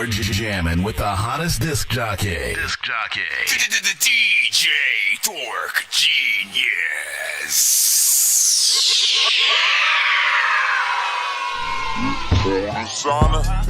You're jamming with the hottest disc jockey. DJ Dork Geniuz.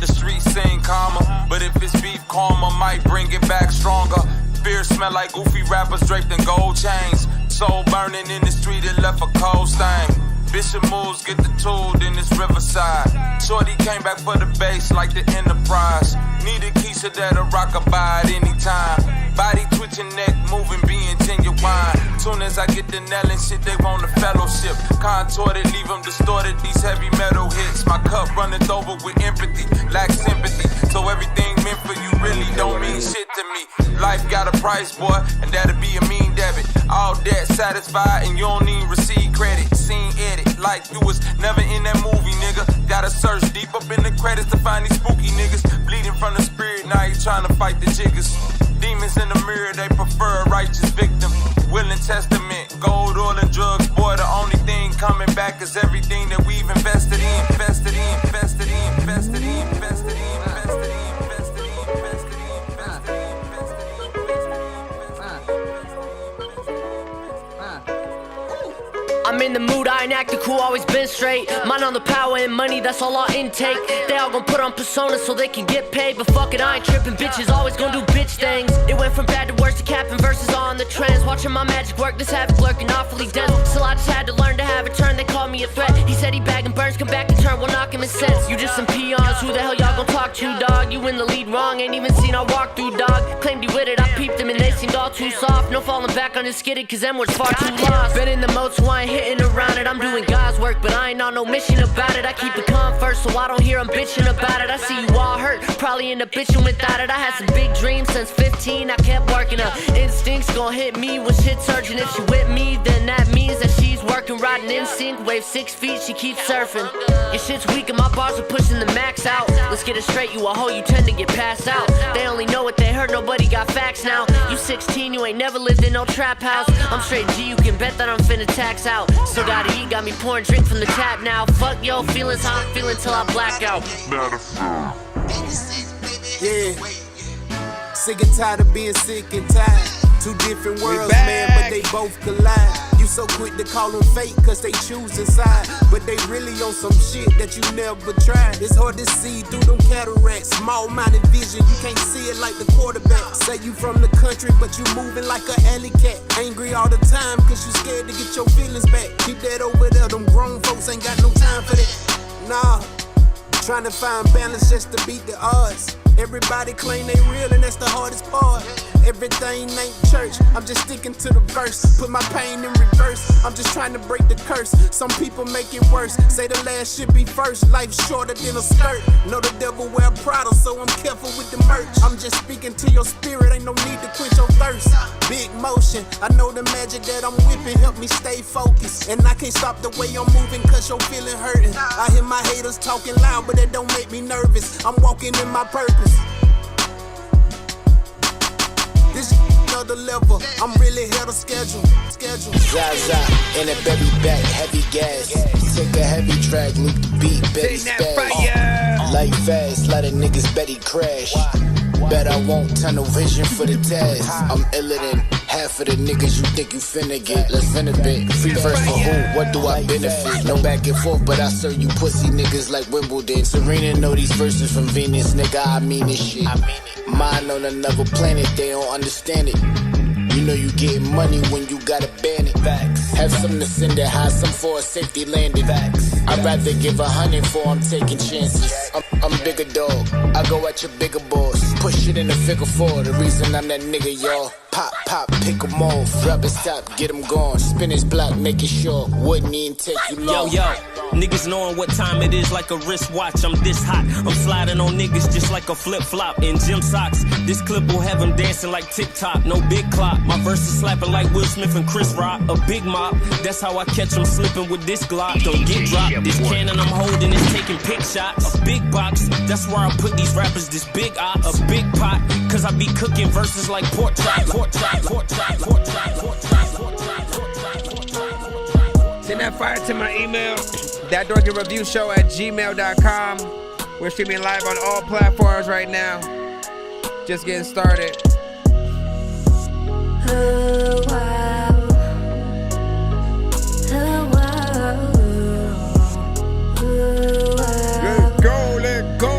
The streets sing calmer, but if it's beef karma, might bring it back stronger. Beer smell like goofy rappers draped in gold chains. Soul burning in the street, it left a cold stain. Bishop moves, get the tool, then it's Riverside. Shorty came back for the bass like the Enterprise. Need a Keisha that'll rock a by at any time. Body twitching, neck moving, being genuine. Soon as I get the nailing shit, they want a fellowship. Contorted, leave them distorted, these heavy metal hits. My cup runneth over with empathy, lack sympathy. So everything meant for you really don't mean shit to me. Life got a price, boy, and that'll be a mean debit. All debt satisfied, and you don't even receive credit. Scene edit, like you was never in that movie, nigga. Gotta search deep up in the credits to find these spooky niggas. Bleeding from the spirit, now you trying to fight the jiggers. Demons in the mirror, they prefer a righteous victim. Willing testament, gold, oil, and drugs. Boy, the only thing coming back is everything that we've invested in. Invested in, invested in, invested in, invested in, invested in, invested in, invested in, invested in, I'm in the mood, I ain't acting cool, always been straight. Mine on the power and money, that's all I intake. They all gon' put on personas so they can get paid. But fuck it, I ain't tripping, bitches always gon' do bitch things. It went from bad to worse to capping verses on the trends. Watching my magic work, this havoc lurking awfully dense. Still I just had to learn to have a turn, they call me a threat. He said he bagging burns, come back and turn, we'll knock him in sense. You just some peons, who the hell y'all gon' talk to, dog? You in the lead wrong, ain't even seen I walk through, dog. Claimed he with it, I peeped him and they seemed all too soft. No falling back on his skidded, cause them words far too lost. Been in the mode so I ain't hitting around it. I'm doing God's work, but I ain't on no mission about it. I keep it calm first, so I don't hear 'em bitching about it. I see you all hurt, probably end up bitching without it. I had some big dreams since 15, I kept working up. Instincts gon' hit me when shit's urgent. If she with me, then that means that she's working, riding in sync. Wave 6 feet, she keeps surfing. Your shit's weak and my bars are pushing the max out. Let's get it straight, you a hoe, you tend to get passed out. They only know what they heard, nobody got facts now. You 16, you ain't never lived in no trap house. I'm straight G, you can bet that I'm finna tax out. Still gotta eat, got me pouring drink from the tap now. Fuck yo feelings, how I'm feeling till I black out. Yeah, sick and tired of being sick and tired. Two different worlds, man, but they both collide. You so quick to call them fake, cause they choose inside. But they really on some shit that you never tried. It's hard to see through them cataracts. Small-minded vision, you can't see it like the quarterback. Say you from the country, but you moving like an alley cat. Angry all the time, cause you scared to get your feelings back. Keep that over there, them grown folks ain't got no time for that. Nah, trying to find balance just to beat the odds. Everybody claim they real and that's the hardest part. Everything ain't church, I'm just sticking to the verse. Put my pain in reverse, I'm just trying to break the curse. Some people make it worse, say the last should be first. Life shorter than a skirt, know the devil wear Prada, so I'm careful with the merch. I'm just speaking to your spirit, ain't no need to quench your thirst. Big motion, I know the magic that I'm whipping help me stay focused. And I can't stop the way I'm moving cause your feeling hurting. I hear my haters talking loud, but that don't make me nervous. I'm walking in my purpose. This another level, I'm really held a schedule. Zaza, in a baby back, heavy gas. Take a heavy track, loop the beat, Betty spaz. Light fast, let a niggas Betty crash. Bet I won't tunnel vision for the task. I'm iller than half of the niggas you think you finna get. Let's finna bit. Free verse for who? What do I benefit? No back and forth, but I serve you pussy niggas like Wimbledon. Serena know these verses from Venus, nigga. I mean this shit. Mine on another planet, they don't understand it. You know you getting money when you gotta ban it. Have something to send it high, some for a safety landing. I'd rather give 100 for I'm taking chances. I'm bigger dog, I go at your bigger boss. Push it in the figure four, the reason I'm that nigga, y'all. Pop, pop, pick 'em off. Rub it, stop, get 'em gone. Spin his block, make it short. Wouldn't even take you long. Yo, niggas knowing what time it is like a wristwatch. I'm this hot, I'm sliding on niggas just like a flip-flop in gym socks. This clip will have them dancing like TikTok, no big clock. My verse is slapping like Will Smith and Chris Rock. A big mop, that's how I catch them slipping with this Glock. Don't get dropped, this cannon I'm holding is taking pick shots. A big box, that's where I put these rappers, this big eye. A big pot, cause I be cooking verses like pork chop. Send that fire to my email, thatdorkyreviewshow@gmail.com. We're streaming live on all platforms right now. Just getting started. Oh, wow. Oh, wow. Oh, wow. Let's go.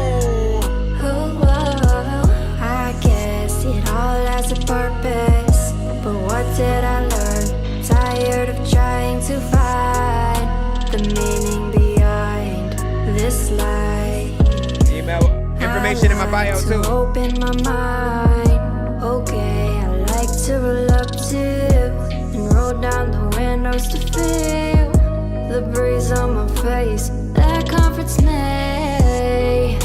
Oh, wow. I guess it all has a purpose, but what did I learn? Tired of trying to find the meaning behind this life. Email information in my bio too. Open my mind. Okay, I like to roll up to and roll down the windows to feel the breeze on my face. That comforts me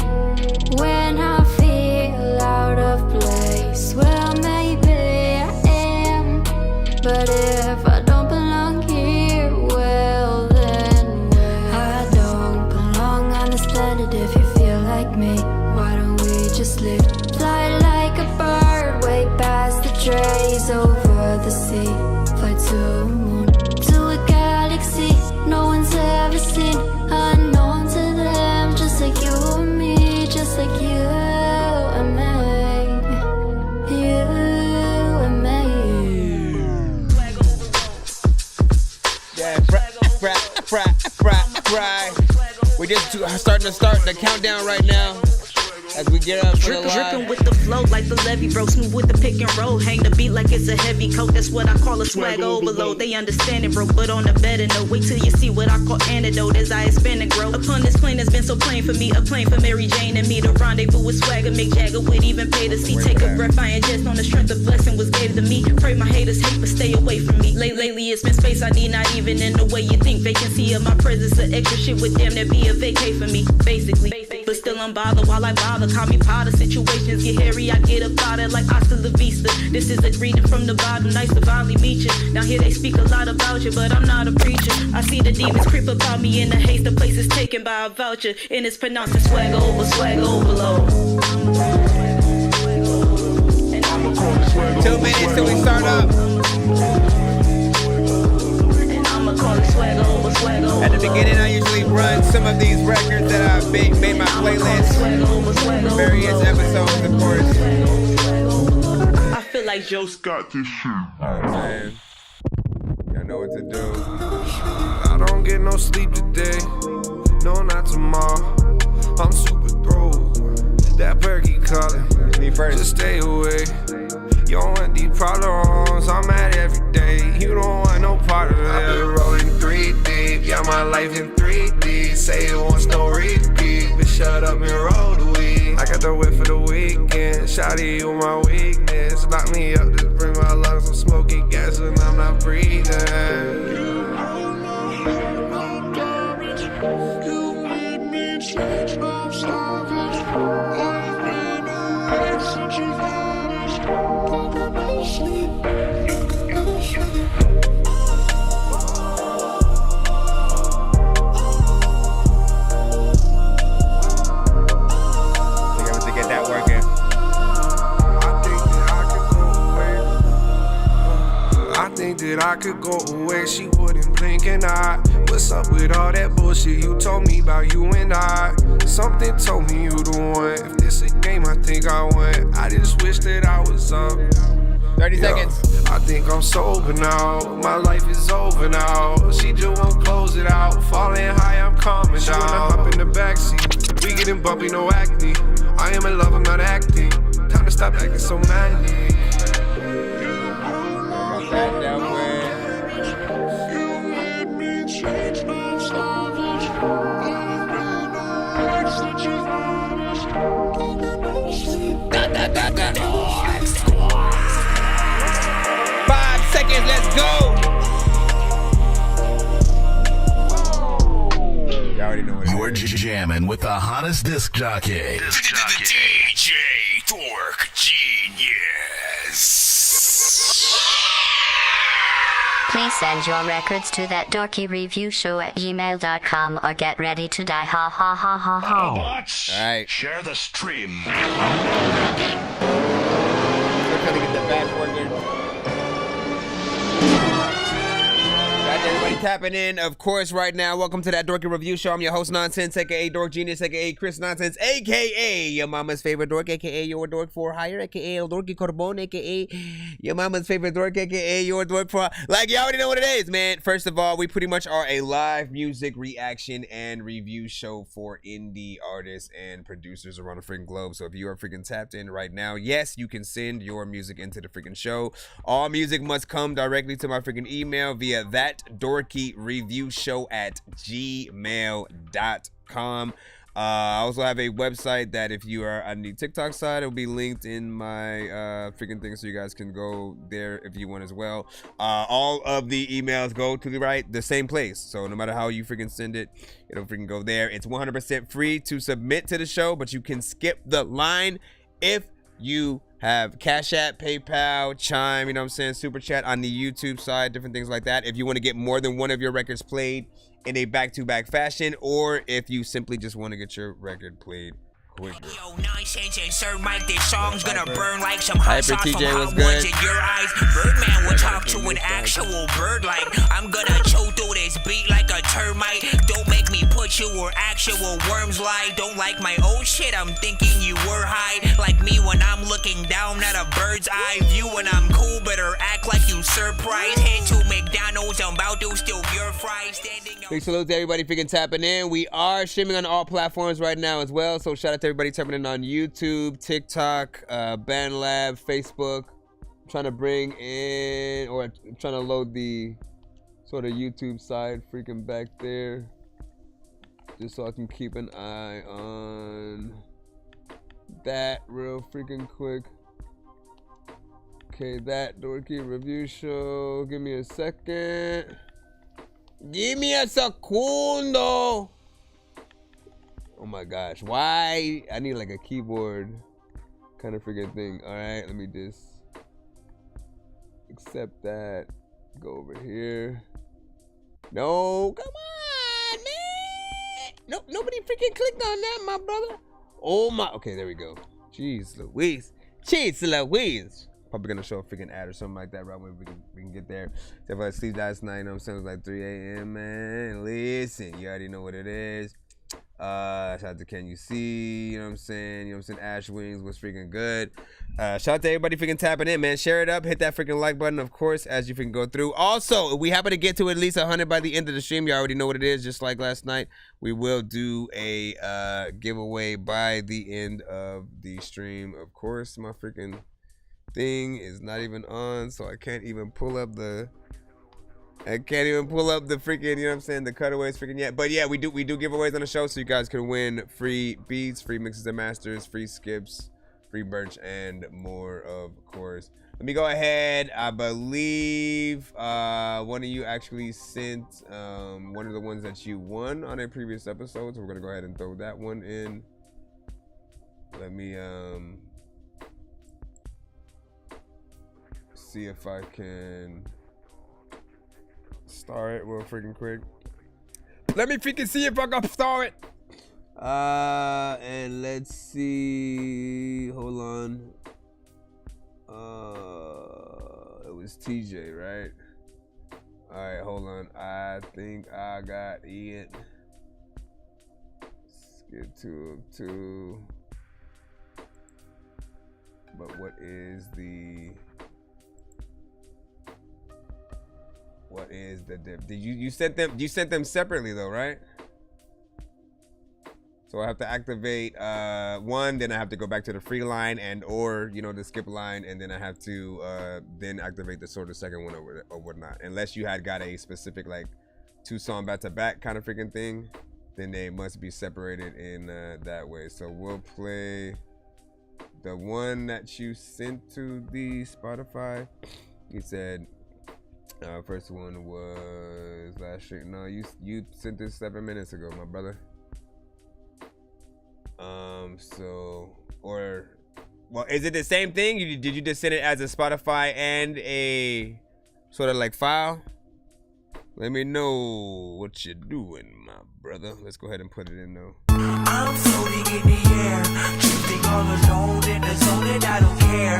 when I feel out of place. Well, maybe I am, but if I don't belong here, well then I don't belong on this planet. If you feel like me, why don't we just live? Fly like a bird way past the trees over the sea. Fly to the moon, to a galaxy no one's ever seen. Unknown to them, just like you and me, just like you and me, you and me. Yeah, fry. We just starting to start the countdown right now. As we get up for the live. Dripping with the flow like the levee broke. Smooth with the pick and roll. Hang the beat like it's a heavy coat. That's what I call a swag overload. They understand it, bro, but on the better note. Wait till you see what I call antidote as I expand and grow. Upon this plane has been so plain for me. A plane for Mary Jane and me. The rendezvous with swagger. Mick Jagger would even pay to see. Take a breath, I ingest on the strength of blessing was gave to me. Pray my haters hate, but stay away from me. Lately it's been space I need, not even in the way you think. Vacancy of my presence, the extra shit with them. There be a vacate for me, basically. But still I'm bothered while I bother. Call me Potter, situations get hairy, I get up out of like hasta la vista. This is a greeting from the bottom, nice to finally meet you. Now here they speak a lot about you, but I'm not a preacher. I see the demons creep about me in the haste, the place is taken by a voucher. And it's pronounced as swag overload. 2 minutes till we start up. At the beginning, I usually run some of these records that I've made my playlist. Various episodes, of course. I feel like Joe's got this shit. Oh, man. Y'all know what to do. I don't get no sleep today. No, not tomorrow. I'm super through. That perky calling. Me first. Just stay away. You don't want these problems, I'm mad every day. You don't want no part of it. I've been rolling 3 deep, yeah, my life in 3D. Say it once, no repeat, but shut up and roll the weed. I got the whip for the weekend, shawty, you my weakness. Lock me up, just bring my lungs, I'm smoking gas and I'm not breathing. That I could go away, she wouldn't blink an eye. What's up with all that bullshit you told me about you and I? Something told me you the one. If this a game, I think I won. I just wish that I was up. 30 seconds. I think I'm sober now. My life is over now. She just won't close it out. Falling high, I'm calming down. She wanna hop in the backseat. We getting bumpy, no acne. I am in love, I'm not acting. Time to stop acting so manic. Back that way. Let's go! You already know what it is. You're jamming with the hottest disc jockey. DJ Dork Genius. Please send your records to that dorkyreviewshow@gmail.com or get ready to die. Ha ha ha ha ha. Robots, alright. share the stream. We're trying to get the back working. Got everybody tapping in, of course, right now. Welcome to that Dorky Review Show. I'm your host, Nonsenze, aka Dork Genius, aka Chris Nonsenze, aka your mama's favorite dork, aka your dork for hire, aka El Dorky Corbon, aka your mama's favorite dork, aka your dork for like, you already know what it is, man. First of all, we pretty much are a live music reaction and review show for indie artists and producers around the freaking globe. So if you are freaking tapped in right now, yes, you can send your music into the freaking show. All music must come directly to my freaking email via thatdorkyreviewshow@gmail.com. I also have a website that if you are on the TikTok side, it'll be linked in my freaking thing, so you guys can go there if you want as well. All of the emails go to the same place, so no matter how you freaking send it, it'll freaking go there. It's 100% free to submit to the show, but you can skip the line if you have Cash App, PayPal, Chime, you know what I'm saying, Super Chat on the YouTube side, different things like that. If you want to get more than one of your records played in a back-to-back fashion, or if you simply just want to get your record played quicker. Yo, Nonsenze and Sir Mike, this song's gonna burn like some hot sauce from TJ, hot ones in your eyes. Birdman will talk to an actual bird like I'm gonna chew through this beat like a termite. Don't make me put you where actual worms lie. Don't like my old shit, I'm thinking you were high. Like me when I'm looking down at a bird's eye view. When I'm cool, better act like you surprised. Head to McDonald's, I'm about to steal your fries. Standing big salute to everybody freaking tapping in. We are streaming on all platforms right now as well, so shout out to everybody tapping in on YouTube, TikTok, BandLab, Facebook. I'm trying to bring in, or I'm trying to load the sort of YouTube side freaking back there, just so I can keep an eye on that real freaking quick. Okay, that Dorky Review Show. Give me a second. Give me a segundo. Oh my gosh, why? I need like a keyboard kind of freaking thing. All right, let me just accept that. Go over here. No, come on, man. Nope, nobody freaking clicked on that, my brother. Oh my, okay, there we go. Jeez Louise. Jeez Louise. Probably gonna show a freaking ad or something like that right when we can get there. So if I sleep last night, you know what I'm saying, it was like 3 a.m., man. Listen, you already know what it is. Shout out to Can You See, you know what I'm saying? You know what I'm saying? Ash Wings was freaking good. Shout out to everybody freaking tapping in, man. Share it up, hit that freaking like button, of course, as you freaking go through. Also, if we happen to get to at least 100 by the end of the stream, you already know what it is. Just like last night, we will do a giveaway by the end of the stream. Of course, my freaking thing is not even on, so I can't even pull up the freaking, you know what I'm saying, the cutaways freaking yet. But yeah, we do giveaways on the show, so you guys can win free beats, free mixes and masters, free skips, free merch, and more, of course. Let me go ahead. I believe one of you actually sent one of the ones that you won on a previous episode, so we're gonna go ahead and throw that one in. Let me see if I can star it real freaking quick. Let me freaking see if I can star it. And let's see. Hold on. It was TJ, right? All right, hold on. I think I got it. Let's get to two. But what is the dip? Did you sent them? You sent them separately though, right? So I have to activate one, then I have to go back to the free line and or you know the skip line, and then I have to then activate the sort of second one or whatnot. Unless you had got a specific like 2-song back to back kind of freaking thing, then they must be separated in that way. So we'll play the one that you sent to the Spotify. You said first one was last stream. No, you sent this 7 minutes ago, my brother. So, or, well, is it the same thing? Did you just send it as a Spotify and a sort of like file? Let me know what you're doing, my brother. Let's go ahead and put it in though. I'm floating in the air, drifting all alone in the zone and I don't care.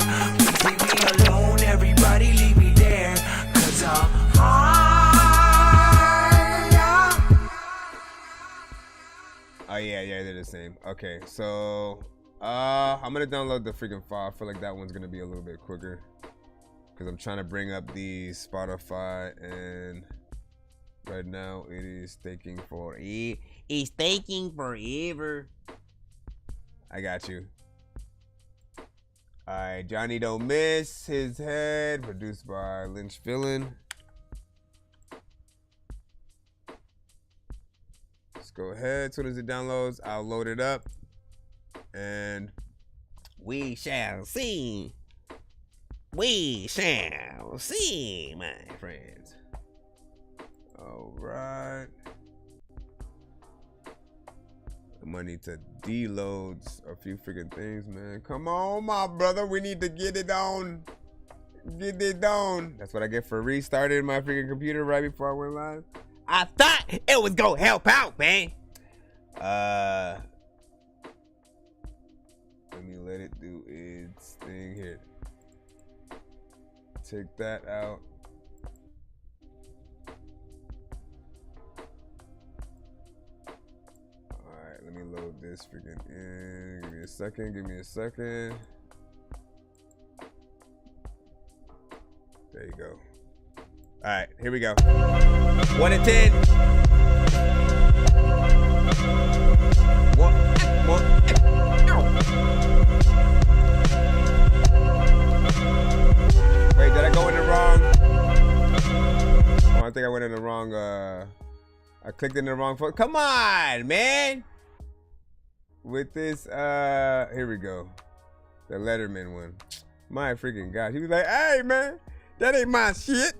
Leave me alone, everybody leave me there, 'cause I'm high. lame. Okay, so I'm gonna download the freaking file. I feel like that one's gonna be a little bit quicker because I'm trying to bring up the Spotify, and right now it is taking for It's taking forever. I got you. All right, Johnny Don't Miss His Head, produced by Lynch Villain. Let's go ahead. As soon as it downloads, I'll load it up, and we shall see. We shall see, my friends. All right. I'm gonna need to deload a few freaking things, man. Come on, my brother. We need to get it on. Get it on. That's what I get for restarting my freaking computer right before I went live. I thought it was gonna help out, man. Let me let it do its thing here. Take that out. Alright, let me load this freaking in. Give me a second, give me a second. There you go. Alright, here we go. 1 to 10. Wait, did I go in the wrong? Oh, I think I went in the wrong, I clicked in the wrong phone. Come on, man. With this, here we go. The Letterman one. My freaking gosh. He was like, hey, man, that ain't my shit.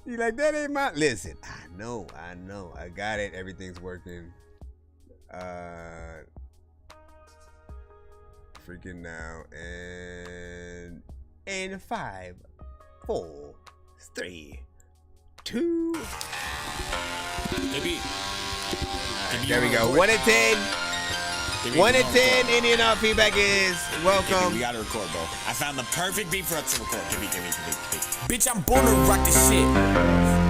He like, that ain't my, listen, I know. I got it. Everything's working. Freaking now. And 5, 4, 3, 2. Maybe. There we go. 1 to 10. 1 to 10. Indian off feedback is welcome. We gotta record, bro. I found the perfect beat for us to record. Give me. Bitch, I'm born to rock this shit.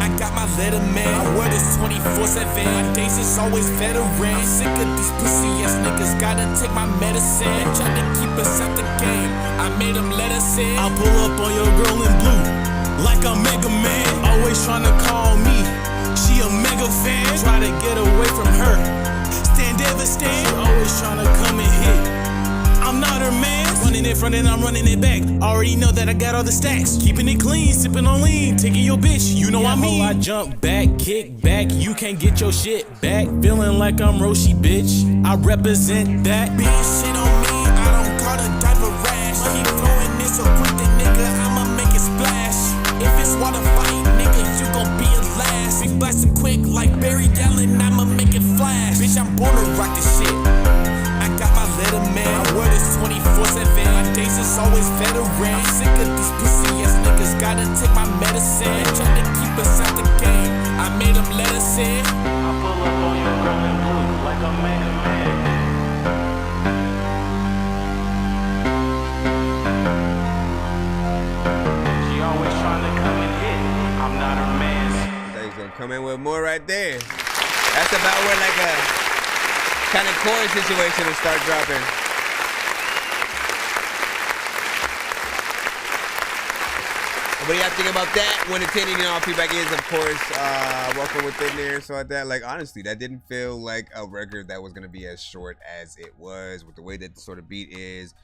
I got my Letterman. I wear this 24/7. My days is always veteran. I'm sick of these pussy ass niggas. Gotta take my medicine. Trying to keep us out the game. I made them let us in. I'll pull up on your girl in blue like a Mega Man. Always trying to call me. She a mega fan. Try to get away from her. Stand devastated. She always trying to come and hit. I'm not her man. Running it front and I'm running it back. Already know that I got all the stacks. Keeping it clean, sipping on lean. Taking your bitch, you know I mean. I jump back, kick back. You can't get your shit back. Feeling like I'm Roshi, bitch. I represent that. Being shit on me, I don't call a diaper rash. Keep flowing this so quick, the nigga, I'ma make it splash. If it's water fight, nigga, you gon' be a last. Be blasting quick like Barry Allen, I'ma make it flash. Bitch, I'm born to rock this shit. I got my Letterman. I wear this 24/7. My days is always veteran. I'm sick of these pussy ass niggas. Gotta take my medicine. Trying to keep us out the game. I made them let us in. I pull up on your girl in blue like a Mega Man. She always trying to come and hit. I'm not her man. He's gonna come in with more right there. That's about where like a kind of chorus situation will start dropping. What do y'all think about that? 1 to 10, you know, feedback is, of course, welcome within there, so like that. Like, honestly, that didn't feel like a record that was gonna be as short as it was, with the way that the sort of beat is.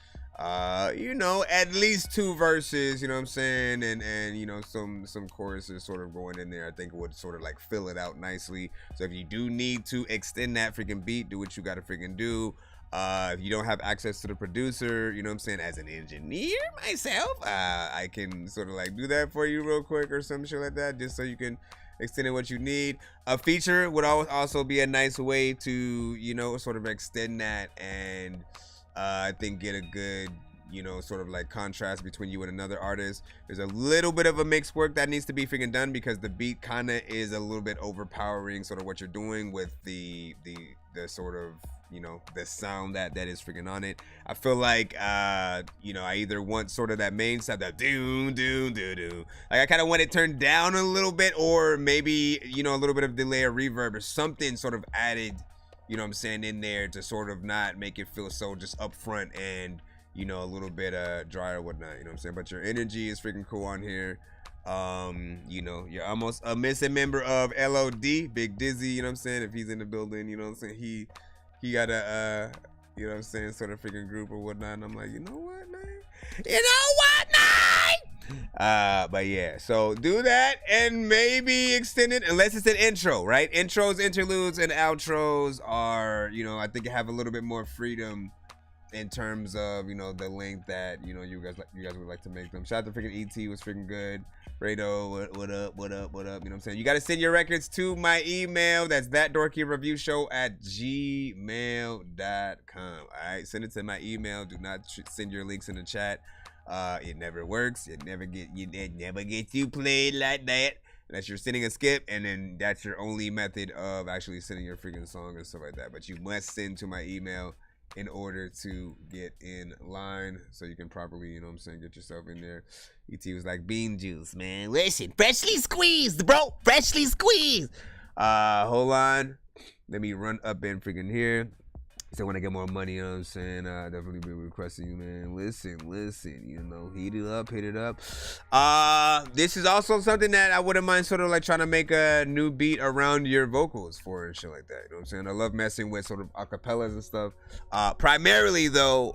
You know, at least 2 verses, you know what I'm saying, and you know, some choruses sort of going in there. I think would sort of like fill it out nicely. So if you do need to extend that freaking beat, do what you gotta freaking do. If you don't have access to the producer, you know what I'm saying, as an engineer myself, I can sort of like do that for you real quick or some shit like that, just so you can extend it what you need. A feature would also be a nice way to, you know, sort of extend that and I think get a good, you know, sort of like contrast between you and another artist. There's a little bit of a mix work that needs to be freaking done because the beat kind of is a little bit overpowering sort of what you're doing with the sort of, you know, the sound that is freaking on it. I feel like you know, I either want sort of that main sound, that do like I kind of want it turned down a little bit, or maybe, you know, a little bit of delay or reverb or something sort of added, you know what I'm saying, in there to sort of not make it feel so just upfront and, you know, a little bit dry or whatnot, you know what I'm saying? But your energy is freaking cool on here. You know, you're almost a missing member of LOD, Big Dizzy, you know what I'm saying? If he's in the building, you know what I'm saying? He got a, you know what I'm saying, sort of freaking group or whatnot. And I'm like, you know what, man? You know what, man? But yeah, so do that and maybe extend it unless it's an intro, right? Intros, interludes, and outros are, you know, I think have a little bit more freedom in terms of, you know, the length that, you know, you guys would like to make them. Shout out to freaking ET, was freaking good. Rado, what up, you know what I'm saying? You got to send your records to my email. That's thatdorkyreviewshow@gmail.com. All right, send it to my email. Do not send your links in the chat. It never works. It never gets you played like that. Unless you're sending a skip, and then that's your only method of actually sending your freaking song and stuff like that. But you must send to my email in order to get in line so you can properly, you know what I'm saying, get yourself in there. ET was like, bean juice, man. Listen, freshly squeezed, bro. Freshly squeezed. Hold on. Let me run up in freaking here. So when I get more money, you know what I'm saying, definitely be requesting you, man. Listen, you know, hit it up. This is also something that I wouldn't mind sort of like trying to make a new beat around your vocals for and shit like that. You know what I'm saying? I love messing with sort of acapellas and stuff. Primarily though,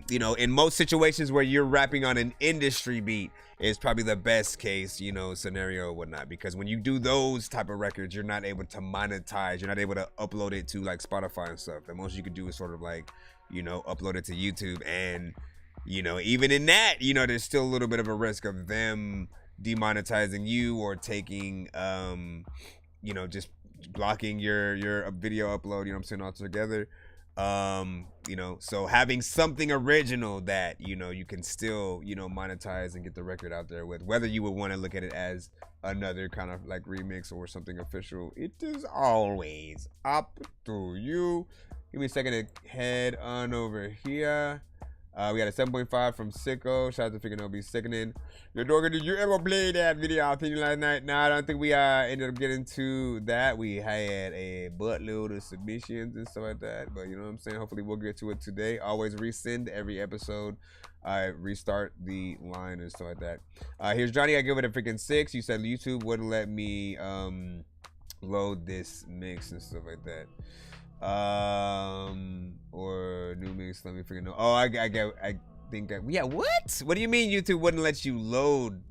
you know, in most situations where you're rapping on an industry beat, is probably the best case, you know, scenario or whatnot. Because when you do those type of records, you're not able to monetize. You're not able to upload it to like Spotify and stuff. The most you could do is sort of like, you know, upload it to YouTube. And, you know, even in that, you know, there's still a little bit of a risk of them demonetizing you or taking, you know, just blocking your video upload, you know what I'm saying, altogether. You know, so having something original that, you know, you can still, you know, monetize and get the record out there with, whether you would want to look at it as another kind of like remix or something official, it is always up to you. Give me a second to head on over here. We got a 7.5 from Sicko. Shout out to freaking OB Sickening. Yo, Dorky, did you ever play that video I think last night? Nah, I don't think we ended up getting to that. We had a buttload of submissions and stuff like that. But you know what I'm saying? Hopefully we'll get to it today. Always resend every episode. I restart the line and stuff like that. Here's Johnny. I give it a freaking 6. You said YouTube wouldn't let me load this mix and stuff like that. Or new mix, let me freaking know. Oh, I think yeah, what do you mean YouTube wouldn't let you load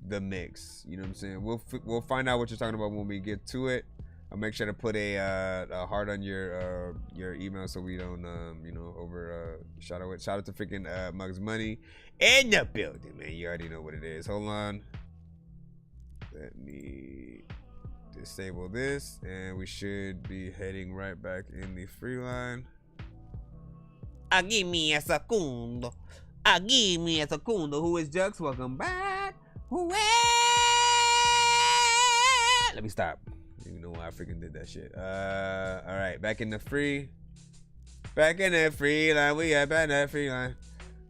the mix? You know what I'm saying? We'll find out what you're talking about when we get to it. I'll make sure to put a heart on your email so we don't you know, shadow it. Shout out to freaking Mugs Money in the building, man. You already know what it is. Hold on, let me disable this, and we should be heading right back in the free line. Give me a segundo. Give me a segundo. Who is Jux? Welcome back. Let me stop. I don't even know why I freaking did that shit. All right, back in the free line. We are back in that free line.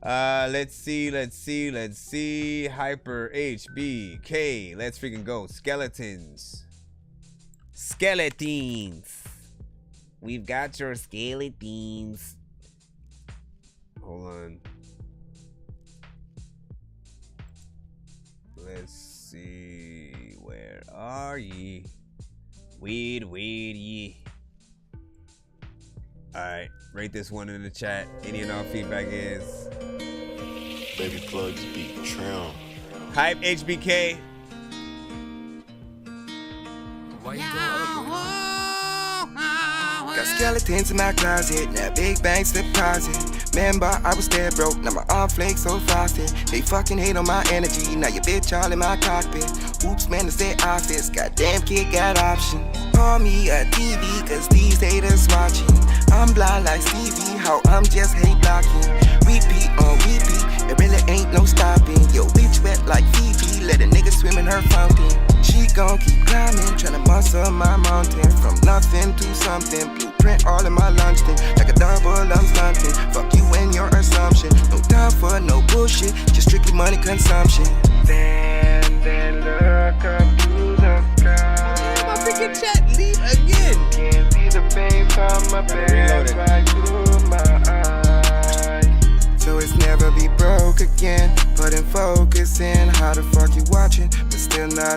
Let's see. Hyper HBK. Let's freaking go. Skeletons. We've got your skeletons. Hold on. Let's see. Where are ye? Weed ye. Alright, rate this one in the chat. Any and all feedback is Baby Plugs beat trim. Hype HBK. Got skeletons in my closet, now big banks deposit. Remember, I was dead broke, now my arm flakes so frosted. They fucking hate on my energy, now your bitch all in my cockpit. Oops, man, it's their office, goddamn kid got options. Call me a TV, cause these haters watching. I'm blind like Stevie, how I'm just hate blocking. Repeat on repeat, it really ain't no stopping. Yo, bitch wet like Fifi, let a nigga swim in her fountain. She gon' keep climbing, tryna muscle my mountain. From nothing to something, blueprint all in my lunch thing. Like a double, I'm stunting. Fuck you and your assumption. No time for no bullshit, just strictly money consumption. Then look up to the sky. My freaking chat, leave again. Can't see the paper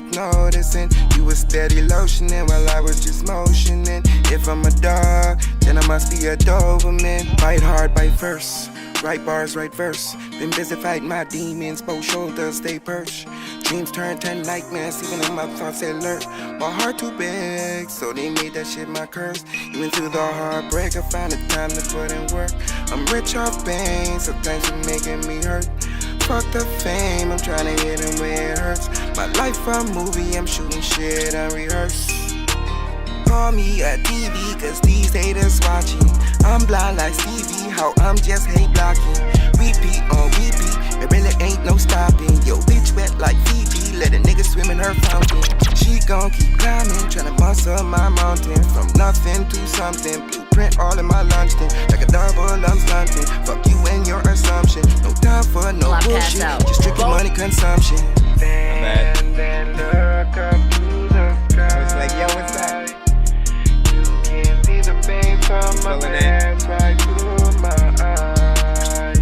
without noticing. You was steady lotioning while I was just motioning. If I'm a dog, then I must be a Doberman. Bite hard, bite first. Right bars, right verse. Been busy fighting my demons, both shoulders stay perched. Dreams turn to nightmares, even in my thoughts alert. My heart too big, so they made that shit my curse. Even through the heartbreak, I found the time to put in work. I'm rich off pain, so thanks for making me hurt. Fuck the fame, I'm trying to hit him where it hurts. My life a movie, I'm shooting shit unrehearsed. Call me a TV, cause these haters watching. I'm blind like Stevie, how I'm just hate blocking. Repeat on repeat, it really ain't no stopping. Yo, bitch wet like Fiji, let a nigga swim in her fountain. She gon' keep climbing, tryna muscle my mountain. From nothing to something, blueprint all in my lunch thing. Like a double lump stunting, fuck you and your assumption. No time for no bullshit, just strictly money consumption. Then look up to the sky. It's like, yo, what's that? From my pants right through my eyes.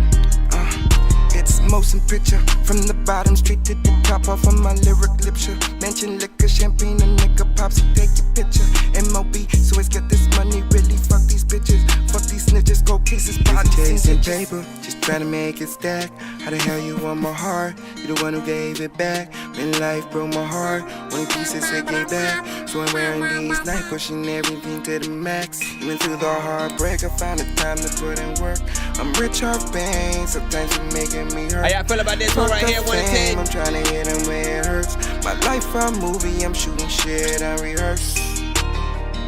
It's motion picture from the bottom straight to the top off of my lyric literature. Mention liquor, champagne, a nigga pops, so take your picture. MOB, so let's get this money, really fuck these bitches. Fuck these snitches, go cases, bodies and paper. Just trying to make it stack. How the hell you want my heart? You the one who gave it back. When life broke my heart, only pieces it gave back. So I'm wearing these nights, pushing everything to the max. Even through the heartbreak, I found the time to put in work. I'm rich off pain, sometimes you're making me hurt. How y'all feel about this one right here, 1 to 10? I'm trying to hit him where it hurts. My life a movie, I'm shooting shit unrehearsed.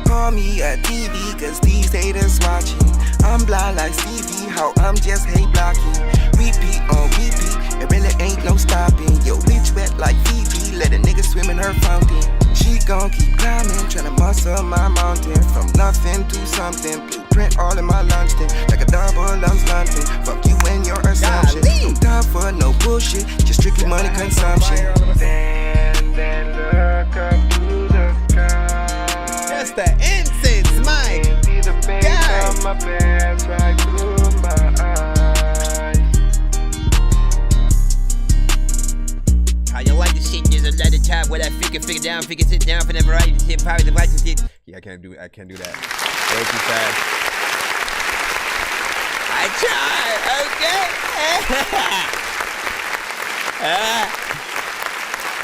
Call me a TV, cause these haters watching. I'm blind like Stevie, how I'm just hate blocking. Repeat on repeat, it really ain't no stopping. Yo, bitch wet like Fiji, let a nigga swim in her fountain. She gon' keep climbing, tryna muscle my mountain. From nothing to something, blueprint all in my lunch thing. Like a double lump stunting, fuck you and your assumption. No time for no bullshit, just strictly money consumption. Then look up to the sky. That's the incense, Mike. See the pain from my pants right through my eyes. How you like the shit? There's another time where that figure down, figure sit down for the variety of shit, power devices shit. Yeah, I can't do that. Way too fast. I tried, okay?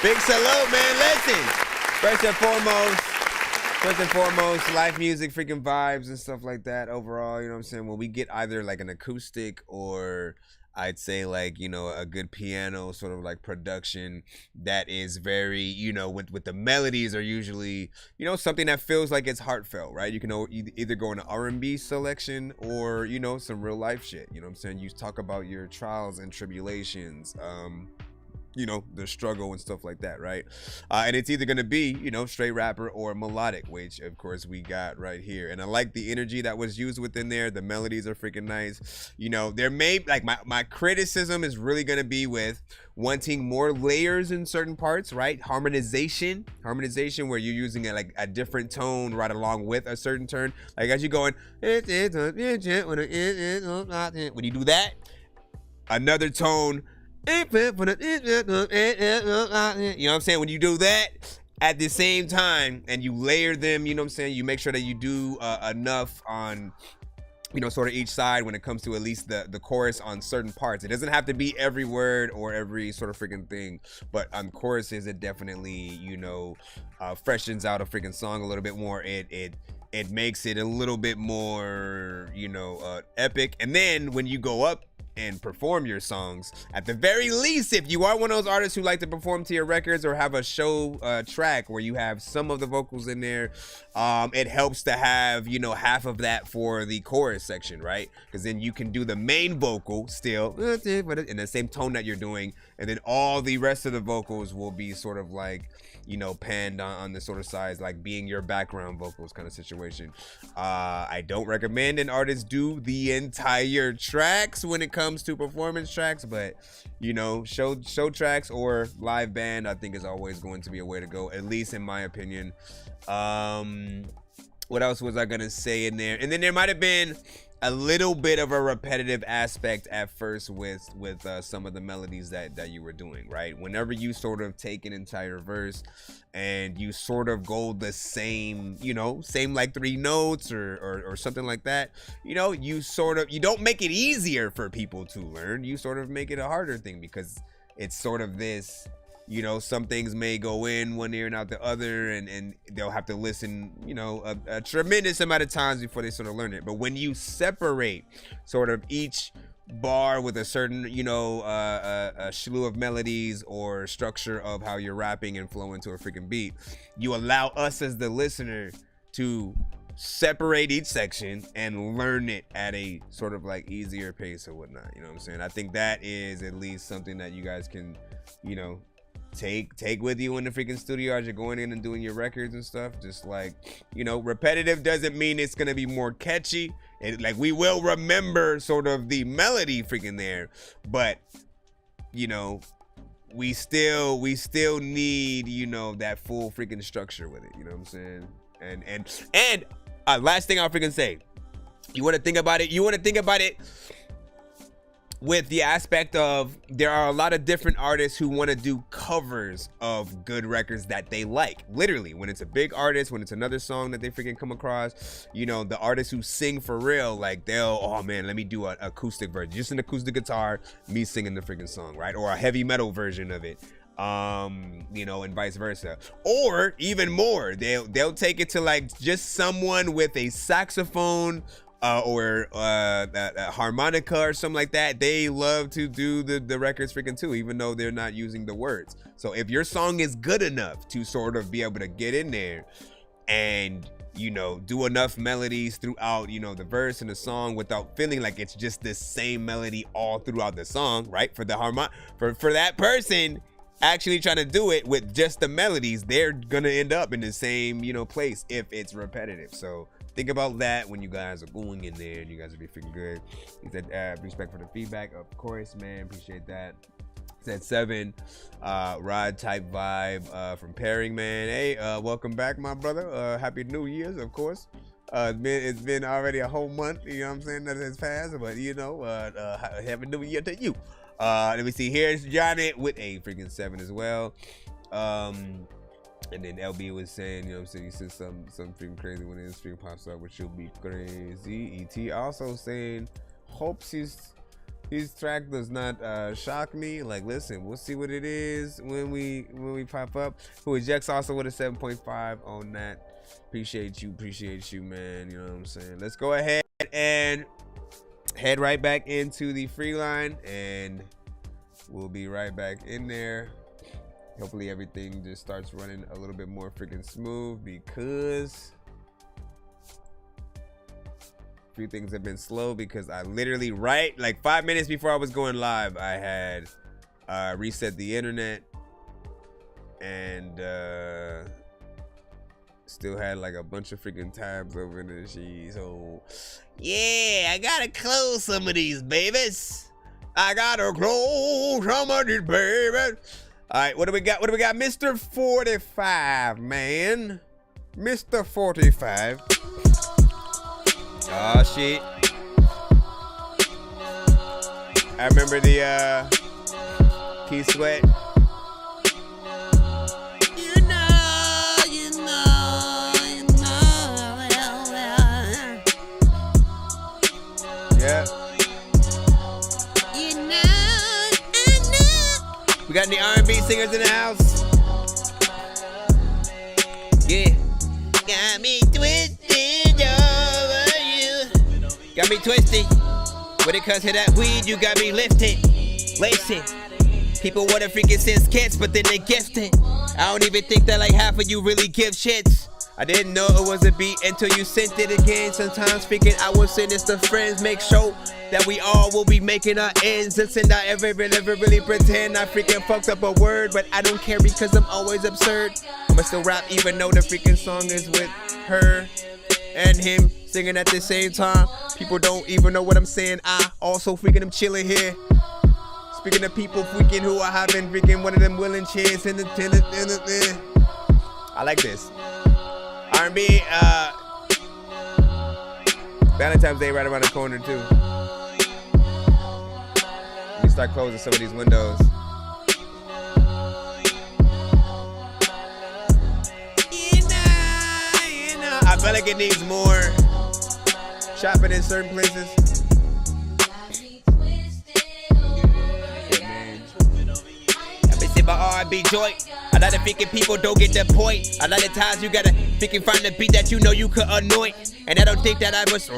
Big salute, man. Listen, first and foremost, live music, freaking vibes and stuff like that overall, you know what I'm saying? When we get either like an acoustic or I'd say like, you know, a good piano sort of like production that is very, you know, with the melodies are usually, you know, something that feels like it's heartfelt, right? You can either go in an R&B selection or, you know, some real life shit, you know what I'm saying? You talk about your trials and tribulations, you know, the struggle and stuff like that, right? And it's either gonna be, you know, straight rapper or melodic, which of course we got right here. And I like the energy that was used within there. The melodies are freaking nice. You know, there may, like, my criticism is really gonna be with wanting more layers in certain parts, right? Harmonization where you're using a different tone right along with a certain turn. Like as you're going, when you do that, another tone, you know what I'm saying? When you do that at the same time and you layer them, you know what I'm saying? You make sure that you do enough on, you know, sort of each side when it comes to at least the chorus on certain parts. It doesn't have to be every word or every sort of freaking thing, but on choruses, it definitely, you know, freshens out a freaking song a little bit more. It makes it a little bit more, you know, epic. And then when you go up and perform your songs, at the very least, if you are one of those artists who like to perform to your records or have a show track where you have some of the vocals in there, it helps to have, you know, half of that for the chorus section, right? Because then you can do the main vocal still in the same tone that you're doing, and then all the rest of the vocals will be sort of like, you know, panned on the sort of sides, like being your background vocals kind of situation. I don't recommend an artist do the entire tracks when it comes to performance tracks, but, you know, show tracks or live band, I think is always going to be a way to go, at least in my opinion. What else was I gonna say in there? And then there might have been a little bit of a repetitive aspect at first with some of the melodies that you were doing, right? Whenever you sort of take an entire verse and you sort of go the same, you know, same like 3 notes or something like that, you know, you don't make it easier for people to learn. You sort of make it a harder thing because it's sort of this, you know, some things may go in one ear and out the other, and they'll have to listen, you know, a tremendous amount of times before they sort of learn it. But when you separate sort of each bar with a certain, you know, a slew of melodies or structure of how you're rapping and flowing to a freaking beat, you allow us as the listener to separate each section and learn it at a sort of like easier pace or whatnot. You know what I'm saying? I think that is at least something that you guys can, you know, take with you in the freaking studio as you're going in and doing your records and stuff. Just like, you know, repetitive doesn't mean it's gonna be more catchy. Like, we will remember sort of the melody freaking there, but, you know, we still need, you know, that full freaking structure with it. You know what I'm saying? And last thing I'll freaking say, you want to think about it with the aspect of, there are a lot of different artists who want to do covers of good records that they like. Literally, when it's a big artist, when it's another song that they freaking come across, you know, the artists who sing for real, like oh man, let me do an acoustic version, just an acoustic guitar, me singing the freaking song, right? Or a heavy metal version of it, you know, and vice versa. Or even more, they'll take it to like just someone with a saxophone, or a harmonica or something like that. They love to do the records freaking too, even though they're not using the words. So if your song is good enough to sort of be able to get in there and, you know, do enough melodies throughout, you know, the verse and the song without feeling like it's just the same melody all throughout the song, right? For the for that person actually trying to do it with just the melodies, they're gonna end up in the same, you know, place if it's repetitive. So think about that when you guys are going in there, and you guys will be freaking good. He said, respect for the feedback. Of course, man. Appreciate that. He said 7, rod type vibe from Pairing, man. Hey, welcome back, my brother. Happy New Year's, of course. It's been already a whole month, you know what I'm saying, that has passed. But, you know, Happy New Year to you. Let me see. Here's Johnny with a freaking 7 as well. And then LB was saying, you know what I'm saying, he said something freaking crazy when his stream pops up, which will be crazy. ET also saying, hopes his track does not shock me. Like, listen, we'll see what it is when we pop up. Who ejects also with a 7.5 on that. Appreciate you, man. You know what I'm saying? Let's go ahead and head right back into the free line, and we'll be right back in there. Hopefully everything just starts running a little bit more freaking smooth, because a few things have been slow because I literally, right like 5 minutes before I was going live, I had reset the internet and still had like a bunch of freaking tabs open and shit. So yeah, I gotta close some of these babies. All right, what do we got? Mr. 45, man. Mr. 45. Oh, shit. I remember the Key Sweat. Yeah. We got any R&B singers in the house? Yeah. Got me twisted over you. Got me twisted. When it comes to that weed, you got me lifted. Laced. People want to freaking send skits, but then they gift it. I don't even think that like half of you really give shits. I didn't know it was a beat until you sent it again. Sometimes freaking I will send this to friends, make sure that we all will be making our ends. Listen, I ever really pretend I freaking fucked up a word, but I don't care because I'm always absurd. I'ma still rap even though the freaking song is with her and him singing at the same time. People don't even know what I'm saying. I also freaking am chilling here. Speaking of people freaking who are having freaking one of them willing chairs in the I like this. R&B, Valentine's Day right around the corner too. We start closing some of these windows. I feel like it needs more shopping in certain places. My R&B joint. A lot of freaking people don't get the point. A lot of times you gotta freaking find a beat that you know you could anoint. And I don't think that I was.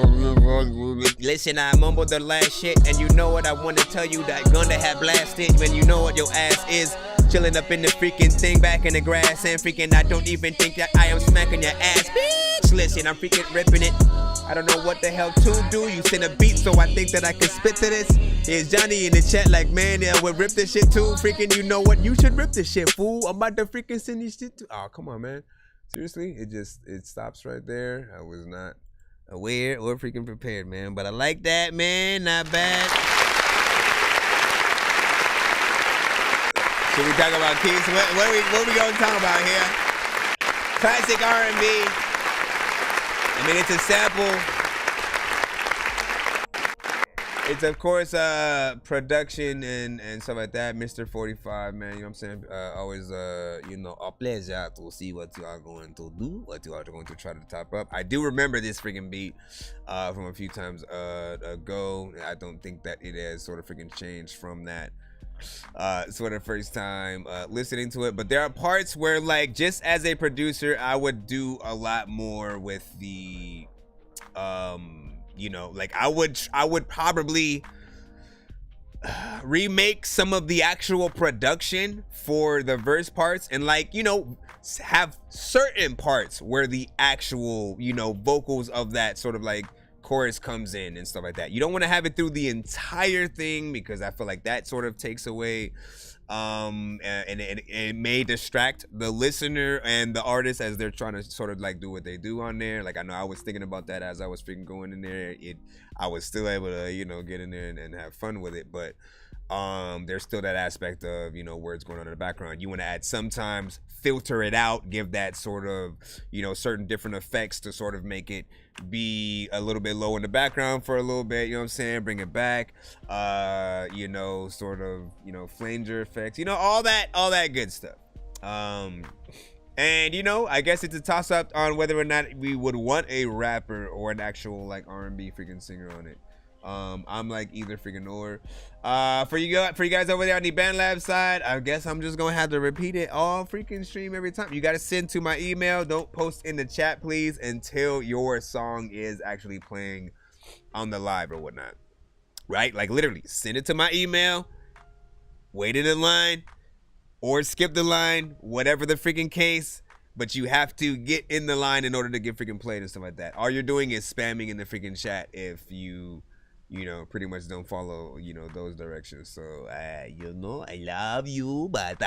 Listen, I mumbled the last shit, and you know what I want to tell you that gonna have blasted when you know what your ass is. Chilling up in the freaking thing back in the grass, and freaking I don't even think that I am smacking your ass, bitch. Listen, I'm freaking ripping it. I don't know what the hell to do. You send a beat, so I think that I can spit to this. Here's Johnny in the chat, like, man, yeah, we'll rip this shit too. Freaking, you know what? You should rip this shit, fool. I'm about to freaking send this shit too. Oh, come on, man. Seriously, it stops right there. I was not aware or freaking prepared, man. But I like that, man. Not bad. Should we talk about Keys? What we gonna talk about here? Classic R&B. I mean, it's a sample. It's, of course, production and stuff like that. Mr. 45, man, you know what I'm saying? Always, you know, a pleasure to see what you are going to do, what you are going to try to top up. I do remember this freaking beat from a few times ago. I don't think that it has sort of freaking changed from that sort of first time listening to it. But there are parts where, like, just as a producer, I would do a lot more with the you know, like I would probably remake some of the actual production for the verse parts, and, like, you know, have certain parts where the actual, you know, vocals of that sort of like chorus comes in and stuff like that. You don't want to have it through the entire thing, because I feel like that sort of takes away and it may distract the listener and the artist as they're trying to sort of like do what they do on there. Like, I know I was thinking about that as I was freaking going in there. I was still able to, you know, get in there and have fun with it, but there's still that aspect of, you know, words going on in the background. You want to add, sometimes filter it out, give that sort of, you know, certain different effects to sort of make it be a little bit low in the background for a little bit, you know what I'm saying, bring it back, you know, sort of, you know, flanger effects, you know, all that good stuff. And, you know, I guess it's a toss up on whether or not we would want a rapper or an actual like R&B freaking singer on it. I'm like either freaking or. For you guys over there on the BandLab side, I guess I'm just gonna have to repeat it all freaking stream every time. You gotta send to my email. Don't post in the chat, please, until your song is actually playing on the live or whatnot. Right? Like, literally, send it to my email. Wait in the line, or skip the line, whatever the freaking case. But you have to get in the line in order to get freaking played and stuff like that. All you're doing is spamming in the freaking chat if you know, pretty much don't follow, you know, those directions. So, you know, I love you, but,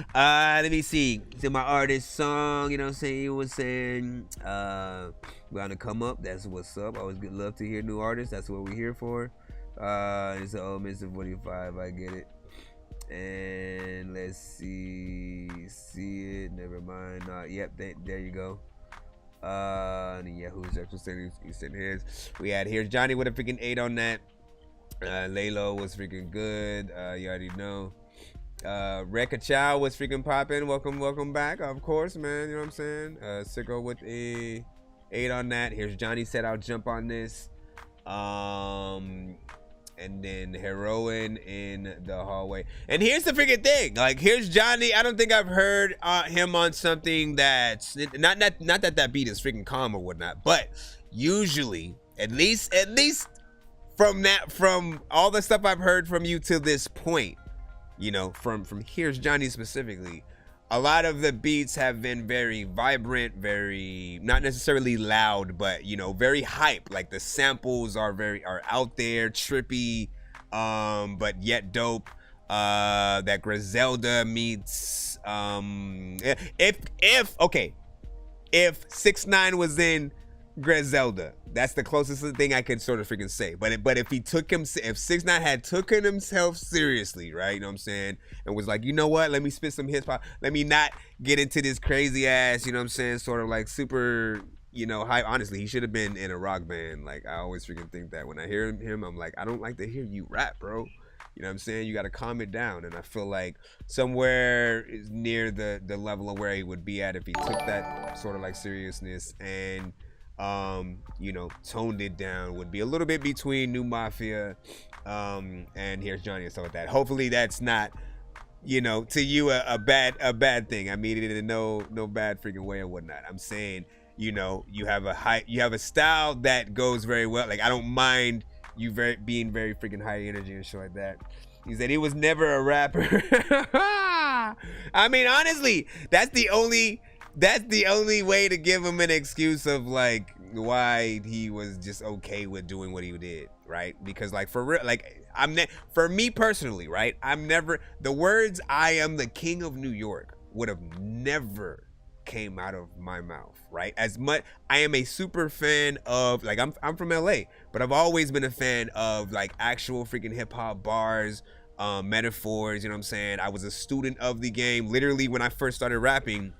let me see. It's in my artist song, you know what I'm saying? You were saying, gonna come up. That's what's up. Always good love to hear new artists. That's what we're here for. It's oh, Mr. 45. I get it. And let's see it. Never mind. Yep, there you go. Yeah, who's actually sitting his? We had here's Johnny with a freaking 8 on that. Laylo was freaking good. You already know. Rekka Chow was freaking popping. Welcome back, of course, man. You know what I'm saying? Sicko with a 8 on that. Here's Johnny said I'll jump on this. And then Heroin in the hallway. And here's the freaking thing. Like, here's Johnny. I don't think I've heard him on something that's not that beat is freaking calm or whatnot, but usually, at least from all the stuff I've heard from you to this point, you know, from Here's Johnny specifically, a lot of the beats have been very vibrant, very, not necessarily loud, but, you know, very hype. Like, the samples are out there, trippy, but yet dope. That Griselda meets, if 6ix9ine was in Griselda, that's the closest thing I could sort of freaking say. But if 6ix9ine had taken himself seriously, right? You know what I'm saying? And was like, you know what? Let me spit some hip hop. Let me not get into this crazy ass, you know what I'm saying? Sort of like super you know, hype. Honestly, he should have been in a rock band. Like, I always freaking think that when I hear him, I'm like, I don't like to hear you rap, bro. You know what I'm saying? You got to calm it down. And I feel like somewhere near the level of where he would be at if he took that sort of like seriousness and, you know, toned it down would be a little bit between New Mafia and Here's Johnny and stuff like that. Hopefully that's not, you know, to you a bad thing. I mean it in no bad freaking way or whatnot. I'm saying, you know, you have a style that goes very well. Like, I don't mind you being very freaking high energy and shit like that. He said he was never a rapper. I mean, honestly, that's the only way to give him an excuse of like why he was just okay with doing what he did, right? Because like for real, like for me personally, right? The words "I am the king of New York" would have never came out of my mouth, right? As much I am a super fan of, like, I'm from LA, but I've always been a fan of like actual freaking hip hop bars, metaphors, you know what I'm saying? I was a student of the game. Literally, when I first started rapping,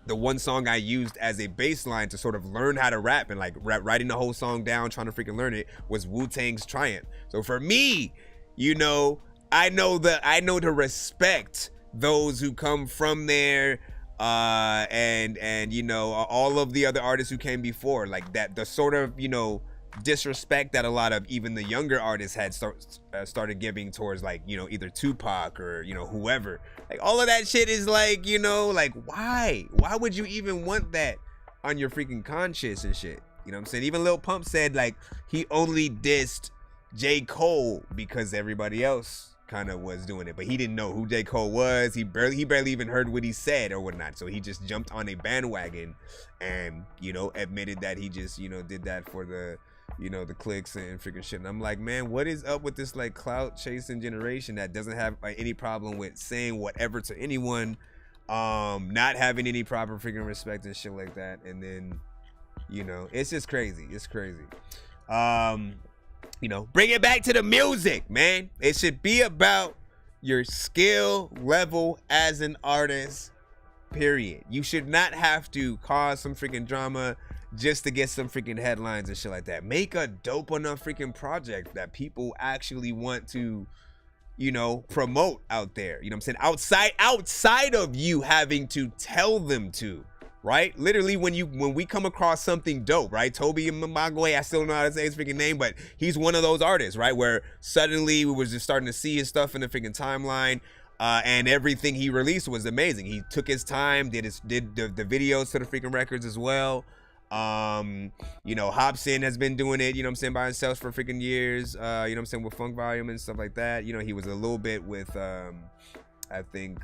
the one song I used as a baseline to sort of learn how to rap and like writing the whole song down, trying to freaking learn it, was Wu-Tang's Triumph. So for me, you know, I know to respect those who come from there, and you know, all of the other artists who came before, like that, the sort of, you know, disrespect that a lot of even the younger artists had started giving towards, like, you know, either Tupac or, you know, whoever. Like, all of that shit is like, you know, like, why would you even want that on your freaking conscience and shit? You know what I'm saying? Even Lil Pump said like he only dissed J. Cole because everybody else kind of was doing it, but he didn't know who J. Cole was. He barely even heard what he said or whatnot, so he just jumped on a bandwagon and, you know, admitted that he just, you know, did that for the, you know, the clicks and freaking shit. And I'm like, man, what is up with this like clout chasing generation that doesn't have like any problem with saying whatever to anyone, not having any proper freaking respect and shit like that? And then, you know, it's just crazy. It's crazy. You know, bring it back to the music, man. It should be about your skill level as an artist, period. You should not have to cause some freaking drama just to get some freaking headlines and shit like that. Make a dope enough freaking project that people actually want to, you know, promote out there. You know what I'm saying? Outside of you having to tell them to. Right? Literally, when we come across something dope, right? Toby Mbagwe, I still don't know how to say his freaking name, but he's one of those artists, right? Where suddenly we was just starting to see his stuff in the freaking timeline, and everything he released was amazing. He took his time, did the videos to the freaking records as well. You know, Hobson has been doing it, you know what I'm saying, by himself for freaking years, you know what I'm saying, with Funk Volume and stuff like that. You know, he was a little bit with, I think,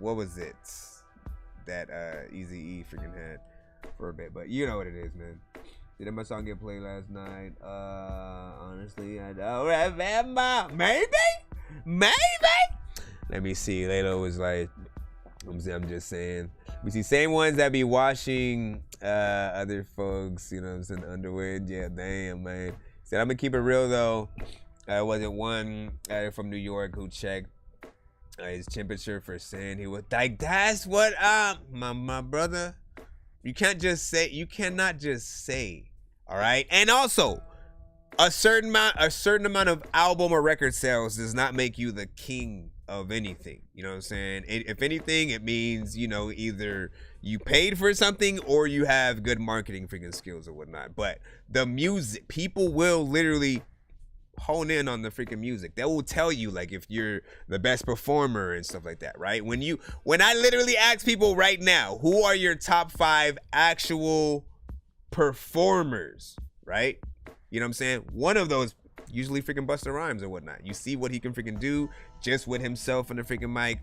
what was it? That Eazy-E freaking had for a bit, but you know what it is, man. Did my song get played last night? Honestly, I don't remember. Maybe. Let me see. Laylo was like, I'm just saying. We see same ones that be washing other folks, you know what I'm saying, underwear. Yeah, damn, man. Said I'm gonna keep it real though. Wasn't one from New York who checked his temperature for saying he was like, that's what my brother, you cannot just say, all right? And also, a certain amount of album or record sales does not make you the king of anything. You know what I'm saying? If anything, it means, you know, either you paid for something or you have good marketing freaking skills or whatnot. But the music, people will literally hone in on the freaking music. They will tell you like if you're the best performer and stuff like that, right? When I literally ask people right now, who are your top 5 actual performers, right? You know what I'm saying? One of those usually freaking Busta Rhymes or whatnot. You see what he can freaking do just with himself and the freaking mic,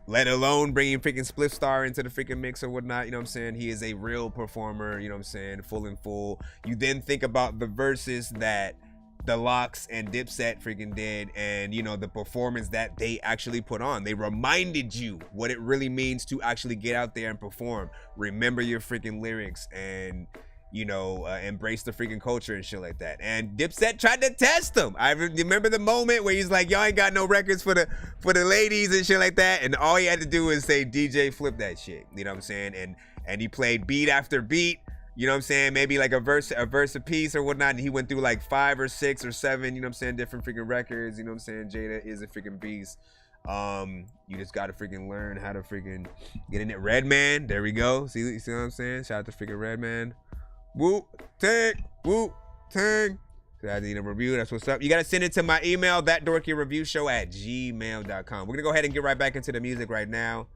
let alone bringing freaking Spliff Star into the freaking mix or whatnot. You know what I'm saying? He is a real performer, you know what I'm saying? Full and full. You then think about the verses that the Locks and Dipset freaking did, and you know, the performance that they actually put on. They reminded you what it really means to actually get out there and perform. Remember your freaking lyrics and, you know, embrace the freaking culture and shit like that. And Dipset tried to test him. I remember the moment where he's like, y'all ain't got no records for the ladies and shit like that, and all he had to do was say, DJ, flip that shit. You know what I'm saying? and he played beat after beat. You know what I'm saying? Maybe like a verse a piece or whatnot. And he went through like 5 or 6 or 7, you know what I'm saying, different freaking records. You know what I'm saying? Jada is a freaking beast. You just gotta freaking learn how to freaking get in it. Redman, there we go. See what I'm saying? Shout out to freaking Redman. Woo tang, woo tang. I need a review. That's what's up. You gotta send it to my email, thatdorkyreviewshow@gmail.com. We're gonna go ahead and get right back into the music right now.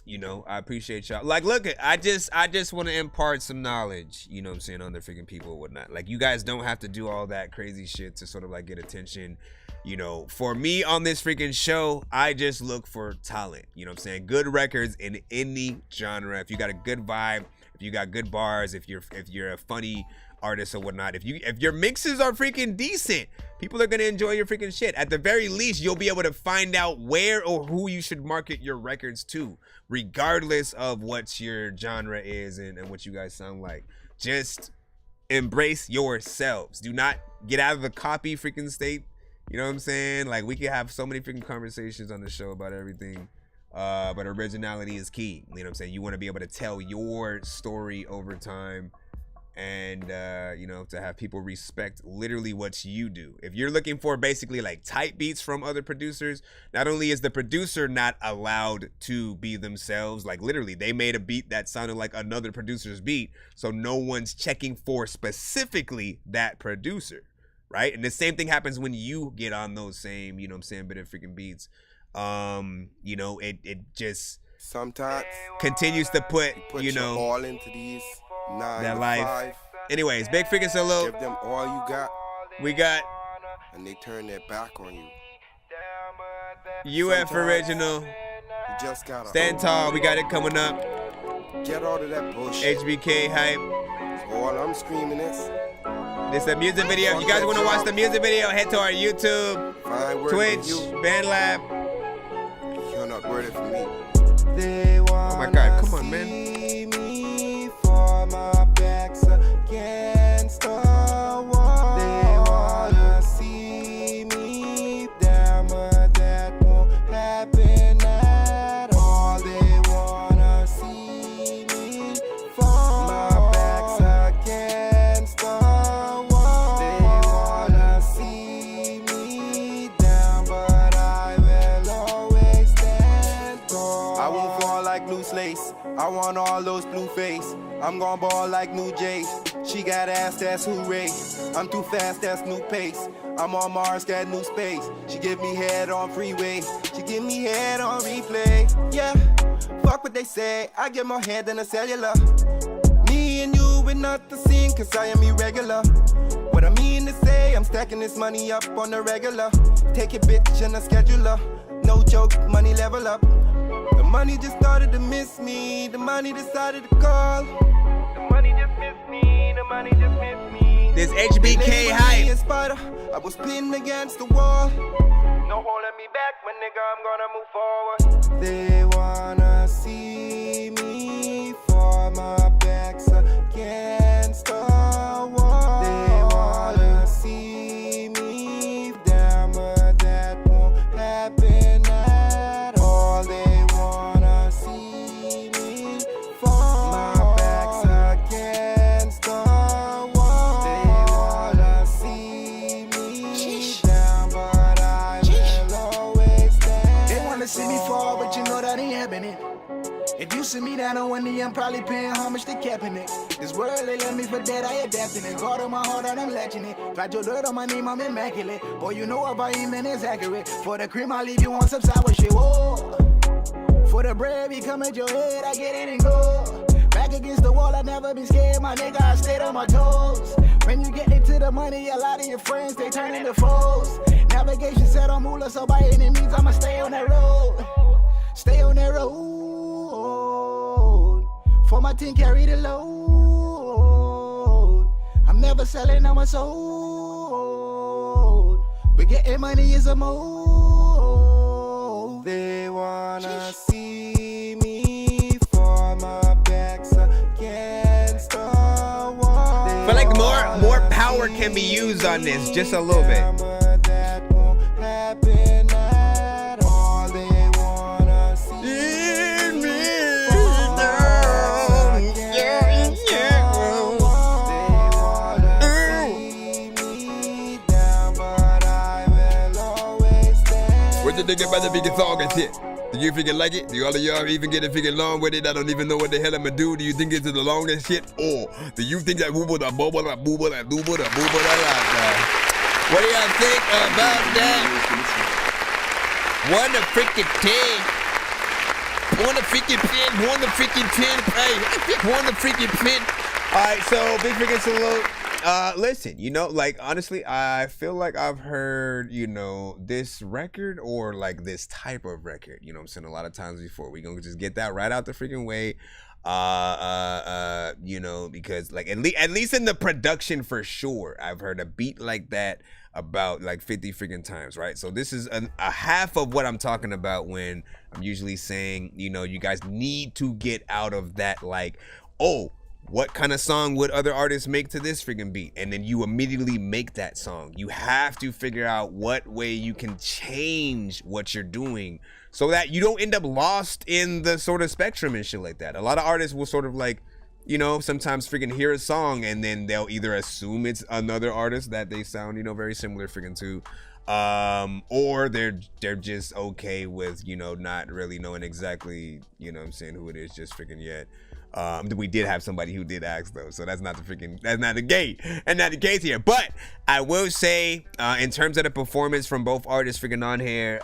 You know, I appreciate y'all. Like, look, I just want to impart some knowledge, you know what I'm saying, on the freaking people and whatnot. Like, you guys don't have to do all that crazy shit to sort of like get attention. You know, for me on this freaking show, I just look for talent. You know what I'm saying? Good records in any genre. If you got a good vibe, if you got good bars, if you're a funny artists or whatnot, if your mixes are freaking decent, people are gonna enjoy your freaking shit. At the very least, you'll be able to find out where or who you should market your records to, regardless of what your genre is and what you guys sound like. Just embrace yourselves. Do not get out of the copy freaking state. You know what I'm saying? Like, we can have so many freaking conversations on the show about everything, but originality is key. You know what I'm saying? You want to be able to tell your story over time, and you know, to have people respect literally what you do. If you're looking for basically like type beats from other producers, not only is the producer not allowed to be themselves, like literally they made a beat that sounded like another producer's beat, so no one's checking for specifically that producer, right? And the same thing happens when you get on those same, you know what I'm saying, bit of freaking beats. You know, it just sometimes continues to put you know, all into these 9 that to life. 5. Anyways, big freaking salute. Give them all you got. We got, and they turn their back on you. UF original. You just gotta Stand tall. We got it coming up. Get all of that bullshit. HBK hype. All I'm screaming is, this is a music video. If you guys want to watch the music video, head to our YouTube, Twitch, BandLab. You're not worth it for me. Oh my God, come on, man. For my back's against the wall. They wanna see me down, but that won't happen at all. They wanna see me fall. My back's against the wall. They wanna see me down, but I will always stand tall. I won't fall like loose lace. I want all those blue face. I'm gon' ball like new Jays. She got ass, that's who race. I'm too fast, that's new pace. I'm on Mars, got new space. She give me head on freeway. She give me head on replay. Yeah, fuck what they say. I get more head than a cellular. Me and you, we're not the same, cause I am irregular. What I mean to say, I'm stacking this money up on the regular. Take it, bitch, and a scheduler. No joke, money level up. The money just started to miss me. The money decided to call. The money just missed me. The money just missed me. This HBK hype. I was pinned against the wall. No holding me back, my nigga, I'm gonna move forward. They wanna see me for my back's against the wall. They wanna see me down, but that won't happen at all. They wanna see me fall. My back's against the wall. They wanna see me down, but I will always stand. They wanna see me fall, but you know that ain't happening. If you see me down on one knee, I'm probably paying homage to capping it. This world, they left me for dead, I adapting it. God on my heart, and I'm latching it. Write your dirt on my name, I'm immaculate. Boy, you know about him, and it's accurate. For the cream, I'll leave you on some sour shit. Whoa. For the bread, we come at your head, I get it and go. Back against the wall, I never been scared, my nigga, I stayed on my toes. When you get into the money, a lot of your friends, they turn into foes. Navigation set on moolah, so by any means, I'ma stay on that road. Stay on that road. For my team, carry the load. I'm never selling on my soul. But getting money is a mode. They wanna see me for my back's against the wall. I feel like more power can be used on this, just a little bit. That won't happen at all. They wanna see me nigga about to freaking song and shit. Do you freaking like it? Do all of y'all even get a freaking along with it? I don't even know what the hell I'ma do. Do you think it's the longest shit? Or do you think that booba da booba da booba da booba da booba da la? What do y'all think about that? 1 to freaking 10. 1 to freaking 10. 1 to freaking 10. Hey, 1 to freaking 10. All right, so big freaking salute. Listen, you know, like, honestly, I feel like I've heard, you know, this record or like this type of record, you know what I'm saying, a lot of times before. We gonna just get that right out the freaking way. You know, because like at least in the production for sure, I've heard a beat like that about like 50 freaking times, right? So this is a half of what I'm talking about when I'm usually saying, you know, you guys need to get out of that, like, oh, what kind of song would other artists make to this freaking beat? And then you immediately make that song. You have to figure out what way you can change what you're doing so that you don't end up lost in the sort of spectrum and shit like that. A lot of artists will sort of like, you know, sometimes freaking hear a song and then they'll either assume it's another artist that they sound, you know, very similar freaking to, or they're just okay with, you know, not really knowing exactly, you know what I'm saying, who it is just freaking yet. We did have somebody who did ask though, so that's not the case here. But I will say, in terms of the performance from both artists freaking on here,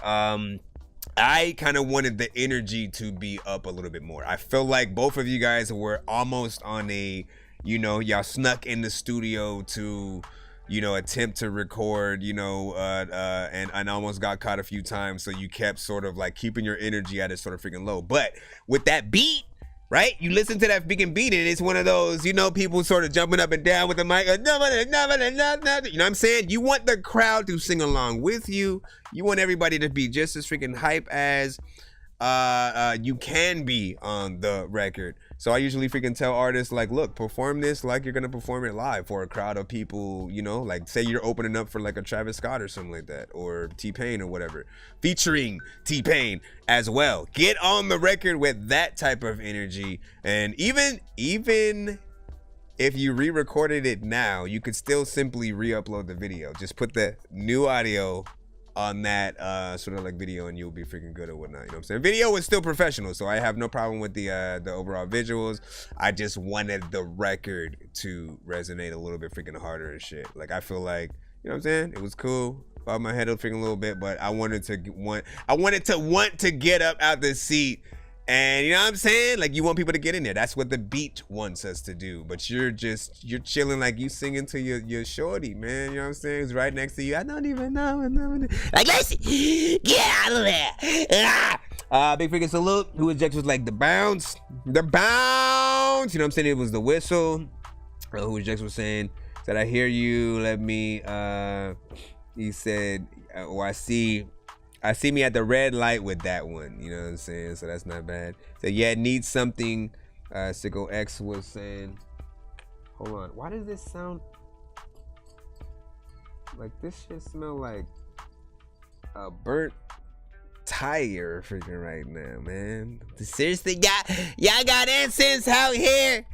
I kind of wanted the energy to be up a little bit more. I feel like both of you guys were almost on a, you know, y'all snuck in the studio to, you know, attempt to record, you know, and almost got caught a few times. So you kept sort of like keeping your energy at a sort of freaking low. But with that beat, right? You listen to that freaking beat and it's one of those, you know, people sort of jumping up and down with the mic. You know what I'm saying? You want the crowd to sing along with you. You want everybody to be just as freaking hype as you can be on the record. So I usually freaking tell artists, like, look, perform this like you're gonna perform it live for a crowd of people, you know, like say you're opening up for like a Travis Scott or something like that, or T-Pain or whatever, featuring T-Pain as well. Get on the record with that type of energy. And even if you re-recorded it now, you could still simply re-upload the video. Just put the new audio on that sort of like video and you'll be freaking good or whatnot, you know what I'm saying? Video is still professional, so I have no problem with the overall visuals. I just wanted the record to resonate a little bit freaking harder and shit. Like, I feel like, you know what I'm saying, it was cool, bobbed my head a freaking little bit, but I wanted to want to get up out the seat. And you know what I'm saying? Like, you want people to get in there. That's what the beat wants us to do. But you're chilling like you singing to your shorty, man. You know what I'm saying? It's right next to you. I don't even know. Like, listen, get out of there. Big freaking salute. Who ejects was like the bounce. The bounce. You know what I'm saying? It was the whistle. Who ejects was saying that I hear you. Let me, he said, I see me at the red light with that one, you know what I'm saying? So that's not bad. So yeah, it needs something. Sicko X was saying, hold on, why does this sound like this shit smell like a burnt tire freaking right now, man? Seriously, y'all got incense out here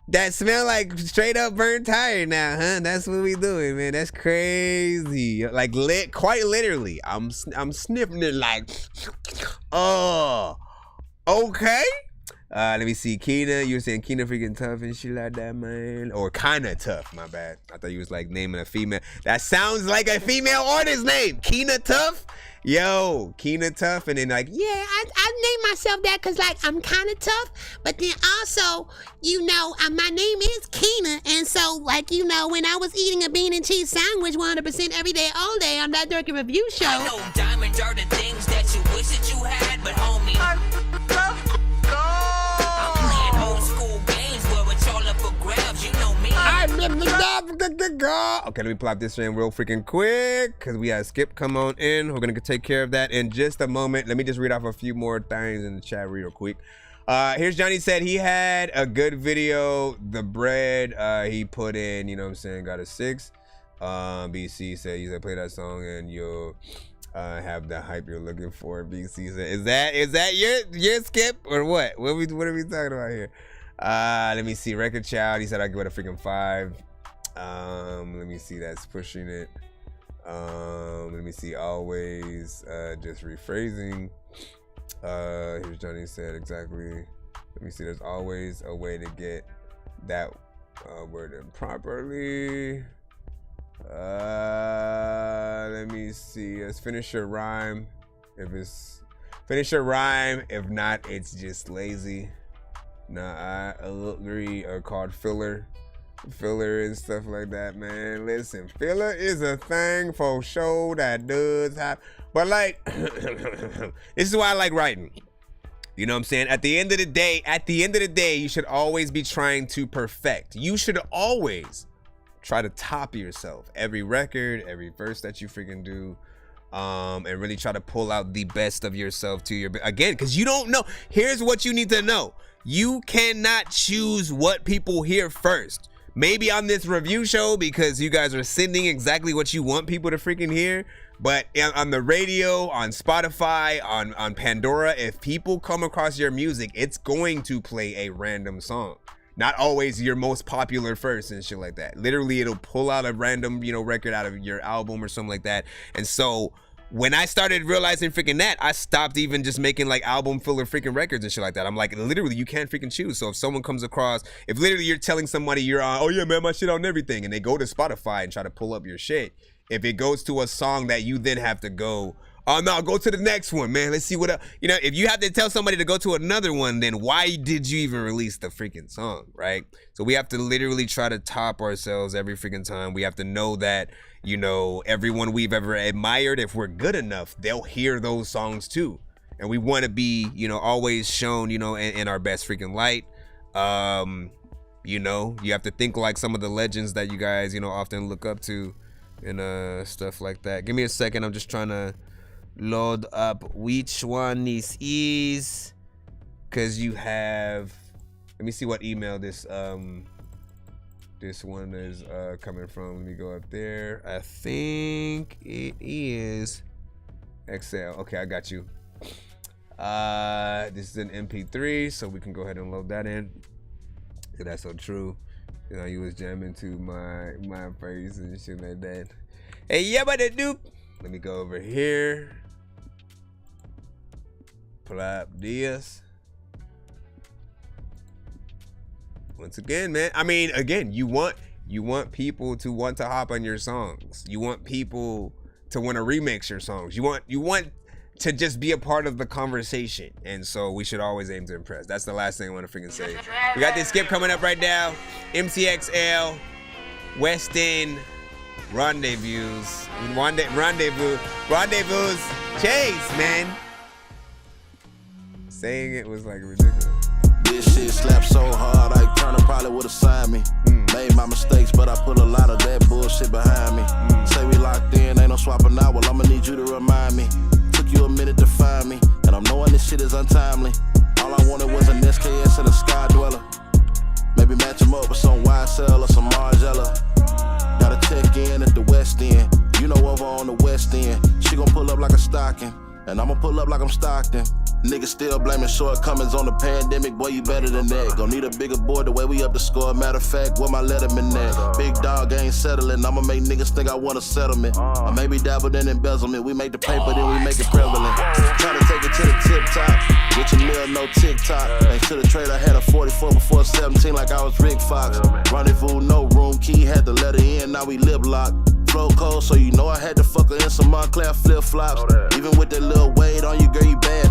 that smell like straight up burnt tire now, huh? That's what we doing, man. That's crazy. Like, quite literally. I'm sniffing it like, oh, okay. Let me see. Keena, you were saying Keena freaking tough and shit like that, man. Or kinda tough, my bad. I thought you was like naming a female. That sounds like a female artist name. Keena Tough? Yo, Keena Tough, and then like, yeah, I named myself that because like I'm kind of tough, but then also, you know, my name is Keena, and so like, you know, when I was eating a bean and cheese sandwich 100% every day, all day on that Dorky review show. I know diamonds are the things that you wish that you had, but homie, I'm playing old school games where it's all up for grabs, you know me. Okay, let me plop this in real freaking quick because we had Skip come on in. We're gonna take care of that in just a moment. Let me just read off a few more things in the chat real quick. Here's Johnny said he had a good video. The bread he put in, you know what I'm saying, got a 6. BC said he said play that song and you'll have the hype you're looking for. BC said, is that your Skip or what? What are we talking about here? Let me see. Record Child, he said I give it a freaking 5. Let me see. That's pushing it. Let me see. Always just rephrasing. Here's Johnny said exactly. Let me see. There's always a way to get that word in properly. Let me see. Let's finish your rhyme. Finish your rhyme. If not, it's just lazy. Nah, I agree. Called filler and stuff like that, man. Listen, filler is a thing for sure that does happen. But like, this is why I like writing. You know what I'm saying? At the end of the day, you should always be trying to perfect. You should always try to top yourself. Every record, every verse that you freaking do. And really try to pull out the best of yourself to your, again, because you don't know. Here's what you need to know. You cannot choose what people hear first. Maybe on this review show, because you guys are sending exactly what you want people to freaking hear. But on the radio, on Spotify, on Pandora, if people come across your music, it's going to play a random song. Not always your most popular first and shit like that. Literally, it'll pull out a random, record out of your album or something like that. And so when I started realizing freaking that, I stopped even just making like album filler freaking records and shit like that. I'm like, literally, you can't freaking choose. So if someone comes across, if literally you're telling somebody you're on, oh yeah, man, my shit on everything, and they go to Spotify and try to pull up your shit, if it goes to a song that you then have to go, oh no, go to the next one, man. Let's see what else. If you have to tell somebody to go to another one, then why did you even release the freaking song, right? So we have to literally try to top ourselves every freaking time. We have to know that, everyone we've ever admired, if we're good enough, they'll hear those songs too. And we want to be, always shown, in our best freaking light. You have to think like some of the legends that you guys, often look up to and stuff like that. Give me a second. I'm just trying to load up which one this is, because you have, let me see what email this one is coming from. Let me go up there. I think it is Excel. Okay, I got you. This is an MP3, so we can go ahead and load that in. Yeah, that's so true. You was jamming to my face and shit like that. Hey, yeah, but dude. Let me go over here. Plop this. Once again, man. I mean, again, you want people to want to hop on your songs. You want people to want to remix your songs. You want to just be a part of the conversation. And so we should always aim to impress. That's the last thing I want to freaking say. We got this skip coming up right now. MCXL, West End, Rendezvous, Chase, man. Saying it was like ridiculous. This shit slapped so hard, Ike Turner probably would've signed me. Made my mistakes, but I put a lot of that bullshit behind me. Say we locked in, ain't no swapping out, well I'ma need you to remind me. Took you a minute to find me, and I'm knowing this shit is untimely. All I wanted was an SKS and a Sky Dweller. Maybe match him up with some YSL or some Margiela. Gotta check in at the West End, over on the West End. She gon' pull up like a stocking, and I'ma pull up like I'm Stockton. Niggas still blaming shortcomings on the pandemic, boy, you better than that. Gon' need a bigger board the way we up the score. Matter of fact, where my letterman at? Big dog ain't settling, I'ma make niggas think I want a settlement. I maybe dabbled in embezzlement, we make the paper, then we make it prevalent. Try to take it to the tip top, get your meal, no TikTok. Thanks to the trade, I had a 44 before 17 like I was Rick Fox. Rendezvous, no room key, had to let her in, now we lip lock. Flow cold, so you know I had to fuck her in some Montclair flip-flops. Even with that little weight on you, girl, you bad.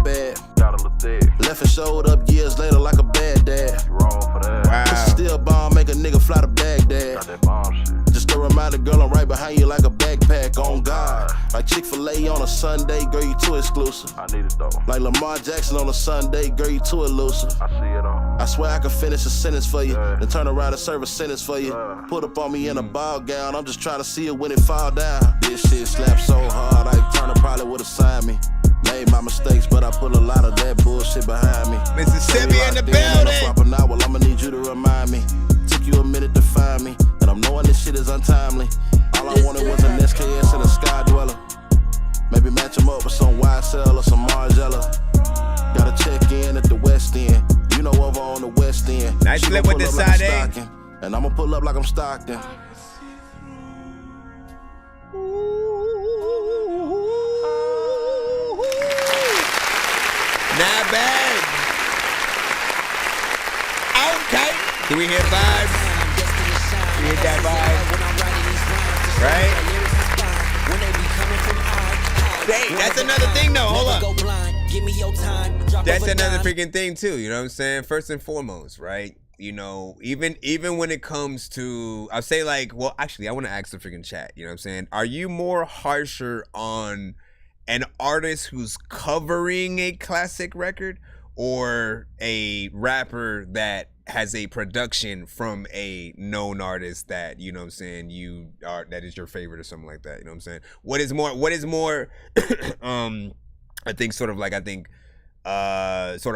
Left and showed up years later like a bad dad. Wow. Still bomb, make a nigga fly to Baghdad. Just a reminder, girl, I'm right behind you like a backpack, on God. Like Chick-fil-A on a Sunday, girl, you too exclusive. I need it though. Like Lamar Jackson on a Sunday, girl, you too elusive. I see it all. I swear I could finish a sentence for you, then turn around and serve a sentence for you. Put up on me in a ball gown, I'm just trying to see it when it fall down. This shit slapped so hard, Ike Turner probably would've signed me. Made my mistakes, but I put a lot of that bullshit behind me. Mississippi in the building. Swapping out, well, I'ma need you to remind me. Took you a minute to find me, and I'm knowing this shit is untimely. All I wanted was an SKS and a Sky Dweller. Maybe match them up with some YSL or some Margiela. Gotta check in at the West End, over on the West End. Nice flip with this side, and I'ma pull up like I'm Stockton. Not bad. Okay. Do we hit vibes? We hit that vibe? Right? Hey, that's another thing though. Hold up. That's another freaking thing too. You know what I'm saying? First and foremost, right? You know, even when it comes to, I'll say like, well, actually, I want to ask the freaking chat. You know what I'm saying? Are you more harsher on an artist who's covering a classic record, or a rapper that has a production from a known artist that, you know what I'm saying, that is your favorite or something like that? You know what I'm saying? What is more I think sort of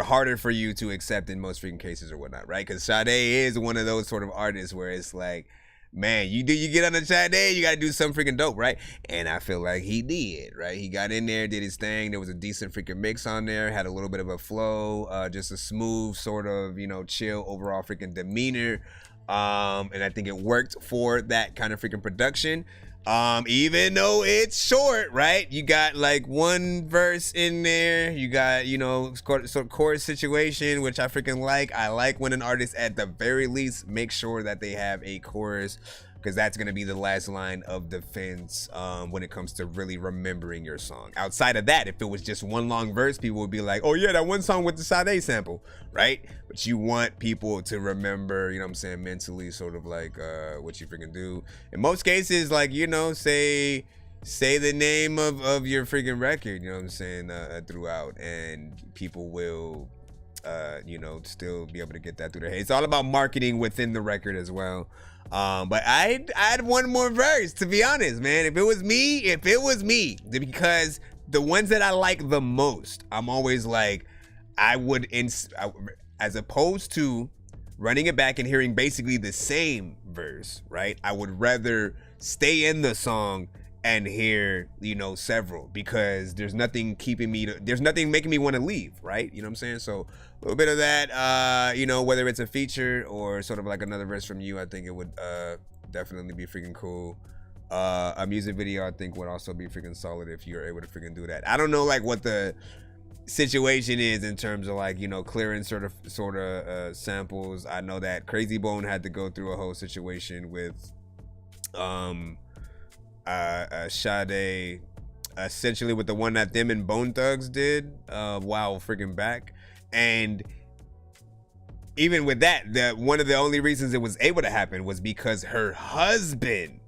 harder for you to accept in most freaking cases or whatnot, right? Because Sade is one of those sort of artists where it's like, man, you get on the Sade, you gotta do something freaking dope, right? And I feel like he did, right? He got in there, did his thing. There was a decent freaking mix on there, had a little bit of a flow, just a smooth sort of, you know, chill overall freaking demeanor. And I think it worked for that kind of freaking production. Even though it's short, right? You got like one verse in there. You got, you know, sort of chorus situation, which I freaking like. I like when an artist at the very least make sure that they have a chorus, because that's going to be the last line of defense when it comes to really remembering your song. Outside of that, if it was just one long verse, people would be like, oh yeah, that one song with the Sade sample, right? But you want people to remember, you know what I'm saying, mentally, sort of like what you freaking do. In most cases, like, you know, say the name of your freaking record, you know what I'm saying, throughout, and people will, you know, still be able to get that through their head. It's all about marketing within the record as well. But I'd one more verse, to be honest, man. If it was me, because the ones that I like the most, I'm always like, as opposed to running it back and hearing basically the same verse, right? I would rather stay in the song and hear, you know, several, because there's nothing making me want to leave, right? You know what I'm saying? So a little bit of that, you know, whether it's a feature or sort of like another verse from you, I think it would definitely be freaking cool. A music video, I think, would also be freaking solid if you're able to freaking do that. I don't know like what the situation is in terms of like, you know, clearing sort of samples. I know that Crazy Bone had to go through a whole situation with Sade, essentially with the one that them and Bone Thugs did while freaking back. And even with that, one of the only reasons it was able to happen was because her husband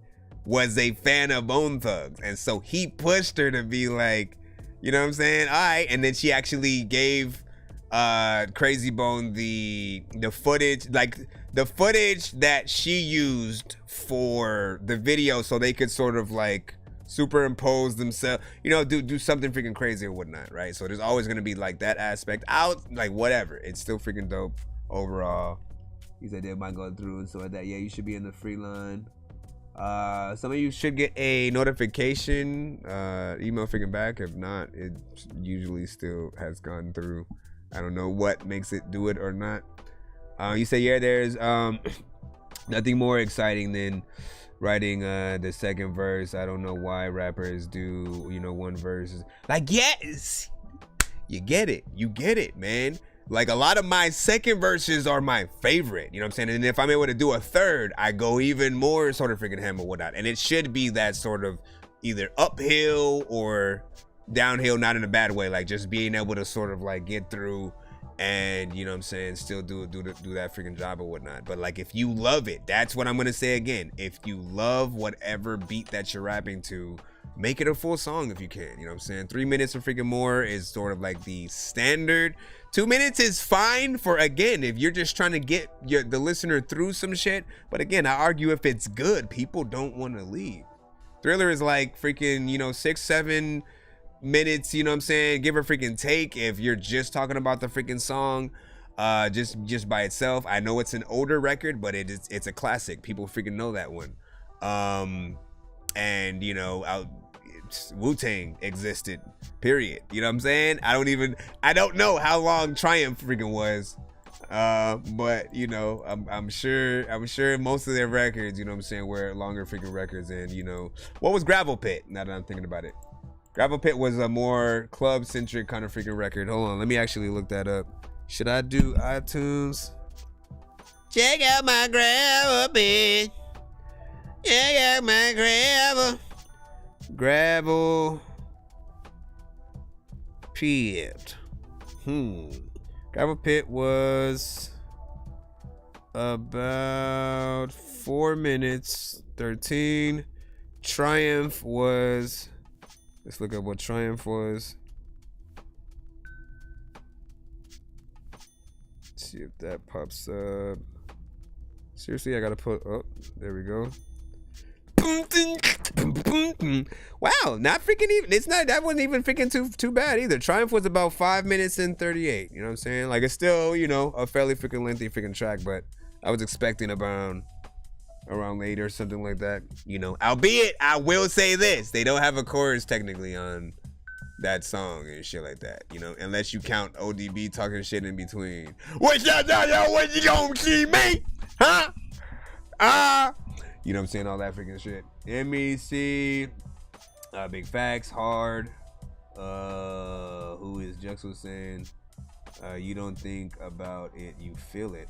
was a fan of Bone Thugs, and so he pushed her to be like, you know what I'm saying, all right. And then she actually gave Crazy Bone the footage, like the footage that she used for the video, so they could sort of like superimpose themselves, you know, do something freaking crazy or whatnot, right? So there's always gonna be like that aspect out, like whatever. It's still freaking dope overall. He said they might go through and so like that. Yeah, you should be in the free line. Some of you should get a notification email freaking back. If not, it usually still has gone through. I don't know what makes it do it or not. You say, yeah, there's nothing more exciting than writing the second verse. I don't know why rappers do, you know, one verse. Like, yes, you get it, man. Like, a lot of my second verses are my favorite, you know what I'm saying? And if I'm able to do a third, I go even more sort of freaking ham or whatnot. And it should be that sort of either uphill or downhill, not in a bad way, like just being able to sort of like get through and, you know what I'm saying, still do that freaking job or whatnot. But like, if you love it, that's what I'm gonna say again. If you love whatever beat that you're rapping to, make it a full song if you can, you know what I'm saying? 3 minutes or freaking more is sort of like the standard. 2 minutes is fine for, again, if you're just trying to get the listener through some shit. But again, I argue if it's good, people don't want to leave. Thriller is like freaking, you know, 6-7 minutes, you know what I'm saying, give a freaking take if you're just talking about the freaking song just by itself. I know it's an older record, but it's a classic. People freaking know that one. And you know, Wu-Tang existed, period. You know what I'm saying? I don't know how long Triumph freaking was, but you know, I'm sure most of their records, you know what I'm saying, were longer freaking records. And you know, what was Gravel Pit, now that I'm thinking about it? Gravel Pit was a more club-centric kind of freaking record. Hold on, let me actually look that up. Should I do iTunes? Check out my Gravel Pit. Check out my Gravel Pit. Gravel Pit was about 4 minutes 13. Triumph was, let's look up what Triumph was. Let's see if that pops up. Seriously, I gotta put, oh, there we go. Wow, not freaking even, it's not, that wasn't even freaking too bad either. Triumph was about 5 minutes and 38, you know what I'm saying? Like, it's still, you know, a fairly freaking lengthy freaking track, but I was expecting around 8 or something like that, you know. Albeit, I will say this, they don't have a chorus technically on that song and shit like that, you know, unless you count ODB talking shit in between. What's that, yo, when you gonna see me? Huh? You know what I'm saying? All that freaking shit. MEC, Big Facts, Hard. Who is Jux was saying? You don't think about it, you feel it.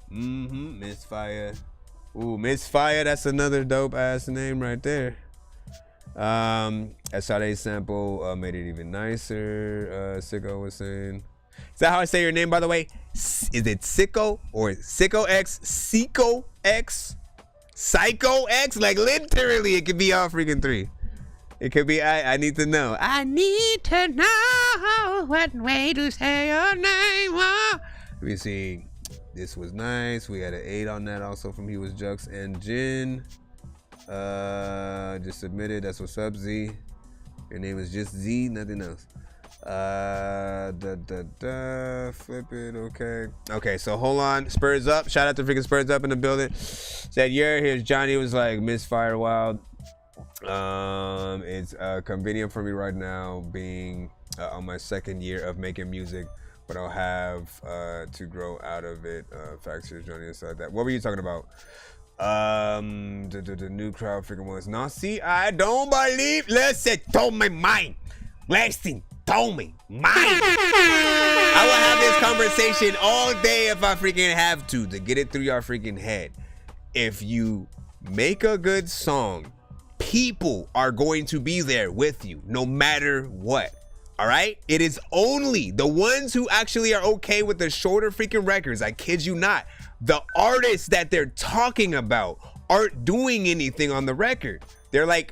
Misfire. Ooh, Misfire, that's another dope ass name right there. SRA sample made it even nicer. Sicko was saying. Is that how I say your name, by the way? Is it Sicko or Sicko X? Sicko X? Psycho X? Like literally, it could be all freaking three. It could be, I need to know. I need to know what way to say your name. Let me see. This was nice. We had an 8 on that also from He Was Jux and Jin. Just submitted. That's what's up, Z. Your name is just Z, nothing else. Flip it, okay. Okay, so hold on. Spurs Up. Shout out to freaking Spurs Up in the building. Said, yeah, here's Johnny. Was like, Misfire Wild. It's convenient for me right now being on my 2nd year of making music, but I'll have to grow out of it. Facts here, Johnny inside that. What were you talking about? The new crowd freaking ones. No, see, I don't believe. Listen, told my mind. Listen, told me mind. I will have this conversation all day if I freaking have to get it through your freaking head. If you make a good song, people are going to be there with you no matter what. All right, it is only the ones who actually are okay with the shorter freaking records. I kid you not. The artists that they're talking about aren't doing anything on the record. They're like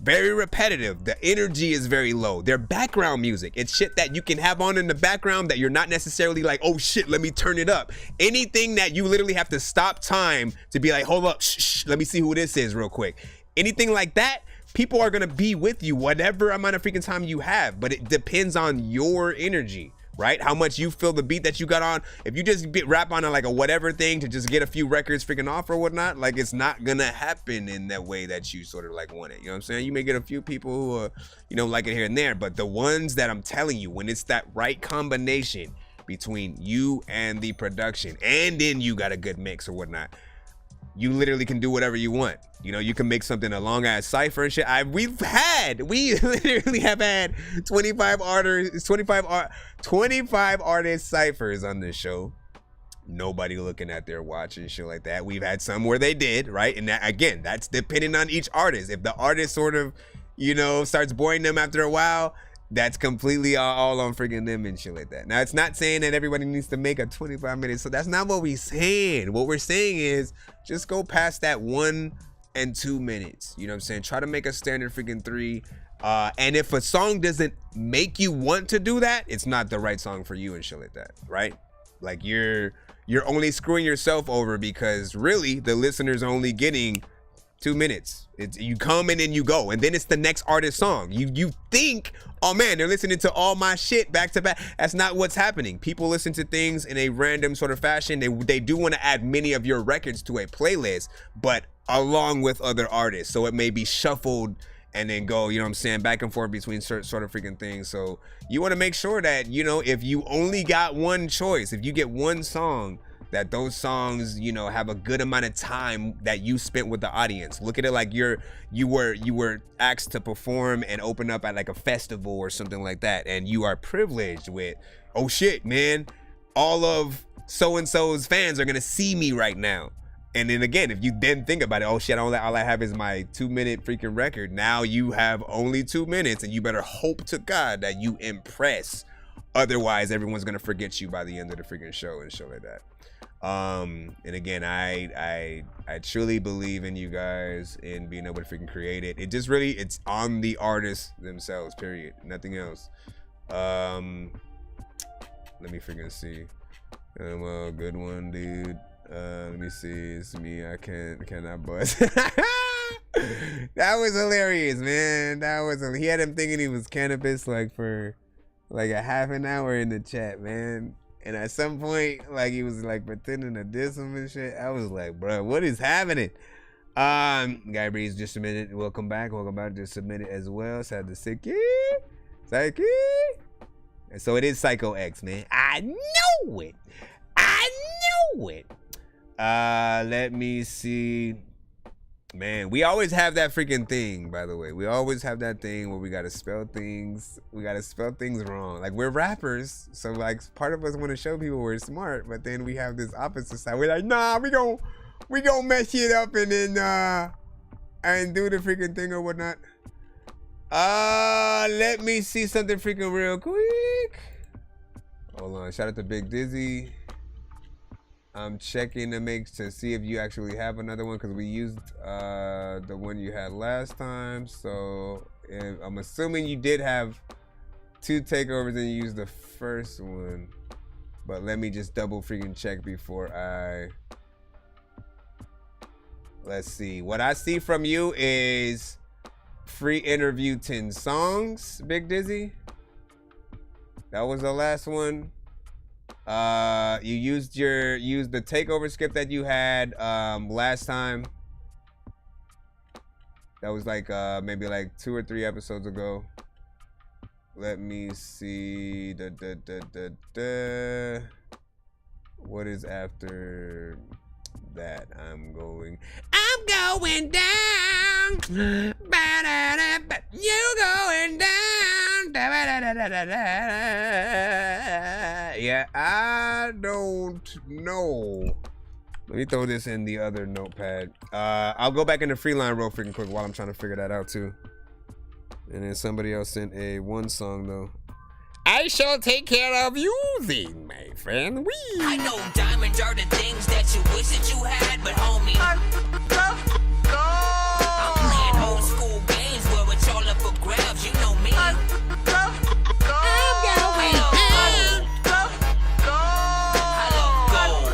very repetitive. The energy is very low. They're background music. It's shit that you can have on in the background that you're not necessarily like, oh shit, let me turn it up. Anything that you literally have to stop time to be like, hold up, shh, let me see who this is real quick. Anything like that, people are gonna be with you whatever amount of freaking time you have, but it depends on your energy, right? How much you feel the beat that you got on. If you just rap on like a whatever thing to just get a few records freaking off or whatnot, like it's not gonna happen in that way that you sort of like want it. You know what I'm saying? You may get a few people who you know, like it here and there, but the ones that I'm telling you, when it's that right combination between you and the production, and then you got a good mix or whatnot, you literally can do whatever you want. You know, you can make something a long ass cipher and shit. We literally have had 25 artist ciphers on this show. Nobody looking at their watch and shit like that. We've had some where they did, right? And that, again, that's depending on each artist. If the artist sort of, you know, starts boring them after a while, that's completely all on freaking them and shit like that. Now, it's not saying that everybody needs to make a 25 minutes. So that's not what we're saying. What we're saying is just go past that 1 and 2 minutes. You know what I'm saying? Try to make a standard freaking 3. And if a song doesn't make you want to do that, it's not the right song for you and shit like that, right? Like you're only screwing yourself over because really the listeners are only getting 2 minutes. It's you come in and you go, and then it's the next artist song. You think, oh man, they're listening to all my shit back to back. That's not what's happening. People listen to things in a random sort of fashion. They do want to add many of your records to a playlist, but along with other artists. So it may be shuffled and then go, you know what I'm saying, back and forth between sort of freaking things. So you want to make sure that, you know, if you only got one choice, if you get one song that those songs, you know, have a good amount of time that you spent with the audience. Look at it like you were asked to perform and open up at like a festival or something like that, and you are privileged with, oh shit, man, all of so-and-so's fans are gonna see me right now. And then again, if you then think about it, oh shit, all I have is my 2-minute freaking record. Now you have only 2 minutes, and you better hope to God that you impress. Otherwise, everyone's gonna forget you by the end of the freaking show and shit like that. And again, I truly believe in you guys in being able to freaking create it. It just really, it's on the artists themselves, period. Nothing else. Let me freaking see. Well, good one, dude. Let me see. It's me. I cannot buzz. That was hilarious, man. He had him thinking he was cannabis like for like a half an hour in the chat, man. And at some point, like he was like pretending to diss him and shit. I was like, bro, what is happening? Guy Breeze just submitted. Welcome back. Just submitted as well. Shout out to Psyche. And so it is Psycho X, man. I know it. Let me see. Man, we always have that freaking thing, by the way. We always have that thing where we gotta spell things wrong. Like, we're rappers, so like part of us want to show people we're smart, but then we have this opposite side. We're like, nah, we gon' mess it up and then and do the freaking thing or whatnot. Let me see something freaking real quick. Hold on. Shout out to Big Dizzy. I'm checking to see if you actually have another one, because we used the one you had last time. So I'm assuming you did have 2 takeovers and you used the first one. But let me just double freaking check before let's see. What I see from you is free interview 10 songs, Big Dizzy. That was the last one. You used the takeover script that you had last time. That was like maybe like 2 or 3 episodes ago. Let me see. What is after that? I'm going down. You going down. Yeah, I don't know. Let me throw this in the other notepad. I'll go back into Freeline real freaking quick while I'm trying to figure that out too. And then somebody else sent a 1 song though. I shall take care of you then, my friend. Wee. I know diamonds are the things that you wish that you had, but homie, I'm playing old school games where it's all up for grabs. You know me. I'm going I love gold.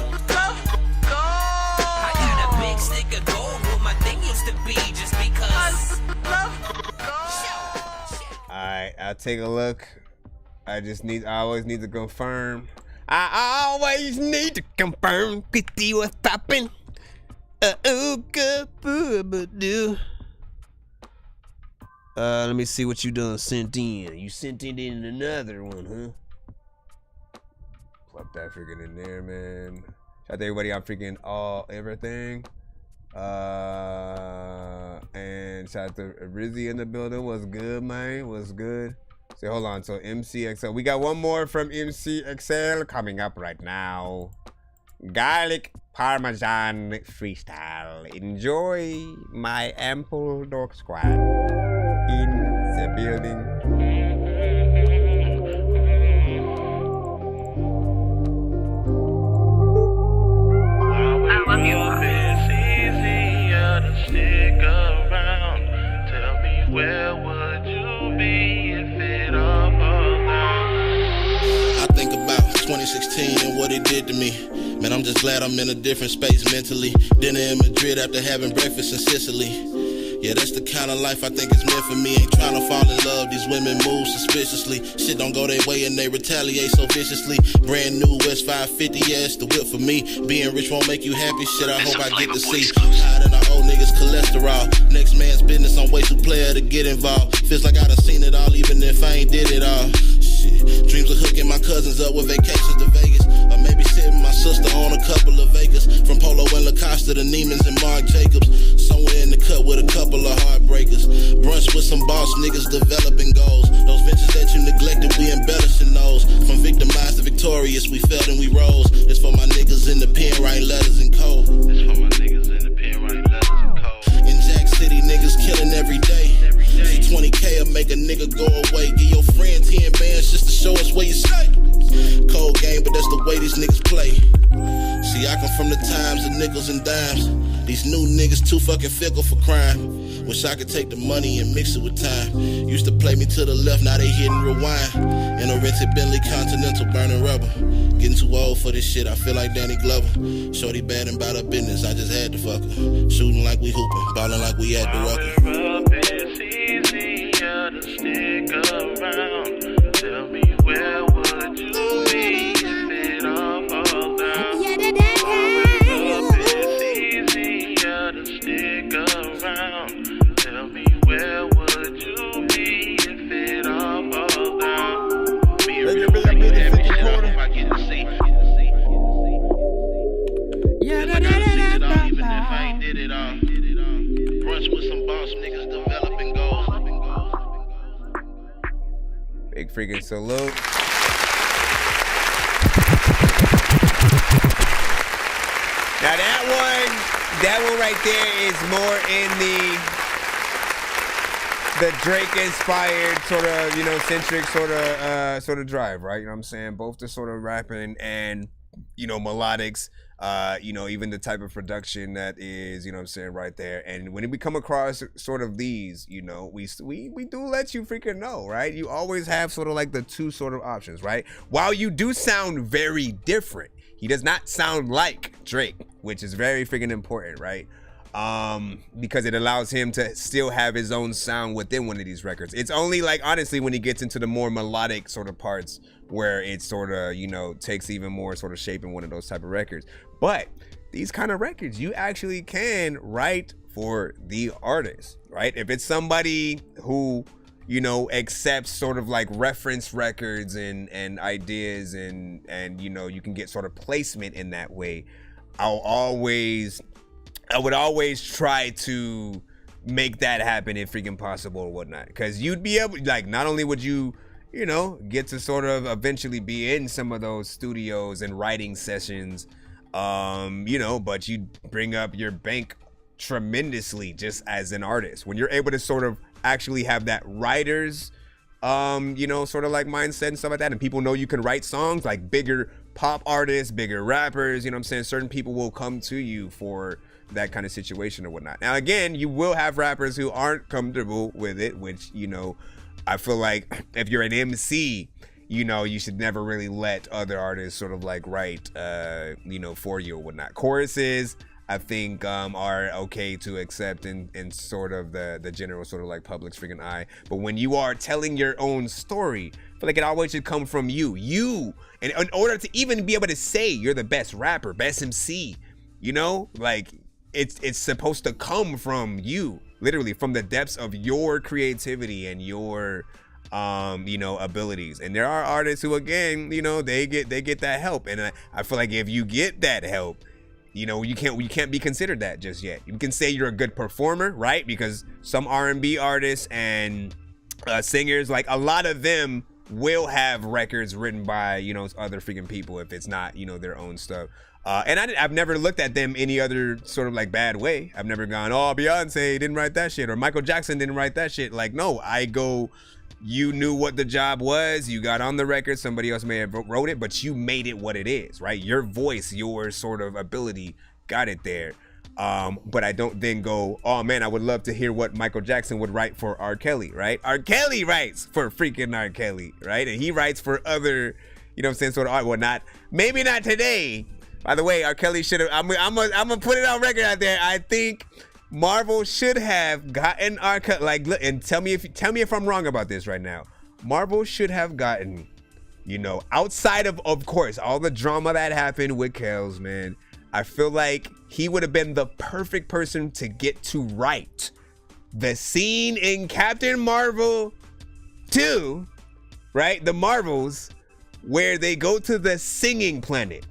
I got a big stick of gold where my thing used to be, just because. Alright, I'll take a look. I always need to confirm. I always need to confirm with you what's poppin'. Let me see what you done sent in. You sent it in another one, huh? Plop that freaking in there, man. Shout out to everybody on freaking everything. And shout out to Rizzy in the building. What's good, man? What's good? So hold on. So MCXL. We got one more from MCXL coming up right now. Garlic Parmesan freestyle. Enjoy, my ample Dork squad in the building. Where would you be if it all falls down? I think about 2016 and what it did to me. Man, I'm just glad I'm in a different space mentally. Dinner in Madrid after having breakfast in Sicily. Yeah, that's the kind of life I think is meant for me. Ain't trying to fall in love, these women move suspiciously. Shit don't go their way and they retaliate so viciously. Brand new West 550, yeah, it's the whip for me. Being rich won't make you happy, shit, I hope I get to see. Higher than our old niggas' cholesterol. Next man's business, I'm way too player to get involved. Feels like I done seen it all, even if I ain't did it all. Shit, dreams of hooking my cousins up with vacations to Vegas. Or maybe sitting my sister on a couple of the Neiman's and Marc Jacobs. Somewhere in the cut with a couple of heartbreakers. Brunch with some boss niggas developing goals. Those ventures that you neglected, we embellishing those. From victimized to victorious, we fell and we rose. It's for my niggas in the pen writing letters in code. It's for my niggas in the pen writing letters in code. In Jack City, niggas killing every day. 20K will make a nigga go away. Give your friend 10 bands just to show us where you stay. Cold game, but that's the way these niggas play. See, I come from the times of nickels and dimes. These new niggas too fucking fickle for crime. Wish I could take the money and mix it with time. Used to play me to the left, now they hitting rewind. In a rented Bentley Continental, burning rubber. Getting too old for this shit, I feel like Danny Glover. Shorty bad and about her business, I just had to fuck her. Shooting like we hooping, balling like we at the Rucker. To stick around, tell me where would you be if it all falls down? It's easier to stick around, tell me where would you be if it all falls down? Be a real freaking heavy shot if I get to see. Yeah, I gotta see it all, even if I ain't did it all. Brunch with some boss niggas developing goals. Big freaking salute. Now that one right there is more in the Drake inspired sort of, you know, centric sort of drive, right? You know what I'm saying? Both the sort of rapping and, you know, melodics. You know, even the type of production that is, you know what I'm saying, right there. And when we come across sort of these, you know, we do let you freaking know, right? You always have sort of like the two sort of options, right? While you do sound very different, he does not sound like Drake, which is very freaking important, right? Because it allows him to still have his own sound within one of these records. It's only like, honestly, when he gets into the more melodic sort of parts where it sort of, you know, takes even more sort of shape in one of those type of records. But these kind of records, you actually can write for the artist, right? If it's somebody who, you know, accepts sort of like reference records and ideas and, you know, you can get sort of placement in that way. I would always try to make that happen if freaking possible or whatnot. Because you'd be able, like, not only would you, you know, get to sort of eventually be in some of those studios and writing sessions, you know, but you bring up your bank tremendously just as an artist. When you're able to sort of actually have that writer's, you know, sort of like mindset and stuff like that, and people know you can write songs, like bigger pop artists, bigger rappers, you know what I'm saying? Certain people will come to you for that kind of situation or whatnot. Now, again, you will have rappers who aren't comfortable with it, which, you know, I feel like if you're an MC, you know, you should never really let other artists sort of like write, you know, for you or whatnot. Choruses, I think, are okay to accept in sort of the general sort of like public's freaking eye. But when you are telling your own story, I feel like it always should come from you. And in order to even be able to say you're the best rapper, best MC, you know, like it's supposed to come from you, literally from the depths of your creativity and your you know, abilities. And there are artists who, again, you know, they get that help, and I feel like if you get that help, you know, you can't be considered that just yet. You can say you're a good performer, right? Because some R&B artists and singers, like a lot of them will have records written by, you know, other freaking people if it's not, you know, their own stuff. And I've never looked at them any other sort of like bad way. I've never gone, oh, Beyonce didn't write that shit, or Michael Jackson didn't write that shit. Like, no, I go, you knew what the job was, you got on the record, somebody else may have wrote it, but you made it what it is, right? Your voice, your sort of ability got it there. But I don't then go, oh man, I would love to hear what Michael Jackson would write for R. Kelly, right? R. Kelly writes for freaking R. Kelly, right? And he writes for other, you know what I'm saying, sort of art. Well, maybe not today. By the way, R. Kelly should have, I'm gonna put it on record out there. I think Marvel should have gotten R. Kelly, like, and tell me if I'm wrong about this right now. Marvel should have gotten, you know, outside of course, all the drama that happened with Kells, man, I feel like he would have been the perfect person to get to write the scene in Captain Marvel 2, right? The Marvels, where they go to the singing planet.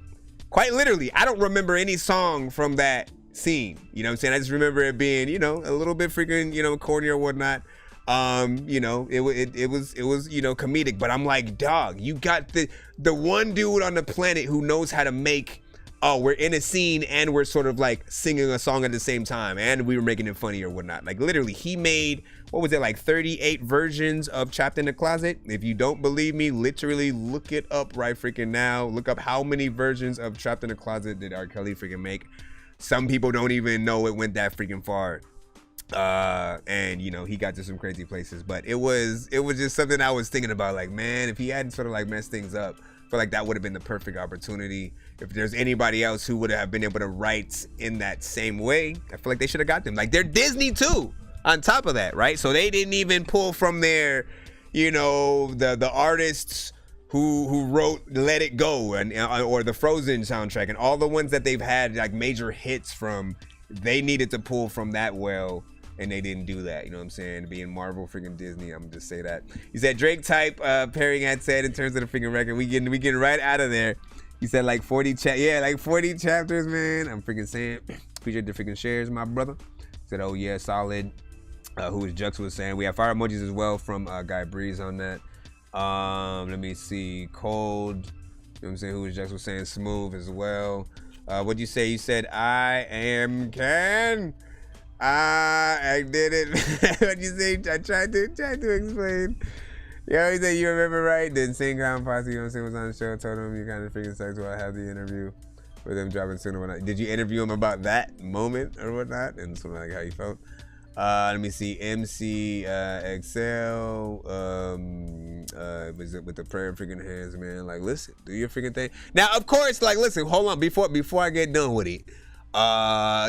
Quite literally, I don't remember any song from that scene. You know what I'm saying? I just remember it being, you know, a little bit freaking, you know, corny or whatnot. You know, it was, you know, comedic, but I'm like, dog, you got the one dude on the planet who knows how to make, oh, we're in a scene and we're sort of like singing a song at the same time and we were making it funny or whatnot. Like literally he made, what was it, like 38 versions of Trapped in the Closet? If you don't believe me, literally look it up right freaking now. Look up how many versions of Trapped in the Closet did R. Kelly freaking make. Some people don't even know it went that freaking far. And you know, he got to some crazy places, but it was just something I was thinking about, like, man, if he hadn't sort of like messed things up, I feel like that would have been the perfect opportunity. If there's anybody else who would have been able to write in that same way, I feel like they should have got them. Like, they're Disney too, on top of that, right? So they didn't even pull from their, you know, the artists who wrote Let It Go and or the Frozen soundtrack and all the ones that they've had like major hits from. They needed to pull from that well, and they didn't do that. You know what I'm saying? Being Marvel, freaking Disney, I'm gonna just say that. He said Drake type pairing had said in terms of the freaking record. We getting right out of there. He said like 40 like 40 chapters, man. I'm freaking saying. Appreciate the freaking shares, my brother. Said, oh yeah, solid. Who was Jux was saying. We have fire emojis as well from Guy Breeze on that. Let me see. Cold. You know what I'm saying? Who was Jux was saying smooth as well. What'd you say? You said I am Ken. I did it. What'd you say? I tried to explain. Yeah, he said you remember right. Then Sing Ground Posse, you know what I'm saying, was on the show. Told him you kind of freaking sucks while I had the interview with him dropping soon or whatnot. Did you interview him about that moment or whatnot? And something like how you felt. Let me see. MC Excel. Was it with the prayer freaking hands, man? Like, listen, do your freaking thing. Now, of course, like, listen, hold on. Before I get done with it,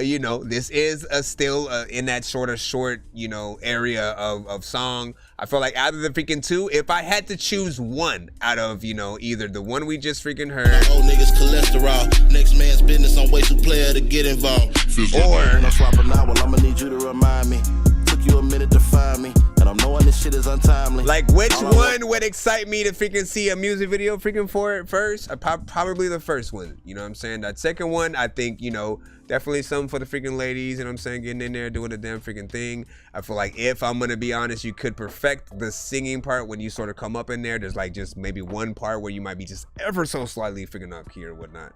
you know, this is still in that sort of short, you know, area of song. I feel like out of the freaking two, if I had to choose one out of, you know, either the one we just freaking heard, old niggas cholesterol, next man's business, I'm way too player to get involved. Or I'm swapping out, well, I'ma need you to remind me. Took you a minute to find me, and I'm knowing this shit is untimely. Like, which one would excite me to freaking see a music video freaking for it first? Probably the first one, you know what I'm saying? That second one, I think, you know, definitely something for the freaking ladies, you know what I'm saying? Getting in there, doing the damn freaking thing. I feel like, if I'm gonna be honest, you could perfect the singing part when you sort of come up in there. There's like just maybe one part where you might be just ever so slightly freaking up key or whatnot.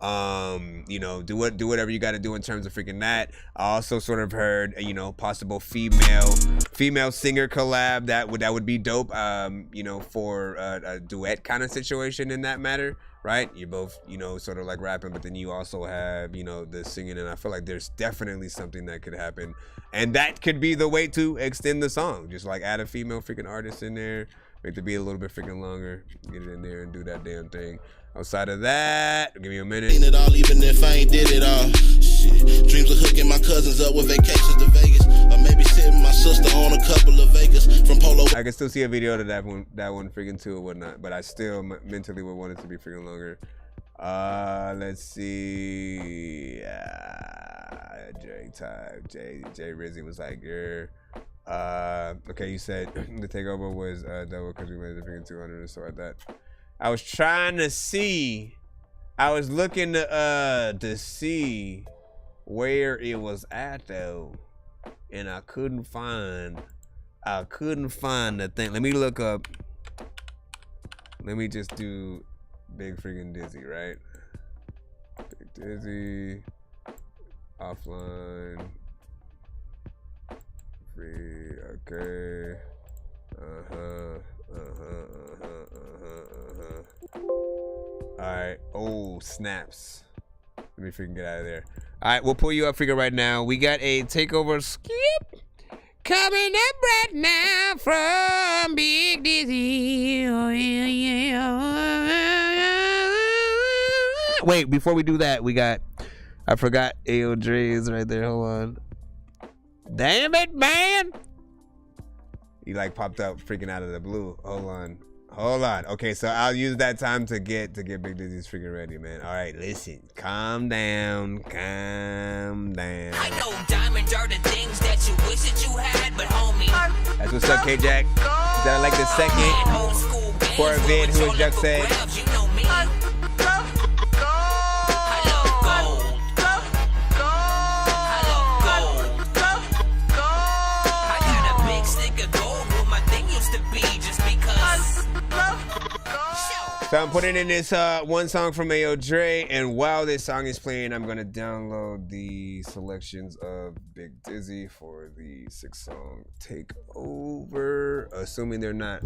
You know, do whatever you got to do in terms of freaking that. I also sort of heard, you know, possible female singer collab that would be dope. You know, for a duet kind of situation in that matter, right? You're both, you know, sort of like rapping, but then you also have, you know, the singing, and I feel like there's definitely something that could happen, and that could be the way to extend the song. Just like add a female freaking artist in there, make the beat a little bit freaking longer, get it in there and do that damn thing. Outside of that, give me a minute. Seen it all, even if I ain't did it all. Shit. Dreams of hooking my cousins up with vacations to Vegas, or maybe sitting my sister on a couple of Vegas from Polo. I can still see a video to that one freaking too or whatnot, but I still mentally would want it to be freaking longer. Let's see. Drake type. Jay Rizzy was like, okay, you said the takeover was double because we made the freaking 200 or so like that. I was trying to see. I was looking to see where it was at though, and I couldn't find the thing. Let me look up. Let me just do Big freaking Dizzy, right? Big Dizzy offline free. Okay. Alright. Oh, snaps. Let me freaking get out of there. Alright, we'll pull you up freaking right now. We got a takeover skip coming up right now from Big Dizzy. Oh, yeah. Wait, before we do that, I forgot Ayo Dre's right there. Hold on. Damn it, man. He like popped up freaking out of the blue. Hold on. Okay, so I'll use that time to get Big Dizzy's freaking ready, man. All right, listen. Calm down. I know diamonds are the things that you wish that you had, but homie. That's what's up, K-Jack. Is that like the second for a vid who Jack said? You know me. So I'm putting in this one song from Ayo Dre, and while this song is playing, I'm gonna download the selections of Big Dizzy for the 6-song Takeover, assuming they're not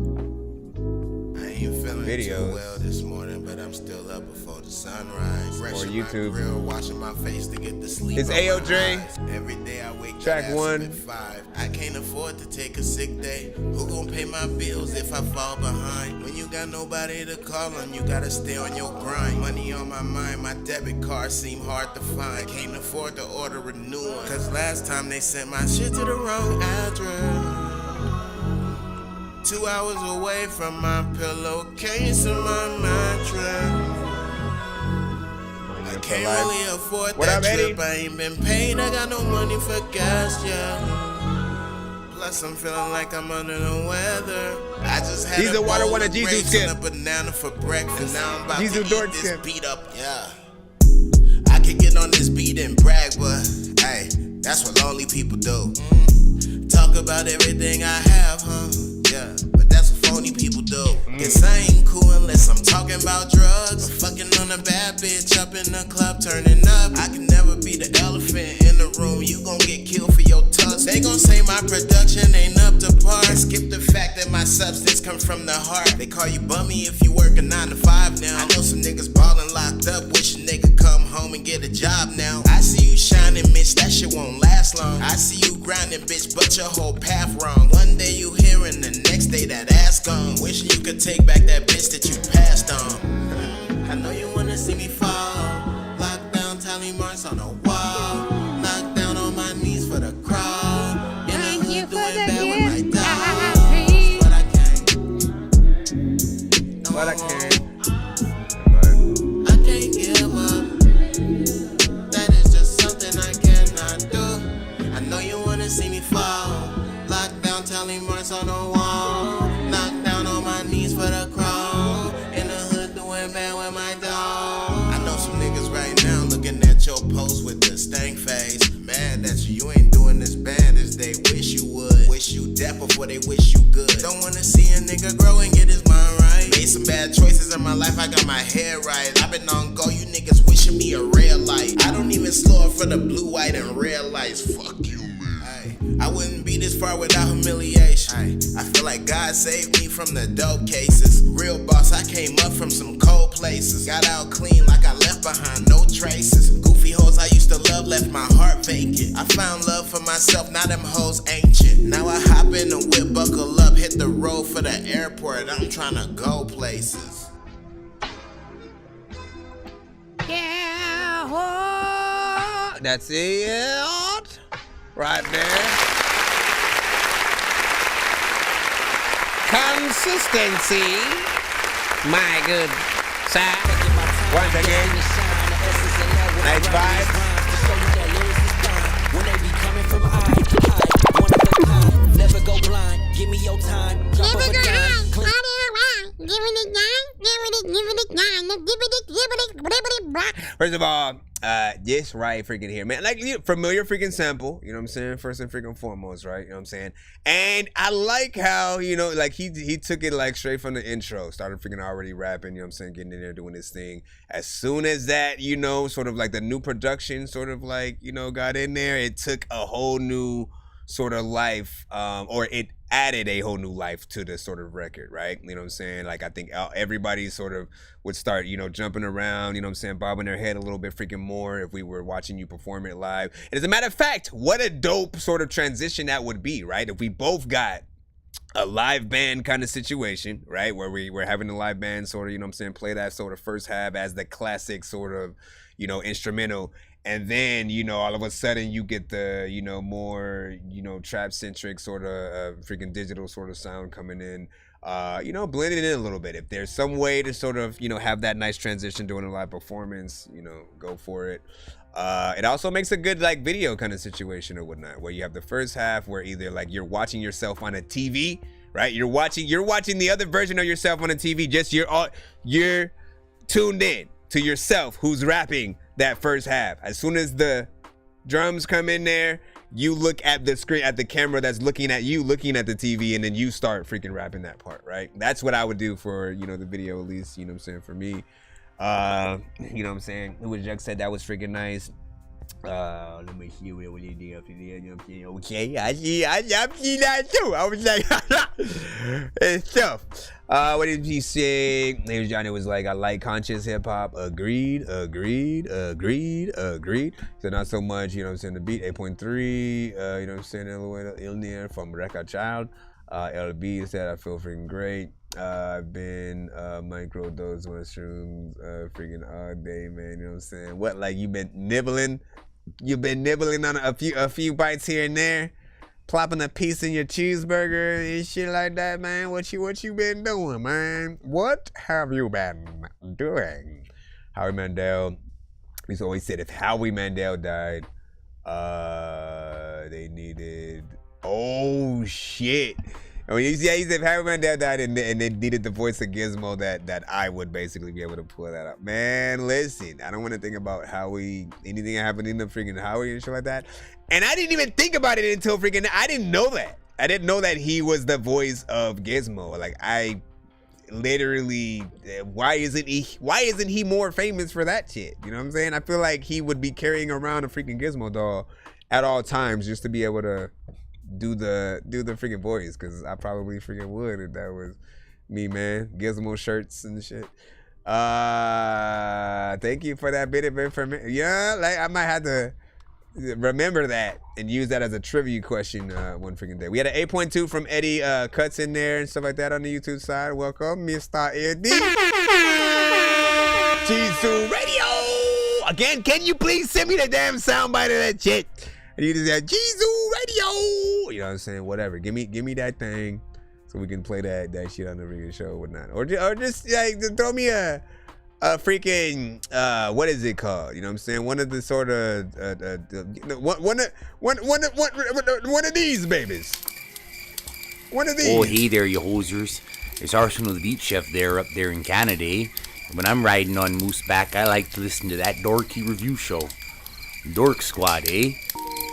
I ain't feeling videos. too well this morning, but I'm still up before the sunrise. Fresh Or in YouTube. my grill, washing my face to get the sleep. It's on Ayo my Dre. eyes. Every day I wake Track up 1. at 5. I can't afford to take a sick day. Who gon' pay my bills if I fall behind? When you got nobody to call on, you gotta stay on your grind. Money on my mind, my debit card seem hard to find. Can't afford to order a new one, cause last time they sent my shit to the wrong address. 2 hours away from my pillowcase and my mattress. I can't really afford What that up, Eddie? trip. I ain't been paid. I got no money for gas yet. Plus, I'm feeling like I'm under the weather. I just had He's a a water bowl one of of Geniuz grapes skip. and a banana for breakfast. Now I'm about Geniuz to eat Dork this skip. beat up. Yeah. I could get on this beat and brag, but hey, that's what lonely people do. Talk about everything I have, huh? Yeah, but that's what phony people do. Guess I ain't cool unless I'm talking about drugs. Or fucking on a bad bitch up in the club, turning up. I can never be the elephant in the room. You gon' get killed for your tusk. They gon' say my production ain't up to par. And skip the fact that my substance come from the heart. They call you bummy if you work a 9 to 5 now. I know some niggas ballin' locked up, wishing they could come home and get a job now. I see you shining, bitch, that shit won't last long. I see you grinding, bitch, but your whole path wrong. One day you here and the next day that ass gone. Wishing you could take back that bitch that you passed on. I know you wanna see me fall. Lock down, tally marks on the wall. Knock down on my knees for the crowd. And I'm doing bad with my dog. But I can't. But I can't. I can't give up. That is just something I cannot do. I know you wanna see me fall. Lock down, tally marks on the wall. Knock down on my knees for the crowd. In the hood doing bad with my dog. I know some niggas right now looking at your post with the stank face. Mad that you ain't doing as bad as they wish you would. Wish you dead before they wish you good. Don't wanna see a nigga grow and get his mind right. Made some bad choices in my life, I got my hair right. I've been on go, you niggas wishing me a red light. I don't even slow up for the blue, white, and red lights. Fuck you, man. I wouldn't be this far without humiliation. I feel like God saved me from the dope cases. Real boss, I came up from some cold places. Got out clean like I left behind no traces. Goofy hoes I used to love left my heart vacant. I found love for myself, now them hoes ancient. Now I hop in the whip, buckle up, hit the road for the airport. I'm trying to go places. Yeah, that's it. Right there. Consistency. My good side. Once again. Nice vibe. When they be coming from high, one of a kind. Never go blind. Give me your time. Drop of a dime. First of all, this right freaking here, man. Like, familiar freaking sample, you know what I'm saying? First and freaking foremost, right? You know what I'm saying? And I like how, you know, like he took it like straight from the intro, started freaking already rapping, you know what I'm saying? Getting in there, doing his thing. As soon as that, you know, sort of like the new production sort of like, you know, got in there, it took a whole new sort of life, or it added a whole new life to the sort of record, right? You know what I'm saying? Like, I think everybody sort of would start, you know, jumping around, you know what I'm saying, bobbing their head a little bit freaking more if we were watching you perform it live. And as a matter of fact, what a dope sort of transition that would be, right? If we both got a live band kind of situation, right? Where we're having a live band sort of, you know what I'm saying, play that sort of first half as the classic sort of, you know, instrumental. And then, you know, all of a sudden you get the, you know, more, you know, trap-centric sort of freaking digital sort of sound coming in, you know, blending in a little bit. If there's some way to sort of, you know, have that nice transition during a live performance, you know, go for it. It also makes a good, like, video kind of situation or whatnot, where you have the first half where either, like, you're watching yourself on a TV, right? You're watching the other version of yourself on a TV, just you're tuned in to yourself who's rapping that first half. As soon as the drums come in there, you look at the screen, at the camera that's looking at you, looking at the TV, and then you start freaking rapping that part, right? That's what I would do for, you know, the video, at least, you know what I'm saying, for me. You know what I'm saying? It was just said that was freaking nice. Let me see what you did after that. You know what I'm saying? Okay, I see that too. I was like, it's tough. What did he say? Name Johnny was like, I like conscious hip hop. Agreed. So not so much, you know what I'm saying? The beat 8.3. You know what I'm saying? Ilnir from Record Child. LB said, I feel freaking great. I've been micro dose mushrooms freaking all day, man. You know what I'm saying? What, like you been nibbling? You've been nibbling on a few bites here and there, plopping a piece in your cheeseburger and shit like that, man. What you been doing, man? What have you been doing? Howie Mandel. He's always said if Howie Mandel died, they needed. Oh shit. I mean, he said if Howie Mandel died and they needed the voice of Gizmo, that I would basically be able to pull that up. Man, listen, I don't want to think about Howie, anything happening in the freaking Howie and shit like that. And I didn't even think about it until freaking, I didn't know that. I didn't know that he was the voice of Gizmo. Like, I literally, why isn't he more famous for that shit? You know what I'm saying? I feel like he would be carrying around a freaking Gizmo doll at all times just to be able to do the freaking voice, because I probably freaking would if that was me, man. Gizmo shirts and shit. Thank you for that bit of information. Yeah, like I might have to remember that and use that as a trivia question one freaking day. We had an 8.2 from Eddie Cuts in there and stuff like that on the YouTube side. Welcome, Mr. Eddie. Geniuz Radio. Again, can you please send me the damn soundbite of that shit? And you just got Geniuz Radio. You know what I'm saying? Whatever. Give me that thing so we can play that shit on the regular show or whatnot. Or just like throw me a freaking what is it called? You know what I'm saying? One of the sort of one of these babies. One of these. Oh, hey there, you hosers. It's Arsenal the Beat Chef there up there in Canada. Eh? When I'm riding on Mooseback, I like to listen to that Dorky review show. Dork Squad, eh?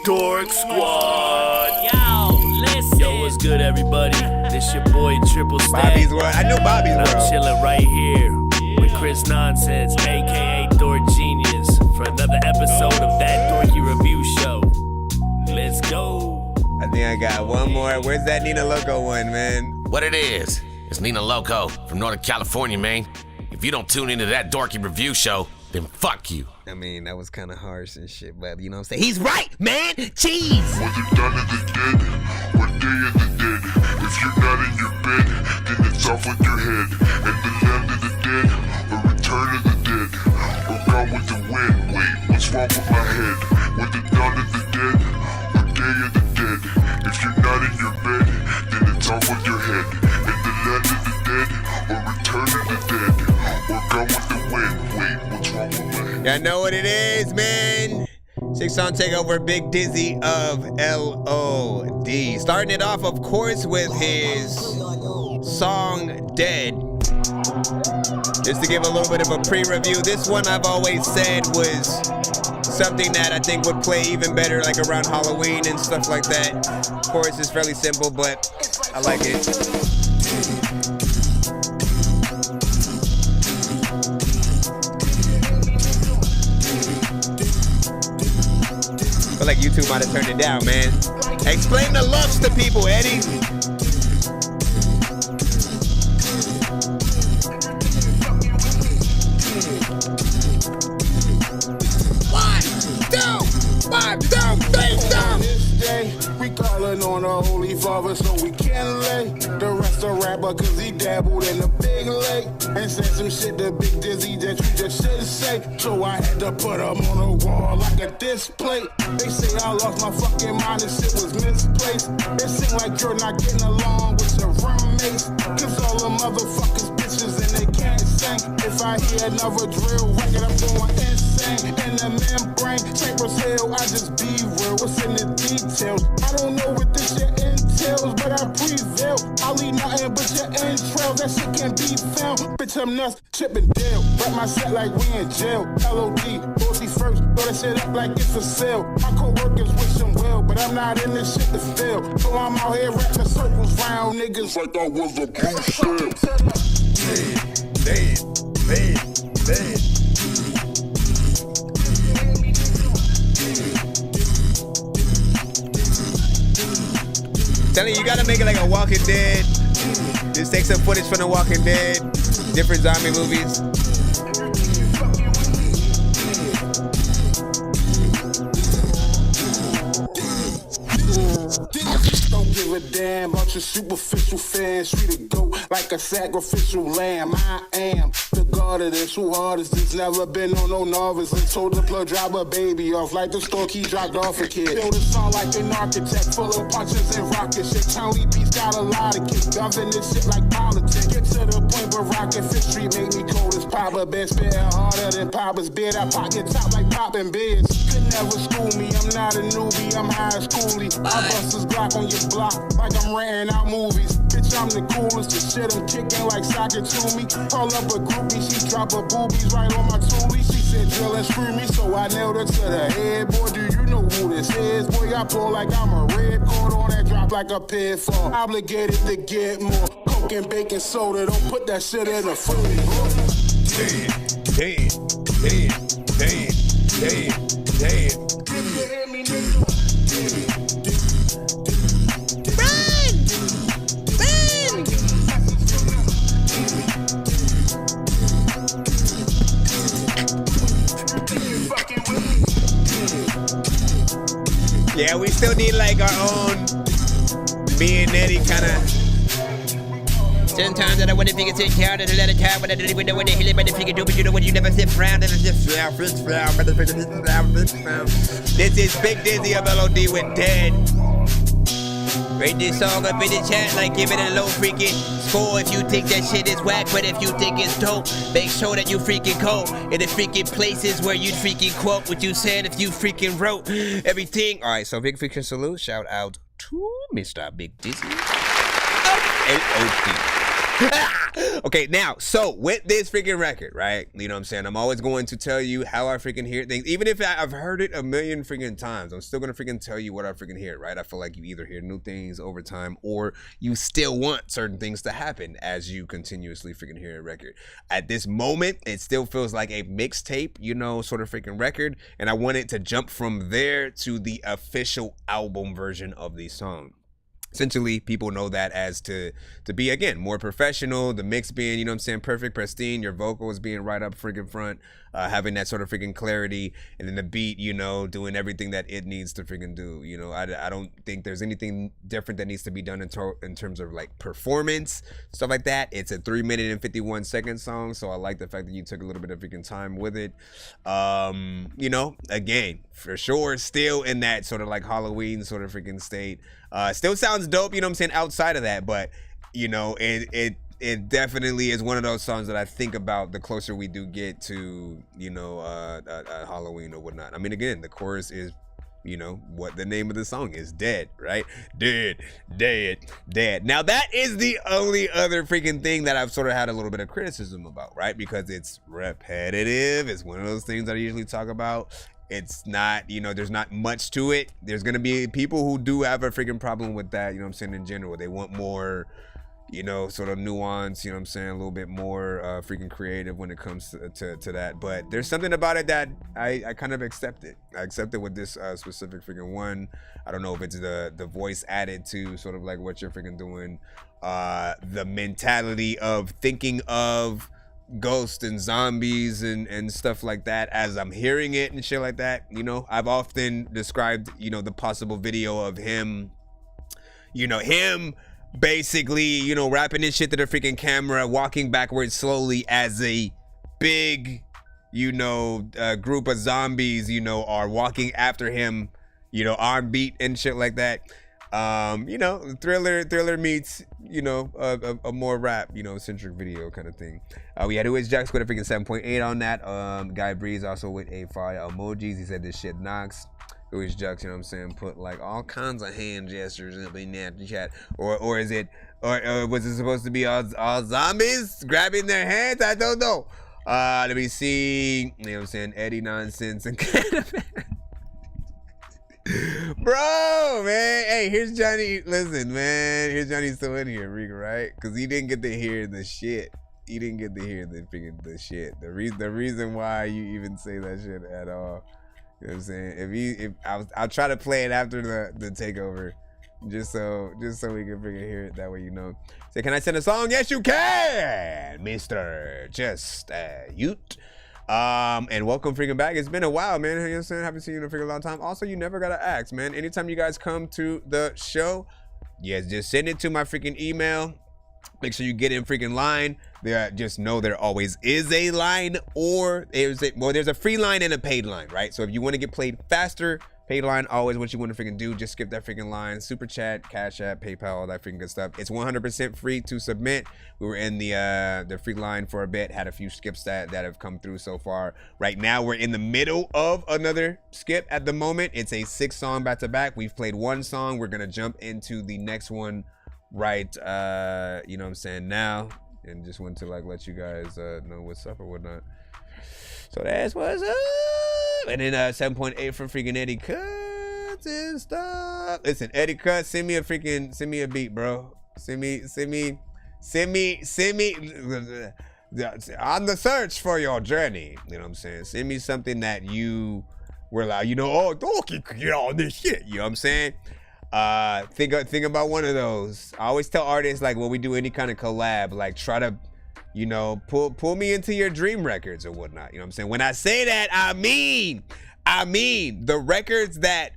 Dork Squad. Yo, listen. Yo, what's good, everybody? This your boy Triple Stack. Bobby's World. I know Bobby's World. I'm chilling right here with Chris Nonsenze, aka Dork Geniuz, for another episode of that Dorky review show. Let's go. I think I got one more. Where's that Nina Loco one, man? What it is? It's Nina Loco from Northern California, man. If you don't tune into that Dorky review show, then fuck you. I mean, that was kind of harsh and shit, but you know what I'm saying? He's right, man! Jeez! Whether dawn of the dead or day of the dead, if you're not in your bed, then it's off with your head. And the land of the dead, or return of the dead, or gone with the wind. Wait, what's wrong with my head? Whether dawn of the dead or day of the dead, if you're not in your bed, then it's off with your head. And the land of the dead, or return of the dead, or gone with the wind. Wait, what's wrong with my head? Y'all know what it is, man. 6-song takeover, Big Dizzy of LOD. Starting it off, of course, with his song Dead. Just to give a little bit of a pre-review, this one I've always said was something that I think would play even better like around Halloween and stuff like that. Of course, it's fairly simple, but I like it. I feel like YouTube might have turned it down, man. Explain the loves to people, Eddie. We calling on the Holy Father so we can lay. The rest a rapper cause he dabbled in the big lake. And said some shit to Big Dizzy that you just shouldn't say. So I had to put him on the wall like a display. They say I lost my fucking mind and shit was misplaced. It seems like you're not getting along with your roommates. Cause all the motherfuckers bitches and they can't sing. If I hear another drill record I'm going insane. In the membrane, Chambers Hill, I just be real. What's in the details? I don't know what this shit entails, but I prevail. I'll leave nothing but your entrails. That shit can't be found. Bitch, I'm nuts, chipping Dale. Rap my set like we in jail. LOD, 40 first, throw that shit up like it's a sale. My co-workers wish them well. real, but I'm not in this shit to feel. So I'm out here wrapping circles round niggas like I was a blue shell. Dead. Telling you gotta make it like a Walking Dead. Just take some footage from the Walking Dead, different zombie movies. Don't give a damn about your superficial fans. Treat a goat like a sacrificial lamb. I am the god of this. Who hard is this? Never been on no novice. And told the plug drop a baby off like the store key dropped off a kid. Build a song like an architect, full of punches and rocket shit. County beats got a lot of kids. Govern this shit like politics. Get to the point where Rocket Fish Street make me cold as Papa. Been spitting harder than Papa's beard. I pocket top like popping beers. Could never school me. I'm not a newbie. I'm high schooly. I bust this Glock on your block like I'm renting out movies. Bitch, I'm the coolest. The shit I'm kicking like soccer to me. Call up a groupie, she drop her boobies right on my toolie. She said drill and screw me, so I nailed her to the head. Boy, do you know who this is? Boy, I pull like I'm a red cord on that drop like a pitfall. Obligated to get more coke and baking soda. Don't put that shit in the food. Yeah, we still need like our own me and Eddie kind of. Sometimes I don't want to figure take care of it, let it time, but I don't even know what the hell it better figure do, but you know when you never sit round and it's just This is Big Dizzy of LOD with Dead. Rate this song up in the chat, like give it a low freaking score if you think that shit is whack, but if you think it's dope, make sure that you freaking go in the freaking places where you freaking quote what you said if you freaking wrote everything. All right, so big freaking salute, shout out to Mr. Big Dizzy. LOD. Okay, now, so with this freaking record, right? You know what I'm saying? I'm always going to tell you how I freaking hear things. Even if I've heard it a million freaking times, I'm still going to freaking tell you what I freaking hear, right? I feel like you either hear new things over time or you still want certain things to happen as you continuously freaking hear a record. At this moment, it still feels like a mixtape, you know, sort of freaking record. And I want it to jump from there to the official album version of the song. Essentially, people know that as to be, again, more professional, the mix being, you know what I'm saying, perfect, pristine, your vocals being right up freaking front, having that sort of freaking clarity, and then the beat, you know, doing everything that it needs to freaking do. You know, I don't think there's anything different that needs to be done in terms of, like, performance, stuff like that. It's a 3 minute and 51 second song, so I like the fact that you took a little bit of freaking time with it. You know, again, for sure, still in that sort of, like, Halloween sort of freaking state. Still sounds dope, you know what I'm saying, outside of that, but you know, it definitely is one of those songs that I think about the closer we do get to, you know, Halloween or whatnot. I mean, again, the chorus is, you know, what the name of the song is, Dead, right? Dead. Now that is the only other freaking thing that I've sort of had a little bit of criticism about, right? Because it's repetitive. It's one of those things that I usually talk about. It's not, you know, there's not much to it. There's going to be people who do have a freaking problem with that, you know what I'm saying, in general. They want more, you know, sort of nuance, you know what I'm saying, a little bit more freaking creative when it comes to that. But there's something about it that I kind of accept it. I accept it with this specific freaking one. I don't know if it's the voice added to sort of like what you're freaking doing. The mentality of thinking of ghosts and zombies and stuff like that as I'm hearing it and shit like that. You know, I've often described, you know, the possible video of him, you know, him basically, you know, rapping his shit to the freaking camera, walking backwards slowly as a big, you know, group of zombies, you know, are walking after him, you know, arm beat and shit like that. You know, thriller meets, you know, a more rap, you know, centric video kind of thing. We had Who Is Jax with a freaking 7.8 on that. Guy Breeze also with a fire emojis. He said this shit knocks. Who Is Jax, you know what I'm saying, put like all kinds of hand gestures in the chat. Or is it, or was it supposed to be all zombies grabbing their hands? I don't know. Let me see, you know what I'm saying, Eddie Nonsense and kind of Bro, man. Hey, here's Johnny. Listen, man. Here's Johnny still in here, Riga, right? Because he didn't get to hear the shit. He didn't get to hear the shit. The reason why you even say that shit at all. You know what I'm saying? I'll try to play it after the takeover. Just so we can freaking hear it. That way you know. Say, can I send a song? Yes, you can, Mr. Just Ute. And welcome freaking back. It's been a while, man. You know what I'm saying? Haven't seen you in a freaking long time. Also, you never gotta ask, man. Anytime you guys come to the show, yes, just send it to my freaking email. Make sure you get in freaking line. Just know there always is a line, or there's a free line and a paid line, right? So if you want to get played faster, paid line, always what you want to freaking do, just skip that freaking line. Super Chat, Cash App, PayPal, all that freaking good stuff. It's 100% free to submit. We were in the free line for a bit, had a few skips that have come through so far. Right now, we're in the middle of another skip at the moment. It's a 6-song back-to-back. We've played one song. We're going to jump into the next one right, you know what I'm saying, now. And just want to let you guys know what's up or whatnot. So that's what's up. And then 7.8 from freaking Eddie Cuts and stuff. Listen, Eddie Cuts, send me a beat, bro. Send me on the search for your journey. You know what I'm saying? Send me something that you were like, you know, oh, Dorky could get all this shit. You know what I'm saying? Think about one of those. I always tell artists, like, when we do any kind of collab, like, try to, you know, pull me into your dream records or whatnot. You know what I'm saying? When I say that, I mean the records that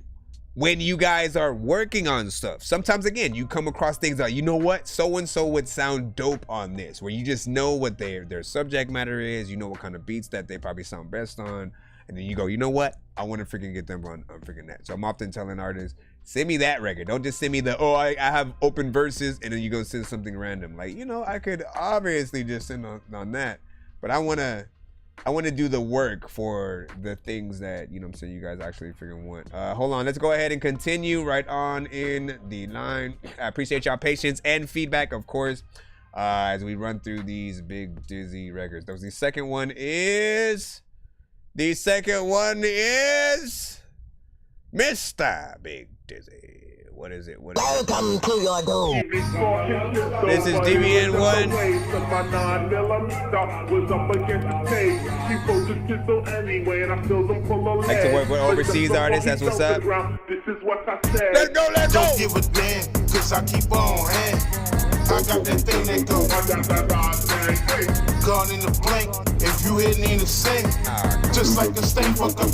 when you guys are working on stuff, sometimes, again, you come across things like, you know what, so-and-so would sound dope on this, where you just know what their subject matter is, you know what kind of beats that they probably sound best on, and then you go, you know what, I want to freaking get them on freaking that. So I'm often telling artists, send me that record. Don't just send me I have open verses, and then you go send something random. Like, you know, I could obviously just send on that, but I want to do the work for the things that, you know what I'm saying, you guys actually freaking want. Hold on, let's go ahead and continue right on in the line. I appreciate y'all patience and feedback, of course, as we run through these big dizzy records. The second one is Mr. Big Dizzy. What is it? Welcome to your doom. This is DBN1. Like to work with overseas artists, that's what's up. Let's go. Don't give a damn, cause I keep on hand. I got that thing that go gone in the blink. If you hit me to sing, just like a stain fuck up.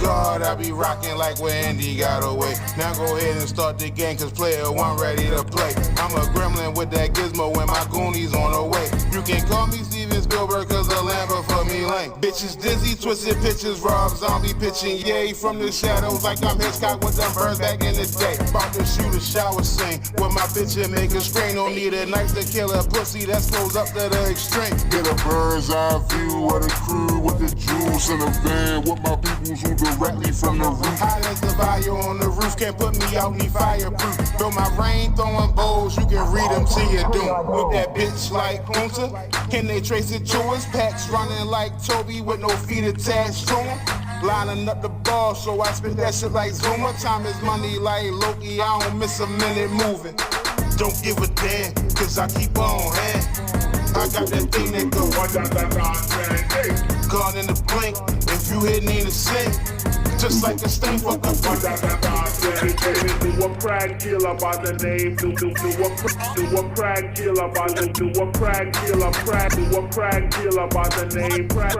God, I be rocking like where Andy got away. Now go ahead and start the game, cause player one ready to play. I'm a gremlin with that gizmo when my goonies on the way. You can call me Steven Spielberg, cause the Lambert for me lame. Bitches dizzy, twisted pitches, Rob Zombie pitching, yay from the shadows like I'm Hitchcock with them birds back in the day. About to shoot a shower scene with my bitch and make a screen. Don't need a knife to kill a pussy, that goes up to the extreme. Get a bird's eye view of the crew with the jewels in a van with my peoples who directly from the roof. High as the fire on the roof, can't put me out, need fireproof. Build my rain throwing bowls, you can read them till you're doomed. With that bitch like Kunta, can they trace it to his packs? Running like Toby with no feet attached to him. Lining up the ball, so I spit that shit like Zuma. Time is money like Loki, I don't miss a minute moving. Don't give a damn, cause I keep on hand. I got that thing that go gone in the blink. If you hit me to sing, just like a stain fuck up. Do a crack killer by the name. Do a crack killer by the do a crack killer. Do a crack killer by the name. Crack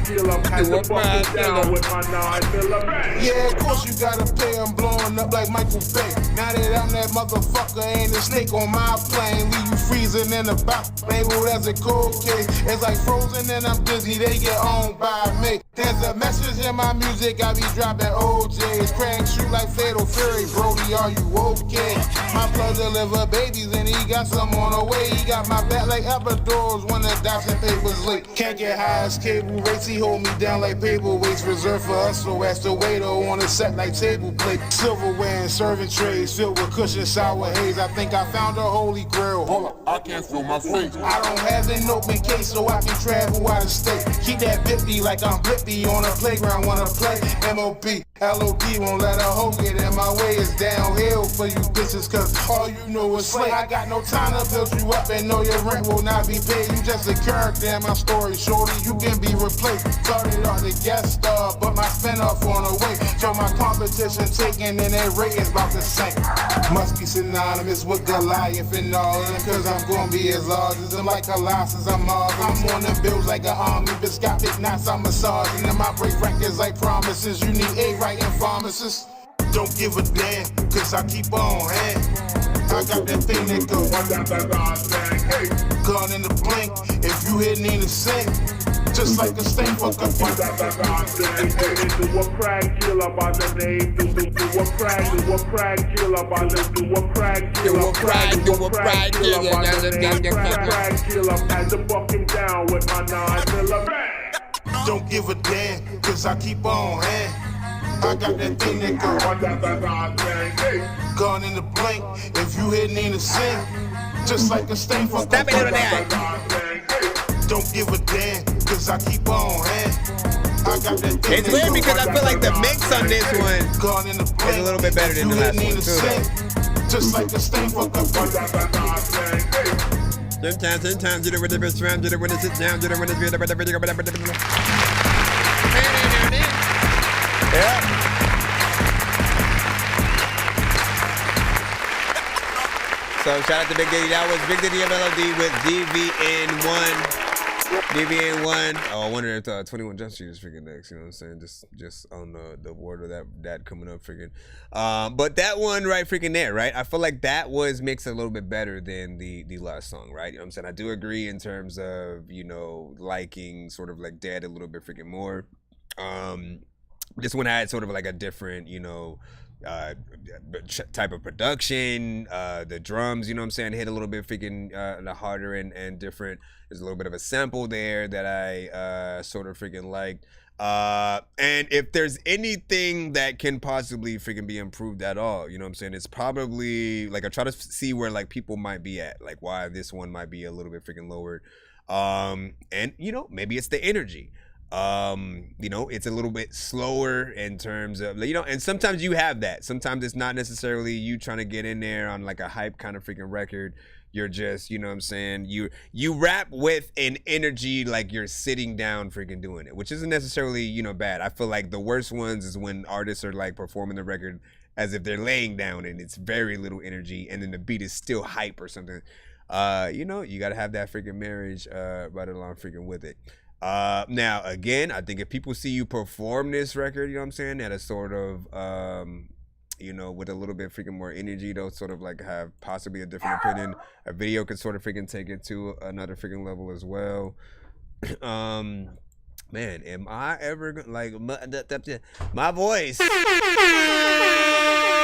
killer. Had to fuck it down with my 9mm. Yeah, of course you gotta pay. I'm blowing up like Michael Bay. Now that I'm that motherfucker, ain't a snake on my plane. Leave you freezing in the box. Labeled as a cold case. It's like Frozen and I'm Disney. They get owned by me. There's a message in my music. I be dropping OJs. Crank shoot like Fatal Fury. Brody, are you okay? My blood deliver babies and he got some on the way. He got my back like epidurals when the docs and papers leak. Can't get high as cable rates. He hold me down like paperweights. Reserved for us, so as the waiter on the set like table plate. Silverware and serving trays filled with cushion sour haze. I think I found a holy grail. Hold up, I can't feel my face. I don't have an open case, so I can travel out of state. Keep that 50 like I'm Blippy on a playground, wanna play M.O.P. L.O.D. won't let a hoe get in my way. It's downhill for you bitches, cause all you know is slay. I got no time to build you up and know your rent will not be paid. You just a character in my story, shorty, you can be replaced. Started on the guest star, but my spin-off on the way. So my competition taking and their rate is about the same. Must be synonymous with Goliath and all, cause I'm gonna be as large as them like Colossus, I'm all. I'm on the bills like an army, bitch got big knots, I'm massaging. And my break records like promises, you need A writing pharmacists. Don't give a damn, cause I keep on hand. I got that thing that go gone in the blink. If you hear Nina sing, just like a stain for Do a crack killer by the name. Do a crack killer by the do a crack killer by the name. Crack killer had to buck him down with my 9mm. Don't give a damn, cause I keep on hand. I got that thing that go gone in the blink. If you hear Nina sing, just like a stain for Stop it, little dad. Don't give a damn, cause I keep on hand. I got that thing. It's weird because I feel like the mix on this one is a little bit better than the last one too. Just like a stain for Sometimes you don't want to be around, you don't want to sit down, you don't want to be yeah. So shout out to Big Daddy. That was Big Daddy MLOD with DVN1. Oh, I wonder if 21 Jump Street is freaking next. You know what I'm saying? Just on the word of that coming up freaking. But that one right freaking there, right? I feel like that was mixed a little bit better than the last song, right? You know what I'm saying? I do agree in terms of, you know, liking sort of like Dead a little bit freaking more. This one had sort of like a different, you know, type of production. The drums, you know what I'm saying, hit a little bit freaking harder and different. There's a little bit of a sample there that I sort of freaking liked. And if there's anything that can possibly freaking be improved at all, you know what I'm saying, it's probably like I try to see where like people might be at, like why this one might be a little bit freaking lowered. And you know, maybe it's the energy. You know, it's a little bit slower in terms of, you know, and sometimes you have that. Sometimes it's not necessarily you trying to get in there on like a hype kind of freaking record. You're just, you know what I'm saying, you rap with an energy like you're sitting down freaking doing it, which isn't necessarily, you know, bad. I feel like the worst ones is when artists are like performing the record as if they're laying down and it's very little energy and then the beat is still hype or something. You know, you gotta have that freaking marriage right along freaking with it. Now again, I think if people see you perform this record, you know what I'm saying, at a sort of you know, with a little bit freaking more energy, they'll sort of like have possibly a different opinion. A video could sort of freaking take it to another freaking level as well. Man, am I ever gonna like my voice?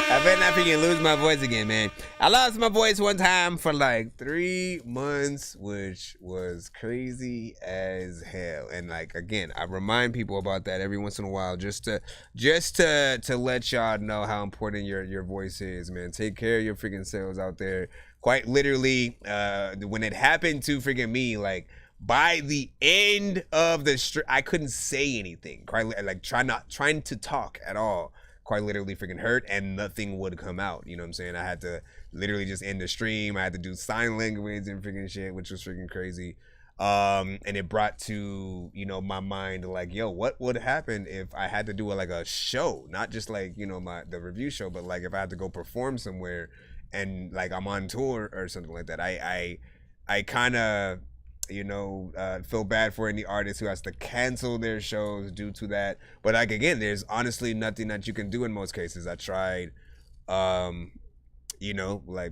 I better not freaking lose my voice again, man. I lost my voice one time for like 3 months, which was crazy as hell. And like, again, I remind people about that every once in a while, just to let y'all know how important your voice is, man. Take care of your freaking selves out there. Quite literally, when it happened to freaking me, like, by the end of the I couldn't say anything. Quite like trying to talk at all. Quite literally freaking hurt, and nothing would come out. You know what I'm saying? I had to literally just end the stream. I had to do sign language and freaking shit, which was freaking crazy. And it brought to, you know, my mind like, yo, what would happen if I had to do like a show, not just like, you know, the review show, but like if I had to go perform somewhere and like I'm on tour or something like that. I kind of, you know, feel bad for any artist who has to cancel their shows due to that. But like, again, there's honestly nothing that you can do in most cases. I tried, you know, like,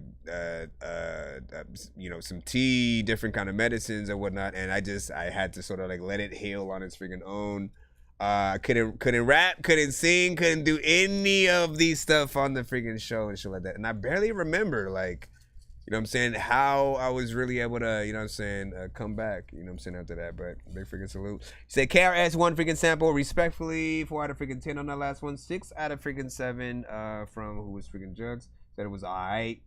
you know, some tea, different kind of medicines or whatnot. And I had to sort of like let it heal on its freaking own. Couldn't rap, couldn't sing, couldn't do any of these stuff on the freaking show and shit like that. And I barely remember, like, you know what I'm saying, how I was really able to, you know what I'm saying, come back, you know what I'm saying, after that. But big freaking salute. Say KRS one freaking sample, respectfully, 4 out of freaking 10 on that last one, 6 out of freaking 7 from who was freaking Jugs. Said it was alright.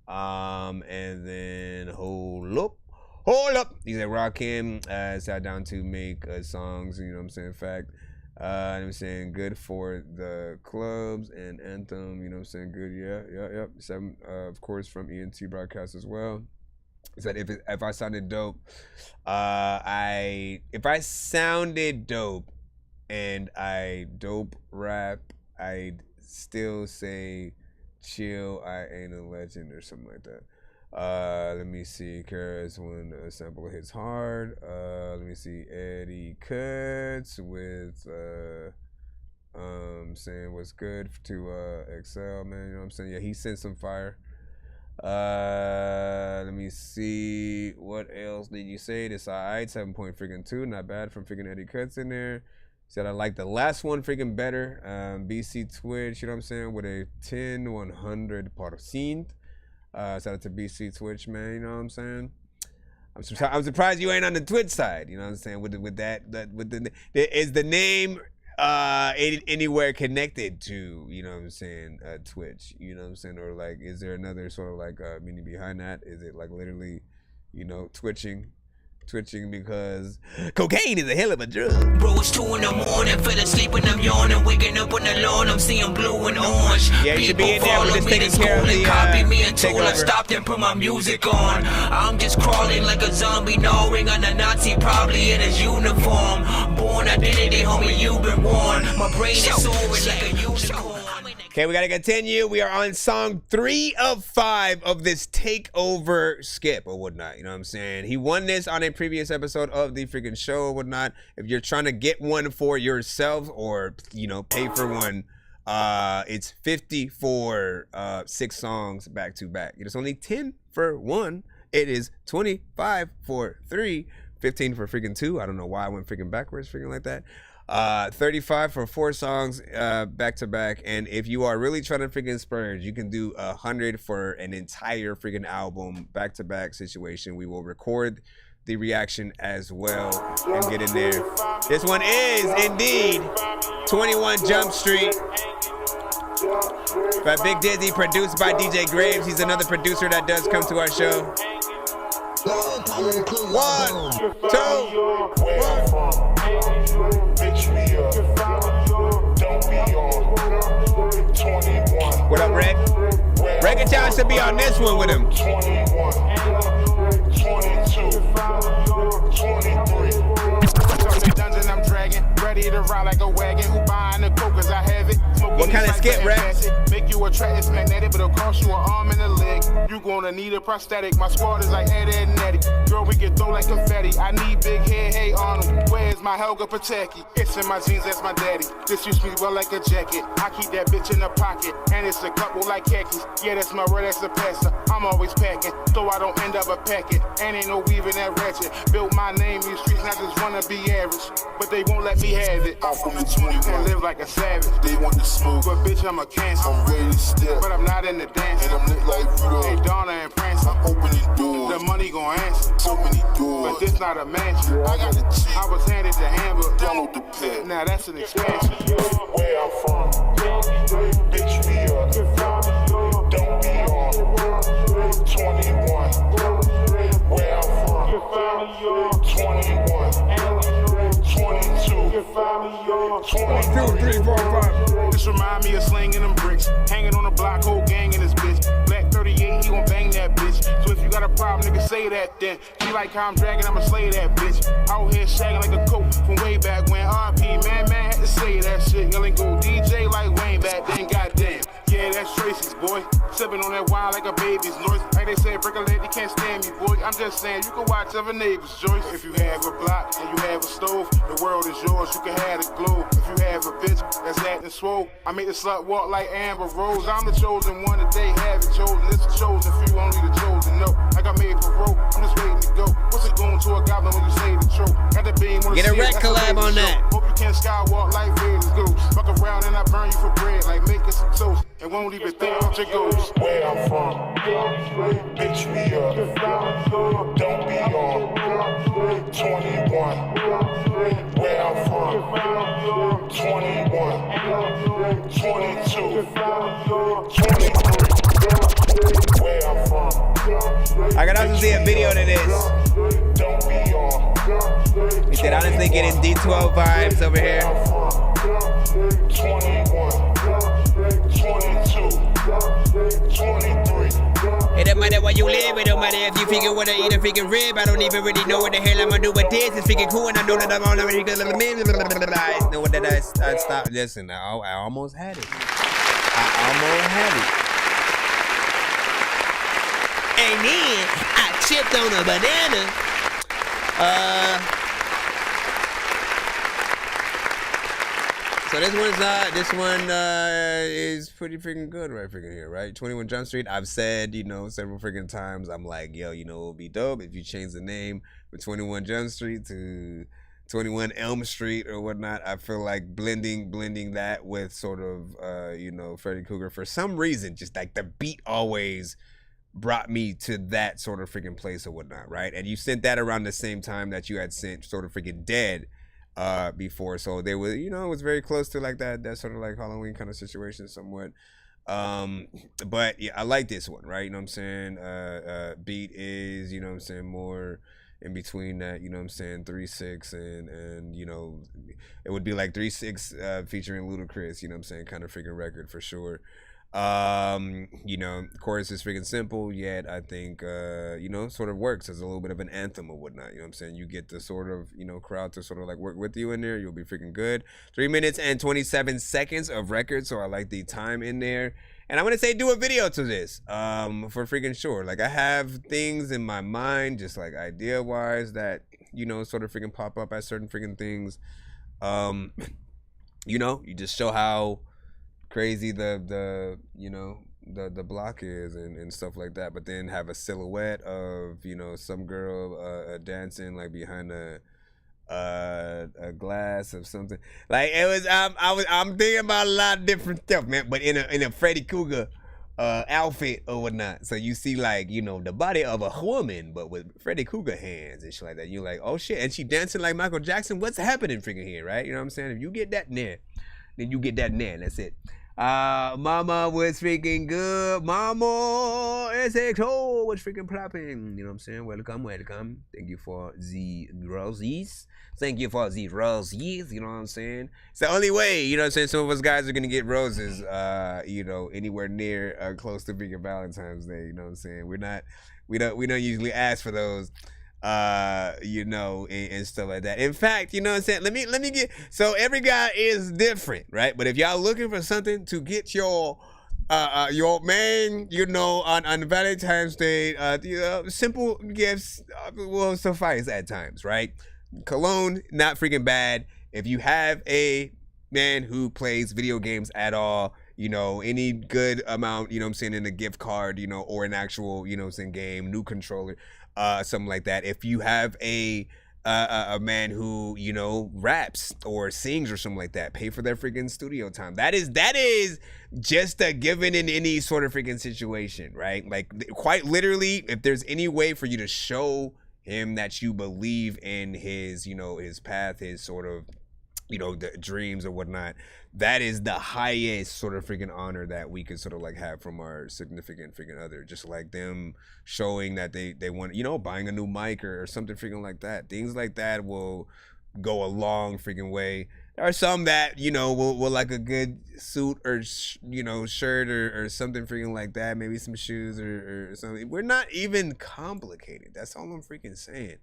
And then hold up. Hold up. He said Rakim sat down to make songs, you know what I'm saying? In fact, I'm saying good for the clubs and Anthem, you know what I'm saying? Good, yeah. 7, of course, from ENT broadcast as well. He said if I sounded dope, if I sounded dope and I dope rap, I'd still say chill, I ain't a legend or something like that. Let me see. Karis when a sample hits hard. Let me see. Eddie Cuts with saying what's good to Excel, man. You know what I'm saying? Yeah, he sent some fire. Let me see. What else did you say? This alright. 7.2. Not bad from freaking Eddie Cuts in there. Said I like the last one freaking better. BC Twitch, you know what I'm saying? With a 10-100%. Shout out to BC Twitch, man. You know what I'm saying? I'm surprised you ain't on the Twitch side. You know what I'm saying? Is the name anywhere connected to, you know what I'm saying, Twitch? You know what I'm saying? Or like, is there another sort of like meaning behind that? Is it like literally, you know, twitching because cocaine is a hell of a drug. Bro, it's 2 in the morning, fell asleep and I'm yawning, waking up on the lawn, I'm seeing blue and orange. Yeah, you should be in there. We're just taking care of the copy me until I stopped and put my music on. I'm just crawling like a zombie, gnawing on a Nazi, probably in his uniform. Born identity, homie, you've been warned. My brain is soaring like a unicorn. Okay, we gotta continue. We are on song 3 of 5 of this takeover skip or whatnot. You know what I'm saying? He won this on a previous episode of the freaking show or whatnot. If you're trying to get one for yourself or, you know, pay for one, it's 50 for 6 songs back to back. It's only 10 for 1. It is 25 for 3, 15 for freaking 2. I don't know why I went freaking backwards, freaking like that. 35 for 4 songs back to back. And if you are really trying to freaking splurge, you can do 100 for an entire freaking album back to back situation. We will record the reaction as well and get in there. This one is indeed 21 Jump Street by Big Dizzy, produced by DJ Graves. He's another producer that does come to our show. 1, 2, 1. What up, Rick? Reggaeton should be on this one with him. 21, 22, 23. Dungeon I'm dragging, ready to ride like a wagon. Who buying the coke cause I have it. What kind of skit, Rick? Make you attract, it's magnetic, but it'll cost you an arm and a leg. You gonna need a prosthetic. My squad is like Eddie and Nettie. Girl, we get throw like confetti. I need big head, hey Arnold. Where's my Helga Pateki? It's in my jeans, that's my daddy. This used me well like a jacket. I keep that bitch in the pocket, and it's a couple like khakis. Yeah, that's my red, that's the pastor. I'm always packing, so I don't end up a packet. And ain't no weaving that ratchet. Built my name in the streets, and I just wanna be average. But they won't let me have it. I'm from the 21. And live like a savage. They want the smoke, but bitch, I'm a cancer. I'm ready to step, but I'm not in the dance. And I'm lit like Rudolph. Hey, Donna and Prancer. I'm opening doors. The money gon' answer. So many doors. But this not a mansion. I got the cheap. I was handed the hammer. Download the pet. Now that's an expansion. Where I'm from, bitch, we up. Don't be on 21. Where I'm from, 21, 22, 23, 4, 5. This remind me of slinging them bricks. Hanging on the block, whole gang in this bitch. Black 38, he gon' bang that bitch. So if you got a problem, nigga, say that then. She like how I'm dragging, I'ma slay that bitch. Out here shagging like a coat from way back when RP, man had to say that shit. Y'all ain't go DJ like Wayne back then, goddamn. Yeah, that's Tracy's, boy. Sipping on that wine like a baby's noise. Like they say, break a leg, they can't stand me, boy. I'm just saying, you can watch other neighbors, Joyce. If you have a block and you have a stove, the world is yours, you can have the globe. If you have a bitch that's acting swole, I make the slut walk like Amber Rose. I'm the chosen one that they haven't chosen. It's the chosen few, only the chosen know. Like I made parole, I'm just waiting to go. What's it going to a goblin when you say the trope? Got the beam, get a rec collab on that. Hope you can skywalk like Vader's ghost. Fuck around and I burn you for bread, like making some toast. And won't even think about your ghost. Where I'm from, bitch, we up. Don't be on 21. Where I'm from, 21, 22, 23. Where I'm from. I can also see a video to this. it. Honestly, getting D12 vibes over here. 21, 22, 23. It don't matter where you live, it don't matter if you freaking wanna eat a freaking rib. I don't even really know what the hell I'm gonna do with this. It's freaking cool, and I know that I'm on the I know what that I stopped. Listen, I almost had it. And then I chipped on a banana. So this one is pretty freaking good right freaking here, right? 21 Jump Street. I've said, several freaking times, I'm like, yo, it would be dope if you change the name from 21 Jump Street to 21 Elm Street or whatnot. I feel like blending that with sort of, Freddy Krueger for some reason, just like the beat always brought me to that sort of freaking place or whatnot, right? And you sent that around the same time that you had sent sort of freaking Dead before, so they were, it was very close to like that sort of like Halloween kind of situation somewhat. But yeah, I like this one, right? You know what I'm saying? Beat is, more in between that, 3-6 and it would be like 3-6 featuring Ludacris, kind of freaking record for sure. Chorus is freaking simple, yet I think sort of works as a little bit of an anthem or whatnot. You get the sort of crowd to sort of like work with you in there. You'll be freaking good. 3 minutes and 27 seconds of record, so I like the time in there. And I'm gonna say do a video to this for freaking sure. Like I have things in my mind, just like idea wise, that sort of freaking pop up as certain freaking things. You just show how crazy the block is and stuff like that, but then have a silhouette of some girl dancing like behind a glass of something. Like it was I'm thinking about a lot of different stuff, man, but in a Freddy Krueger outfit or whatnot. So you see like the body of a woman but with Freddy Krueger hands and shit like that. You're like, oh shit, and she dancing like Michael Jackson. What's happening freaking here, right? You know what I'm saying? If you get that in there, then you get that in there. That's it. Mama was freaking good. Mama SXO was freaking plopping. You know what I'm saying? Welcome. Thank you for the roses. You know what I'm saying? It's the only way, you know what I'm saying? Some of us guys are gonna get roses, anywhere near close to freaking Valentine's Day. You know what I'm saying? We don't usually ask for those. And stuff like that. In fact, you know what I'm saying? Let me get, so every guy is different, right? But if y'all looking for something to get your man, on Valentine's Day, simple gifts will suffice at times, right? Cologne, not freaking bad. If you have a man who plays video games at all, any good amount, in a gift card, or an actual, game, new controller, something like that. If you have a man who raps or sings or something like that, pay for their freaking studio time. That is just a given in any sort of freaking situation, right? Like quite literally, if there's any way for you to show him that you believe in his his path, his sort of the dreams or whatnot, that is the highest sort of freaking honor that we could sort of like have from our significant freaking other. Just like them showing that they want, buying a new mic or something freaking like that. Things like that will go a long freaking way. There are some that, will like a good suit or, shirt or something freaking like that. Maybe some shoes or something. We're not even complicated. That's all I'm freaking saying.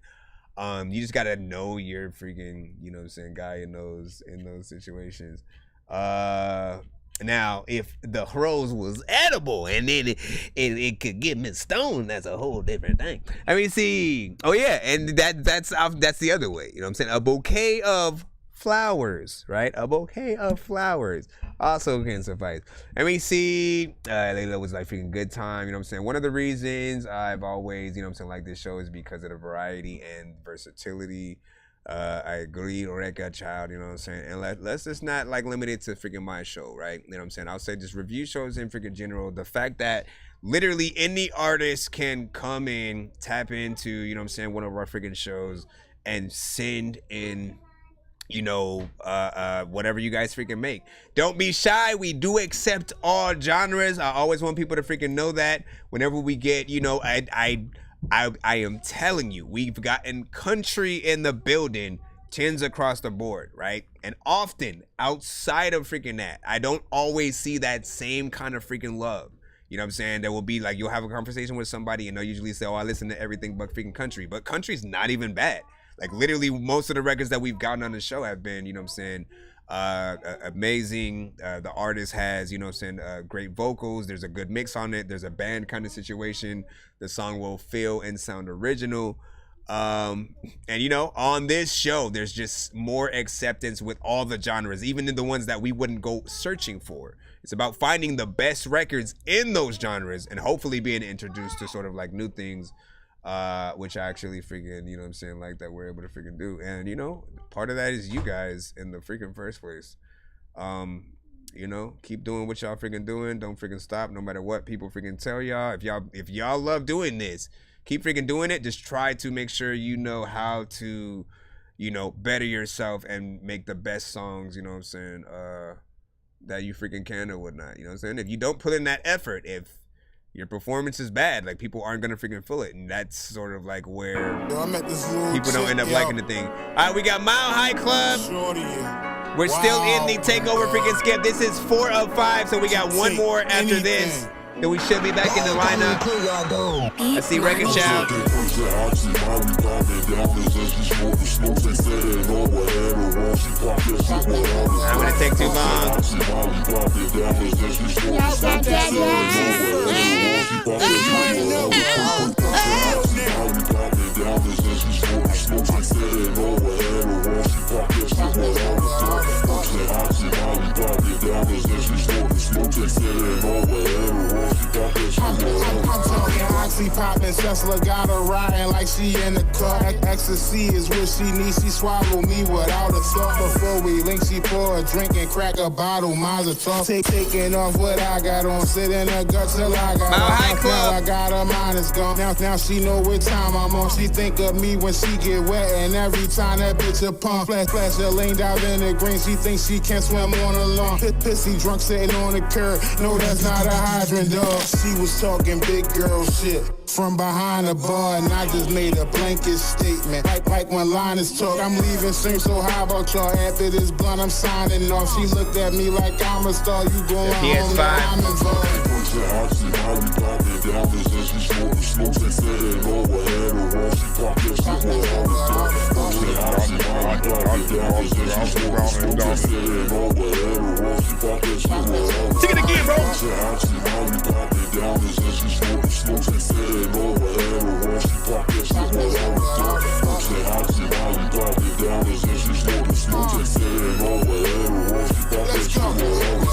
You just gotta know your freaking, guy in those situations. Now, if the rose was edible and then it could get me stoned, that's a whole different thing. I mean, see, oh yeah, and that's the other way. You know what I'm saying? A bouquet of flowers, right? A bouquet of flowers also can suffice. I mean, see, Layla was like freaking good time. You know what I'm saying? One of the reasons I've always, like this show is because of the variety and versatility. I agree, Oreka child, you know what I'm saying? And let's just not like limit it to freaking my show, right? You know what I'm saying? I'll say just review shows in freaking general. The fact that literally any artist can come in, tap into, one of our freaking shows and send in, whatever you guys freaking make. Don't be shy. We do accept all genres. I always want people to freaking know that whenever we get, I am telling you, we've gotten country in the building 10s across the board, right? And often outside of freaking that, I don't always see that same kind of freaking love. You know what I'm saying? There will be like, you'll have a conversation with somebody and they'll usually say, oh, I listen to everything but freaking country. But country's not even bad. Like literally most of the records that we've gotten on the show have been, you know what I'm saying, amazing. The artist has, you know what I'm saying, great vocals. There's a good mix on it. There's a band kind of situation. The song will feel and sound original. And you know, on this show, there's just more acceptance with all the genres, even in the ones that we wouldn't go searching for. It's about finding the best records in those genres and hopefully being introduced to sort of like new things, which I actually freaking, you know what I'm saying, like that we're able to freaking do. And you know, part of that is you guys in the freaking first place. You know, keep doing what y'all freaking doing. Don't freaking stop no matter what people freaking tell y'all. If y'all love doing this, keep freaking doing it. Just try to make sure you know how to, you know, better yourself and make the best songs, you know what I'm saying, that you freaking can or whatnot. You know what I'm saying? If you don't put in that effort, if your performance is bad, like people aren't gonna freaking feel it. And that's sort of like where people don't end up liking the thing. All right, we got Mile High Club. We're still in the takeover freaking skip. This is 4 of 5, so we got one more after this. Then we should be back in the lineup. I see Record Child. I'm gonna take too long. I'm talking oxy poppin', Tesla got her riding like she in the car. Ecstasy is what she needs, she swallow me without a thought. Before we link, she pour a drink and crack a bottle, Mazda talk. Taking off what I got on, sit in her gut till I got off. Now I got her mind is gone, now she know what time I'm on. She think of me when she get wet, and every time that bitch a pump. Flash her lane, dive in the green, she thinks she can swim on the lawn. Pissy drunk sitting on the curb, no that's not a hydrant, dog. She was talking big girl shit from behind the bar, and I just made a blanket statement. Like when Linus talk, I'm leaving soon, so how about y'all? After this blunt, I'm signing off. She looked at me like I'm a star. You going home, I'm involved. Sing it again, bro. Let's go.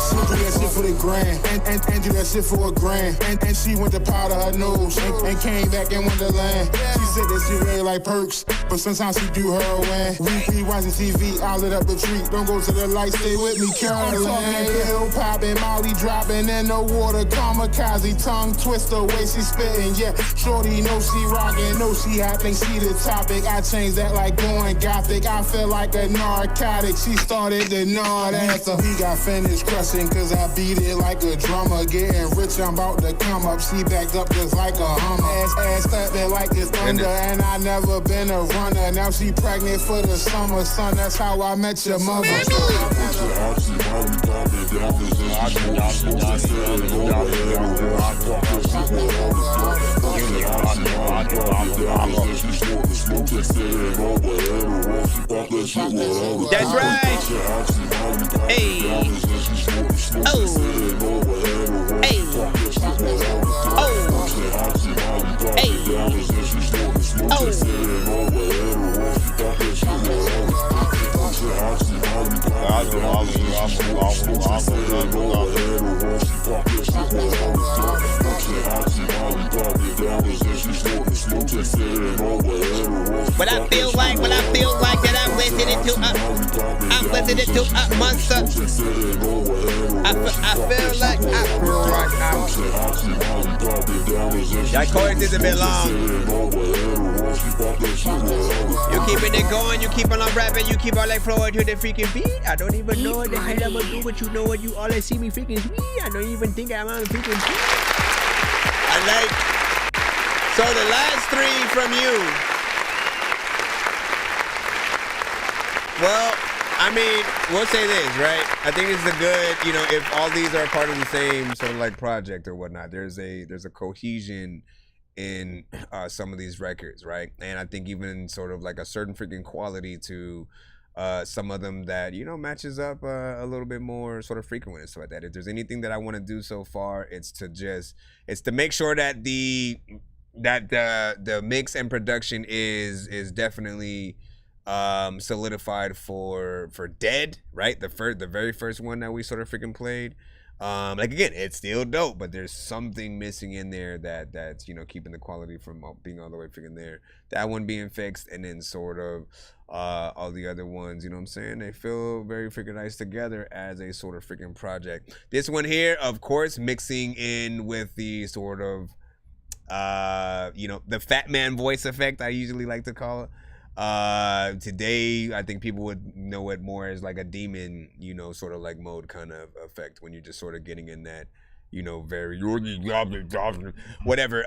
She do that shit for the grand, and do that shit for a grand. And she went to powder her nose and came back in Wonderland. She said that she really like perks, but sometimes she do heroin. We watching TV, I lit up a treat. Don't go to the light, stay with me, Caroline. Pill popping, Molly dropping in the water, kamikaze, tongue twister, way she spitting. Yeah, shorty know she rockin', know she hot, think she the topic. I changed that like going gothic. I feel like a narcotic. She started to nod after we got finished crushing, cause I beat it like a drummer. Getting rich, I'm about to come up. She backed up just like a Hummer. Ass clapping like it's thunder, and I never been a runner. Now she pregnant for the summer, son. That's how I met your mother. That's right. Hey. Oh. Hey. Oh. Hey. What I feel like that I'm listening to a monster. I feel like that chorus is a bit long. You keeping it going, you keep on rapping, you keep on like flowing to the freaking beat. I don't even know what the hell I'm gonna do, but you know what, you always see me freaking sweet. I don't even think I'm on freaking beat. I like. So the last three from you. Well, I mean, we'll say this, right? I think it's a good, you know, if all these are part of the same sort of like project or whatnot, there's a cohesion in some of these records, right? And I think even sort of like a certain freaking quality to some of them that, you know, matches up a little bit more sort of frequent and stuff like that. If there's anything that I want to do so far, it's to make sure that the mix and production is definitely solidified for Dead, right? The very first one that we sort of freaking played. Like again, it's still dope, but there's something missing in there that's, you know, keeping the quality from being all the way freaking there. That one being fixed, and then sort of all the other ones, you know what I'm saying? They feel very freaking nice together as a sort of freaking project. This one here, of course, mixing in with the sort of you know, the fat man voice effect, I usually like to call it. Today I think people would know it more as like a demon, you know, sort of like mode kind of effect, when you're just sort of getting in that, you know, very whatever,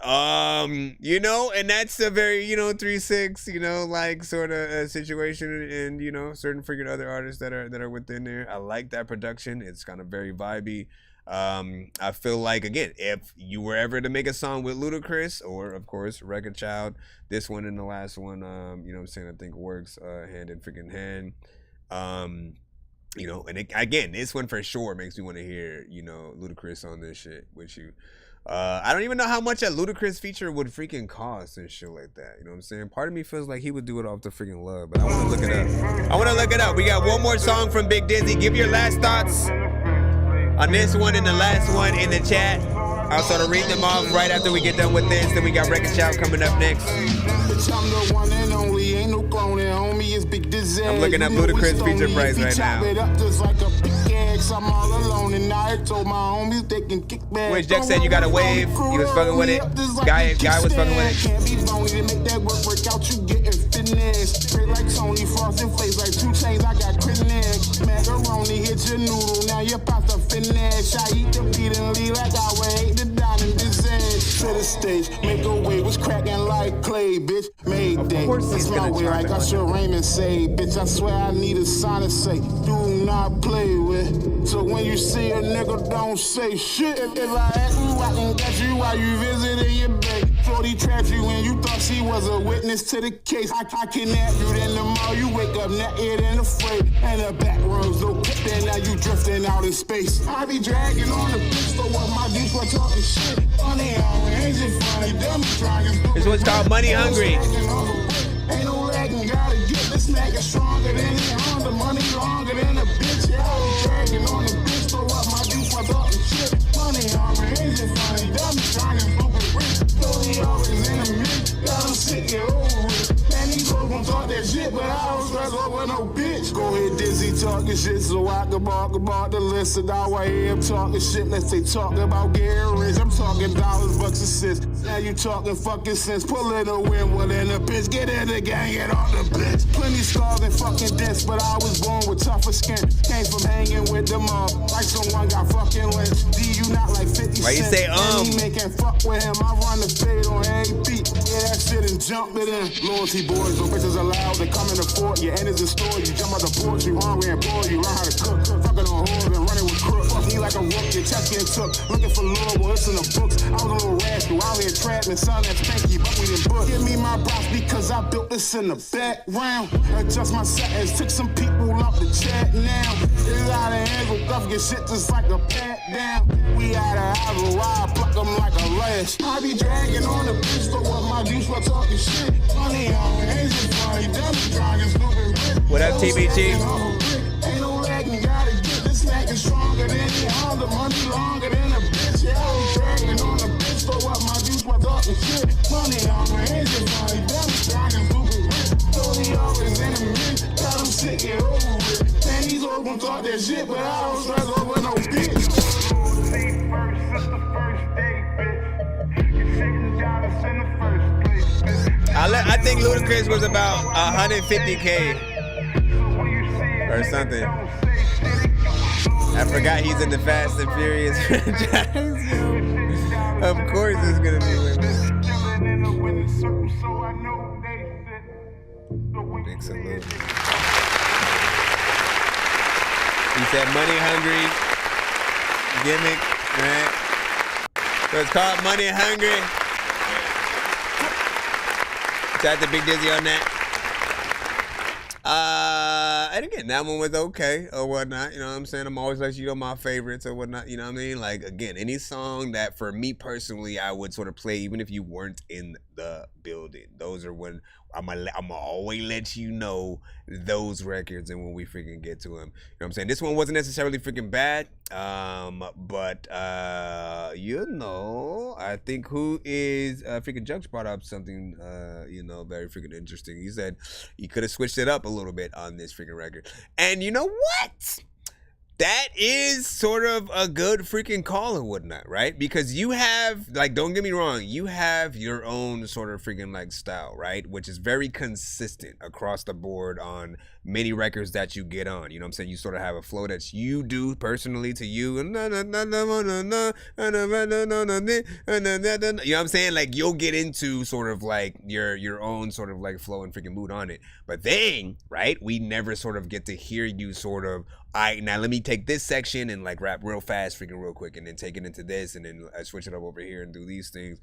you know, and that's a very, you know, 3-6, you know, like sort of a situation, and, you know, certain freaking other artists that are within there. I like that production. It's kind of very vibey. I feel like, again, if you were ever to make a song with Ludacris, or of course Record Child, this one and the last one, you know what I'm saying, I think works hand in freaking hand. You know, and again, this one for sure makes me want to hear, you know, Ludacris on this shit with you. I don't even know how much a Ludacris feature would freaking cost and shit like that. You know what I'm saying? Part of me feels like he would do it off the freaking love, but I want to look it up. We got one more song from Big Dizzy. Give your last thoughts on this one and the last one in the chat. I'll sort of read them off right after we get done with this. Then we got Record Child coming up next. I'm looking up Ludacris feature price right now. Which Jack said you got a wave. He was fucking with it. Guy was fucking with it. Like Tony Frosting face like 2 chains, I got connect. Macaroni hit your noodle, now your pasta finish. I eat the beat and leave like I would hate the diamond disease. To the stage, make a way, was cracking like clay, bitch. Mayday, it's my way, like Usher Raymond say. Bitch, I swear I need a sign to say, do not play with. So when you see a nigga, don't say shit. If I ask you, I can get you while you visiting your bae. 40 trapped you and you thought she was a witness to the case. I kidnap you, then tomorrow you wake up naked and afraid. And the back roads, no clip, and now you drifting out in space. I be dragging on the pistol while my dudes were talking shit. Funny how it ain't it funny, dummy trying. This one's called Money Hungry. Ain't no lagging, gotta get this nigga stronger than he on the money longer than a bitch. Yeah, I be dragging on the pistol while my dudes were talking shit. Funny how it ain't it funny, dummy trying. He always in the mix, got him sick and over it. Man, these hoes gon' talk that shit, but I don't stress over no bitch. Go ahead, Dizzy, talking shit, so I can bark about the list. And now I hear him talking shit, let's say talk about getting rich. I'm talking dollars, bucks, and cents. Now you talking fucking sense. Pull in a win, well in a bitch. Get in the gang, get on the bitch. Plenty scars and fucking dents, but I was born with tougher skin. Came from hanging with the mob, like someone got fucking lynched. D, you not like 50 cents. Why you say He making fuck with him, I run the fade on every beat. Yeah, that shit and jump it in. Loyalty boys, no bitches allowed. They come in the fort, your end is a store. You jump out the porch, you hungry and poor. You learn how to cook. Fucking on hoes and running with crooks. Fuck me like a rook, your chest getting took. Looking for love, well, it's in the books. I was a little rascal out here trapping, son, that's spanky, but we didn't book. Give me my props because I built this in the background. Adjust my settings, took some people off the chat now. It's out of hands with guff, get shit just like a pat down. We out of house, I pluck them like a lash. I be dragging on the pistol while my dudes were talking shit. Funny how it ain't it funny, dummy trying stupid. What up, TBT? Ain't no lagging, gotta get this lagging stronger than he on the money longer than a bitch. Yeah, I be dragging on the pistol while my dudes were talking shit. Funny how it ain't it funny, dummy trying stupid. Tony always in the mix, got him sick and over it. Man, these hoes gon' talk that shit, but I don't stress over no bitch. I think Ludacris was about 150K or something. I forgot he's in the Fast and Furious franchise. Of course it's gonna be women. Big salute. said money hungry gimmick, right? So it's called Money Hungry. Shout out to Big Dizzy on that. And again, that one was okay or whatnot. You know what I'm saying? I'm always like, you know, my favorites or whatnot. You know what I mean? Like, again, any song that for me personally, I would sort of play even if you weren't in the building. Those are when I'm gonna always let you know those records and when we freaking get to them. You know what I'm saying? This one wasn't necessarily freaking bad. But you know, I think who is freaking Jux brought up something you know, very freaking interesting. He said he could have switched it up a little bit on this freaking record. And you know what? That is sort of a good freaking call and whatnot, right? Because you have, like, don't get me wrong, you have your own sort of freaking like style, right? Which is very consistent across the board on many records that you get on. You know what I'm saying? You sort of have a flow that you do personally to you. You know what I'm saying? Like, you'll get into sort of like your own sort of like flow and freaking mood on it. But then, right, we never sort of get to hear you sort of, all right, now let me take this section and like rap real fast, freaking real quick, and then take it into this, and then I switch it up over here and do these things.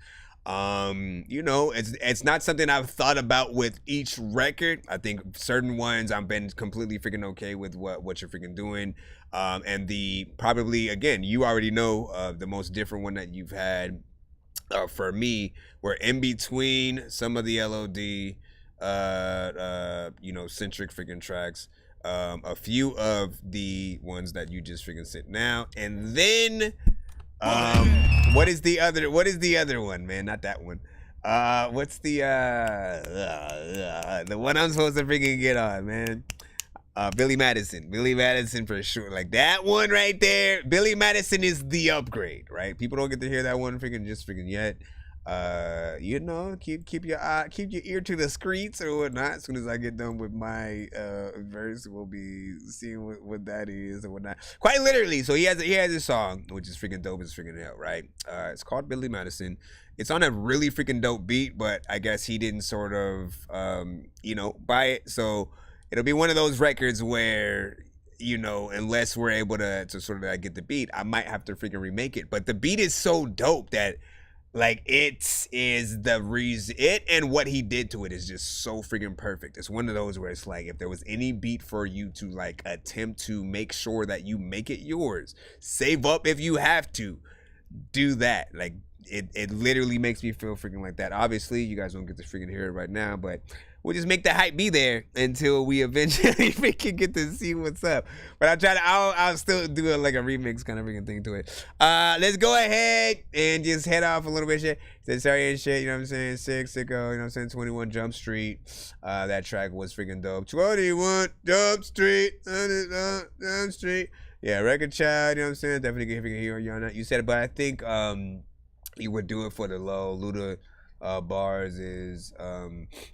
You know, it's not something I've thought about with each record. I think certain ones I've been completely freaking okay with what you're freaking doing. And the probably, again, you already know the most different one that you've had for me were in between some of the LOD, you know, centric freaking tracks. A few of the ones that you just freaking sit now, and then what is the other one, man? Not that one. What's the one I'm supposed to freaking get on, man? Billy Madison for sure. Like that one right there. Billy Madison is the upgrade, right? People don't get to hear that one freaking yet. You know, keep your ear to the streets or whatnot. As soon as I get done with my verse, we'll be seeing what that is or whatnot. Quite literally. So he has a song which is freaking dope as freaking hell, right? It's called Billy Madison. It's on a really freaking dope beat, but I guess he didn't sort of you know, buy it. So it'll be one of those records where, you know, unless we're able to sort of like get the beat, I might have to freaking remake it. But the beat is so dope that, like, it is the reason, it and what he did to it is just so freaking perfect. It's one of those where it's like, if there was any beat for you to like attempt to make sure that you make it yours, save up if you have to, do that. Like, it literally makes me feel freaking like that. Obviously, you guys don't get to freaking hear it right now, but we'll just make the hype be there until we eventually freaking get to see what's up. But I'll still do like a remix kind of freaking thing to it. Let's go ahead and just head off a little bit. Shit. Sorry and shit, you know what I'm saying? Sicko, you know what I'm saying? 21 Jump Street. That track was freaking dope. 21 Jump Street. Jump Street. Yeah, Record Child, you know what I'm saying? Definitely get freaking hear you on that. You said it, but I think you would do it for the low. Luda bars is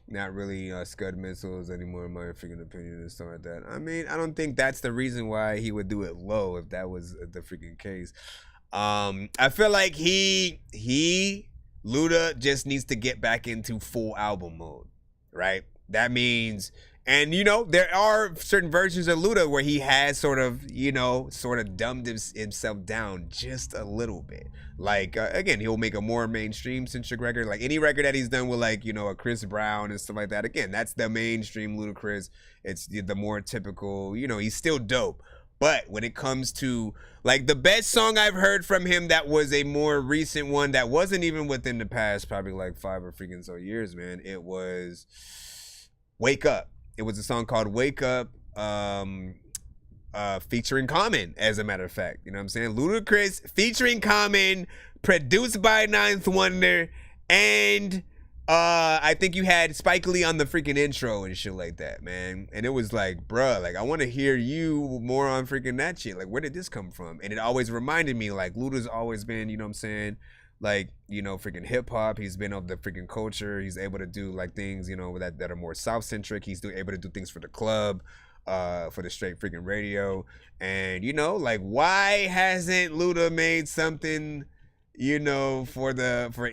not really scud missiles anymore, in my freaking opinion, and stuff like that. I mean, I don't think that's the reason why he would do it low if that was the freaking case. I feel like Luda just needs to get back into full album mode, right? That means, and you know, there are certain versions of Luda where he has sort of, you know, sort of dumbed himself down just a little bit. Like, again, he'll make a more mainstream centric record. Like any record that he's done with, like, you know, a Chris Brown and stuff like that. Again, that's the mainstream Ludacris. It's the more typical, you know, he's still dope. But when it comes to, like, the best song I've heard from him that was a more recent one that wasn't even within the past probably like 5 or freaking so years, man, it was Wake Up. It was a song called Wake Up, featuring Common, as a matter of fact. You know what I'm saying? Ludacris featuring Common, produced by Ninth Wonder, and I think you had Spike Lee on the freaking intro and shit like that, man. And it was like, bruh, like, I want to hear you more on freaking that shit. Like, where did this come from? And it always reminded me, like, Luda's always been, you know what I'm saying, like, you know, freaking hip hop. He's been of the freaking culture. He's able to do like things, you know, that are more South centric. He's able to do things for the club, for the straight freaking radio. And, you know, like, why hasn't Luda made something, you know, for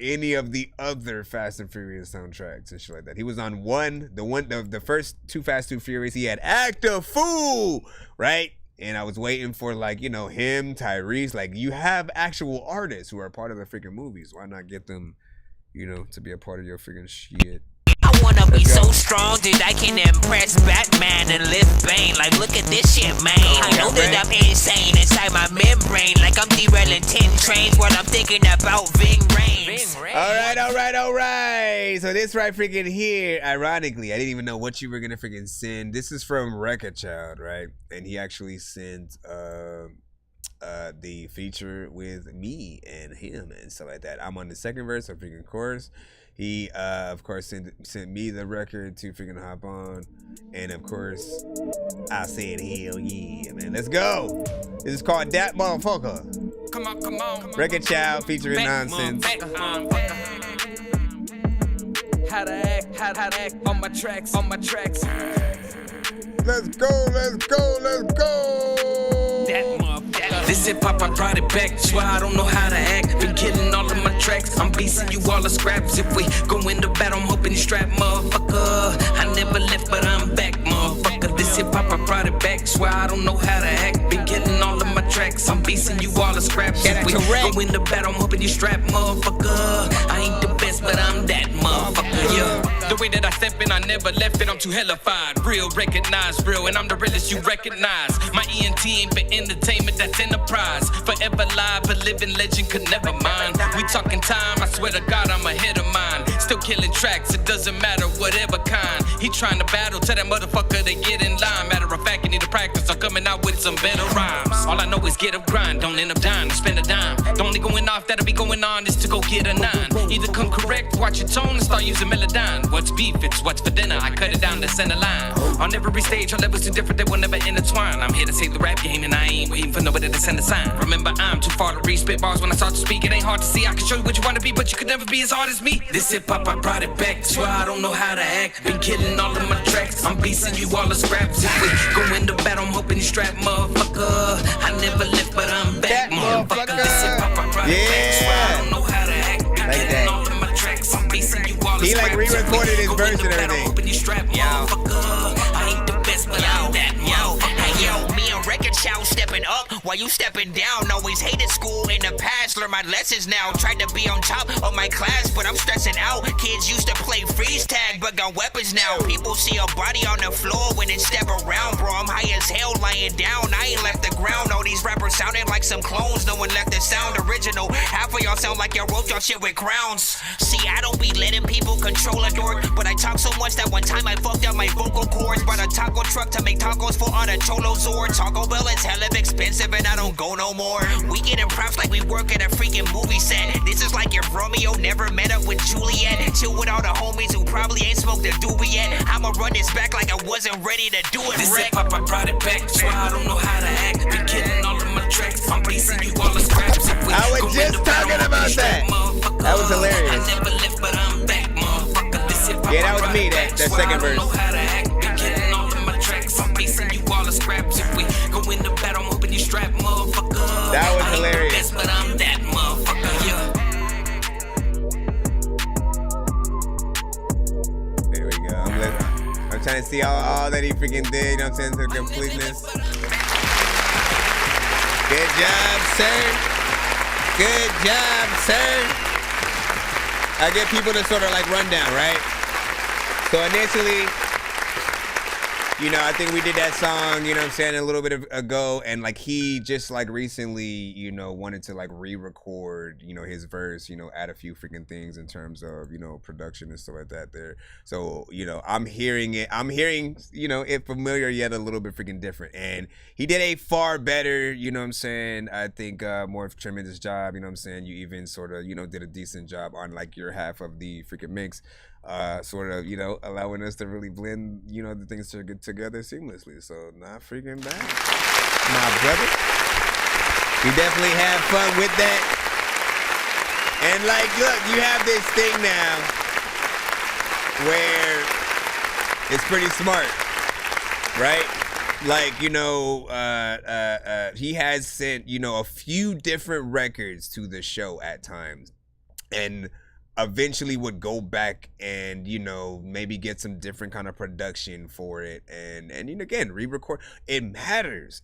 any of the other Fast and Furious soundtracks and shit like that? He was on the first Too Fast, Too Furious. He had Act a Fool, right? and I was waiting for like, you know, him, Tyrese, like you have actual artists who are part of the freaking movies. Why not get them, you know, to be a part of your freaking shit? I wanna be so strong that I can impress Batman and lift Bane. Like, look at this shit, man. I know that I'm insane inside my membrane. Like I'm derailing 10 trains while I'm thinking about Ving Rhames. All right. So this right freaking here, ironically, I didn't even know what you were gonna freaking send. This is from Wreck-A Child, right? And he actually sent the feature with me and him and stuff like that. I'm on the second verse of freaking chorus. He of course sent me the record to freaking hop on, and of course I said hell yeah, man, let's go. This is called Dat Motherfucker. Come on. Wreck-A Child featuring Nonsenze. How to act on my tracks. Let's go. This hip hop, I brought it back. Swear I don't know how to act. Been killing all of my tracks. I'm beasting you all the scraps. If we go into battle, I'm hoping you strap, motherfucker. I never left, but I'm back, motherfucker. This hip hop, I brought it back. Swear I don't know how to act. Been killing all of my tracks. I'm beasting you all the scraps. If we go into battle, I'm hoping you strap, motherfucker. I ain't the best, but I'm that motherfucker, yeah. The way that I step in, I never left it. I'm too hellified. Real, recognized, real, and I'm the realest you recognize. My ENT ain't for entertainment, that's enterprise. Forever live, a living legend could never mind. We talking time, I swear to God, I'm ahead of mine. Still killing tracks, it doesn't matter, whatever kind. He trying to battle, tell that motherfucker to get in line. Matter of fact, you need to practice, I'm coming out with some better rhymes. All I know is get up, grind, don't end up dying, spend a dime. The only going off that'll be going on is to go get a 9. Either come correct, watch your tone, and start using Melodyne. What's beef, it's what's for dinner, I cut it down to center line. On every stage, our levels too different, they will never intertwine. I'm here to save the rap game, and I ain't waiting for nobody to send a sign. Remember, I'm too far to reach, spit bars when I start to speak. It ain't hard to see, I can show you what you want to be, but you could never be as hard as me. This hip-hop, I brought it back, swear I don't know how to act. Been killing all of my tracks, I'm beasting you all the scraps. If we go into battle, I'm hoping you strap, motherfucker. I never left, but I'm back, motherfucker. This hip-hop, I brought it back, swear I don't know how to act. Been like killing all of my tracks, I'm beasting you all the He scraps. like re-recorded his verse and everything. I ain't the best, but I'm that Yo, me and Wreck-A Child stepping up while you stepping down. Always hated school in the past, learn my lessons now. Tried to be on top of my class, but I'm stressing out. Kids used to play freeze tag, but got weapons now. People see a body on the floor when it step around, bro. I'm high as hell lying down. I ain't left the ground. All these rappers sounding like some clones. No one left the sound original. Half of y'all sound like y'all wrote y'all shit with crowns. See, I don't be letting people control a dork, but I talk so much that one time I fucked up my vocal cords. Brought a taco truck to make tacos for all the cholos or Taco Bell is hella expensive and I don't go no more. We getting props like we work at a freaking movie set. This is like if Romeo never met up with Juliet. Chill with all the homies who probably ain't smoked a doobie yet. I'ma run this back like I wasn't ready to do it. This hip-hop, I brought it back, swear I don't know how to act. Been killing all of my tracks, I'm beasting you all the scraps. I was just talking about that. That was hilarious. I never left, but I'm back, motherfucker. This hip-hop, Yeah, that was me, that second verse. If we go in the battle, I'm hoping you strap, motherfucker. That was hilarious. Best, but I'm that motherfucker, yeah. There we go. I'm trying to see all that he freaking did, you know what I'm saying, to completeness. Good job, sir. Good job, sir. I get people to sort of like run down, right? So initially, you know, I think we did that song, you know what I'm saying, a little bit ago, and like he just like recently, you know, wanted to like re-record, you know, his verse, you know, add a few freaking things in terms of, you know, production and stuff like that there. So, you know, I'm hearing, you know, it familiar yet a little bit freaking different. And he did a far better, you know what I'm saying, I think more tremendous job, you know what I'm saying. You even sort of, you know, did a decent job on like your half of the freaking mix. Sort of, you know, allowing us to really blend, you know, the things to get together seamlessly. So not freaking bad, my brother. We definitely have fun with that. And like, look, you have this thing now where it's pretty smart, right? Like, you know, he has sent, you know, a few different records to the show at times, and eventually would go back and, you know, maybe get some different kind of production for it, and you know, again, re-record. It matters,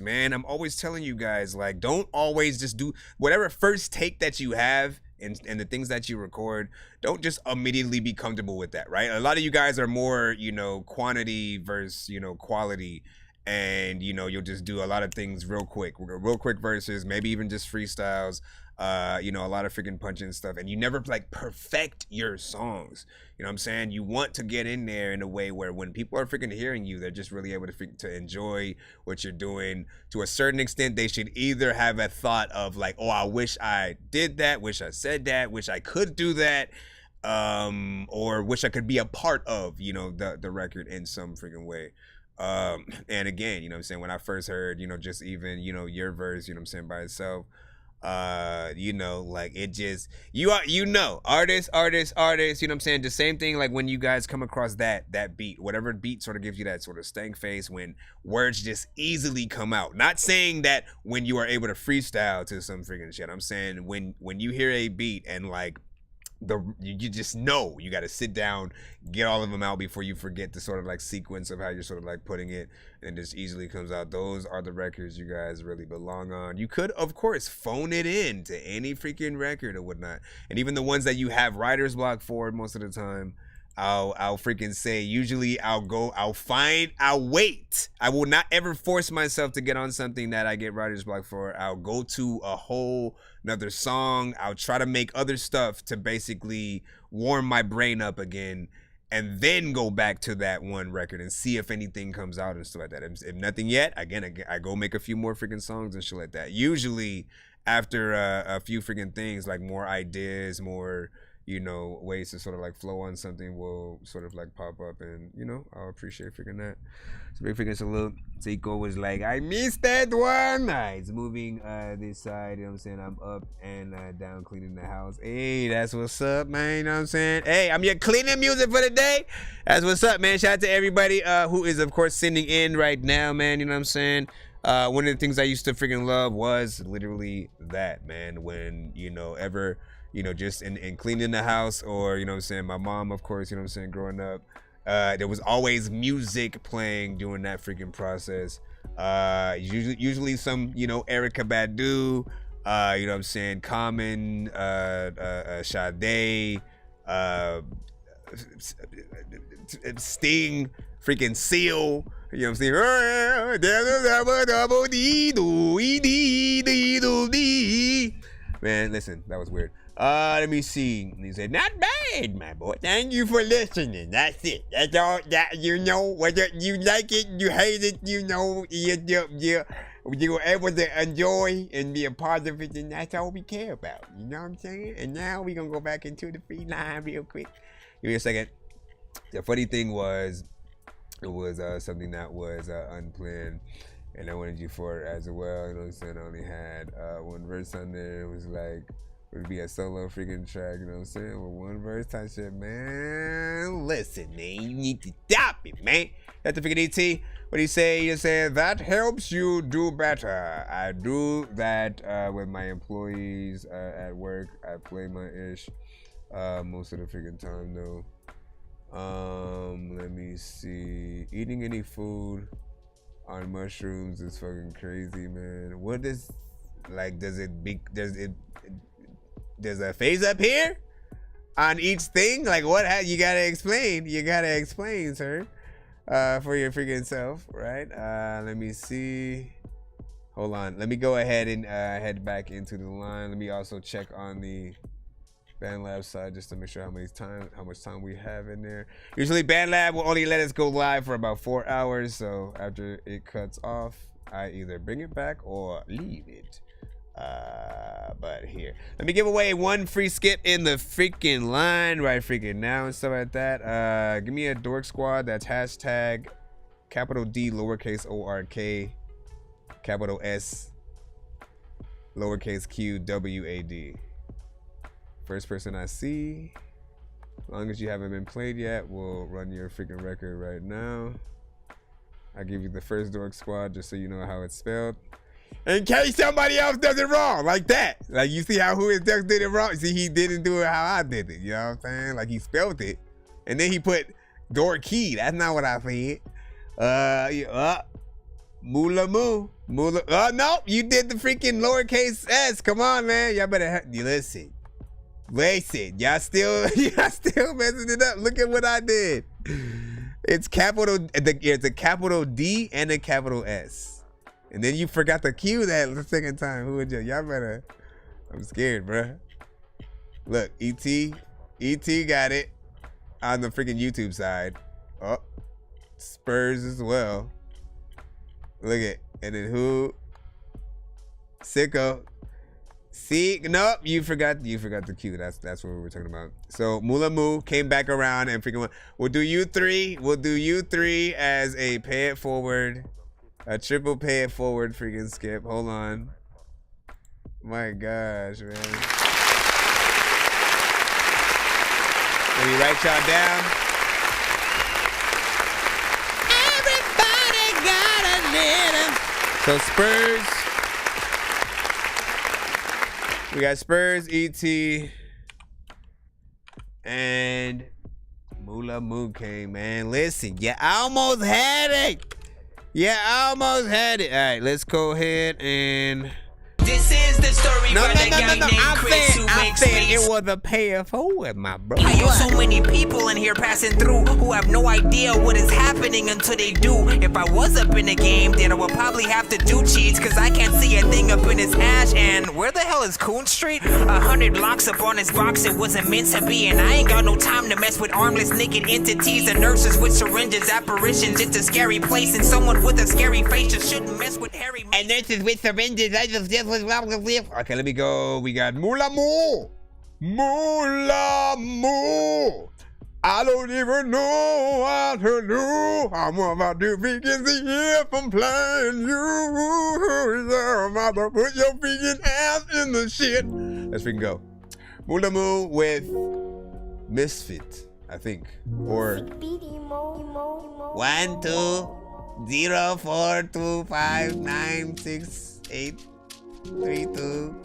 man. I'm always telling you guys, like, don't always just do whatever first take that you have and the things that you record. Don't just immediately be comfortable with that, right? A lot of you guys are more, you know, quantity versus, you know, quality, and, you know, you'll just do a lot of things real quick verses, maybe even just freestyles, you know, a lot of freaking punching stuff, and you never like perfect your songs. You know what I'm saying? You want to get in there in a way where when people are freaking hearing you, they're just really able to enjoy what you're doing. To a certain extent, they should either have a thought of like, oh, I wish I did that, wish I said that, wish I could do that, or wish I could be a part of, you know, the record in some freaking way. And again, you know what I'm saying, when I first heard, you know, just even, you know, your verse, you know what I'm saying, by itself, you know, like, it just, you know, artists, you know what I'm saying, the same thing, like when you guys come across that beat, whatever beat sort of gives you that sort of stank face, when words just easily come out. Not saying that when you are able to freestyle to some freaking shit, I'm saying when you hear a beat and like you just know you got to sit down, get all of them out before you forget the sort of like sequence of how you're sort of like putting it, and just easily comes out. Those are the records you guys really belong on. You could, of course, phone it in to any freaking record or whatnot, and even the ones that you have writer's block for most of the time, I'll freaking say, usually I'll wait. I will not ever force myself to get on something that I get writer's block for. I'll go to a whole another song. I'll try to make other stuff to basically warm my brain up again, and then go back to that one record and see if anything comes out and stuff like that. If nothing yet, again, I go make a few more freaking songs and shit like that. Usually after a few freaking things, like more ideas, more, you know, ways to sort of like flow on something will sort of like pop up, and, you know, I'll appreciate freaking that. So big freaking salute. Zico was like, I missed that one. It's moving this side, you know what I'm saying? I'm up and down cleaning the house. Hey, that's what's up, man, you know what I'm saying? Hey, I'm your cleaning music for the day. That's what's up, man. Shout out to everybody who is, of course, sending in right now, man, you know what I'm saying? One of the things I used to freaking love was literally that, man, when, you know, ever, you know, just in cleaning the house, or, you know what I'm saying, my mom, of course, you know what I'm saying, growing up, there was always music playing during that freaking process. Usually some, you know, Erykah Badu, you know what I'm saying, Common, Sade, Sting, freaking Seal, you know what I'm saying? Man, listen, that was weird. Let me see. He said, not bad, my boy. Thank you for listening. That's it. That's all that, you know, whether you like it, you hate it, you know, you were able to enjoy and be a part of it, and that's all we care about. You know what I'm saying? And now we're going to go back into the free line real quick. Give me a second. The funny thing was, it was something that was unplanned, and I wanted you for it as well. You know what I'm saying? I only had one verse on there. It was like, it would be a solo freaking track, you know what I'm saying? With one verse type shit, man. Listen, man, you need to stop it, man. That's the freaking ET. What do you say? You say, that helps you do better. I do that with my employees at work. I play my ish most of the freaking time, though. Let me see. Eating any food on mushrooms is fucking crazy, man. What is, like, there's a phase up here on each thing? Like, what? You gotta explain. You gotta explain, sir, for your freaking self, right? Let me see. Hold on. Let me go ahead and head back into the line. Let me also check on the BandLab side just to make sure how much time we have in there. Usually BandLab will only let us go live for about 4 hours, so after it cuts off, I either bring it back or leave it. But here, let me give away one free skip in the freaking line right freaking now and stuff like that. Give me a Dork Squad. That's hashtag capital D lowercase ORK capital S lowercase Q WAD. First person I see, as long as you haven't been played yet, we'll run your freaking record right now. I give you the first Dork Squad just so you know how it's spelled. In case somebody else does it wrong, like that. Like, you see how Who Is Duck did it wrong? See, he didn't do it how I did it. You know what I'm saying? Like, he spelled it. And then he put Dorky. That's not what I said. Moola moo. Moola. No, you did the freaking lowercase s. Come on, man. Y'all better listen. Listen. Y'all still messing it up. Look at what I did. It's a capital D and a capital S. And then you forgot the Q that the second time. Who would you? Y'all better. I'm scared, bruh. Look, ET got it on the freaking YouTube side. Oh, Spurs as well. Look at, and then who? Sicko. See, nope, you forgot the Q. That's what we were talking about. So Moola Moo came back around and freaking. We'll do you three as a pay it forward. A triple pay it forward freaking skip. Hold on. My gosh, man. Let me write y'all down. Everybody got a little. So Spurs. We got Spurs, ET, and Moola Moo came, man. Listen, you almost had it. All right, let's go ahead and. This is the story No. I said it was a pay it forward, my bro. I know so many people in here passing through who have no idea what is happening until they do. If I was up in the game, then I would probably have to do cheats, cause I can't see a thing up in his ash. And where the hell is Coon Street? 100 blocks up on his box, it wasn't meant to be. And I ain't got no time to mess with armless naked entities and nurses with syringes, apparitions. It's a scary place, and someone with a scary face just shouldn't mess with Harry. And nurses with syringes, I just okay, let me go. We got Moola Moo. Moola Moo. I don't even know what to do. I'm about to begin the year from playing you. I'm about to put your freaking ass in the shit. Let's freaking go. Moola Moo with Misfit, I think. Or 1 2 0 4 2 5 9 6 8 3 2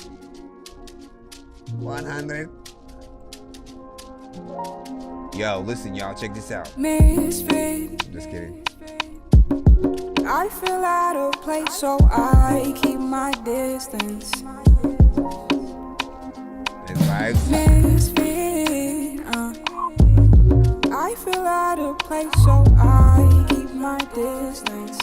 100. Yo, listen, y'all, check this out. Misfit. Just kidding. I feel out of place, so I keep my distance. That's vibes. Misfit. I feel out of place, so I keep my distance.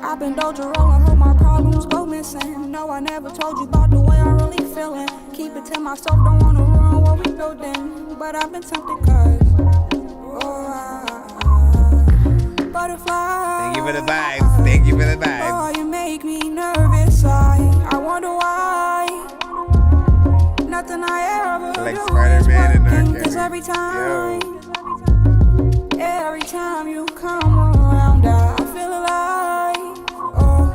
I've been doja rolling, hope my problems go missing. No, I never told you about the way I'm really feeling. Keep it to myself, don't wanna ruin what we building. But I've been tempted cause butterfly. Thank you for the vibes. Thank you for the vibes. Oh, you make me nervous. I wonder why. Nothing I ever like do Spider-Man is and working. Dork. Cause every time you come around, I feel alive. Oh,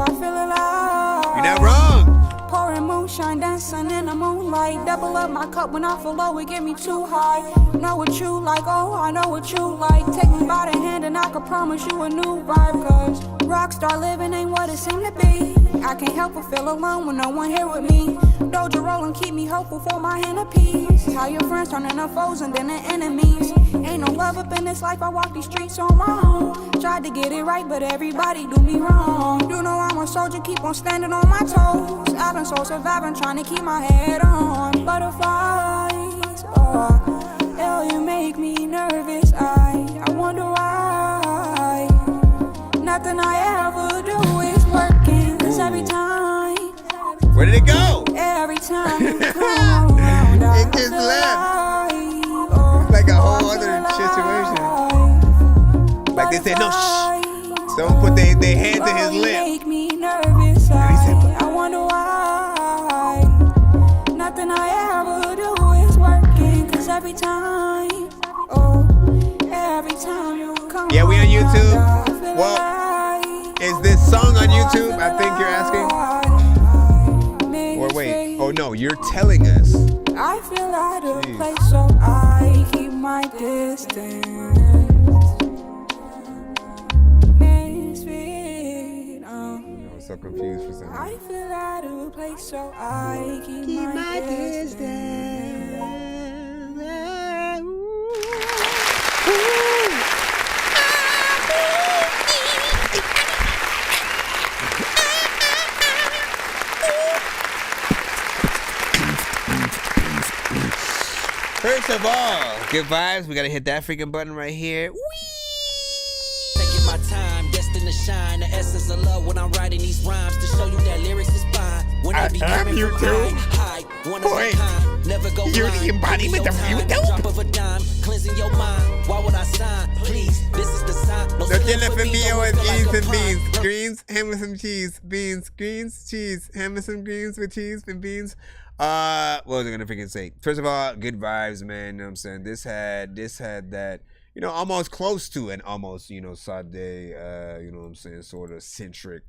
I feel alive. You're not wrong. Pouring moonshine, dancing in the moonlight. Double up my cup when I feel low, it get me too high. Know what you like, oh, I know what you like. Take me by the hand and I can promise you a new vibe. Cause rockstar living ain't what it seemed to be. I can't help but feel alone when no one here with me. Doja rollin' keep me hopeful for my inner peace. How your friends turn into foes and then the enemies. Ain't no love up in this life, I walk these streets on my own. Tried to get it right, but everybody do me wrong. You know I'm a soldier, keep on standing on my toes. I've been so surviving, trying to keep my head on. Butterflies, oh, hell, you make me nervous. I wonder why. Nothing I ever do is working. Cause every time. Where did it go? Every time you come around, it just left. It's like a whole other situation. Like they said, no, shh. Someone put their hand to his lip. Make me nervous. I wonder why. Nothing I ever do is working. Cause every time, every time you come. Yeah, we on YouTube. Well, is this song on YouTube? I think you're asking. Or wait, oh no, you're telling us. I feel out of place, so I keep my distance. Misfit, so confused for some reason. I feel out of place, so I keep my distance. First of all, good vibes. We gotta hit that freaking button right here. Taking my time, destined to shine. The essence of love when I'm writing these rhymes to show you that lyrics is fine. When they be coming from high, one of a kind. Never go blind. You're the embodiment of you. Drop of a dime, cleansing your mind. Why would I sign? Please, this is the sign. No Tortilla for me with cheese and beans. Greens, ham with some cheese. Beans, greens, cheese. Ham with some greens with cheese and beans. What was I gonna freaking say? First of all, good vibes, man. You know what I'm saying? This had that, you know, almost close to an almost, you know, Sade, you know what I'm saying, sort of centric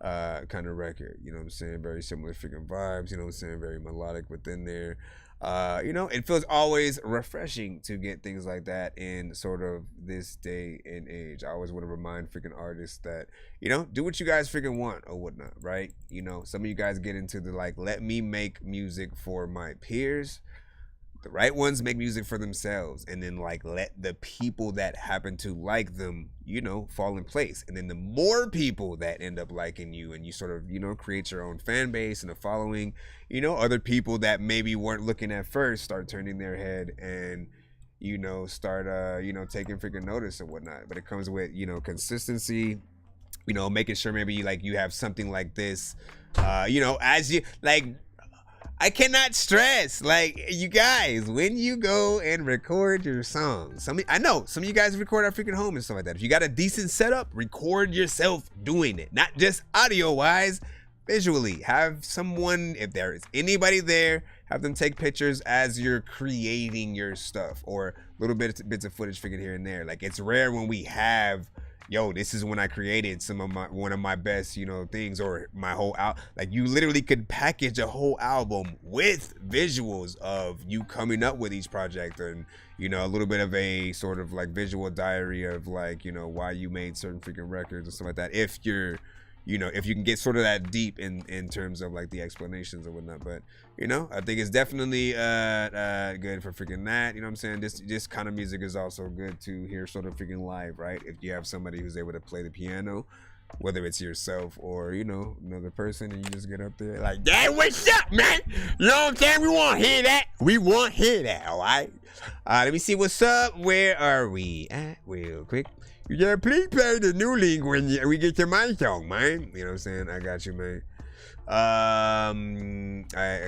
kind of record. You know what I'm saying? Very similar freaking vibes, you know what I'm saying? Very melodic within there. You know, it feels always refreshing to get things like that in sort of this day and age. I always want to remind freaking artists that, you know, do what you guys freaking want or whatnot, right? You know, some of you guys get into the like, let me make music for my peers. The right ones make music for themselves, and then like let the people that happen to like them, you know, fall in place. And then the more people that end up liking you, and you sort of, you know, create your own fan base and a following, you know, other people that maybe weren't looking at first start turning their head and, you know, start you know, taking freaking notice and whatnot. But it comes with, you know, consistency, you know, making sure maybe like you have something like this, you know, as you like. I cannot stress, like, you guys, when you go and record your songs, I know some of you guys record at freaking home and stuff like that. If you got a decent setup, record yourself doing it, not just audio wise, visually. Have someone, if there is anybody there, have them take pictures as you're creating your stuff, or little bits of footage freaking here and there. Like, it's rare when we have, yo, this is when I created one of my best, you know, things, or my whole like, you literally could package a whole album with visuals of you coming up with each project, and, you know, a little bit of a sort of like visual diary of like, you know, why you made certain freaking records and stuff like that. If you're, you know, if you can get sort of that deep in terms of like the explanations and whatnot. But, you know, I think it's definitely good for freaking that. You know what I'm saying? This kind of music is also good to hear sort of freaking live, right? If you have somebody who's able to play the piano, whether it's yourself or, you know, another person, and you just get up there like, "Hey, what's up, man? You know what I'm saying? We want to hear that. We want to hear that, all right?" Let me see what's up. Where are we at real quick? Yeah, please play the new link when we get to my song, man. You know what I'm saying? I got you, man. I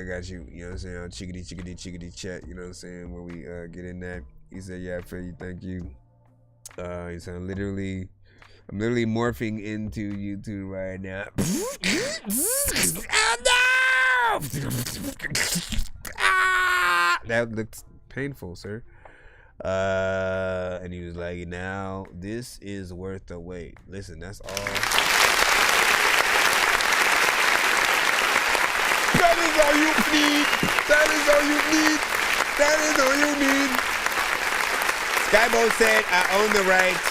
got you. You know what I'm saying? Chickadee chat. You know what I'm saying? When we get in that, he said, "Yeah, I feel you. Thank you." He said, "I'm literally morphing into YouTube right now." Oh, no! That looks painful, sir. And he was like, "Now this is worth the wait." Listen, that's all. That is all you need. That is all you need. That is all you need. Skybo said, "I own the rights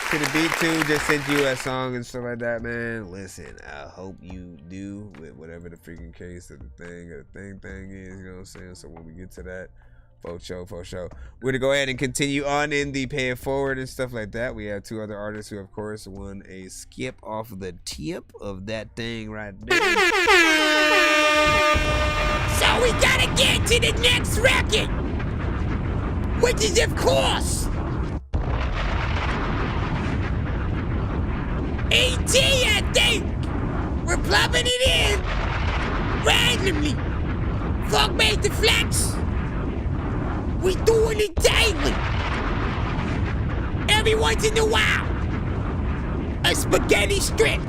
to the beat too. Just sent you a song and stuff like that, man." Listen, I hope you do, with whatever the freaking case of the thing or the thing is. You know what I'm saying? So when we get to that, for sure. We're gonna go ahead and continue on in the pay it forward and stuff like that. We have two other artists who, of course, won a skip off the tip of that thing right there. So we gotta get to the next record, which is, of course, AT, I think. We're plugging it in randomly. Fuck made the flex. We doing it daily. Every once in a while, a spaghetti strip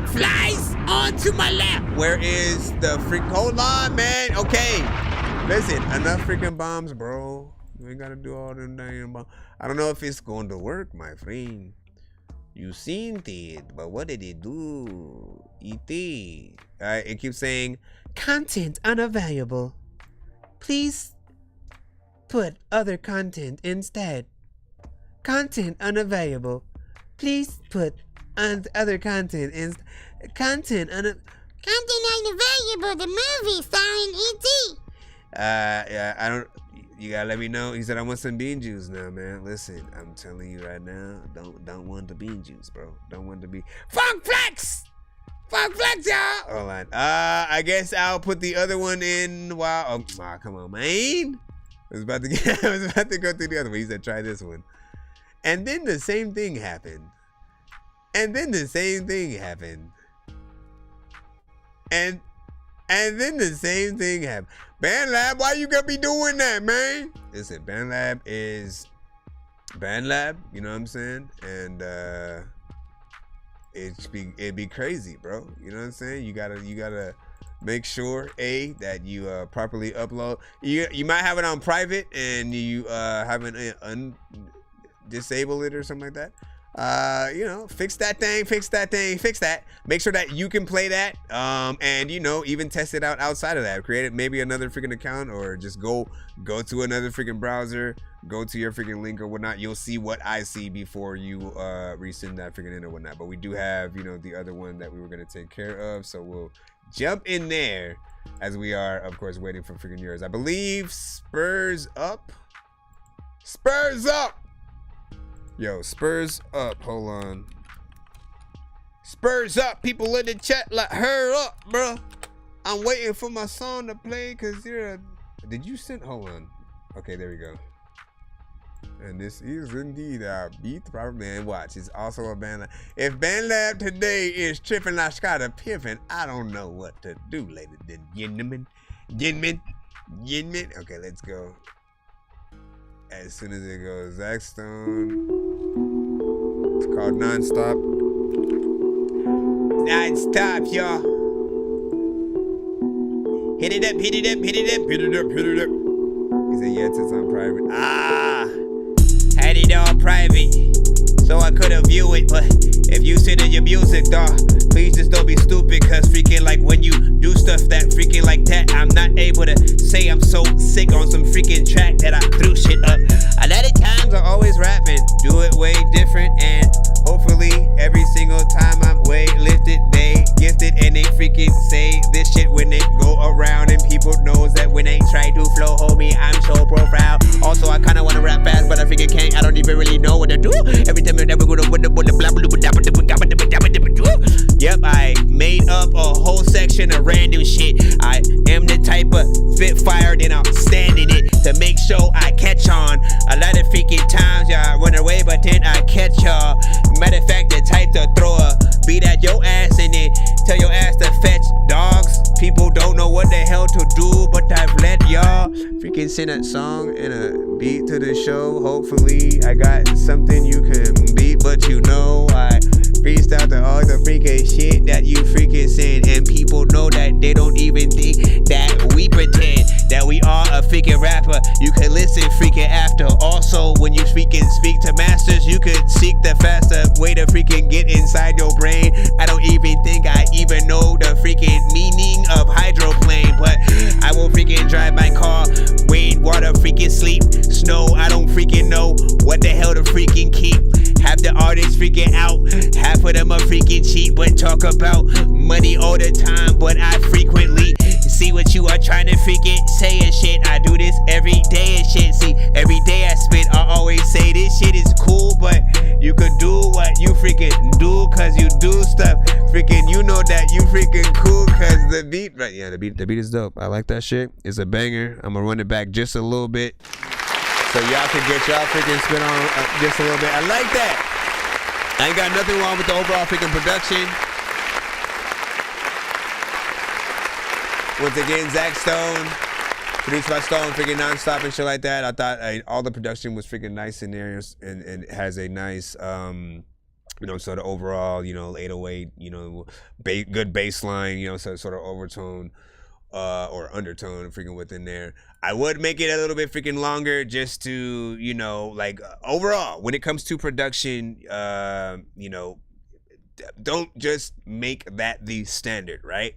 flies onto my lap. Where is the freak? Hold on, man. Okay, listen, enough freaking bombs, bro. You ain't gotta do all them damn bombs. I don't know if it's going to work, my friend. You seen it, but what did it do? E.T. It keeps saying content unavailable. Please put other content instead. Content unavailable. Please put other content is content unavailable. The movie starring E.T. Yeah, I don't. You gotta let me know. He said I want some bean juice now, man. Listen, I'm telling you right now, don't want the bean juice, bro. Don't want to be Funk Flex, y'all. Hold on. I guess I'll put the other one in while. Oh, come on, man. I was about to go through the other one. He said try this one, and then the same thing happened, and then the same thing happened, and then the same thing happened. BandLab, why you gonna be doing that, man? Listen, BandLab is BandLab, you know what I'm saying? And it'd be crazy, bro. You know what I'm saying? You gotta make sure that you properly upload. You might have it on private and you haven't disable it or something like that. Fix that. Make sure that you can play that. And even test it out outside of that. Create maybe another freaking account, or just go to another freaking browser, go to your freaking link or whatnot. You'll see what I see before you resend that freaking in or whatnot. But we do have, the other one that we were gonna take care of. So we'll jump in there as we are, of course, waiting for freaking yours. I believe Spurs up. Yo, Spurs up. Hold on. Spurs up. People in the chat like, her up, bro. I'm waiting for my song to play because did you send? Hold on. Okay, there we go. And this is indeed our beat. Man, watch. It's also a BandLab. If BandLab today is tripping like Scott a Piffin, I don't know what to do, ladies and gentlemen. Okay, let's go. As soon as it goes, Zach Stone. It's called Nonstop. Non-stop, y'all. Hit it up. He said, yes, it's on private. Had it on private, so I couldn't view it. But if you sit in your music, dawg, please just don't be stupid. Cause freaking like when you do stuff that freaking like that, I'm not able to say I'm so sick on some freaking track that I threw shit up. A lot of times I always rapping, do it way different, and hopefully every single time I'm way lifted, they gifted, and they freaking say this shit when they go around, and people knows that when they try to flow, homie, I'm so profound. Also, I kinda wanna rap fast, but I freaking can't. I don't even really know what to do. Every time I never go to yep, I made up a whole section of random shit. I am the type of spit fire, then I'll stand in it to make sure I catch on. A lot of freaking times y'all run away, but then I catch y'all. Matter of fact, the type to throw a beat at your ass and then tell your ass to fetch dogs. People don't know what the hell to do, but I've let y'all freaking send a song and a beat to the show. Hopefully I got something you can beat, but I freestyle to all the freaking shit that you freaking said, and people know that they don't even think that we pretend that we are a freaking rapper. You can listen freaking after. Also, when you freaking speak to masters, you could seek the faster way to freaking get inside your brain. I don't even think I even know the freaking meaning of hydroplane, but I will freaking drive my car, rain, water, freaking sleep, snow. I don't freaking know what the hell to freaking keep. Half the artists freaking out, half of them are freaking cheap, but talk about money all the time. But I frequently see what you are trying to freaking say and shit. I do this every day and shit. See, every day I spit, I always say this shit is cool, but you could do what you freaking do, cause you do stuff freaking, you know that you freaking cool, cause the beat, right? Yeah, the beat is dope. I like that shit. It's a banger. I'm gonna run it back just a little bit, so y'all can get y'all freaking spit on just a little bit. I like that. I ain't got nothing wrong with the overall freaking production. Once again, Zach Stone, produced by Stone, freaking Nonstop and shit like that. I thought all the production was freaking nice in there, and has a nice, sort of overall, 808, good bass line, sort of overtone. Or undertone freaking within there. I would make it a little bit freaking longer just to, overall, when it comes to production, don't just make that the standard, right?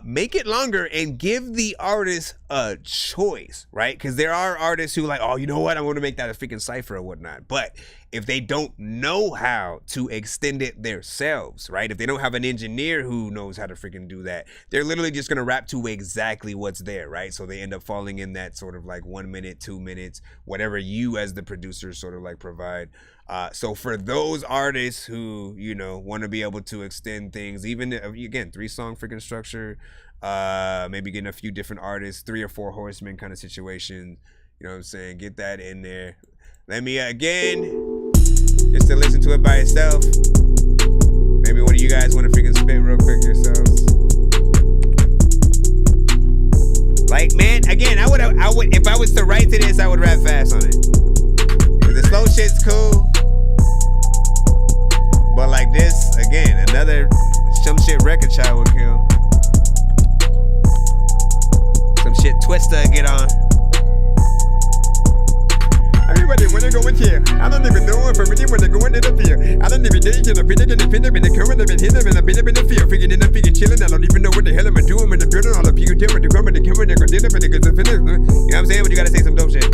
Make it longer and give the artist a choice, right? Because there are artists who like, oh, you know what? I want to make that a freaking cipher or whatnot. But if they don't know how to extend it themselves, right? If they don't have an engineer who knows how to freaking do that, they're literally just going to rap to exactly what's there, right? So they end up falling in that sort of like 1 minute, 2 minutes, whatever you as the producer sort of like provide. So for those artists who, you know, want to be able to extend things, even again, 3-song freaking structure, maybe getting a few different artists, 3 or 4 horsemen kind of situation, you know what I'm saying? Get that in there. Let me again, just to listen to it by itself. Maybe one of you guys want to freaking spit real quick yourselves. Like, man, again, I would, if I was to write to this, I would rap fast on it. The slow shit's cool, but like this, again, another some shit Record Child would kill. Some shit Twister get on. Everybody wanna go and chill. I don't even know if I really wanna go into the field. I don't even think I'm in the current, I've been hitting and I've been up in the field. Freaking in the freaking chilling. I don't even know what the hell I'm doing in the building. All the people doing the camera, they're gonna dinner for the good to finish. You know what I'm saying? But you gotta say some dope shit.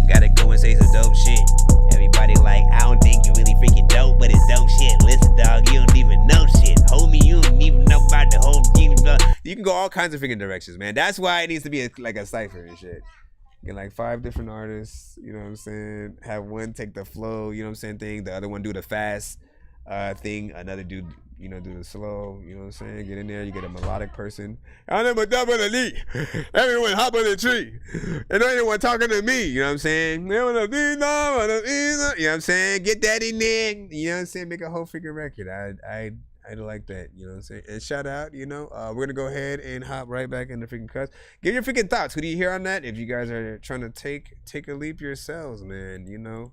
Gotta go and say some dope shit. Everybody like, I don't think you really freaking dope, but it's dope shit. Listen, dog, you don't even know shit. Homie, you don't even know about the whole thing. You can go all kinds of freaking directions, man. That's why it needs to be like a cipher and shit. Get like 5 different artists, you know what I'm saying? Have one take the flow, you know what I'm saying, thing. The other one do the fast thing. Another dude, you know, do the slow, you know what I'm saying? Get in there, you get a melodic person. I never double the lead. Everyone hop on the tree. And anyone talking to me, you know what I'm saying? You know what I'm saying? Get that in there. You know what I'm saying? Make a whole freaking record. I like that, you know what I'm saying? And shout out, you know, we're gonna go ahead and hop right back into freaking cuts. Give your freaking thoughts. Who do you hear on that? If you guys are trying to take a leap yourselves, man, you know.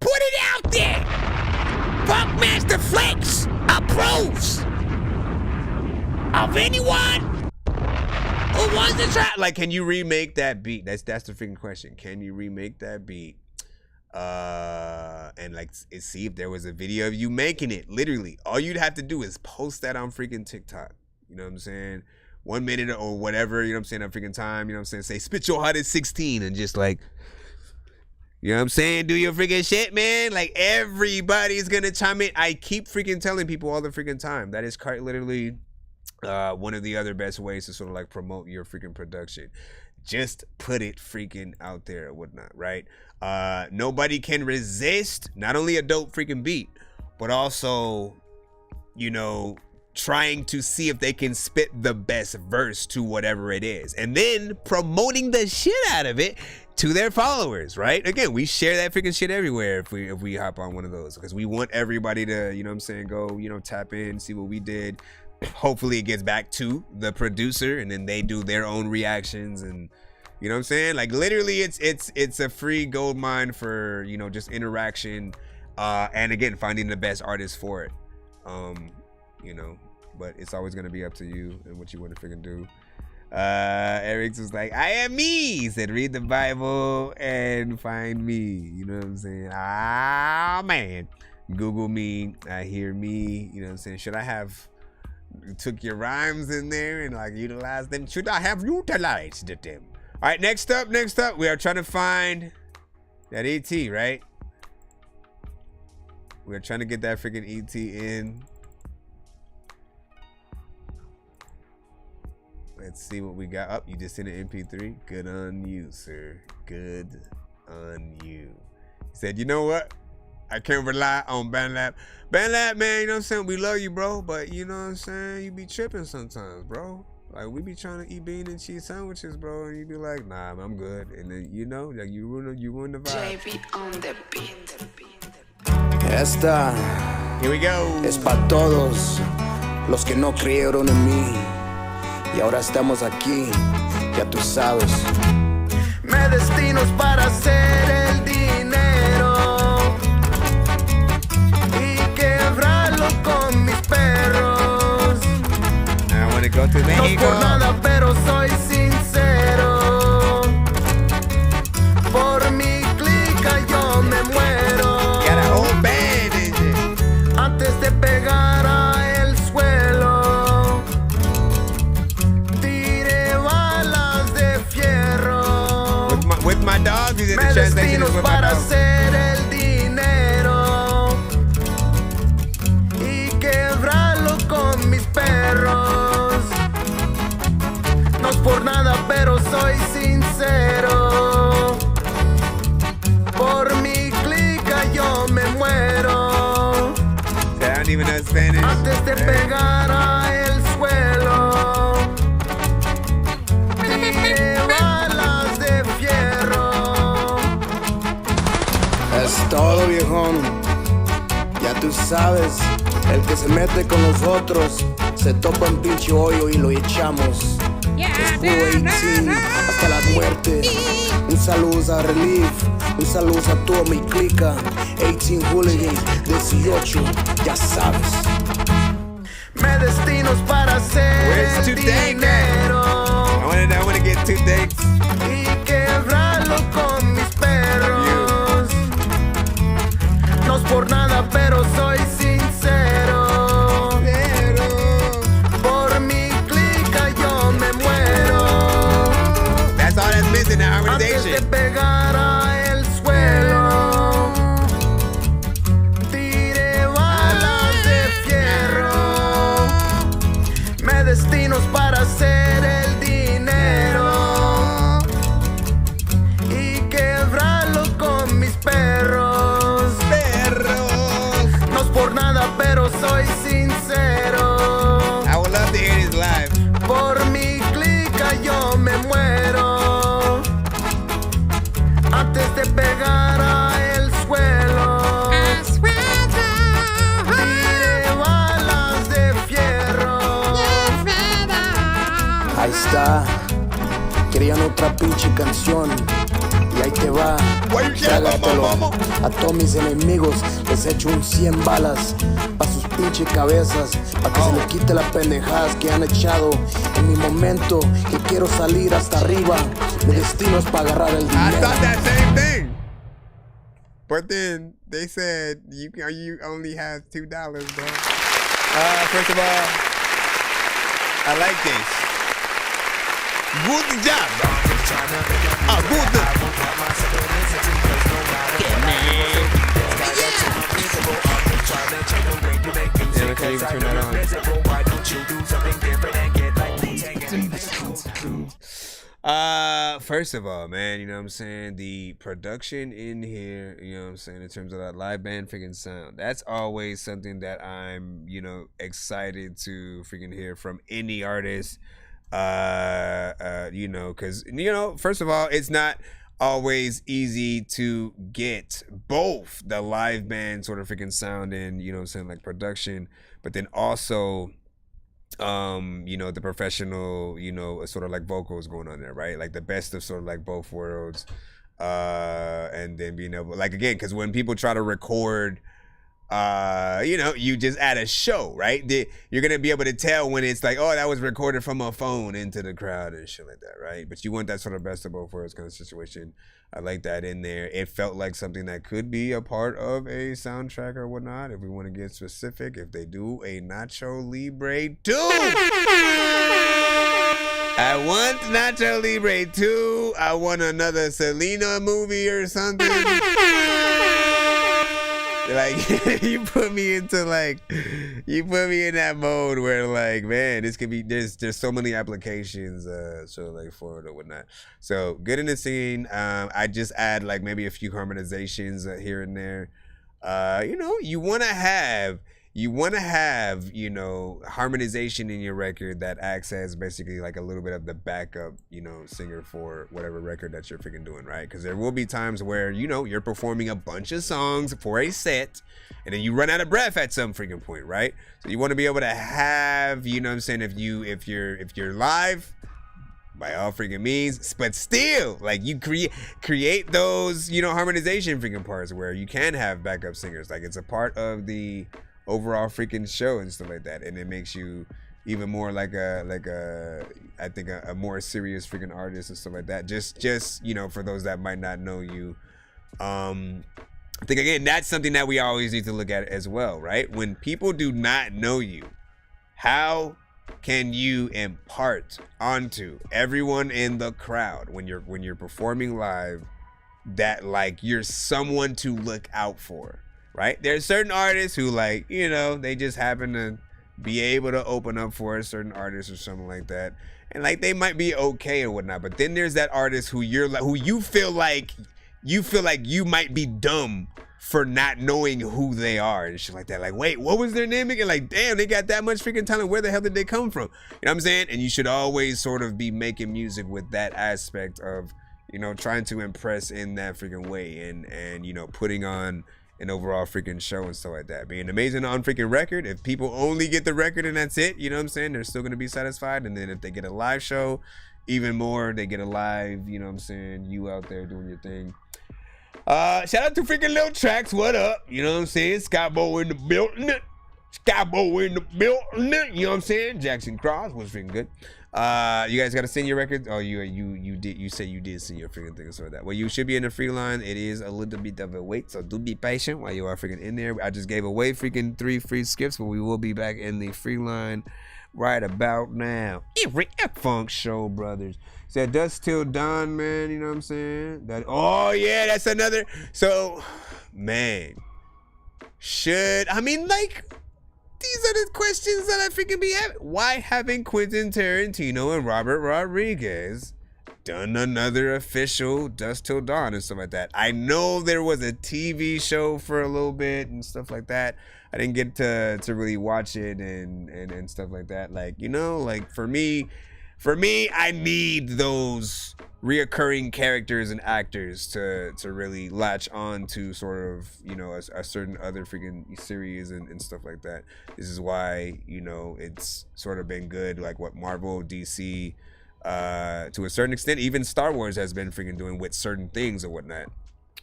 Put it out there! Funkmaster Flex approves of anyone who wants to try. Like, can you remake that beat? That's the freaking question. Can you remake that beat? And like see if there was a video of you making it. Literally, all you'd have to do is post that on freaking TikTok. You know what I'm saying? 1 minute or whatever, you know what I'm saying, that freaking time, you know what I'm saying? Say, spit your hottest 16 and just like, you know what I'm saying? Do your freaking shit, man. Like, everybody's gonna chime in. I keep freaking telling people all the freaking time. That is quite literally one of the other best ways to sort of like promote your freaking production. Just put it freaking out there or whatnot, right? Nobody can resist not only a dope freaking beat, but also, you know, trying to see if they can spit the best verse to whatever it is, and then promoting the shit out of it to their followers, right? Again, we share that freaking shit everywhere if we hop on one of those, because we want everybody to, you know what I'm saying, go, you know, tap in, see what we did. Hopefully it gets back to the producer and then they do their own reactions, and you know what I'm saying? Like, literally it's a free gold mine for, you know, just interaction, and again, finding the best artist for it. You know, but it's always gonna be up to you and what you want to freaking do. Eric's was like, I am me. He said, read the Bible and find me. You know what I'm saying? Ah, man. Google me. I hear me. You know what I'm saying? Should I have took your rhymes in there and like utilized them? Should I have utilized them? All right, next up, we are trying to find that ET, right? We're trying to get that freaking ET in. Let's see what we got. Up, you just sent an MP3. Good on you, sir. Good on you. He said, you know what? I can't rely on BandLab. BandLab, man, you know what I'm saying? We love you, bro. But you know what I'm saying? You be tripping sometimes, bro. Like, we be trying to eat bean and cheese sandwiches, bro. And you be like, nah, I'm good. And then, you know, like, you ruin the vibe. JB on the beat. Esta. Here we go. Es pa' todos los que no creyeron en mí. Y ahora estamos aquí, ya tú sabes. Me destino es para hacer el dinero y quebrarlo con mis perros. I wanna go to Mexico. No por nada, pero soy sincero. Por mi clica yo me muero. Got a whole band in it. Antes de pegar a el suelo, tiré balas don't even know Spanish. Antes de pegar a el suelo, tiré balas de fierro. Es todo, viejón. Ya tú sabes, el que se mete con nosotros se topa en pinche hoyo y lo echamos. Es puro 18 hasta la muerte. Un saludo a Relief, un saludo a toda mi clica. 18 hooligans, 18, ya sabes. Me destino para hacer dinero. I wanna get 2 dates. Y quebrarlo con mis perros. No es por nada, pero soy sincero. Por mi clica yo me muero. That's all that's missing, the harmonization. Antes de pegar a el suelo, tiré balas de fierro. Me destino para hacer el dinero y quebrarlo con mis perros. No es por nada, pero soy sincero. I would love to hear this live. Por mi clica yo me muero. Antes de pegar a el suelo, tiré balas de fierro. Ahí está. Querían otra pinche canción. Y ahí te va. Trágatelo. A todos mis enemigos les echo un 100 balas pa' sus pinche cabezas, pa' que se les quite las pendejadas que han echado. En mi momento que quiero salir hasta arriba, mi destino es pa' agarrar el dinero. I thought that same thing. But then they said you only have $2, bro. First of all, I like this. Good job, bro. Good. Yeah, I can't even turn that on. First of all, man, you know what I'm saying? The production in here, you know what I'm saying, in terms of that live band freaking sound, that's always something that I'm, you know, excited to freaking hear from any artist. You know, because, you know, first of all, it's not always easy to get both the live band sort of freaking sound and, you know what I'm saying, like production, but then also you know, the professional, you know, sort of like vocals going on there, right? Like the best of sort of like both worlds, and then being able, like, again, because when people try to record, you know, you just at a show, right? You're gonna be able to tell when it's like, oh, that was recorded from a phone into the crowd and shit like that, right? But you want that sort of best of both worlds kind of situation. I like that in there. It felt like something that could be a part of a soundtrack or whatnot. If we want to get specific, if they do a Nacho Libre 2, I want Nacho Libre 2. I want another Selena movie or something. Like, you put me in that mode where, like, man, this could be, there's so many applications, so like for it or whatnot. So good in the scene. I just add like maybe a few harmonizations here and there. You know, you want to have, you know, harmonization in your record that acts as basically like a little bit of the backup, you know, singer for whatever record that you're freaking doing, right? Because there will be times where, you know, you're performing a bunch of songs for a set and then you run out of breath at some freaking point, right? So you want to be able to have, you know what I'm saying, if you're live, by all freaking means, but still, like, you create those, you know, harmonization freaking parts where you can have backup singers. Like, it's a part of the overall freaking show and stuff like that, and it makes you even more like a I think a more serious freaking artist and stuff like that. Just you know, for those that might not know you, I think again that's something that we always need to look at as well, right? When people do not know you, how can you impart onto everyone in the crowd when you're performing live that, like, you're someone to look out for? Right? There's certain artists who, like, you know, they just happen to be able to open up for a certain artist or something like that, and like they might be okay or whatnot. But then there's that artist who you're like, who you feel like you feel like you might be dumb for not knowing who they are and shit like that. Like, wait, what was their name again? Like, damn, they got that much freaking talent. Where the hell did they come from? You know what I'm saying? And you should always sort of be making music with that aspect of, you know, trying to impress in that freaking way and you know, putting on an overall freaking show and stuff like that. Being amazing on freaking record. If people only get the record and that's it, you know what I'm saying? They're still going to be satisfied. And then if they get a live show, even more, they get a live, you know what I'm saying? You out there doing your thing. Shout out to freaking Lil Tracks. What up? You know what I'm saying? Skybo in the building. Skybo in the building. You know what I'm saying? Jackson Cross was freaking good. You guys gotta send your records. Oh, you did. You say you did send your freaking thing or something like that. Well, you should be in the free line. It is a little bit of a wait, so do be patient while you are freaking in there. I just gave away freaking 3 free skips, but we will be back in the free line right about now. Every Funk Show, brothers. Said Dust Till Dawn, man. You know what I'm saying? That. Oh yeah, that's another. So, man, I mean, like, these are the questions that I freaking be having. Why haven't Quentin Tarantino and Robert Rodriguez done another official Dust Till Dawn and stuff like that? I know there was a TV show for a little bit and stuff like that. I didn't get to really watch it and stuff like that. Like, you know, like for me, I need those reoccurring characters and actors to really latch on to sort of, you know, a certain other freaking series and stuff like that. This is why, you know, it's sort of been good, like what Marvel, DC, to a certain extent, even Star Wars has been freaking doing with certain things or whatnot.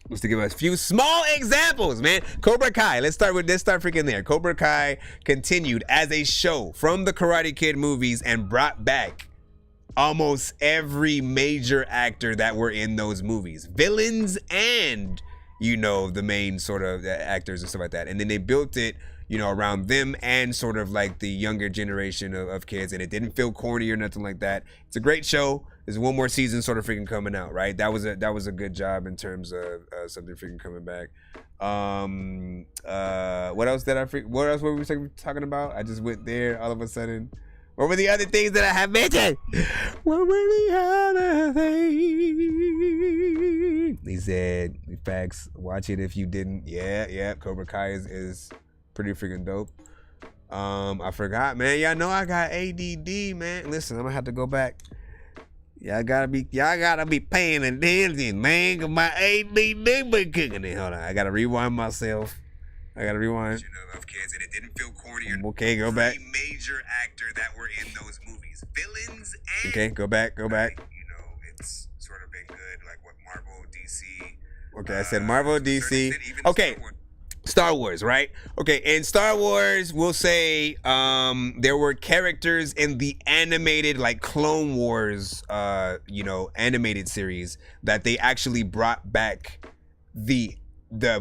Just to give us a few small examples, man. Cobra Kai, let's start freaking there. Cobra Kai continued as a show from the Karate Kid movies and brought back almost every major actor that were in those movies, villains and, you know, the main sort of actors and stuff like that. And then they built it, you know, around them and sort of like the younger generation of kids, and it didn't feel corny or nothing like that. It's a great show. There's one more season sort of freaking coming out, right? That was a good job in terms of something freaking coming back. What else were we talking about? I just went there all of a sudden. What were the other things that I have mentioned? What were the other things? He said, facts, watch it if you didn't. Yeah, Cobra Kai is pretty freaking dope. I forgot, man. Y'all know I got ADD, man. Listen, I'm gonna have to go back. Y'all gotta be paying attention, man, cause my ADD be kicking it. Hold on, I gotta rewind myself. Of kids, and it didn't feel corny. Okay, go back. Major actor that were in those movies, villains. And okay, go back. You know, it's sort of been good, like what Marvel, DC. Okay, I said Marvel, DC. Okay, Star Wars, right? Okay, in Star Wars, we'll say there were characters in the animated, like Clone Wars, you know, animated series that they actually brought back the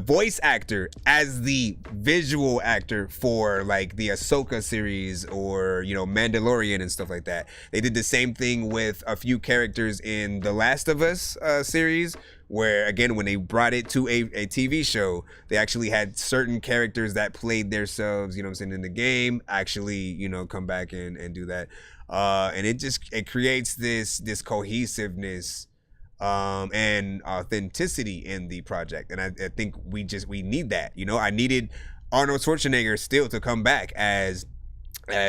voice actor as the visual actor for like the Ahsoka series or, you know, Mandalorian and stuff like that. They did the same thing with a few characters in the Last of Us series, where again, when they brought it to a TV show, they actually had certain characters that played themselves, you know what I'm saying, in the game, actually, you know, come back and do that. And it creates this cohesiveness and authenticity in the project, and I think we need that. You know, I needed Arnold Schwarzenegger still to come back as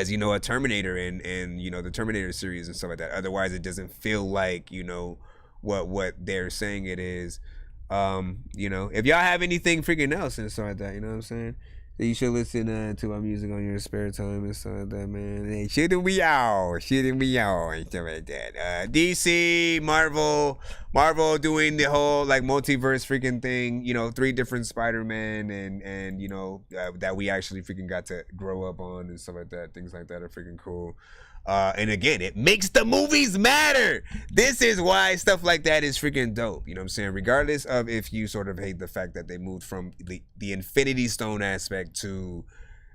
you know, a Terminator and you know, the Terminator series and stuff like that. Otherwise, it doesn't feel like, you know, what they're saying it is. You know, if y'all have anything freaking else and stuff like that, you know what I'm saying, you should listen to my music on your spare time and stuff like that, man. Hey, shouldn't we all and stuff like that. DC, Marvel doing the whole like multiverse freaking thing, you know, 3 different Spider-Man and you know, that we actually freaking got to grow up on and stuff like that. Things like that are freaking cool. And again, it makes the movies matter. This is why stuff like that is freaking dope. You know what I'm saying? Regardless of if you sort of hate the fact that they moved from the Infinity Stone aspect to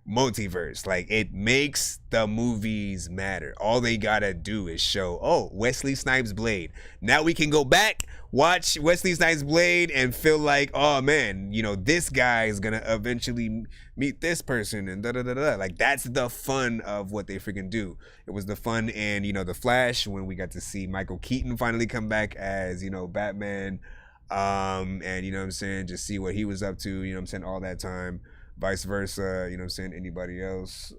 multiverse, like, it makes the movies matter. All they gotta do is show, oh, Wesley Snipes' Blade. Now we can go back, watch Wesley Snipes' Blade and feel like, oh man, you know, this guy is gonna eventually meet this person and da-da-da-da. Like, that's the fun of what they freaking do. It was the fun in, you know, The Flash, when we got to see Michael Keaton finally come back as, you know, Batman. And you know what I'm saying, just see what he was up to, you know what I'm saying, all that time. Vice versa, you know what I'm saying, anybody else.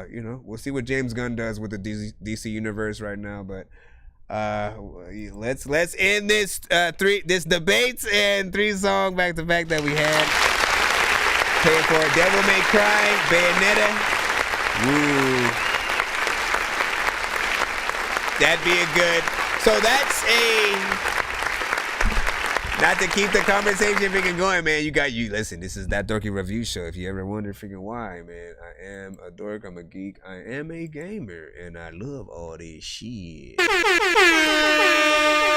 You know, we'll see what James Gunn does with the DC universe right now, but let's end this debates and 3-song back-to-back that we had. Pay for it. Devil May Cry, Bayonetta. Woo. That'd be a good. So that's not to keep the conversation freaking going, man. Listen, this is That Dorky Review Show. If you ever wonder freaking why, man, I am a dork, I'm a geek, I am a gamer, and I love all this shit.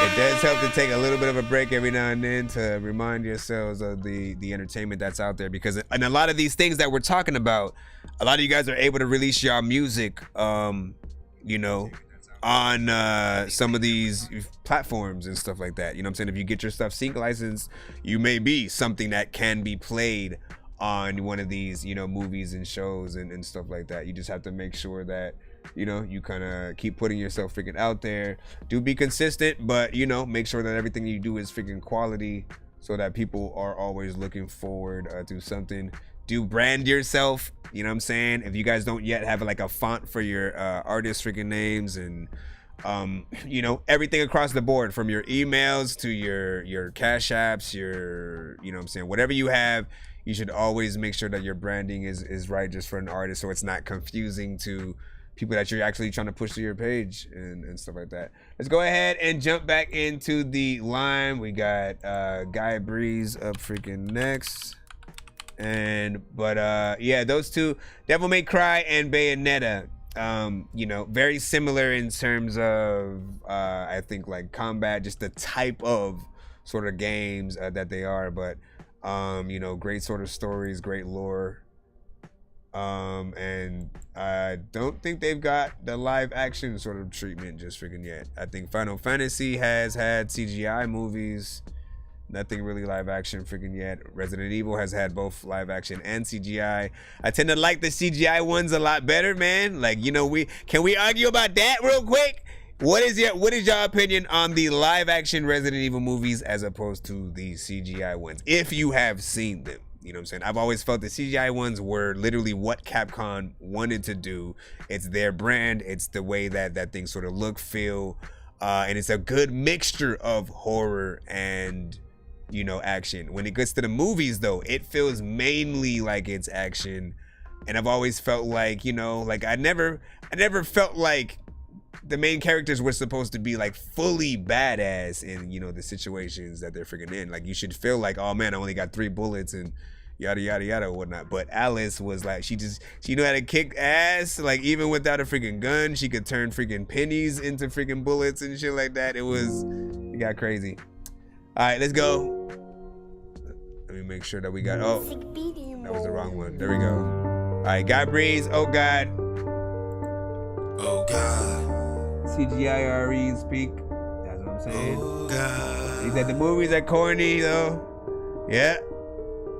It does help to take a little bit of a break every now and then to remind yourselves of the entertainment that's out there, because in a lot of these things that we're talking about, a lot of you guys are able to release your music, you know, on some of these platforms and stuff like that. You know what I'm saying? If you get your stuff sync licensed, you may be something that can be played on one of these, you know, movies and shows and stuff like that. You just have to make sure that, you know, you kind of keep putting yourself freaking out there. Do be consistent, but, you know, make sure that everything you do is freaking quality so that people are always looking forward to something. Do brand yourself, you know what I'm saying? If you guys don't yet have like a font for your artist freaking names and you know, everything across the board, from your emails to your cash apps, your, you know what I'm saying, whatever you have, you should always make sure that your branding is right just for an artist, so it's not confusing to people that you're actually trying to push to your page and stuff like that. Let's go ahead and jump back into the line. We got Guy Breeze up freaking next. Yeah, those two, Devil May Cry and Bayonetta, you know, very similar in terms of I think like combat, just the type of sort of games that they are, but you know, great sort of stories, great lore, and I don't think they've got the live action sort of treatment just freaking yet. I think Final Fantasy has had CGI movies. Nothing really live action freaking yet. Resident Evil has had both live action and CGI. I tend to like the CGI ones a lot better, man. Like, you know, can we argue about that real quick? What is your opinion on the live action Resident Evil movies as opposed to the CGI ones, if you have seen them? You know what I'm saying? I've always felt the CGI ones were literally what Capcom wanted to do. It's their brand. It's the way that things sort of look, feel, and it's a good mixture of horror and, you know, action. When it gets to the movies though, it feels mainly like it's action, and I've always felt like, you know, like I never felt like the main characters were supposed to be like fully badass in, you know, the situations that they're freaking in. Like, you should feel like, oh man, I only got 3 bullets and yada yada yada or whatnot. But Alice was like, she knew how to kick ass. Like, even without a freaking gun, she could turn freaking pennies into freaking bullets and shit like that. It got crazy. All right, let's go. Let me make sure that we got, oh, that was the wrong one. There we go. All right, Guy Breeze, oh God. Oh God. CGI RE speak. That's what I'm saying. Oh God. He said the movies are corny though. Yeah.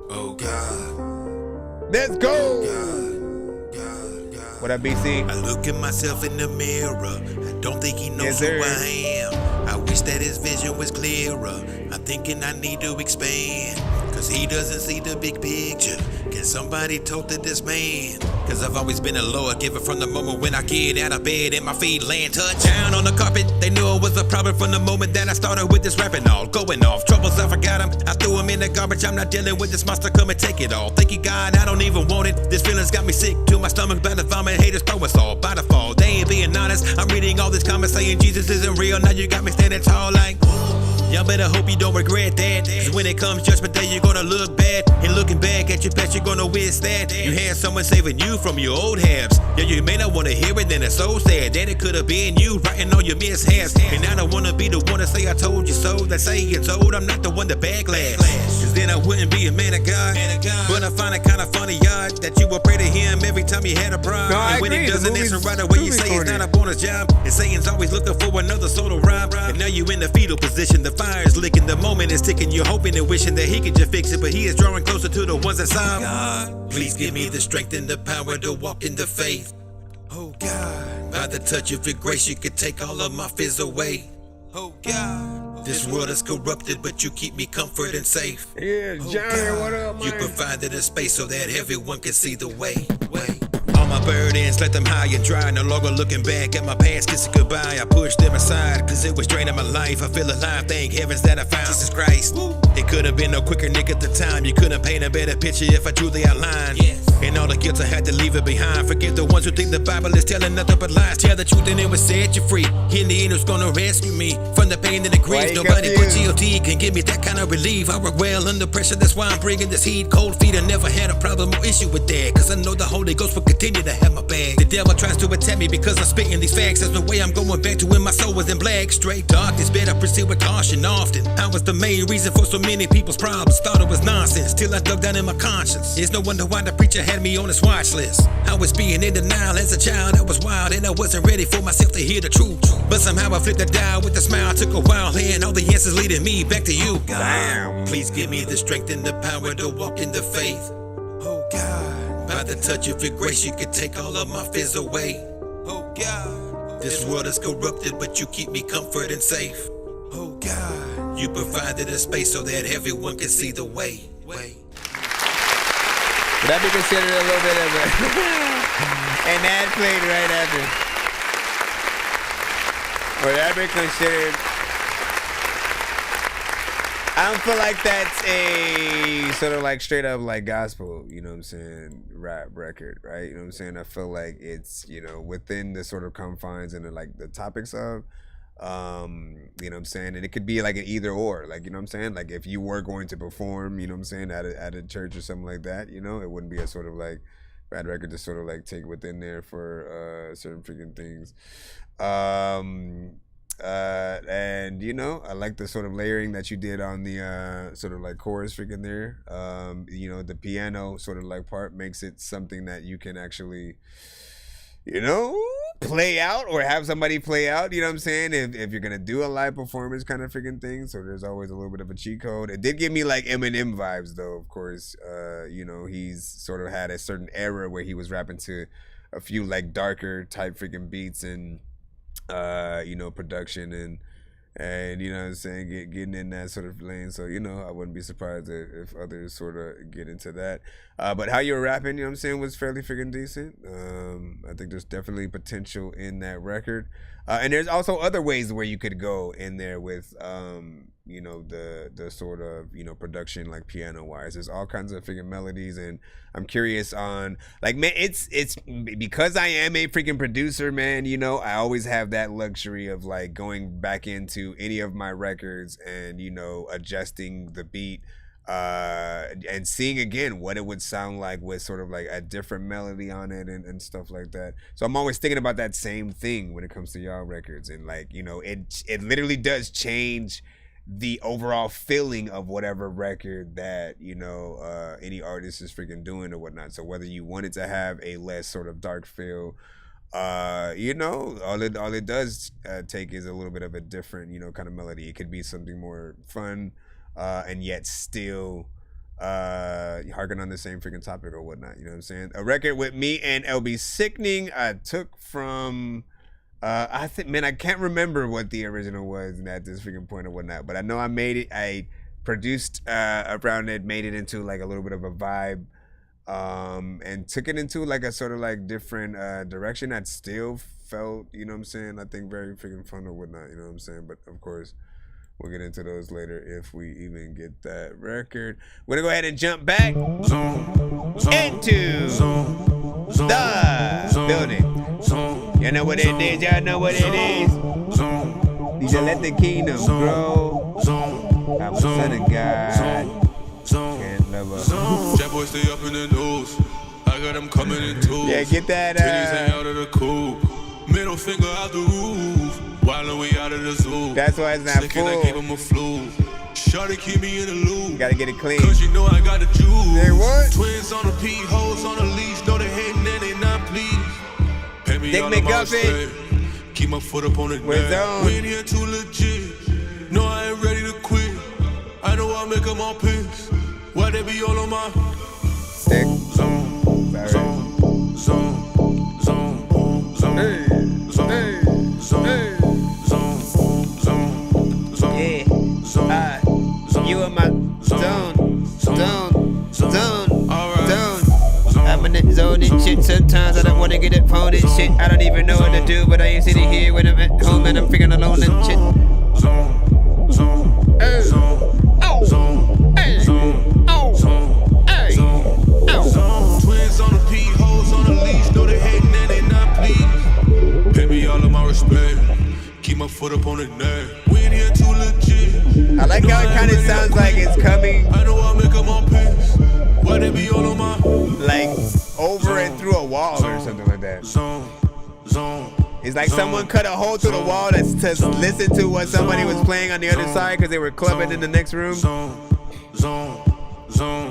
Oh God. Let's go. Oh God. What up, BC? I look at myself in the mirror. I don't think he knows who I am. I wish that his vision was clearer. I'm thinking I need to expand, cause he doesn't see the big picture. Can somebody talk to this man? Cause I've always been a lower giver from the moment when I get out of bed and my feet land touch down on the carpet. They knew it was a problem from the moment that I started with this rapping all. Going off, troubles I forgot them, I threw them in the garbage. I'm not dealing with this monster, come and take it all. Thank you God, I don't even want it. This feeling's got me sick to my stomach, about to vomit. Haters throw us all by the fall, they ain't being honest. I'm reading all this comments saying Jesus isn't real. Now you got me standing tall like, y'all better hope you don't regret that. Cause when it comes judgment day, you're gonna look bad. And looking back at your past, you're gonna wish that you had someone saving you from your old habits. Yeah, you may not wanna hear it, then it's so sad that it could have been you writing all your mishaps. And I don't wanna be the one to say I told you so. That say it's old, I'm not the one to backlash. Cause then I wouldn't be a man of God. But I find it kinda funny, y'all, that you would pray to him every time you had a problem. No, and when he doesn't answer right away, you say it's not up on his job. And Satan's always looking for another soul to rob. And now you in the fetal position, the fire's licking, the moment is ticking. You're hoping and wishing that he could just fix it, but he is drawing closer to the ones that solve. God, please give me the strength and the power to walk in the faith. Oh God, by the touch of your grace, you could take all of my fears away. Oh God, This world is corrupted, but you keep me comfort and safe. Yeah, Johnny, what up, man? You provided a space so that everyone can see the way. All my burdens, let them high and dry. No longer looking back at my past, kissing goodbye. I pushed them aside, cause it was draining my life. I feel alive, thank heavens that I found Jesus Christ. It could have been no quicker, Nick, at the time. You couldn't paint a better picture if I drew the outline. And all the guilt, I had to leave it behind. Forget the ones who think the Bible is telling nothing but lies. Tell the truth and it will set you free. In the end, who's gonna rescue me from the pain and the grief? Nobody but G.O.D. can give me that kind of relief. I work well under pressure, that's why I'm bringing this heat. Cold feet, I never had a problem or issue with that, cause I know the Holy Ghost will continue to have my back. The devil tries to attack me because I'm spitting these facts. That's the way I'm going back to when my soul was in black. Straight darkness, better proceed with caution often. I was the main reason for so many people's problems. Thought it was nonsense, till I dug down in my conscience. It's no wonder why the preacher had me on his watch list. I was being in denial as a child, I was wild and I wasn't ready for myself to hear the truth. But somehow I flipped the dial with a smile. Took a while and all the answers leading me back to you. God, please give me the strength and the power to walk in the faith. Oh God, by the touch of your grace you can take all of my fears away. Oh God, this world is corrupted but you keep me comfort and safe. Oh God, you provided a space so that everyone can see the way. Would that be considered a little bit of a an ad played right after? Would that be considered? I don't feel like that's a sort of like straight up like gospel, you know what I'm saying, rap record, right? You know what I'm saying? I feel like it's, you know, within the sort of confines and like the topics of, you know what I'm saying? And it could be like an either or, like, you know what I'm saying? Like if you were going to perform, you know what I'm saying, at a church or something like that, you know, it wouldn't be a sort of like bad record to sort of like take within there for certain freaking things. And you know, I like the sort of layering that you did on the sort of like chorus freaking there. You know, the piano sort of like part makes it something that you can actually, you know, play out or have somebody play out, you know what I'm saying, if you're gonna do a live performance kind of freaking thing. So there's always a little bit of a cheat code. It did give me like Eminem vibes though, of course. You know, he's sort of had a certain era where he was rapping to a few like darker type freaking beats and you know, production and you know what I'm saying, getting in that sort of lane. So, you know, I wouldn't be surprised if others sort of get into that. But how you were rapping, you know what I'm saying, was fairly freaking decent. I think there's definitely potential in that record. And there's also other ways where you could go in there with, you know, the sort of, you know, production like piano wise. There's all kinds of freaking melodies, and I'm curious on like, man, it's because I am a freaking producer, man, you know, I always have that luxury of like going back into any of my records and, you know, adjusting the beat and seeing again what it would sound like with sort of like a different melody on it and stuff like that. So I'm always thinking about that same thing when it comes to y'all records, and like, you know, it literally does change the overall feeling of whatever record that, you know, any artist is freaking doing or whatnot. So whether you wanted to have a less sort of dark feel, you know, all it does take is a little bit of a different, you know, kind of melody. It could be something more fun and yet still harking on the same freaking topic or whatnot, you know what I'm saying? A record with me and LB Sickening I took from I think, man, I can't remember what the original was at this freaking point or whatnot, but I know I made it, I produced around it, made it into like a little bit of a vibe, and took it into like a sort of like different direction that still felt, you know what I'm saying, I think very freaking fun or whatnot, you know what I'm saying? But of course, we'll get into those later if we even get that record. We're gonna go ahead and jump back into the building. You know what it is, y'all know what it is. DJ Let the Kingdom Grow. I'm a son of God. Can't love us. That boy stay up in the news. I got him coming in twos. Yeah, get that hang out of the coupe. Middle finger out the roof. While we out of the zoo. That's why it's not full. I gave him a flu. Shawty keep me in the loop. Gotta get it clean. Cause you know I got the juice. Hey, what? Twins on the P, hoes on the leash. Know they hating and they not pleased. Pay me Dick all of my McGuffin. respect. Keep my foot up on the neck. We in here too legit. No, I ain't ready to quit. I know I'll make them all pissed. Why they be all on my stick? Zone. Hey. Zone. Yeah. shit. Sometimes I don't wanna get up on this shit. I don't even know what to do, but I ain't sitting here when I'm at home and I'm freaking alone and shit. Twins on the P, hoes on the leash, know they hating and they not pleased. Pay me all of my respect, keep my foot up on the neck. We ain't here too legit. I like how it kind of sounds like it's coming. I know I make them on piss. Why they be all on my like over and through a wall or something like that. It's like someone cut a hole through the wall to listen to what somebody was playing on the other side because they were clubbing in the next room.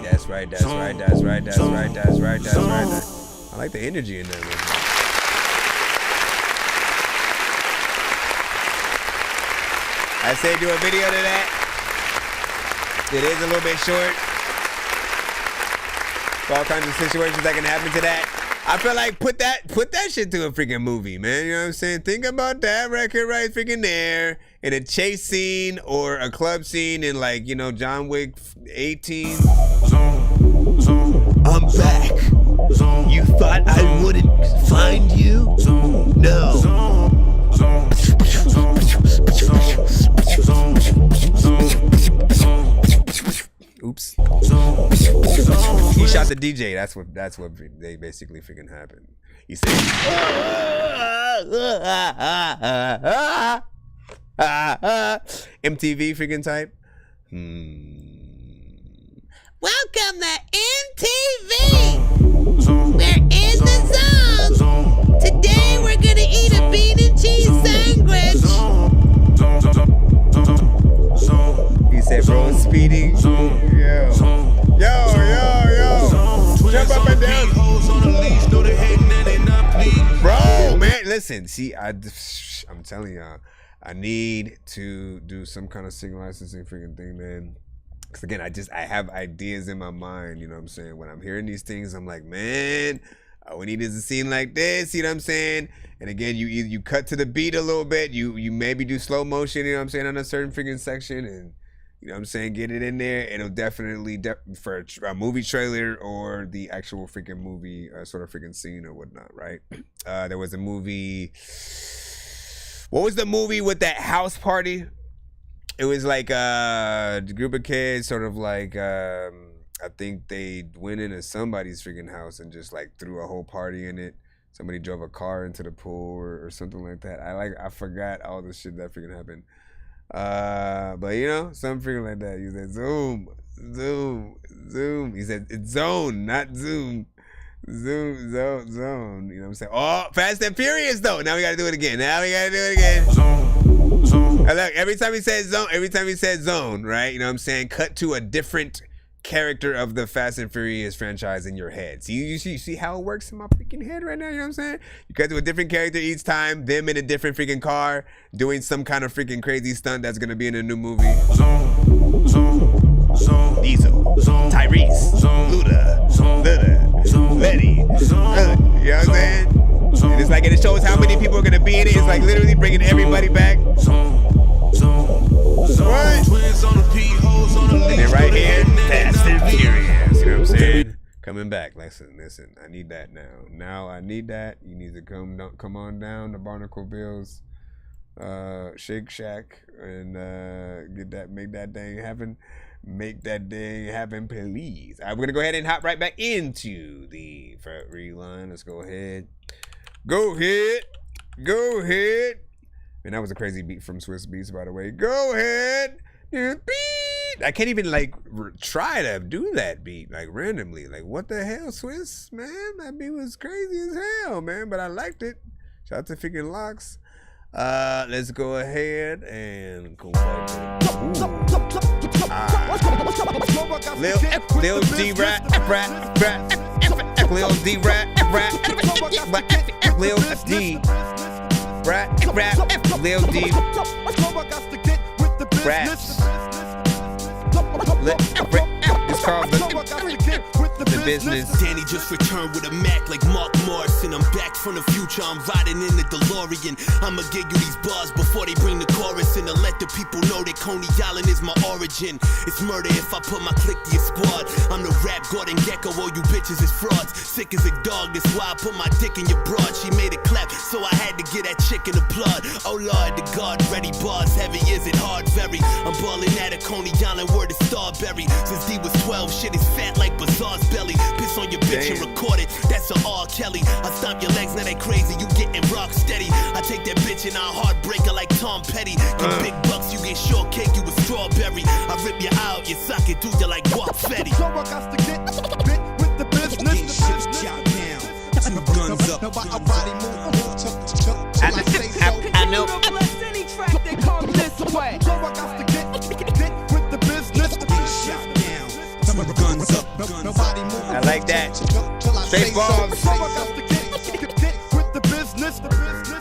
That's right. I like the energy in there, man. I say do a video to that. It is a little bit short. All kinds of situations that can happen to that. I feel like put that shit to a freaking movie, man. You know what I'm saying? Think about that record right freaking there in a chase scene or a club scene in like, you know, John Wick 18. I'm back. You thought I wouldn't find you? No. Oops. He shot the DJ. That's what they basically freaking happened. He said MTV freaking type. Welcome to MTV. We're in the zone. Today we're gonna eat a bean and cheese sandwich. He said, bro, speeding. Yo. Jump up and down. Bro, man, listen. See, I'm telling y'all, I need to do some kind of single licensing freaking thing, man. Because again, I have ideas in my mind, you know what I'm saying? When I'm hearing these things, I'm like, man, all we need is a scene like this, you know what I'm saying? And again, you cut to the beat a little bit, you maybe do slow motion, you know what I'm saying, on a certain freaking section, and you know what I'm saying, get it in there. It'll definitely, for a movie trailer or the actual freaking movie sort of freaking scene or whatnot, right? There was a movie, what was the movie with that house party? It was like a group of kids sort of like, I think they went into somebody's freaking house and just like threw a whole party in it. Somebody drove a car into the pool or something like that. I forgot all the shit that freaking happened. But you know, something freaking like that. You said zoom. He said it's zone, not zoom. Zone. You know what I'm saying? Oh, Fast and Furious though. Now we gotta do it again. Zone. Look, every time he says zone, right? You know what I'm saying? Cut to a different character of the Fast and Furious franchise in your head. See, you see how it works in my freaking head right now, you know what I'm saying? You cut to a different character each time, them in a different freaking car, doing some kind of freaking crazy stunt that's gonna be in a new movie. Diesel, Tyrese, Luda, Letty, you know what I'm saying? And it's like, and it shows how many people are gonna be in it. It's like literally bringing everybody back. What? And then right here, Fast and Furious. You know what I'm saying? Coming back. Listen. I need that now. Now I need that. You need to come on down to Barnacleville's Shake Shack and make that thing happen. Make that thing happen, please. We're gonna go ahead and hop right back into the reline. Let's go ahead. Go ahead. And that was a crazy beat from Swiss Beats, by the way. Go ahead. Beat. I can't even like try to do that beat like randomly. Like, what the hell, Swiss, man? That beat was crazy as hell, man. But I liked it. Shout out to freaking Locks. Let's go ahead and go back to Lil D-Rat, Lil D-Rat, Lil D. Rap, Lil D. Raps. It's called the business. Danny just returned with a Mac like Mark Morrison. I'm back from the future, I'm riding in the DeLorean. I'ma give you these bars before they bring the chorus in, to let the people know that Coney Island is my origin. It's murder if I put my clique to your squad. I'm the rap Gordon Gecko, all you bitches is frauds. Sick as a dog, that's why I put my dick in your broad. She made it clap, so I had to get that chicken applaud. Oh Lord, the God ready bars, heavy is it hard, very. I'm balling at a Coney Island, word is Starberry. Since D was 12, shit is fat like Bazaar's belly. Piss on your bitch and record it, that's a R. Kelly. I stomp your legs, now they crazy, you getting rock steady. I take that bitch and I heartbreaker like Tom Petty. Get big bucks, you get shortcake, you a strawberry. I rip you out, you suck it, dude, you like Walk Fetty. So I got to get with the business. Shot down, 2 guns up. Nobody move I know. Any track that comes this way. So I got to get with the business. Shot down, 2 guns up. Nobody move. I like that. Straight balls. So I got to get with the business.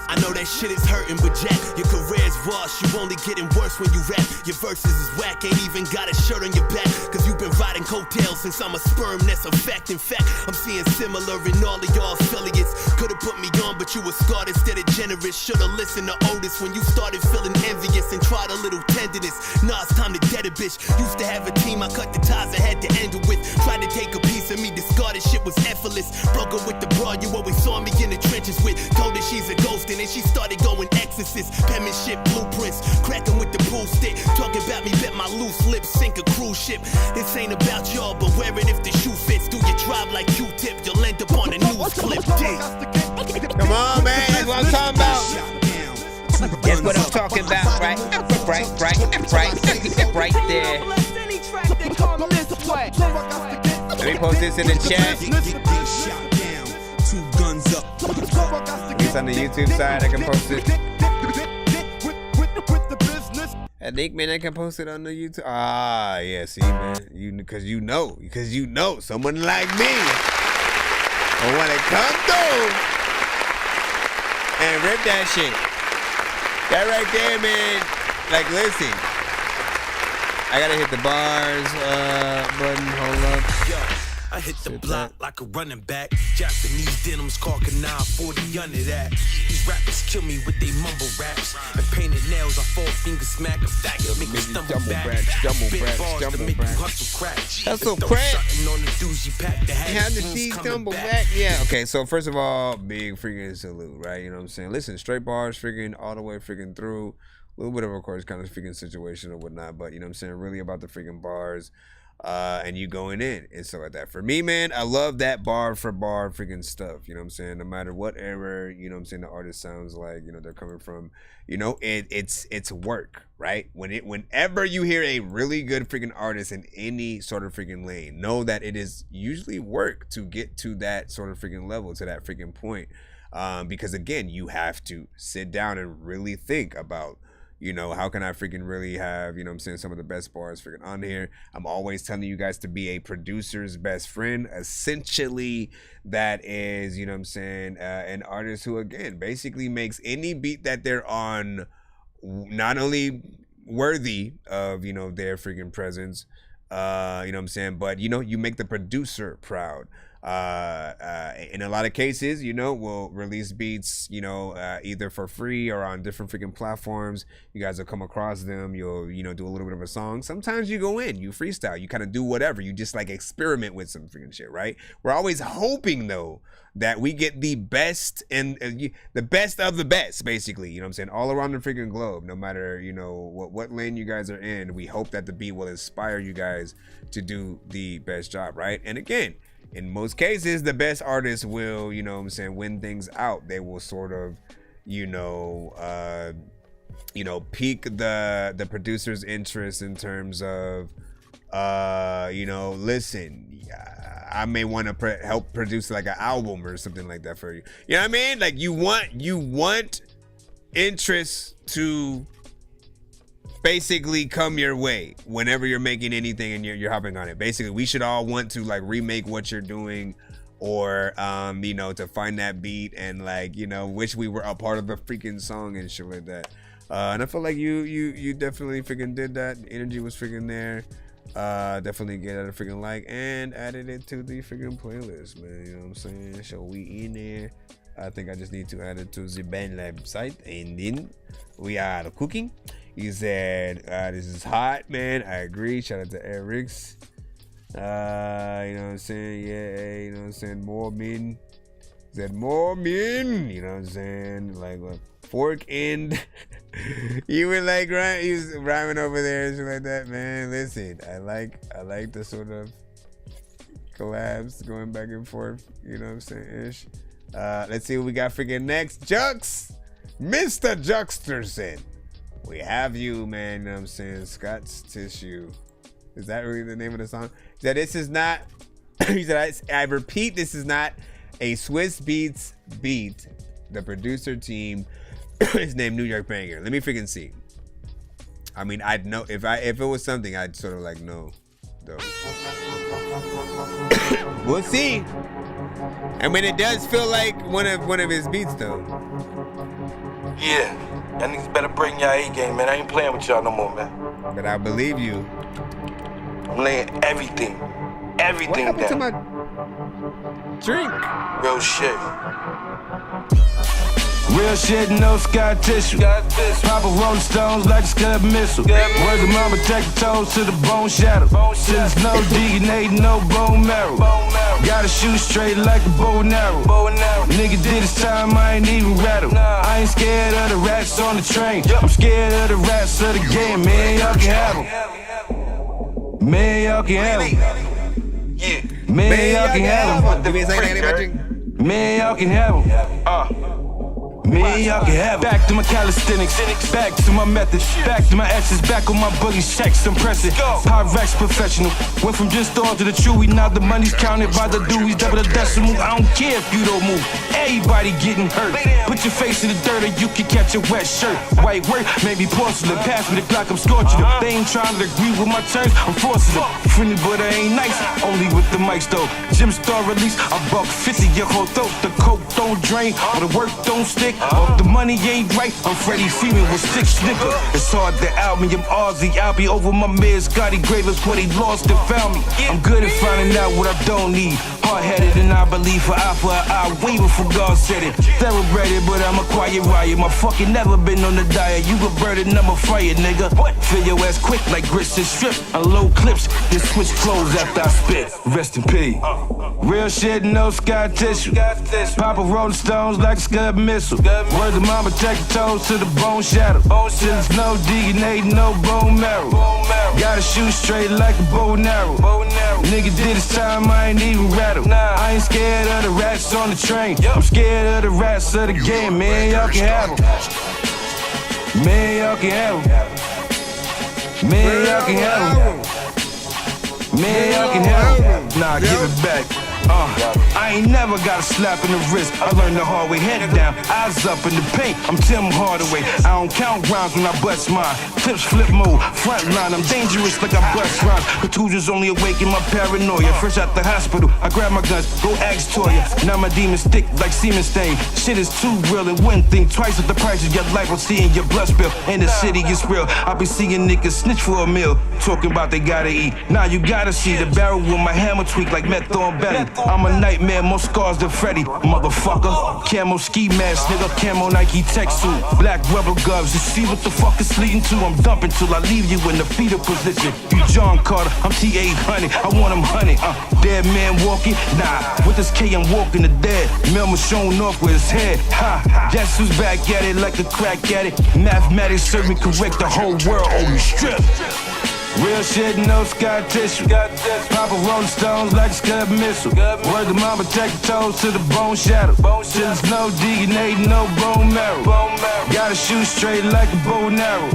I know that shit is hurting, but Jack, your career's washed. You only getting worse when you rap. Your verses is whack, ain't even got a shirt on your back. Cause you've been riding coattails since I'm a sperm, that's a fact. In fact, I'm seeing similar in all of y'all affiliates. Could've put me on, but you were scarred instead of generous. Should've listened to Otis when you started feeling envious and tried a little tenderness. Nah, it's time to dead a bitch. Used to have a team, I cut the ties I had to end it with. Tried to take a piece of me, discarded shit was effortless. Broke her with the broad you always saw me in the trenches with. Told her she's a ghost and then she started going exorcist. Penmanship blueprints, cracking with the pool stick. Talking about me, bet my loose lips sink a cruise ship. This ain't about y'all, but wear it if the shoe fits. Do your tribe like Q-tip, you'll end up on a news clip. Come on, man, that's what I'm talking about. That's what I'm talking about, right there. Let me post this in the chat. At least on the YouTube side, I can post it. I think, man, I can post it on the YouTube. Ah, yeah, see, man, because you know, someone like me. I want to come through and rip that shit. That right there, man. Like, listen. I gotta hit the bars button. Hold up. Yo, I hit the block like a running back. Japanese denims, Carcanine, 40 under that. These rappers kill me with they mumble raps. And painted nails, I 4-finger smack a faggot. Make me stumble back. Spit bars to make you hustle crack. Hustle crack. On the doozy pack. How did she stumble back? Yeah. Okay, so first of all, big freaking salute, right? You know what I'm saying? Listen, straight bars, freaking all the way freaking through. A little bit of course kind of freaking situation or whatnot, but you know what I'm saying? Really about the freaking bars. And you going in and stuff like that. For me, man, I love that bar for bar freaking stuff. You know what I'm saying? No matter what era, you know what I'm saying, the artist sounds like, you know, they're coming from, you know, it's work, right? Whenever you hear a really good freaking artist in any sort of freaking lane, know that it is usually work to get to that sort of freaking level, to that freaking point. Because again, you have to sit down and really think about, you know, how can I freaking really have, you know what I'm saying, some of the best bars freaking on here. I'm always telling you guys to be a producer's best friend. Essentially, that is, you know what I'm saying, an artist who, again, basically makes any beat that they're on not only worthy of, you know, their freaking presence, you know what I'm saying, but, you know, you make the producer proud. In a lot of cases, you know, we'll release beats, you know, either for free or on different freaking platforms. You guys will come across them. You'll, you know, do a little bit of a song. Sometimes you go in, you freestyle, you kind of do whatever. You just like experiment with some freaking shit, right? We're always hoping though that we get the best and the best of the best, basically. You know what I'm saying? All around the freaking globe, no matter, you know, what lane you guys are in, we hope that the beat will inspire you guys to do the best job, right? And again, in most cases, the best artists will, you know what I'm saying, win things out. They will sort of, you know, pique the producer's interest in terms of, you know, listen, I may want to help produce like an album or something like that for you. You know what I mean? Like you want interest to basically come your way whenever you're making anything and you're hopping on it. Basically, we should all want to like remake what you're doing, or you know, to find that beat and like, you know, wish we were a part of the freaking song and shit like that. And I feel like you definitely freaking did that. The energy was freaking there. Definitely get it a freaking like and added it to the freaking playlist, man. You know what I'm saying? So we in there. I think I just need to add it to the BandLab site, and then we are cooking. He said, this is hot, man. I agree. Shout out to Eric's. You know what I'm saying? Yeah, you know what I'm saying? More men. He said more men. You know what I'm saying? Like fork and you were like he was rhyming over there and shit like that, man. Listen, I like the sort of collabs going back and forth. You know what I'm saying? Ish. Let's see what we got freaking next. Jux, Mr. Juxterson. We have you, man. You know what I'm saying? Scott's Tissue. Is that really the name of the song? He said, this is not, he said, I repeat, this is not a Swiss Beats beat. The producer team is named New York Banger. Let me freaking see. I mean, I'd know, if it was something, I'd sort of like know, though. We'll see. I mean, it does feel like one of his beats, though. Yeah, y'all niggas better bring y'all A game, man. I ain't playing with y'all no more, man. But I believe you. I'm laying everything What happened down. to my drink? Real shit. Real shit, no sky tissue. Papa rolling stones like a scud missile. Words of mama take the toes to the bone shadow. Since no DNA, no bone marrow. Gotta shoot straight like a bow and arrow. Nigga did his time, I ain't even rattle. I ain't scared of the rats on the train. I'm scared of the rats of the game. Man, y'all can have them. Man, y'all can have them. Man, y'all can have them. Man, y'all can have them. Me, y'all can have it. Back to my calisthenics, back to my methods, back to my essence, back on my boogie checks, impressive. Pyrex professional, went from just all to the chewy, now the money's counted by the dewey's, double the decimal. I don't care if you don't move, everybody getting hurt. Put your face in the dirt or you can catch a wet shirt. White work, maybe porcelain, pass me the Glock, I'm scorching them. They ain't trying to agree with my terms, I'm forcing them. Friendly but I ain't nice, only with the mics though. Gym star release, I buck 50 your whole throat. The coke don't drain, or the work don't stick. If the money ain't right, I'm Freddie Freeman with 6 snickers. It's hard to out me, I'm Aussie. I'll be over my man Scotty Gravers where they lost and found me. I'm good at finding out what I don't need. Hard-headed and I believe for eye for an eye. Way before God said it. Thoroughbred but I'm a quiet riot. My fucking never been on the diet. You a bird and I'm a fire, nigga. Fill your ass quick like grits and strip. Unload clips, then switch clothes after I spit. Rest in peace. Real shit, no sky tissue. Papa rolling stones like a scud missile. Words of mama take the toes to the bone shadow. Since no DNA, no bone marrow. Gotta shoot straight like a bow and arrow. Nigga did his time, I ain't even rattle. I ain't scared of the rats on the train. I'm scared of the rats of the game. Man, y'all can have them. Man, y'all can have them. Man, y'all can have them. Man, y'all can have them. Nah, give it back. I ain't never got a slap in the wrist. I learned the hard way, head down, eyes up in the paint. I'm Tim Hardaway. I don't count rounds when I bust mine. Clips flip mode, front line. I'm dangerous like I bust rhymes. Contusions only awaken my paranoia. Fresh out the hospital, I grab my guns, go ask Toya. Now my demons stick like semen stain. Shit is too real and wouldn't think twice with the price of your life. I'm seeing your blood spill, and the city is real. I be seeing niggas snitch for a meal, talking about they gotta eat. Now you gotta see the barrel with my hammer tweak like meth on belly. I'm a nightmare, more scars than Freddy, motherfucker. Camo ski mask, nigga, camo Nike tech suit. Black rubber gloves, you see what the fuck is leading to? I'm dumping till I leave you in the fetal position. You John Carter, I'm T-800, I want him 100. Dead man walking, nah, with this K I'm walking the dead. Melma showing off with his head, ha. Guess who's back at it like a crack addict. Mathematics serve me correct, the whole world owe me strip. Real shit, no sky tissue. Papa rolling stones like a scud missile. Word to mama, take the toes to the bone shadow. Since no DNA, no bone marrow. Gotta shoot straight like a bow and arrow.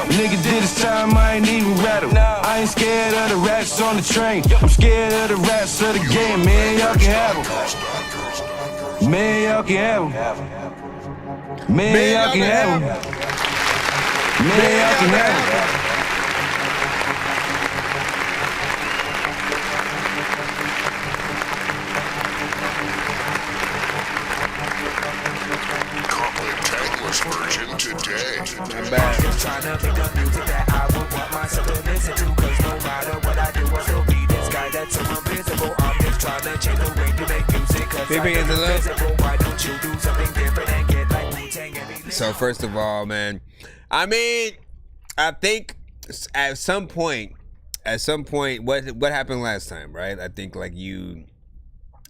Nigga did his time, I ain't even rattle. I ain't scared of the rats on the train. I'm scared of the rats of the game. Man, y'all can have them. Man, y'all can have them. Man, y'all can have them. Man, y'all can have them. Version today. Trying to make the music that I would want myself to listen to, cause no matter what trying to change the way you make music, cause I know you're visible. Why don't you do something different and get like Wu-Tang every So first of all, man, I mean, I think at some point, what happened last time, right? I think like you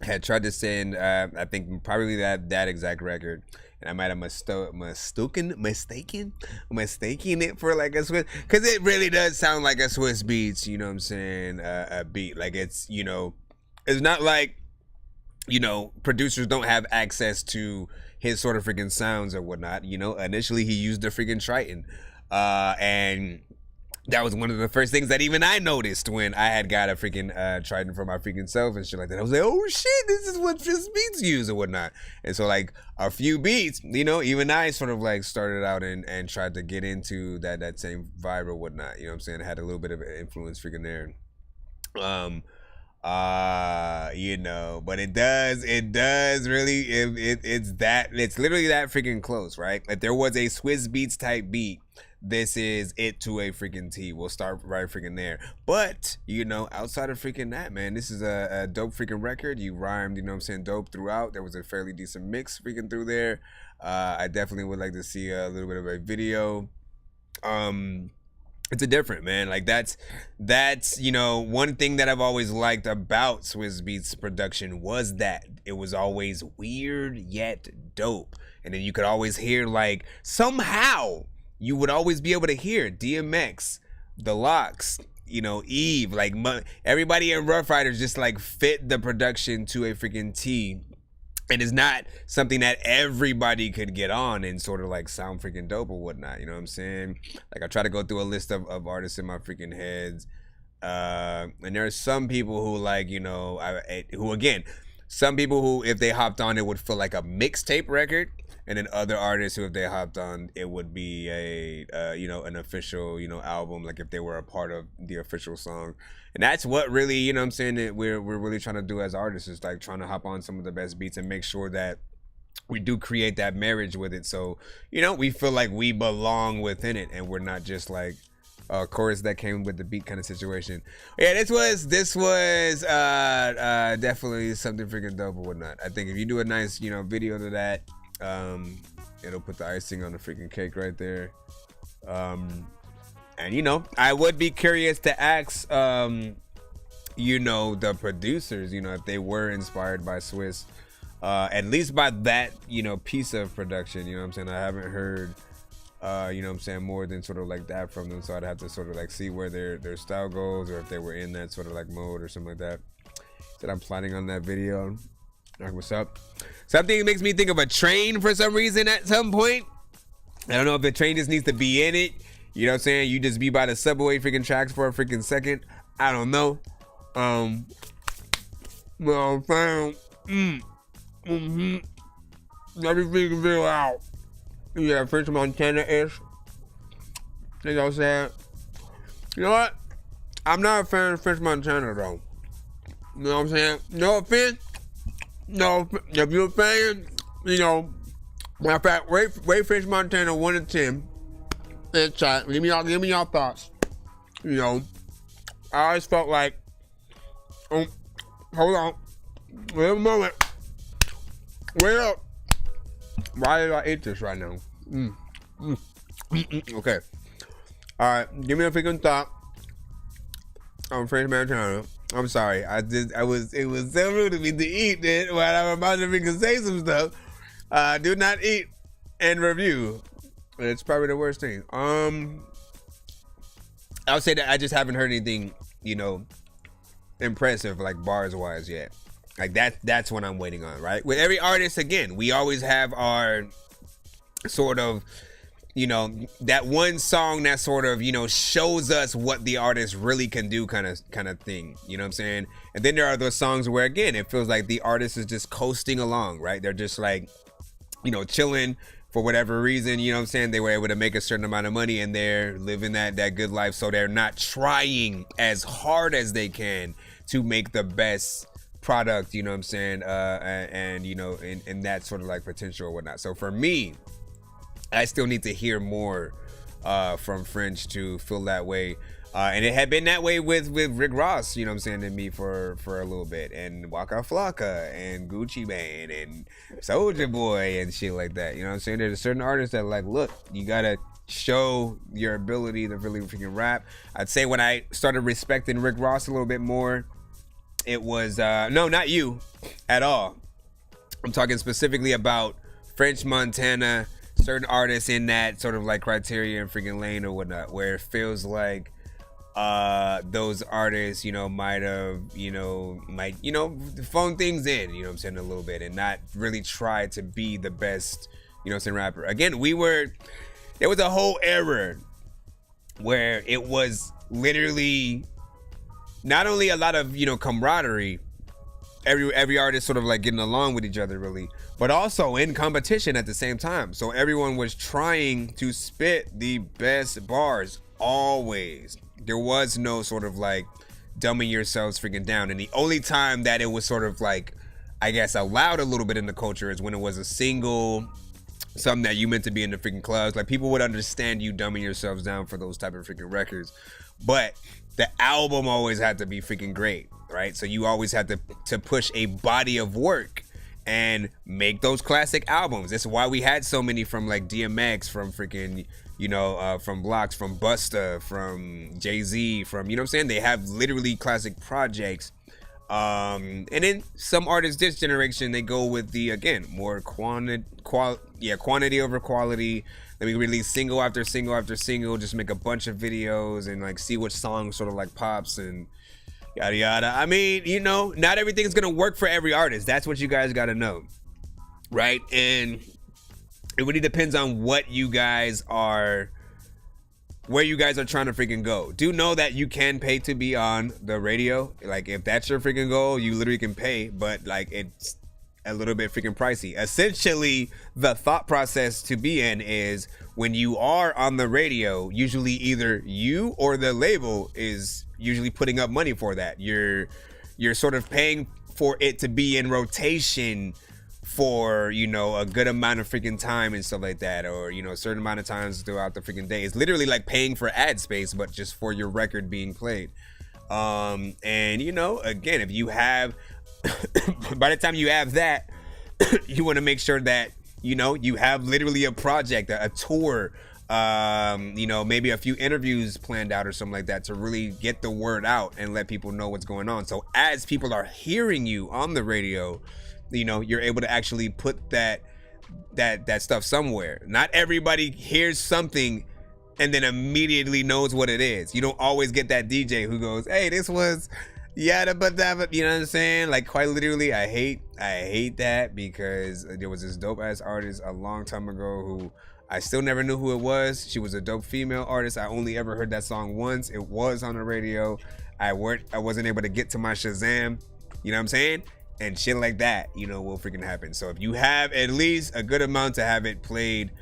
had tried to send, I think probably that exact record, and I might have mistaken it for like a Swiss, because it really does sound like a Swiss Beats, you know what I'm saying, a beat. Like it's, you know, it's not like, you know, producers don't have access to his sort of freaking sounds or whatnot. You know, initially he used the freaking Triton, and that was one of the first things that even I noticed when I had got a freaking Triton for my freaking self and shit like that. I was like, oh shit, this is what Swiss Beats use or whatnot. And so like a few beats, you know, even I sort of like started out and tried to get into that same vibe or whatnot. You know what I'm saying? I had a little bit of an influence freaking there. You know, but it does really, it's literally that freaking close, right? If there was a Swiss Beats type beat, this is it to a freaking T. We'll start right freaking there. But, you know, outside of freaking that, man, this is a dope freaking record. You rhymed, you know what I'm saying, dope throughout. There was a fairly decent mix freaking through there. I definitely would like to see a little bit of a video. It's a different, man. Like that's, you know, one thing that I've always liked about Swiss Beats production was that it was always weird yet dope. And then you could always hear, like, somehow you would always be able to hear DMX, The Locks, you know, Eve, like everybody in Rough Riders just like fit the production to a freaking T. And it's not something that everybody could get on and sort of like sound freaking dope or whatnot. You know what I'm saying? Like I try to go through a list of artists in my freaking heads. And there are some people who like, you know, who again, some people who if they hopped on it would feel like a mixtape record. And then other artists who if they hopped on it would be a, you know, an official, you know, album. Like if they were a part of the official song. And that's what really, you know what I'm saying, that we're really trying to do as artists is like trying to hop on some of the best beats and make sure that we do create that marriage with it. So, you know, we feel like we belong within it and we're not just like a chorus that came with the beat kind of situation. Yeah, this was definitely something freaking dope or whatnot. I think if you do a nice, you know, video to that, it'll put the icing on the freaking cake right there. And you know, I would be curious to ask, you know, the producers, you know, if they were inspired by Swiss, at least by that, you know, piece of production. You know what I'm saying? I haven't heard, you know what I'm saying, more than sort of like that from them. So I'd have to sort of like see where their style goes or if they were in that sort of like mode or something like that. That I'm planning on that video. Like, what's up? Something makes me think of a train for some reason at some point. I don't know if the train just needs to be in it. You know what I'm saying? You just be by the subway freaking tracks for a freaking second. I don't know. Well, I'm saying, let me figure it out. Yeah, French Montana-ish. You know what I'm saying? You know what? I'm not a fan of French Montana though. You know what I'm saying? No offense. No, if you're a fan, you know, matter of fact, rate French Montana 1 to 10. And chat. Give me your thoughts. You know, I always felt like, hold on, wait a moment, wait up. Why did I eat this right now? Okay. All right, give me a freaking thought on French Montana. I'm sorry. It was so rude of me to eat it while I'm about to freaking say some stuff. Do not eat and review. It's probably the worst thing. I would say that I just haven't heard anything, you know, impressive like bars wise yet. Like that's what I'm waiting on, right? With every artist, again, we always have our sort of, you know, that one song that sort of, you know, shows us what the artist really can do kind of thing. You know what I'm saying? And then there are those songs where, again, it feels like the artist is just coasting along, right? They're just like, you know, chilling for whatever reason, you know what I'm saying? They were able to make a certain amount of money and they're living that good life. So they're not trying as hard as they can to make the best product, you know what I'm saying? And you know, in that sort of like potential or whatnot. So for me, I still need to hear more from French to feel that way. And it had been that way with Rick Ross, you know what I'm saying, and me for a little bit, and Waka Flocka and Gucci Mane and Soulja Boy and shit like that. You know what I'm saying? There's certain artists that like, look, you gotta show your ability to really freaking rap. I'd say when I started respecting Rick Ross a little bit more, it was no, not you at all. I'm talking specifically about French Montana, certain artists in that sort of like criteria and freaking lane or whatnot, where it feels like those artists, you know, might phone things in, you know what I'm saying, a little bit, and not really try to be the best, you know what I'm saying, rapper. Again, there was a whole era where it was literally not only a lot of, you know, camaraderie, every artist sort of like getting along with each other really, but also in competition at the same time. So everyone was trying to spit the best bars always. There was no sort of like dumbing yourselves freaking down. And the only time that it was sort of like, I guess, allowed a little bit in the culture is when it was a single, something that you meant to be in the freaking clubs. Like, people would understand you dumbing yourselves down for those type of freaking records. But the album always had to be freaking great, right? So you always had to push a body of work and make those classic albums. That's why we had so many from like DMX, from freaking, you know, from Blocks, from Busta, from Jay-Z, from, you know what I'm saying? They have literally classic projects. And then some artists this generation, they go with the, again, more quantity over quality. Let me release single after single after single, just make a bunch of videos and like see which song sort of like pops and yada yada. I mean, you know, not everything's gonna work for every artist. That's what you guys gotta know, right? And it really depends on what you guys are, where you guys are trying to freaking go. Do know that you can pay to be on the radio. Like, if that's your freaking goal, you literally can pay, but like, it's a little bit freaking pricey. Essentially, the thought process to be in is when you are on the radio, usually either you or the label is usually putting up money for that. You're sort of paying for it to be in rotation for, you know, a good amount of freaking time and stuff like that, or, you know, a certain amount of times throughout the freaking day. It's literally like paying for ad space, but just for your record being played. And, you know, again, if you have by the time you have that, you want to make sure that, you know, you have literally a project, a tour, you know, maybe a few interviews planned out or something like that to really get the word out and let people know what's going on. So as people are hearing you on the radio, you know, you're able to actually put that stuff somewhere. Not everybody hears something and then immediately knows what it is. You don't always get that DJ who goes, hey, this was yada but that, you know what I'm saying? Like, quite literally, I hate that, because there was this dope ass artist a long time ago who I still never knew who it was. She was a dope female artist. I only ever heard that song once. It was on the radio. I wasn't able to get to my Shazam, you know what I'm saying? And shit like that, you know, will freaking happen. So if you have at least a good amount to have it played,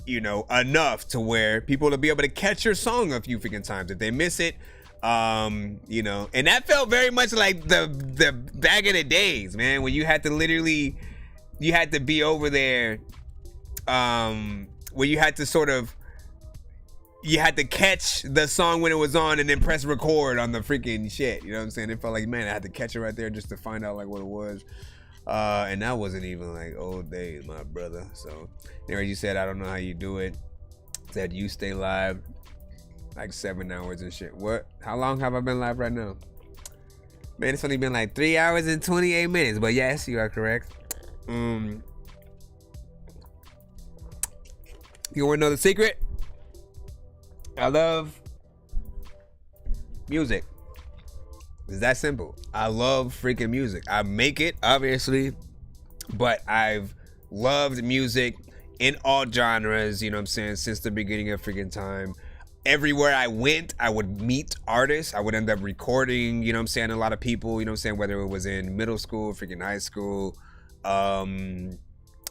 you know, enough to where people will be able to catch your song a few freaking times. If they miss it, you know, and that felt very much like the back in the days, man, when you had to literally, you had to be over there, where you had to sort of, you had to catch the song when it was on and then press record on the freaking shit, you know what I'm saying? It felt like, man, I had to catch it right there just to find out like what it was. And that wasn't even like old days, my brother. So anyway, you said, I don't know how you do it. Said you stay live like 7 hours and shit. What? How long have I been live right now? Man, it's only been like 3 hours and 28 minutes. But yes, you are correct. You want to know the secret? I love music. It's that simple. I love freaking music. I make it, obviously, but I've loved music in all genres, you know what I'm saying, since the beginning of freaking time. Everywhere I went, I would meet artists. I would end up recording, you know what I'm saying, a lot of people, you know what I'm saying, whether it was in middle school, freaking high school,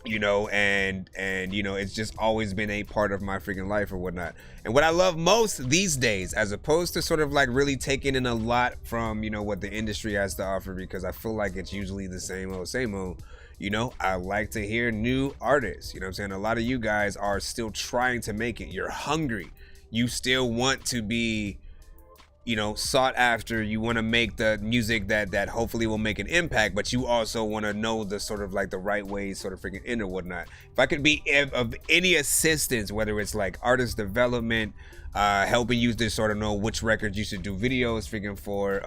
you know, and you know, it's just always been a part of my freaking life or whatnot. And what I love most these days, as opposed to sort of like really taking in a lot from, you know, what the industry has to offer, because I feel like it's usually the same old, you know, I like to hear new artists, you know what I'm saying? A lot of you guys are still trying to make it. You're hungry. You still want to be, you know, sought after. You want to make the music that hopefully will make an impact, but you also want to know the sort of like the right ways sort of freaking in or whatnot. If I could be of any assistance, whether it's like artist development, helping you to sort of know which records you should do videos freaking for,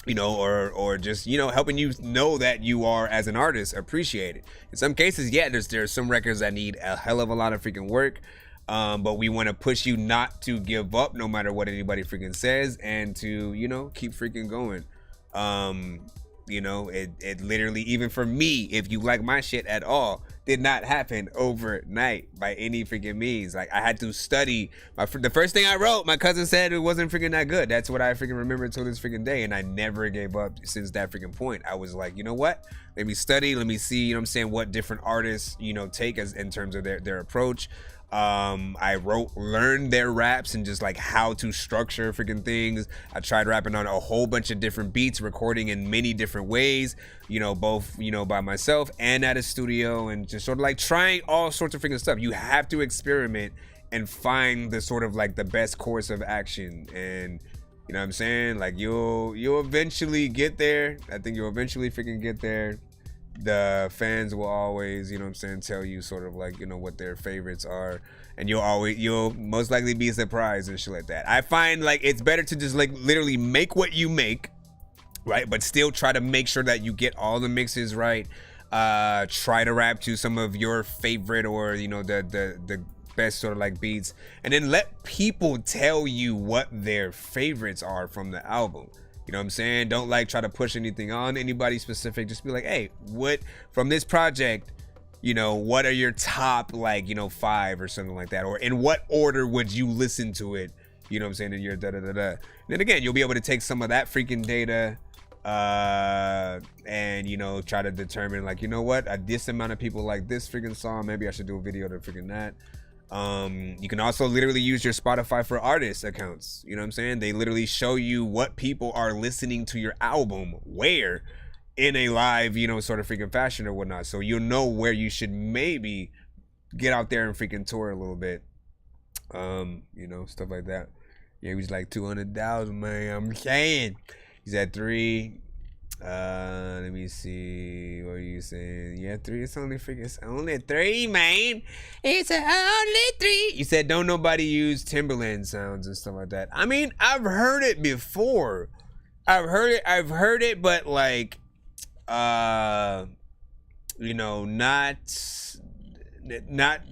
you know, or just, you know, helping you know that you are as an artist appreciated. In some cases, yeah, there's some records that need a hell of a lot of freaking work. But we want to push you not to give up no matter what anybody freaking says, and to, you know, keep freaking going. You know, it literally, even for me, if you like my shit at all, did not happen overnight by any freaking means. Like, I had to study. The first thing I wrote, my cousin said it wasn't freaking that good. That's what I freaking remember until this freaking day, and I never gave up since that freaking point. I was like, you know what? Let me study. Let me see, you know what I'm saying, what different artists, you know, take as in terms of their approach. I learned their raps and just like how to structure freaking things. I tried rapping on a whole bunch of different beats, recording in many different ways, you know, both, you know, by myself and at a studio, and just sort of like trying all sorts of freaking stuff. You have to experiment and find the sort of like the best course of action, and you know what I'm saying? Like you'll eventually get there. I think you'll eventually freaking get there. The fans will always, you know what I'm saying, tell you sort of like, you know, what their favorites are, and you'll most likely be surprised and shit like that. I find like it's better to just like literally make what you make, right? But still try to make sure that you get all the mixes right. Try to rap to some of your favorite, or, you know, the best sort of like beats, and then let people tell you what their favorites are from the album. You know what I'm saying? Don't like try to push anything on anybody specific. Just be like, hey, what from this project, you know, what are your top, like, you know, 5 or something like that? Or in what order would you listen to it? You know what I'm saying? And you're da-da-da-da. And then again, you'll be able to take some of that freaking data and, you know, try to determine like, you know what? This amount of people like this freaking song. Maybe I should do a video to freaking that. You can also literally use your Spotify for Artists accounts. You know what I'm saying? They literally show you what people are listening to your album where in a live, you know, sort of freaking fashion or whatnot. So you'll know where you should maybe get out there and freaking tour a little bit. You know, stuff like that. Yeah, he was like 200,000, man. I'm saying he's at 3. Let me see. What are you saying? Yeah, 3. It's only 3, man. It's only 3. You said don't nobody use Timberland sounds and stuff like that. I mean, I've heard it before. I've heard it, but like, you know, not,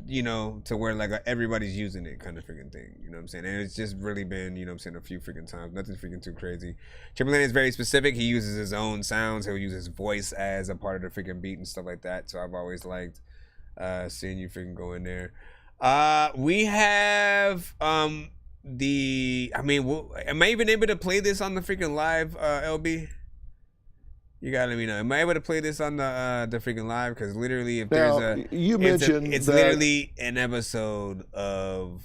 you know, to where like everybody's using it kind of freaking thing. You know what I'm saying? And it's just really been, you know what I'm saying, a few freaking times. Nothing freaking too crazy. Timberland is very specific. He uses his own sounds. He'll use his voice as a part of the freaking beat and stuff like that. So I've always liked seeing you freaking go in there. We have I mean, am I even able to play this on the freaking live, LB? You gotta let me know. Am I able to play this on the freaking live? Because literally, if now, there's you mentioned it's literally an episode of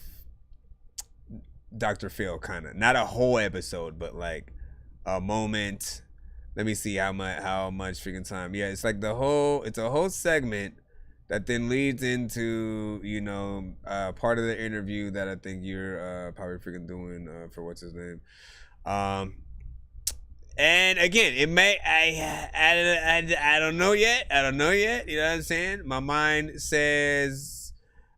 Dr. Phil, kind of, not a whole episode, but like a moment. Let me see how much freaking time. Yeah, it's like it's a whole segment that then leads into, you know, part of the interview that I think you're probably freaking doing for what's his name. And again, it may, I don't know yet. You know what I'm saying? My mind says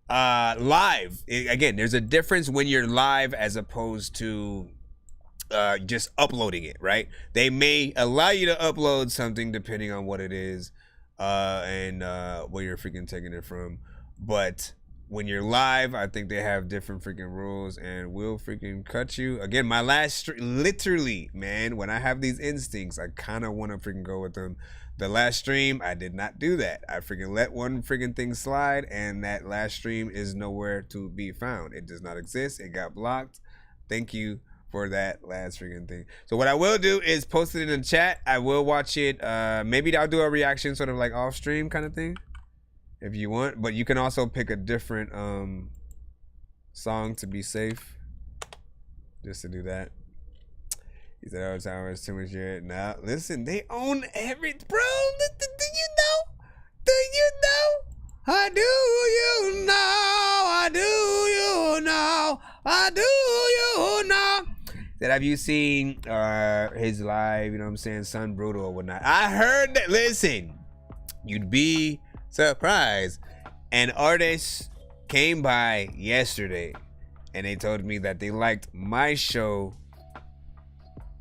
live. Again, there's a difference when you're live as opposed to just uploading it, right? They may allow you to upload something depending on what it is and where you're freaking taking it from. But when you're live, I think they have different freaking rules and will freaking cut you. Again, my last literally, man, when I have these instincts, I kind of want to freaking go with them. The last stream, I did not do that. I freaking let one freaking thing slide, and that last stream is nowhere to be found. It does not exist. It got blocked. Thank you for that last freaking thing. So what I will do is post it in the chat. I will watch it. Maybe I'll do a reaction sort of like off stream kind of thing, if you want, but you can also pick a different song to be safe, just to do that. He said, "Oh, it's too much shit." Now, listen, they own every, bro. Do you know? Do you know? I do you know? I do you know? I do you know? that have you seen his live, you know what I'm saying, Son Brutal or whatnot. I heard that, listen, you'd be surprised. An artist came by yesterday and they told me that they liked my show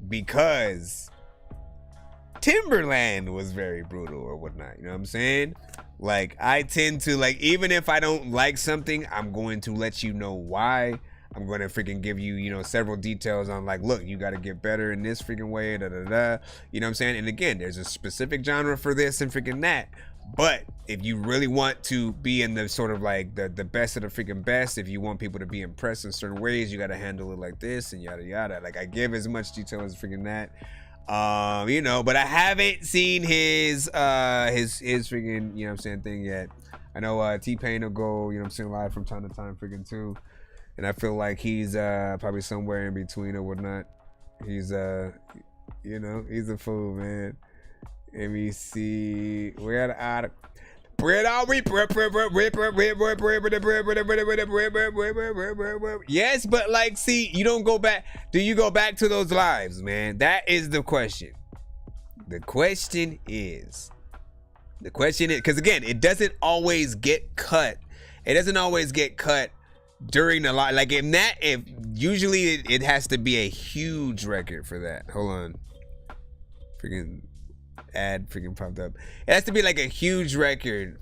because Timberland was very brutal or whatnot, you know what I'm saying? Like, I tend to, like, even if I don't like something, I'm going to let you know why. I'm going to freaking give you, you know, several details on, like, look, you got to get better in this freaking way, da da da. You know what I'm saying? And again, there's a specific genre for this and freaking that. But if you really want to be in the sort of like the best of the freaking best, if you want people to be impressed in certain ways, you got to handle it like this and yada yada. Like, I give as much detail as freaking that. You know, but I haven't seen his freaking, you know what I'm saying, thing yet. I know T-Pain will go, you know what I'm saying, live from time to time freaking too. And I feel like he's probably somewhere in between or whatnot. He's you know, he's a fool, man. Let me see. We're out. Yes, but like, see, you don't go back. Do you go back to those lives, man? That is the question. The question is, because again, it doesn't always get cut. It doesn't always get cut during the live. Like, if usually it has to be a huge record for that. Hold on. Freaking ad freaking popped up. It has to be like a huge record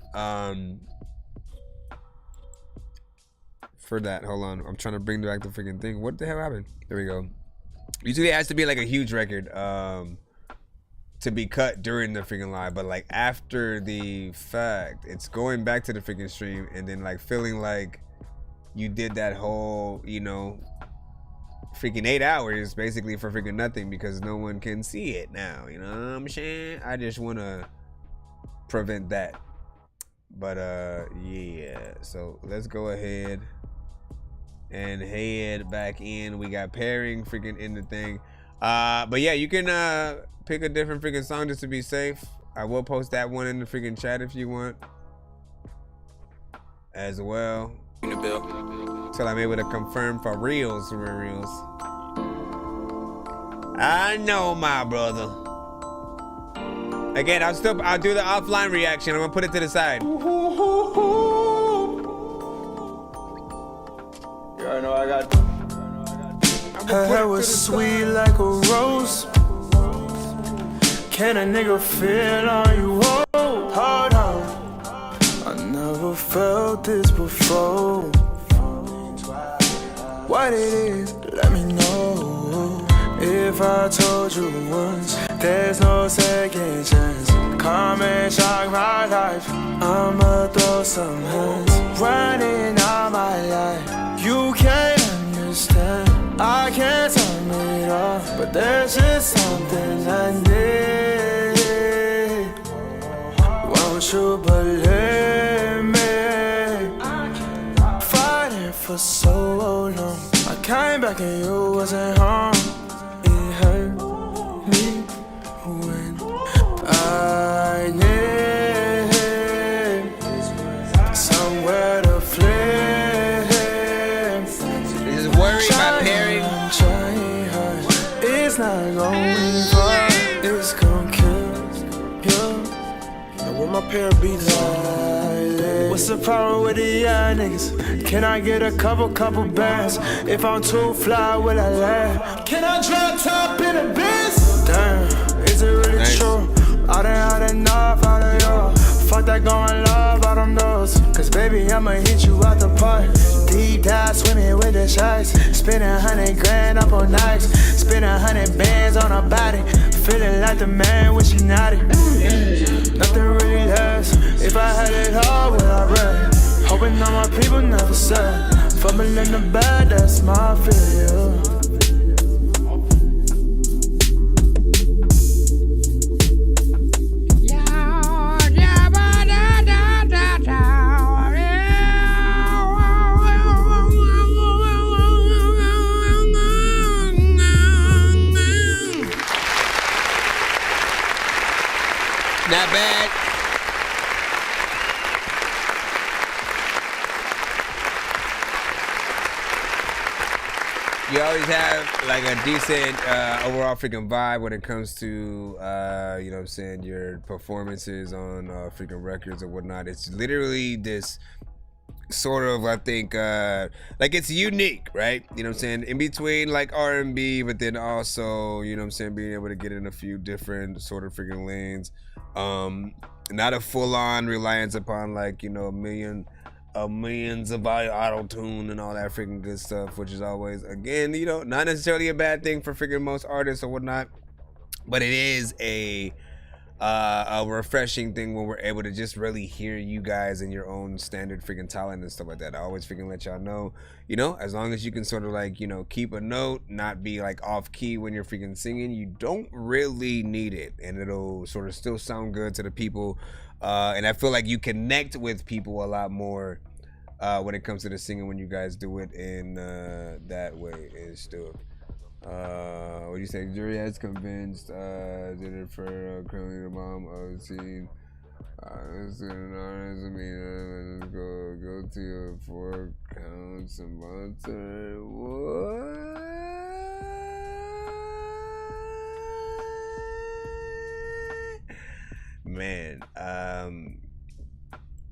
for that. Hold on, I'm trying to bring back the freaking thing. What the hell happened? There we go. Usually it has to be like a huge record to be cut during the freaking live, but like after the fact, it's going back to the freaking stream and then like feeling like you did that whole, you know, freaking 8 hours basically for freaking nothing because no one can see it now, you know what I'm saying? I just want to prevent that. But yeah, so let's go ahead and head back in. We got pairing freaking in the thing. But yeah, you can pick a different freaking song just to be safe. I will post that one in the freaking chat if you want as well. Till I'm able to confirm for reals. I know, my brother. Again, I'll do the offline reaction. I'm gonna put it to the side. You already know I got. Her hair was sweet like a rose. Can a nigga feel on you? Oh, hold on. I never felt this before. What it is, let me know. If I told you once, there's no second chance. Come and shock my life. I'ma throw some hands. Running all my life. You can't understand. I can't turn it off, but there's just something I need. Won't you believe me? Fighting for so long. I came back and you wasn't home. It hurt me when I need somewhere to flee. This is worried about pairing. It's not going far. It's gonna kill you. Now where my pair beats at? What's the problem with the young niggas? Can I get a couple bands? If I'm too fly, will I laugh? Can I drop top in a Benz? Damn, is it really true? I done had enough out of you. Fuck that going love out them those. Cause baby, I'ma hit you out the park. Deep dive swimming with the sharks. Spend 100 grand up on Nikes. Spend 100 bands on her body. Feeling like the man when she naughty. Nothing really lasts. If I had it all, would I run? Hoping all my people never said. Fumbling in the bed, that's my fear. Not bad. you always have like a decent overall freaking vibe when it comes to you know what I'm saying, your performances on freaking records or whatnot. It's literally this sort of, I think, like it's unique, right? You know what I'm saying? In between like R&B, but then also, you know what I'm saying, being able to get in a few different sort of freaking lanes. Not a full-on reliance upon like, you know, millions of auto-tune and all that freaking good stuff, which is always, again, you know, not necessarily a bad thing for freaking most artists or whatnot, but it is a refreshing thing when we're able to just really hear you guys and your own standard freaking talent and stuff like that. I always freaking let y'all know, you know, as long as you can sort of like, you know, keep a note, not be like off key when you're freaking singing, you don't really need it, and it'll sort of still sound good to the people. And I feel like you connect with people a lot more when it comes to the singing when you guys do it in that way and stuff. What do you say? Jury has convinced did it for currently the mom of the team. Let's go to your 4 counts and monitor. What? Man,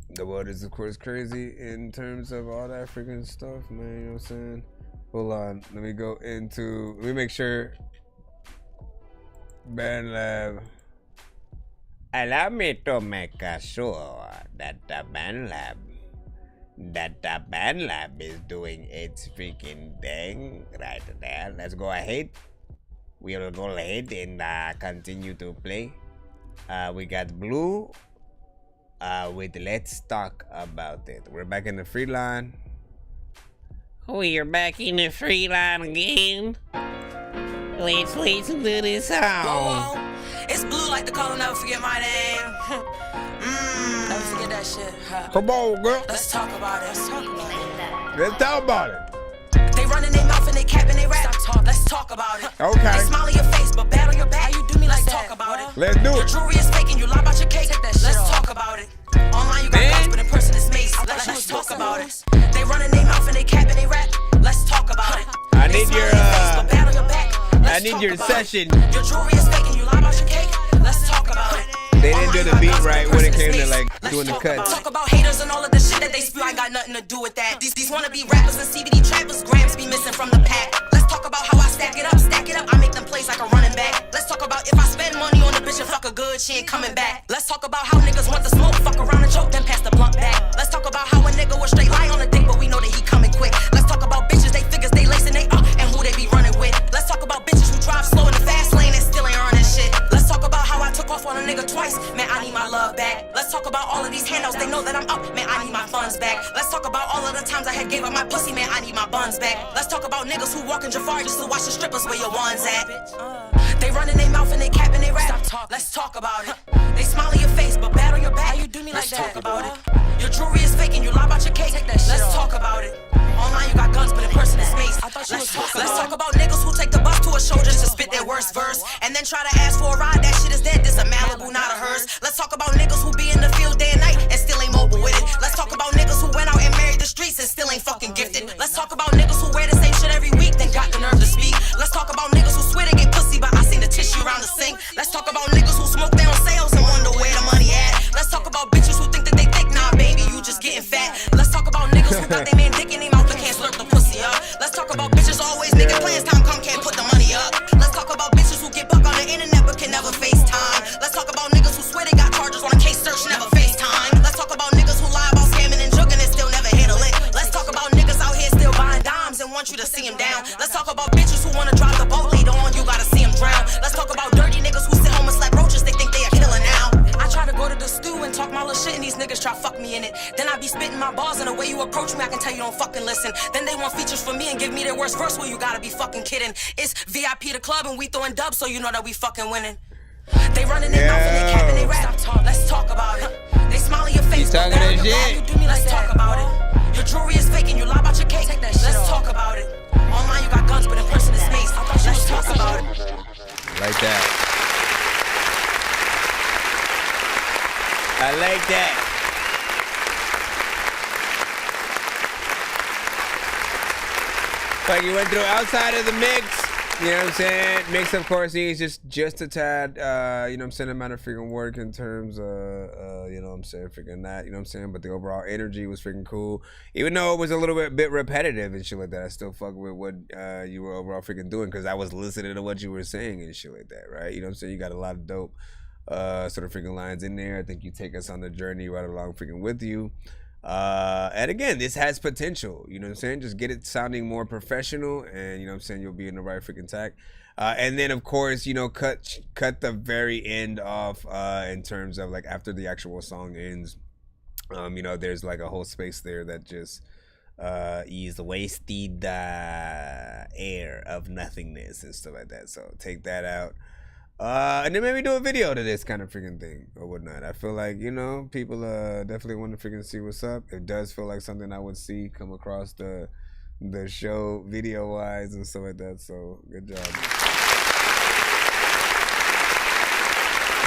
the world is of course crazy in terms of all that freaking stuff, man. You know what I'm saying? Hold on, let me make sure. Band Lab. Allow me to make sure that the Band Lab is doing its freaking thing right there. Let's go ahead. We'll go ahead and continue to play. We got Blue with Let's Talk About It. We're back in the free line. We are back in the free line again. Let's listen to this song. Whoa. It's Blue like the call, never forget my name. Never forget that shit. Come on, girl. Let's talk about it. Let's talk about it. They running their mouth and they cap and they rap. Let's talk about it. Okay. They smile on your face, but bad on your back. You do me like talk about it. Let's do it. Your jewelry is fake and you lie about your cake. Let's talk about it. Online you got guns, but in person it's mace. Let's talk about it. They running their mouth and they cap and they rap. Let's talk about it. I need your I need your session. Your jewelry is fake and you lie about your cake. Let's talk about it. They didn't do the beat right when it came to like doing the cuts. Talk about haters and all of the shit that they spew. I got nothing to do with that. These wannabe rappers and CBD trappers, grams be missing from the pack. Let's talk about how I stack it up. I make them plays like a running back. Let's talk about if I spend money on a bitch and fuck a good, she ain't coming back. Let's talk about how niggas want the smoke, fuck around and choke, then pass the blunt back. Let's talk about how a nigga was straight lie on a dick, but we know that he coming quick. Let's talk about bitches, they figures, they lacing they up, and who they be running with. Let's talk about bitches who drive slow in the fast lane and still ain't earning shit. Let's talk about how I took off on a nigga twice, man, I need my love back. Let's talk about all of these handouts, they know that I'm up, man, I need my funds back. Let's talk about all of the times I had gave up my pussy, man, I need my buns back. Let's talk about niggas who walk in Jafar just to watch the strippers where your ones at. They running their mouth and they cap and they rap. Let's talk about it. They smile in your face, but bad on your back. How you do me like that? Let's talk about it. Your jewelry is fake and you lie about your cake. Let's talk about it. Online you got guns, but in person it's mace. Let's talk about niggas who take the bus to a show just to spit their worst verse, and then try to ask for a ride. That shit is dead. This a Malibu, not a hearse. Let's talk about niggas who be in the field day and night and still ain't mobile with it. Let's talk about niggas who went out and married the streets and still ain't fucking gifted. Let's talk about niggas who wear the same shit every week, then got the nerve to speak. Let's talk about niggas who swear they get pussy, but I seen the tissue around the sink. Let's talk about niggas who smoke their own sales and wonder where the money at. Let's talk about bitches who think that they thick. Nah, baby, you just getting fat. Let's talk about niggas who got their man dick in their mouth but can't slurp the pussy up. Let's talk about bitches always making plans, time come can't put the money up. Let's talk about bitches who get buck on the internet but can never FaceTime. Let's talk about niggas who swear they got charges on a case search, never FaceTime. Let's talk about niggas who lie about scamming and jugging and still never hit a lick. Let's talk about niggas out here still buying dimes and want you to see them down. Let's talk about bitches who wanna drive the boat later on, you gotta see them drown. Let's talk about dirty niggas who sit home and slap roaches, they think they a killer now. I try to go to the stew and talk my little shit and these niggas try fuck me in it. Then I be spitting my bars and the way you approach me I can tell you don't fucking listen. Then they want features from me and give me their worst verse, well you gotta be fucking kidding. It's VIP the club and we throwing dubs so you know that we fucking winning. They running their mouth and they cap and they rap. Let's talk about it. They smile in your face, but bad on your back. You do me like talk about it. Your jewelry is fake and you lie about your cake. Let's talk about it. Online you got guns but in person it's mace. Let's talk about it. Like that. I like that. Like you went through outside of the mix. You know what I'm saying? Mix, of course, needs just a tad, you know what I'm saying, amount of freaking work in terms of, you know what I'm saying, freaking that, you know what I'm saying? But the overall energy was freaking cool. Even though it was a little bit repetitive and shit like that, I still fuck with what you were overall freaking doing because I was listening to what you were saying and shit like that, right? You know what I'm saying? You got a lot of dope sort of freaking lines in there. I think you take us on the journey right along freaking with you. And again, this has potential, you know what I'm saying? Just get it sounding more professional and, you know what I'm saying, you'll be in the right freaking tack. And then, of course, you know, cut the very end off in terms of, like, after the actual song ends, you know, there's, like, a whole space there that just is wasted air of nothingness and stuff like that. So take that out. And then maybe do a video to this kind of freaking thing or whatnot. I feel like, you know, people definitely want to freaking see what's up. It does feel like something I would see come across the show video wise and stuff like that. So good job.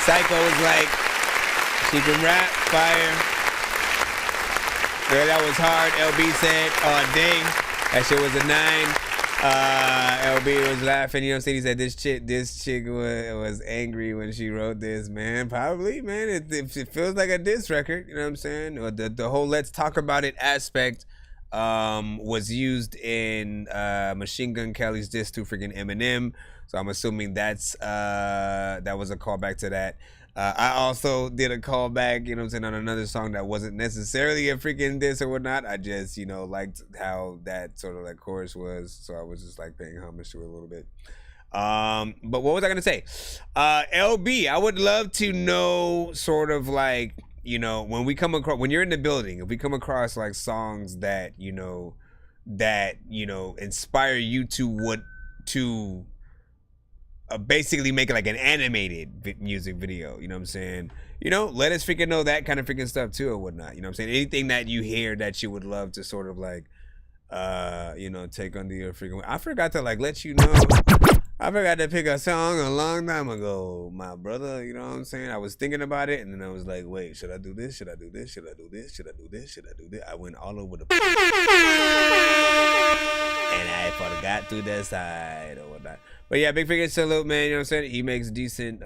Psycho was like, she can rap, fire. Girl, that was hard. LB said all day. That shit was a 9. LB was laughing, you know what I'm saying? He said this chick was angry when she wrote this, man. Probably, man. It feels like a diss record, you know what I'm saying? Or the whole let's talk about it aspect was used in Machine Gun Kelly's diss to freaking Eminem. So I'm assuming that was a callback to that. I also did a callback, you know what I'm saying, on another song that wasn't necessarily a freaking diss or whatnot. I just, you know, liked how that sort of like chorus was. So I was just like paying homage to it a little bit. But what was I going to say? LB, I would love to know sort of like, you know, when you're in the building, if we come across like songs that, you know, inspire you to basically make it like an animated music video, you know what I'm saying? You know, let us freaking know that kind of freaking stuff too or whatnot, you know what I'm saying? Anything that you hear that you would love to sort of like, you know, take under your freaking, I forgot to like let you know, I forgot to pick a song a long time ago, my brother, you know what I'm saying? I was thinking about it and then I was like, wait, should I do this? Should I do this? Should I do this? Should I do this? Should I do this? I went all over the place. And I forgot to decide or whatnot. But yeah, big freaking salute, man. You know what I'm saying? He makes decent,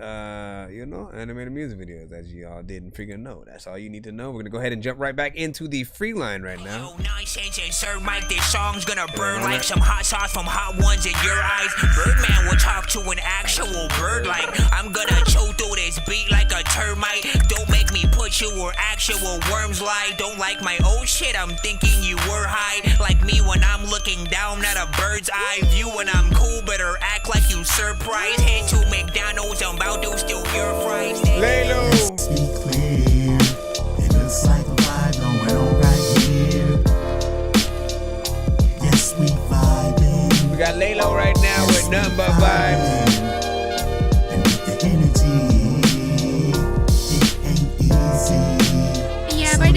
you know, animated music videos, as y'all didn't freaking know. That's all you need to know. We're gonna go ahead and jump right back into the free line right now. Yo, Nonsenze and Sir Mike, this song's gonna burn like some hot sauce from hot ones in your eyes. Birdman will talk to an actual bird like I'm gonna choke through this beat like a termite. Don't make me put you where actual worms lie. Don't like my old shit, I'm thinking you were high. Like me when I'm looking down at a bird's eye view. When I'm cool, better act like you surprised. Head to McDonald's, I'm about to steal your fries. Lay low. Speak clear. It looks like a vibe going on right here. Yes, we vibing. We got Lay Low right now with nothing but vibes. And with the energy, it ain't easy. Yeah, but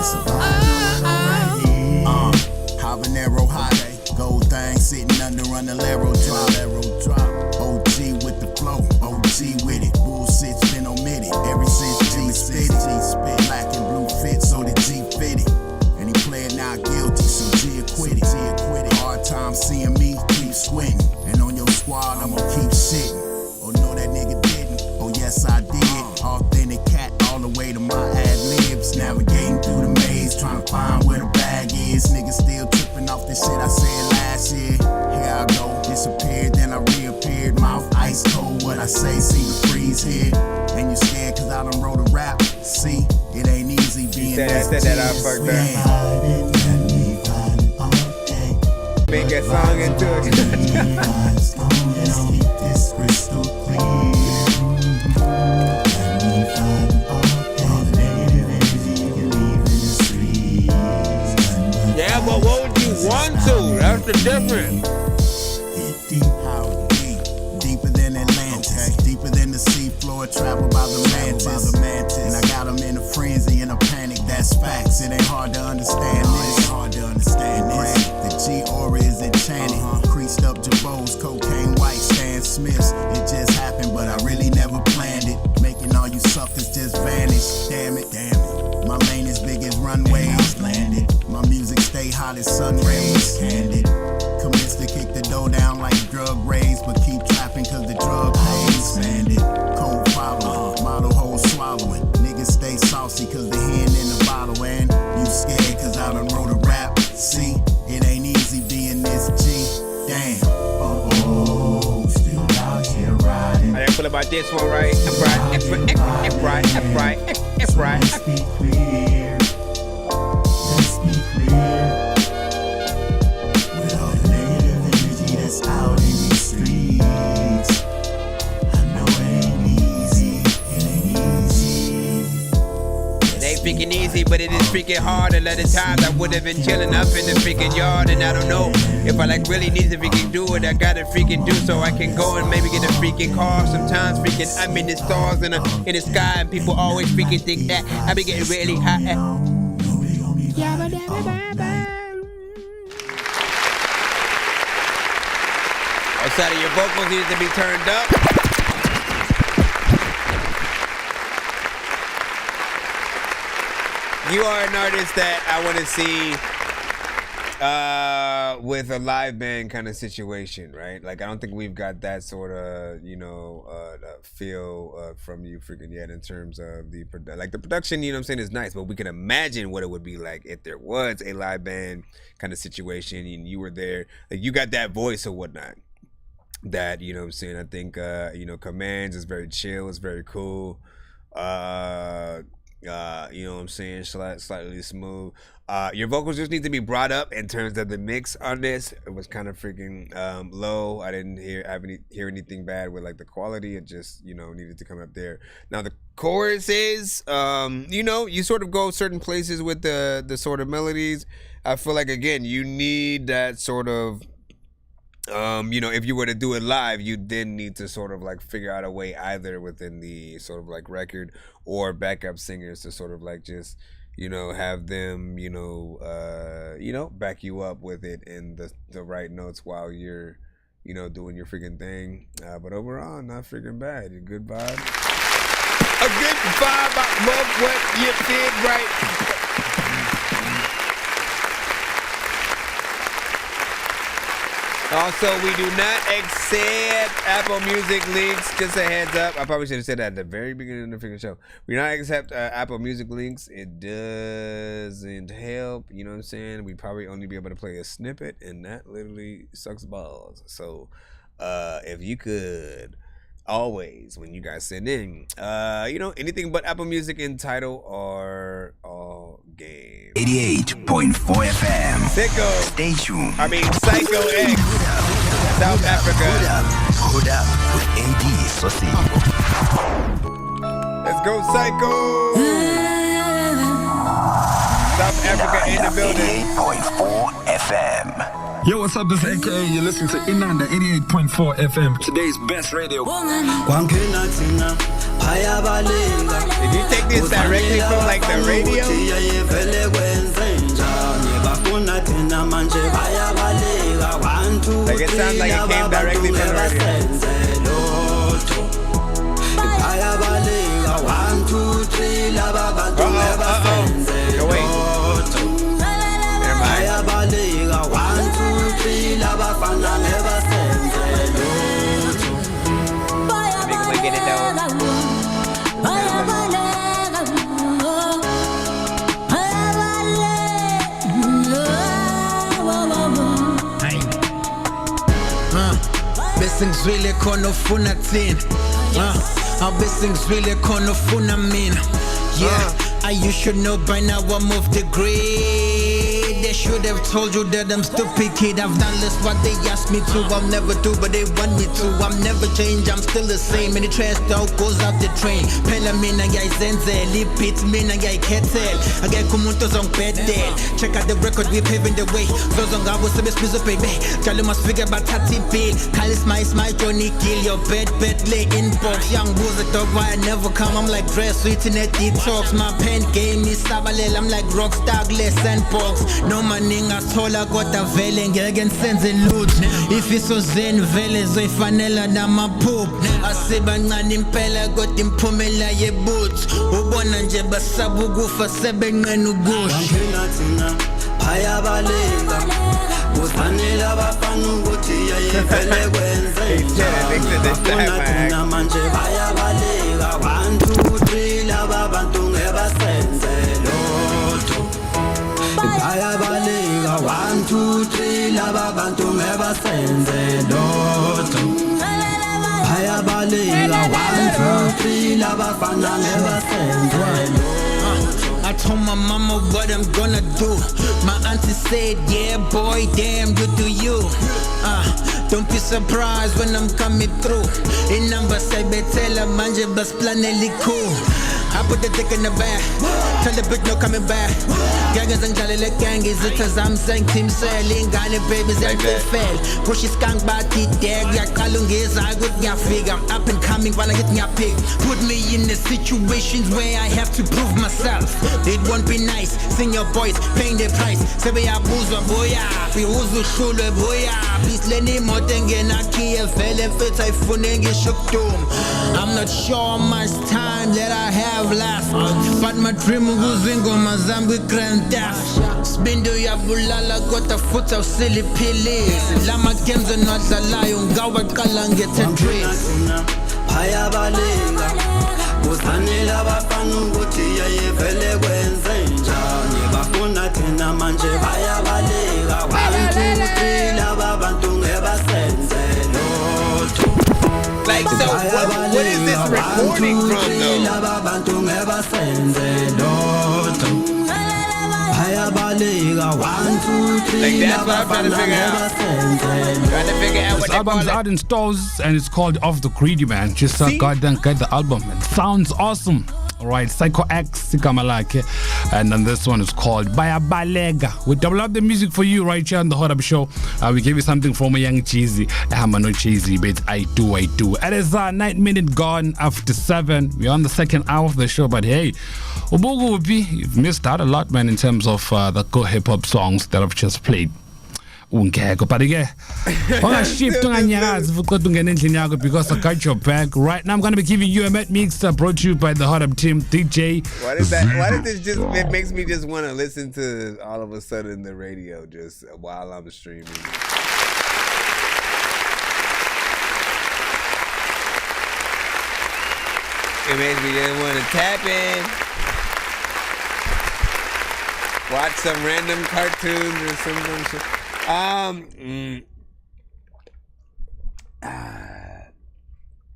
It's a vibe going on right here. Habanero hot, gold thing sitting under an Alero drop. OG with the flow, OG with it. Bullshit's been omitted ever since G spit it. Black and blue fit, so the G fit it. And he played now guilty, so G acquitted. Hard time seeing me, keep squinting. And on your squad, I'ma keep shitting. Oh no, that nigga didn't. Oh yes, I did. Authentic cat all the way to my ad libs. Navigating through the maze, trying to find where the bag is. Niggas still tripping off the shit I said last year. Here I go, disappeared, then I reappeared. Mouth ice cold, what I say, see the freeze here. And you scared cause I done wrote a rap. See, it ain't easy being this that I fucked up. Make a song into it. Let's keep this crystal clear. Yeah, but what would you want to? That's the difference. Deeper than Atlantis, deeper than the seafloor, travel by the mantis. And I got them in a frenzy, in a panic, that's facts. It ain't hard to understand this. The G aura is enchanted. Creased up Jabos, cocaine white Stan Smiths. It just happened, but I really never planned it. Making all you suckers just vanish. Damn it. My lane is big as runways. My music stay hot as sun rays. about this one, right? Right. Let's be clear. Let's be clear. With all the negative energy that's out in these streets, I know it ain't easy. It ain't easy. It ain't freaking easy, but it is freaking hard. A lot of times I would have been chilling up in the freaking yard, and I don't know if I like really need to freaking do it. I gotta freaking do so I can go and maybe get a freaking car. Sometimes freaking I'm in the stars in the sky, and people always freaking think that I be getting really hot. Outside of your vocals needs to be turned up. You are an artist that I want to see with a live band kind of situation, right? Like, I don't think we've got that sort of, feel from you freaking yet in terms of the production, you know what I'm saying, is nice, but we can imagine what it would be like if there was a live band kind of situation and you were there. Like, you got that voice or whatnot. That, you know what I'm saying, I think, Commands is very chill, it's very cool. You know what I'm saying, slightly smooth. Your vocals just need to be brought up in terms of the mix on this. It was kind of freaking low. I didn't hear anything bad with like the quality. It just, needed to come up there. Now the chorus is, you sort of go certain places with the sort of melodies. I feel like, again, you need that sort of, if you were to do it live, you then need to sort of like figure out a way either within the sort of like record or backup singers to sort of like just, have them, back you up with it in the right notes while you're, doing your freaking thing. But overall, not freaking bad. A good vibe. A good vibe. I love what you did right. Also, we do not accept Apple Music links. Just a heads up. I probably should have said that at the very beginning of the freaking show. We do not accept Apple Music links. It doesn't help. You know what I'm saying? We'd probably only be able to play a snippet, and that literally sucks balls. So, if you could always, when you guys send in, anything but Apple Music in title or all game. 88.4 FM. Sicko. Stay tuned. Psycho X. South Africa. Hold up with AD Sosi. Let's go, Psycho. South Africa in the building. 88.4 FM. Yo, what's up? This is AKA. You're listening to Inanda 88.4 FM. Today's best radio. Did you take this directly from like the radio? Like it sounds like it came directly from the radio. Go wait. Never mind. We get it down. Besingizwile khona ufuna thina abesingizwile khona ufuna mina you should know by now I'm off the grid. They should have told you that I'm stupid kid. I've done less what they asked me to. I'll never do but they want me to. I'm never change, I'm still the same. And the trash dog goes out the train. Phela mina ngiyayizenzela, beats mina ngiyayikhethela. Akekho umuntu ozongibhedela. Check out the record, we paving the way. Zozo ngabo sebesibizo baby. Jalo masifike bathatha ibill. Khalis my Johnny Gill. Your bed lay inbox. Young boozer dog, why I never come. I'm like dress, sweet internet detox. My pen game is sabalela. I'm like rockstar, less sandbox. No maninga thola kodwa vele ngeke ngisenze lutho. If iso zen vele zoyifanela namaphupho. Asibancane impela kodwa imphumela yebutho. Ubona nje basaba ukufa sebenqena ukusho. Ayabalenga kufanele abafana ukuthi yayivele kwenze njalo manje bayabalenga 1 2 3 laba bantu ngebasenze lotho bayabalenga 1 2 3 laba bantu ngebasenze lotho I told my mama what I'm gonna do. My auntie said, yeah boy, damn, you do you. Don't be surprised when I'm coming through. In number say betela manje bas planeli cool. I put the dick in the bag. Tell the bitch no coming back. Gangas and jolly gangies. It as I'm saying team selling. Gani babies and they fail. Push his skunk body dead. Ya kalungis I got ya fig. I'm up and coming while I get ya pig. Put me in the situations where I have to prove myself. It won't be nice. Sing your boys paying the price. Sebe ya buzo boya. Bihuzu shule boya. Please leni motengena kia fele fit I funenge shukdum. I'm not sure how much time that I have left, but my dream was in Goma Zambi Grand Theft. Spindo ya bulala got a foot of silly pillies. Lama games are not the lion, Gawa Kalanget and drinks. Paya balinga, Busanila bafanu guti ya yevele wenzenja. Nibafuna tina manje paya balinga. 1, 2, 3 lava bantu ngeba senze loto. Like, so what is this recording from though? Like that's what I'm trying to figure out. Trying to figure out what this album's out in stores and it's called Off the Greedy Man. Just goddamn get the album. It sounds awesome. Alright, Psycho X, Sikamalake. And then this one is called Baya Balega. We double up the music for you right here on the Hot Up Show. We give you something from a young cheesy. I'm not cheesy, but I do. It is 9 minutes gone after 7. We're on the second hour of the show, but hey, you've missed out a lot, man, in terms of the go hip hop songs that I've just played. Because I got your back. Right now I'm going to be giving you a Met Mix brought to you by the Hot Up Team DJ. Why did that? Why did this just? It makes me just want to listen to all of a sudden the radio just while I'm streaming. It makes me just want to tap in, watch some random cartoons or something. All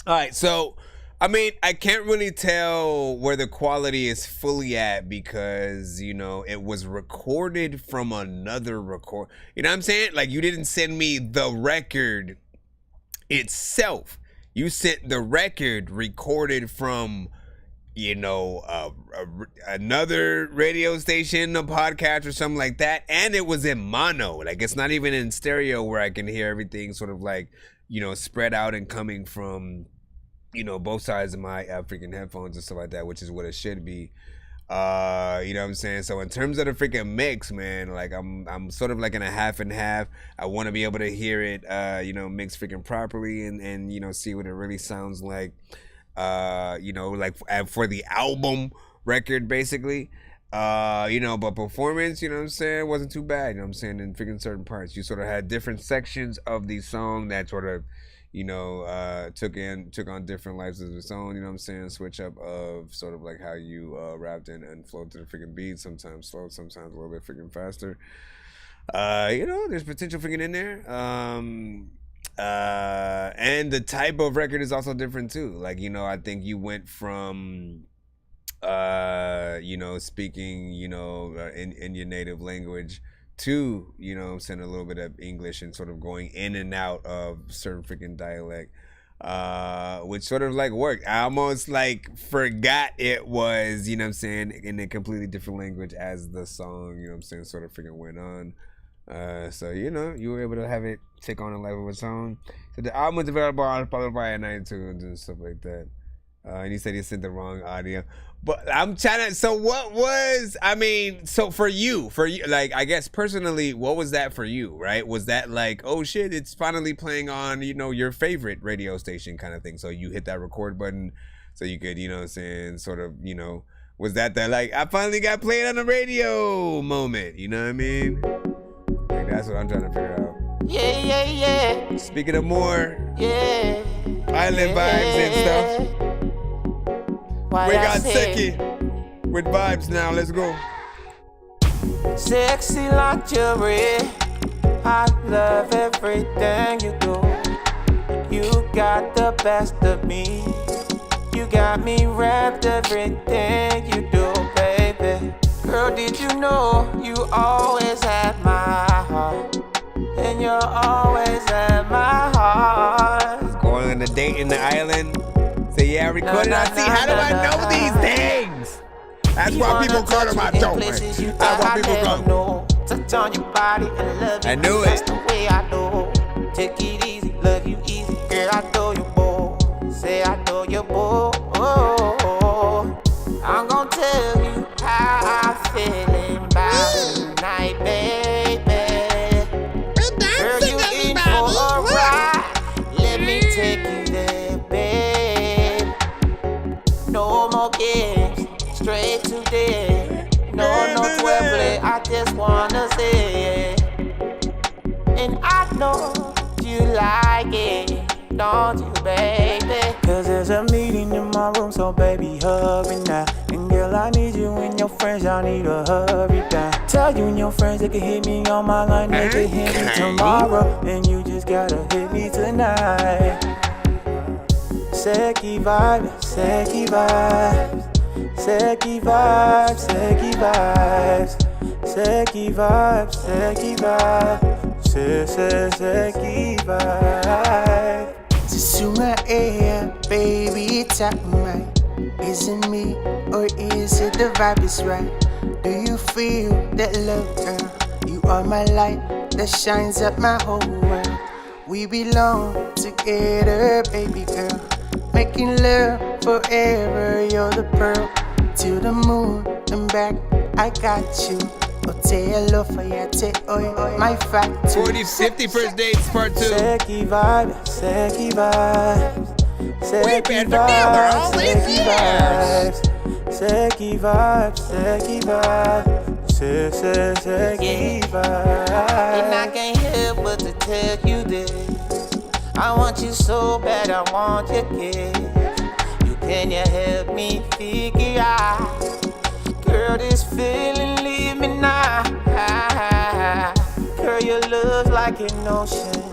right, so I mean, I can't really tell where the quality is fully at because, you know, it was recorded from another record. You know what I'm saying? Like, you didn't send me the record itself. You sent the record recorded from, you know, another radio station, a podcast or something like that. And it was in mono. Like, it's not even in stereo where I can hear everything sort of like, you know, spread out and coming from, you know, both sides of my freaking headphones and stuff like that, which is what it should be. You know what I'm saying? So in terms of the freaking mix, man, like I'm sort of like in a half and half. I want to be able to hear it, you know, mixed freaking properly and, you know, see what it really sounds like. You know, like for the album record, basically, you know, but performance, you know what I'm saying, wasn't too bad, you know what I'm saying, in freaking certain parts. You sort of had different sections of the song that sort of, you know, took on different lives of its own, you know what I'm saying, switch up of sort of like how you rapped and flowed to the freaking beat, sometimes slow, sometimes a little bit freaking faster. You know, there's potential freaking in there. And the type of record is also different too. Like, you know, I think you went from, you know, speaking, you know, in your native language to, you know, saying a little bit of English and sort of going in and out of certain freaking dialect, which sort of like worked. I almost like forgot it was, you know what I'm saying, in a completely different language as the song, you know what I'm saying, sort of freaking went on. So, you know, you were able to have it take on a life of its own. So the album is available on Spotify and iTunes and stuff like that. And he said he sent the wrong audio. But I'm trying to, so what was, I mean, so for you, like, I guess personally, what was that for you, right? Was that like, oh shit, it's finally playing on, you know, your favorite radio station kind of thing. So you hit that record button so you could, you know what I'm saying, sort of, you know, was that like, I finally got played on the radio moment, you know what I mean? Like, that's what I'm trying to figure out. Yeah. Speaking of more, island vibes and stuff. We got Seki with vibes now. Let's go. Sexy lingerie, I love everything you do. You got the best of me. You got me wrapped everything you do, baby. Girl, did you know you always had my heart? And you're always at my heart. Going on a date in the island. Say, yeah, I recorded. I see. How do I know these things? That's why people call them my dope, man. That's why people call them. Touch on your body and love you. I knew That's it. the way I do. Take it easy, love you easy. Girl, I know you boo. Say I know you boo. I'm gonna tell you how I'm feeling about tonight, baby. Girl, you in for a ride. Let me take you there, babe. No more games, straight to there. No 12 play, I just wanna say it. And I know you like it, don't you, baby? Cause there's a meeting in my room, so baby, hurry now. And girl, I need you and your friends, y'all need to hurry down. Tell you and your friends they can hit me on my line, they can hit me tomorrow. And you just gotta hit me tonight. Seki vibes, seki vibes. Seki vibes, seki vibes. Seki vibes, seki vibes. Seki vibes. Just in my air, baby, tap my. Is it me or is it the vibe is right? Do you feel that love, girl? You are my light that shines up my whole world. We belong together, baby girl. Making love forever, you're the pearl. To the moon and back, I got you. Otelo fayate, oi, my fact. 40, 50 first dates, part 2. Seki vibes, seki vibes. Wait, man, but now they're all in here. Seki vibes, seki vibes. Seki vibes. And I can't help but to tell you this. I want you so bad, I want your kiss. Can you help me figure out? Girl, this feeling leave me now. Girl, your love's like an ocean,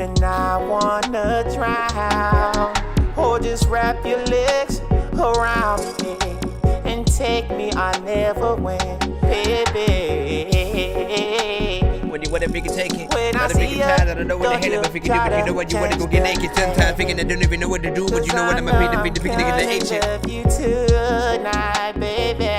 and I wanna drown. Oh, just wrap your legs around me and take me, I never went, baby. When you wonder if you can take it, when not if you can try, I don't know when to hit it, but if you can do it, you know what you wanna go get naked. Sometimes thinking I don't even know what to do, but you know what I'm gonna be the nigga that ain't shit. Love you tonight, baby.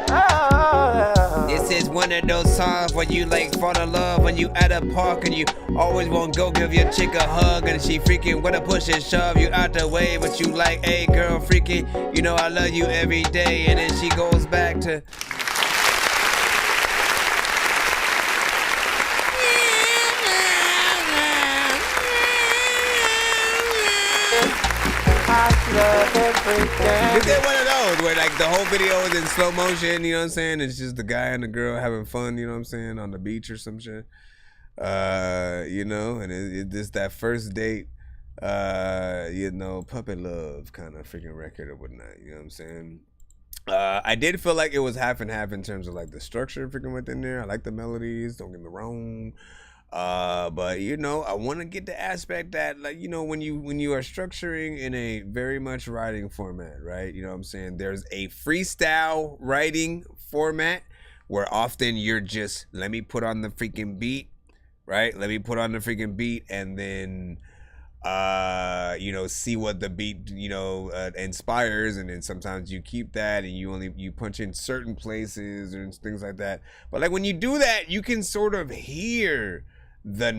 Oh. This is one of those songs where you like fall in love when you at a park and you always want to go give your chick a hug and she freaking wanna push and shove you out the way, but you like, hey girl, freaking, you know I love you every day, and then she goes back to. Everything. Is there one of those where like the whole video is in slow motion, you know what I'm saying? It's just the guy and the girl having fun, you know what I'm saying, on the beach or some shit. You know, and it's just that first date, you know, puppy love kind of freaking record or whatnot, you know what I'm saying? I did feel like it was half and half in terms of like the structure freaking within there. I like the melodies, don't get me wrong. But you know, I want to get the aspect that, like, you know, when you are structuring in a very much writing format, right? You know what I'm saying? There's a freestyle writing format where often you're just, let me put on the freaking beat, right? Let me put on the freaking beat and then, you know, see what the beat, you know, inspires, and then sometimes you keep that and you punch in certain places and things like that. But like when you do that, you can sort of hear the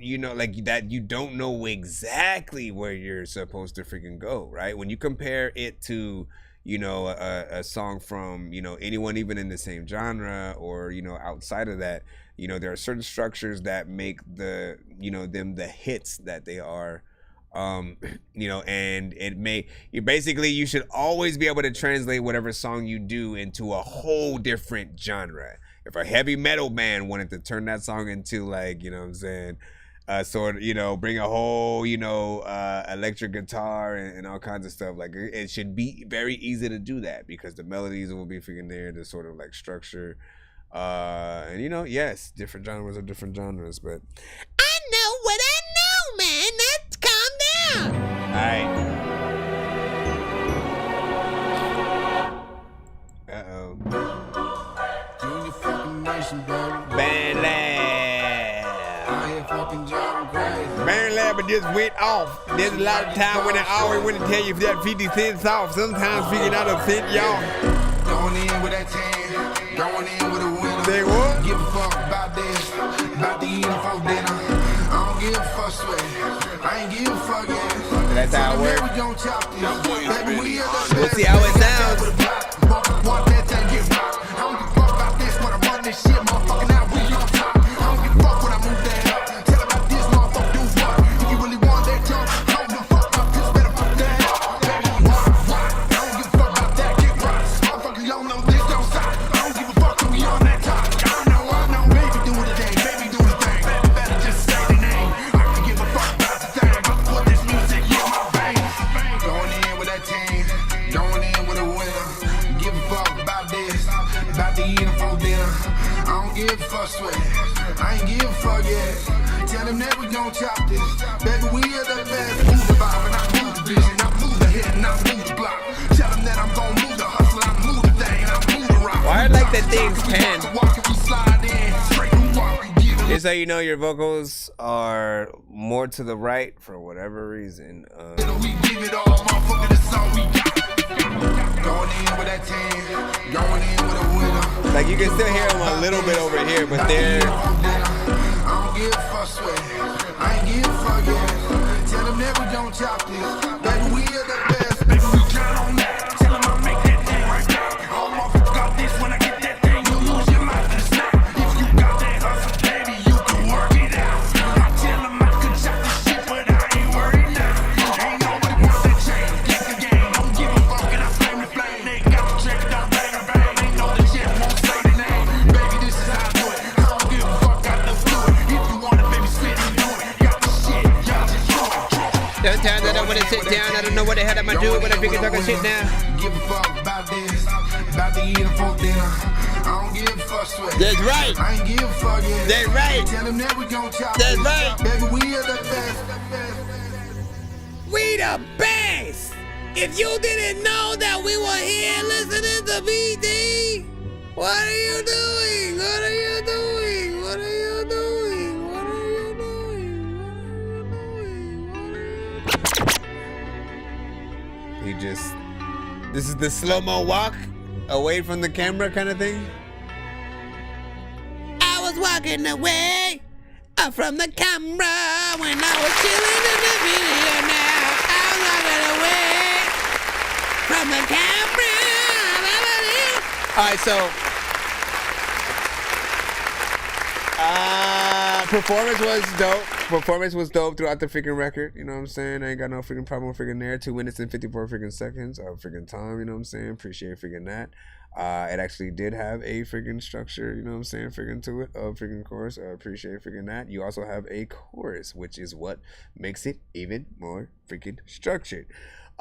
you know, like that you don't know exactly where you're supposed to freaking go, right? When you compare it to, you know, a song from, you know, anyone even in the same genre or, you know, outside of that, you know, there are certain structures that make the, you know, them the hits that they are, you know, and you should always be able to translate whatever song you do into a whole different genre. If a heavy metal band wanted to turn that song into, like, you know what I'm saying, sort of, you know, bring a whole, you know, electric guitar and all kinds of stuff, like, it should be very easy to do that because the melodies will be freaking there to sort of like structure, and you know, yes, different genres are different genres, but I know what I know, man. Alright. Uh-oh. Junior fucking nation, baby. Band Lab, but just went off. There's a lot of time when I always want to tell you if that 50 cents off. Sometimes figuring out a cent, y'all. Going in with that 10, going in with a winner. Say what? Give a fuck about this, about the eating for dinner. I don't give a fuck, sweat. I ain't give a fuck, yeah. That's how it works. We gon' chop this. Baby, we are the We'll see how it sounds. Want that thing get rocked. I don't give a fuck about this when I run this shit, motherfucker. Now we on top. I don't give a fuck when I move that up. Tell about this motherfucker do what. If you really want that jump, I don't give a fuck about this. Better fuck that up. Baby, rock. I don't give a fuck about that. Get rocked. Motherfucker, you don't know this don't stop. I don't give a fuck till we on that top. I know. Baby do the thing. Baby do the thing. Baby better just say the name. I can give a fuck about the thing. I put this music in my veins. Going in with that team. Going in with a winner. Give a fuck about this. About to eat them for dinner. I don't give a fuck, sweat. I ain't give a fuck yet. Tell them that we gon' chop this. Baby, we are the best. Move the vibe and I move the vision. I move the head and I move the block. Tell them that I'm gon' move the hustle. I move the thing and I move the rock. Why I like that thing's pan? Walk if we slide in. Straight we walk. We give it. Here's how you know your vocals are more to the right for whatever reason. We give it all, motherfucker. That's all we got. Going in with that 10. Going in with a winner. Like you can still hear them a little bit over here, but they're. I don't give a fuck, sweat. I ain't give a fuck yet. Tell them that we gon' chop this. Baby, we are the best. Baby, we count on that. Tell them I make that thing right back. All motherfuckers got this. When I get that thing, you lose your mouth and snap. If you got that hustle, baby, you can work it out. I tell them I can chop this shit, but I ain't worried now. Ain't nobody wants that change. Get the game. Don't give a fuck and I flame the flame. They got the check it down, bang, bang. They know the shit won't say the name. Baby, this is how I do it. I don't give a fuck, got the fluid. If you want it, baby, spit and do it. Got the shit, y'all just do it. Sometimes I don't want to sit down. I don't know what the hell I'm gonna do, but I figure talking shit now. Give a fuck about this, about to eat them for dinner. I don't give a fuck, sweat. That's right. I ain't give a fuck yet. That's right. Tell them that we gon' chop. That's right. Baby, we are the best. We the best. If you didn't know that we were here listening to BD, what are you doing? What are you doing? What are you doing? What are you doing? He just. This is the slow-mo walk away from the camera kind of thing. I was walking away from the camera when I was chilling in the video now. I was walking away from the camera. All right, so performance was dope. Performance was dope throughout the freaking record. You know what I'm saying? I ain't got no freaking problem with freaking there. 2 minutes and 54 freaking seconds of freaking time. You know what I'm saying? Appreciate freaking that. It actually did have a freaking structure, you know what I'm saying, freaking to it, freaking chorus. Appreciate freaking that. You also have a chorus, which is what makes it even more freaking structured.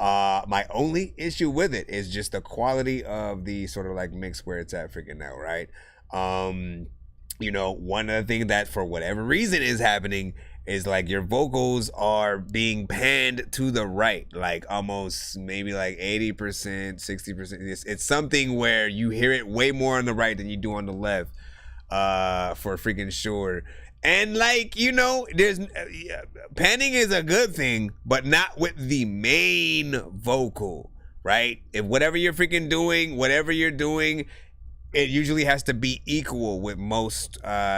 My only issue with it is just the quality of the sort of like mix where it's at freaking now, right? You know, one of the things that for whatever reason is happening is like your vocals are being panned to the right, like almost maybe like 80%, 60%. It's something where you hear it way more on the right than you do on the left, for freaking sure. And like, you know, there's panning is a good thing, but not with the main vocal, right? If whatever you're freaking doing, whatever you're doing, it usually has to be equal with most,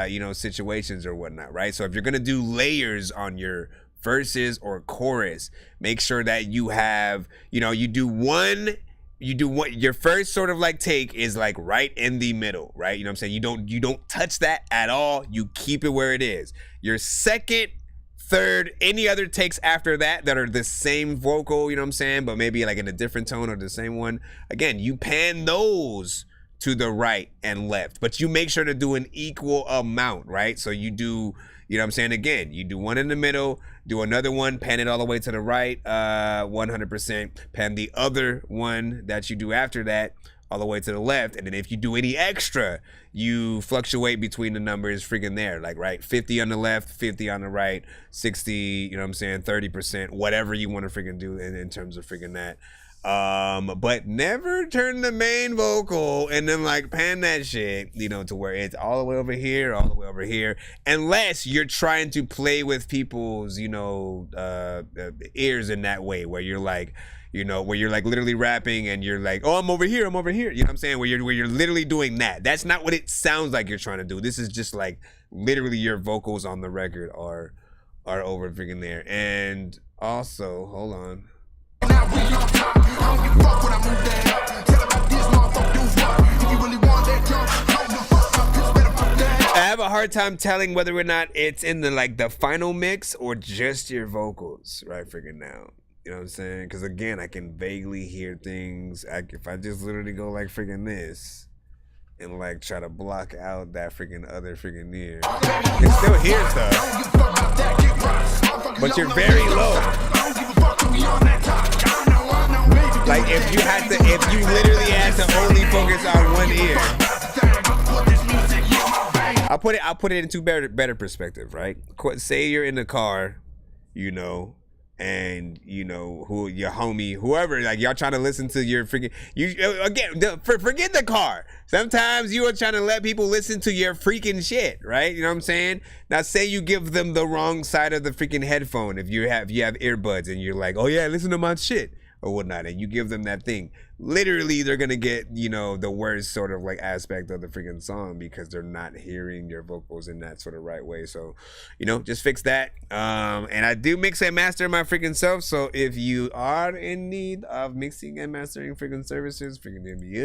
you know, situations or whatnot, right? So if you're gonna do layers on your verses or chorus, make sure that you have, you know, you do one, your first sort of like take is like right in the middle, right? You know what I'm saying? You don't touch that at all. You keep it where it is. Your second, third, any other takes after that are the same vocal, you know what I'm saying? But maybe like in a different tone or the same one. Again, you pan those to the right and left, but you make sure to do an equal amount, right? So you do, you know what I'm saying? Again, you do one in the middle, do another one, pan it all the way to the right, 100%, pan the other one that you do after that all the way to the left. And then if you do any extra, you fluctuate between the numbers freaking there. Like, right, 50 on the left, 50 on the right, 60, you know what I'm saying, 30%, whatever you want to freaking do in terms of freaking that. But never turn the main vocal and then like pan that shit, you know, to where it's all the way over here, all the way over here, unless you're trying to play with people's, you know, ears in that way, where you're like, you know, where you're like literally rapping and you're like, oh, I'm over here, you know what I'm saying, where you're literally doing that. That's not what it sounds like you're trying to do. This is just like literally your vocals on the record are over freaking there. And also, hold on. I have a hard time telling whether or not it's in the like the final mix or just your vocals right freaking now. You know what I'm saying? Because again, I can vaguely hear things. If I just literally go like freaking this and like try to block out that freaking other freaking ear, you can still hear stuff, but you're very low. Like if you literally had to only focus on one ear. I'll put it into better perspective, right? Say you're in the car, you know, and you know who your homie, whoever, like y'all trying to listen to your freaking forget the car. Sometimes you are trying to let people listen to your freaking shit, right? You know what I'm saying? Now say you give them the wrong side of the freaking headphone if you have earbuds and you're like, oh yeah, listen to my shit or whatnot, and you give them that thing. Literally, they're gonna get, you know, the worst sort of like aspect of the freaking song because they're not hearing your vocals in that sort of right way. So, you know, just fix that. And I do mix and master my freaking self. So if you are in need of mixing and mastering freaking services, freaking hit me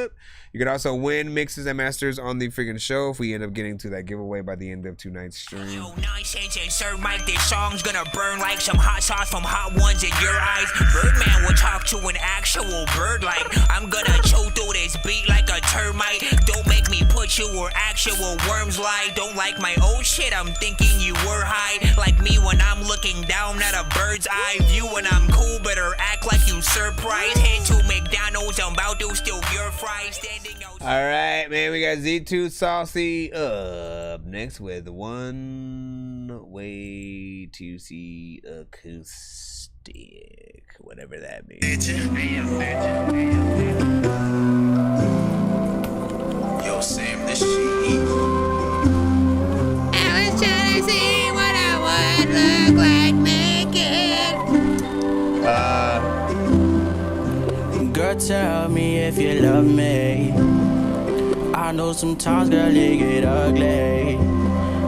up. You can also win mixes and masters on the freaking show if we end up getting to that giveaway by the end of tonight's stream. Yo, Nonsenze and Sir Mike, this song's gonna burn like some hot sauce from hot ones in your eyes. Birdman will talk to an actual bird like I'm gonna chew through this beat like a termite. Don't make me put you where actual worms lie. Don't like my old shit, I'm thinking you were high. Like me when I'm looking down at a bird's eye view. When I'm cool, better act like you surprised. Head to McDonald's, I'm about to steal your fries. All right, man, we got Z2 Saucy up next with One Way to See Acoustic, whatever that means. Yo, Sam, this shit. I was trying to see what I would look like naked. Girl, tell me if you love me. I know sometimes, girl, it get ugly.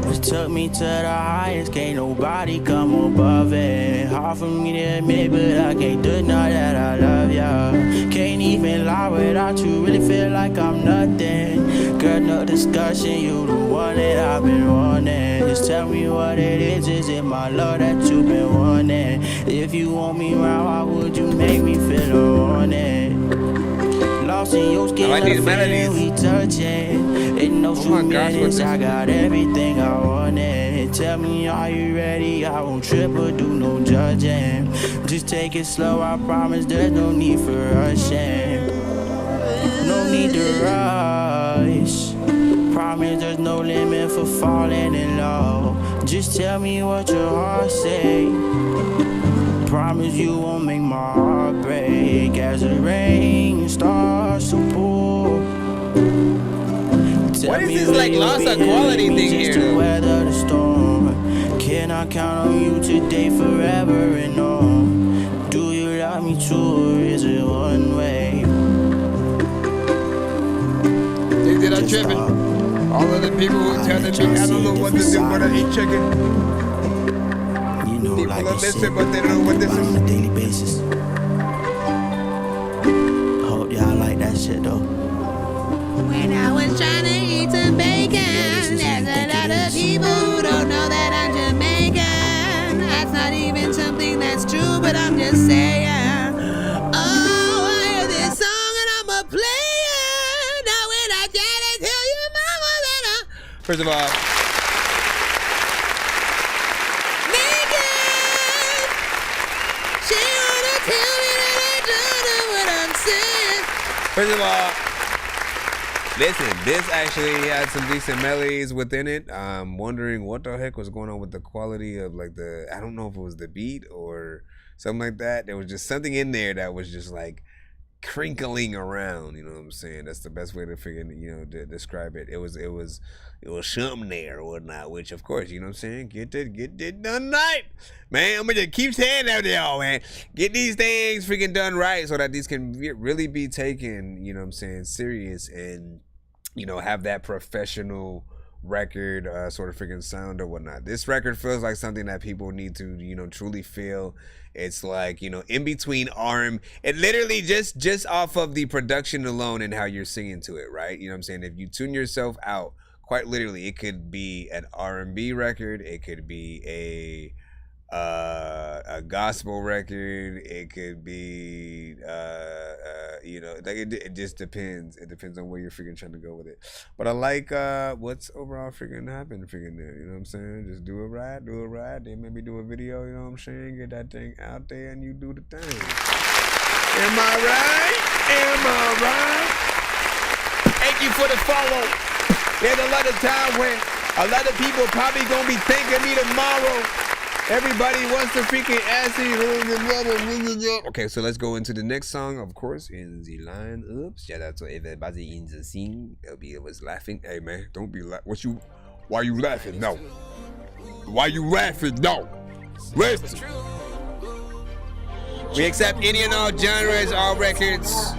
Just took me to the highest, can't nobody come above it. Hard for me to admit, but I can't deny that I love ya. Can't even lie without you, really feel like I'm nothing. Girl, no discussion, you the one that I've been wanting. Just tell me what it is it my love that you've been wanting? If you want me round, why would you make me feel unwanted? Lost in your skin, I like these melodies. We touching. In no few minutes, I got everything I wanted. Tell me, are you ready? I won't trip or do no judging. Just take it slow, I promise there's no need for rushing. No need to rush. Promise there's no limit for falling in love. Just tell me what your heart say. Promise you won't make my heart break as the rain starts to pour. What is this like loss of quality thing here? To weather the storm. Can I count on you today, forever and on? Do you love me too, or is it one way? They did a tripping. All of the people who tell me I don't know what to do when I eat chicken. People like are listening, but they don't know what this is. On a daily basis. Hope y'all like that shit though. When I was trying to eat some bacon, there's a lot of people who don't know that I'm Jamaican. That's not even something that's true, but I'm just saying. Oh, I hear this song and I'ma play it. Now when I try to tell your mama that I'm First of all, First of all, listen, this actually had some decent melodies within it. I'm wondering what the heck was going on with the quality of like I don't know if it was the beat or something like that. There was just something in there that was just like crinkling around, you know what I'm saying? That's the best way to to describe it. It was something there or whatnot, which of course, you know what I'm saying? Get it done right. Man, I'm gonna keep saying that to y'all, man. Get these things freaking done right so that these can really be taken, you know what I'm saying, serious and, have that professional record sort of freaking sound or whatnot. This record feels like something that people need to, truly feel. It's like, in between it literally just off of the production alone and how you're singing to it, right? You know what I'm saying? If you tune yourself out, quite literally, it could be an R&B record, it could be a gospel record, it could be it just depends. It depends on where you're freaking trying to go with it. But I like what's overall freaking happened freaking there, you know what I'm saying? Just do it right, then maybe do a video, you know what I'm saying? Get that thing out there and you do the thing. Am I right? Thank you for the follow. There's a lot of time when a lot of people probably gonna be thanking me tomorrow. Everybody wants to freaking ask you. Okay, so let's go into the next song, of course, in the line. Oops, shout out to everybody in the scene. LB was laughing. Hey man, don't be laughing. Why you laughing? No. Why you laughing? No. Listen. We accept any and all genres, all records,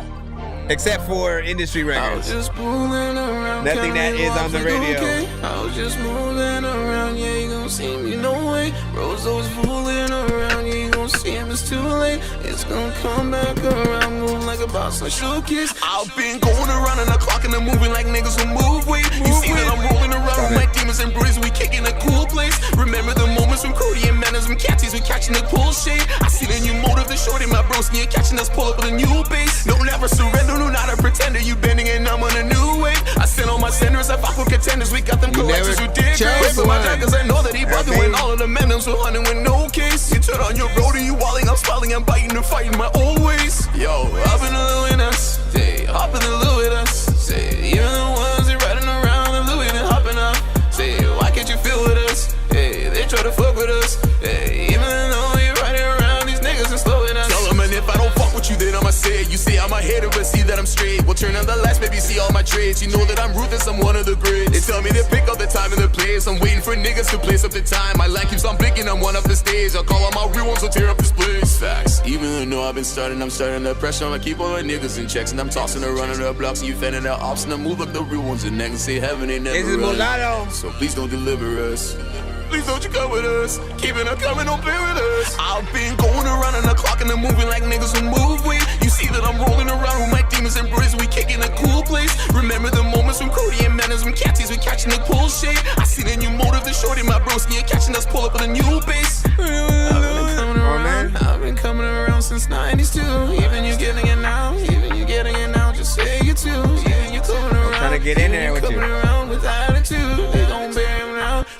except for industry records. Nothing that is on the radio. I was just moving around, yeah, you gon' see me, no way. Rose always fooling around, yeah, you gon' see him, it's too late. It's gonna come back around, move like a boss, like showcase. I've been going around and the clock and I'm moving like niggas who move weight. You see that I'm rolling around with my demons and bruises, we kicking a cool place. Remember the moments when Cody and Manners and Catties, we catching the cool shade. I see the new motive, the shorty, my broski, and catching us pull up with a new base. No, never surrender, no, not a pretender, you bending and I'm on a new wave. I send all my senders, I fuck with contenders, we got them collectors who dig great. For my dad, cause I know that he brother when all of the men so hunting with no case. You turn on your road and you walling, I'm spelling, I'm biting and fighting my old ways. Yo, up in the Louis us, say, hop in the Louis us, say, even the ones that riding around the Louis and hopping up, say, why can't you feel with us? Hey, they try to fuck with us, hey, even though you're riding around these niggas and slowing us. Tell them, and if I don't fuck with you, then I'ma say it. You say I'm a hater, but see that I'm straight. We'll turn on the lights, baby, see all my trades. You know that I'm ruthless, I'm one of the greats. They tell me to pick up the time and the place. I'm waiting for niggas to place up the time. My light keeps on blinking, I'm one up the stage. I'll call all my real ones, will tear up this place. Facts. Even though I've been starting, I'm starting the pressure. I'ma keep all my niggas in checks. And I'm tossing around on the blocks, and you fanning the ops. And I move up the real ones and next say heaven ain't never run. So please don't deliver us. Please don't you come with us. Keeping her coming, don't play with us. I've been going around on the clock and I'm moving like niggas who move weight. You see that I'm rolling around with my demons and bruises, we kicking a cool place. Remember the moments when Cody and Manners and Catties, we catching the pull shade. I see the new motive, the shorty, my broski, and catching us pull up with a new base. I've been coming around since 92. Even you getting it now, just say you too. Even you coming around, trying to get in there with you. Coming around with attitude.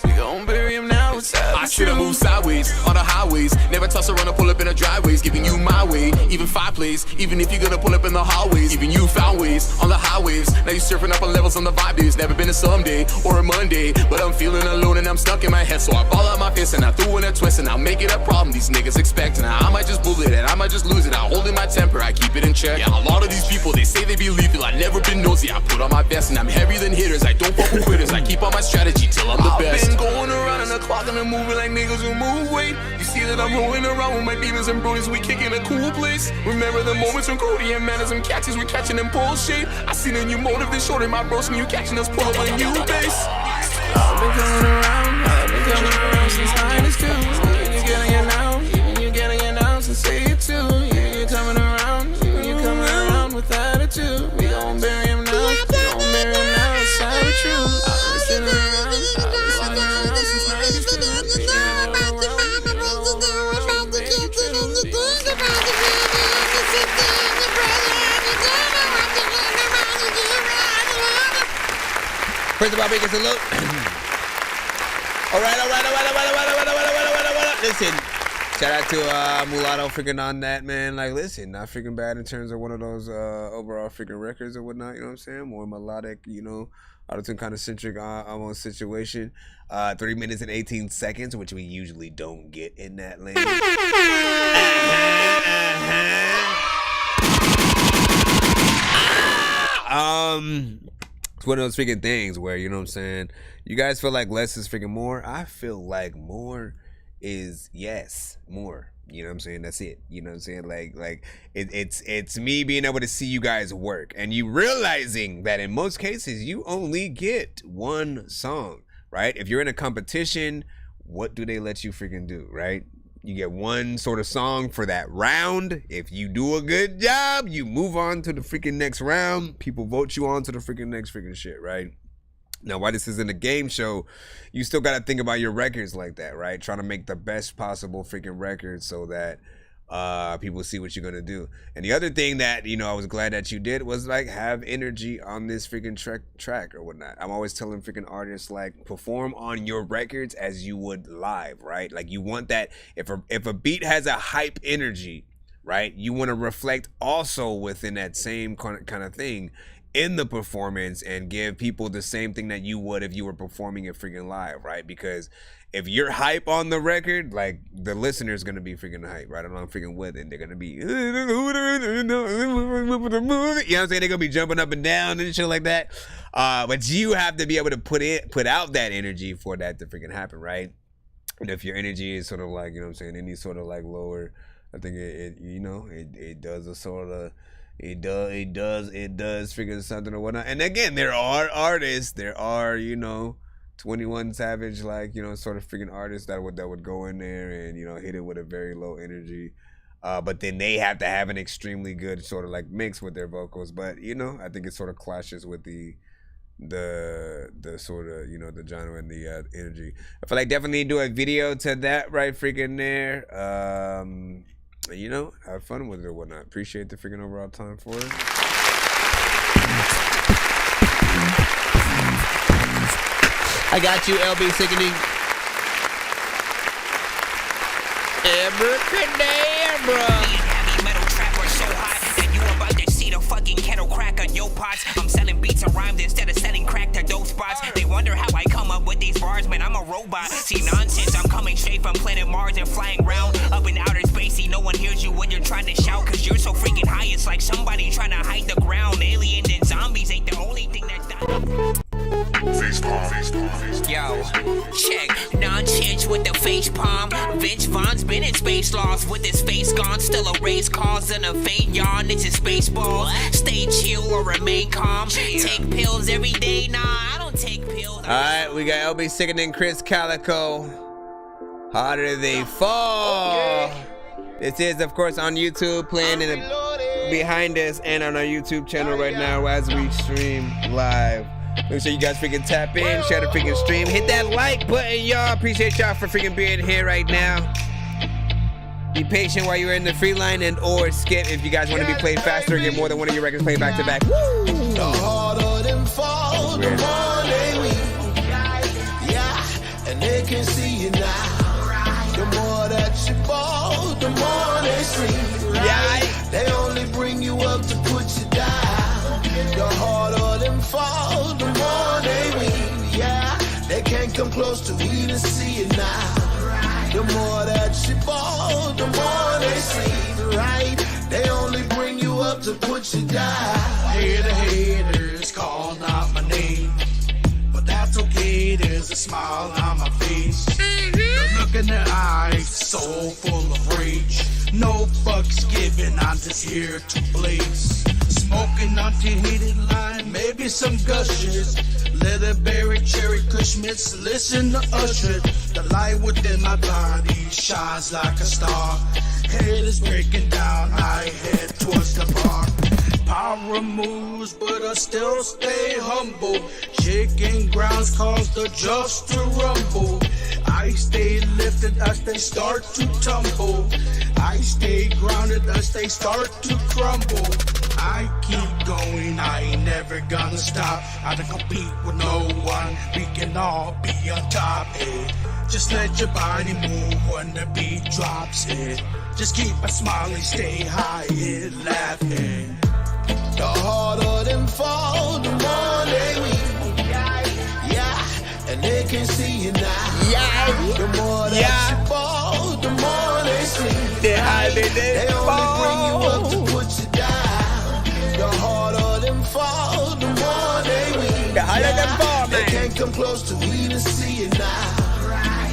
We gon' bury him now, I should've moved sideways on the highways. Never toss around and pull up in the driveways. Giving you my way, even fireplace. Even if you're gonna pull up in the hallways. Even you found ways on the highways. Now you surfing up on levels on the vibe is. Never been a someday or a Monday. But I'm feeling alone and I'm stuck in my head. So I ball out my fist and I threw in a twist. And I'll make it a problem these niggas expecting. I might just bullet it and I might just lose it. I hold in my temper, I keep it in check. Yeah, a lot of these people, they say they be lethal. I never been nosy, I put on my best. And I'm heavier than hitters, I don't fuck with quitters. I keep on my strategy till I'm the best. I've been going around in the clock and I'm moving like niggas who move weight. You see that I'm rolling around with my demons and bronies, we kicking a cool place. Remember the moments when Cody and Manners and Catches, we catching them pull shape. I see the new motive, this shorty, my bros, and you catching us pull up a new base. I've been coming around since 92. Even you getting it now, so say it too. Yeah, you're coming around, with attitude. We gon' bury him now, it's sad but true. I've been sitting around since 92. First of all, make a salute. All right. Listen, Shout out to Mulatto freaking on that, man. Like, listen, not freaking bad in terms of one of those overall freaking records or whatnot, you know what I'm saying? More melodic, you know, auto-tune kind of centric almost situation. 3 minutes and 18 seconds, which we usually don't get in that lane. It's one of those freaking things where, you know what I'm saying, you guys feel like less is freaking more. I feel like more is more. You know what I'm saying? That's it. You know what I'm saying? Like it's me being able to see you guys work and you realizing that in most cases you only get one song, right? If you're in a competition, what do they let you freaking do, right? You get one sort of song for that round. If you do a good job, you move on to the freaking next round. People vote you on to the freaking next freaking shit, right? Now, while this isn't a game show, you still got to think about your records like that, right? Trying to make the best possible freaking record so that people see what you're going to do. And the other thing that, you know, I was glad that you did was like have energy on this freaking track or whatnot. I'm always telling freaking artists, like, perform on your records as you would live, right? Like, you want that if a beat has a hype energy, right? You want to reflect also within that same kind of thing in the performance and give people the same thing that you would if you were performing it freaking live, right? Because if you're hype on the record, like, the listener's gonna be freaking hype, right? I'm freaking with it. They're gonna be, you know what I'm saying? They're gonna be jumping up and down and shit like that. But you have to be able to put out that energy for that to freaking happen, right? And if your energy is sort of like, you know what I'm saying, any sort of like lower, I think it does a sort of, it does figure something or whatnot. And again, there are artists, you know, 21 Savage, like, you know, sort of freaking artists that would go in there and, you know, hit it with a very low energy. But then they have to have an extremely good sort of like mix with their vocals. But, you know, I think it sort of clashes with the sort of, you know, the genre and the energy. I feel like definitely do a video to that right freaking there. You know, have fun with it or whatnot. Appreciate the freaking overall time for it. I got you, LB Sickening. Abracadabra. Heavy metal trapper so hot that you about to see the fucking kettle crack on your pots. I'm selling beats and rhymes instead of selling crack to those spots. They wonder how I come up with these bars, man. I'm a robot. See, nonsense, I'm coming straight from planet Mars and flying around up in outer space. See, no one hears you when you're trying to shout, cause you're so freaking high. It's like somebody trying to hide the ground. Aliens and zombies ain't the only thing that's done. Yo, check. Nonsense with the face palm. Vince Vaughn's been in space lost with his face gone. Still a race causing a faint yawn. It's his baseball. Stay chill or remain calm. Take pills every day. Nah, I don't take pills. Alright, we got LB Sickening, Chris Calico. Harder They Fall. Okay. This is, of course, on YouTube, playing behind us and on our YouTube channel right now as we stream live. Make sure you guys freaking tap in, share the freaking stream, hit that like button, y'all. Appreciate y'all for freaking being here right now. Be patient while you're in the free line and or skip if you guys want to be played faster and get more than one of your records played back to back. The harder them fall, the more they win. Yeah, and they can see you now. The more that you fall, the more they see. Yeah, they only bring you up to put you down. The harder them fall, the more they win. Yeah, they can't come close to even see it now. The more that you fall, the more they see. Right, they only bring you up to put you down. I hear the haters call out my name, but that's okay. There's a smile on my face. The look in their eyes, so full of rage. No fucks given, I'm just here to blaze. Smoking until-heated line, maybe some gushers. Leatherberry, cherry kush mitts, listen to Usher. The light within my body shines like a star. Head is breaking down, I head towards the bar. Power moves, but I still stay humble. Chicken grounds cause the just to rumble. I stay lifted as they start to tumble. I stay grounded as they start to crumble. I keep going, I ain't never gonna stop. I don't compete with no one, we can all be be on top, Just let your body move when the beat drops, Just keep a smiling, stay high, laughing. The harder them fall, the more they weak. Yeah, and they can see you now. Yeah, the more that you fall, the more they see. They only bring you up to put you down. The harder them fall, the more they weak. The harder them fall, man. They can't come close to even see you now.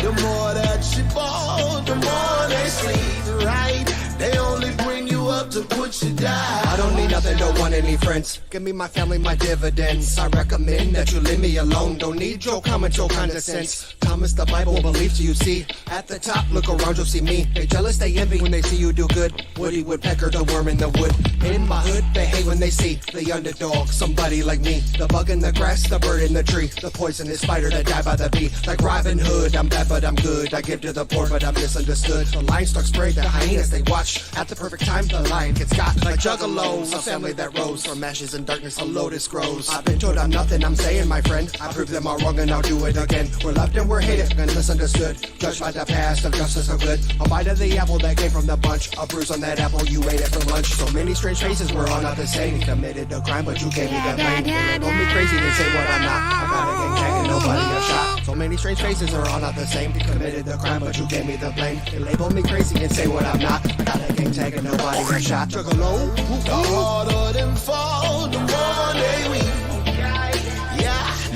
The more that you fall, the more they see. Right? They only bring you up to put you down. I don't need nothing, don't want any friends. Give me my family, my dividends. I recommend that you leave me alone. Don't need your comment, your kind of sense. Thomas, the Bible, believe to you see. At the top, look around, you'll see me. They jealous, they envy when they see you do good. Woody Woodpecker, the worm in the wood. In my hood, they hate when they see the underdog, somebody like me. The bug in the grass, the bird in the tree. The poisonous spider that died by the bee. Like Robin Hood, I'm bad but I'm good. I give to the poor but I'm misunderstood. The livestock spray, the hyenas they watch. At the perfect time, the lion gets got. Like juggalos, a family that rose. From ashes and darkness, a lotus grows. I've been told I'm nothing, I'm saying, my friend. I prove them all wrong and I'll do it again. We're loved and we're hated and misunderstood. Judged by the past of justice or good. A bite of the apple that came from the bunch. A bruise on that apple, you ate it for lunch. So many strange faces, we're all not the same. You committed a crime, but you gave me the blame. They told me crazy, they say what I'm not. I got a gang tag and nobody got shot. So many strange faces are all not the same. You committed the crime, but you gave me the blame. They label me crazy and say what I'm not. I got a gang tag and nobody got shot. Juggalo. The harder them fall, the more they weak.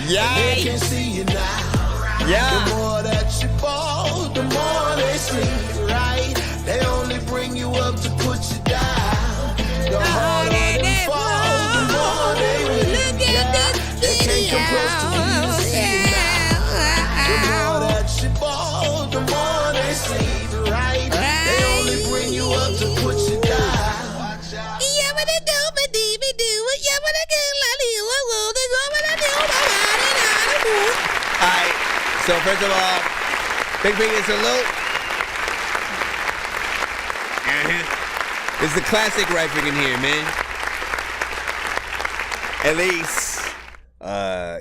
Yeah, they can see you now. Yeah. The more that you fall, the more they sleep. Right? They only bring you up to put you down. The harder them fall, the more they weak. They can't come close to you, see you now. The more that you fall, the more they sleep. Right? They only bring you up to put you down. Alright, so first of all, big salute. It's the classic right freaking here, man. At least,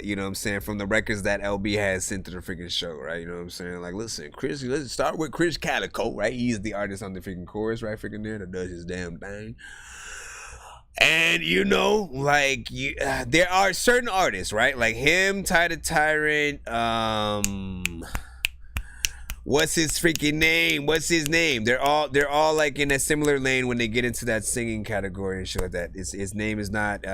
you know what I'm saying, from the records that LB has sent to the freaking show, right? You know what I'm saying? Like, listen, Chris, let's start with Chris Calico, right? He's the artist on the freaking chorus, right? Freaking there that does his damn thing. And you know, like there are certain artists, right? Like him, Ty the Tyrant, what's his freaking name? What's his name? They're all like in a similar lane when they get into that singing category and shit like that. His name is not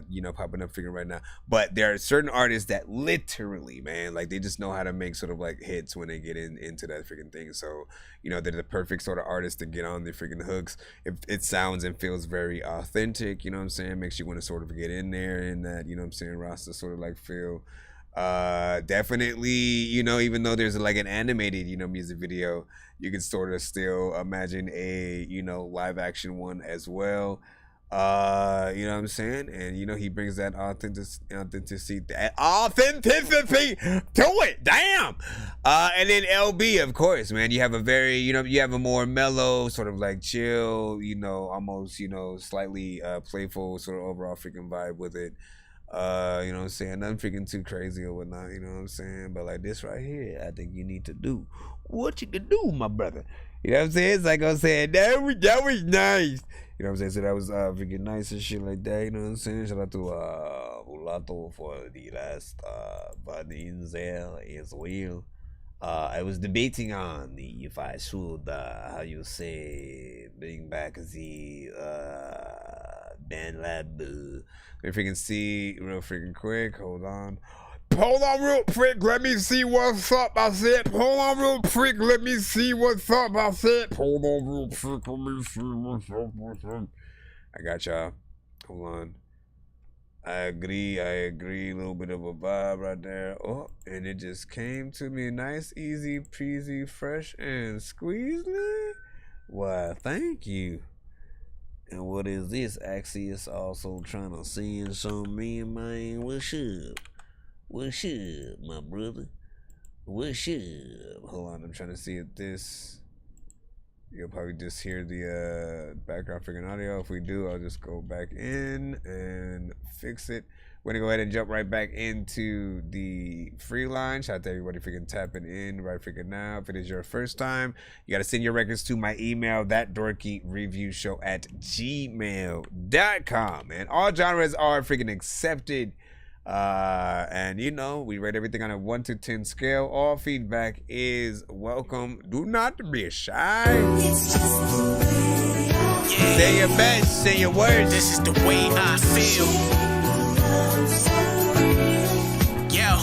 you know, popping up freaking right now. But there are certain artists that literally, man, like they just know how to make sort of like hits when they get into that freaking thing. So, you know, they're the perfect sort of artist to get on the freaking hooks. If it sounds and feels very authentic, you know what I'm saying? Makes you want to sort of get in there in that, you know what I'm saying, Rasta sort of like feel. Definitely, you know, even though there's like an animated, you know, music video, you can sort of still imagine a, you know, live action one as well. You know what I'm saying? And you know, he brings that authenticity to it. Damn. And then LB, of course, man, you have a very, you know, you have a more mellow, sort of like chill, you know, almost, you know, slightly playful sort of overall freaking vibe with it. You know what I'm saying? Nothing freaking too crazy or whatnot, you know what I'm saying? But like this right here, I think you need to do what you can do, my brother. You know what I'm saying? It's like I'm saying, that was nice. You know what I'm saying? So that was freaking nice and shit like that, you know what I'm saying? Shout out to Ulato for the last Vanins there as well. I was debating on if I should, how you say, bring back the band lab. If you can see real freaking quick, hold on real quick, let me see what's up, I said. Hold on real quick, let me see what's up, I said. Hold on real quick, let me see what's up. I got y'all. Hold on. I agree, a little bit of a vibe right there. Oh, and it just came to me nice, easy, peasy, fresh, and squeezely. Why, thank you. And what is this? Axios also trying to see and show me, man. What's up? What's up, my brother? What's up? Hold on, I'm trying to see if this. You'll probably just hear the background freaking audio. If we do, I'll just go back in and fix it. We're gonna go ahead and jump right back into the free line. Shout out to everybody freaking tapping in right freaking now. If it is your first time, you gotta send your records to my email, thatdorkyreviewshow@gmail.com. And all genres are freaking accepted. And you know, we rate everything on a 1 to 10 scale. All feedback is welcome. Do not be shy. Say your best, say your words. This is the way I feel. Yo,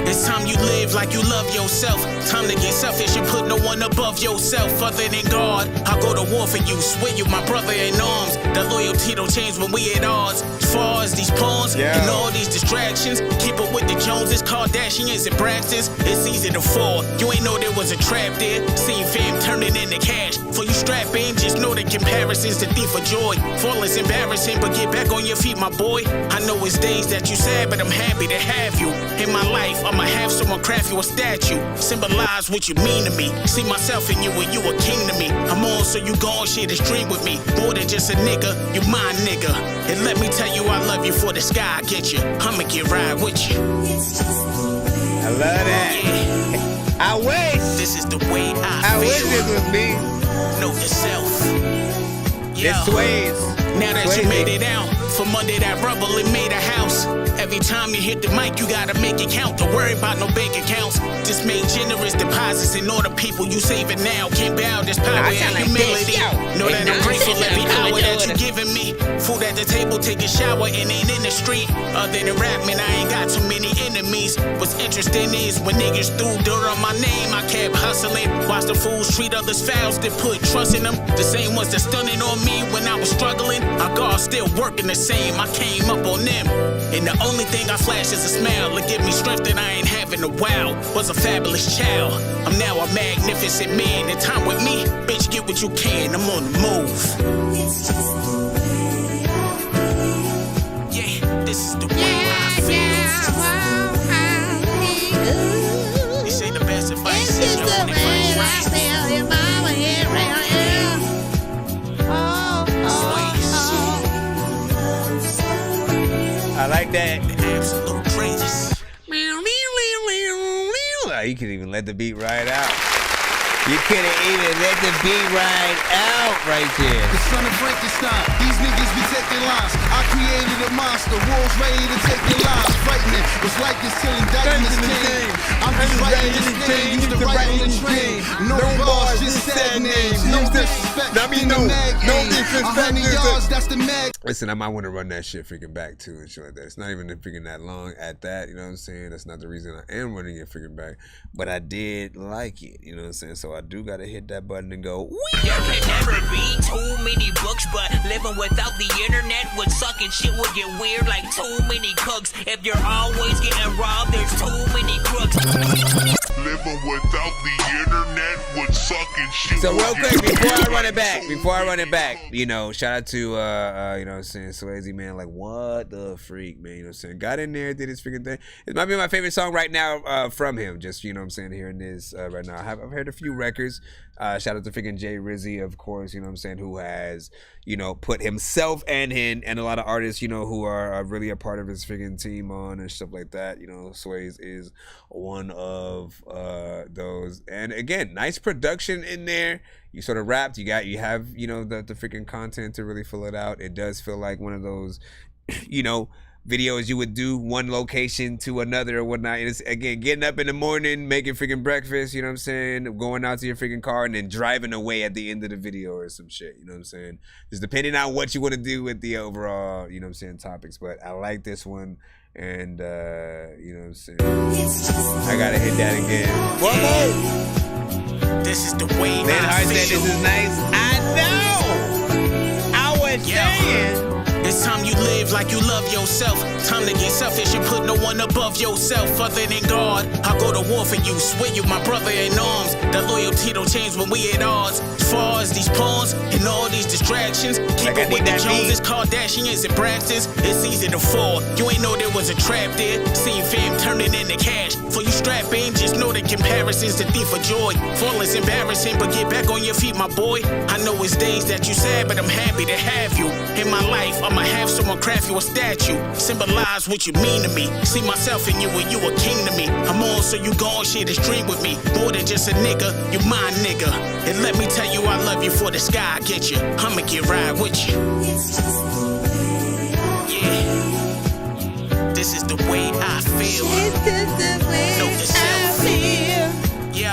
it's time you live like you love yourself. Time to get selfish and put no one above yourself other than God. I'll go to war for you, swear you my brother in arms. That loyalty don't change when we at odds. As far as these pawns and all these distractions, keep up with the Joneses, Kardashians, and Braxtons. It's easy to fall. You ain't know there was a trap there. Seen fam turning into cash. For you strap in, just know the comparison's the thief of joy. Fall is embarrassing, but get back on your feet, my boy. I know it's days that you sad, but I'm happy to have you in my life. I'ma have someone craft you a statue. Symbolize what you mean to me. See myself in you and you a king to me. I'm on, so you gon' share this dream with me. More than just a nigga, you my nigga. And let me tell you I love you for the sky I get you. I'ma get right with you. I love that. Yeah. I wish. This is the way I feel. wish this was me. Know yourself. This sways. Now that you made it out from under that rubble, it made a house. Every time you hit the mic, you gotta make it count. Don't worry about no bank accounts. Just make generous deposits in all the people you saving now. Can't bow this power and humility. Know that I'm grateful every hour that you giving me. Food at the table, take a shower, and ain't in the street. Other than rap, man, I ain't got too many enemies. What's interesting is when niggas threw dirt on my name, I kept hustling. Watch the fools treat others fouls that put trust in them. The same ones that stunning on me when I was struggling. Our God still working the same. I came up on them. And the only thing I flash is a smile to give me strength that I ain't having a while. Was a fabulous child. I'm now a magnificent man. And time with me, bitch, get what you can. I'm on the move. Yeah, this is the way I feel. This ain't the best advice. This is the way I feel. Your mama here, I like that. Absolute crazies. You can even let the beat ride out. You couldn't even let the beat ride out right there. The son of Frankenstein, these niggas be taking lives. I created a monster, wolves ready to take their lives. Frightening, it's like it's till indictments came. I'm just writing this thing, used to write on the train. No bars, just sad names. No disrespect, no disrespect. 100 yards, that's the mag. Listen, I might want to run that shit freaking back too and shit like that. It's not even freaking that long at that, you know what I'm saying? That's not the reason I am running it freaking back. But I did like it, you know what I'm saying? So I do gotta hit that button and go, wee! There can never be too many books, but living without the internet would suck and shit would get weird like too many cooks. If you're always getting robbed, there's too many crooks. Living without the internet would suck and shit. So real quick, before I run it back, you know, shout out to, you know what I'm saying, Swayze, man, like, what the freak, man, you know what I'm saying, got in there, did his freaking thing. It might be my favorite song right now from him, just, you know what I'm saying, hearing this right now. I've heard a few records. Shout out to freaking Jay Rizzy, of course, you know what I'm saying, who has, you know, put himself and a lot of artists, you know, who are really a part of his freaking team on and stuff like that. You know, Swayze is one of those. And again, nice production in there. You sort of rapped, you have, you know, the freaking content to really fill it out. It does feel like one of those, you know, videos you would do one location to another or whatnot. And it's, again, getting up in the morning, making freaking breakfast, you know what I'm saying? Going out to your freaking car and then driving away at the end of the video or some shit, you know what I'm saying? Just depending on what you want to do with the overall, you know what I'm saying, topics. But I like this one. And, you know what I'm saying? I gotta hit that again. One more! This is the way Then Hart said this is nice. I know! I was saying... It's time you live like you love yourself. Time to get selfish and put no one above yourself other than God. I'll go to war for you, swear you my brother in arms. That loyalty don't change when we at odds. As far as these pawns and all these distractions, keep up with the Joneses, Kardashians, and Braxtons. It's easy to fall. You ain't know there was a trap there. Seen fam turning into cash. For you strap in, just know the comparison Comparison's the thief of joy. Falling's embarrassing, but get back on your feet, my boy. I know it's days that you sad, but I'm happy to have you in my life. I'ma have someone craft you a statue, symbolize what you mean to me. See myself in you and you a king to me. I'm on, so you gon' share this dream with me. More than just a nigga, you my nigga. And let me tell you I love you for the sky I get you. I'ma get ride with you. Yeah. This is the way I feel. Note to self. Yo.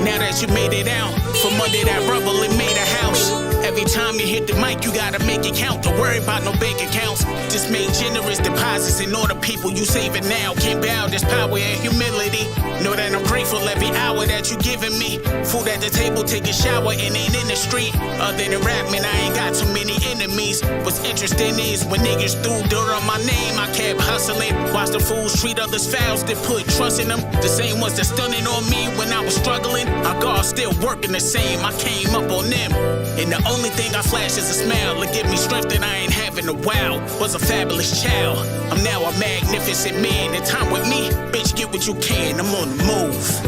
Now that you made it out from under that rubble and made a house. Every time you hit the mic, you gotta make it count. Don't worry about no bank accounts. Just make generous deposits and all the people you saving now. Can't bow, there's power and humility. Know that I'm grateful every hour that you giving me. Food at the table, take a shower and ain't in the street. Other than rap, man, I ain't got too many enemies. What's interesting is when niggas threw dirt on my name, I kept hustling. Watch the fools treat others fouls that put trust in them. The same ones that stunning on me when I was struggling. Our God still working the same. I came up on them. And the only thing I flash is a smile to give me strength that I ain't having a while. Was a fabulous child. I'm now a magnificent man. And time with me, bitch, get what you can. I'm on the move.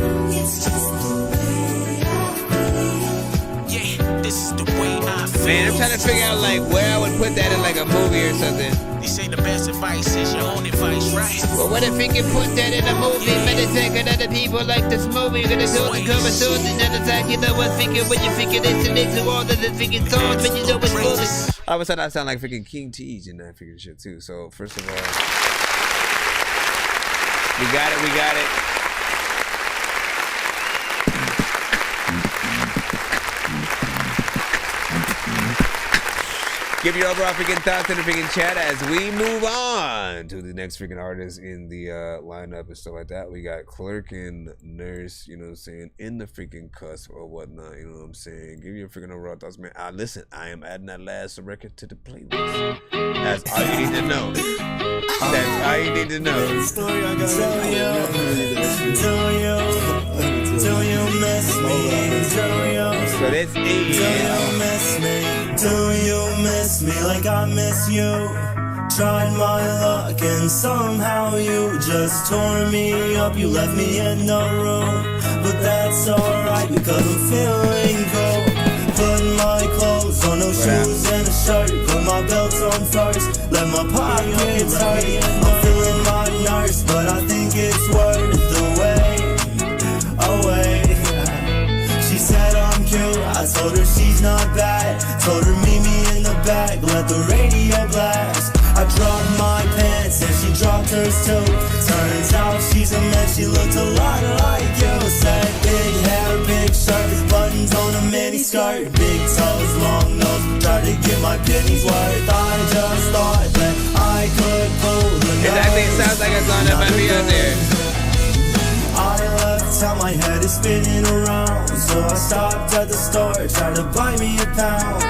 Yeah, this is the way I feel. Man, I'm trying to figure out like where I would put that in like a movie or something. They say the best advice is your own advice, right? But what if we can put that in a movie? Meditate on other people like this movie. Gonna do the cover soon and then attack. You know what's thinking when you figure this and to all of the freaking songs, but you know what's foolish. I was I sound like freaking King T's in that freaking shit too. So first of all, we got it. Give your overall freaking thoughts in the freaking chat as we move on to the next freaking artist in the lineup and stuff like that. We got Clerk and Nurse, you know what I'm saying, in the freaking cusp or whatnot, you know what I'm saying. Give your freaking overall thoughts, man. Listen, I am adding that last record to the playlist. That's all you need to know. That's all you need to know. Do you miss me? So that's Do you miss me like I miss you? Tried my luck and somehow you just tore me up. You left me in the room, but that's alright because I'm feeling cold. Put my clothes on, no shoes and a shirt. Put my belt on first, let my pockets hurt. I'm feeling my nurse, but I think it's worth the wait. Away. She said I'm cute, I told her she's not bad. Told her meet me in the back, let the radio blast. I dropped my pants and she dropped hers too. Turns out she's a man, she looked a lot like you. Said big hair, big shirt, buttons on a mini skirt. Big toes, long nose, tried to get my pennies worth. I just thought that I could pull the nerve. Exactly, sounds like a song that might be out there. I left town, my head is spinning around. So I stopped at the store, tried to buy me a pound.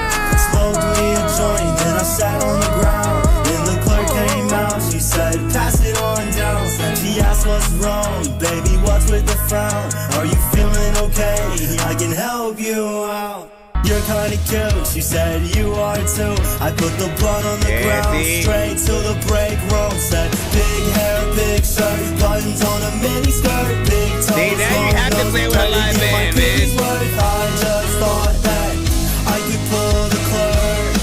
Smoked me a joint, then I sat on the ground. Then the clerk came out, she said, pass it on down. She asked what's wrong, baby, what's with the frown? Are you feeling okay? I can help you out. You're kinda cute, she said you are too. I put the blood on the ground, straight to the break room. Said big hair, big shirt, buttons on a mini skirt, big toes. See, now you have to play with a live band, man. I just thought that I could pull the clerk,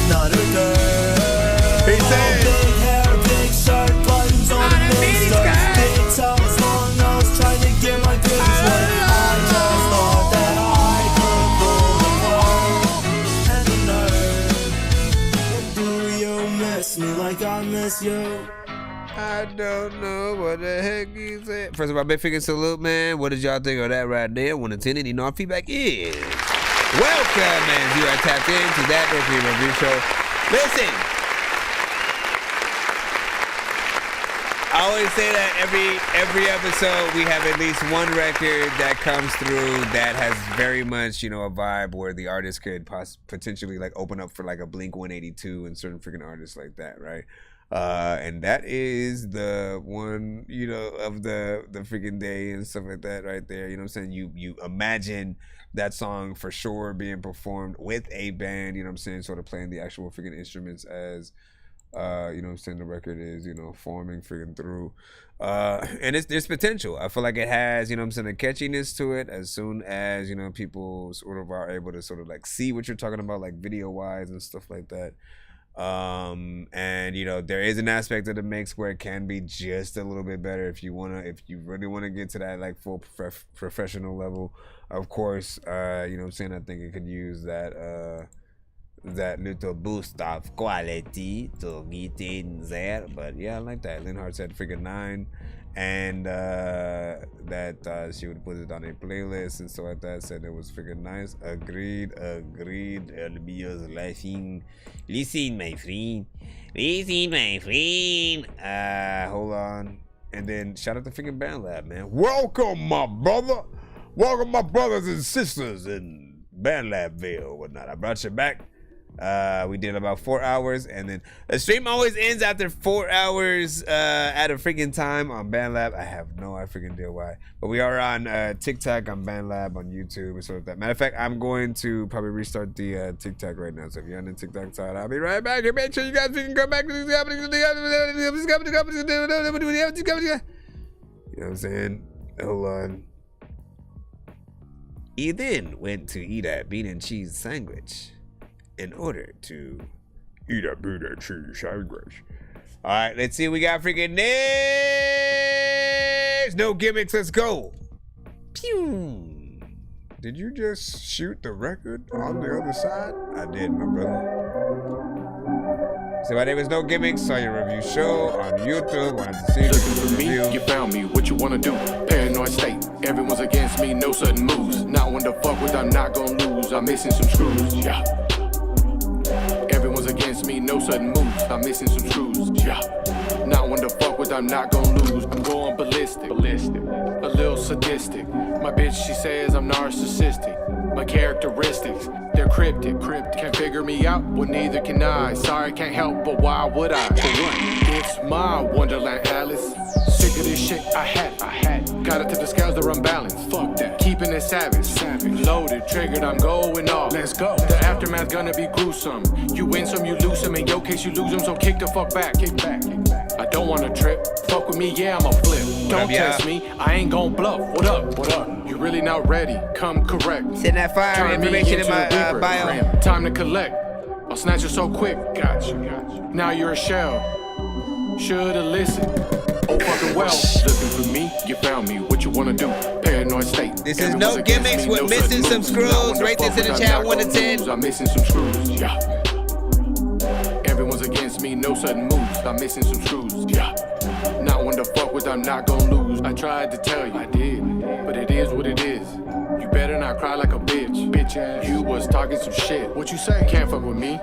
not a girl. He said big hair, big shirt, buttons on a mini skirt, big toes, long nose, trying to get my goodies wet. I just thought that I could pull the clerk and the nerve. Do you miss me like I miss you? I don't know what the heck you said. First of all, big freaking salute, man. What did y'all think of that right there? 1 to 10, and you know our feedback is welcome, man. You are tapped into that Dorky review show. Listen, I always say that every episode we have at least one record that comes through that has very much, you know, a vibe where the artist could potentially like open up for like a Blink 182 and certain freaking artists like that, right? And that is the one, you know, of the freaking day and stuff like that right there. You know what I'm saying? You imagine that song for sure being performed with a band, you know what I'm saying, sort of playing the actual freaking instruments as You know what I'm saying? The record is, you know, forming freaking through. And there's potential. I feel like it has, you know what I'm saying, a catchiness to it as soon as, you know, people sort of are able to sort of like see what you're talking about, like video wise and stuff like that. And you know, there is an aspect of the mix where it can be just a little bit better if you really want to get to that like full professional level. Of course, you know what I'm saying, I think it could use that little boost of quality to get in there. But yeah, I like that. Linhart said freaking 9, and that she would put it on a playlist and stuff like that. Said it was freaking nice. Agreed. Elbia's laughing. Listen, my friend. Hold on. And then shout out to freaking Band Lab, man. Welcome, my brother. Welcome, my brothers and sisters in Band Labville, whatnot. I brought you back. We did about 4 hours, and then the stream always ends after 4 hours at a freaking time on BandLab. I have no freaking idea why, but we are on TikTok, on BandLab, on YouTube, and sort of that. Matter of fact, I'm going to probably restart the TikTok right now. So if you're on the TikTok side, I'll be right back. And make sure you guys can come back to this company. You know what I'm saying? Hold on. He then went to eat a bean and cheese sandwich in order to eat a bean and cheese sandwich. All right, let's see. We got freaking names. No gimmicks. Let's go. Pew. Did you just shoot the record on the other side? I did, my brother. So my name is No Gimmicks. Saw your review show on YouTube. Wanted to see looking for me. You found me. What you wanna do? Paranoid state. Everyone's against me. No sudden moves. Not one to fuck with. I'm not gonna lose. I'm missing some screws. Yeah. Everyone's against me, no sudden moves. I'm missing some screws, yeah. Not one to fuck with, I'm not gonna lose. I'm going ballistic, a little sadistic. My bitch, she says I'm narcissistic. My characteristics, they're cryptic. Can't figure me out, well neither can I. Sorry, can't help, but why would I? For one, it's my Wonderland Alice. Sick of this shit, I had. Got it to the scales, they're unbalanced. Fuck that. Keeping it savage. Loaded, triggered, I'm going off. Let's go. The aftermath gonna be gruesome. You win some, you lose some. In your case, you lose them, so kick the fuck back. I don't wanna trip. Fuck with me, yeah, I'ma flip. Don't test me, I ain't gon' bluff. What up? You really not ready? Come correct. Send that fire Turn information in my bio. Time to collect. I'll snatch it so quick. Gotcha. Now you're a shell. Should've listened. Oh fucking well. Looking for me, you found me. What you wanna do? Paranoid state. This is No Gimmicks with missing some screws. Rate this in the chat 1 to 10. I'm missing some screws. Yeah. Everyone's against me. No sudden moves. I'm missing some screws. Yeah. Not one to fuck with. I'm not gonna lose. I tried to tell you. I did, but it is what it is. You better not cry like a bitch. Bitch ass. You was talking some shit. What you say? Can't fuck with me.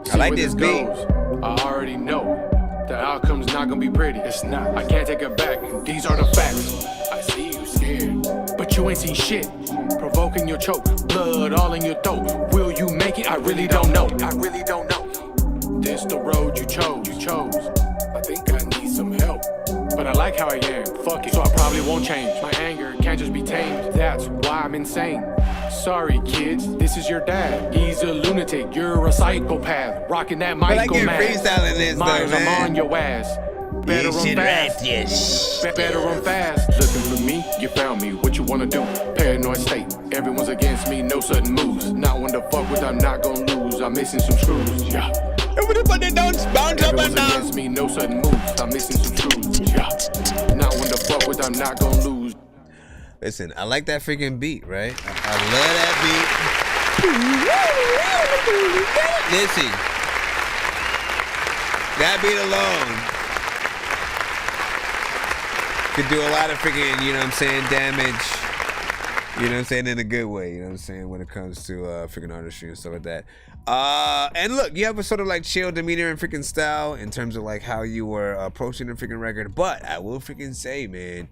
See I like this beat. I already know. The outcome's not gonna be pretty. It's not. I can't take it back. These are the facts. I see you scared, but you ain't seen shit. Provoking your choke, blood all in your throat. Will you make it? I really don't know. This the road you chose. I think I need some help, but I like how I am. Fuck it. So I probably won't change. My anger can't just be tamed. That's why I'm insane. Sorry, kids, this is your dad. He's a lunatic, you're a psychopath. Rocking that Michael mask. Myers, I'm on your ass. Better run fast. Better run fast. Looking for me, you found me. What you wanna do? Paranoid state. Everyone's against me, no sudden moves. Not one to fuck with, I'm not gonna lose. I'm missing some screws, yeah. Everybody don't bounce up and down. Against me, no sudden moves. I'm missing some screws, yeah. Not one to fuck with, I'm not gonna lose. Listen, I like that freaking beat, right? I love that beat. Listen, that beat alone could do a lot of freaking, you know what I'm saying, damage. You know what I'm saying, in a good way. You know what I'm saying, when it comes to freaking artistry and stuff like that. And look, you have a sort of like chill demeanor and freaking style in terms of like how you were approaching the freaking record. But I will freaking say, man,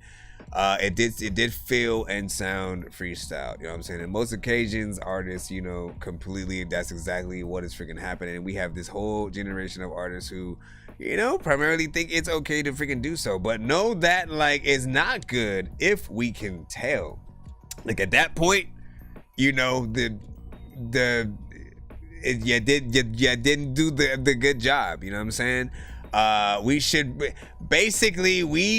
it did feel and sound freestyle. You know what I'm saying? In most occasions, artists, you know, completely, that's exactly what is freaking happening. And we have this whole generation of artists who, you know, primarily think it's okay to freaking do so. But know that, like, it's not good if we can tell. Like, at that point, you know, the you didn't do the good job. You know what I'm saying? We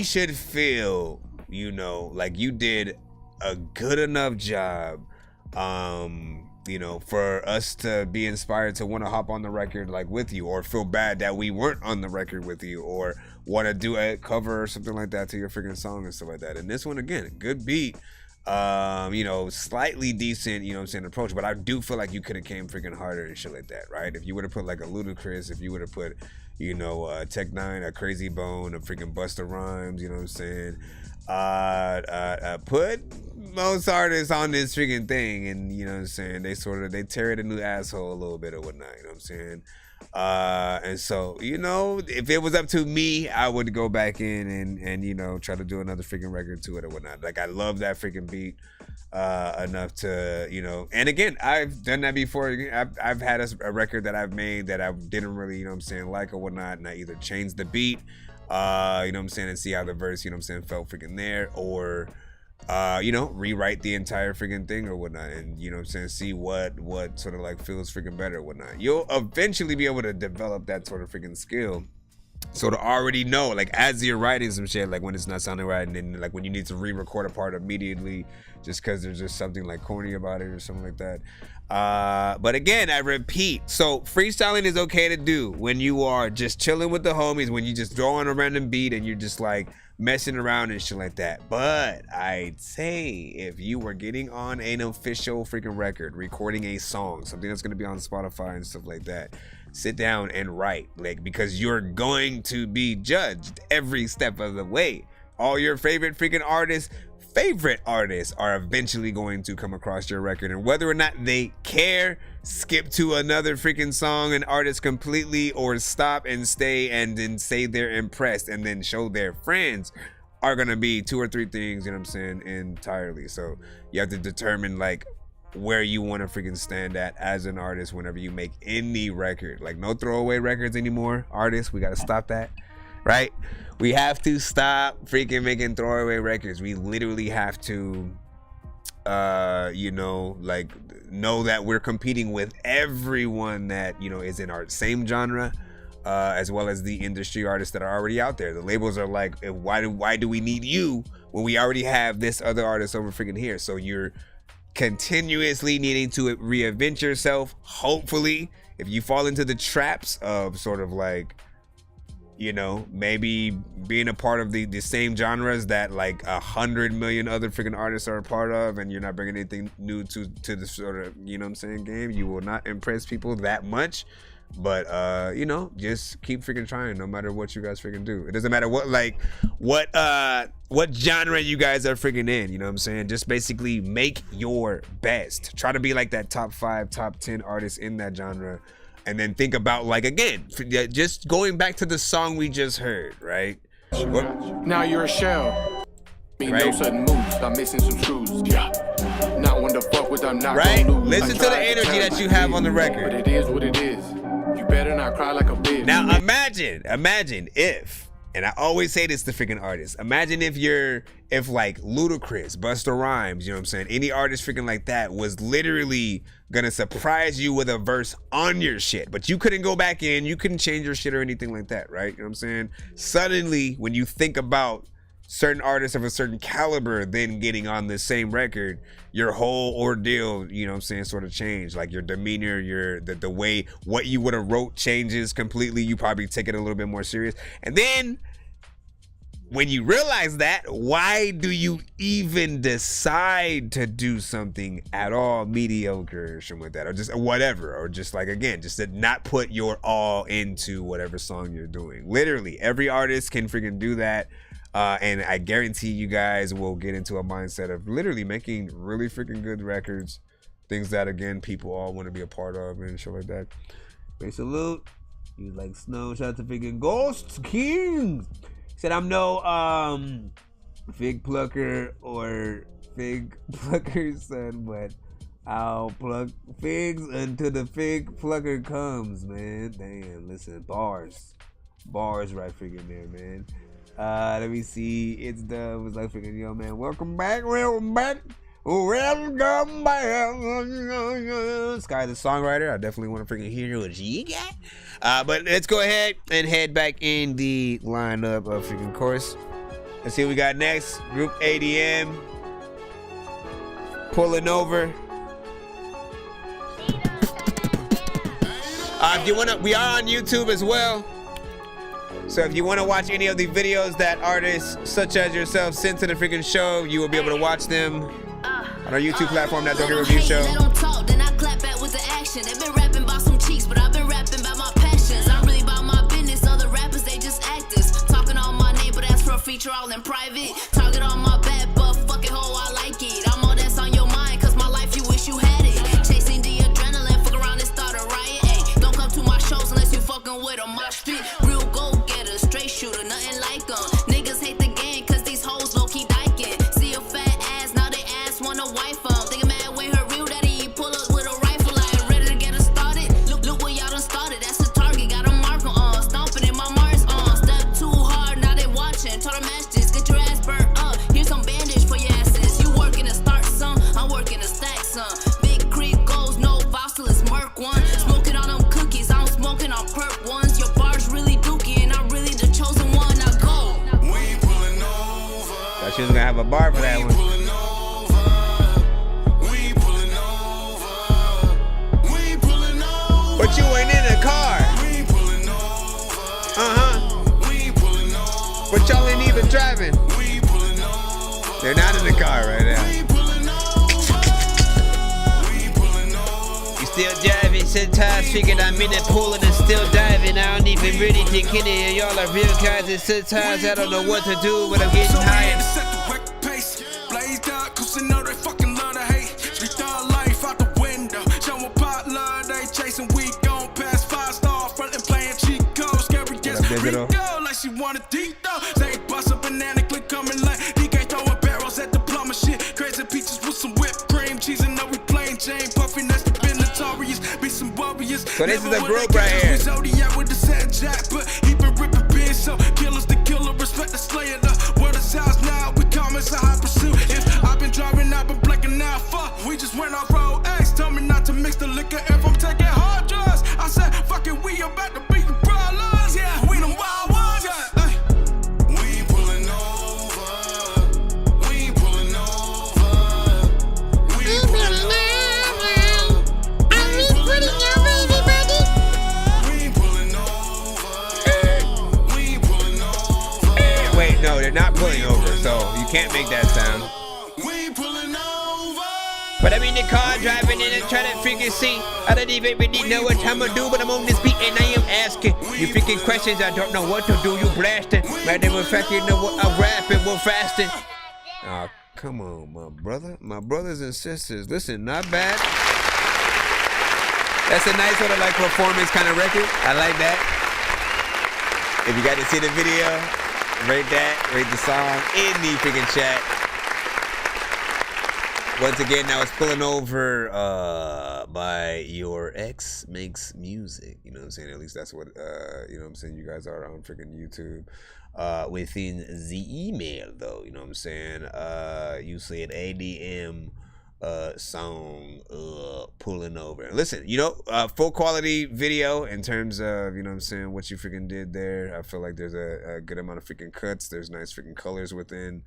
should feel, you know, like you did a good enough job, you know, for us to be inspired to want to hop on the record like with you, or feel bad that we weren't on the record with you, or want to do a cover or something like that to your freaking song and stuff like that. And this one, again, good beat, you know, slightly decent, you know what I'm saying, approach, but I do feel like you could have came freaking harder and shit like that, right? If you would have put like a Ludacris, if you would have put, you know, Tech Nine, a Crazy Bone, a freaking Busta Rhymes, you know what I'm saying, put most artists on this freaking thing, and you know what I'm saying, they tear it a new asshole a little bit or whatnot, you know what I'm saying? And so, you know, if it was up to me, I would go back in and you know, try to do another freaking record to it or whatnot. Like, I love that freaking beat enough to, you know, and again, I've done that before. I've had a record that I've made that I didn't really, you know what I'm saying, like or whatnot, and I either changed the beat, you know what I'm saying, and see how the verse, you know what I'm saying, felt freaking there, or you know, rewrite the entire freaking thing or whatnot, and you know what I'm saying, see what sort of like feels freaking better or whatnot. You'll eventually be able to develop that sort of freaking skill, so to already know, like, as you're writing some shit, like when it's not sounding right, and then like when you need to re-record a part immediately just because there's just something like corny about it or something like that. But again, I repeat, so freestyling is okay to do when you are just chilling with the homies, when you just throw on a random beat and you're just like messing around and shit like that. But I'd say if you were getting on an official freaking record, recording a song, something that's going to be on Spotify and stuff like that, sit down and write, like, because you're going to be judged every step of the way. All your favorite artists are eventually going to come across your record, and whether or not they care, skip to another freaking song and artist completely, or stop and stay and then say they're impressed and then show their friends, are gonna be 2 or 3 things, you know what I'm saying, entirely. So you have to determine like where you want to freaking stand at as an artist whenever you make any record. Like, no throwaway records anymore, artists. We gotta stop that, right? We have to stop freaking making throwaway records. We literally have to, you know, like, know that we're competing with everyone that, you know, is in our same genre, as well as the industry artists that are already out there. The labels are like, why do we need you when we already have this other artist over freaking here? So you're continuously needing to reinvent yourself. Hopefully, if you fall into the traps of sort of like, you know, maybe being a part of the same genres that like 100 million other freaking artists are a part of, and you're not bringing anything new to the sort of, you know what I'm saying, game, you will not impress people that much. But you know, just keep freaking trying, no matter what you guys freaking do. It doesn't matter what genre you guys are freaking in, you know what I'm saying? Just basically make your best. Try to be like that top 5, top 10 artists in that genre. And then think about, like, again, just going back to the song we just heard, right? Now you're a shell. Right? No sudden moves, I'm missing some screws. Yeah. Not one to fuck with, I'm not right? gonna lose. Listen to the energy that you have on the record. But it is what it is. You better not cry like a bitch. Now imagine if, and I always say this to freaking artists, imagine if like Ludacris, Busta Rhymes, you know what I'm saying, any artist freaking like that was literally gonna surprise you with a verse on your shit, but you couldn't go back in, you couldn't change your shit or anything like that, right? You know what I'm saying? Suddenly, when you think about certain artists of a certain caliber then getting on the same record, your whole ordeal, you know what I'm saying, sort of changed. Like your demeanor, the way what you would have wrote changes completely. You probably take it a little bit more serious. And then when you realize that, why do you even decide to do something at all mediocre or something like that, or just whatever, or just like, again, just to not put your all into whatever song you're doing? Literally every artist can freaking do that. And I guarantee you guys will get into a mindset of literally making really freaking good records, things that, again, people all want to be a part of and shit like that. Big salute. You like Snow. Shout out to freaking Ghost King. Said I'm no fig plucker or fig plucker son, but I'll pluck figs until the fig plucker comes, man. Damn, listen, bars right freaking there, man. Let me see. It's the was like freaking, yo, man, welcome back. Welcome back. Sky the songwriter. I definitely want to freaking hear what you got. But let's go ahead and head back in the lineup of freaking chorus. Let's see what we got next. Group ADM. Pulling over. If you wanna, we are on YouTube as well. So if you want to watch any of the videos that artists such as yourself sent to the freaking show, you will be able to watch them on our YouTube platform, that Dorky Review Show. Let them talk, then I clap back with the action. They've been rapping about some cheeks, but I've been rapping about my passions. I'm really about my business. Other rappers, they just actors. Talking on my name, but that's for a feature all in private. Target on my back, but fuck it, ho, I like it. I'm all that's on your mind, cause my life, you wish you had it. Chasing the adrenaline, fuck around and start a riot. Ay, don't come to my shows unless you fucking with a mosh street. Real go-getter, straight shooter, nothing like them. Niggas hate the game, cause these hoes low-key dyking. See a fat ass, now they ass wanna wife them. Thinking mad when her real daddy pull up with a rifle. I ain't ready to get her started. Look what y'all done started, that's the target. Got a marker on, stomping in my Mars on. Step too hard, now they watching. Told her match this, get your ass burnt up. Here's some bandage for your asses. You working to start some, I'm working to stack some. Big creek goes, no vows till it's murk one. Smoking on them cookies, I'm smoking on perp ones. Your bar's really dookie, and I'm really the chosen one. Now go. Thought she was gonna have a bar for that one. But you ain't in the car. But y'all ain't even driving. They're not in the car right now. You still driving? Sometimes figured I'm in the pool and still diving. I don't even really think any of y'all are real guys. And sometimes I don't know what to do, but I'm getting tired. Blazed out, cause they know they fucking love to hate. Street dog life out the window. Show a pot love, they chasing weed gone past 5-star. Front and playing cheat codes. Scary gets freaked out like she wanted deep though. They bust a banana click coming like DK throwing barrels at the plumber shit. Crazy peaches with some whipped cream. Cheese and no we plain Jane. Puffing that's the notorious. Be some warriors. So this is the group right here. Zodiac with the set jack, but he been ripping beers. So killers the killer, respect the slayer. The word is house now. We come as a high pursuit. If I've been driving, I've been blinking out. Fuck, we just went off road X. Tell me not to mix the liquor if I'm taking hard drugs. I said, fuck it, we about to beat the brawlers. Yeah, we them wild ones. Yeah, we ain't pulling over. We ain't pulling over. We ain't pulling over. Wait, no, they're not pulling over, so you can't make that sound. But I'm in the car driving and I'm trying to freaking see. I don't even really know what I'm gonna do, but I'm on this beat and I am asking you freaking questions. I don't know what to do. You blasting, man. They were fucking know what I'm rapping, we're fasting. Oh, come on, my brothers and sisters. Listen, not bad. That's a nice sort of like performance kind of record. I like that. If you got to see the video, rate the song in the freaking chat. Once again, now it's Pulling Over by Your Ex Makes Music. You know what I'm saying? At least that's what, you know what I'm saying, you guys are on freaking YouTube. Within the email, though, you know what I'm saying? You said ADM song Pulling Over. Listen, you know, full quality video in terms of, you know what I'm saying, what you freaking did there. I feel like there's a good amount of freaking cuts. There's nice freaking colors within.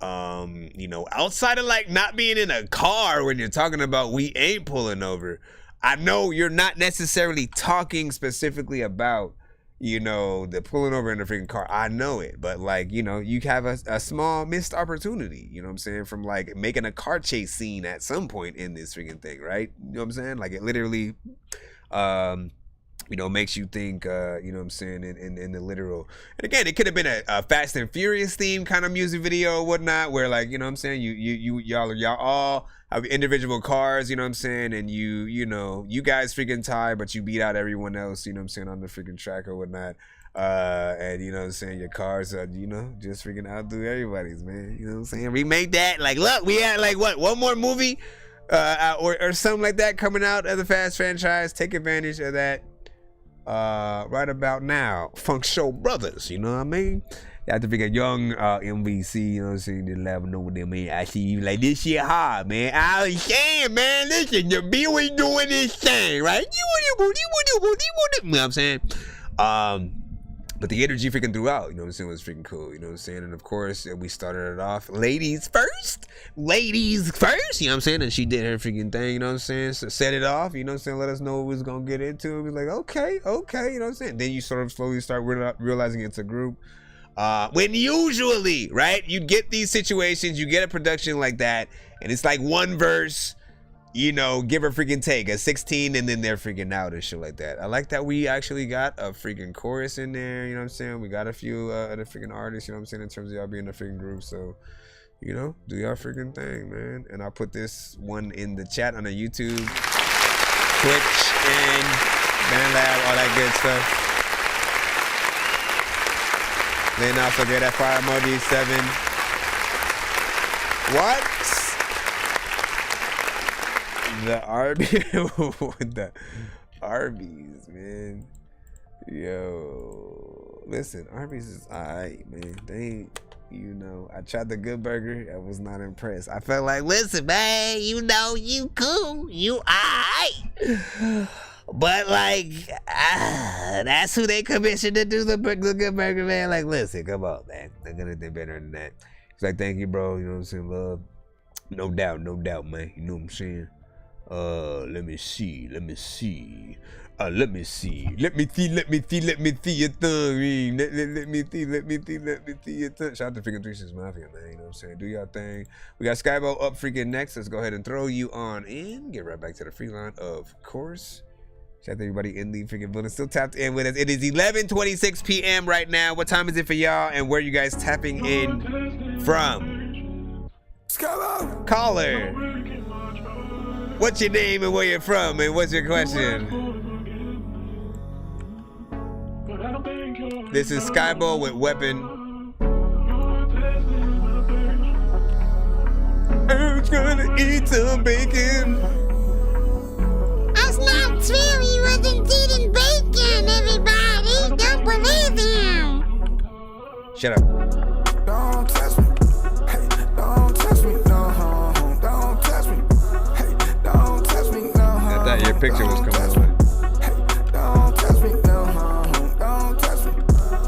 You know, outside of like not being in a car when you're talking about we ain't pulling over, I know you're not necessarily talking specifically about, you know, the pulling over in the freaking car. I know it, but like, you know, you have a small missed opportunity, you know what I'm saying, from like making a car chase scene at some point in this freaking thing, right? You know what I'm saying? Like it literally, you know, makes you think, you know what I'm saying, in the literal. And again, it could have been a Fast and Furious theme kind of music video or whatnot, where like, you know what I'm saying, y'all all have individual cars, you know what I'm saying, and you know, you guys freaking tie, but you beat out everyone else, you know what I'm saying, on the freaking track or whatnot. And you know what I'm saying, your cars are, you know, just freaking outdo everybody's, man. You know what I'm saying? Remake that. Like, look, we had like what, one more movie or something like that coming out of the Fast franchise. Take advantage of that. Right about now, Funk Show Brothers, you know what I mean? have to pick a young MVC, you know what I'm saying? Just let them know what they mean. I see you like, this shit hard, man. I was saying, man, listen, the B was doing this thing, right? You know what I'm saying? But the energy freaking throughout, you know what I'm saying, was freaking cool, you know what I'm saying? And of course, we started it off, ladies first, you know what I'm saying? And she did her freaking thing, you know what I'm saying? So set it off, you know what I'm saying? Let us know what we was gonna get into. It was like, okay, you know what I'm saying? Then you sort of slowly start realizing it's a group. When usually, right, you get these situations, you get a production like that, and it's like one verse, you know, give or freaking take a 16 and then they're freaking out and shit like that. I like that we actually got a freaking chorus in there, you know what I'm saying? We got a few other freaking artists, you know what I'm saying, in terms of y'all being a freaking group. So, you know, do y'all freaking thing, man. And I'll put this one in the chat on the YouTube, Twitch, and BandLab, all that good stuff. Then also get that fire emoji 7. What? The Arby's, man. Yo, listen, Arby's is alright, man. They, you know, I tried the Good Burger. I was not impressed. I felt like, listen, man, you know, you cool, you alright. But like, that's who they commissioned to do the Good Burger, man. Like, listen, come on, man. They're gonna do better than that. It's like, thank you, bro. You know what I'm saying? Love. No doubt, man. You know what I'm saying? Let me see. Let me see your thumb. Let me see your thumb. Shout out to freaking 36 Mafia, man. You know what I'm saying? Do y'all thing. We got Skybo up freaking next. Let's go ahead and throw you on in. Get right back to the free line, of course. Shout out to everybody in the freaking building. Still tapped in with us. It is 11:26 p.m. right now. What time is it for y'all? And where are you guys tapping in from? Caller. What's your name and where you're from? And what's your question? This is Skybo with Weapon. I'm gonna eat some bacon. That's not true. He wasn't eating bacon, everybody. Don't believe him. Shut up. Don't test me. Hey, don't test me. No, don't test me. Hey, don't test me. No. I thought your picture was coming up. Hey, don't test me. No, don't test me.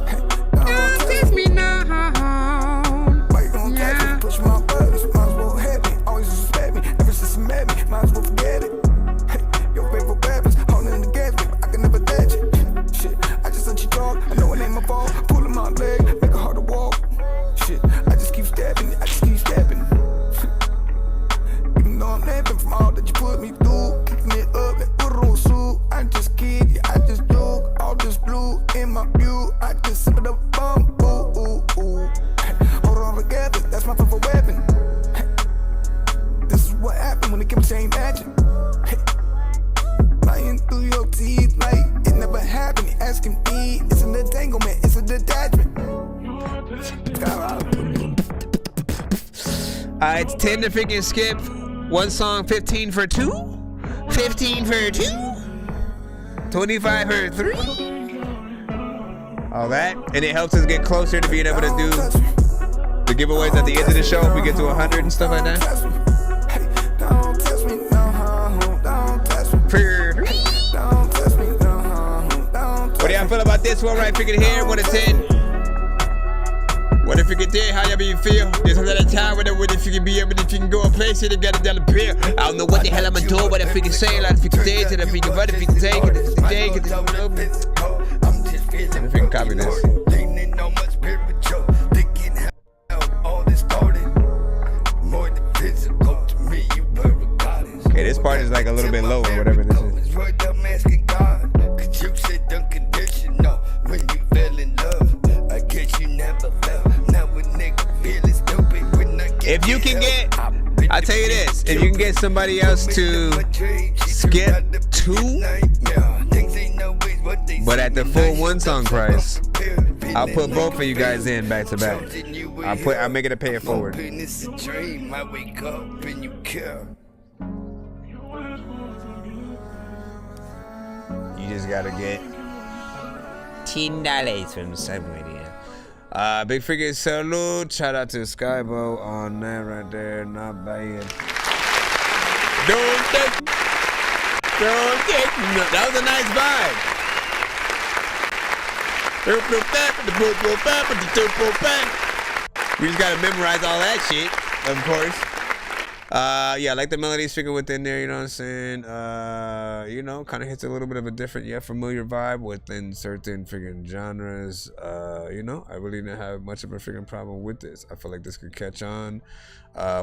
Hey, don't test me. No. Why you gon' test me? Push my buttons. Might as well hit me. Always respect me. Ever since you met me, might as well forget it. Your favorite rappers holding against me, I can never touch it. Shit, I just let you talk. I know it ain't my fault. Pulling my leg, make it hard to walk. Shit, I just keep stabbing it. Even though I'm napping from all that you put me through, kicking it up like Urusu. I just kid you, I just joke. All this blue in my view, I just sip it up, bum, ooh. Hey, hold on together, that's my favorite weapon. Hey, this is what happened when the chemistry ain't matching. Hey, lying through your teeth like it never happened. You asking me, it's an entanglement, it's a detachment. It's 10 to freaking skip. One song, 15 for 2. 15 for 2. 25 for 3. All that. And it helps us get closer to being able to do the giveaways at the end of the show if we get to 100 and stuff like that. Don't test me, no, don't test me. Don't test me, no, don't test me. What do y'all feel about this one right freaking here? 1 to 10. What if you get there? How y'all be feel? There's a lot of time with it. What if you can be able to, if you can go a place and get a dollar bill? I don't know what the hell I'm gonna do, but if we can say a lot, if you can say it, if you can run, if you can take it, if you can take it, if you can copy this. Okay, this part is like a little bit low or whatever this is. If you can get, I'll tell you this, if you can get somebody else to skip 2, but at the full 1 song price, I'll put both of you guys in back to back. I'll make it a pay it forward. You just gotta get $10 from somebody. Big freaking salute. Shout out to Skybo on that right there. Not bad. Don't take no. That was a nice vibe. We just gotta memorize all that shit, of course. Yeah, I like the melodies figure within there, you know what I'm saying? You know, kind of hits a little bit of a different yet familiar vibe within certain freaking genres. You know, I really didn't have much of a freaking problem with this. I feel like this could catch on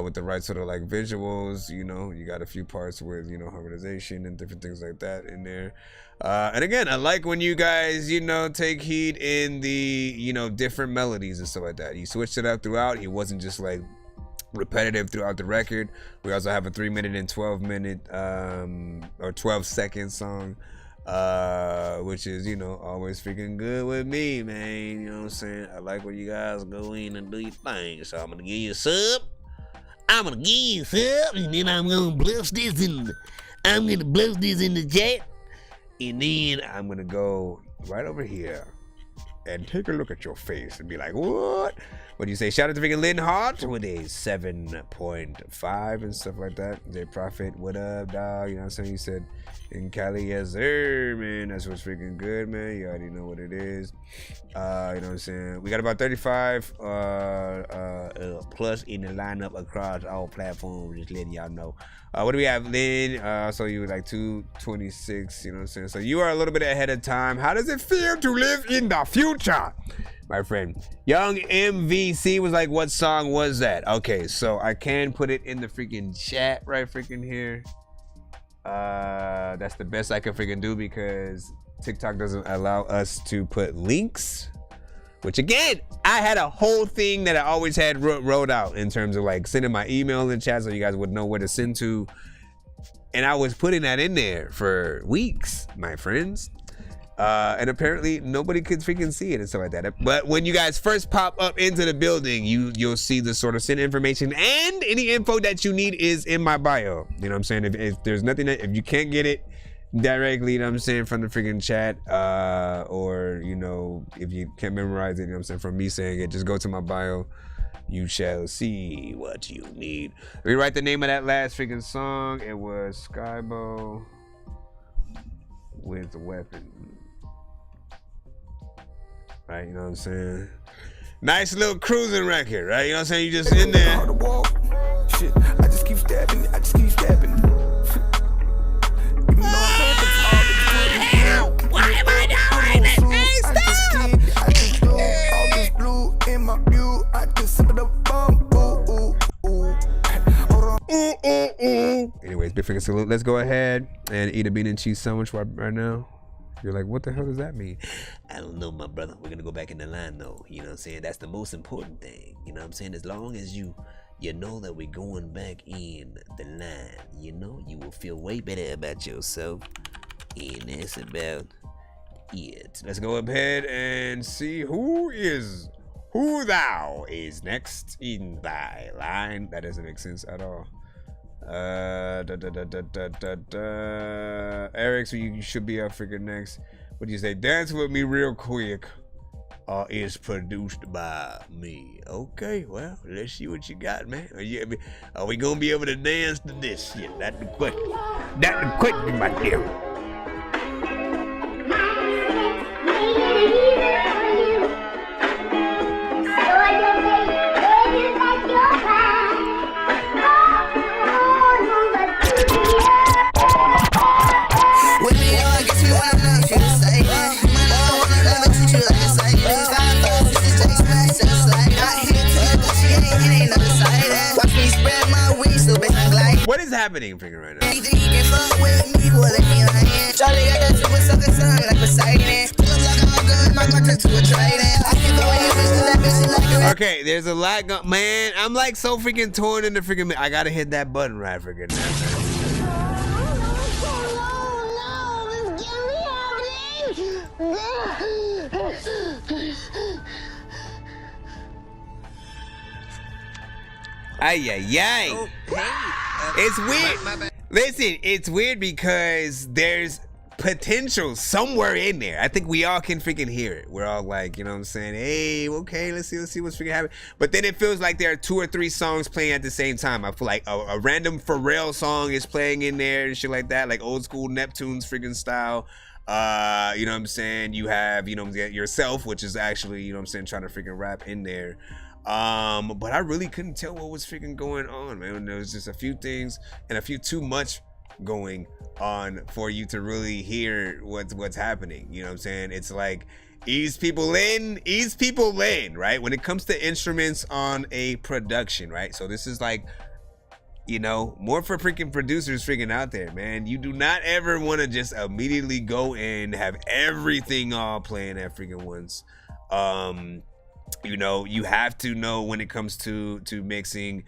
with the right sort of like visuals. You know, you got a few parts with, you know, harmonization and different things like that in there. And again, I like when you guys, you know, take heed in the, you know, different melodies and stuff like that. You switched it up throughout. It wasn't just like repetitive throughout the record. We also have a 3-minute and 12-minute or 12-second song, which is, you know, always freaking good with me, man. You know what I'm saying? I like when you guys go in and do your thing. So I'm gonna give you a sub. And then I'm gonna bless this in the chat. And then I'm gonna go right over here and take a look at your face and be like, what? What do you say? Shout out to freaking Lynn Hart with a 7.5 and stuff like that. J Prophet, what up, dog? You know what I'm saying? You said in Cali, yes, sir, man. That's what's freaking good, man. You already know what it is. You know what I'm saying? We got about 35 plus in the lineup across all platforms. Just letting y'all know. What do we have, Lynn? So you were like 226, you know what I'm saying? So you are a little bit ahead of time. How does it feel to live in the future, my friend? Young MVC was like, what song was that? Okay, so I can put it in the freaking chat right freaking here. That's the best I can freaking do because TikTok doesn't allow us to put links. Which again, I had a whole thing that I always had wrote out in terms of like sending my email in the chat so you guys would know where to send to. And I was putting that in there for weeks, my friends. And apparently nobody could freaking see it and stuff like that. But when you guys first pop up into the building, you'll see the sort of send information, and any info that you need is in my bio. You know what I'm saying? If there's nothing that, if you can't get it directly, you know what I'm saying, from the freaking chat, or, you know, if you can't memorize it, you know what I'm saying, from me saying it, just go to my bio. You shall see what you need. Rewrite the name of that last freaking song. It was Skybo with the weapon. Right, you know what I'm saying? Nice little cruising record, right? You know what I'm saying? You just in there. Shit, I just keep stabbing it. I just keep stabbing it. Why am I doing this? Hey, stop! I just do all this blue in my view. I just sip it up. Anyways, big freaking salute. Let's go ahead and eat a bean and cheese sandwich right now. You're like, what the hell does that mean? I don't know, my brother. We're gonna go back in the line though. You know what I'm saying? That's the most important thing. You know what I'm saying? As long as you know that we're going back in the line, you know, you will feel way better about yourself. And that's about it. Let's go ahead and see who thou is next in thy line. That doesn't make sense at all. Eric, so you should be up freaking next. What do you say? Dance with me real quick. Is produced by me. Okay, well, let's see what you got, man. Are we gonna be able to dance to this shit? That's the question. That's the question, my dear. What is happening freaking right now? Okay, there's a lot going. Man, I'm like so freaking torn in the freaking. I gotta hit that button right freaking now. Ay, ay, ay. Oh, hey, it's weird. Listen, it's weird because there's potential somewhere in there. I think we all can freaking hear it. We're all like, you know what I'm saying? Hey, okay, let's see what's freaking happening. But then it feels like there are 2 or 3 songs playing at the same time. I feel like a random Pharrell song is playing in there and shit like that, like old school Neptune's freaking style. You know what I'm saying? You have, you know, yourself, which is actually, you know what I'm saying, trying to freaking rap in there. But I really couldn't tell what was freaking going on, man. There was just a few things and a few too much going on for you to really hear what's happening. You know what I'm saying? It's like ease people in, right? When it comes to instruments on a production, right? So this is like, you know, more for freaking producers freaking out there, man. You do not ever want to just immediately go in, have everything all playing at freaking once. You know, you have to know when it comes to mixing,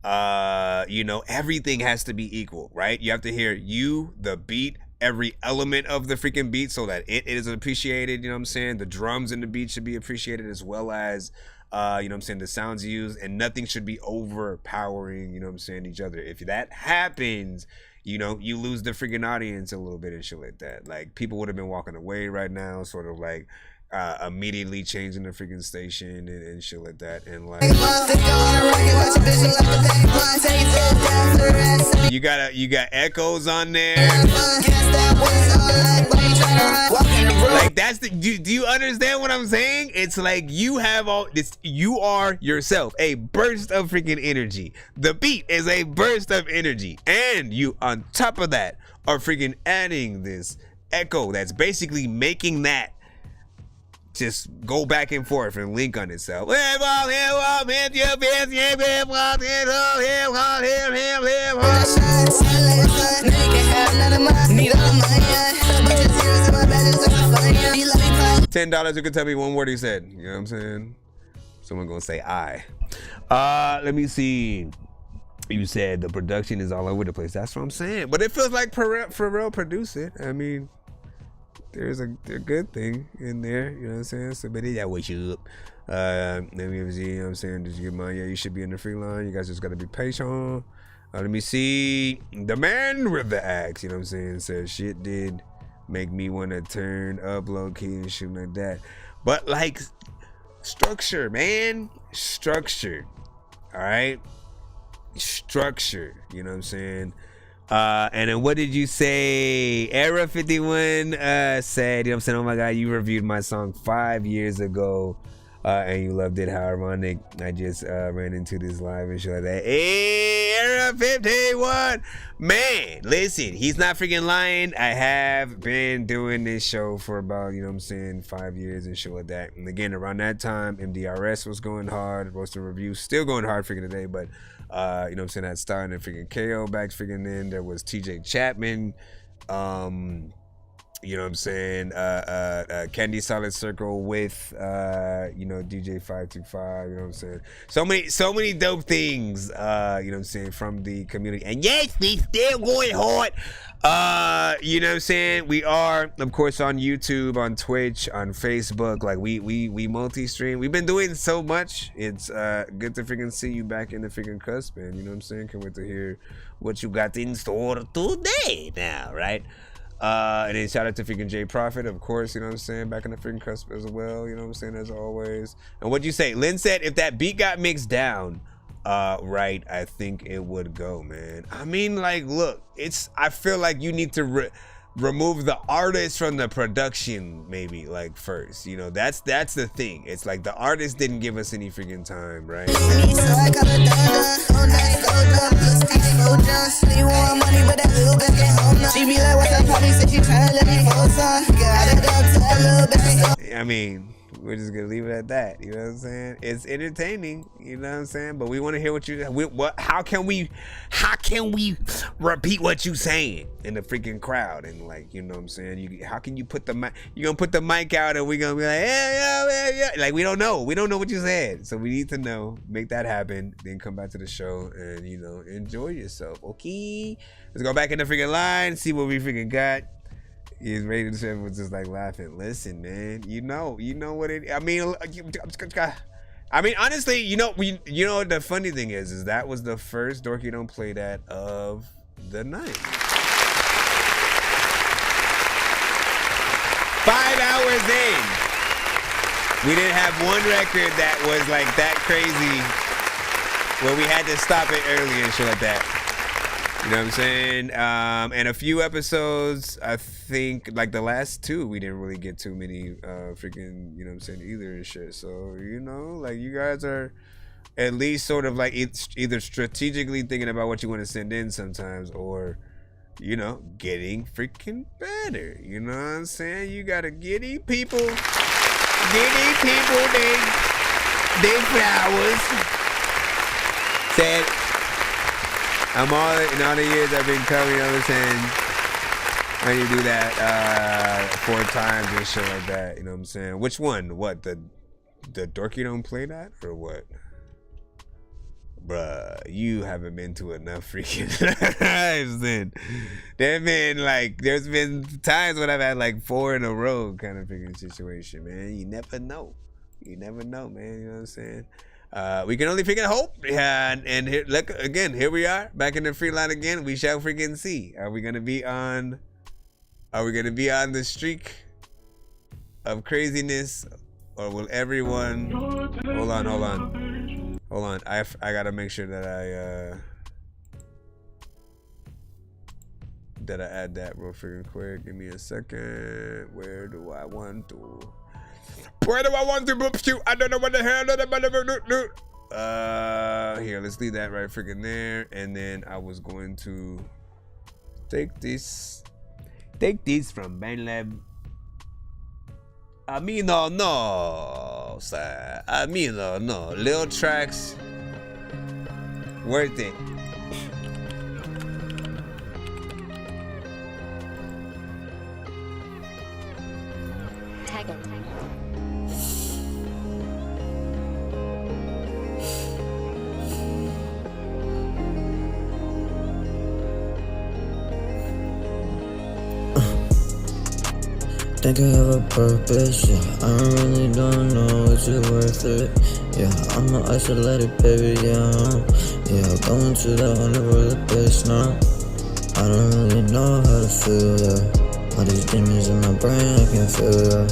you know, everything has to be equal, right? You have to hear the beat, every element of the freaking beat so that it is appreciated, you know what I'm saying? The drums in the beat should be appreciated, as well as, you know what I'm saying, the sounds used, and nothing should be overpowering, you know what I'm saying, each other. If that happens, you know, you lose the freaking audience a little bit and shit like that. Like, people would have been walking away right now, sort of like, immediately changing the freaking station and shit like that. And like, you got echoes on there. Like, that's the, do you understand what I'm saying? It's like you have all this, you are yourself a burst of freaking energy. The beat is a burst of energy, and you on top of that are freaking adding this echo that's basically making that just go back and forth and link on itself. $10, you can tell me one word he said. You know what I'm saying? Someone gonna say I. Let me see. You said the production is all over the place. That's what I'm saying. But it feels like Pharrell produced it. I mean, there's a good thing in there, you know what I'm saying? So, but yeah, what's up? Let me see, you know what I'm saying? Did you get mine? Yeah, you should be in the free line. You guys just gotta be patient. Let me see. The man with the axe, you know what I'm saying? Says shit did make me want to turn up low key and shit like that. But like, structure, man. Structure. All right? Structure, you know what I'm saying? And then what did you say? Era 51 said, you know what I'm saying, oh my god, you reviewed my song 5 years ago and you loved it. How ironic. I just ran into this live and shit like that. Hey, Era 51, man, listen, he's not freaking lying. I have been doing this show for about, you know what I'm saying, 5 years and shit like that. And again, around that time, MDRS was going hard. Roasting Review still going hard freaking today, but you know what I'm saying, that started in freaking KO back freaking then. There was TJ Chapman, you know what I'm saying, Candy Solid Circle with you know, DJ 525, you know what I'm saying, so many dope things, you know what I'm saying, from the community. And yes, we still going hard. You know what I'm saying, we are of course on YouTube, on Twitch, on Facebook. Like, we multi-stream. We've been doing so much. It's good to freaking see you back in the freaking cusp, man. You know what I'm saying? Can't wait to hear what you got in store today now, right? And then shout out to freaking J Prophet, of course, you know what I'm saying, back in the freaking cusp as well, you know what I'm saying, as always. And what'd you say? Lynn said if that beat got mixed down right, I think it would go, man. I mean, like, look, I feel like you need to remove the artist from the production, maybe, like, first, you know, that's the thing. It's like the artist didn't give us any freaking time, right? I mean, we're just gonna leave it at that, you know what I'm saying? It's entertaining, you know what I'm saying, but we want to hear how can we repeat what you saying in the freaking crowd, and like, you know what I'm saying, how can you put the mic, you gonna put the mic out and we gonna be like, yeah, like, we don't know what you said, so we need to know, make that happen, then come back to the show and, you know, enjoy yourself. Okay, let's go back in the freaking line, see what we freaking got. His rated 7 was just like laughing. Listen, man, you know what it. I mean, honestly, you know the funny thing is that was the first Dorky Don't Play That of the night. hours in, we didn't have one record that was like that crazy where we had to stop it early and shit like that. You know what I'm saying? And a few episodes, I think, like the last two, we didn't really get too many freaking, you know what I'm saying, either and shit. So, you know, like you guys are at least sort of like either strategically thinking about what you want to send in sometimes, or, you know, getting freaking better. You know what I'm saying? You gotta give these people they flowers. Said, I'm all in all the years I've been coming, you know what I'm saying? When you do that 4 times and shit like that, you know what I'm saying? Which one? What, the Dorky don't play that, or what? Bruh, you haven't been to enough freaking lives then. There's been times when I've had like 4 in a row kind of freaking situation, man. You never know. You never know, man. You know what I'm saying? We can only freaking hope. Yeah, and here, look, again, here we are, back in the free line again. We shall freaking see. Are we gonna be on the streak of craziness, or will everyone hold on. I gotta make sure that I add that real freaking quick. Give me a second. Where do I want to boop you? I don't know what the hell that here, let's leave that right freaking there. And then I was going to take this from BandLab. No, sir. No. Little tracks. Worth it. Think I have a purpose, yeah. I really don't know, is it worth it? Yeah, I'm an isolated baby, yeah. Yeah, going to that wonderful place now. I don't really know how to feel, yeah. All these demons in my brain, I can feel, yeah.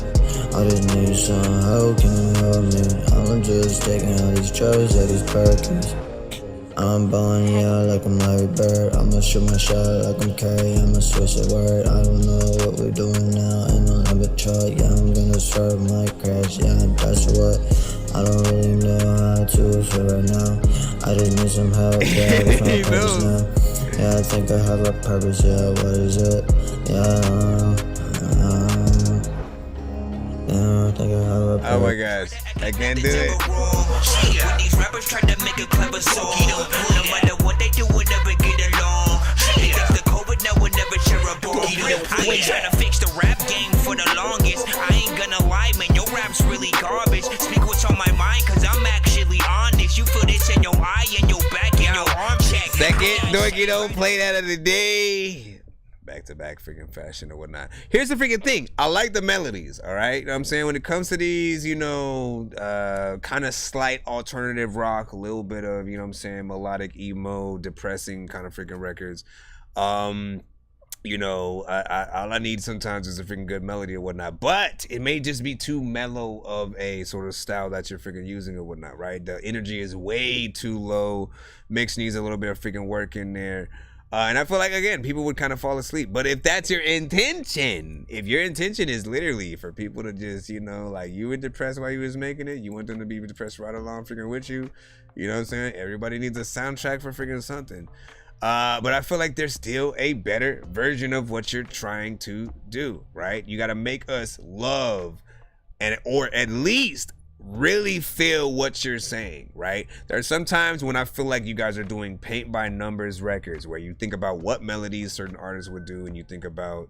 I just need some help, can you help me? I'm just taking all these drugs, all these Perkins. I'm balling, yeah, like I'm Larry Bird. I'ma shoot my shot like I'm Curry. I'ma switch the word. I don't know what we're doing now. Ain't no number truck, yeah, I'm gonna swerve my crash. Yeah, that's what. I don't really know how to feel right now. I just need some help, yeah, what's my purpose now? Yeah, I think I have a purpose, yeah, what is it? Yeah, I think I have a purpose. Oh my gosh, I can't do it. When these rappers try to make a clever song, no matter what they do, we'll never get along. They think the COVID now will never share a bone. I ain't trying to fix the rap game for the longest. I ain't gonna lie, man, your rap's really garbage. Speak what's on my mind, cause I'm actually honest. You feel this in your eye, in your back, in your arm check. Second, Dorky don't play that of the day. Back-to-back freaking fashion or whatnot. Here's the freaking thing. I like the melodies, all right? You know what I'm saying? When it comes to these, you know, kind of slight alternative rock, a little bit of, you know what I'm saying, melodic emo, depressing kind of freaking records. You know, all I need sometimes is a freaking good melody or whatnot. But it may just be too mellow of a sort of style that you're freaking using or whatnot, right? The energy is way too low. Mix needs a little bit of freaking work in there. And I feel like, again, people would kind of fall asleep. But if that's your intention, if your intention is literally for people to just, you know, like you were depressed while you was making it, you want them to be depressed right along freaking with you, you know what I'm saying? Everybody needs a soundtrack for freaking something. But I feel like there's still a better version of what you're trying to do, right? You got to make us love or at least really feel what you're saying, right? There's sometimes when I feel like you guys are doing paint by numbers records where you think about what melodies certain artists would do and you think about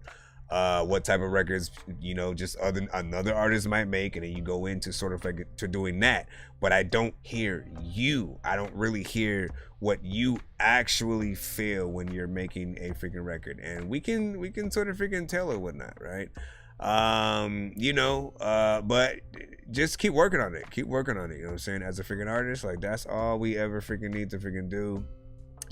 what type of records, you know, just another artist might make, and then you go into sort of like to doing that. But I don't hear you. I don't really hear what you actually feel when you're making a freaking record, and we can sort of freaking tell or whatnot, right? You know, but just keep working on it. You know what I'm saying? As a freaking artist, like that's all we ever freaking need to freaking do.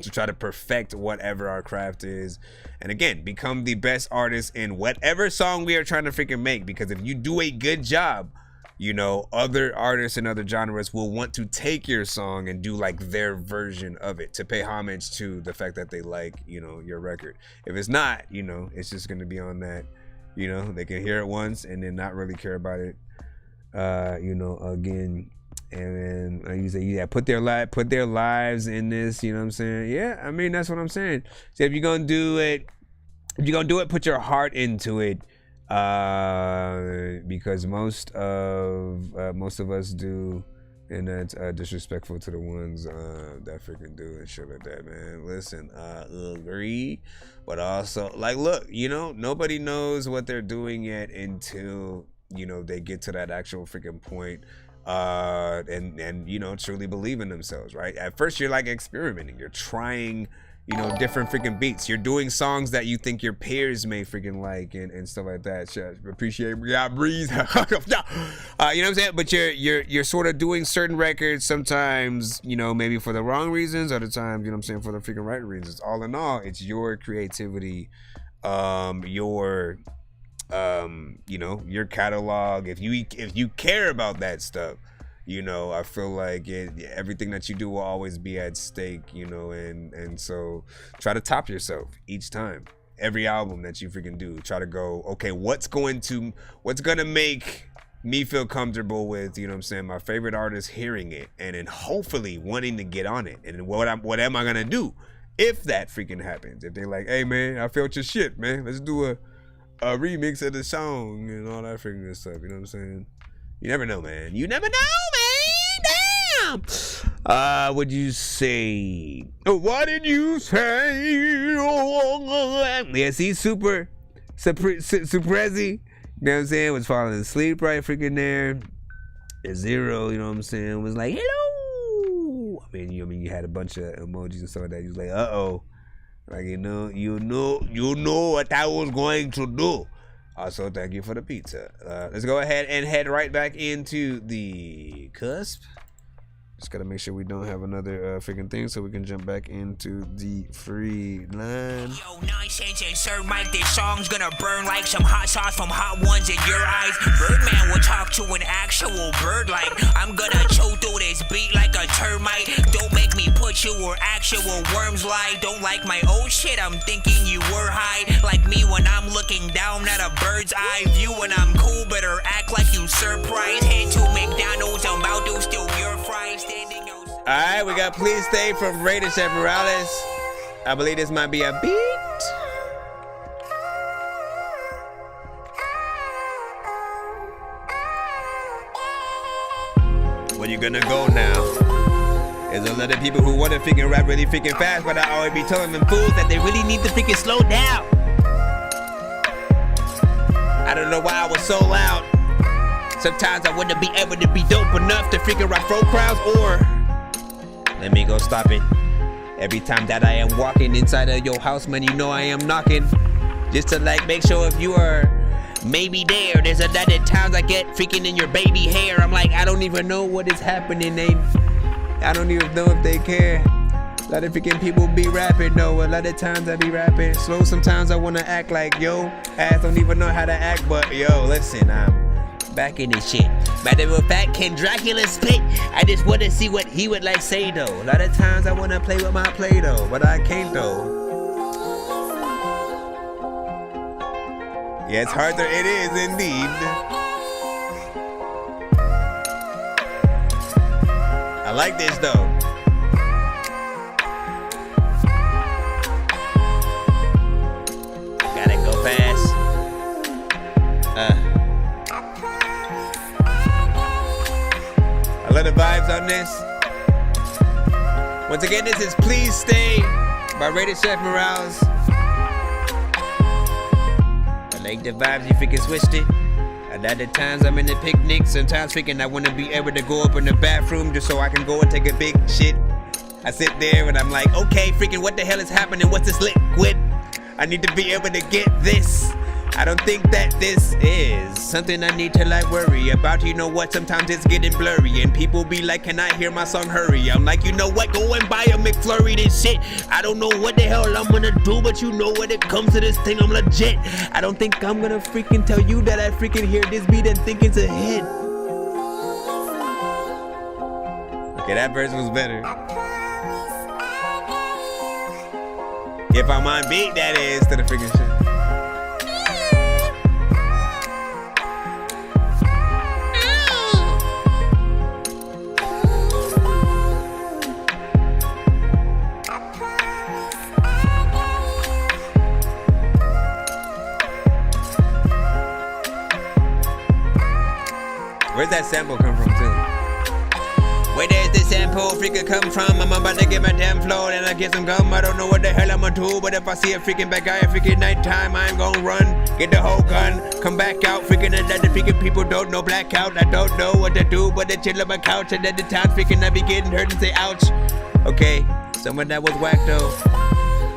to try to perfect whatever our craft is. And again, become the best artist in whatever song we are trying to freaking make. Because if you do a good job, you know, other artists and other genres will want to take your song and do like their version of it to pay homage to the fact that they like, you know, your record. If it's not, you know, it's just going to be on that, you know, they can hear it once and then not really care about it, you know, again. And then you say, yeah, put their lives in this, you know what I'm saying? Yeah, I mean, that's what I'm saying. So if you're going to do it, put your heart into it. Because most of us do, and that's disrespectful to the ones that freaking do and shit like that, man. Listen, agree, but also like, look, you know, nobody knows what they're doing yet until, you know, they get to that actual freaking point, and you know, truly believe in themselves, right? At first, you're like experimenting, you're trying, you know, different freaking beats. You're doing songs that you think your peers may freaking like and stuff like that. Appreciate yeah, breeze. You know what I'm saying? But you're sort of doing certain records sometimes, you know, maybe for the wrong reasons, other times, you know what I'm saying, for the freaking right reasons. All in all, it's your creativity, your you know, your catalog. If you care about that stuff, you know, I feel like everything that you do will always be at stake, you know, and so try to top yourself each time. Every album that you freaking do, try to go, okay, what's gonna make me feel comfortable with, you know what I'm saying, my favorite artist hearing it and then hopefully wanting to get on it. And what am I gonna do if that freaking happens? If they're like, hey man, I felt your shit, man, let's do a remix of the song and all that freaking stuff, you know what I'm saying? You never know, man. You never know, man. Damn. What'd you say? What did you say? Yeah, see, Suprezi. You know what I'm saying? Was falling asleep right freaking there. Zero, you know what I'm saying? Was like, hello. I mean, you had a bunch of emojis and stuff like that. You was like, uh-oh. Like, you know what I was going to do. Also, thank you for the pizza. Let's go ahead and head right back into the cusp. Just gotta make sure we don't have another freaking thing so we can jump back into the free line. Yo, Nonsenze and Sir Mike, this song's gonna burn like some hot sauce from Hot Ones in your eyes. Birdman will talk to an actual bird like I'm gonna chew through this beat like a termite. Don't make me put you where actual worms lie. Don't like my old shit, I'm thinking you were high. Like me when I'm looking down at a bird's eye view. When I'm cool, better act like you surprised. Head to McDonald's, I'm about to steal your fries. Alright, we got Please Stay from Rated Chef Morales. I believe this might be a beat. Where you gonna go now? There's a lot of people who want to freaking rap really freaking fast, but I always be telling them fools that they really need to freaking slow down. I don't know why I was so loud. Sometimes I wouldn't be able to be dope enough to freaking rock folk crowds, or let me go stop it. Every time that I am walking inside of your house, man, you know I am knocking. Just to like make sure if you are maybe there. There's a lot of times I get freaking in your baby hair. I'm like, I don't even know what is happening. I don't even know if they care. A lot of freaking people be rapping though. A lot of times I be rapping slow. Sometimes I wanna act like yo, ass don't even know how to act. But yo, listen, I'm back in this shit. Matter of fact, can Dracula spit? I just wanna see what he would like say though. A lot of times I wanna play with my Play-Doh, but I can't though. Yeah, it's harder, it is indeed. I like this though. Gotta go fast. I love the vibes on this. Once again, this is Please Stay by Rated Chef Morales. I like the vibes, you freaking switched it. A lot of times I'm in the picnic, sometimes freaking I want to be able to go up in the bathroom just so I can go and take a big shit. I sit there and I'm like, okay, freaking what the hell is happening? What's this liquid? I need to be able to get this. I don't think that this is something I need to like worry about. You know what? Sometimes it's getting blurry and people be like, can I hear my song? Hurry. I'm like, you know what? Go and buy a McFlurry this shit. I don't know what the hell I'm gonna do, but you know when it comes to this thing, I'm legit. I don't think I'm gonna freaking tell you that I freaking hear this beat and think it's a hit. Okay, that verse was better. If I'm on beat, that is to the freaking shit. Where's that sample come from too? Where does the sample freaking come from? I'm about to get my damn flow and I get some gum. I don't know what the hell I'm gonna do, but if I see a freaking bad guy at freaking nighttime, I'm gonna run, get the whole gun, come back out, freaking and that the freaking people don't know blackout. I don't know what to do, but to chill on my couch and at the time freaking I be getting hurt and say ouch. Okay, someone that was whack though.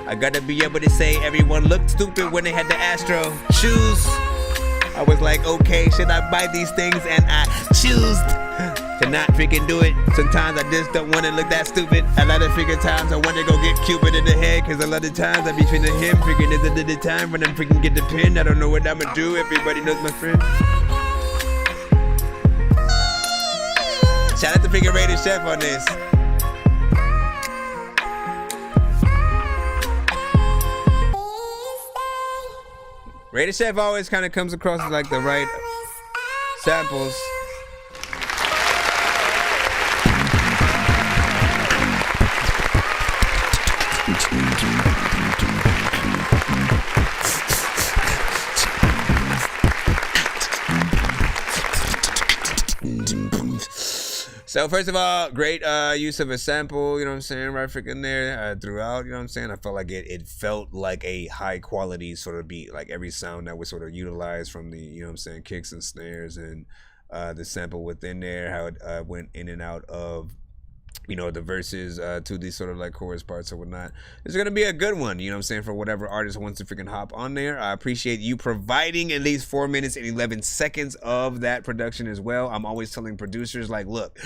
I gotta be able to say everyone looked stupid when they had the Astro shoes. I was like, okay, should I buy these things? And I choose to not freaking do it. Sometimes I just don't want to look that stupid. A lot of freaking times I want to go get Cupid in the head, cause a lot of times I be feeling him freaking is the time when I'm freaking get the pin. I don't know what I'm gonna do. Everybody knows my friend. Shout out to freaking Rated Chef on this. Rated Chef always kind of comes across as like the right samples. So first of all, great use of a sample, you know what I'm saying, right freaking there throughout, you know what I'm saying. I felt like it felt like a high quality sort of beat, like every sound that was sort of utilized from the, you know what I'm saying, kicks and snares and the sample within there, how it went in and out of, you know, the verses to these sort of like chorus parts or whatnot. It's gonna be a good one, you know what I'm saying, for whatever artist wants to freaking hop on there. I appreciate you providing at least 4 minutes and 11 seconds of that production as well. I'm always telling producers, like, look,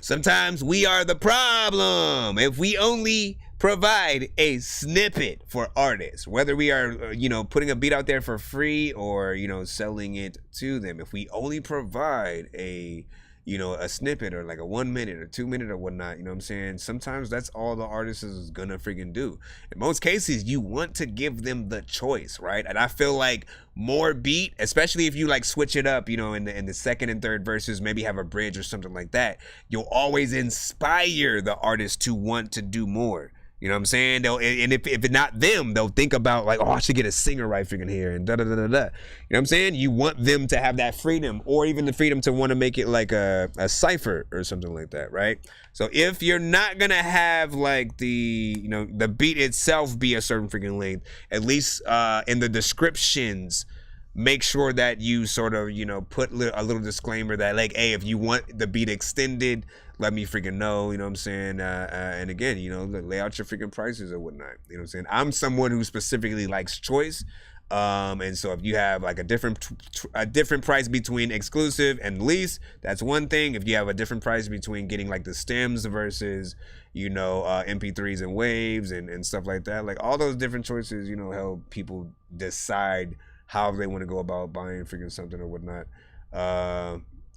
sometimes we are the problem. If we only provide a snippet for artists, whether we are, you know, putting a beat out there for free or, you know, selling it to them, if we only provide a, you know, a snippet or like a 1 minute or 2 minute or whatnot, you know what I'm saying? Sometimes that's all the artist is gonna freaking do. In most cases, you want to give them the choice, right? And I feel like more beat, especially if you like switch it up, you know, in the second and third verses, maybe have a bridge or something like that, you'll always inspire the artist to want to do more. You know what I'm saying? They'll, and if it's not them, they'll think about like, oh, I should get a singer right freaking here and da-da-da-da-da. You know what I'm saying? You want them to have that freedom, or even the freedom to want to make it like a cipher or something like that, right? So if you're not going to have like the, you know, the beat itself be a certain freaking length, at least in the descriptions, make sure that you sort of, you know, put a little disclaimer that like, hey, if you want the beat extended, let me freaking know, you know what I'm saying? And again, you know, lay out your freaking prices or whatnot. You know what I'm saying? I'm someone who specifically likes choice. And so if you have like a different price between exclusive and lease, that's one thing. If you have a different price between getting like the stems versus, you know, MP3s and waves and stuff like that, like all those different choices, you know, help people decide how they want to go about buying freaking something or whatnot.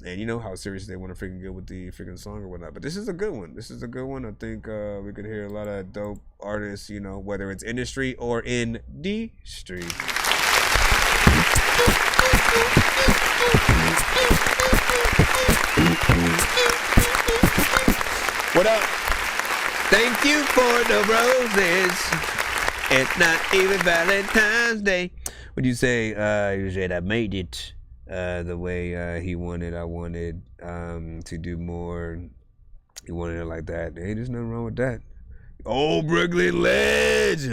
And you know how serious they want to freaking get with the freaking song or whatnot. But this is a good one. This is a good one. I think we could hear a lot of dope artists, you know, whether it's industry or in the street. What up? Thank you for the roses. It's not even Valentine's Day. What'd you say? You said I made it. The way he wanted, I wanted to do more. He wanted it like that. Hey, there's nothing wrong with that. Oh, Brooklyn Ledge.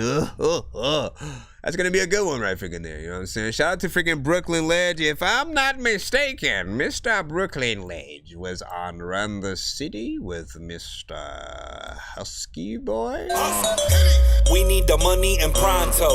That's going to be a good one right freaking there. You know what I'm saying? Shout out to freaking Brooklyn Ledge. If I'm not mistaken, Mr. Brooklyn Ledge was on Run the City with Mr. Husky Boy. We need need the money and pronto.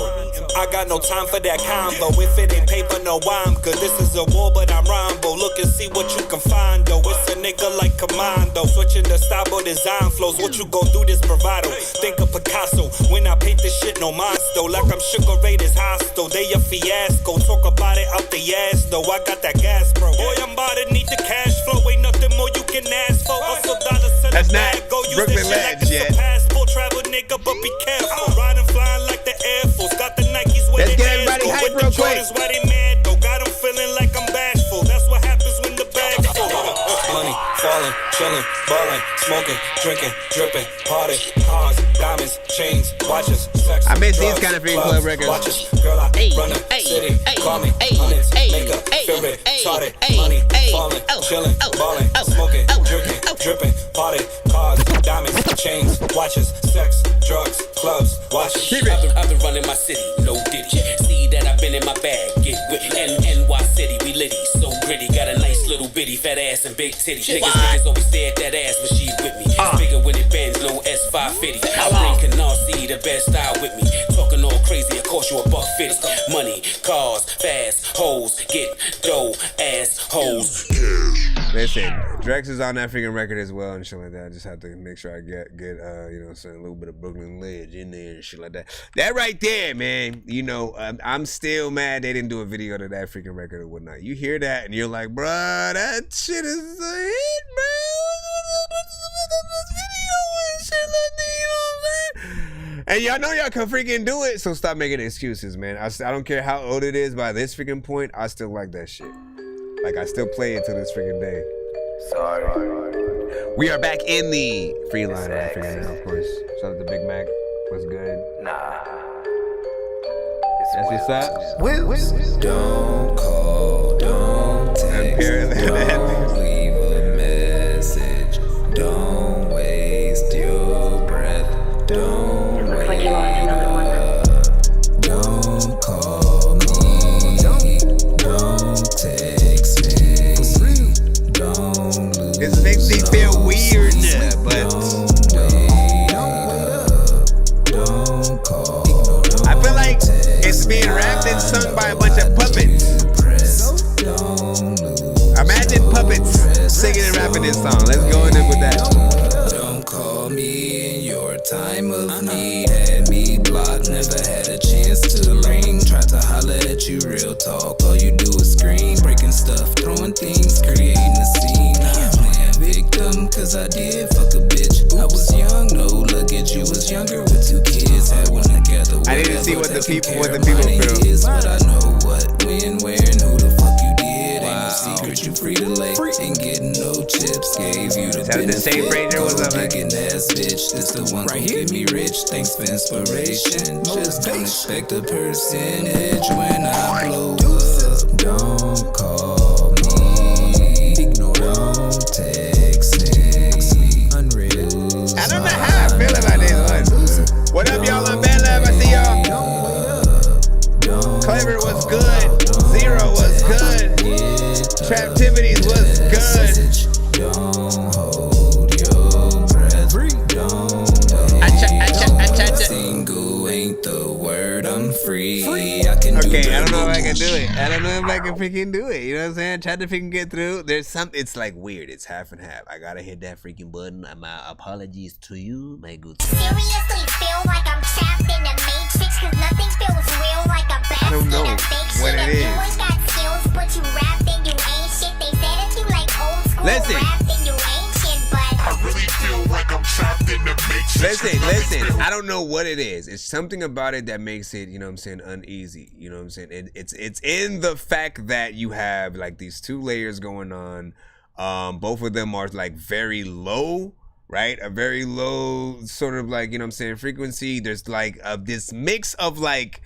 I got no time for that combo. If it ain't paper, no I'm good. This is a war, but I'm Rambo. Look and see what you can find, though. It's a nigga like Commando. Switching the style, but design flows. What you gon' do this bravado? Think of Picasso. When I paint this shit, no monster. Like I'm Sugar Ray, this hostile. They a fiasco. Talk about it out the ass, though. I got that gas, bro. Boy, I'm about to need the cash flow. Ain't nothing more you can ask for. Also, dollars sell a bag. Go use this shit like it's a passport. Travel, nigga, but be careful. Riding, flying like the Air Force. Got the Nikes with the hands full. With the Jordans, why they mad, though? Got them feeling like I'm bashful. That's what happens when the bag's full. Money, falling, chilling, balling, smoking, drinking, dripping, party, cars, diamonds, chains, watches, sex. I miss these kind of free club records. Watches, girl, I run the city. Call me, hundreds, makeup, favorite, started, money, falling, chilling, balling, smoking, drinking, dripping, party, cars, diamonds, chains, watches, sex, drugs, clubs, watches. I've been running my city, no diddy. See that I've been in my bag, get with it. NY City, we litty, so gritty. Got a nice little bitty, fat ass and big titties. Niggas always said that ass when she with me. It's bigger when it bends, no S550. I bring Canarsie, the best style with me. Talking all crazy, it cost you $150. Money, cars, fast, hoes, get dough, ass, hoes. Listen, Drex is on that freaking record as well and shit like that. I just have to make sure I get you know, a little bit of Brooklyn Ledge in there and shit like that. That right there, man. You know, I'm still mad they didn't do a video to that freaking record or whatnot. You hear that and you're like, bruh, that shit is a hit, bro. And y'all know y'all can freaking do it, so stop making excuses, man. I don't care how old it is by this freaking point, I still like that shit. Like, I still play it to this freaking day. Sorry. We are back in the free line right now, of course. Shout out to Big Mac. What's good? Nah. That's what's up. Don't call, don't text, don't leave a message, don't waste your breath, don't wait up, don't call me, don't text me, don't lose. This makes me feel weird, but I feel like it's being rapped and sung by a bunch of puppets. Imagine puppets singing and rapping this song. Let's go in there with that. Don't call me in your time of need. Had me blocked, never had a chance to ring. Tried to holler at you, real talk. All you do is scream, breaking stuff, throwing things, creating a scene. I'm playing victim, cause I did fuck a bitch. I was young, no luggage, you was younger with 2 kids. Had one together. I didn't see what the people feel. But I know what, when, where, and who the fuck you did. Ain't no secret, you free to lay. Ain't getting no chips, gave you the benefit. The same Ranger was up there. Ass bitch, this the one who get me rich. Thanks for inspiration. Just don't expect a percentage when I blow up. Don't call me, don't text me, unreal. I don't know how I feel about this one. What up, y'all on Bad Lab? I see y'all. Clever was good. Zero was good. Traptivities was good. Don't hold your breath. Single ain't the word. I'm free. I can do Okay, I don't know if I can do it. I don't know if I can freaking do it. You know what I'm saying? Try to freaking get through. There's something. It's like weird. It's half and half. I gotta hit that freaking button. My apologies to you, my good. Seriously feel like I'm trapped in the matrix, cause nothing feels real like a I don't know what it is. You ain't got skills, but you rap and you ain't shit. They said if you like old school rap, then you ain't shit, but I really feel like I'm trapped in the matrix. Listen, I don't know what it is. It's something about it that makes it, you know what I'm saying, uneasy. You know what I'm saying? It's in the fact that you have like these 2 layers going on. Both of them are like very low, right? A very low sort of like, you know what I'm saying, frequency. There's like this mix of like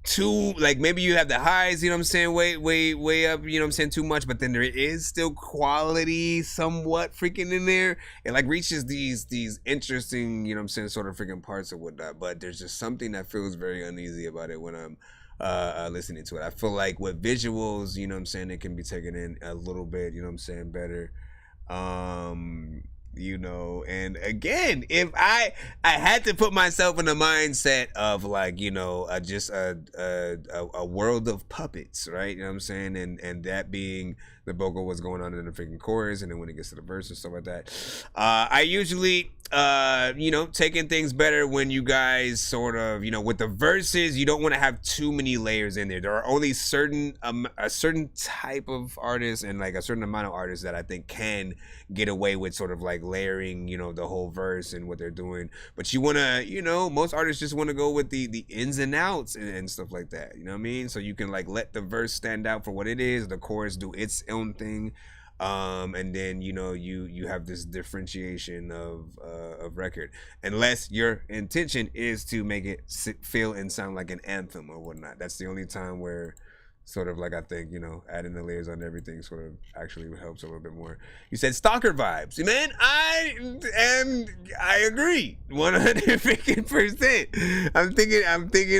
2, like maybe you have the highs, you know what I'm saying, way up, you know what I'm saying, too much, but then there is still quality somewhat freaking in there. It like reaches these interesting, you know what I'm saying, sort of freaking parts or whatnot, but there's just something that feels very uneasy about it when I'm listening to it. I feel like with visuals, you know what I'm saying, it can be taken in a little bit, you know what I'm saying, better. you know. And again, if I had to put myself in the mindset of like, you know, just a world of puppets, right? You know what I'm saying? And that being the vocal, what's going on in the freaking chorus, and then when it gets to the verse and stuff like that, I usually you know, taking things better when you guys sort of, you know, with the verses, you don't want to have too many layers in there. There are only a certain type of artists and like a certain amount of artists that I think can get away with sort of like layering, you know, the whole verse and what they're doing. But you want to, you know, most artists just want to go with the ins and outs and stuff like that. You know what I mean? So you can like let the verse stand out for what it is, the chorus do its own thing. And then, you know, you have this differentiation of record, unless your intention is to make it feel and sound like an anthem or whatnot. That's the only time where sort of like, I think, you know, adding the layers on everything sort of actually helps a little bit more. You said stalker vibes, man. I agree 150%. I'm thinking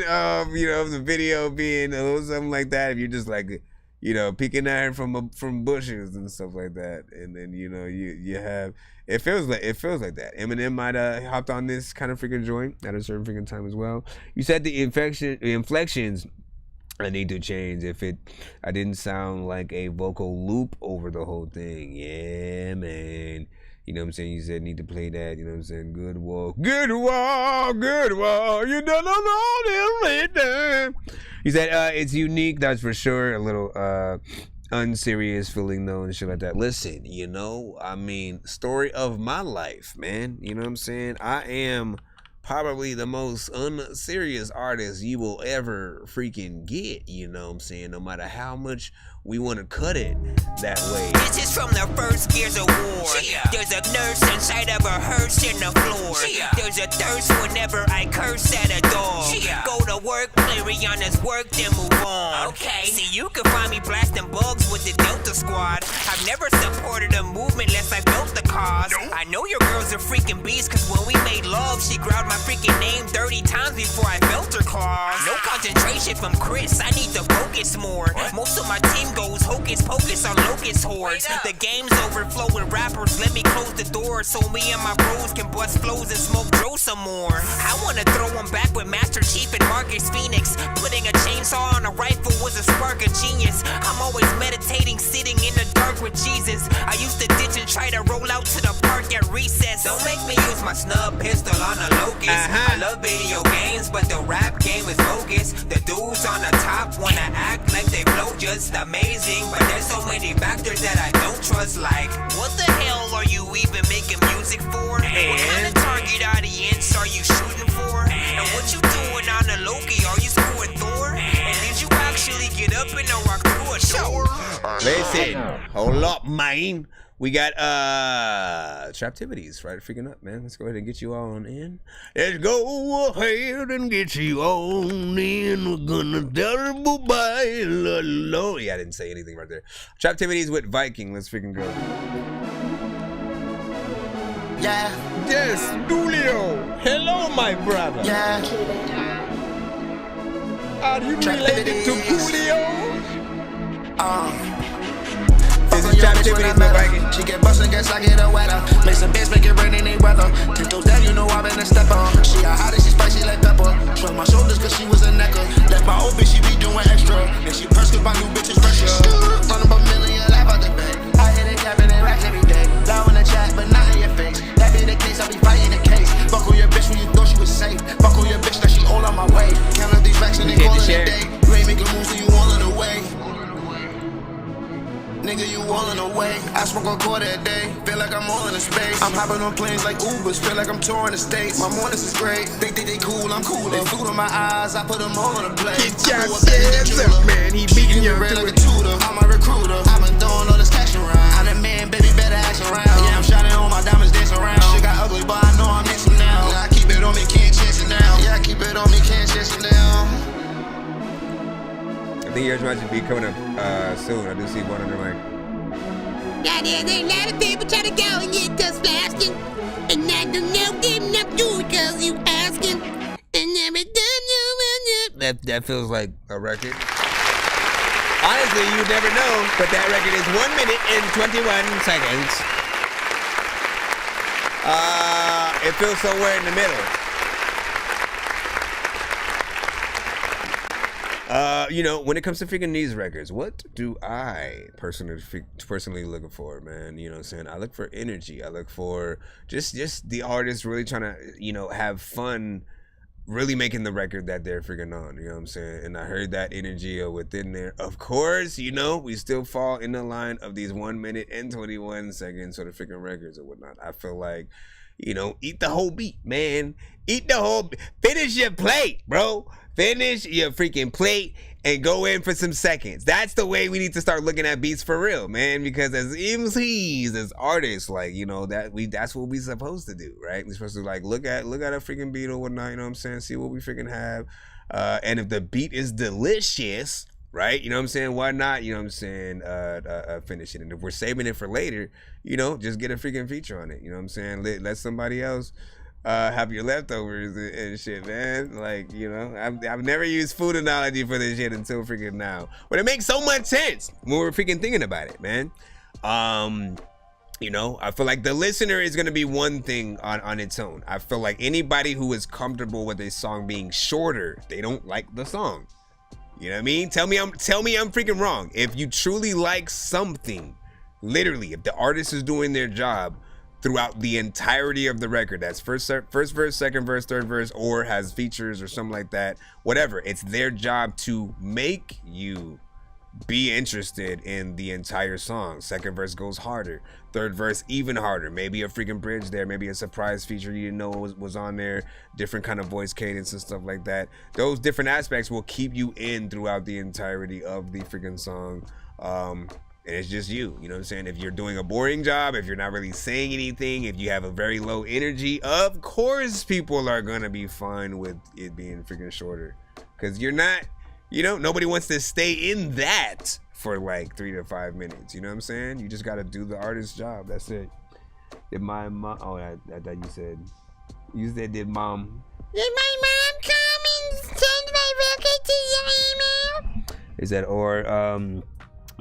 of, you know, the video being a little something like that. If you're just like, you know, peeking at her from bushes and stuff like that, and then, you know, you have, it feels like that. Eminem might have hopped on this kind of freaking joint at a certain freaking time as well. You said the inflections I need to change. I didn't sound like a vocal loop over the whole thing. Yeah, man. You know what I'm saying? You said need to play that. You know what I'm saying? Good walk. You don't know this. You said it's unique. That's for sure. A little unserious feeling though and shit like that. Listen, you know, I mean, story of my life, man. You know what I'm saying? I am probably the most unserious artist you will ever freaking get, you know what I'm saying? No matter how much we want to cut it that way. This is from the first Gears of War. There's a nurse inside of a hearse in the floor. There's a thirst whenever I curse at a dog. Go to work, play Rihanna's work, then move on. Okay. See, you can find me blasting bugs with the Delta Squad. I've never supported a movement unless I built the cause. I know your girl's a freaking beast, cause when we made love, she growled my freaking name 30 times before I felt her claws. No concentration from Chris, I need to focus more. Most of my team goes hocus pocus on locust hordes. The game's overflow with rappers, let me close the door so me and my bros can bust flows and smoke Dro some more. I wanna throw them back with Master Chief and Marcus Phoenix. Putting a chainsaw on a rifle was a spark of genius. I'm always meditating, sitting in the dark with Jesus. I used to ditch and try to roll out to the park at recess. Don't make me use my snub pistol on a locust. I love video games, but the rap game is bogus. The dudes on the top wanna act like they flow just amazing, but there's so many factors that I don't trust. Like, what the hell are you even making music for? And what kind of target audience are you shooting for? And what you doing on the Loki? Are you screwing Thor? And did you actually get up and walk through a shower? Listen, hold up, man. We got Traptivities right freaking up, man. Let's go ahead and get you all on in. Let's go ahead and get you on in. We're gonna terrible by yeah, I didn't say anything right there. Traptivities with Viking. Let's freaking go. Yeah. Yes, Julio. Hello, my brother. Yeah. Are you related to Julio? This is Traptivities with Viking. She get bustin', guess I get her wetter. Make some bitch, make it rain in any weather. Take those down, you know I've been a stepper. She a hottie, she spicy like pepper. Shrug my shoulders cause she was a necker. Left my old bitch, she be doing extra. And she purse cause my new bitch is fresher. Run up a million, laugh out the bank. I hit it, capping it racks every day. Loud in the chat, but not in your face. That be the case, I be fighting the case. Fuck on your bitch when you thought she was safe. Fuck on your bitch, now she all on my way. Count up these racks and they call it a day. You ain't making moves, so you all in the way. Nigga, you all in the way. I smoke a quarter a day. Feel like I'm all in the space. I'm hopping on planes like Ubers. Feel like I'm touring the States. My mornings is great. They think they cool, I'm cooler. They flew to my eyes, I put them all on the plate. Get your hands up, man. He beating your red like a tutor. I'm a recruiter. I've been throwing all this cash around. I'm the man, baby, better act around. Yeah, I'm shining on my diamonds, dance around. Shit got ugly, but I know I'm handsome now. Yeah, I keep it on me, can't chance it now. Yeah, I keep it on me, can't chance it now. I think yours might be coming up soon. I do see one under my. Yeah, there's a lot of people trying to go and get us fasting. And I don't know if I'm doing because you asking. And every time you That feels like a record. Honestly, you never know, but that record is 1 minute and 21 seconds. It feels somewhere in the middle. You know, when it comes to freaking these records, what do I personally looking for, man? You know what I'm saying? I look for energy. I look for just the artist really trying to, you know, have fun, really making the record that they're freaking on. You know what I'm saying? And I heard that energy within there. Of course, you know, we still fall in the line of these 1 minute and 21 seconds sort of freaking records or whatnot. I feel like, you know, eat the whole beat, man. Eat the whole, finish your plate, bro. Finish your freaking plate and go in for some seconds. That's the way we need to start looking at beats for real, man. Because as MCs, as artists, like, you know, that's what we supposed to do, right? We're supposed to like look at a freaking beat or whatnot, you know what I'm saying? See what we freaking have. And if the beat is delicious, right? You know what I'm saying? Why not, you know what I'm saying, finish it. And if we're saving it for later, you know, just get a freaking feature on it. You know what I'm saying? Let somebody else have your leftovers and shit, man. Like, you know, I've never used food analogy for this shit until freaking now. But it makes so much sense when we're freaking thinking about it, man. You know, I feel like the listener is gonna be one thing on its own. I feel like anybody who is comfortable with a song being shorter, they don't like the song. You know what I mean? Tell me I'm freaking wrong. If you truly like something, literally, if the artist is doing their job throughout the entirety of the record, that's first verse, second verse, third verse, or has features or something like that, whatever, it's their job to make you be interested in the entire song. Second verse goes harder, third verse even harder, maybe a freaking bridge there, maybe a surprise feature you didn't know was on there, different kind of voice cadence and stuff like that. Those different aspects will keep you in throughout the entirety of the freaking song. And it's just you know what I'm saying? If you're doing a boring job, if you're not really saying anything, if you have a very low energy, of course people are gonna be fine with it being freaking shorter. Cause you're not, you know, nobody wants to stay in that for like 3 to 5 minutes. You know what I'm saying? You just gotta do the artist's job. That's it. Did my mom, oh, I thought you said did mom. Did my mom come and send my record to your email? Is that, or,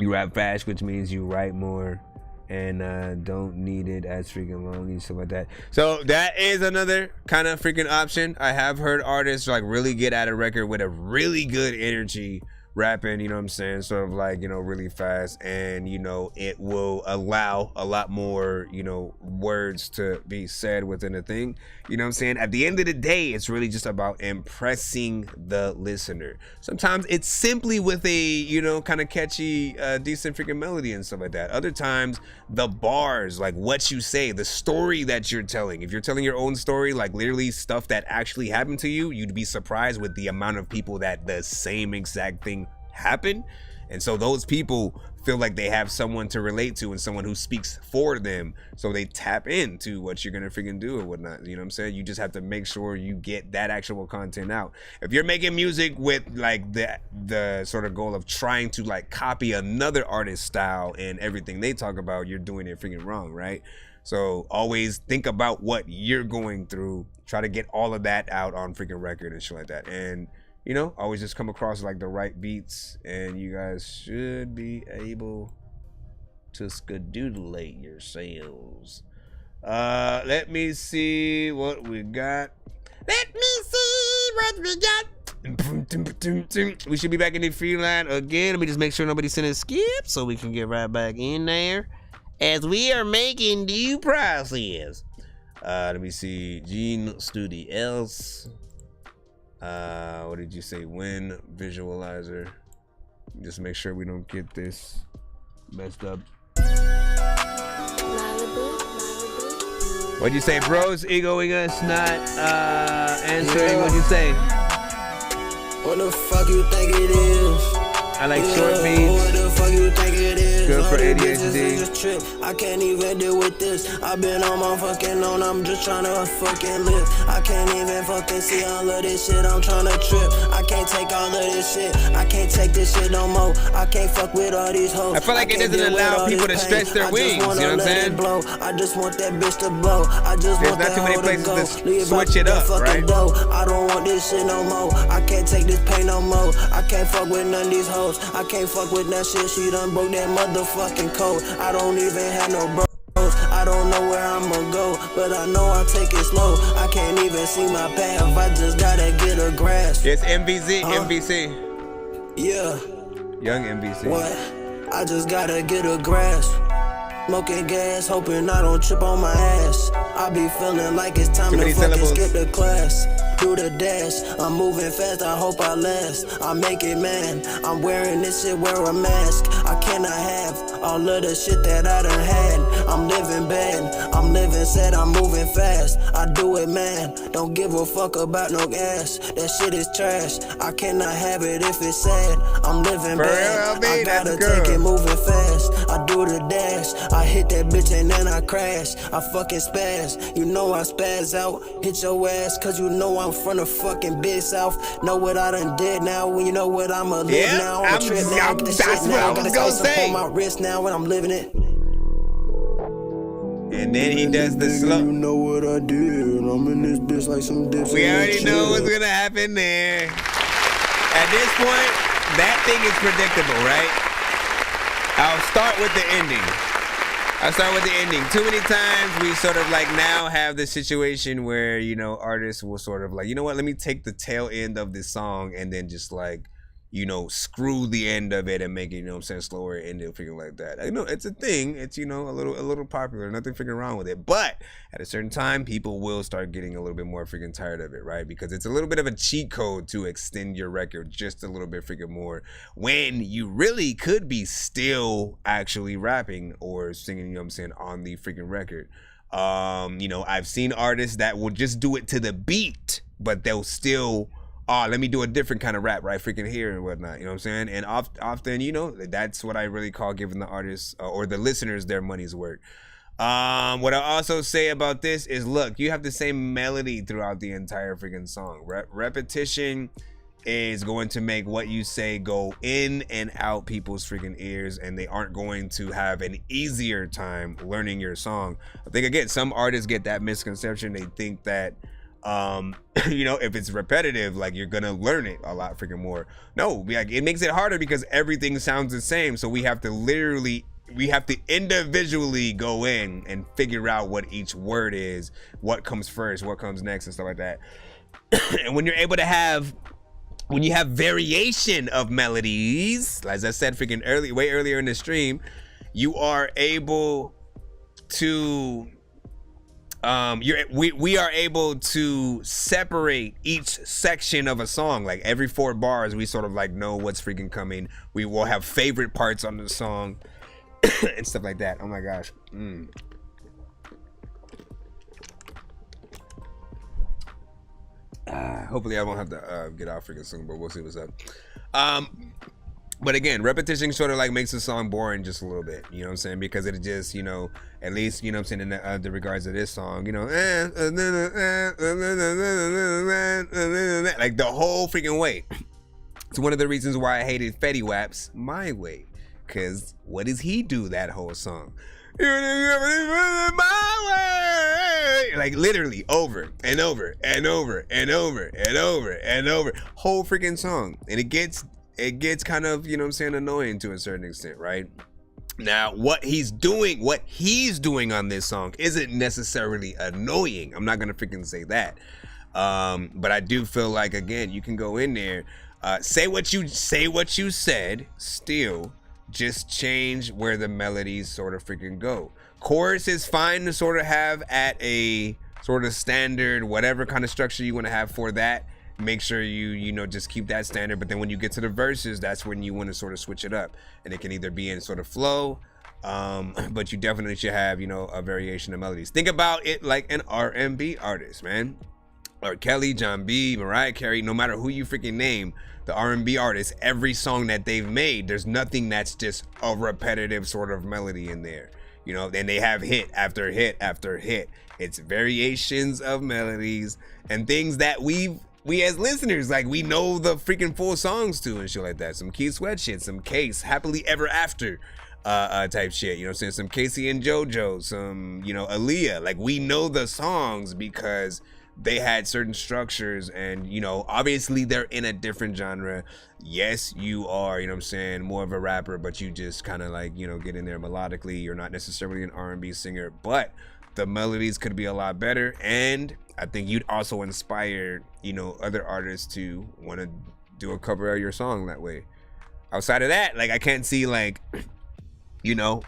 you rap fast, which means you write more and don't need it as freaking long and stuff like that. So that is another kind of freaking option. I have heard artists like really get at a record with a really good energy rapping, you know what I'm saying, sort of like, you know, really fast, and you know, it will allow a lot more, you know, words to be said within a thing, you know what I'm saying. At the end of the day, it's really just about impressing the listener. Sometimes it's simply with a, you know, kind of catchy decent freaking melody and stuff like that. Other times the bars, like what you say, the story that you're telling, if you're telling your own story, like literally stuff that actually happened to you, you'd be surprised with the amount of people that the same exact thing happen. And so those people feel like they have someone to relate to and someone who speaks for them, so they tap into what you're gonna freaking do or whatnot. You know what I'm saying? You just have to make sure you get that actual content out. If you're making music with like the sort of goal of trying to like copy another artist's style and everything they talk about, you're doing it freaking wrong, right? So always think about what you're going through, try to get all of that out on freaking record and shit like that. And you know, always just come across like the right beats, and you guys should be able to skedoodlate yourselves. Let me see what we got. Let me see what we got. We should be back in the free line again. Let me just make sure nobody sent a skip so we can get right back in there as we are making due process. Let me see. Gene Studios. What did you say? Win visualizer. Just make sure we don't get this messed up. What'd you say, bros? Egoing us, not answering. What'd you say? What the fuck you think it is? I like short beats. What the fuck you think it is? Good for ADHD. ADHD. I can't even deal with this. I've been on my fucking own. I'm just trying to fucking live. I can't even fucking see all of this shit. I'm trying to trip. I can't take all of this shit. I can't take this shit no more. I can't fuck with all these hoes. I feel like it doesn't allow people to stretch their wings. You know what I'm saying? Blow. I just want that bitch to blow. I just There's want not that too many hoe places to go. to switch it up, right? Dough. I don't want this shit no more. I can't take this pain no more. I can't fuck with none of these hoes. I can't fuck with that shit. She done broke that motherfucking code. I don't even have no bros. I don't know where I'ma go. but I know I take it slow. I can't even see my path, I just gotta get a grasp. It's MVC. Yeah. Young MVC. What? I just gotta get a grasp. Smoking gas, hoping I don't trip on my ass. I be feeling like it's time to fucking skip the class. Do the dash, I'm moving fast, I hope I last. I make it, man, I'm wearing this shit, wear a mask. I cannot have all of the shit that I done had. I'm living bad, I'm living sad, I'm moving fast. I do it, man, don't give a fuck about no gas. That shit is trash, I cannot have it if it's sad. I'm living bad, I gotta take it moving fast. I do the dash, I hit that bitch and then I crash. I fucking spaz, you know I spaz out. Hit your ass, cause you know I'm from the fucking big south. Know what I done did now, when you know what I'ma live now. I'm trip now, get the shit now. Got the ice up on my wrist now when I'm living it. And then he does the slow. You know what I did, I'm in this bitch like some dips. We already know what's gonna happen there. At this point, that thing is predictable, right? I'll start with the ending. Too many times we sort of like now have this situation where, you know, artists will sort of like, you know what, let me take the tail end of this song and then just like, you know, screw the end of it and make it, you know what I'm saying, slower and figure like that. I know it's a thing. It's, you know, a little popular. Nothing freaking wrong with it. But at a certain time, people will start getting a little bit more freaking tired of it, right? Because it's a little bit of a cheat code to extend your record just a little bit freaking more when you really could be still actually rapping or singing, you know what I'm saying, on the freaking record. You know, I've seen artists that will just do it to the beat, but they'll still let me do a different kind of rap right freaking here and whatnot, you know what I'm saying? And often, you know, that's what I really call giving the artists or the listeners their money's worth. What I also say about this is, look, you have the same melody throughout the entire freaking song. Repetition is going to make what you say go in and out people's freaking ears, and they aren't going to have an easier time learning your song. I think, again, some artists get that misconception. They think that you know, if it's repetitive, like, you're gonna learn it a lot freaking more. No, like, it makes it harder because everything sounds the same. So we have to individually go in and figure out what each word is, what comes first, what comes next, and stuff like that. And when you have variation of melodies, as I said freaking way earlier in the stream, you are able to we are able to separate each section of a song. Like every 4 bars, we sort of like know what's freaking coming. We will have favorite parts on the song and stuff like that. Oh my gosh. Hopefully I won't have to get out freaking soon, but we'll see what's up. But again, repetition sort of like makes the song boring just a little bit, you know what I'm saying? Because it just, you know, at least, you know what I'm saying, in the regards of this song, you know, like the whole freaking way. It's one of the reasons why I hated Fetty Wap's My Way. Because what does he do that whole song? My way, like literally over and over and over and over and over and over, whole freaking song. And it gets kind of, you know what I'm saying, annoying to a certain extent, right? Now, what he's doing on this song isn't necessarily annoying. I'm not gonna freaking say that. But I do feel like, again, you can go in there, say what you said, still just change where the melodies sort of freaking go. Chorus is fine to sort of have at a sort of standard, whatever kind of structure you want to have for that. Make sure you know, just keep that standard. But then when you get to the verses, that's when you want to sort of switch it up, and it can either be in sort of flow, but you definitely should have, you know, a variation of melodies. Think about it like an R&B artist, man. Or Kelly, John B, Mariah Carey, no matter who you freaking name, the R&B artists, every song that they've made, there's nothing that's just a repetitive sort of melody in there, you know. Then they have hit after hit after hit. It's variations of melodies and things that we as listeners, like, we know the freaking full songs to and shit like that. Some Keith Sweat shit, some Case, Happily Ever After type shit, you know what I'm saying? Some Casey and JoJo, some, you know, Aaliyah. Like, we know the songs because they had certain structures, and, you know, obviously they're in a different genre. Yes, you are, you know what I'm saying, more of a rapper, but you just kind of like, you know, get in there melodically. You're not necessarily an R&B singer, but the melodies could be a lot better, and I think you'd also inspire, you know, other artists to want to do a cover of your song that way. Outside of that, like, I can't see, like, you know,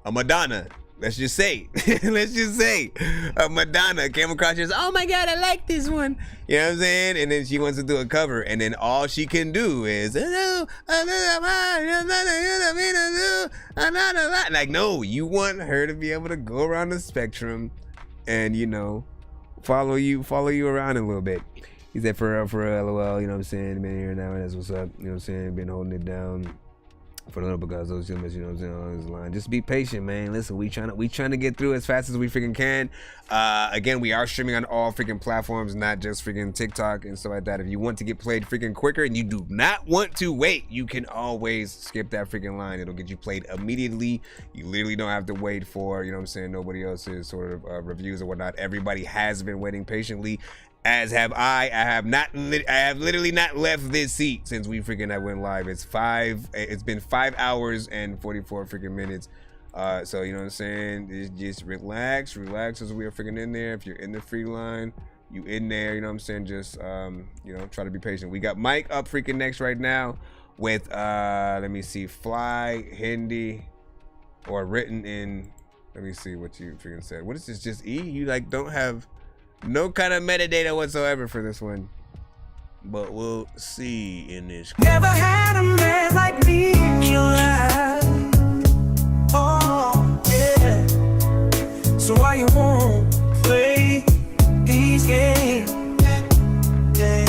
a Madonna. Let's just say a Madonna came across and says, oh my God, I like this one. You know what I'm saying? And then she wants to do a cover, and then all she can do is, like, no, you want her to be able to go around the spectrum and, you know, follow you around a little bit. He said, for LOL, you know what I'm saying? Been here now, that's what's up. You know what I'm saying? Been holding it down for a little because those humans, you know what I'm saying, on this line. Just be patient, man. Listen, we trying to get through as fast as we freaking can. Again, we are streaming on all freaking platforms, not just freaking TikTok and stuff like that. If you want to get played freaking quicker and you do not want to wait, you can always skip that freaking line. It'll get you played immediately. You literally don't have to wait for, you know what I'm saying, nobody else's sort of reviews or whatnot. Everybody has been waiting patiently, as have I. I have literally not left this seat since we freaking went live. It's been 5 hours and 44 freaking minutes. So you know what I'm saying? Just relax as we are freaking in there. If you're in the free line, you in there, you know what I'm saying? Just you know, try to be patient. We got Mike up freaking next right now with let me see, Fly Hindi, or written in, let me see what you freaking said. What is this, just E? You like don't have no kind of metadata whatsoever for this one, but we'll see in this. Never had a man like me in your life. Oh, yeah. So why you won't play these games? Yeah.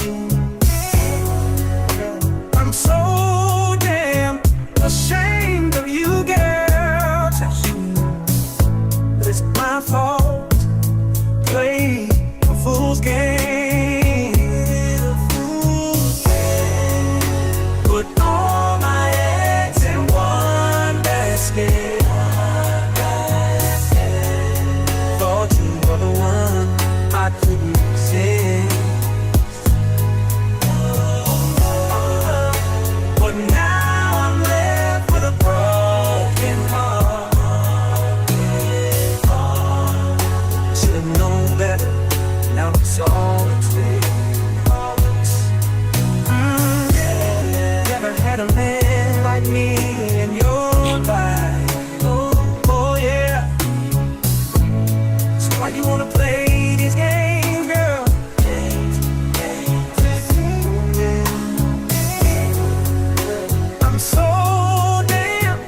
I'm so damn ashamed of you, girl. It's my fault. Play fool's game, put all my eggs in one basket. Thought you were the one I couldn't resist, but now I'm left with a broken heart. Should've known better. Now it's all never had a man like me in your life. Oh yeah. So why you wanna play these games, girl? I'm so damn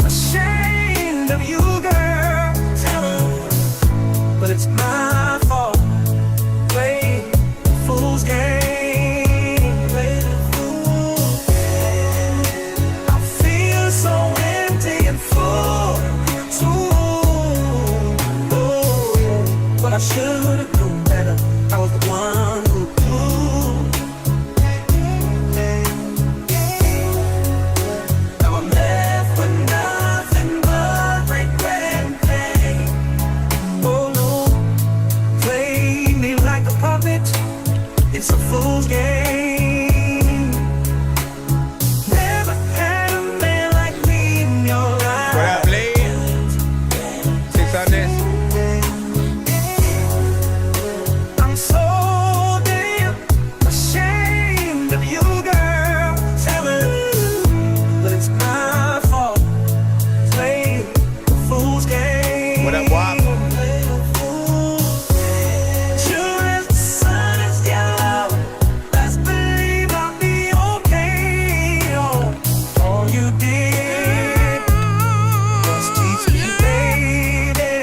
ashamed of you, girl. But it's my fault. Play the fool's game. Play the fool's game. I feel so empty and full too. Oh, yeah. But I should have known better. I was the one who now I'm left with nothing but regret and pain. Oh no. Play me like a puppet, it's a fool's game. Never had a man like me in your life. What up, Blaze? 6 on this. I'm so damn ashamed of you, girl. Tell her that it's my fault. Play the fool's game. What up, Wop? Sure as the sun is yellow, best believe I'll be okay. Oh, all you did was teach me, baby.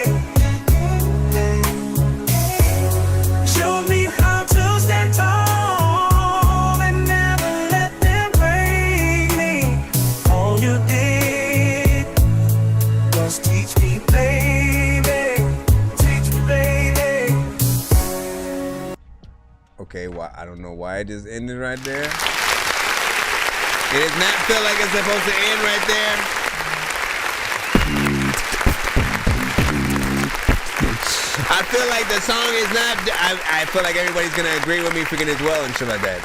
Show me how to stand tall and never let them break me. All you did was teach me, baby. Teach me, baby. Okay, well, I don't know why it just ended right there. It does not feel like it's supposed to end right there. I feel like the song is not, I feel like everybody's gonna agree with me freaking as well and shit like that.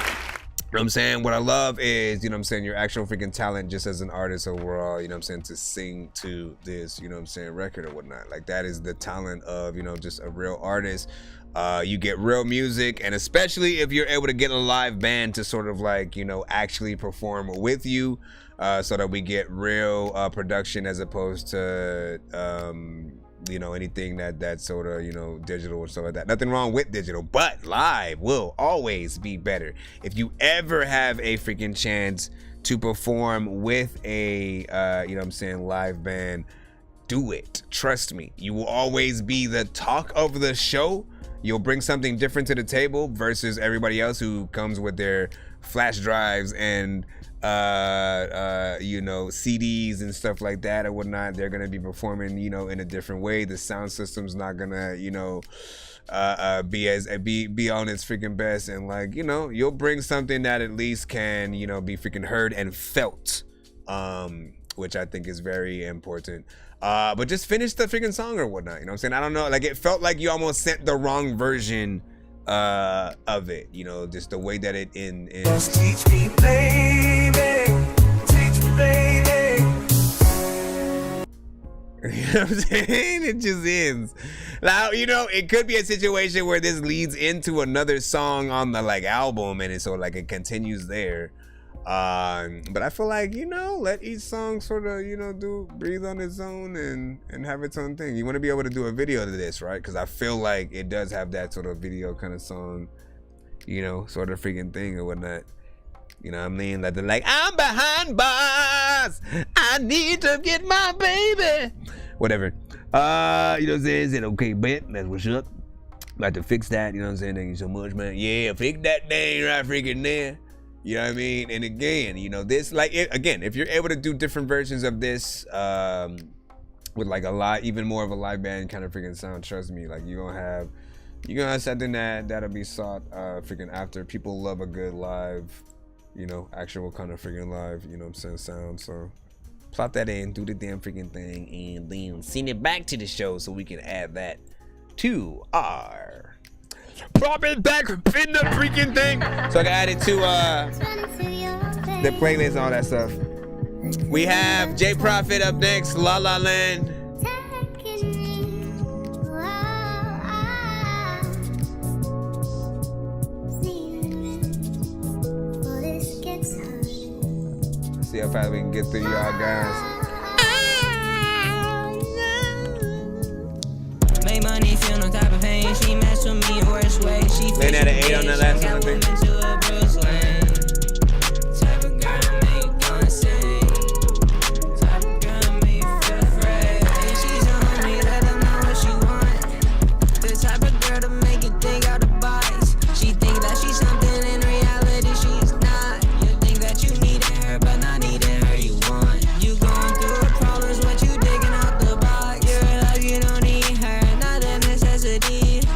know what I'm saying? What I love is, you know what I'm saying, your actual freaking talent just as an artist overall, you know what I'm saying, to sing to this, you know what I'm saying, record or whatnot. Like, that is the talent of, you know, just a real artist. You get real music, and especially if you're able to get a live band to sort of like, you know, actually perform with you, so that we get real production as opposed to you know, anything that sort of, you know, digital or stuff like that. Nothing wrong with digital, but live will always be better. If you ever have a freaking chance to perform with a you know what I'm saying, live band, do it. Trust me, you will always be the talk of the show. You'll bring something different to the table versus everybody else who comes with their flash drives and you know, CDs and stuff like that or whatnot. They're gonna be performing, you know, in a different way. The sound system's not gonna, you know, be on its freaking best, and like, you know, you'll bring something that at least can, you know, be freaking heard and felt, which I think is very important. But just finish the freaking song or whatnot, you know what I'm saying? I don't know, like, it felt like you almost sent the wrong version of it, you know, just the way that it in Just teach me, baby. Teach me, baby. You know what I'm saying? It just ends. Now, you know, it could be a situation where this leads into another song on the like album, and it's sort of like it continues there. But I feel like, you know, let each song sort of, you know, breathe on its own and have its own thing. You want to be able to do a video to this, right? Because I feel like it does have that sort of video kind of song, you know, sort of freaking thing or whatnot. You know what I mean? Like, they're like, I'm behind bars, I need to get my baby. Whatever. You know what I'm saying? Said, okay, bet, that's what's up. About to fix that, you know what I'm saying? Thank you so much, man. Yeah, fix that thing right freaking there. You know what I mean? And again, you know, this, like, again, if you're able to do different versions of this with like even more of a live band kind of freaking sound, trust me, like, you're gonna have something that'll be sought freaking after. People love a good live, you know, actual kind of freaking live, you know what I'm saying, sound. So plot that in, do the damn freaking thing, and then send it back to the show so we can add that to our pop it back in the freaking thing, so I can add it to the playlist and all that stuff. We have J Prophet up next, La La Land. See how fast we can get through y'all guys. Make money, feel no type of pain. She messed with me in worst way. She laying at an 8 on that last one, I think. Type of girl make go insane. Type of girl make you feel afraid. And she's a homie, let them know what she want. The type of girl to make you think out the box. She think that she's something, in reality she's not. You think that you need her, but not needing her you want. You going through her problems, what you digging out the box. You're alive, you don't need her.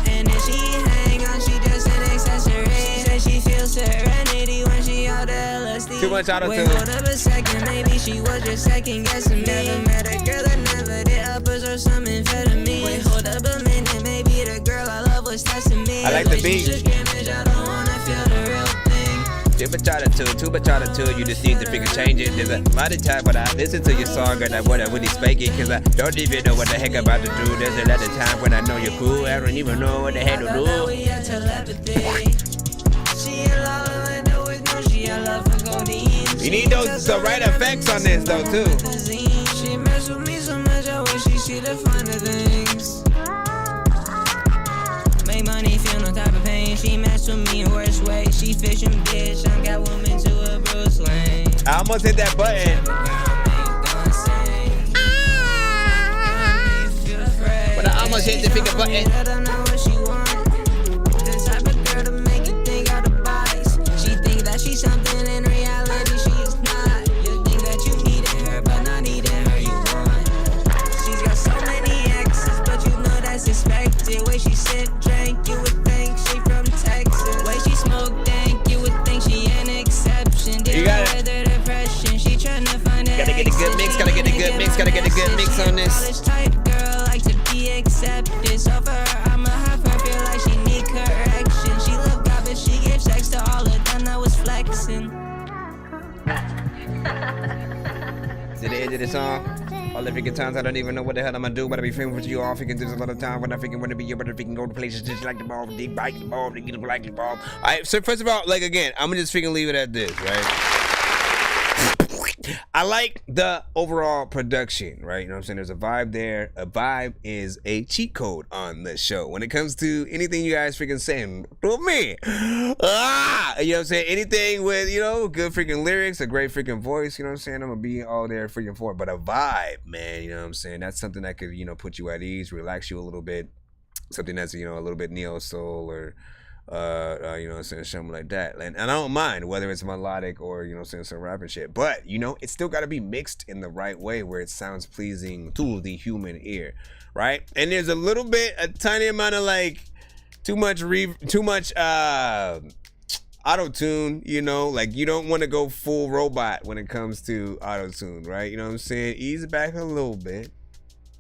And if she hang on, she just an accessory. She said she feels serenity when she out there LSD. Too much auto-tune. Wait, hold up a second, maybe she was just second guessing me. Never met a girl that never did uppers or some amphetamine. Wait, hold up a minute, maybe the girl I love was testing me. I like the beat. I don't wanna feel the real thing. Too much auto-tune, you just need to freaking change it. There's a lot of time when I listen to your song and I wanna really spank it, cause I don't even know what the heck I'm about to do. There's a lot of time when I know you're cool, I don't even know what the heck to do. We had telepathy. She in La La Land, always know she had love for codeine. You need the right effects on this though too. She mess with me so much, I wish she see the finer things. Make money, feel no type of pain. She mess with me in worst way. She fishing, bitch. I'm got woman to a Bruce Wayne. I almost hit that button. But I almost hit the freaking button. I don't know what she want. The type of girl to make you think out the box. She think that she's something, in reality she's not. You think that you needed her, but not needing her you want. She's got so many exes, but you know that's expected. Way she sip, drink, you would think she from Texas. Way she smoke, dank, you would think she an exception. You got it. Depression, she tryna find it. Gotta get a good mix, gotta get a good mix, gotta get a good mix on this. Type girl like to be accepted. So for her, I'ma have her feel like she need correction. She love God, but she gave sex to all of them that was flex. flexing. To the end of the song. All the freaking times I don't even know what the hell I'm gonna do, but I be feeling with you all freaking there's a lot of time when I freaking want to be able to freaking go to places just like the ball, they bite the ball, they get like the ball. Alright, so first of all, like again, I'm gonna just freaking leave it at this, right? I like the overall production, right? You know what I'm saying? There's a vibe there. A vibe is a cheat code on the show. When it comes to anything you guys freaking saying to me. You know what I'm saying? Anything with, you know, good freaking lyrics, a great freaking voice, you know what I'm saying? I'm gonna be all there freaking for it. But a vibe, man, you know what I'm saying? That's something that could, you know, put you at ease, relax you a little bit. Something that's, you know, a little bit neo soul or you know what I'm saying, something like that. And I don't mind whether it's melodic or, you know what I'm saying, some rapping shit. But, you know, it's still got to be mixed in the right way where it sounds pleasing to the human ear, right? And there's a tiny amount of like too much auto-tune, you know, like you don't want to go full robot when it comes to auto-tune, right? You know what I'm saying? Ease it back a little bit.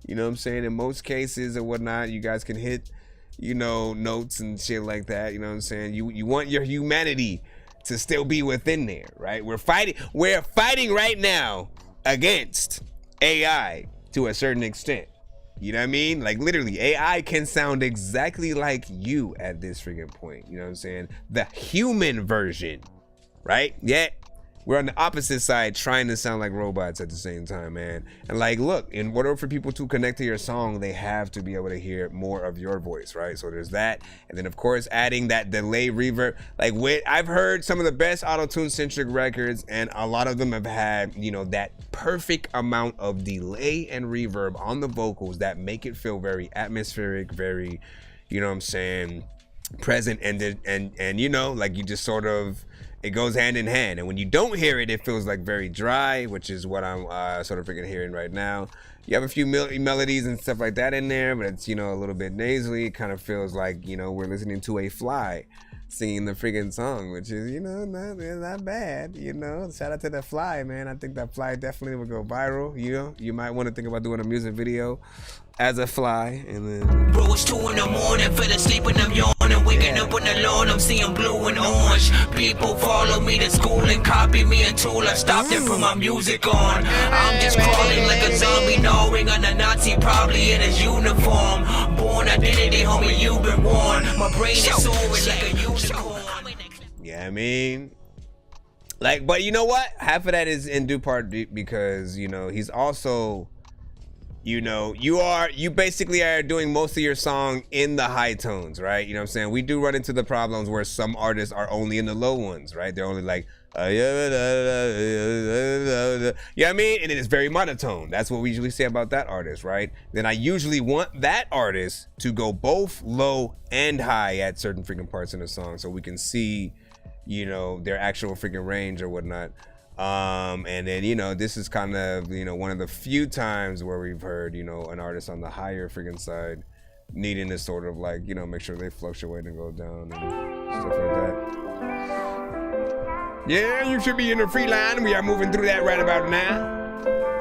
You know what I'm saying? In most cases or whatnot, you guys can hit, you know, notes and shit like that. You know what I'm saying? You want your humanity to still be within there, right? We're fighting right now against AI to a certain extent. You know what I mean? Like literally, AI can sound exactly like you at this freaking point. You know what I'm saying? The human version, right? Yet we're on the opposite side trying to sound like robots at the same time, man. And like, look, in order for people to connect to your song, they have to be able to hear more of your voice, right? So there's that. And then of course, adding that delay reverb. Like I've heard some of the best auto-tune centric records, and a lot of them have had, you know, that perfect amount of delay and reverb on the vocals that make it feel very atmospheric, very, you know what I'm saying, present, and you know, like you just sort of, it goes hand in hand. And when you don't hear it, it feels like very dry, which is what I'm sort of freaking hearing right now. You have a few melodies and stuff like that in there, but it's, you know, a little bit nasally. It kind of feels like, you know, we're listening to a fly singing the freaking song, which is, you know, not bad, you know. Shout out to that fly, man. I think that fly definitely would go viral. You know, you might want to think about doing a music video as a fly, and then bro, it's 2 in the morning, fell asleep when I'm yawning, waking up on the lawn, I'm seeing blue and orange. People follow me to school and copy me until I stop and put my music on. I'm just crawling like a zombie, gnawing on a Nazi, probably in his uniform. Born identity, homie, you've been warned. My brain is soaring like a unicorn. Yeah, I mean, like, but you know what? Half of that is in due part because, you know, he's also, you know, you basically are doing most of your song in the high tones, right? You know what I'm saying? We do run into the problems where some artists are only in the low ones, right? They're only like, you know what I mean? And it is very monotone. That's what we usually say about that artist, right? Then I usually want that artist to go both low and high at certain freaking parts in the song so we can see, you know, their actual freaking range or whatnot. And then, you know, this is kind of, you know, one of the few times where we've heard, you know, an artist on the higher freaking side needing to sort of like, you know, make sure they fluctuate and go down and stuff like that. Yeah, you should be in the free line. We are moving through that right about now.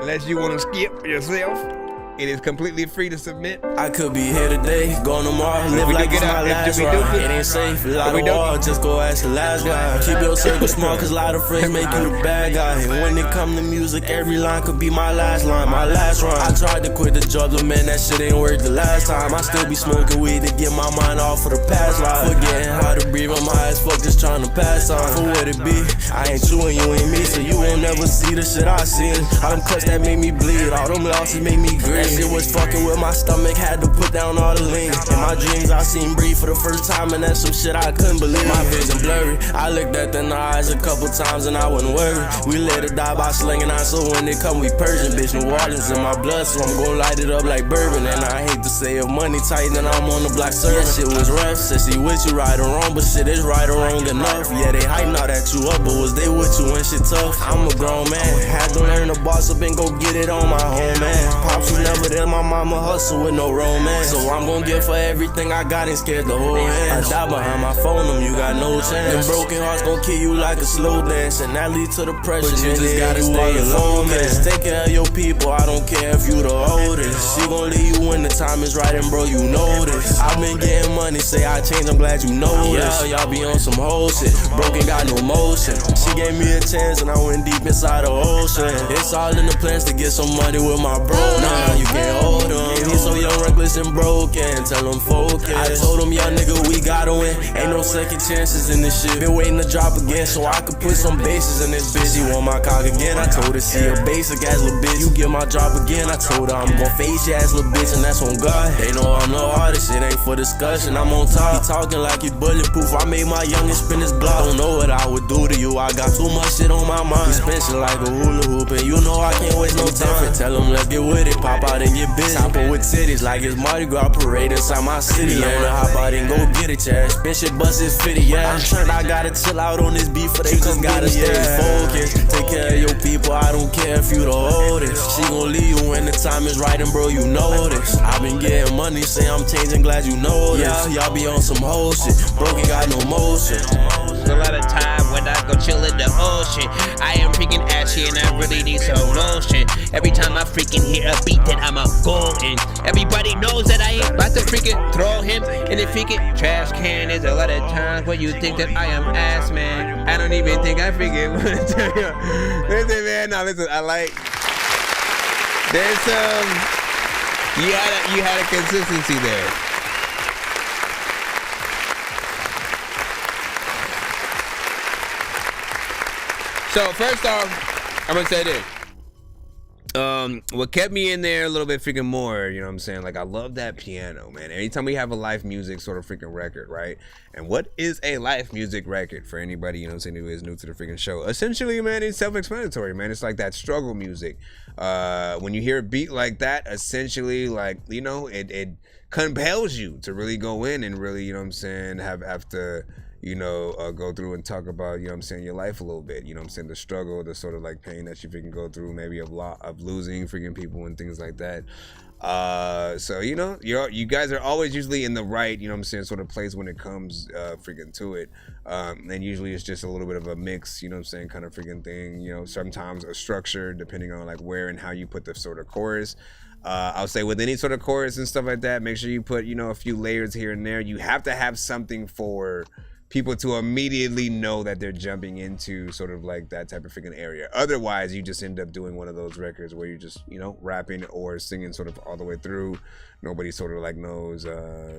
Unless you want to skip yourself. It is completely free to submit. I could be here today, gone tomorrow, live like it's my last ride. It ain't safe, a lot of war, just go ask the last guy. Keep your circle small, cause a lot of friends make you the bad guy. And when it come to music, every line could be my last line, my last rhyme. I tried to quit the job, but man, that shit ain't worked the last time. I still be smoking weed to get my mind off of the past life. Forgetting how to breathe, I'm high as fuck, just trying to pass on. For what it be, I ain't you and you ain't me, so you won't never see the shit I seen. All them cuts that made me bleed, all them losses made me green. That shit was fucking with my stomach, had to put down all the lean. In my dreams, I seen breathe for the first time, and that's some shit I couldn't believe. My vision blurry, I looked at the eyes a couple times, and I wasn't worried. We let it die by slinging out, so when they come, we purging. Bitch, New Orleans in my blood, so I'm gon' light it up like bourbon. And I hate to say if money tight, then I'm on the block serving. Yeah, shit was rough, said she with you right or wrong, but shit is right or wrong enough. Yeah, they hype now that you up, but was they with you when shit tough? I'm a grown man, had to learn to boss up and go get it on my own, man. Pops was never never did my mama hustle with no romance. So I'm gon' give her everything I got and scared the whole hand. I die behind my phone, you got no chance. Them broken hearts gon' kill you like a slow dance, and that lead to depression. But you just gotta stay alone, man. Take care of your people, I don't care if you the oldest. She gon' leave you when the time is right, and bro, you know this. I've been getting money, say I changed, I'm glad you know this. Yeah, y'all be on some whole shit. Broken got no motion. She gave me a chance, and I went deep inside the ocean. It's all in the plans to get some money with my bro. Nah, you can't hold him. He's so young, reckless, and broken. Tell him focus. I told him, young nigga, we gotta win. Ain't no second chances in this shit. Been waiting to drop again so I could put some bases in this bitch. She want my cock again. I told her she a basic ass little bitch. You get my drop again. I told her I'm gon' face your ass little bitch, and that's on God. They know I'm no artist. Shit ain't for discussion. I'm on top. He talking like he bulletproof. I made my youngest spin his block. Don't know what I would do to you. I got too much shit on my mind. We spin shit like a hula hoop, and you know I can't waste no time. Tell him let's get with it. Pop out and get busy. Hopper with titties like it's Mardi Gras parade inside my city. Yeah, wanna hop out and go get it, yeah. Spin shit bust is 50, yeah. I'm trying, I gotta chill out on this beef, for they just gotta stay focused. Take care of your people, I don't care if you the oldest. She gon' leave you when the time is right, and bro, you know this. I've been getting money, say I'm changing, glad you know this. Yeah, y'all be on some whole shit. Broken got no motion. A lot of time when I go chill in the ocean. I am freaking ashy and I really need some lotion. Every time I freaking hear a beat that I'm a golden. Everybody knows that I ain't about to freaking throw him in the freaking trash can. There's a lot of times where you think that I am ass, man. I don't even think I freaking want to tell you. Listen, man, no, listen, I like, there's some, you had a consistency there. So first off, I'm gonna say this. What kept me in there a little bit freaking more, you know what I'm saying? Like, I love that piano, man. Anytime we have a live music sort of freaking record, right? And what is a live music record for anybody, you know what I'm saying, who is new to the freaking show? Essentially, man, it's self-explanatory, man. It's like that struggle music. When you hear a beat like that, essentially, like, you know, it compels you to really go in and really, you know what I'm saying, have to, you know, go through and talk about, you know what I'm saying, your life a little bit, you know what I'm saying, the struggle, the sort of like pain that you freaking go through, maybe of losing freaking people and things like that. So, you know, you guys are always usually in the right, you know what I'm saying, sort of place when it comes freaking to it. And usually it's just a little bit of a mix, you know what I'm saying, kind of freaking thing, you know, sometimes a structure depending on like where and how you put the sort of chorus. I'll say with any sort of chorus and stuff like that, make sure you put, you know, a few layers here and there. You have to have something for people to immediately know that they're jumping into sort of like that type of freaking area. Otherwise, you just end up doing one of those records where you're just, you know, rapping or singing sort of all the way through. Nobody sort of like knows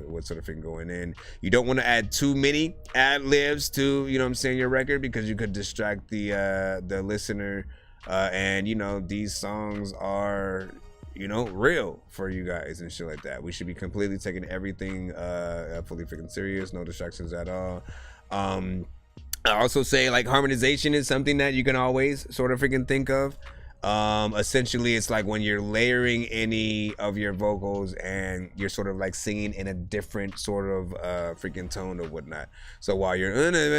what's sort of freaking going in. You don't want to add too many ad-libs to, you know what I'm saying, your record, because you could distract the listener. And, you know, these songs are, you know, real for you guys and shit like that. We should be completely taking everything fully freaking serious, no distractions at all. I also say like harmonization is something that you can always sort of freaking think of. Essentially, it's like when you're layering any of your vocals and you're sort of like singing in a different sort of freaking tone or whatnot. So while you're, you know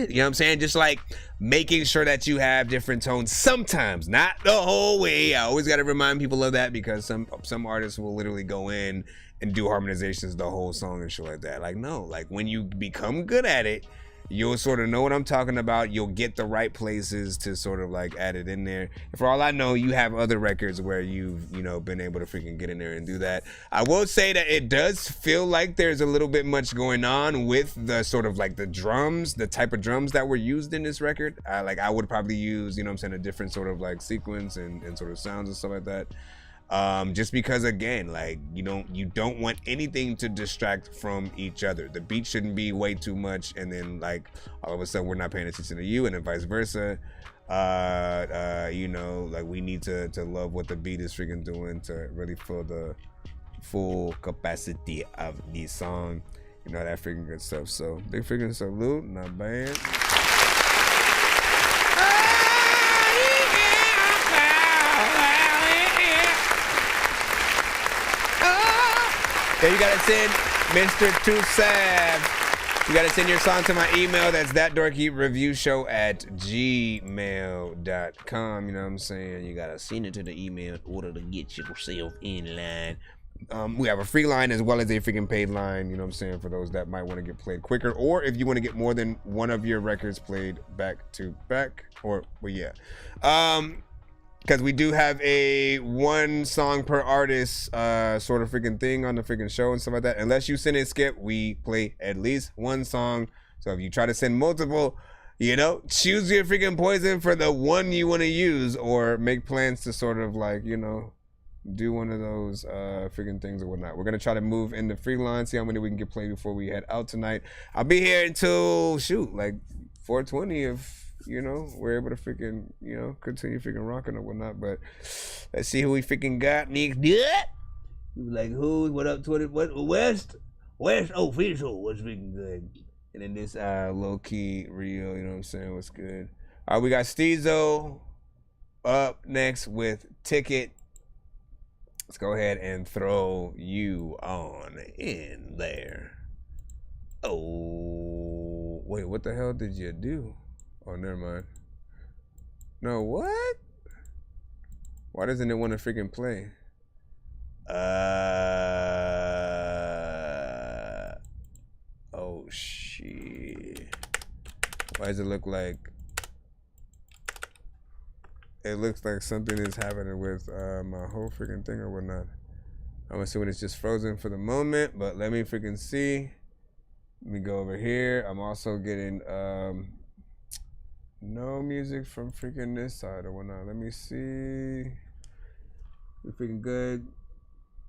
what I'm saying, just like making sure that you have different tones sometimes, not the whole way. I always got to remind people of that, because some artists will literally go in and do harmonizations the whole song and shit like that. Like, no, like when you become good at it, you'll sort of know what I'm talking about. You'll get the right places to sort of like add it in there. And for all I know, you have other records where you've, you know, been able to freaking get in there and do that. I will say that it does feel like there's a little bit much going on with the sort of like the drums, the type of drums that were used in this record. Like I would probably use, you know what I'm saying, a different sort of like sequence and sort of sounds and stuff like that. Just because, again, like, you don't want anything to distract from each other. The beat shouldn't be way too much, and then like all of a sudden we're not paying attention to you, and then vice versa. You know, like we need to love what the beat is freaking doing to really feel the full capacity of the song. You know, that freaking good stuff. So big freaking salute, not bad. Yeah, you gotta send Mr. Tusav You gotta send your song to my email. That's thatdorkyreviewshow@gmail.com. You know what I'm saying? You gotta send it to the email in order to get yourself in line. We have a free line as well as a freaking paid line, you know what I'm saying, for those that might want to get played quicker, or if you want to get more than one of your records played back to back, or, well, yeah. Because we do have a 1 song per artist sort of freaking thing on the freaking show and stuff like that. Unless you send it skip, we play at least 1 song. So if you try to send multiple, you know, choose your freaking poison for the one you want to use, or make plans to sort of like, you know, do one of those freaking things or whatnot. We're gonna try to move in the free line, see how many we can get played before we head out tonight. I'll be here until like 4:20 if, you know, we're able to freaking, you know, continue freaking rocking or whatnot. But let's see who we freaking got next. Yeah, you like who? What up, Twitter? What West official? What's freaking good? And then this low key real. You know what I'm saying? What's good? All right, we got Steezo up next with Ticket. Let's go ahead and throw you on in there. Oh, wait, what the hell did you do? Oh, never mind. No, what? Why doesn't it want to freaking play? Oh, shit. Why does it look like... It looks like something is happening with my whole freaking thing or whatnot. I'm assuming it's just frozen for the moment, but let me freaking see. Let me go over here. I'm also getting no music from freaking this side or whatnot. Let me see. We're freaking good.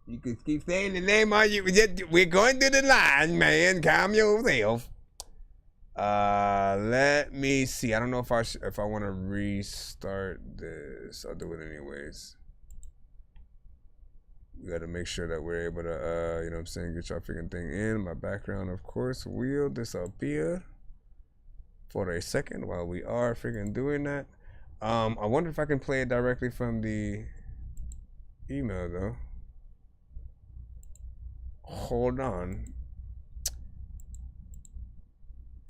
You can keep saying the name on you. We're going through the line, man. Calm yourself. Let me see. I don't know if I want to restart this. I'll do it anyways. We got to make sure that we're able to, you know what I'm saying, get y'all freaking thing in. My background, of course, will disappear for a second while we are freaking doing that. I wonder if I can play it directly from the email, though. Hold on.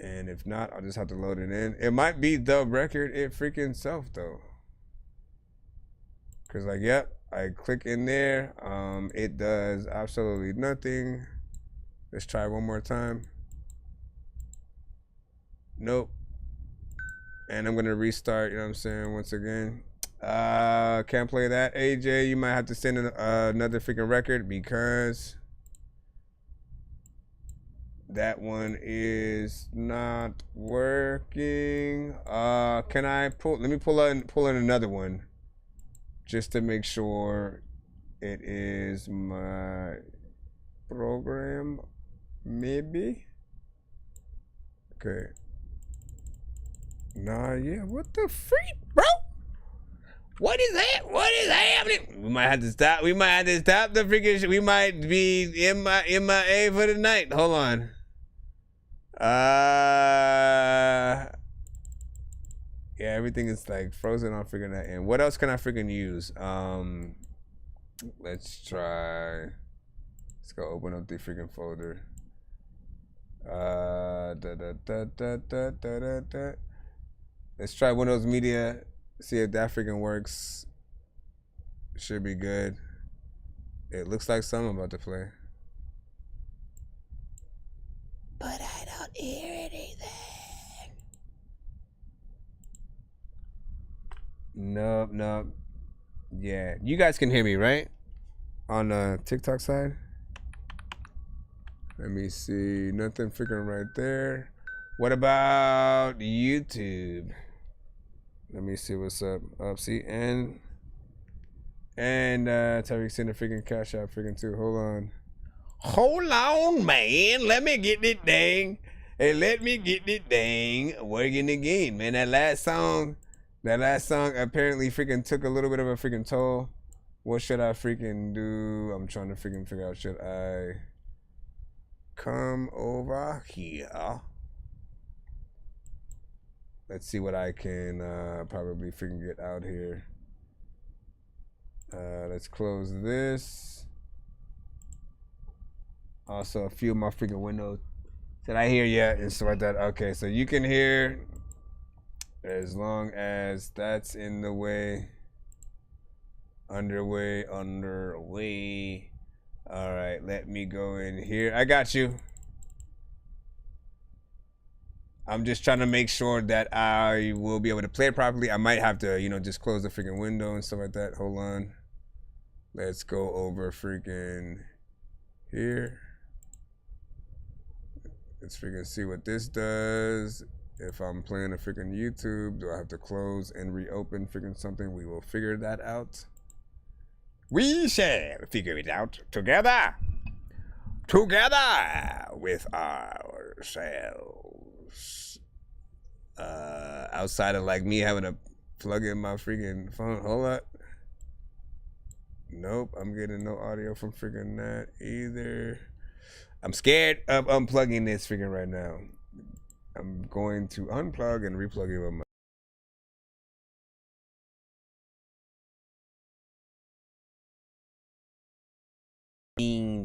And if not, I'll just have to load it in. It might be the record it freaking self, though. Because, like, yep, I click in there. It does absolutely nothing. Let's try one more time. Nope. And I'm going to restart, you know what I'm saying, once again. Can't play that. AJ, you might have to send another freaking record because... that one is not working. Can I pull? Let me pull in another one, just to make sure it is my program. Maybe. Okay. Nah, yeah. What the freak, bro? What is that? What is happening? We might have to stop. We might have to stop the freaking. We might be MIA for the night. Hold on. Yeah, everything is like frozen on freaking that end. What else can I freaking use? Let's try. Let's go open up the freaking folder. Let's try Windows Media. See if that freaking works. Should be good. It looks like something about to play. But I don't hear anything. Nope. Yeah, you guys can hear me, right? On the TikTok side. Let me see. Nothing freaking right there. What about YouTube? Let me see what's up. See, and Tariq send a freaking cash out freaking too. Hold on. Hold on, man. Let me get this thing. Hey, let me get this thing working again, man. That last song apparently freaking took a little bit of a freaking toll. What should I freaking do? I'm trying to freaking figure out. Should I come over here? Let's see what I can probably freaking get out here. Let's close this. Also, a few of my freaking Windows Did I hear yet? And stuff like that. Okay, so you can hear as long as that's in the way. Underway. All right, let me go in here. I got you. I'm just trying to make sure that I will be able to play it properly. I might have to, you know, just close the freaking window and stuff like that. Hold on. Let's go over freaking here. Let's freaking see what this does. If I'm playing a freaking YouTube, do I have to close and reopen freaking something? We will figure that out. We shall figure it out together. Together with ourselves. Outside of like me having to plug in my freaking phone. Hold up. Nope, I'm getting no audio from freaking that either. I'm scared of unplugging this freaking right now. I'm going to unplug and replug it with my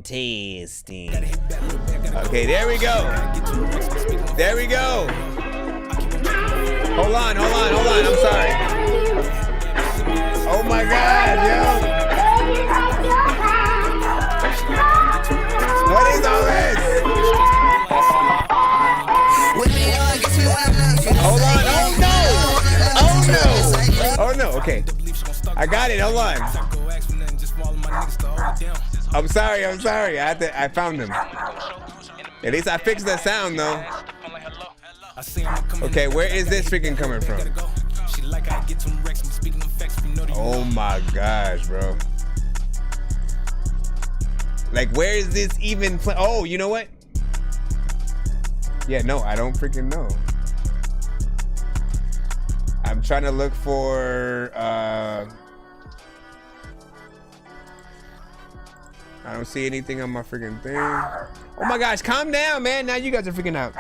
testing. Okay, there we go. There we go. Hold on. I'm sorry. Oh my God, yo. What is all this? Hold on. Oh no. Okay. I got it. Hold on. I'm sorry. I found him. At least I fixed that sound though. Okay, where is this freaking coming from? Oh my gosh, bro. Like, where is this even oh, you know what? Yeah, no, I don't freaking know. I'm trying to look for I don't see anything on my freaking thing. Oh my gosh, calm down, man. Now you guys are freaking out.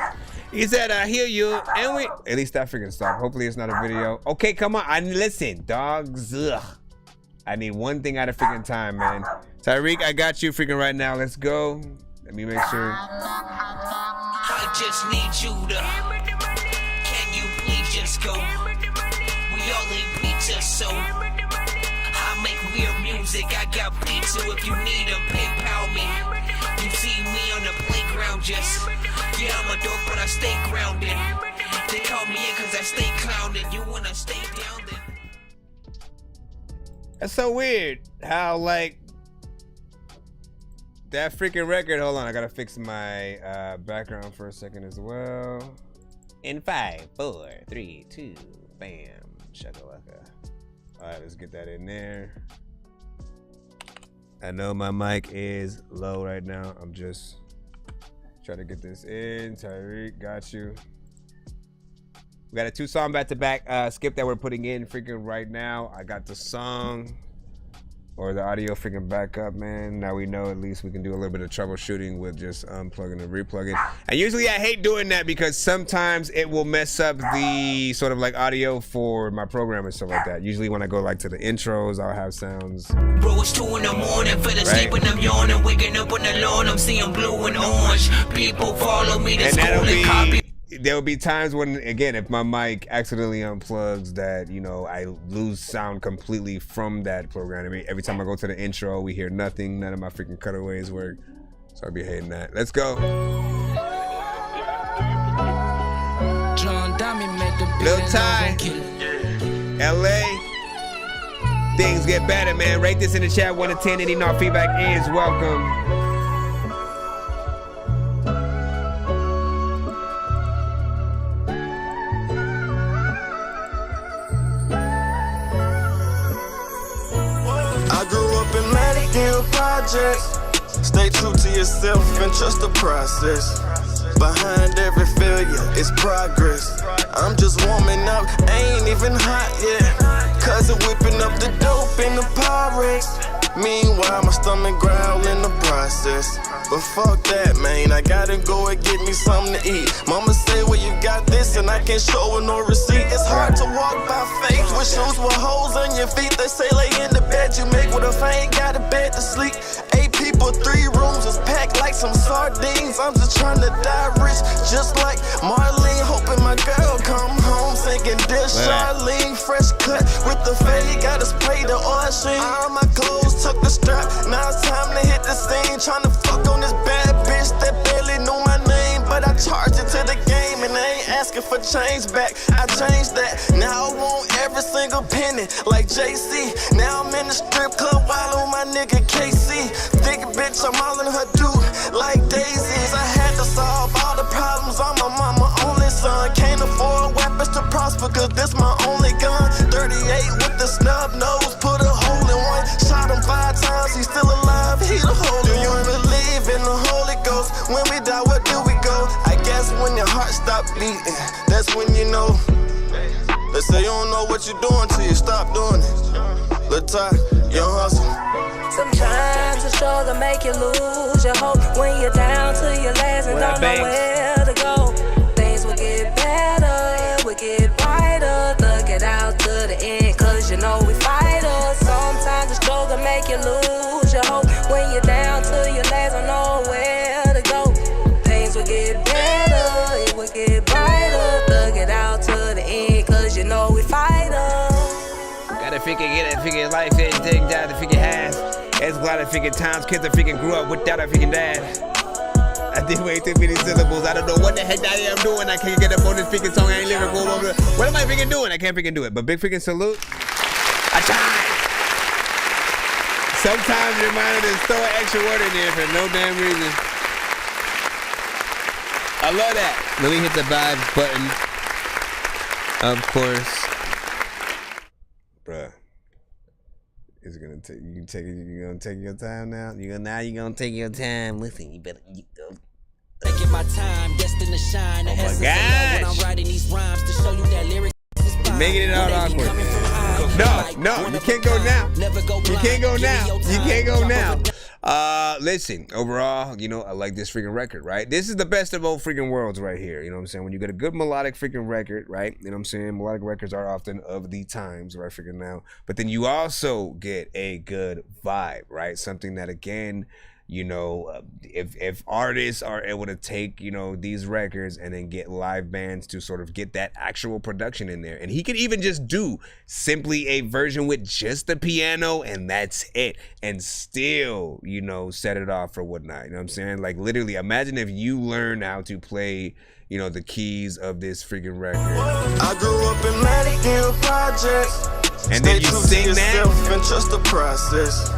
He said, I hear you, and we... At least that freaking stopped. Hopefully it's not a video. Okay, come on. Listen, dogs. Ugh. I need one thing at a freaking time, man. Tyreek, I got you freaking right now. Let's go. Let me make sure. I just need you to... Can you please just go? We all eat pizza, so... I make weird music. I got pizza if you need a PayPal me. You see me on the playground just... Yeah, I'm a dork, but I stay grounded. They call me in cause I stay clowned. You wanna stay down then? That's so weird how, like, that freaking record. Hold on, I gotta fix my background for a second as well. In 5, 4, 3, 2, bam, shakalaka. All right, let's get that in there. I know my mic is low right now. I'm just trying to get this in. Tyreek, got you. We got a 2-song back-to-back skip that we're putting in freaking right now. I got the song or the audio freaking back up, man. Now we know at least we can do a little bit of troubleshooting with just unplugging and replugging. And usually I hate doing that because sometimes it will mess up the sort of like audio for my program and stuff like that. Usually when I go like to the intros, I'll have sounds. Bro, it's 2 in the morning, fell asleep and I'm yawning, waking up on the lawn, I'm seeing blue and orange. People follow me to school and copy. There'll be times when, again, if my mic accidentally unplugs, that, you know, I lose sound completely from that program. I mean, every time I go to the intro, we hear nothing. None of my freaking cutaways work. So I'll be hating that. Let's go. Lil Ty, LA. Things get better, man. Rate this in the chat 1 to 10. Any no feedback is welcome. Projects. Stay true to yourself and trust the process. Behind every failure is progress. I'm just warming up, ain't even hot yet. Cause of whipping up the dope in the Pyrex. Meanwhile, my stomach growl in the process. But fuck that, man, I gotta go and get me something to eat. Mama say, well, you got this, and I can't show her no receipt. It's hard to walk by faith with shoes with holes on your feet. They say lay in the bed you make with a ain't got a bed to sleep. 8 people but 3 rooms is packed like some sardines. I'm just trying to die rich, just like Marlene. Hoping my girl come home singing this Charlene. Fresh cut with the fade, got us play the ocean. All my clothes tuck the strap, now it's time to hit the scene. Trying to fuck on this bad bitch that barely knew my name, but I charged it to the game and I ain't asking for change back. I changed that, now I want every single penny like JC. Now I'm in the strip club while on my nigga KC. Thick bitch, I'm all in her dude like daisies. I had to solve all the problems, I'm my mama only son. Can't afford weapons to prosper, cause this my only gun. 38 with the snub nose, put a hole in one. Shot him 5 times, he's still alive, he the holy one. Do you believe in the Holy Ghost? When we die, where do we go? I guess when your heart stop beating, that's when you know. They say you don't know what you're doing till you stop doing it. Look tight, young hustle. Sometimes the struggle make you lose your hope when you're down to your last and don't know where to go. Things will get better, it will get brighter. Thug it out to the end, cause you know we fighters. Sometimes the struggle make you lose your hope when you're down to your last and know where to go. Things will get better, it will get brighter. Thug it out to the end, cause you know we fighters. Gotta figure, get it, figure life, everything down to figure half. It's glad I figured times, kids I figured grew up without a figured dad. I did way too many syllables. I don't know what the heck I am doing. I can't get up on this freaking song. I ain't lyrical. What am I freaking doing? I can't freaking do it. But big freaking salute. I tried. Sometimes your mind just throw an extra word in there for no damn reason. I love that. Let me hit the vibe button. Of course. Bruh. Is it gonna take you gonna take your time now? You're gonna take your time. Listen, you better go. Taking my time, destined to shine. Oh my gosh. When I'm writing these rhymes to show you that lyric is fine. Making it all awkward. No, you can't go now. You can't go now. You can't go now. Listen, overall, you know, I like this freaking record, right? This is the best of both freaking worlds right here. You know what I'm saying? When you get a good melodic freaking record, right? You know what I'm saying? Melodic records are often of the times, right? Freaking now. But then you also get a good vibe, right? Something that, again, you know, if artists are able to take, you know, these records and then get live bands to sort of get that actual production in there, and he could even just do simply a version with just the piano and that's it, and still, you know, set it off or whatnot. You know what I'm saying? Like, literally, imagine if you learn how to play, you know, the keys of this freaking record. I grew up in Manic Projects, and then you sing that and trust the process.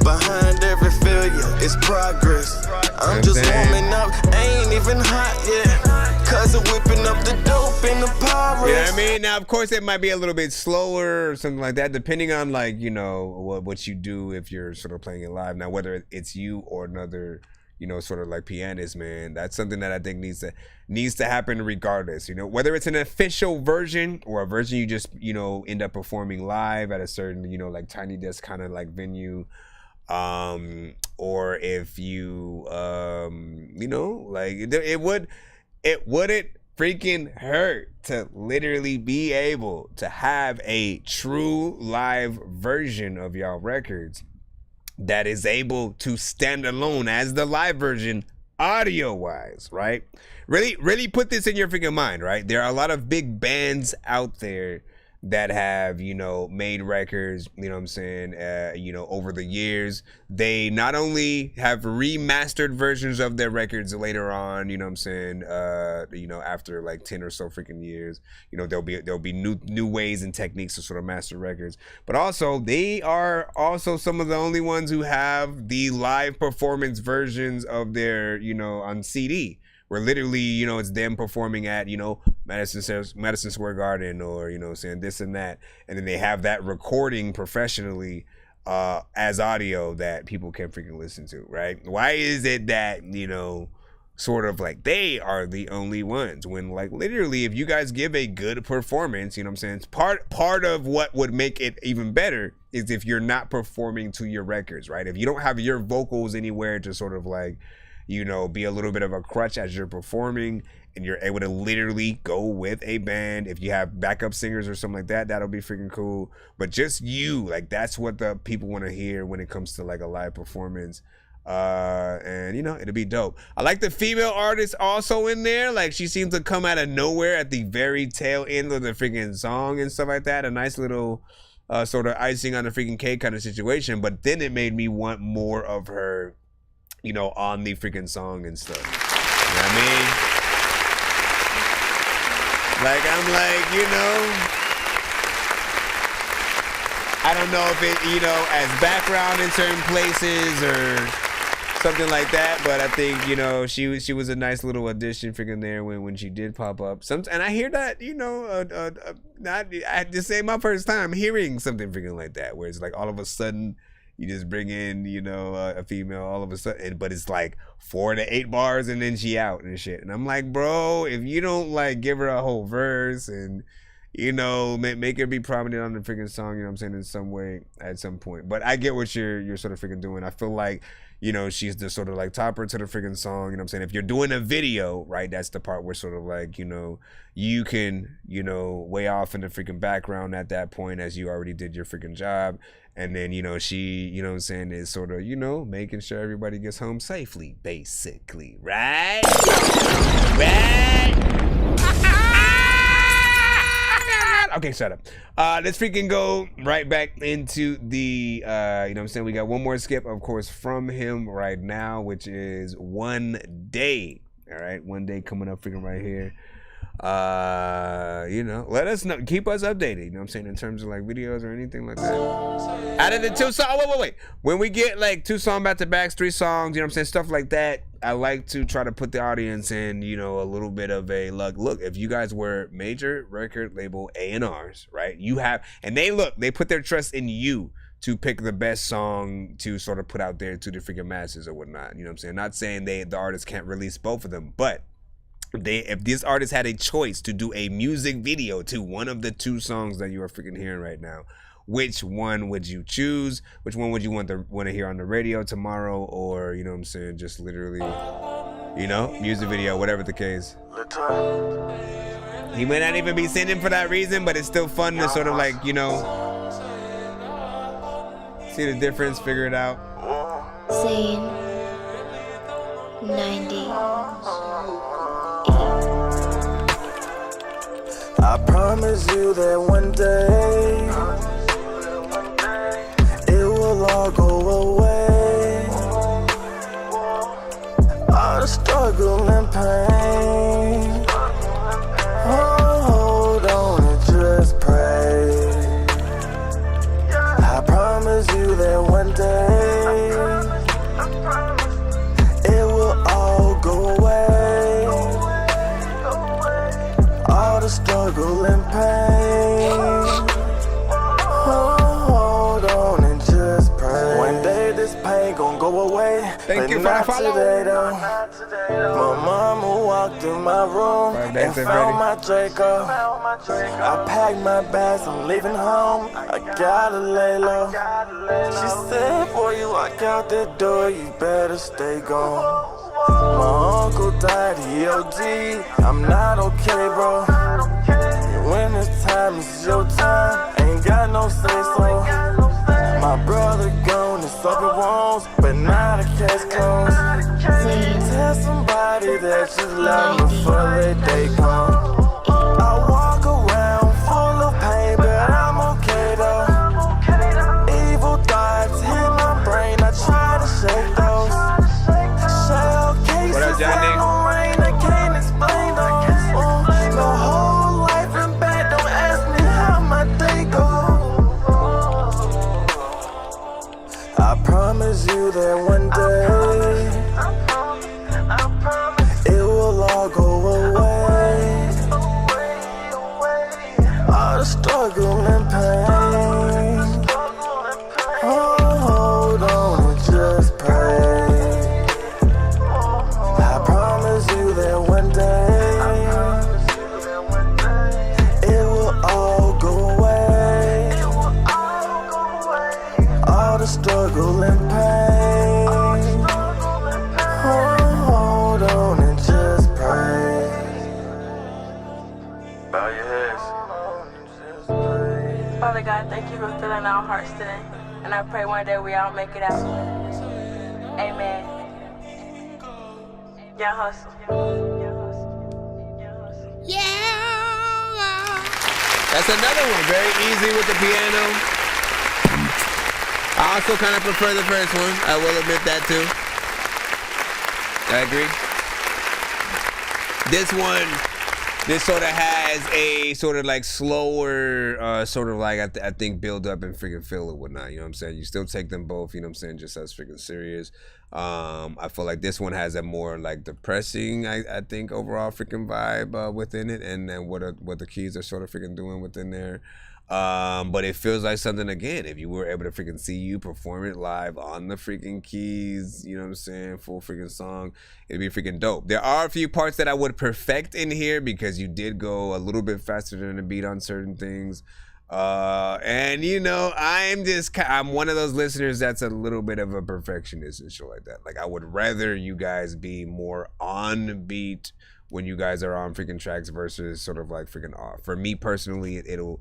Behind every failure is progress. I'm just warming up, ain't even hot yet. Cause I'm whipping up the dope in the Pyrex. You know what I mean? Now, of course, it might be a little bit slower or something like that, depending on, like, you know, what you do if you're sort of playing it live. Now, whether it's you or another, you know, sort of like pianist, man, that's something that I think needs to happen regardless. You know, whether it's an official version or a version you just, you know, end up performing live at a certain, you know, like tiny desk kind of like venue. Or if you you know, like it wouldn't freaking hurt to literally be able to have a true live version of y'all records that is able to stand alone as the live version audio wise, right? Really put this in your freaking mind, right? There are a lot of big bands out there that have, you know, made records, you know what I'm saying, you know, over the years. They not only have remastered versions of their records later on, you know what I'm saying, you know, after like 10 or so freaking years, you know, there'll be new ways and techniques to sort of master records, but also they are also some of the only ones who have the live performance versions of their, you know, on CD. Where literally, you know, it's them performing at, you know, Madison Square Garden, or, you know, saying this and that. And then they have that recording professionally as audio that people can freaking listen to, right? Why is it that, you know, sort of like they are the only ones when, like, literally, if you guys give a good performance, you know what I'm saying, it's part of what would make it even better is if you're not performing to your records, right? If you don't have your vocals anywhere to sort of like, you know, be a little bit of a crutch as you're performing, and you're able to literally go with a band. If you have backup singers or something like that, that'll be freaking cool. But just you, like, that's what the people want to hear when it comes to like a live performance. And you know, it'll be dope. I like the female artist also in there. Like, she seems to come out of nowhere at the very tail end of the freaking song and stuff like that. A nice little sort of icing on the freaking cake kind of situation. But then it made me want more of her, you know, on the freaking song and stuff. You know what I mean? Like, I'm like, you know, I don't know if it, you know, as background in certain places or something like that, but I think, you know, she was a nice little addition freaking there when she did pop up. And I hear that, you know, I just say my first time hearing something freaking like that, where it's like all of a sudden you just bring in, you know, a female all of a sudden, but it's like 4 to 8 bars and then she out and shit. And I'm like, bro, if you don't like give her a whole verse and, you know, make her be prominent on the freaking song, you know what I'm saying, in some way at some point. But I get what you're sort of freaking doing. I feel like, you know, she's the sort of like topper to the freaking song, you know what I'm saying? If you're doing a video, right, that's the part where sort of like, you know, you can, you know, way off in the freaking background at that point as you already did your freaking job. And then, you know, she, you know what I'm saying, is sort of, you know, making sure everybody gets home safely, basically, right? Right? Okay, shut up. Let's freaking go right back into the, you know what I'm saying? We got one more skip, of course, from him right now, which is One Day. All right, One Day coming up freaking right here. You know, let us know, keep us updated, you know what I'm saying, in terms of like videos or anything like that. Out of the 2 songs, wait. When we get like 2 song back to backs, 3 songs, you know what I'm saying, stuff like that, I like to try to put the audience in, you know, a little bit of a look, if you guys were major record label A&Rs, right? You have, and they put their trust in you to pick the best song to sort of put out there to the freaking masses or whatnot, you know what I'm saying? Not saying the artist can't release both of them, but if this artist had a choice to do a music video to one of the 2 songs that you are freaking hearing right now, which one would you choose? Which one would you want to hear on the radio tomorrow, or, you know what I'm saying, just literally, you know, music video, whatever the case. He may not even be singing for that reason, but it's still fun to sort of like, you know, see the difference, figure it out. Scene 90. I promise you that one day it will all go away. All the struggle and pain. Oh, hold on and just pray. I promise you that one day it will all go away. All the struggle and pain. Oh, hold on and just pray. One day this pain gon' go away. Thank you for the follow. Today, though. My mama walked in my room and found my Draco. I packed my bags, I'm leaving home. I gotta lay low. She said, boy, you walk out the door, you better stay gone. My uncle died, he OD. I'm not okay, bro. When it's time, it's your time. Ain't got no say so. My brother gone, it's open wounds, but not a case closed. Tell somebody that you love me before they day come. I walk around full of pain, but I'm okay though. Evil thoughts hit my brain, I try to shake those. Shell cases in the rain, I can't explain those. The whole life and back, don't ask me how my day goes. I promise you that one day it will all go away. All the struggle and pain. Oh, hold on and just pray. I promise you that one day it will all go away. All the struggle and pain. Oh, hold on and just pray. Bow your heads. Father God, thank you for filling our hearts today. And I pray one day we all make it out. Amen. Young Hustle. That's another one. Very easy with the piano. I also kind of prefer the first one. I will admit that too. I agree. This one, this sort of has a sort of like slower, sort of like I think build up and freaking feel it whatnot. You know what I'm saying? You still take them both. You know what I'm saying? Just as freaking serious. I feel like this one has a more like depressing, I think, overall freaking vibe within it, and then what the keys are sort of freaking doing within there. But it feels like something, again, if you were able to freaking see you perform it live on the freaking keys, you know what I'm saying, full freaking song, it'd be freaking dope. There are a few parts that I would perfect in here because you did go a little bit faster than the beat on certain things. And you know, I'm one of those listeners that's a little bit of a perfectionist and shit like that. Like, I would rather you guys be more on beat when you guys are on freaking tracks versus sort of like freaking off. For me personally, it'll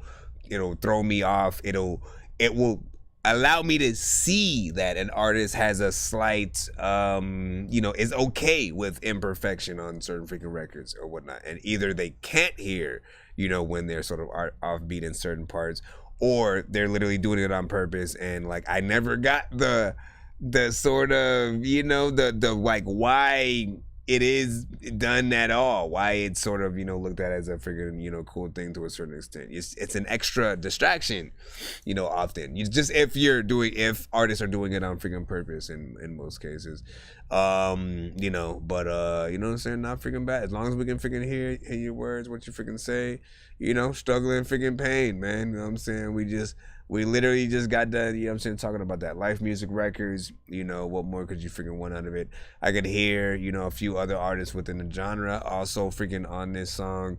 throw me off. It will allow me to see that an artist has a slight, is okay with imperfection on certain freaking records or whatnot. And either they can't hear, when they're sort of offbeat in certain parts, or they're literally doing it on purpose. And like, I never got the sort of, the like why it is done at all, why it's sort of, looked at as a freaking, cool thing to a certain extent. It's an extra distraction, often. If artists are doing it on freaking purpose in most cases. But you know what I'm saying? Not freaking bad. As long as we can freaking hear your words, what you freaking say, struggling freaking pain, man. You know what I'm saying? We literally just got done, talking about that. Life Music Records, what more could you freaking want out of it? I could hear, a few other artists within the genre also freaking on this song.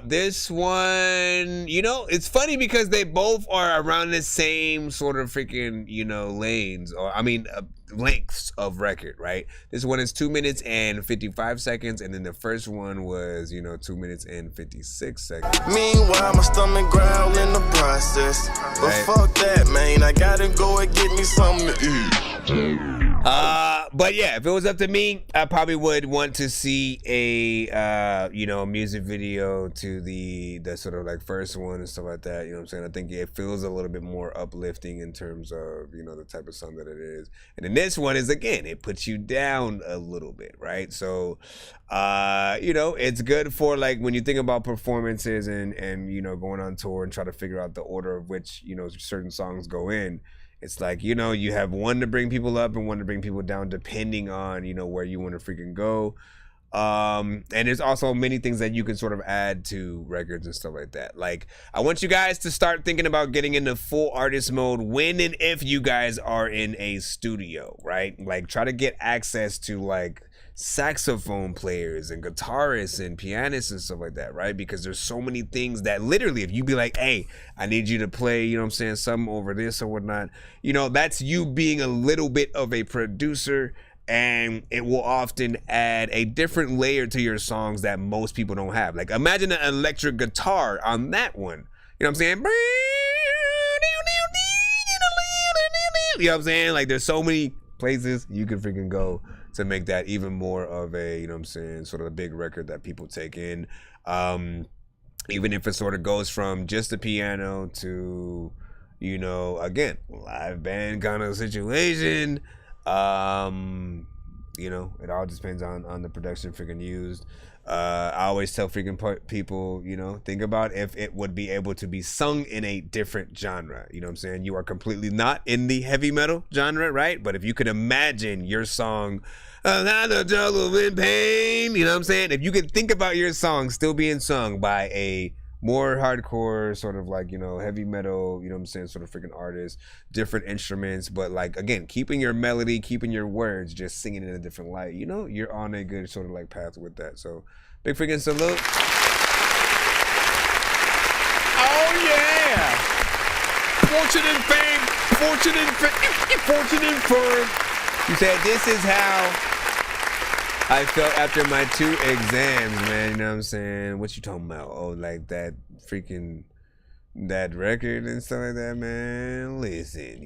This one, it's funny because they both are around the same sort of freaking, lanes, or lengths of record, right? This one is 2 minutes and 55 seconds, and then the first one was, 2 minutes and 56 seconds. Meanwhile, my stomach growl in the process. But fuck that, man. I gotta go and get me something to eat. But yeah, if it was up to me, I probably would want to see a music video to the sort of like first one and stuff like that. You know what I'm saying? I think it feels a little bit more uplifting in terms of, the type of song that it is. And then this one is, again, it puts you down a little bit, right? So, it's good for like when you think about performances and going on tour and try to figure out the order of which, certain songs go in. It's like, you have one to bring people up and one to bring people down, depending on, where you want to freaking go. And there's also many things that you can sort of add to records and stuff like that. Like, I want you guys to start thinking about getting into full artist mode when and if you guys are in a studio, right? Like, try to get access to like saxophone players and guitarists and pianists and stuff like that, right? Because there's so many things that literally, if you be like, hey, I need you to play, something over this or whatnot, that's you being a little bit of a producer, and it will often add a different layer to your songs that most people don't have. Like, imagine an electric guitar on that one. You know what I'm saying? You know what I'm saying? Like, there's so many places you can freaking go to make that even more of a, sort of a big record that people take in. Even if it sort of goes from just the piano to, again, live band kind of situation. It all depends on the production freaking used. I always tell freaking people, think about if it would be able to be sung in a different genre. You know what I'm saying? You are completely not in the heavy metal genre, right? But if you could imagine your song, another trouble in pain, you know what I'm saying? If you could think about your song still being sung by a more hardcore sort of like, heavy metal, sort of freaking artist, different instruments, but like, again, keeping your melody, keeping your words, just singing in a different light, you're on a good sort of like path with that. So big freaking salute. Oh yeah. Fortune and fame, fortune and fame. You said this is how I felt after my 2 exams, man. You know what I'm saying? What you talking about? Oh, like that freaking, that record and stuff like that, man. Listen,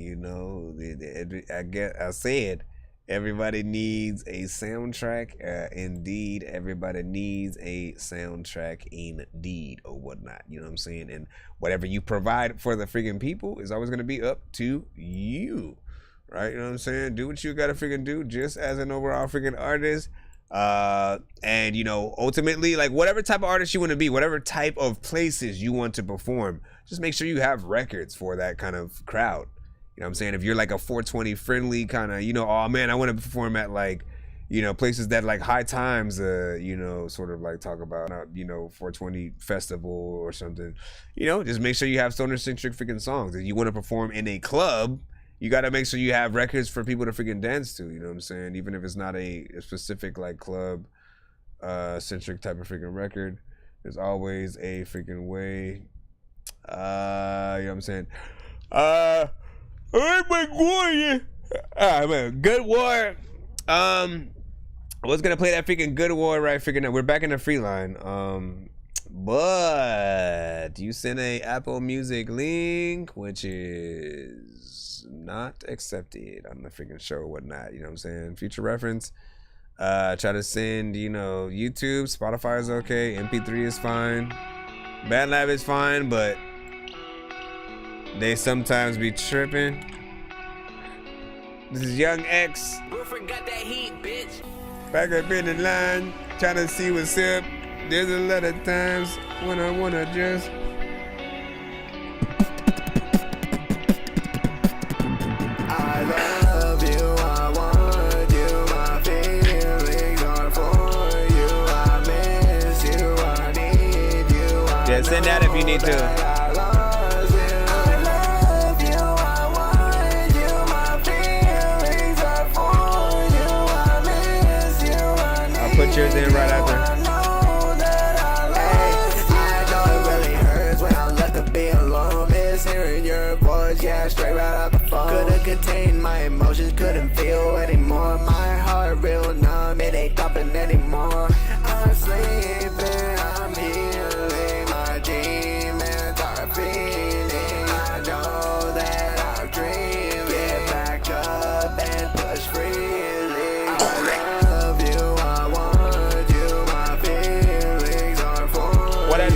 I said Everybody needs a soundtrack. Indeed, everybody needs a soundtrack. Indeed, or whatnot. You know what I'm saying? And whatever you provide for the freaking people is always gonna be up to you, right? You know what I'm saying? Do what you gotta freaking do, just as an overall freaking artist. And you know, ultimately, like whatever type of artist you want to be, whatever type of places you want to perform, just make sure you have records for that kind of crowd. You know what I'm saying? If you're like a 420 friendly kind of, you know, oh man, I want to perform at like, you know, places that like High Times, you know, sort of like talk about, you know, 420 festival or something, you know, just make sure you have stoner centric freaking songs. If you want to perform in a club, you got to make sure you have records for people to freaking dance to, you know what I'm saying? Even if it's not a specific like club centric type of freaking record, there's always a freaking way. You know what I'm saying? Alright, my boy. Alright, man. Good War. I was gonna play that freaking Good War right freaking now. We're back in the free line. But you sent a Apple Music link, which is not accepted on the freaking show or whatnot. You know what I'm saying? Future reference. Try to send, you know, YouTube, Spotify is okay, MP3 is fine, BandLab is fine, but they sometimes be tripping. This is Young X. Got that heat, bitch. Back up in the line, trying to see what's up. There's a lot of times when I wanna just I love you, I want you, my feelings are for you, I miss you, I need you, yeah, send that if you need to. Put yours in right after. I know it really hurts when I let the be alone. Miss hearing your voice, yeah, straight right out the phone. Couldn't contain my emotions, couldn't feel anymore. My heart real numb, it ain't thumping anymore. I'm sleeping, I'm healing, my demons are feeling. I know that I'm dreaming. Get back up and push freely.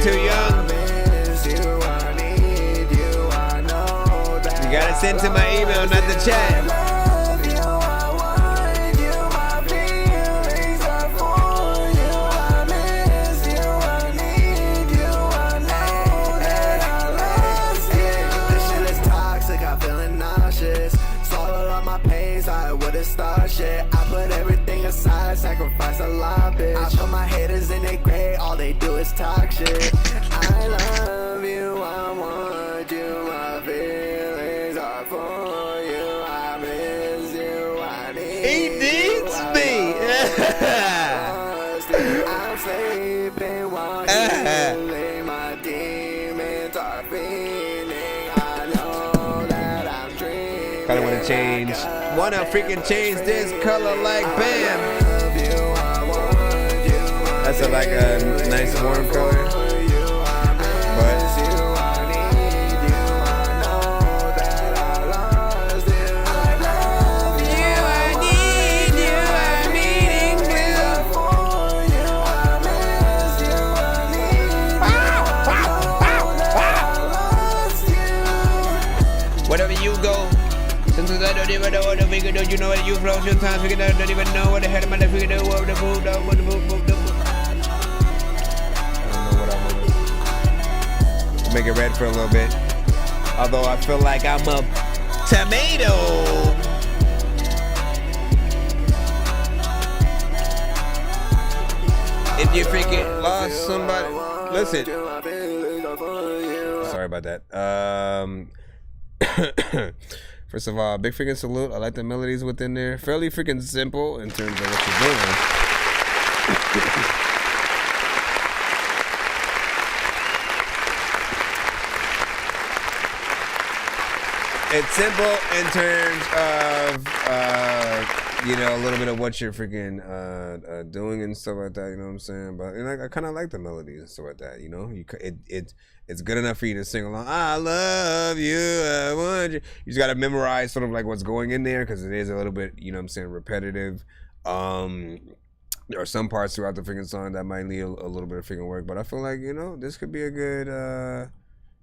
Too young. You gotta send to my email, not the chat. This shit is toxic, I'm feeling nauseous. Swallow all my pains, I wouldn't start shit. I put everything aside, sacrifice a lot, bitch. I put my haters in their grave, all they do is talk shit. I love you, I want you, my feelings are for you. I miss you, I need you. I'm sleeping while healing, my demons are feeling. I know that I'm dreaming. Kinda wanna change. Wanna freaking change this color like bam. That's like a nice warm color. Whatever you go, sometimes I don't even know what the figure do. You know what you flow, sometimes we don't even know what the head of my figure do. What the move, what the move. I don't know what I'm gonna do. Make it red for a little bit. Although I feel like I'm a tomato. If you freaking lost somebody, listen. Sorry about that. First of all, big freaking salute. I like the melodies within there. Fairly freaking simple in terms of what you're doing. It's simple in terms of you know, a little bit of what you're freaking doing and stuff like that. You know what I'm saying? But I kind of like the melodies and stuff like that. You know, it's good enough for you to sing along. I love you. I want you. You just gotta memorize sort of like what's going in there because it is a little bit, you know what I'm saying, repetitive. There are some parts throughout the freaking song that might need a little bit of freaking work, but I feel like, you know, this could be a good,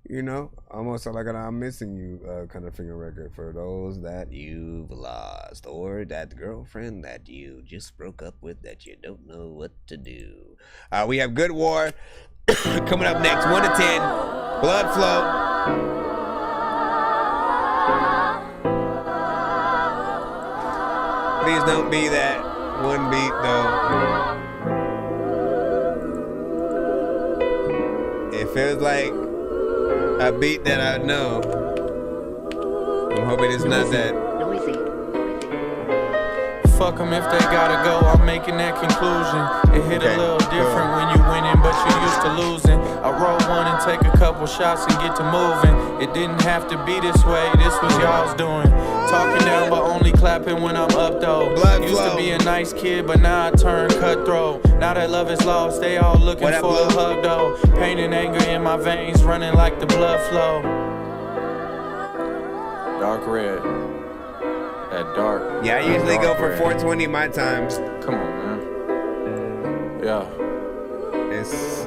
you know, almost like an I'm Missing You kind of freaking record for those that you've lost or that girlfriend that you just broke up with that you don't know what to do. We have Good War coming up next, 1 to 10, Blood Flow. Please don't be that one beat though. It feels like a beat that I know. I'm hoping it's not that. Fuck them if they gotta go, I'm making that conclusion. It hit a little different when you winning, but you used to losing. I roll one and take a couple shots and get to moving. It didn't have to be this way, this was y'all's doing. Talking down but only clapping when I'm up though. Used to be a nice kid, but now I turn cutthroat. Now that love is lost, they all looking for a hug though. Pain and anger in my veins, running like the blood flow. Dark red. That dark. Yeah, I usually go for 420 my times. Come on, man. Yeah. It's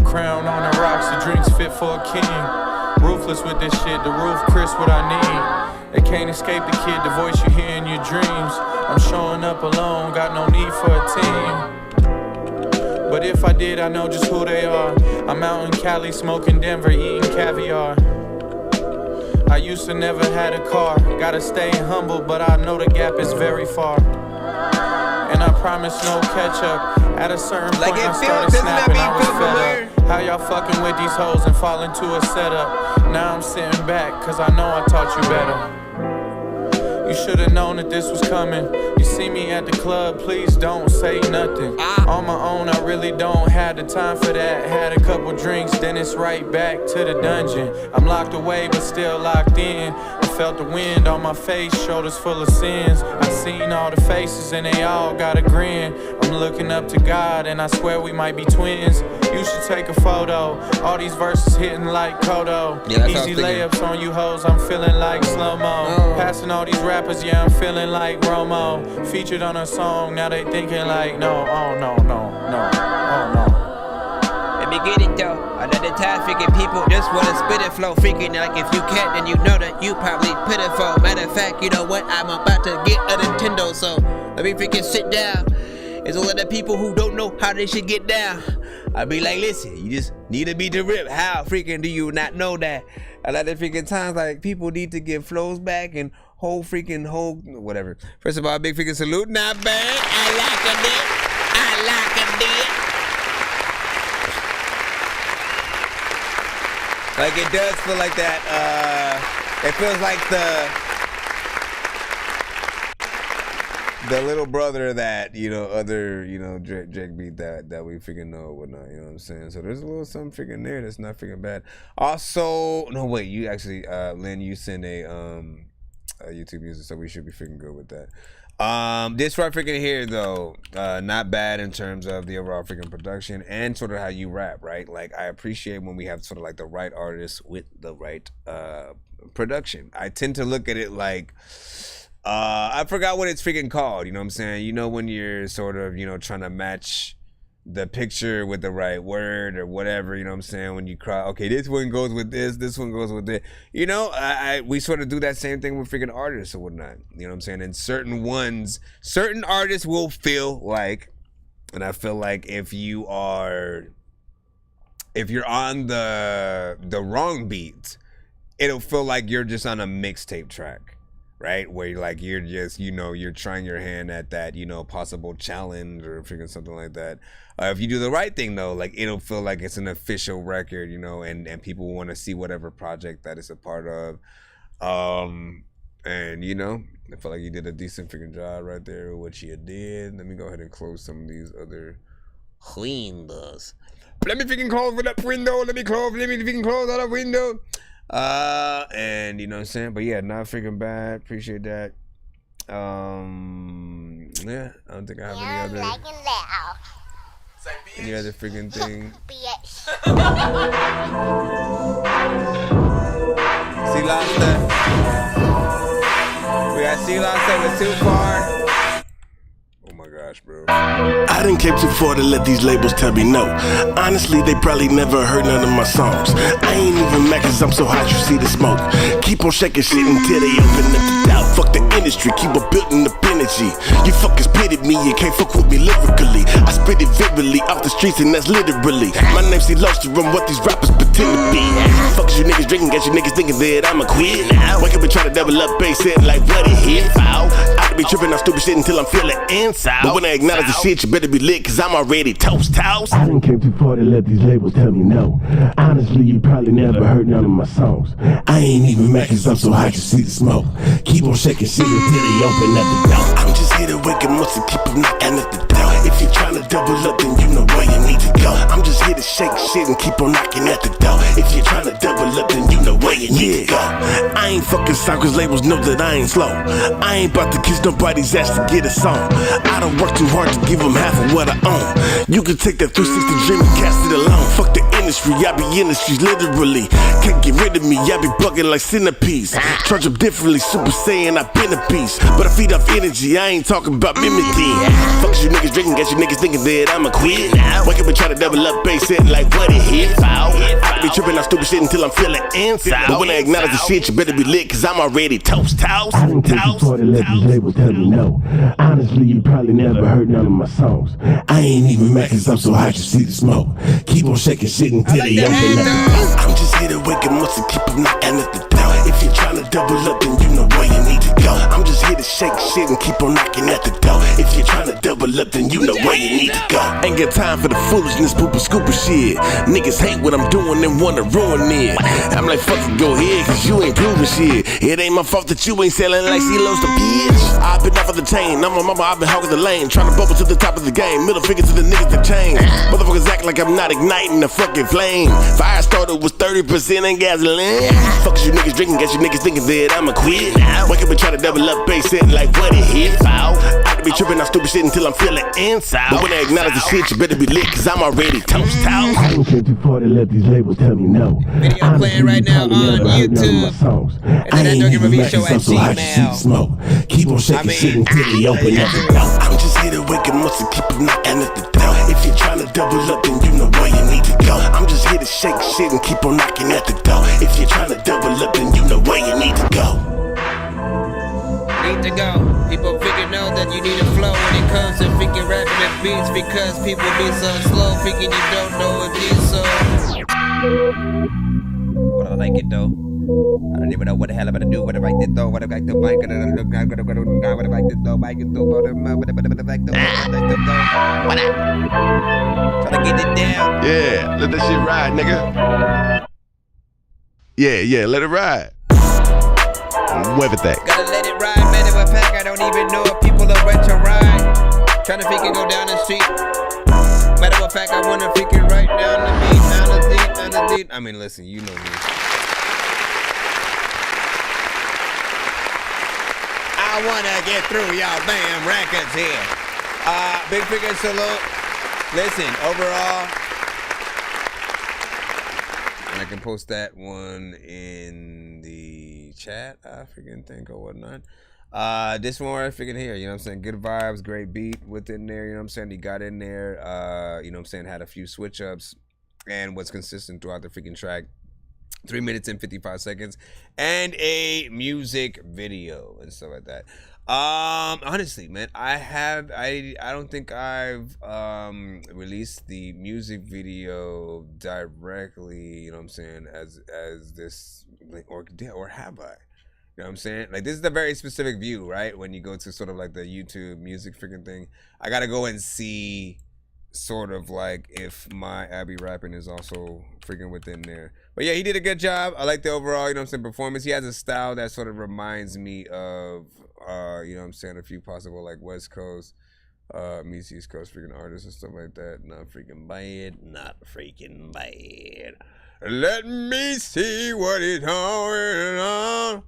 crown on the rocks, the drinks fit for a king. Ruthless with this shit, the roof crisp what I need. They can't escape the kid, the voice you hear in your dreams. I'm showing up alone, got no need for a team. But if I did, I know just who they are. I'm out in Cali, smoking Denver, eating caviar. I used to never had a car. Gotta stay humble, but I know the gap is very far. And I promise no catch up. At a certain point I started snapping, I was fed up. How y'all fucking with these hoes and fall into a setup? Now I'm sitting back, cause I know I taught you better. You should've known that this was coming. You see me at the club, please don't say nothing. On my own, I really don't have the time for that. Had a couple drinks, then it's right back to the dungeon. I'm locked away, but still locked in. I felt the wind on my face, shoulders full of sins. I seen all the faces and they all got a grin. I'm looking up to God and I swear we might be twins. You should take a photo. All these verses hitting like Kodo. Easy layups on you hoes, I'm feeling like slow-mo. Passing all these rappers, yeah, I'm feeling like Romo. Featured on a song, now they thinking like, no, oh no, no, no, oh no. Let me get it though. Another time freaking people just wanna spit it flow. Freaking like if you can't, then you know that you probably pitiful. Matter of fact, you know what? I'm about to get a Nintendo, so let me freaking sit down. There's a lot of people who don't know how they should get down. I be like, listen, you just need to beat the rip. How freaking do you not know that? A lot of freaking times, like, people need to get flows back and whole whatever. First of all, big freaking salute. Not bad. I like a dick. I like a dick. Like, it does feel like that, it feels like the little brother that, you know, other, you know, Drake beat that we freaking know or whatnot, you know what I'm saying? So there's a little something freaking there that's not freaking bad. Also, no, wait, you actually, Lynn, you sent a YouTube music, so we should be freaking good with that. This right freaking here, though, not bad in terms of the overall freaking production and sort of how you rap, right? Like, I appreciate when we have sort of like the right artist with the right production. I tend to look at it like, I forgot what it's freaking called, you know what I'm saying? You know, when you're sort of, you know, trying to match the picture with the right word or whatever, you know what I'm saying? When you cry, okay, this one goes with this one goes with this. You know, we sort of do that same thing with freaking artists or whatnot, you know what I'm saying? And certain artists will feel like, and I feel like if you're on the wrong beat, it'll feel like you're just on a mixtape track. Right, where you're just, you know, you're trying your hand at that, you know, possible challenge or freaking something like that. If you do the right thing though, like, it'll feel like it's an official record, you know, and people want to see whatever project that it's a part of. And you know, I feel like you did a decent freaking job right there with what you did. Let me go ahead and close some of these other windows. Let me freaking close that window. Let me freaking close that window. And you know what I'm saying? But yeah, not freaking bad. Appreciate that. Yeah, I don't think I have any other freaking thing. See Lobster. We got See Lobster with Too Far. Oh my gosh, bro. I didn't came too far to let these labels tell me no. Honestly, they probably never heard none of my songs. I ain't even mad cause I'm so hot you see the smoke. Keep on shaking shit until they open up the doubt. Fuck the industry, keep on building up energy. You fuckers pitied me, you can't fuck with me lyrically. I spit it vividly off the streets and that's literally. My name's C Lobster, I'm what these rappers pretend to be. Fuck you niggas drinking, got you niggas thinking that I'ma quit. Wake up and try to double up bass in like what it hit. I be tripping on stupid shit until I'm feeling inside. But when I acknowledge the shit, you better be lit cause I'm already toast. I done came too far to let these labels tell me no. Honestly, you probably never heard none of my songs. I ain't even mad cause I'm so hot you see the smoke. Keep on shaking shit until they open up the door. I'm just here to wake 'em up and keep 'em knocking at the door. If you're trying to double up, then you know where you need to go. I'm just here to shake shit and keep on knocking at the door. If you're trying to double up, then you know where you need to go. I ain't fucking sound cause labels know that I ain't slow. I ain't about to kiss nobody's ass to get a song. I don't work too hard to give them half of what I own. You can take that 360 dream and cast it alone. Fuck the industry, I be in the streets literally. Can't get rid of me, I be bugging like centipedes. Charge up differently, super saying I been a piece. But I feed off energy, I ain't talking about mimicking. Fuck you niggas drinking, got you niggas thinking that I'ma quit. Wake up and try to double up bass in like what it hit. I be tripping on stupid shit until I'm feeling inside. But when I acknowledge the shit, you better be lit cause I'm already toast. I done came too far to let these labels tell me no. Honestly, you probably never heard none of my songs. I ain't even mad cause I'm so hot you see the smoke. Keep on shaking shit until they open up the door. I'm just here to wake 'em up and keep 'em knocking at the door. If you're trying to double up, then you know where you need to go. I'm just here to shake shit and keep on knocking at the door. If you're trying to double up, then you know where you need to go. Ain't got time for the foolishness, pooper scooper shit. Niggas hate what I'm doing and wanna ruin it. I'm like, fuck it, go ahead, cause you ain't proving shit. It ain't my fault that you ain't selling like C-Los the bitch. I've been off of the chain, I'm a mama, I've been hogging the lane. Trying to bubble to the top of the game, middle finger to the niggas that change. Motherfuckers act like I'm not igniting the fucking flame. Fire starter was 30% in gasoline. Fuck you niggas drinking, got you niggas thinking that I'ma quit. Wake up and try to double up bass in like what it hit. I be tripping on stupid shit until I'm feeling inside. But when I acknowledge the shit, you better be lit cause I'm already toast. I done came too far to let these labels tell me no. Video playing right now on YouTube. And then that Dorky Review Show at Gmail. Keep on shaking shit until they open up the door. I'm just here to wake 'em up and keep 'em knocking at the door. If you're trying to double up, then you know where you need to go. I'm just here to shake shit and keep on knocking at the door. If you're trying to double up, then you know where you need to go. Need to go. People figure know that you need a flow when it comes to freaking rapping and beats because people be so slow, thinking you don't know it be so. But I like it though. I don't even know what the hell I'm gonna do. What if I did though? What if I did though? What if I did though? What if I did though? What if trying to get it down. Yeah, let that shit ride, nigga. Yeah, let it ride. Wave it that. Gotta let it ride, man. If I pack, I don't even know if people are ready to ride. Trying to freaking go down the street. Matter of fact, I wanna freaking right down the beat, down the deep. I mean, listen, you know me. I wanna get through y'all damn records here. Big freaking salute. Listen, overall, and I can post that one in the chat, I freaking think, or whatnot. This one I freaking here, you know what I'm saying? Good vibes, great beat within there, you know what I'm saying? He got in there, you know what I'm saying, had a few switch ups and was consistent throughout the freaking track. 3 minutes and 55 seconds and a music video and stuff like that. Honestly, man, I don't think I've released the music video directly, you know what I'm saying, as this, or have I? You know what I'm saying? Like, this is a very specific view, right? When you go to sort of like the YouTube music freaking thing, I gotta go and see sort of like if my Abby rapping is also freaking within there. But yeah, he did a good job. I like the overall, you know what I'm saying, performance. He has a style that sort of reminds me of, you know what I'm saying, a few possible like West Coast, meets East Coast freaking artists and stuff like that. Not freaking bad. Let me see what is going on.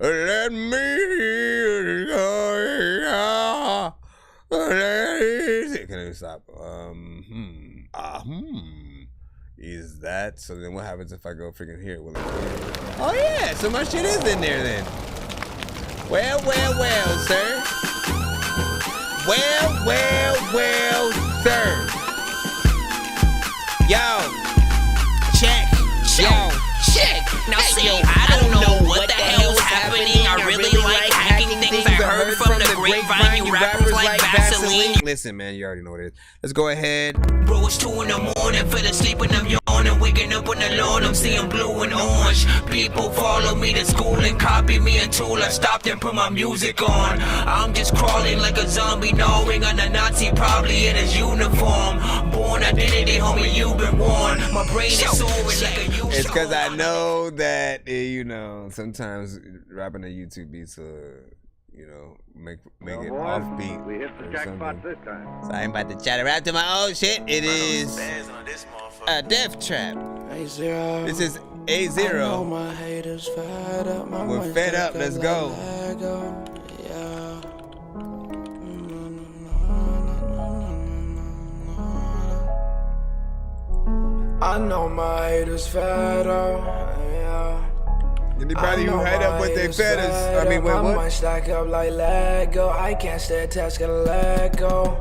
Let me hear what is going on. Can I stop? Is that so? Then what happens if I go freaking here? Will it oh yeah, so much shit is in there then. Well, sir. Well, sir. Yo, check. Now see, I don't know what the hell's happening. I really like hacking things I heard from the grapevine. You rappers like Vaseline. Listen, man, you already know what it is. Let's go ahead. Bro, it's 2 in the morning, fell asleep and I'm yawning, waking up on the lawn, I'm seeing blue and orange. People follow me to school and copy me until I stopped and put my music on. I'm just crawling like a zombie, gnawing on a Nazi, probably in his uniform. Born identity, homie, you've been warned. My brain is soaring like a U-Star. It's because I know that, you know, sometimes rapping a YouTube beats make it offbeat. We hit the jackpot this time. So I'm about to chat around to my own shit. It is a Death Trap. This is A0. We're fed up. Let's go. I know my haters fed up. Anybody who head up with their feathers, I mean, wait, what? I might stack up like Lego. I can't stay attached, gotta let go.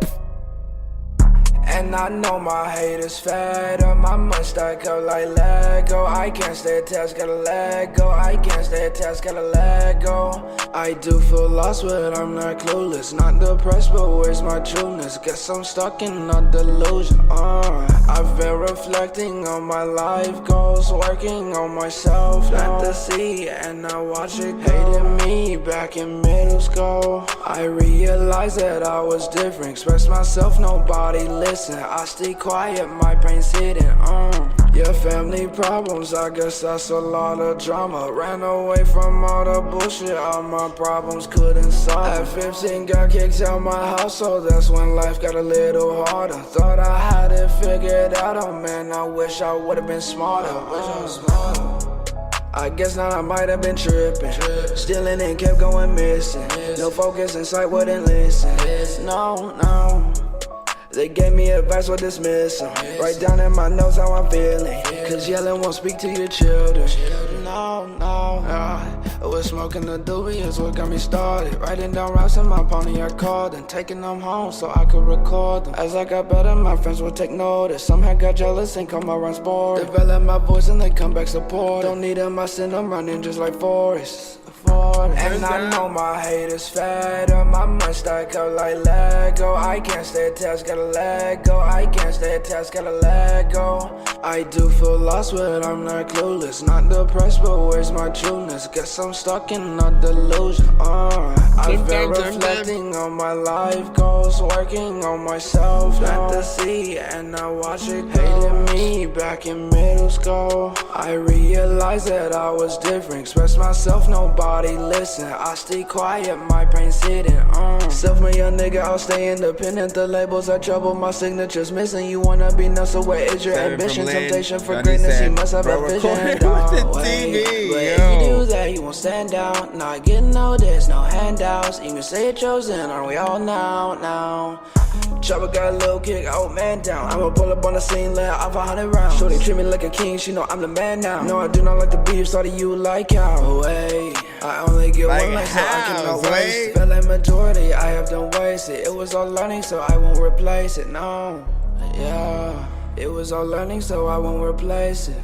And I know my haters fed up. I must stack up like Lego. I can't stay attached, gotta let go. I can't stay attached, gotta let go. I do feel lost, but I'm not clueless. Not depressed, but where's my trueness? Guess I'm stuck in a delusion. I've been reflecting on my life goals, working on myself. Fantasy, and I watch it go. Hated me back in middle school. I realized that I was different. Express myself, nobody listen. I stay quiet, my pain's hidden. Your family problems, I guess that's a lot of drama. Ran away from all the bullshit, all my problems couldn't solve. At 15, got kicked out my house, so that's when life got a little harder. Thought I had it figured out, oh man, I wish I would've been smarter. I guess now I might have been tripping. Stealing and kept going missing. No focus in sight, wouldn't listen. No. They gave me advice or dismiss them. Write down in my notes how I'm feeling. Cause yelling won't speak to your children. I was smoking the doobie is what got me started. Writing down raps in my pony I called and taking them home so I could record them. As I got better, my friends would take notice. Some had got jealous and come around sport. Develop my voice and they come back support. Don't need them, I send them running just like Forrest. And I know my haters fed up. I must stack up like Lego. I can't stay attached, gotta let go. I can't stay attached, gotta let go. I do feel lost, but I'm not clueless. Not depressed, but where's my trueness? Guess I'm stuck in a delusion. I've been reflecting on my life goals, working on myself. Fantasy, and I watch it go. Hated me back in middle school. I realized that I was different. Express myself, nobody listen. I stay quiet, my pain's hidden. Self-made young nigga, I'll stay independent. The labels are trouble, my signature's missing. You wanna be nuts, so what is your ambition? Temptation for greatness, he must have a vision. If you do that, you won't stand out. Not getting no this, no handouts. Even say it chosen, are we all now? Chopper got a little kick, old man down. I'ma pull up on the scene, let off 100 rounds. Shorty treat me like a king, she know I'm the man now. No, I do not like the beef, started you like how. I only get one life, so I cannot waste. Felt like majority, I have done wasted. It was all learning, so I won't replace it, no. Yeah, it was all learning, so I won't replace it.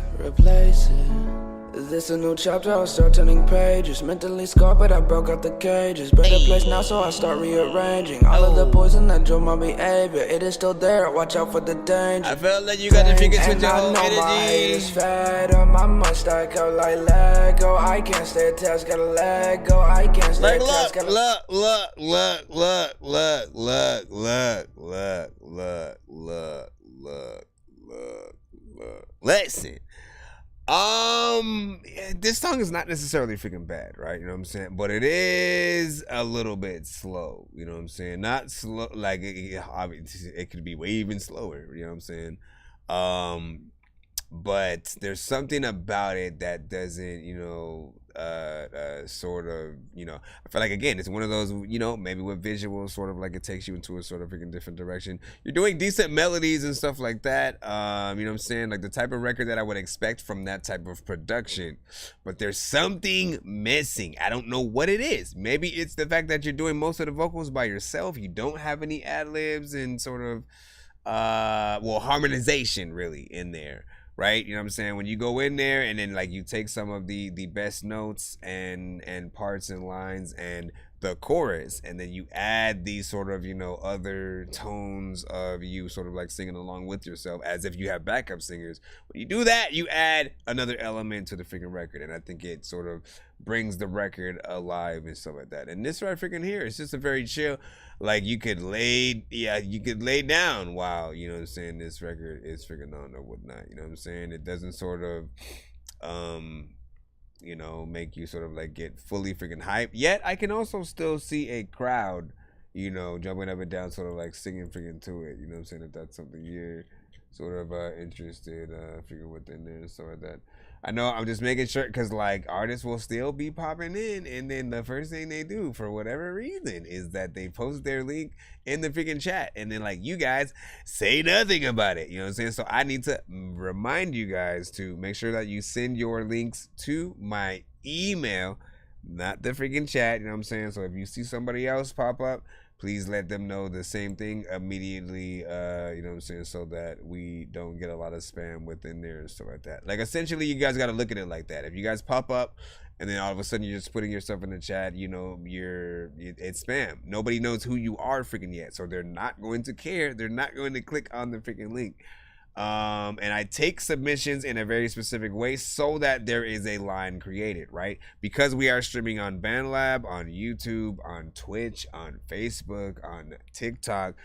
This a new chapter, I'll start turning pages. Mentally scarred, but I broke out the cages. Better place now, so I start rearranging all of the poison that drove my behavior. It is still there, watch out for the danger. I felt like you got to figure switch your whole energy. My haters fed up, I must stack up like Lego. I can't stay attached, gotta let go. I can't stay attached, gotta look. Listen. This song is not necessarily freaking bad, right? You know what I'm saying? But it is a little bit slow. You know what I'm saying? Not slow, like it could be way even slower. You know what I'm saying? but there's something about it that doesn't, sort of, I feel like, again, it's one of those, maybe with visuals, sort of like it takes you into a sort of freaking different direction. You're doing decent melodies and stuff like that. You know what I'm saying? Like the type of record that I would expect from that type of production, but there's something missing. I don't know what it is. Maybe it's the fact that you're doing most of the vocals by yourself. You don't have any ad-libs and sort of, harmonization really in there. Right, you know what I'm saying? When you go in there and then like you take some of the best notes and parts and lines and the chorus, and then you add these sort of other tones of you sort of like singing along with yourself as if you have backup singers. When you do that, you add another element to the freaking record, and I think it sort of brings the record alive and stuff like that. And this right freaking here, it's just a very chill, like you could lay down while, you know what I'm saying, this record is freaking on or whatnot. You know what I'm saying? It doesn't sort of make you sort of like get fully freaking hyped. Yet I can also still see a crowd, jumping up and down, sort of like singing freaking to it. You know what I'm saying? If that's something you're sort of interested, freaking within there and stuff like that. I know I'm just making sure because like artists will still be popping in, and then the first thing they do for whatever reason is that they post their link in the freaking chat, and then like you guys say nothing about it. You know what I'm saying? So I need to remind you guys to make sure that you send your links to my email, not the freaking chat. You know what I'm saying? So if you see somebody else pop up, please let them know the same thing immediately, you know what I'm saying, so that we don't get a lot of spam within there and stuff like that. Like, essentially, you guys got to look at it like that. If you guys pop up and then all of a sudden you're just putting yourself in the chat, it's spam. Nobody knows who you are freaking yet, so they're not going to care. They're not going to click on the freaking link. And I take submissions in a very specific way so that there is a line created, right? Because we are streaming on BandLab, on YouTube, on Twitch, on Facebook, on TikTok,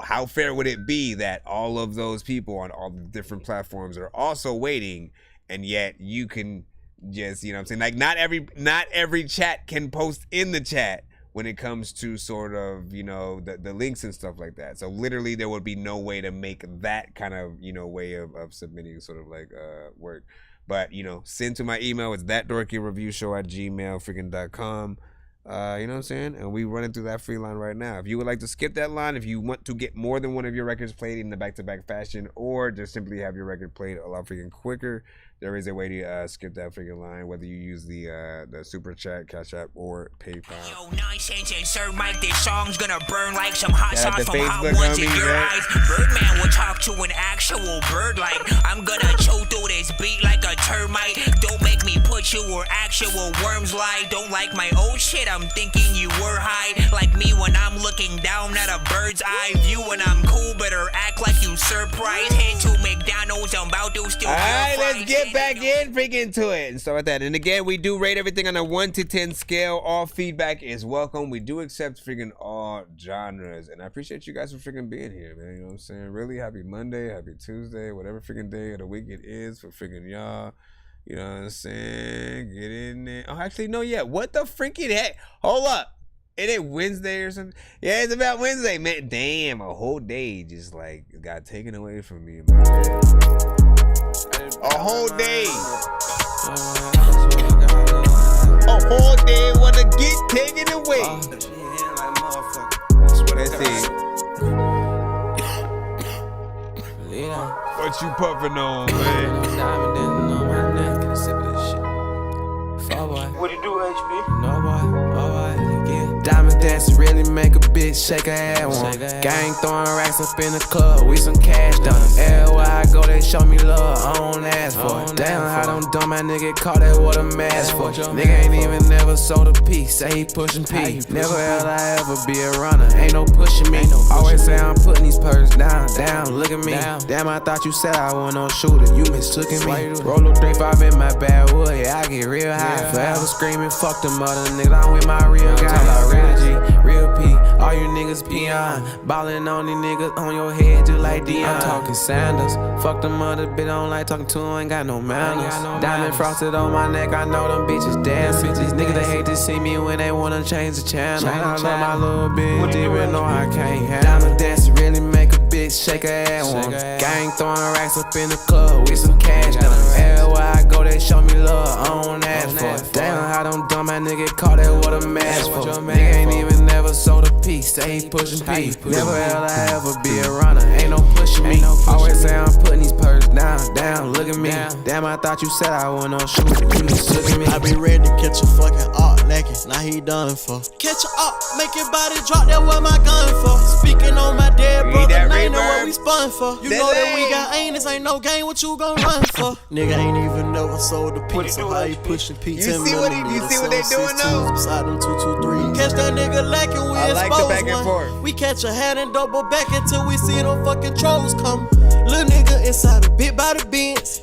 how fair would it be that all of those people on all the different platforms are also waiting, and yet you can just, you know what I'm saying? Like not every chat can post in the chat when it comes to sort of, the links and stuff like that. So literally there would be no way to make that kind of, way of submitting sort of like work. But, send to my email. It's thatdorkyreviewshow@gmail.com. You know what I'm saying? And we running through that free line right now. If you would like to skip that line, if you want to get more than one of your records played in the back-to-back fashion, or just simply have your record played a lot freaking quicker, there is a way to skip that freaking line, whether you use the Super Chat, Cash App, or PayPal. Yo, Nonsenze and Sir Mike, this song's gonna burn like some hot sauce from hot ones in your eyes. Birdman will talk to an actual bird like I'm gonna choke through this beat like a termite. Don't make me put you where actual worms lie. Don't like my old shit, I'm thinking you were high. Like me when I'm looking down at a bird's eye view. When I'm cool, better act like you surprised. Head to McDonald's, I'm about to steal. Alright, let's get back in freaking to it and stuff like that. And again, we do rate everything on a 1 to 10 scale. All feedback is welcome. We do accept freaking all genres, and I appreciate you guys for freaking being here, man. You know what I'm saying? Really happy Monday, happy Tuesday, whatever freaking day of the week it is for freaking y'all. You know what I'm saying? Get in there. Oh, actually, no, yeah. What the freaking heck? Hold up. It ain't Wednesday or something? Yeah, it's about Wednesday, man. Damn, a whole day just like got taken away from me, man. A whole day. A whole day wanna get taken away. Let's see. What you puffin' on, man? What you do, HP? No, boy. Alright, again. Diamond dancing really make a bitch shake her head one. Gang throwing racks up in the club, we some cash done. Everywhere I go, they show me love, I don't ask for it. Damn, how them dumb ass nigga call that what a mask for. Nigga ain't even never sold a piece, say he pushing P. Never hell I ever be a runner, ain't no pushing me. Always say I'm putting these purses down, look at me. Damn, I thought you said I wasn't no shooter, you mistooking me. Roll up 3-5 in my bad wood, yeah, I get real high. Forever screaming, fuck them other niggas, I'm with my real guy. Real G, real P, all you niggas peon. Ballin' on these niggas on your head just like Dion. I'm talking Sanders, fuck them other bitch, I don't like talking to them, ain't got no manners. Diamond frosted on my neck, I know them bitches dancing. These niggas they hate to see me when they wanna change the channel. I love my little bitch, even though I can't have. Diamond dancing really make a bitch bitch, shake her ass one. Gang throwing racks up in the club with some cash down. Everywhere I go, they show me love, I don't ask for it. Damn, how them dumb ass nigga call that what a mask for. Nigga ain't even never sold a piece, say he pushing P. Never ever be a runner, ain't no pushing me. Always say I'm putting these purses down, look at me. Damn, I thought you said I wasn't no shooter, you just look at me. I be ready to catch a fucking art naked, now he done for. Catch a art, make your body drop, that what my gun for. Speaking on my dead brother, ain't know what we spun for. You know that we got anus, ain't no game, what you gon' run for? Nigga ain't even never sold a piece, so how he pushing P10 You see what they doing though? Beside them 223. Catch that nigga lacking, we I like the back and one. forth. We catch a hat and double back until we see them fucking trolls come. Little nigga inside a bit by the Benz.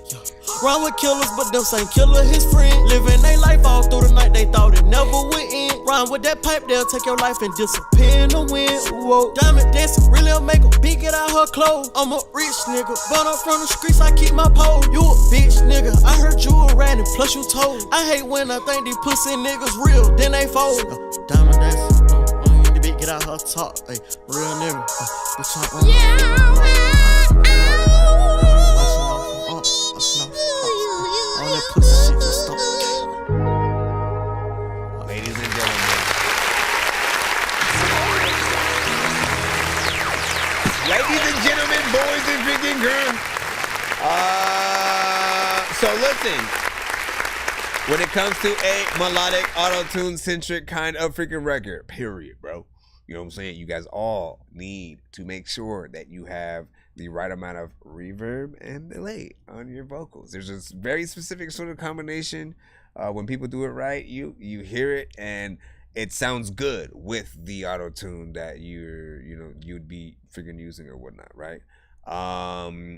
Run with killers, but them same killer his friend. Living their life all through the night, they thought it never would end. Run with that pipe, they'll take your life and disappear in the wind. Whoa, diamond dancing, really make a beat, get out her clothes. I'm a rich nigga, but I'm from the streets, I keep my pole. You a bitch nigga, I heard you a rat and plus you told. I hate when I think these pussy niggas real, then they fold. Diamond dancing, the beat, get out her top, ay, real nigga. Ladies and gentlemen. Ladies and gentlemen, boys and freaking girls. So listen. When it comes to a melodic, auto-tune centric kind of freaking record, period, bro. You know what I'm saying? You guys all need to make sure that you have the right amount of reverb and delay on your vocals. There's a very specific sort of combination. When people do it right, you hear it and it sounds good with the auto tune that you'd be freaking using or whatnot, right?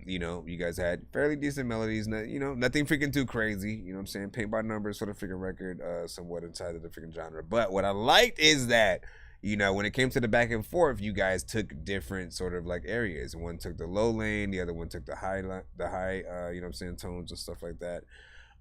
You guys had fairly decent melodies, nothing freaking too crazy. You know what I'm saying? Paint by numbers for the freaking record, somewhat inside of the freaking genre. But what I liked is that, when it came to the back and forth, you guys took different sort of like areas. One took the low lane, the other one took the high, tones and stuff like that.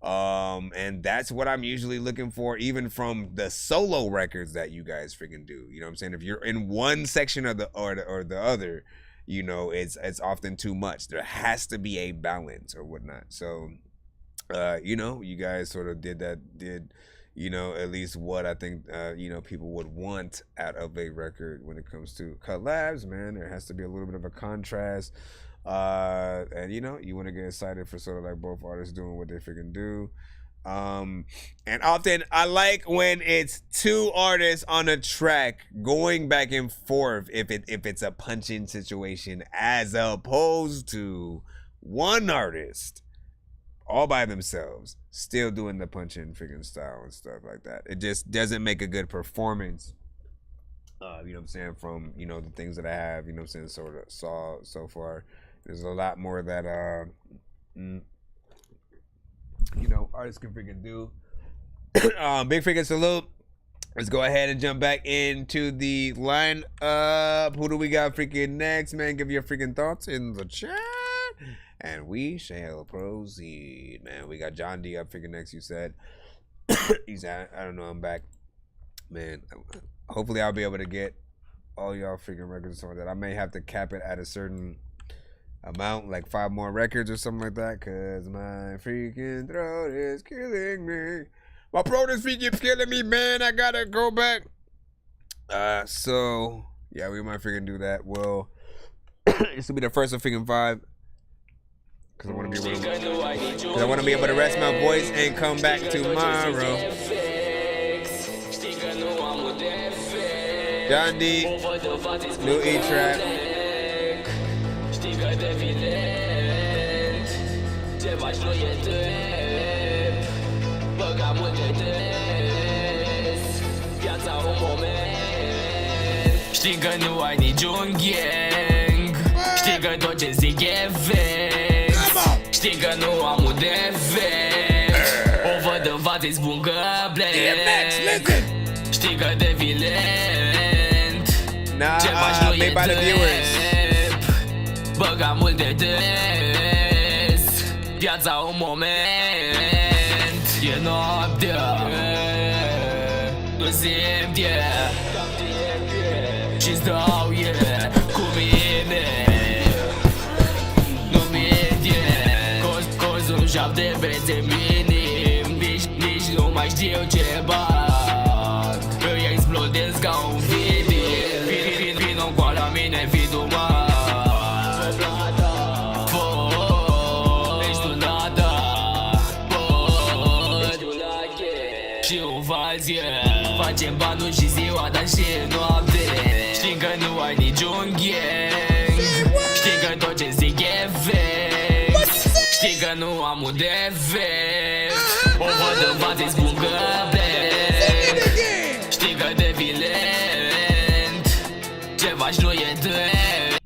And that's what I'm usually looking for, even from the solo records that you guys freaking do. You know what I'm saying? If you're in one section of the other, it's often too much. There has to be a balance or whatnot. So, you guys sort of did at least what I think, people would want out of a record when it comes to collabs, man. There has to be a little bit of a contrast. And you want to get excited for sort of like both artists doing what they freaking do. And often I like when it's two artists on a track going back and forth if it's a punch-in situation, as opposed to one artist all by themselves still doing the punch-in freaking style and stuff like that. It just doesn't make a good performance. You know what I'm saying, from the things that I have, sort of saw so far. There's a lot more that artists can freaking do. Big freaking salute. Let's go ahead and jump back into the lineup. Who do we got freaking next, man? Give your freaking thoughts in the chat, and we shall proceed, man. We got John D up freaking next. You said he's at, I don't know. I'm back, man. Hopefully, I'll be able to get all y'all freaking records and stuff like that. I may have to cap it at a certain amount, like 5 more records or something like that, because my freaking throat is killing me. My throat is freaking killing me, man. I gotta go back. So yeah, we might freaking do that. Well, this will be the first of freaking 5, because I want to be able to rest my voice and come back tomorrow. John D, new E-Trap. Știi că nu ai niciun gang. Știi că tot ce zic e vex. Știi că nu am un defect. O văd în față-i spun că blec. Știi că devii lent. Ce faci nu e drept. Băga multe des. Viața un moment. E noaptea. Nu simt și-ți dau cu mine. venim Nici nu mai știu ce bag Îi explodez ca un film Vino cu la mine, fi tu și o vazie Facem banul și ziua, dar și noapte Știm că nu ai niciun gang Știi că tot ce zic e vex Știi că nu am un defect O văd în față-i spun că plec Știi că devii lent Ce faci nu e drept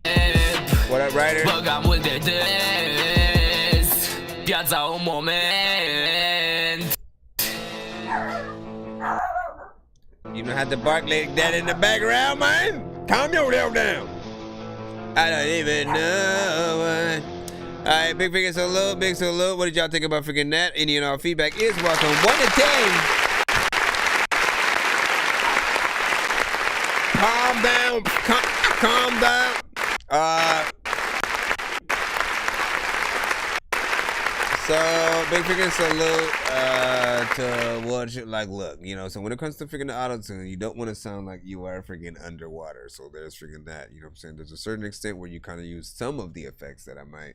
Băga mult de des Piața un moment You know how to bark like that in the background, man? Calm yourself down. I don't even know. Alright, big figure salute, big salute. What did y'all think about freaking that? Any and all feedback is welcome. 1 to 10. Calm down. Calm down. So big figure salute to what you like. Look, you know, so when it comes to freaking the auto-tune, you don't want to sound like you are freaking underwater. So there's freaking that, you know what I'm saying? There's a certain extent where you kind of use some of the effects that I might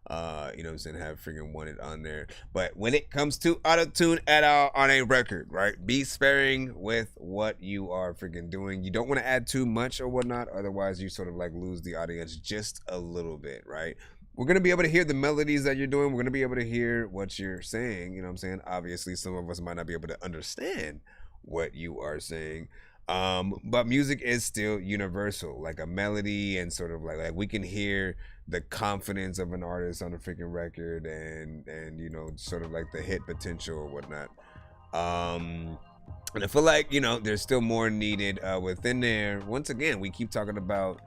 you know what I'm saying, have freaking wanted on there. But when it comes to auto-tune at all on a record, right, be sparing with what you are freaking doing. You don't want to add too much or whatnot, otherwise you sort of like lose the audience just a little bit, right? We're going to be able to hear the melodies that you're doing. We're going to be able to hear what you're saying. You know what I'm saying? Obviously, some of us might not be able to understand what you are saying. But music is still universal. Like a melody and sort of like we can hear the confidence of an artist on a freaking record and you know, sort of like the hit potential or whatnot. And I feel like, you know, there's still more needed within there. Once again, we keep talking about,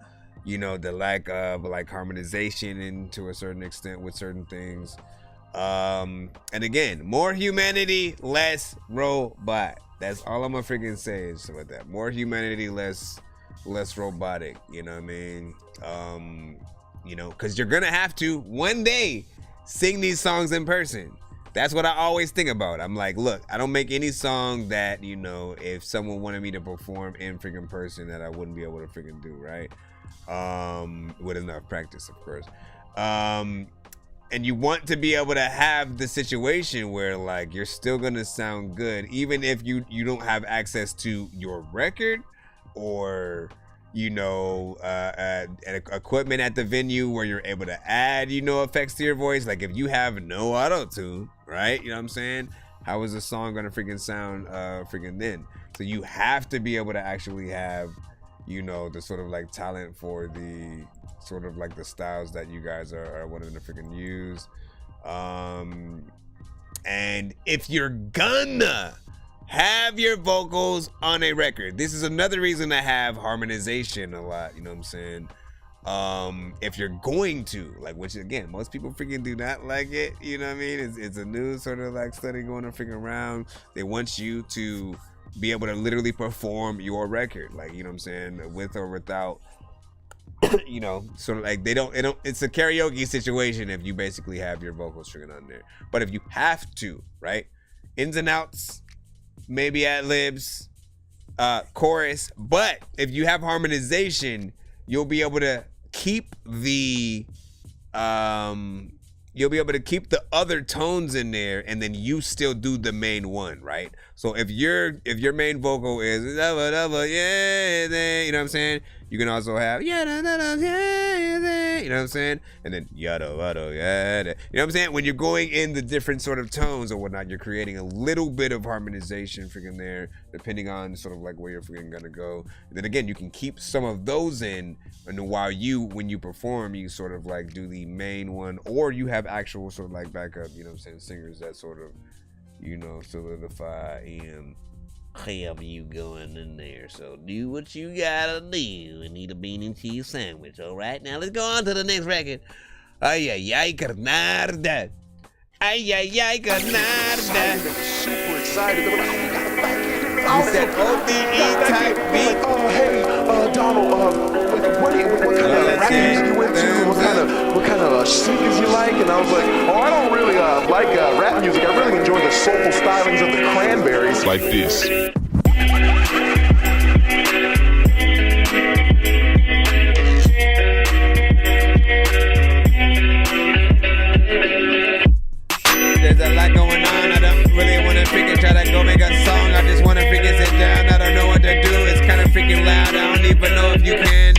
you know, the lack of like harmonization and to a certain extent with certain things. And again, more humanity, less robot. That's all I'm gonna freaking say is about that. More humanity, less robotic. You know what I mean? You know, because you're gonna have to one day sing these songs in person. That's what I always think about. I'm like, look, I don't make any song that, you know, if someone wanted me to perform in freaking person that I wouldn't be able to freaking do, right? With enough practice, of course. And you want to be able to have the situation where like you're still gonna sound good even if you don't have access to your record or, you know, equipment at the venue where you're able to add, you know, effects to your voice. Like if you have no auto-tune, right, you know what I'm saying, how is the song gonna freaking sound freaking then? So you have to be able to actually have, you know, the sort of like talent for the sort of like the styles that you guys are wanting to freaking use. And if you're gonna have your vocals on a record, this is another reason to have harmonization a lot, you know what I'm saying? If you're going to, like, which again, most people freaking do not like it, you know what I mean? It's a new sort of like study going on freaking around. They want you to be able to literally perform your record, like, you know what I'm saying, with or without, you know, sort of like they don't, it's a karaoke situation if you basically have your vocals freaking on there. But if you have to, right, ins and outs, maybe ad-libs, chorus, but if you have harmonization, you'll be able to keep the you'll be able to keep the other tones in there, and then you still do the main one, right? So if your main vocal is yeah, you know what I'm saying, you can also have yeah, you know what I'm saying, and then yada yada yada, you know what I'm saying. When you're going in the different sort of tones or whatnot, you're creating a little bit of harmonization freaking there, depending on sort of like where you're freaking gonna go. And then again, you can keep some of those in, and while when you perform, you sort of like do the main one, or you have actual sort of like backup, you know what I'm saying, singers that sort of, you know, solidify and have you going in there. So do what you gotta do and eat a bean and cheese sandwich. All right, now let's go on to the next record. Ay ay ay carnarda. Ay ay ay carnarda. Super excited. You said ODE type beat. Hey, Donald, what kind of rap music you into? What kind of sneakers you like? And I was like, oh, I don't really like rap music. I really enjoy the soulful stylings of the Cranberries. Like this. There's a lot going on. I don't really want to freaking try to go make a song. I just want to freaking sit down. I don't know what to do. It's kind of freaking loud. I don't even know if you can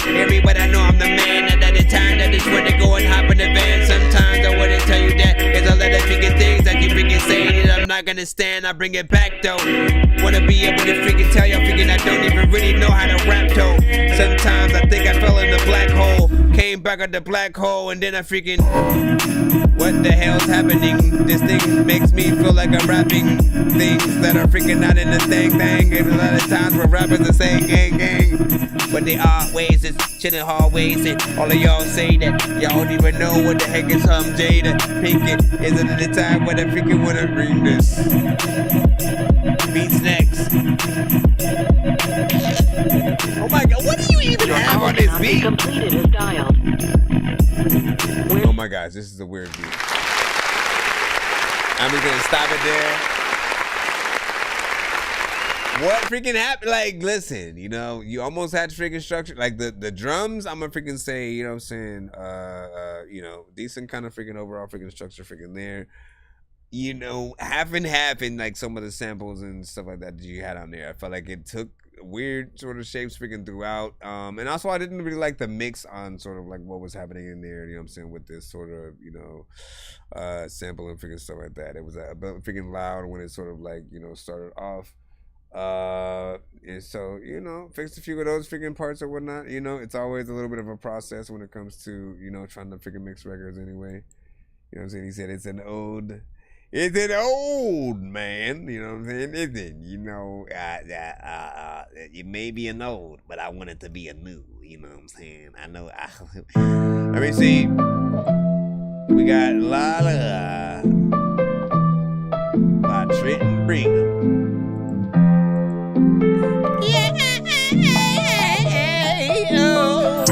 hear me, but I know I'm the man. And at the time that it's when they go and hop in the van. Sometimes I wouldn't tell you that. There's a lot of freaking things that you freaking say that I'm not gonna stand. I bring it back though. Wanna be able to freaking tell y'all freaking I don't even really know how to rap though. Sometimes I think I fell in the black hole. Came back at the black hole and then I freaking, what the hell's happening? This thing makes me feel like I'm rapping things that are freaking not in the thing. There's a lot of times where rappers are saying gang, but they are ways, it's chilling hallways, and all of y'all say that y'all don't even know what the heck is Jada Pinkett. Is it the time when I freaking wanna bring this? Beats next. Oh my god, what do you even have on this beat? Oh my gosh, this is a weird beat. I'm just gonna stop it there. What freaking happened? Like, listen, you know, you almost had freaking structure. Like the drums, I'm gonna freaking say, you know what I'm saying, you know, decent kind of freaking overall freaking structure freaking there. You know, half and half in like some of the samples and stuff like that you had on there. I felt like it took weird sort of shapes freaking throughout. And also I didn't really like the mix on sort of like what was happening in there, you know what I'm saying, with this sort of, you know, sample and freaking stuff like that. It was a bit freaking loud when it sort of like, you know, started off. And so, you know, fixed a few of those freaking parts or whatnot. You know, it's always a little bit of a process when it comes to, you know, trying to freaking mix records anyway. You know what I'm saying? He said it's an old man, you know what I'm saying? Is it, you know, it may be an old, but I want it to be a new, you know what I'm saying? I know, let me see. We got La La by Trenton Brigham.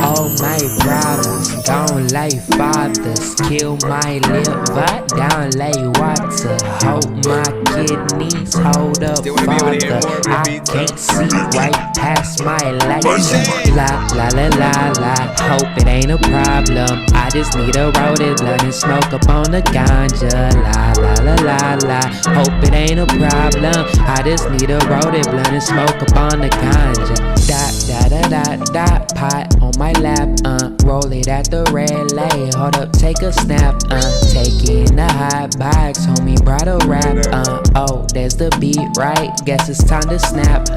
All my problems gone like fathers. Kill my liver, down like water. Hold my kidneys, hold up father. I can't see right past my light. La la la la la, hope it ain't a problem. I just need a roaded blunt and smoke up on the ganja. La la la la la, hope it ain't a problem. I just need a roaded blunt and smoke up on the ganja. Da da da da da, pot on my lap, roll it at the red light. Hold up, take a snap, taking the hot box, homie brought a rap, oh, there's the beat, right? Guess it's time to snap,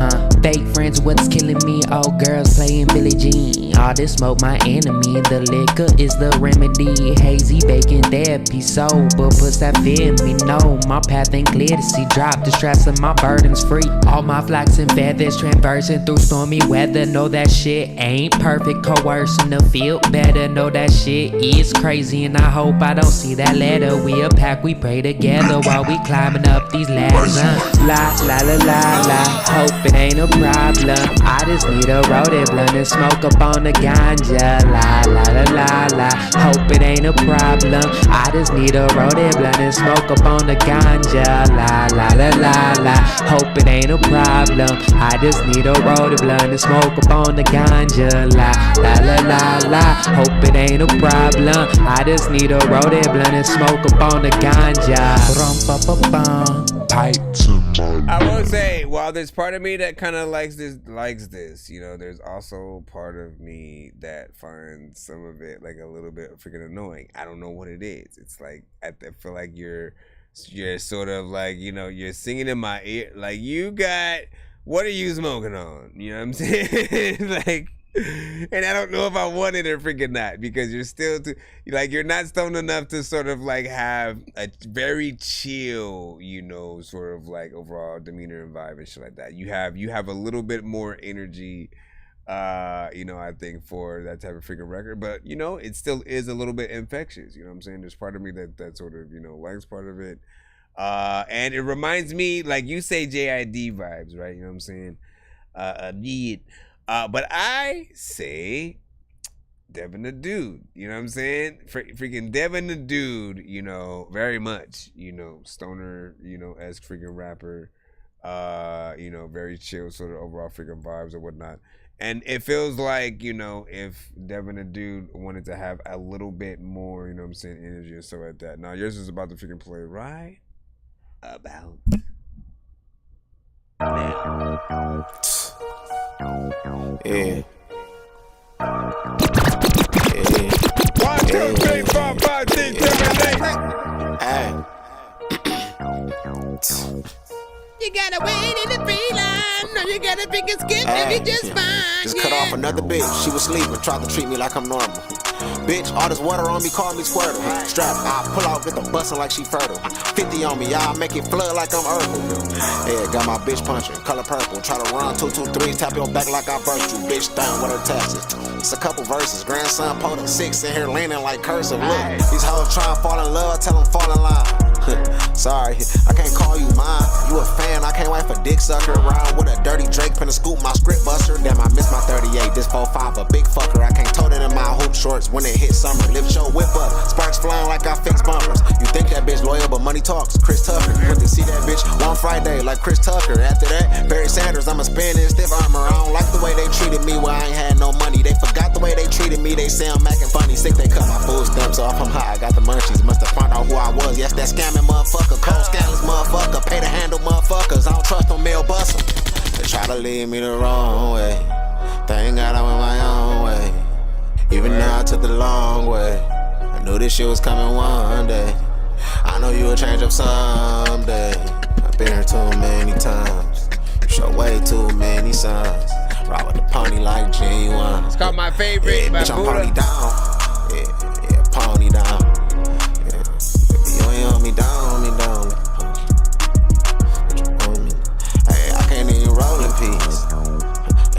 fake friends, what's killing me? Oh, girls playing Billie Jean. All this smoke, my enemy. The liquor is the remedy. Hazy bacon therapy, sober, puts that fear in me. No, my path ain't clear to see. Drop the stress and my burdens free. All my flocks and feathers traversing through stormy weather. Know that shit ain't perfect, coercing to feel better. Know that shit is crazy, and I hope I don't see that letter. We a pack, we pray together while we climbing up these ladders. La la la la la, hope it ain't a problem. I just need a roaded blunt and smoke up on the ganja. La la la la la, hope it ain't a problem. I just need a roaded blunt and smoke up on the ganja. La la la la la, hope it ain't a problem. I just need a roaded blunt and smoke up on the ganja. La la la la la, hope it ain't a problem. I just need a roaded blunt and smoke up on the ganja. Rum pa pa bum, pipe to my. I will say, while there's part of me that kind of likes this, you know, there's also part of me that finds some of it like a little bit freaking annoying. I don't know what it is. It's like I feel like you're sort of like, you know, you're singing in my ear, like, you got, what are you smoking on? You know what I'm saying? Like, and I don't know if I want it or freaking not, because you're still too, like, you're not stoned enough to sort of like have a very chill, you know, sort of like overall demeanor and vibe and shit like that. You have a little bit more energy, you know, I think, for that type of freaking record, but you know, it still is a little bit infectious. You know what I'm saying? There's part of me that sort of, you know, likes part of it, and it reminds me, like you say, JID vibes, right? You know what I'm saying? But I say Devin the Dude, you know what I'm saying? Freaking Devin the Dude, you know, very much, you know, stoner, you know, as freaking rapper, you know, very chill sort of overall freaking vibes or whatnot. And it feels like, you know, if Devin the Dude wanted to have a little bit more, you know what I'm saying, energy or so like that. Now yours is about to freaking play right about now. Yeah. 1, 2, 3, 4, 5, 6, 7, 8. Hey. You gotta wait in the free line. No, you gotta pick a skip if you just fine. Just cut off another bitch. She was sleeping, tried to treat me like I'm normal. Bitch, all this water on me, call me Squirtle. Strap, I pull out, get the bustin' like she fertile. 50 on me, I'll make it flood like I'm herbal. Yeah, got my bitch punching, color purple. Try to run 2, 2, 3, tap your back like I burst you. Bitch down with her taxes. It's a couple verses. Grandson pulled 6 in here leaning like cursive. Look, these hoes trying to fall in love, tell them fall in line. Sorry, I can't call you mine. You a fan, I can't wait for dick sucker. Around with a dirty Drake, finna scoop my script buster. Damn, I missed my 38, this 4-5, a big fucker. I can't tote it in my hoop shorts when it hit summer. Lift your whip up, sparks flying like I fix bumpers. You think that bitch loyal, but money talks. Chris Tucker, went to see that bitch one Friday like Chris Tucker. After that, Barry Sanders, I'ma spin in stiff armor. I don't like the way they treated me when I ain't had no money. They forgot the way they treated me, they say I'm acting funny. Sick, they cut my food stamps off, I'm high, I got the munchies. Must have found out who I was, yes, that scamming motherfucker. Cold scandalous motherfucker, pay to handle motherfuckers. I don't trust them, mail bust 'em. They try to lead me the wrong way. Thank God I went my own way. Even now I took the long way. I knew this shit was coming one day. I know you would change up someday. I've been here too many times. You show way too many signs. Ride with the pony like Geniuz. It's called My Favorite. Yeah, bitch, I'm pony down. Yeah, pony down. Yeah, baby, you ain't hold me down, Hey, I can't even roll in peace.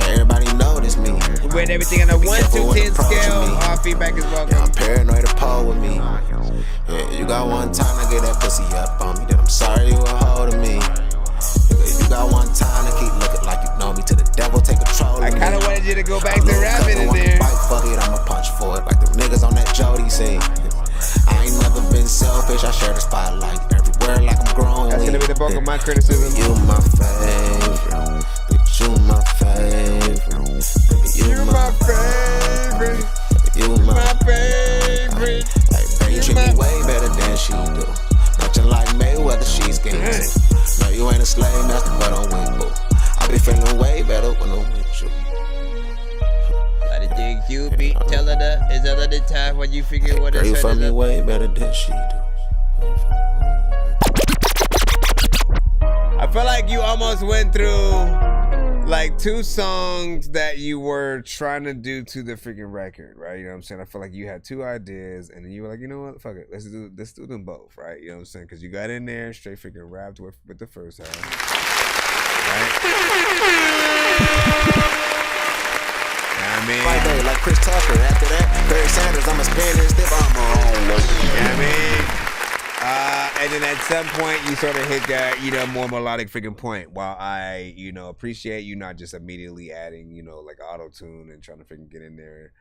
Everybody notice me. We rate everything on a 1 to 10 scale. All feedback is welcome. Yeah, I'm paranoid to pull with me. Yeah, you got one time to get that pussy up on me. Then I'm sorry you were holding me. You got one time to keep looking like you know me. To the devil take control of me. I kinda wanted you to go back to rapping in there. Fuck it, I'ma punch for it. Like the niggas on that Jody scene. I ain't never been selfish, I share the spotlight everywhere like I'm growing. That's gonna be the bulk of my criticism. You my favorite, bitch, you my favorite. You my favorite. You my favorite. Hey, baby, you treat me way better than she do. Nothing like Mayweather, she's getting to. No, you ain't a slave master, but I'm with boo. I be feeling way better when I'm with you. Like the things you be telling her is another time when you figure what Girl, you fuck me way better than she do. I feel like you almost went through like 2 songs that you were trying to do to the freaking record, right? You know what I'm saying? I feel like you had 2 ideas and then you were like, you know what, fuck it, let's do them both, right? You know what I'm saying? Because you got in there, straight freaking rapped with the first half, right? I mean, Friday, like Chris Tucker. After that, Barry Sanders, I'ma spin in stiff armor on. You know what I mean? And then at some point, you sort of hit that, you know, more melodic freaking point. While I, you know, appreciate you not just immediately adding, you know, like auto-tune and trying to freaking get in there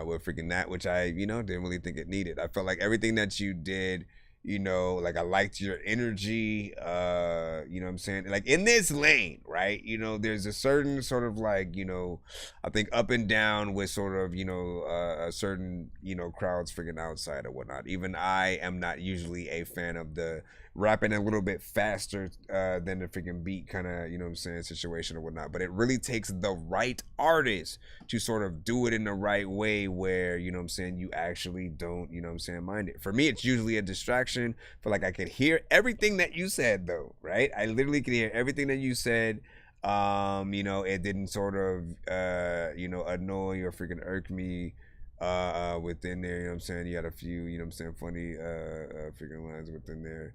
with freaking that, which I, you know, didn't really think it needed. I felt like everything that you did, you know, like I liked your energy, you know what I'm saying? Like in this lane, right? You know, there's a certain sort of like, you know, I think up and down with sort of, you know, a certain, you know, crowds freaking outside or whatnot. Even I am not usually a fan of the rapping a little bit faster than the freaking beat kind of, you know what I'm saying, situation or whatnot. But it really takes the right artist to sort of do it in the right way where, you know what I'm saying, you actually don't, you know what I'm saying, mind it. For me, it's usually a distraction. I feel like I could hear everything that you said though, right? I literally could hear everything that you said. You know, it didn't sort of, you know, annoy or freaking irk me within there, you know what I'm saying? You had a few, you know what I'm saying, funny freaking lines within there.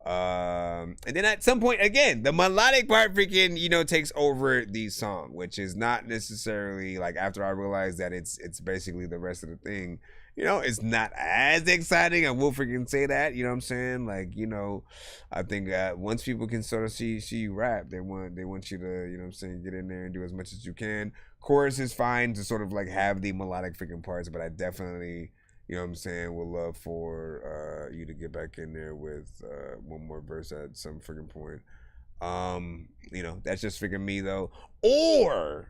And then at some point, again, the melodic part freaking, you know, takes over the song, which is not necessarily like after I realized that it's basically the rest of the thing, you know, it's not as exciting. I will freaking say that, you know what I'm saying? Like, you know, I think once people can sort of see you rap, they want you to, you know what I'm saying, get in there and do as much as you can. chorus is fine to sort of like have the melodic freaking parts, but I definitely, you know what I'm saying, would love for you to get back in there with one more verse at some freaking point. You know, that's just freaking me though. Or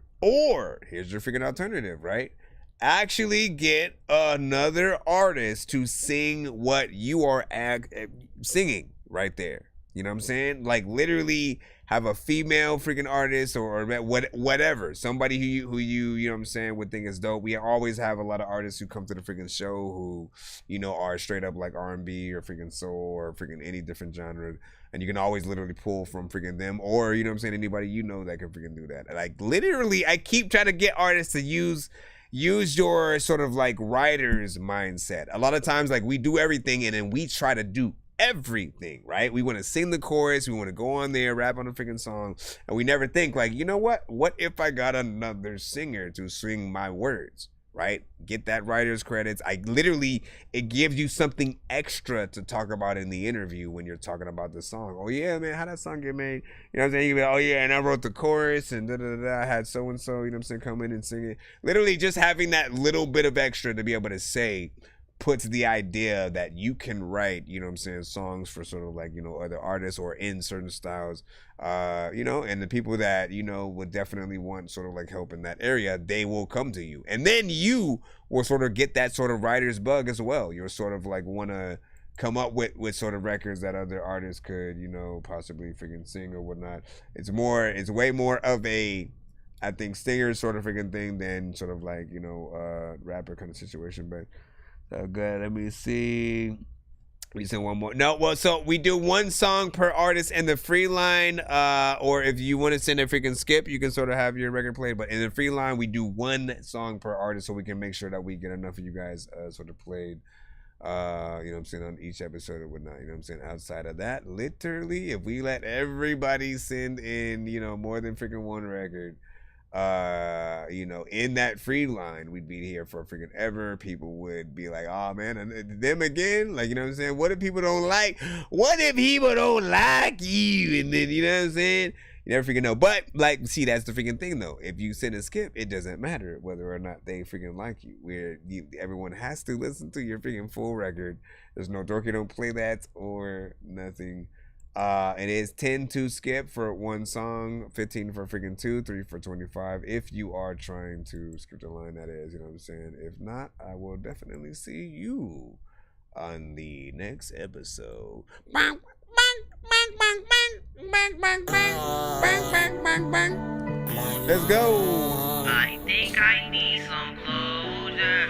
here's your freaking alternative, right? Actually get another artist to sing what you are singing right there. You know what I'm saying? Like literally have a female freaking artist or whatever. Somebody who you know what I'm saying, would think is dope. We always have a lot of artists who come to the freaking show who, you know, are straight up like R&B or freaking soul or freaking any different genre. And you can always literally pull from freaking them, or, you know what I'm saying, anybody you know that can freaking do that. Like literally, I keep trying to get artists to use your sort of like writer's mindset. A lot of times, like, we do everything and then we try to do everything, right? We want to sing the chorus, we want to go on there, rap on a freaking song, and we never think like, you know what if I got another singer to sing my words, right? Get that writer's credits. It gives you something extra to talk about in the interview when you're talking about the song. Oh yeah, man, how that song get made? You know what I'm saying? You can be like, oh yeah, and I wrote the chorus and I had so and so, you know what I'm saying, come in and sing it. Literally just having that little bit of extra to be able to say puts the idea that you can write, you know what I'm saying, songs for sort of like, you know, other artists or in certain styles, you know, and the people that, you know, would definitely want sort of like help in that area, they will come to you. And then you will sort of get that sort of writer's bug as well. You'll sort of like want to come up with sort of records that other artists could, you know, possibly freaking sing or whatnot. It's way more of a, I think, singer sort of freaking thing than sort of like, you know, rapper kind of situation. But good. Let me see. We send one more. No, well, so we do one song per artist in the free line, or if you want to send a freaking skip, you can sort of have your record played. But in the free line, we do one song per artist, so we can make sure that we get enough of you guys sort of played. You know what I'm saying, on each episode or whatnot. You know what I'm saying. Outside of that, literally, if we let everybody send in, you know, more than freaking one record, you know, in that free line, we'd be here for freaking ever. People would be like, oh man, and them again, like, you know what I'm saying, what if people don't like you? And then, you know what I'm saying, you never freaking know. But like, see, that's the freaking thing though, if you send a skip, it doesn't matter whether or not they freaking like you. Everyone has to listen to your freaking full record. There's no Dorky don't play that or nothing. It is 10 to skip for one song, 15 for freaking 2, 3 for 25. If you are trying to skip the line, that is, you know what I'm saying. If not, I will definitely see you on the next episode. Bang, bang, bang, bang, bang, bang, bang, bang, bang, bang, bang. Let's go. I think I need some closure.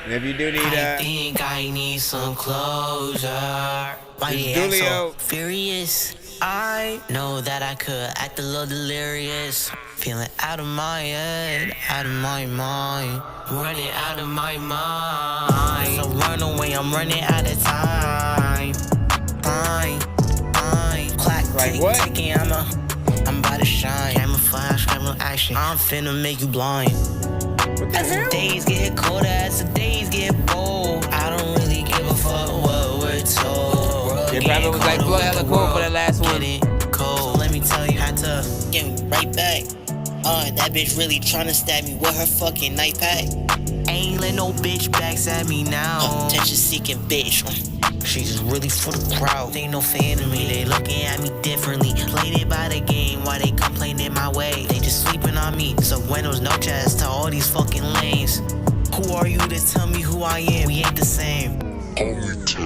And if you do need I think I need some closure. Why you act so furious? I know that I could act a little delirious. Feeling out of my head, out of my mind. Running out of my mind. So run away, I'm running out of time. Time. Clock ticking, I'm about to shine. Camera flash, camera action. I'm finna make you blind. As the days get colder, as the days get bold, I don't really give a fuck what we're told. Your brother was like, blow hella cool for the last one. Cold. So let me tell you, had to get me right back. That bitch really tryna stab me with her fucking knife pack. Ain't let no bitch backstab me now. Attention seeking bitch. She's just really for the crowd. They no fan of me, they looking at me differently. Played it by the game while they complaining my way. They just sleeping on me, so buenos noches to all these fucking lanes. Who are you to tell me who I am? We ain't the same. Only two.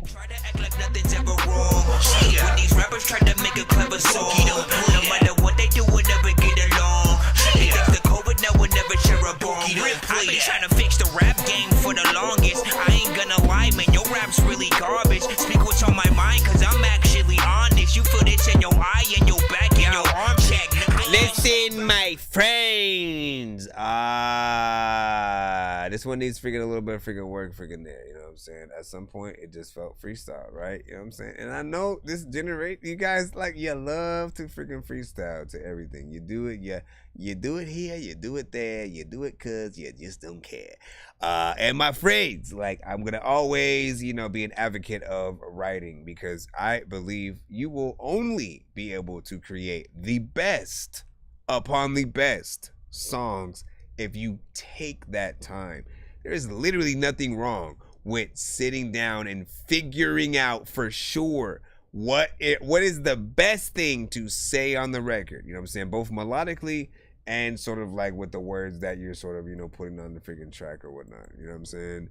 Try to act like nothing's ever wrong. When these rappers try to make a clever song, no matter what they do, we'll never get along. They think the COVID now will never share a bomb. I've been trying to fix the rap game for the longest. I ain't gonna lie, man, your rap's really garbage. Speak what's on my mind, cause I'm actually honest. You feel this in your eye and your back and your arm check. Listen, my friends. This one needs freaking a little bit of freaking work freaking there. You know what I'm saying? At some point, it just felt freestyle, right? You know what I'm saying? And I know this generate, you guys, like, you love to freaking freestyle to everything. You do it, you do it here, you do it there, you do it cause you just don't care. And my friends, like, I'm gonna always, you know, be an advocate of writing, because I believe you will only be able to create the best upon the best songs if you take that time. There is literally nothing wrong with sitting down and figuring out for sure what is the best thing to say on the record. You know what I'm saying? Both melodically and sort of like with the words that you're sort of, you know, putting on the freaking track or whatnot. You know what I'm saying?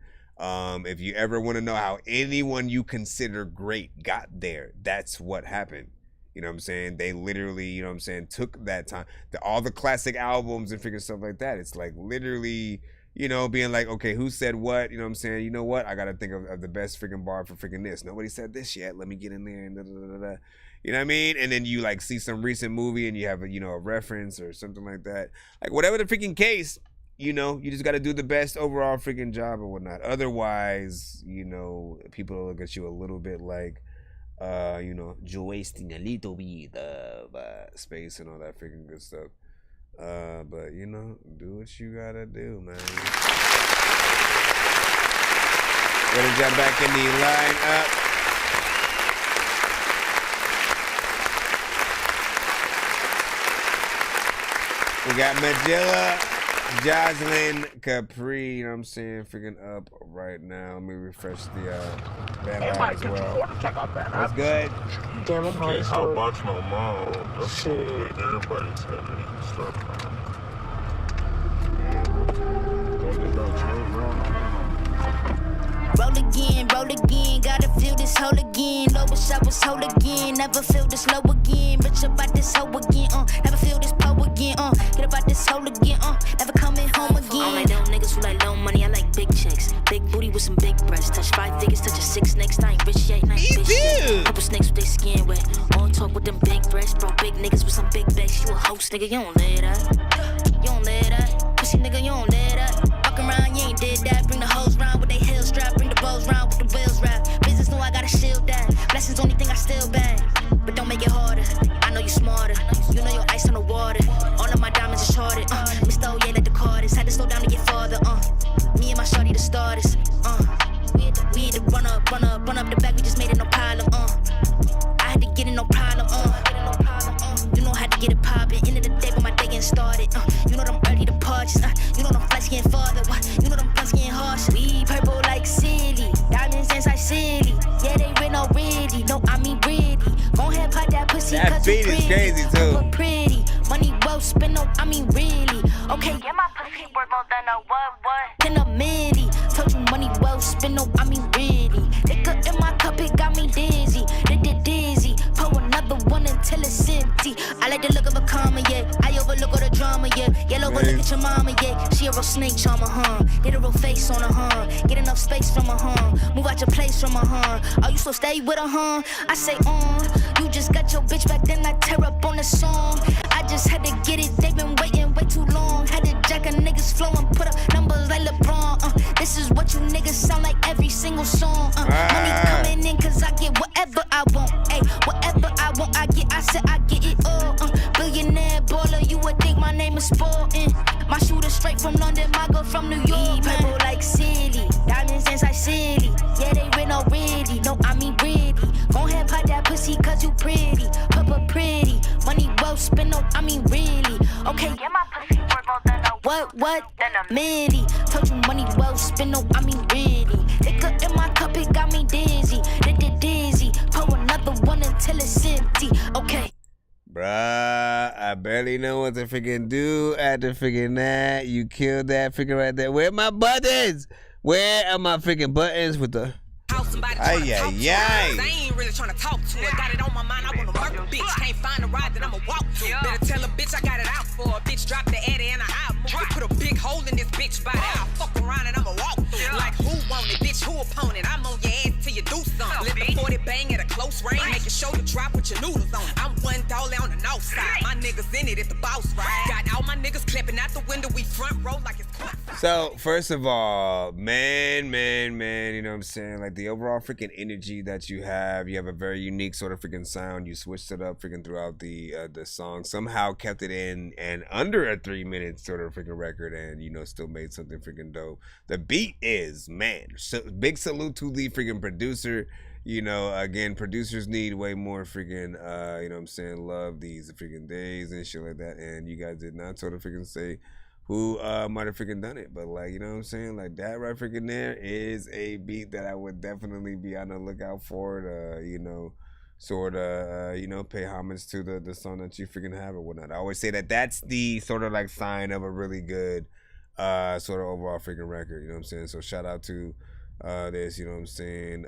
If you ever want to know how anyone you consider great got there, that's what happened. You know what I'm saying? They literally, you know what I'm saying, took that time. All the classic albums and freaking stuff like that, it's like literally, you know, being like, okay, who said what? You know what I'm saying? You know what? I got to think of the best freaking bar for freaking this. Nobody said this yet. Let me get in there and da, da, da, da. You know what I mean? And then you like see some recent movie and you have a, you know, a reference or something like that. Like whatever the freaking case, you know, you just got to do the best overall freaking job or whatnot. Otherwise, you know, people look at you a little bit like, you know, you're wasting a little bit of space and all that freaking good stuff. But you know, do what you gotta do, man. Ready to jump back in the lineup. We got Magilla, Jocelyn, Capri, you know what I'm saying, freaking up right now. Let me refresh the band line as well. What's good? Damn, I'm hard as fuck. Watch my mom. That's shit. Everybody tell me stuff. Roll again, gotta feel this hole again. Low wish I was whole again, never feel this low again. Rich about this hoe again, never feel this po again, get about this hole again, never coming home again. I don't like them niggas who like low money, I like big checks. Big booty with some big breasts, touch 5 figures, touch a 6 next. I ain't rich yet, I ain't bitch yet. Couple snakes with their skin wet, on talk with them big breasts. Bro, big niggas with some big bags, you a host nigga, you don't live that. You don't live that, pussy nigga, you don't live that. Fuck around, you ain't did that. Bring the hoes round with they heels strap, bring the bows round with the wheels wrap. Business know I gotta shield that. Blessings only thing I still bag, but don't make it harder. I know you smarter, you know your ice on the water. All of my diamonds are shorted. Mr. Oh yeah, let the Carters had to slow down to get farther. Me and my shorty the starters. We had to run up the back. We just made it no problem. I had to get it no problem. You know how to get it poppin'. End of the day when my day getting started. You know them early departures. You know them flights getting farther. You know them blunts getting harsh. We purple like silly, diamonds inside silly. Yeah, they red already. No, I mean ready. Go ahead, pop that pussy. That beat is crazy too. But pretty, money well spent. No, I mean really. Okay, yeah, my pussy worth more than a what? Than a milli. Told you money well spent. No, I mean really. Liquor in my cup, it got me dizzy. Dizzy. Pour another one until it's empty. I like the look of a comma, yeah. I overlook all the drama, yeah. Yellow, but look at your mama, yeah. She a real snake charmer, Get a real face on her, Get enough space from her, Move out your place from her, Oh, you so stay with her, I say, you just got your bitch back, then I tear up on the song. I just had to get it, they been waiting way too long. Had to jack a niggas flow and put up numbers like LeBron. This is what you niggas sound like every single song. Money coming in cause I get whatever I want. Ay, whatever I want, I get. I said I get it all. Billionaire baller, you would think my name is Sporting. My shooter straight from London, my girl from New York. Purple like silly, diamonds inside silly. Yeah, they red already. No, I mean ready. Go ahead, pop that pussy cause you pretty. Papa pretty, money well spent. No, I mean really. Okay, yeah, my pussy worth more than a what? Than a milli. Told you money well spent. No, I mean really. Liquor in my cup, it got me dizzy. Dizzy. Pour another one until it's empty. Okay. Bruh, I barely know what to freaking do after freaking that. You killed that freaking right there. Where are my buttons? Where are my freaking buttons with the... Ay. I ain't really trying to talk to her. Got it on my mind, I wanna murder bitch. Can't find a ride that I'ma walk to. Better tell a bitch I got it out for a bitch. Drop the Addy and I move. Put a big hole in this bitch body. I'll fuck around and I'ma walk through. Like who want it, bitch? Who opponent? I'm on your ass till you do something. Let the 40 bang at a close range. Make your shoulder drop with your noodles on. I'm one dollar on the north side. My niggas in it if the boss ride. Got all my niggas clipping out the window. We front row like it's close. So, first of all, man, you know what I'm saying? Like, the overall freaking energy that you have a very unique sort of freaking sound. You switched it up freaking throughout the song. Somehow kept it in and under a 3-minute sort of freaking record and, you know, still made something freaking dope. The beat is, man, so big salute to the freaking producer. you know, again, producers need way more freaking, you know what I'm saying, love these freaking days and shit like that. And you guys did not sort of freaking say who might have freaking done it. But, like, you know what I'm saying? Like, that right freaking there is a beat that I would definitely be on the lookout for to, you know, sort of, you know, pay homage to the song that you freaking have or whatnot. I always say that that's the sort of, like, sign of a really good sort of overall freaking record. You know what I'm saying? So, shout out to this, you know what I'm saying,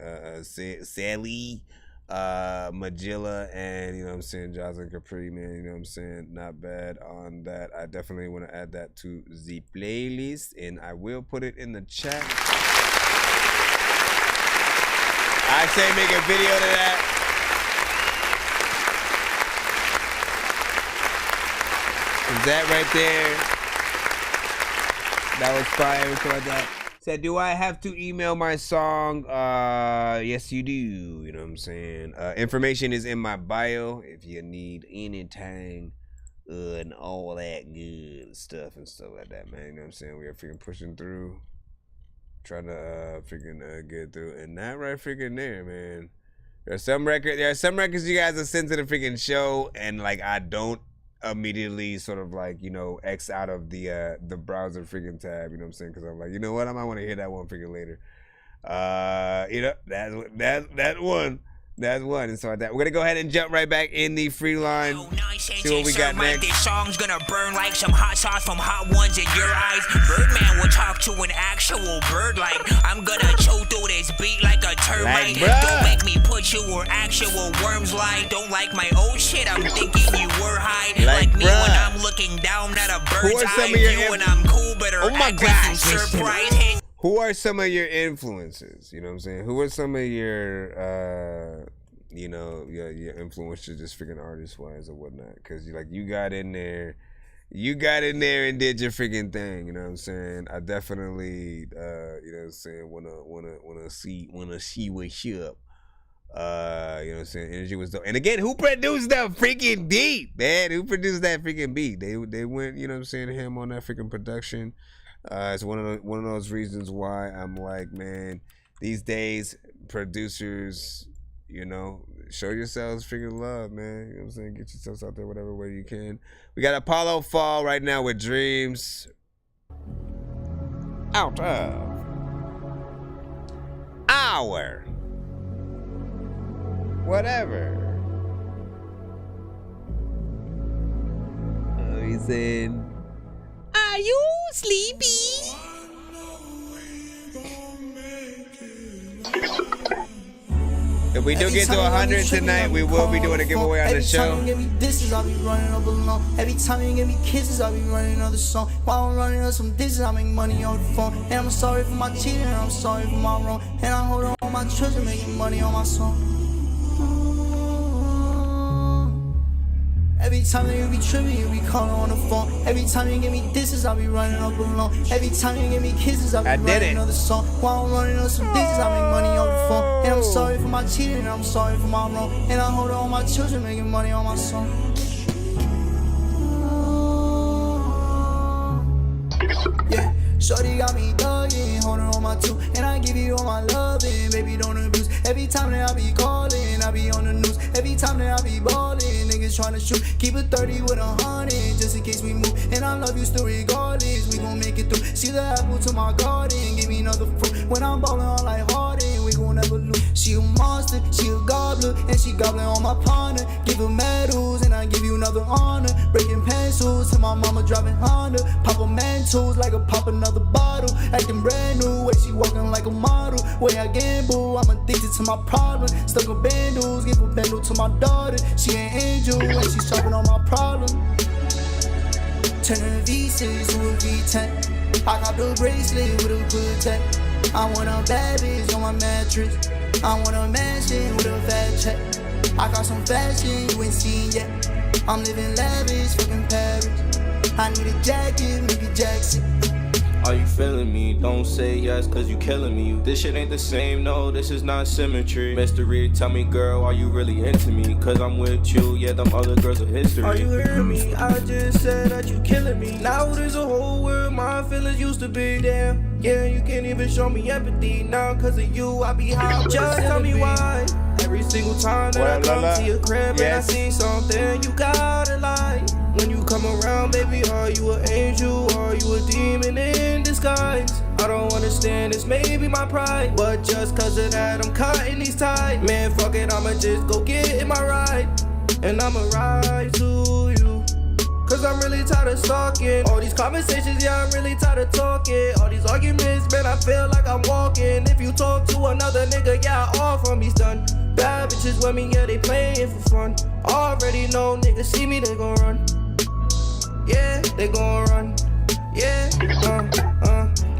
Sally, Magilla, and, you know what I'm saying, Jocelyn Capri, man, you know what I'm saying, not bad on that. I definitely want to add that to the playlist, and I will put it in the chat. I say make a video to that. That right there, that was fire. Record that. Said, do I have to email my song? Yes, you do. You know what I'm saying? Information is in my bio if you need anything and all that good stuff and stuff like that, man. You know what I'm saying? We are freaking pushing through, trying to freaking get through, and that right freaking there, man. There are some records you guys are sent to the freaking show, and like I don't immediately sort of like, you know, X out of the browser freaking tab, you know what I'm saying? Because I'm like, you know what, I might want to hear that one freaking later. You know, that's one. And so that we're gonna go ahead and jump right back in the free line. See what we got next. This song's gonna burn like some hot sauce from hot ones in your eyes. Birdman will talk to an actual bird like I'm gonna choke through this beat like a termite. Don't make me put you where actual worms lie. Don't like my old shit, I'm thinking you were high. Like me when I'm looking down at a bird's eye view and I'm cool, better act like you surprised. Who are some of your influences? You know what I'm saying? Who are some of your, you know, your influences, just freaking artist-wise or whatnot? Because you got in there and did your freaking thing. You know what I'm saying? I definitely, you know what I'm saying, wanna see what's up. You know what I'm saying? Energy was dope. And again, who produced that freaking beat, man? Who produced that freaking beat? They went, you know what I'm saying, him on that freaking production. It's one of those reasons why I'm like, man, these days producers, you know, show yourselves freaking love, man. You know what I'm saying? Get yourselves out there whatever way you can. We got Apollo Fall right now with Dreams. Out of our whatever. He said, are you sleepy? If we do get to 100 tonight, we will be doing a giveaway on the show. Every time you give me disses, I'll be running up alone. Every time you give me kisses, I'll be running another song. While I'm running up some disses, I make money on the phone. And I'm sorry for my cheating, and I'm sorry for my wrong. And I hold on my children, making money on my song. Every time that you be tripping, you be calling on the phone. Every time you give me disses, I'll be running up alone. Every time you give me kisses, I'll be running another song. While I'm running up some disses, I make money on the phone. And I'm sorry for my cheating, and I'm sorry for my wrong. And I hold on my children, making money on my song. Yeah, shorty got me thugging, holding on my two. And I give you all my loving, baby, don't abuse. Every time that I be calling, I be on the news. Every time that I be balling, niggas tryna shoot. Keep it 30 with 100, just in case we move. And I love you still regardless, we gon' make it through. See the apple to my garden, give me another fruit. When I'm ballin' on like Harden, we gon' never lose. She a monster, she a gobbler, and she gobbling on my partner. Give her medals, and I give you another honor. Breaking pencils to my mama driving Honda. Pop a mantles like a pop another bottle. Acting brand new, way she walking like a model. Way I gamble, I'm addicted to my problem. Stuck with bundles, give a bundle to my daughter. She an angel, and she's chopping on my problem. Turning V6 to a V10. I got the bracelet with a good tech. I want a bad bitch on my mattress. I want a mansion with a fat check. I got some fashion you ain't seen yet. I'm living lavish, fucking Paris. I need a jacket, maybe Jackson. Are you feeling me? Don't say yes, cause you killing me. This shit ain't the same, no, this is not symmetry. Mystery, tell me, girl, are you really into me? Cause I'm with you, yeah, them other girls are history. Are you hearing me? I just said that you killing me. Now there's a hole where my feelings used to be. Damn, yeah, you can't even show me empathy. Now cause of you, I be high. Just tell me why. Every single time that I come to your crib and I see something, you gotta lie. When you come around, baby, are you an angel? Are you a demon in disguise? I don't understand, it's maybe my pride, but just cause of that, I'm cutting these ties. Man, fuck it, I'ma just go get in my ride, and I'ma ride to you. Cause I'm really tired of stalking all these conversations, yeah, I'm really tired of talking. All these arguments, man, I feel like I'm walking. If you talk to another nigga, yeah, all from me's done. Bad bitches with me, yeah, they playing for fun. Already know, niggas see me, they gon' run. Yeah, they gon' run. Yeah,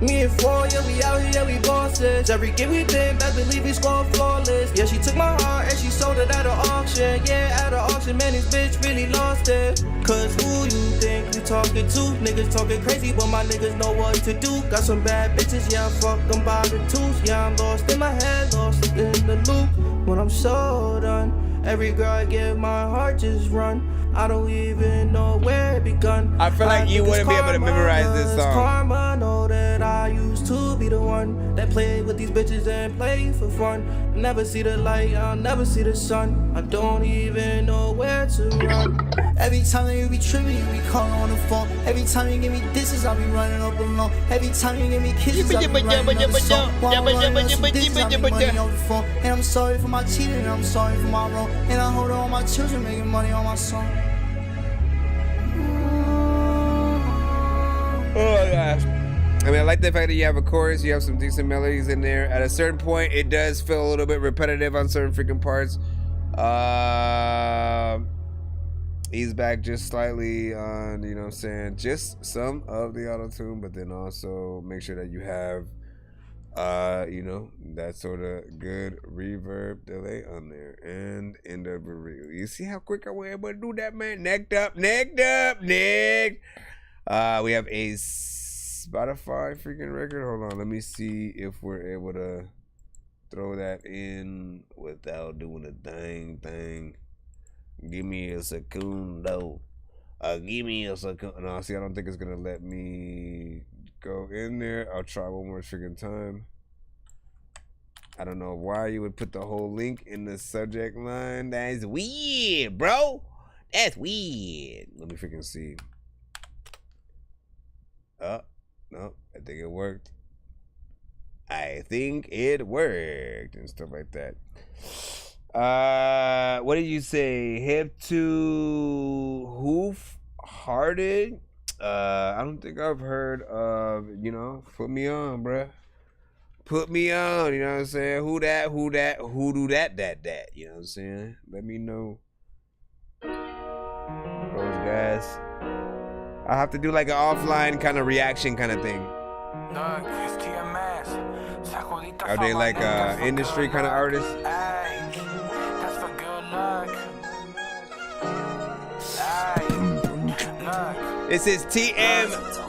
me and 4, yeah, we out here, yeah, we bosses. Every game we been, best believe we score flawless. Yeah, she took my heart and she sold it at an auction. Yeah, at an auction, man, this bitch really lost it. Cause who you think you talking to? Niggas talking crazy, but my niggas know what to do. Got some bad bitches, yeah, I fuck them by the twos. Yeah, I'm lost in my head, lost in the loop. When I'm so done, every girl I give my heart just run. I don't even know where it begun. I feel like you wouldn't be able to memorize this song. Karma, know that I used to be the one that played with these bitches and played for fun. Never see the light, I'll never see the sun. I don't even know where to run. Every time that you be tripping, you be calling on the phone. Every time you give me dishes, I'll be running up alone. Every time you give me kisses, I'll be running up the song. While I'm running up some dishes, I'll be money on the phone. And I'm sorry for my cheating, and I'm sorry for my wrong. And I hold on my children, making money on my song. Oh gosh. I mean, I like the fact that you have a chorus, you have some decent melodies in there. At a certain point, it does feel a little bit repetitive on certain freaking parts. Ease back just slightly on, you know what I'm saying, just some of the auto-tune, but then also make sure that you have, you know, that sort of good reverb delay on there. And end of a reel. You see how quick I was able to do that, man? Necked up. We have a Spotify freaking record. Hold on, let me see if we're able to throw that in without doing a dang thing. Give me a secundo. Give me a second. No, see, I don't think it's gonna let me go in there. I'll try one more freaking time. I don't know why you would put the whole link in the subject line. That's weird, bro. That's weird. Let me freaking see. No, I think it worked. And stuff like that. What did you say? Hip to hoof hearted? I don't think I've heard of, you know, put me on, bruh. Put me on, you know what I'm saying? Who do that, you know what I'm saying? Let me know. Those guys. I have to do like an offline kind of reaction kind of thing. Are they like industry kind of artists? This is TMS3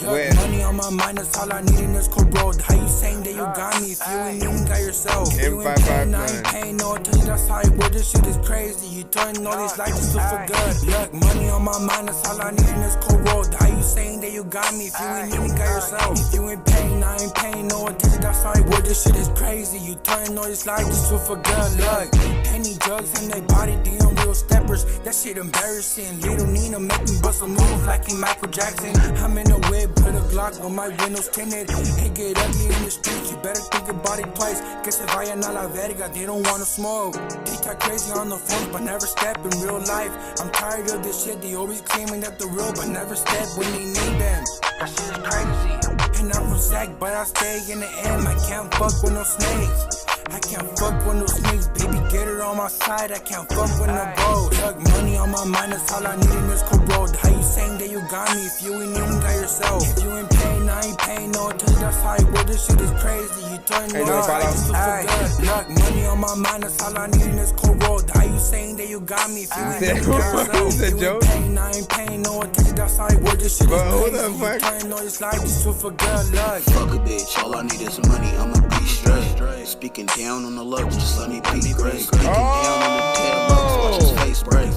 with money on my mind, that's all I need in this cold road. How you saying that you got me if you ain't even got yourself? You ain't paying, I ain't paying, no attention, that's how it works. This shit is crazy. You turning all these lights just for good. Look, money on my mind, that's all I need in this cold road. How you saying that you got me if you ain't even got yourself? If you ain't paying, I ain't paying, no attention, that's how it works. This shit is crazy. You turning all these lights just for good. Look, any drugs in their body, damn real steppers. That shit embarrassing. Little Nina make me bust a move like he Michael Jackson. I'm in the whip, put a Glock on my windows tinted. It get ugly in the streets, you better think about it twice. Que se vayan a la verga, they don't wanna smoke. They talk crazy on the phone, but never step in real life. I'm tired of this shit, they always claiming that the real, but never step when they need them. That shit is crazy. And I'm from Zach, but I stay in the M. I can't fuck with no snakes. I can't fuck with no snakes, baby, get it on my side. I can't fuck with no bros. Look, money on my mind, that's all I need in this cold road. How you saying that you got me if you ain't even got yourself? If you ain't paying, I ain't paying, no attention, that's how it works. This shit is crazy, you turn me on, I just look for good. Look, money on my mind, that's all I need in this cold road. How you saying that you got me? If you ain't Is that joke? pain, I ain't paying no attention. That's how it works. This shit is Who crazy. the fuck? Turn on this life just to forget luck. Fuck a bitch, all I need is money, I'ma be straight. Speaking down on the low, just let me be great. Speaking down on the tail, watch his face break.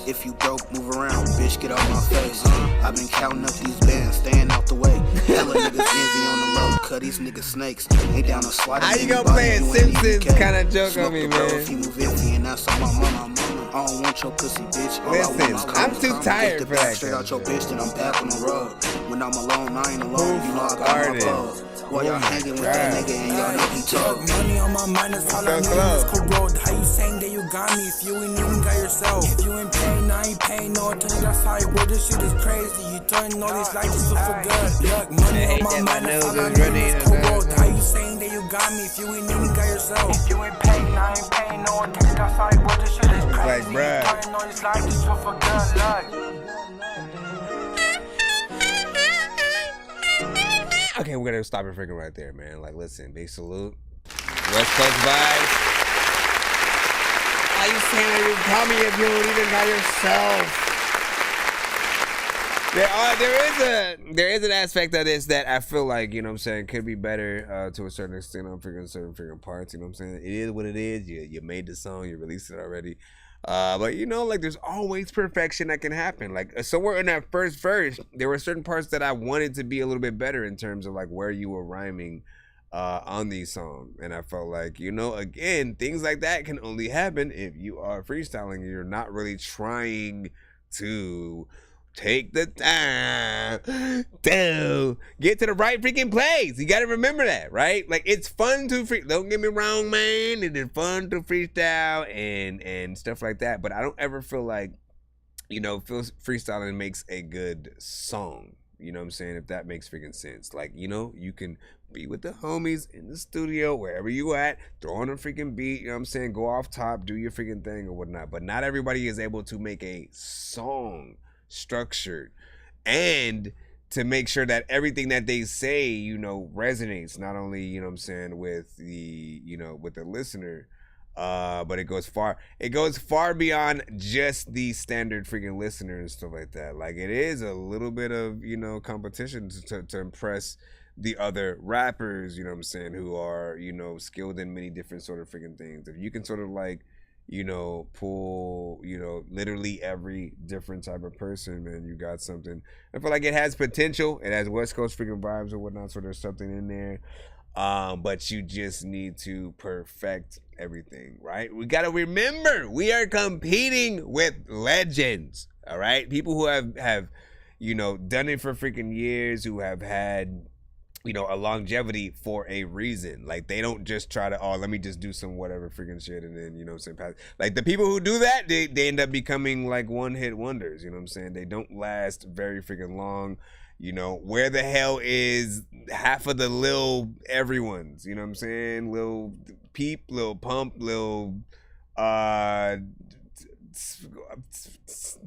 If you broke, move around, bitch, get off my face. I've been counting up these bands, staying out the way. Hella niggas envy on the low, cut these niggas snakes. Ain't down a slide. How you gonna play a Simpsons kind of joke on me, man? If you move iffy and that's on my mama. I don't want your pussy, bitch. All Listen, I want is I'm too tired for that. Straight out your bitch, then I'm back on the road. When I'm alone, I ain't alone. You know I got my clothes. While y'all hanging with that nigga and y'all know he talk. Money on my mind, that's all I need is corrode. How you saying that you got me if you ain't even got yourself? If you ain't paying, I ain't paying no attention. That's how it works. This shit is crazy. You turn all these lights just to forget. Look, money on my mind, that's all I need is corrode. How you saying that you got me if you ain't even got yourself? If you ain't paying, I ain't paying no attention. That's how it works. This shit is crazy. Like, bruh. You turn all these lights just to forget. Look. Okay, we're gonna stop it freaking right there, man. Like, listen, big salute. West Coast vibes. How you saying that you call me if you don't even got yourself? There is an aspect of this that I feel like, you know what I'm saying, could be better to a certain extent on certain freaking parts, you know what I'm saying? It is what it is. You made the song, you released it already. But you know, like, there's always perfection that can happen. Like, somewhere in that first verse, there were certain parts that I wanted to be a little bit better in terms of like where you were rhyming on these songs. And I felt like, you know, again, things like that can only happen if you are freestyling and you're not really trying to take the time to get to the right freaking place. You got to remember that, right? Like, it's fun to don't get me wrong, man. It is fun to freestyle and stuff like that. But I don't ever feel like, you know, freestyling makes a good song. You know what I'm saying? If that makes freaking sense. Like, you know, you can be with the homies in the studio, wherever you at, throw on a freaking beat, you know what I'm saying? Go off top, do your freaking thing or whatnot. But not everybody is able to make a song structured and to make sure that everything that they say, you know, resonates not only, you know what I'm saying, with the, you know, with the listener, but it goes far beyond just the standard freaking listener and stuff like that. Like, it is a little bit of, you know, competition to impress the other rappers, you know what I'm saying, who are, you know, skilled in many different sort of freaking things. If you can sort of like, you know, pull, you know, literally every different type of person, man, you got something. I feel like it has potential. It has West Coast freaking vibes or whatnot, so there's something in there. But you just need to perfect everything, right? We got to remember, we are competing with legends, all right? People who have, you know, done it for freaking years, who have had, you know, a longevity for a reason. Like, they don't just try to, oh, let me just do some whatever freaking shit and then, you know what I'm saying, like, the people who do that, they end up becoming like one-hit wonders, you know what I'm saying? They don't last very freaking long. You know, where the hell is half of the Lil everyone's, you know what I'm saying? Lil Peep, Lil Pump, Lil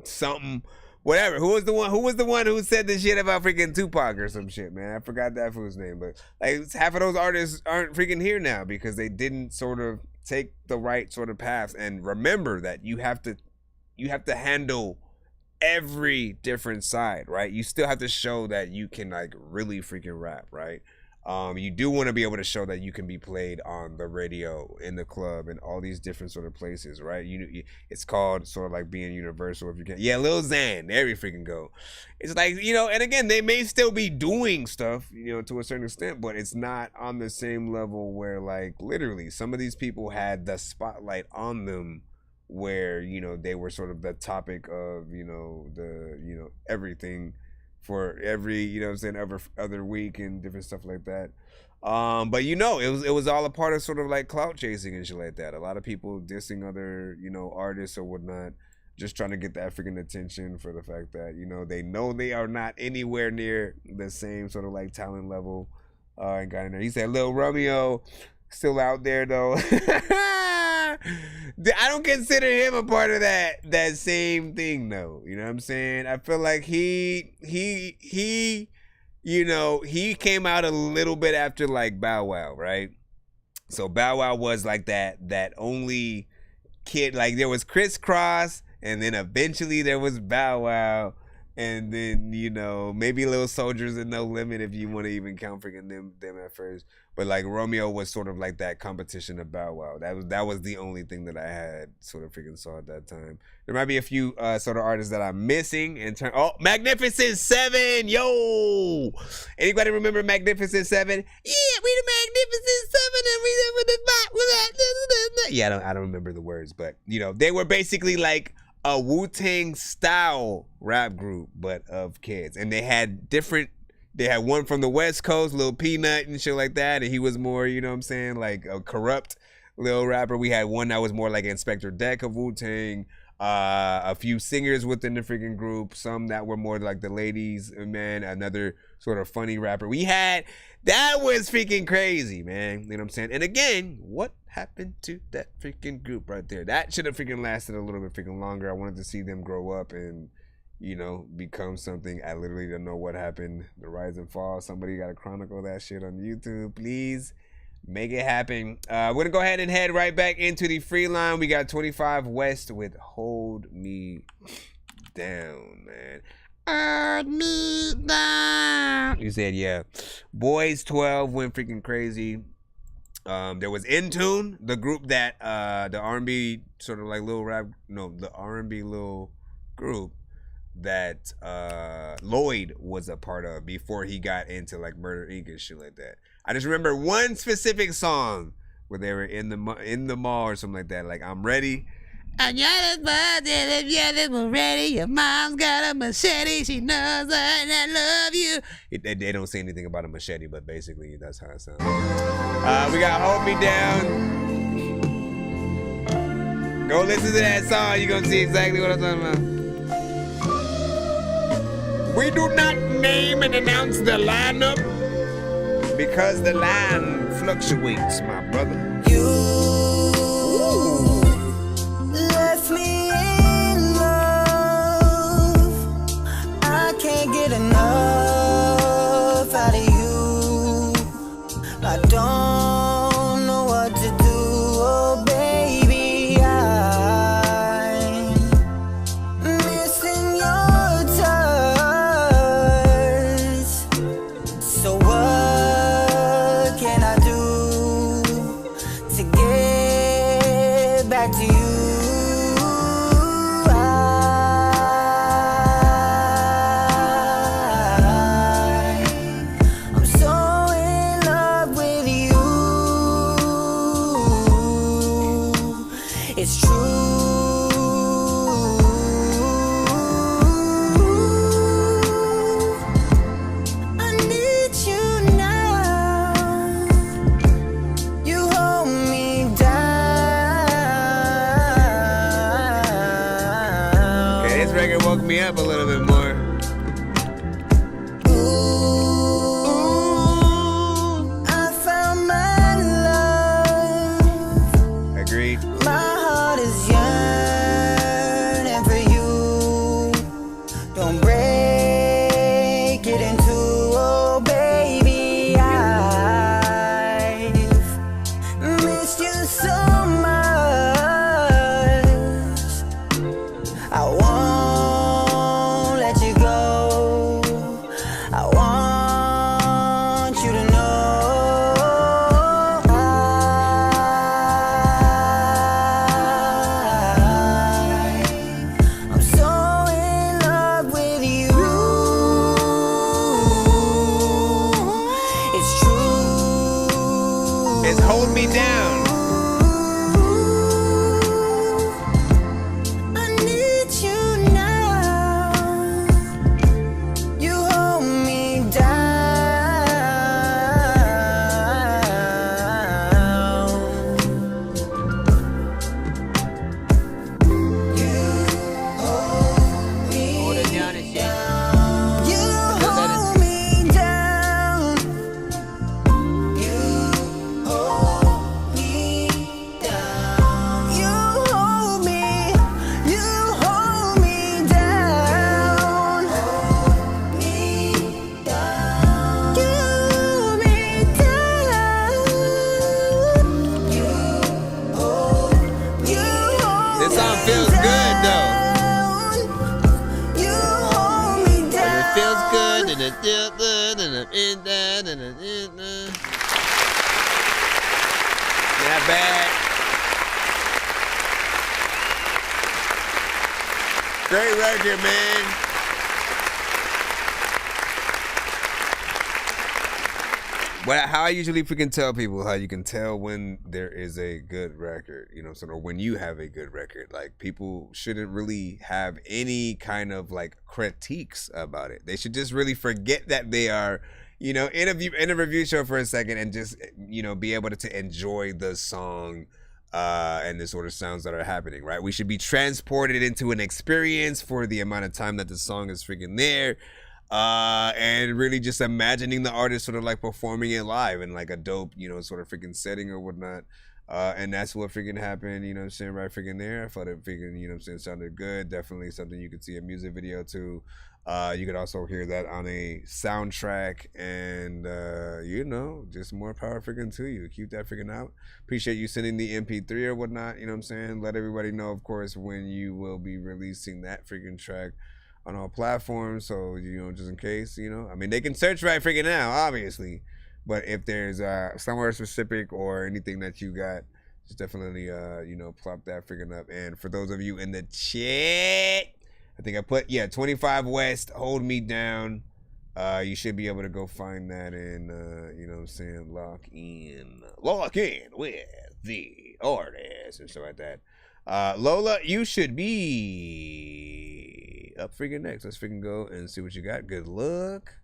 something, whatever. Who was the one who said this shit about freaking Tupac or some shit, man? I forgot that fool's name, but like, half of those artists aren't freaking here now because they didn't sort of take the right sort of paths. And remember that you have to handle every different side, right? You still have to show that you can like really freaking rap, right? You do want to be able to show that you can be played on the radio, in the club, and all these different sort of places, right? It's called sort of like being universal, if you can. Yeah, Lil Xan, there you freaking go. It's like, you know, and again, they may still be doing stuff, you know, to a certain extent, but it's not on the same level where, like, literally some of these people had the spotlight on them where, you know, they were sort of the topic of, you know, everything for every, you know what I'm saying, every other week and different stuff like that. But, you know, it was all a part of sort of like clout chasing and shit like that. A lot of people dissing other, you know, artists or whatnot, just trying to get the African attention for the fact that, you know they are not anywhere near the same sort of like talent level. And got in there. He said Lil Romeo still out there though. I don't consider him a part of that same thing though. You know what I'm saying? I feel like he you know, he came out a little bit after like Bow Wow, right? So Bow Wow was like that only Kid, like there was Crisscross, and then eventually there was Bow Wow, and then maybe Little Soldiers and No Limit if you want to even count freaking them at first. But like Romeo was sort of like that competition of Bow Wow. That was the only thing that I had sort of freaking saw at that time. There might be a few sort of artists that I'm missing in turn. Oh, Magnificent Seven, yo! Anybody remember Magnificent Seven? Yeah, we the Magnificent Seven, and we with the Yeah, I don't remember the words, but they were basically like a Wu-Tang style rap group, but of kids, and they had one from the West Coast, Lil Peanut and shit like that, and he was more, like a corrupt little rapper. We had one that was more like Inspector Deck of Wu-Tang, a few singers within the freaking group, some that were more like the ladies, man, another sort of funny rapper. That was freaking crazy, man. You know what I'm saying? And again, what happened to that freaking group right there? That should have freaking lasted a little bit freaking longer. I wanted to see them grow up and become something. I literally don't know what happened. The rise and fall. Somebody got to chronicle that shit on YouTube. Please make it happen. We're going to go ahead and head right back into the free line. We got 25 West with Hold Me Down, man. Hold me down. You said, yeah. Boys 12 went freaking crazy. There was Intune, the group that the R&B sort of like the R&B little group that Lloyd was a part of before he got into like Murder Inc. and shit like that. I just remember one specific song where they were in the mall or something like that. Like, I'm ready. And you're the bud, if you're ready, your mom's got a machete, she knows I love you. They don't say anything about a machete, but basically that's how it sounds. We got Hold Me Down. Go listen to that song, you're gonna see exactly what I'm talking about. We do not name and announce the lineup because the line fluctuates, my brother. Left me in love. I can't get enough out of you. I don't know what to do, oh baby. I'm missing your touch. So what can I do to get back to you? It's true. I need you now. You hold me down. Okay, this record woke me up a little bit more. Ooh, I found my love. Agreed. My heart is yearning for you. Don't break it in two, oh baby. I've missed you so much. I won't let feels good though. It feels good and it feels good and it is that and it is that. Not bad. Great record, man. How I usually freaking tell people how you can tell when there is a good record, you know, or when you have a good record. Like, people shouldn't really have any kind of like critiques about it. They should just really forget that they are, you know, in a review show for a second and just, you know, be able to enjoy the song and the sort of sounds that are happening, right? We should be transported into an experience for the amount of time that the song is freaking there. And really just imagining the artist sort of like performing it live in like a dope, you know, sort of freaking setting or whatnot. And that's what freaking happened, you know what I'm saying, right freaking there. I thought it freaking, you know what I'm saying, sounded good. Definitely something you could see a music video to. You could also hear that on a soundtrack and, you know, just more power freaking to you. Keep that freaking out. Appreciate you sending the MP3 or whatnot, you know what I'm saying. Let everybody know, of course, when you will be releasing that freaking track on all platforms, so, you know, just in case, you know, I mean, they can search right freaking now, obviously, but if there's somewhere specific or anything that you got, just definitely, you know, plop that freaking up. And for those of you in the chat, I think I put, 25 West, Hold Me Down. You should be able to go find that and, you know what I'm saying, lock in with the artist and stuff like that. Lola, you should be up freaking next. Let's freaking go and see what you got. Good luck.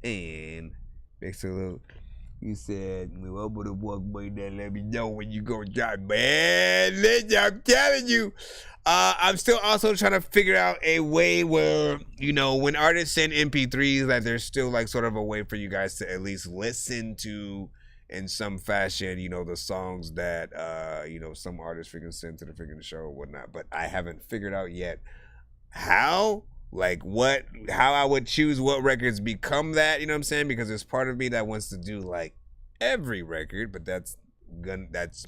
And big salute. You said, well, but walk by there, let me know when you go drop, man. I'm telling you. I'm still also trying to figure out a way where, you know, when artists send MP3s, that there's still like sort of a way for you guys to at least listen to in some fashion, you know, the songs that, you know, some artists freaking send to the freaking show or whatnot. But I haven't figured out yet how I would choose what records become that, you know what I'm saying? Because there's part of me that wants to do like every record, but that's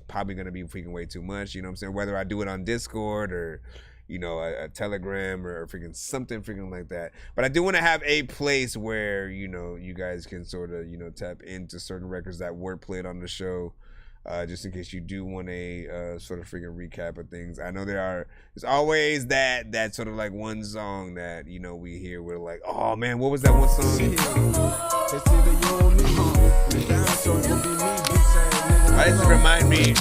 probably gonna be freaking way too much, you know what I'm saying? Whether I do it on Discord or, you know, a Telegram or freaking something freaking like that. But I do want to have a place where, you know, you guys can sort of, you know, tap into certain records that were played on the show, just in case you do want a sort of freaking recap of things. I know there's always that sort of like one song that, you know, we hear, we're like, oh man, what was that one song? That just remind me.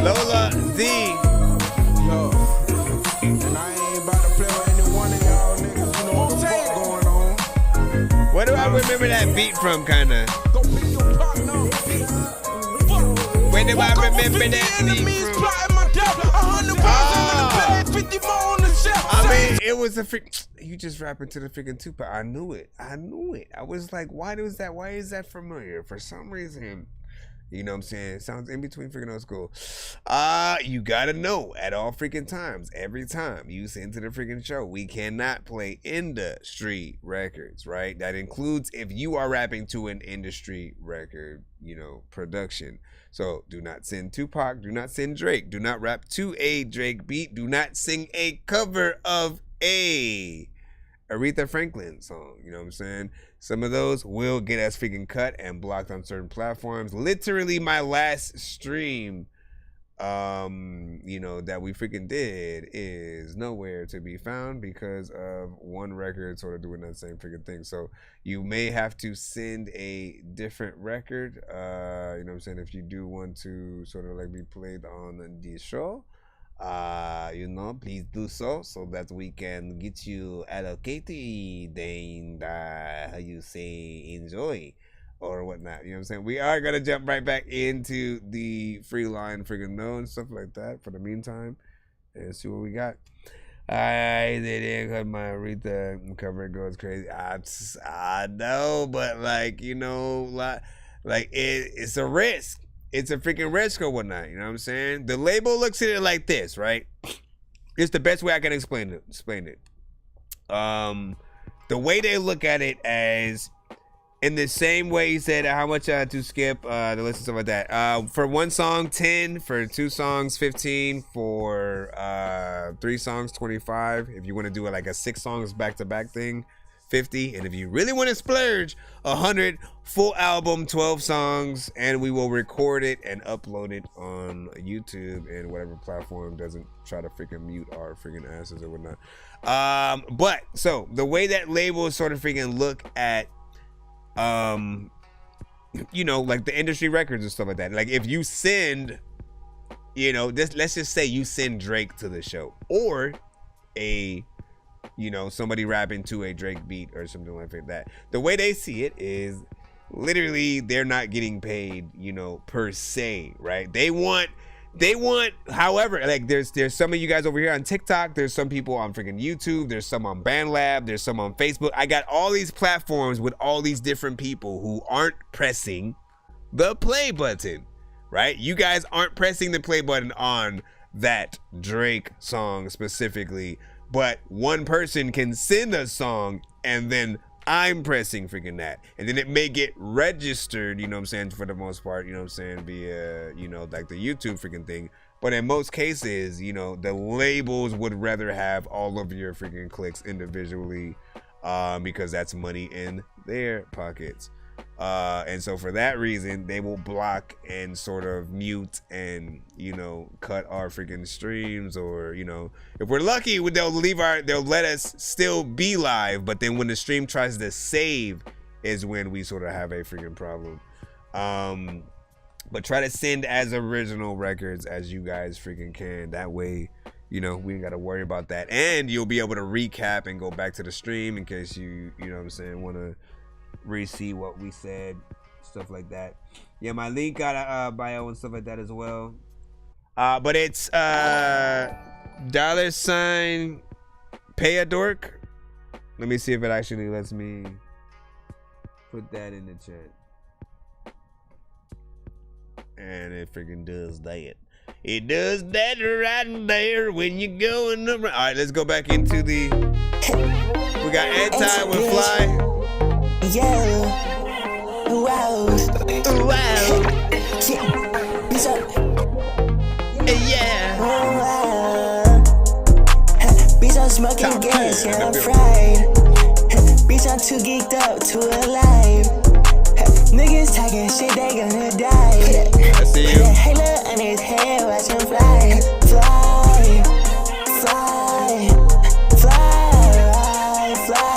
Lola Z. Yo. And I ain't about to play with any one of y'all niggas. You know what the fuck going on. Where do I remember that beat from, kinda? Where do I remember that beat from? I mean, it was a you just rapping to the freaking Tupac. I knew it. I was like, why is that familiar? For some reason, you know what I'm saying? It sounds in between freaking old school. You gotta know at all freaking times, every time you send to the freaking show, we cannot play industry records, right? That includes if you are rapping to an industry record, you know, production. So do not send Tupac, do not send Drake, do not rap to a Drake beat, do not sing a cover of a Aretha Franklin song, you know what I'm saying? Some of those will get us freaking cut and blocked on certain platforms. Literally my last stream, you know, that we freaking did is nowhere to be found because of one record sort of doing that same freaking thing. So you may have to send a different record, you know what I'm saying, if you do want to sort of like be played on the show. You know, please do so that we can get you allocated and how you say enjoy or whatnot, you know what I'm saying? We are gonna jump right back into the free line freaking know and stuff like that for the meantime and see what we got. I did it, my Aretha cover goes crazy. I know, but like, you know, like it's a risk. It's a freaking risk or whatnot, you know what I'm saying? The label looks at it like this, right? It's the best way I can explain it. The way they look at it as In the same way, he said how much to skip to listen, stuff like that. For one song, 10. For two songs, 15. For 3 songs, 25. If you want to do it like a 6 songs back-to-back thing, 50. And if you really want to splurge, 100. Full album, 12 songs, and we will record it and upload it on YouTube and whatever platform doesn't try to freaking mute our freaking asses or whatnot. But so the way that labels sort of freaking look at you know, like the industry records and stuff like that. Like if you send, you know, let's just say you send Drake to the show, or a, you know, somebody rapping to a Drake beat or something like that. The way they see it is literally they're not getting paid, you know, per se, right? They want, however, like there's some of you guys over here on TikTok, there's some people on freaking YouTube, there's some on BandLab, there's some on Facebook. I got all these platforms with all these different people who aren't pressing the play button, right? You guys aren't pressing the play button on that Drake song specifically, but one person can send a song and then I'm pressing freaking that, and then it may get registered, you know what I'm saying, for the most part, you know what I'm saying, via, you know, like the YouTube freaking thing. But in most cases, you know, the labels would rather have all of your freaking clicks individually, because that's money in their pockets. And so for that reason, they will block and sort of mute and, you know, cut our freaking streams, or, you know, if we're lucky, they'll let us still be live. But then when the stream tries to save is when we sort of have a freaking problem. But try to send as original records as you guys freaking can. That way, you know, we ain't got to worry about that. And you'll be able to recap and go back to the stream in case you know what I'm saying, want to re-see what we said, stuff like that. Yeah, my link got a bio and stuff like that as well. But it's $ pay a dork. Let me see if it actually lets me put that in the chat. And it freaking does that. It does that right there when you're going around. All right, let's go back into the. We got Anti with Fly. Yeah, wow, wow, yeah, bitch, I'm smoking gas, yeah, I'm fried. Bitch, I'm too geeked up to alive. Niggas talking shit, they gonna die. I see you. Halo on his head, watch him fly, fly, fly, fly, fly.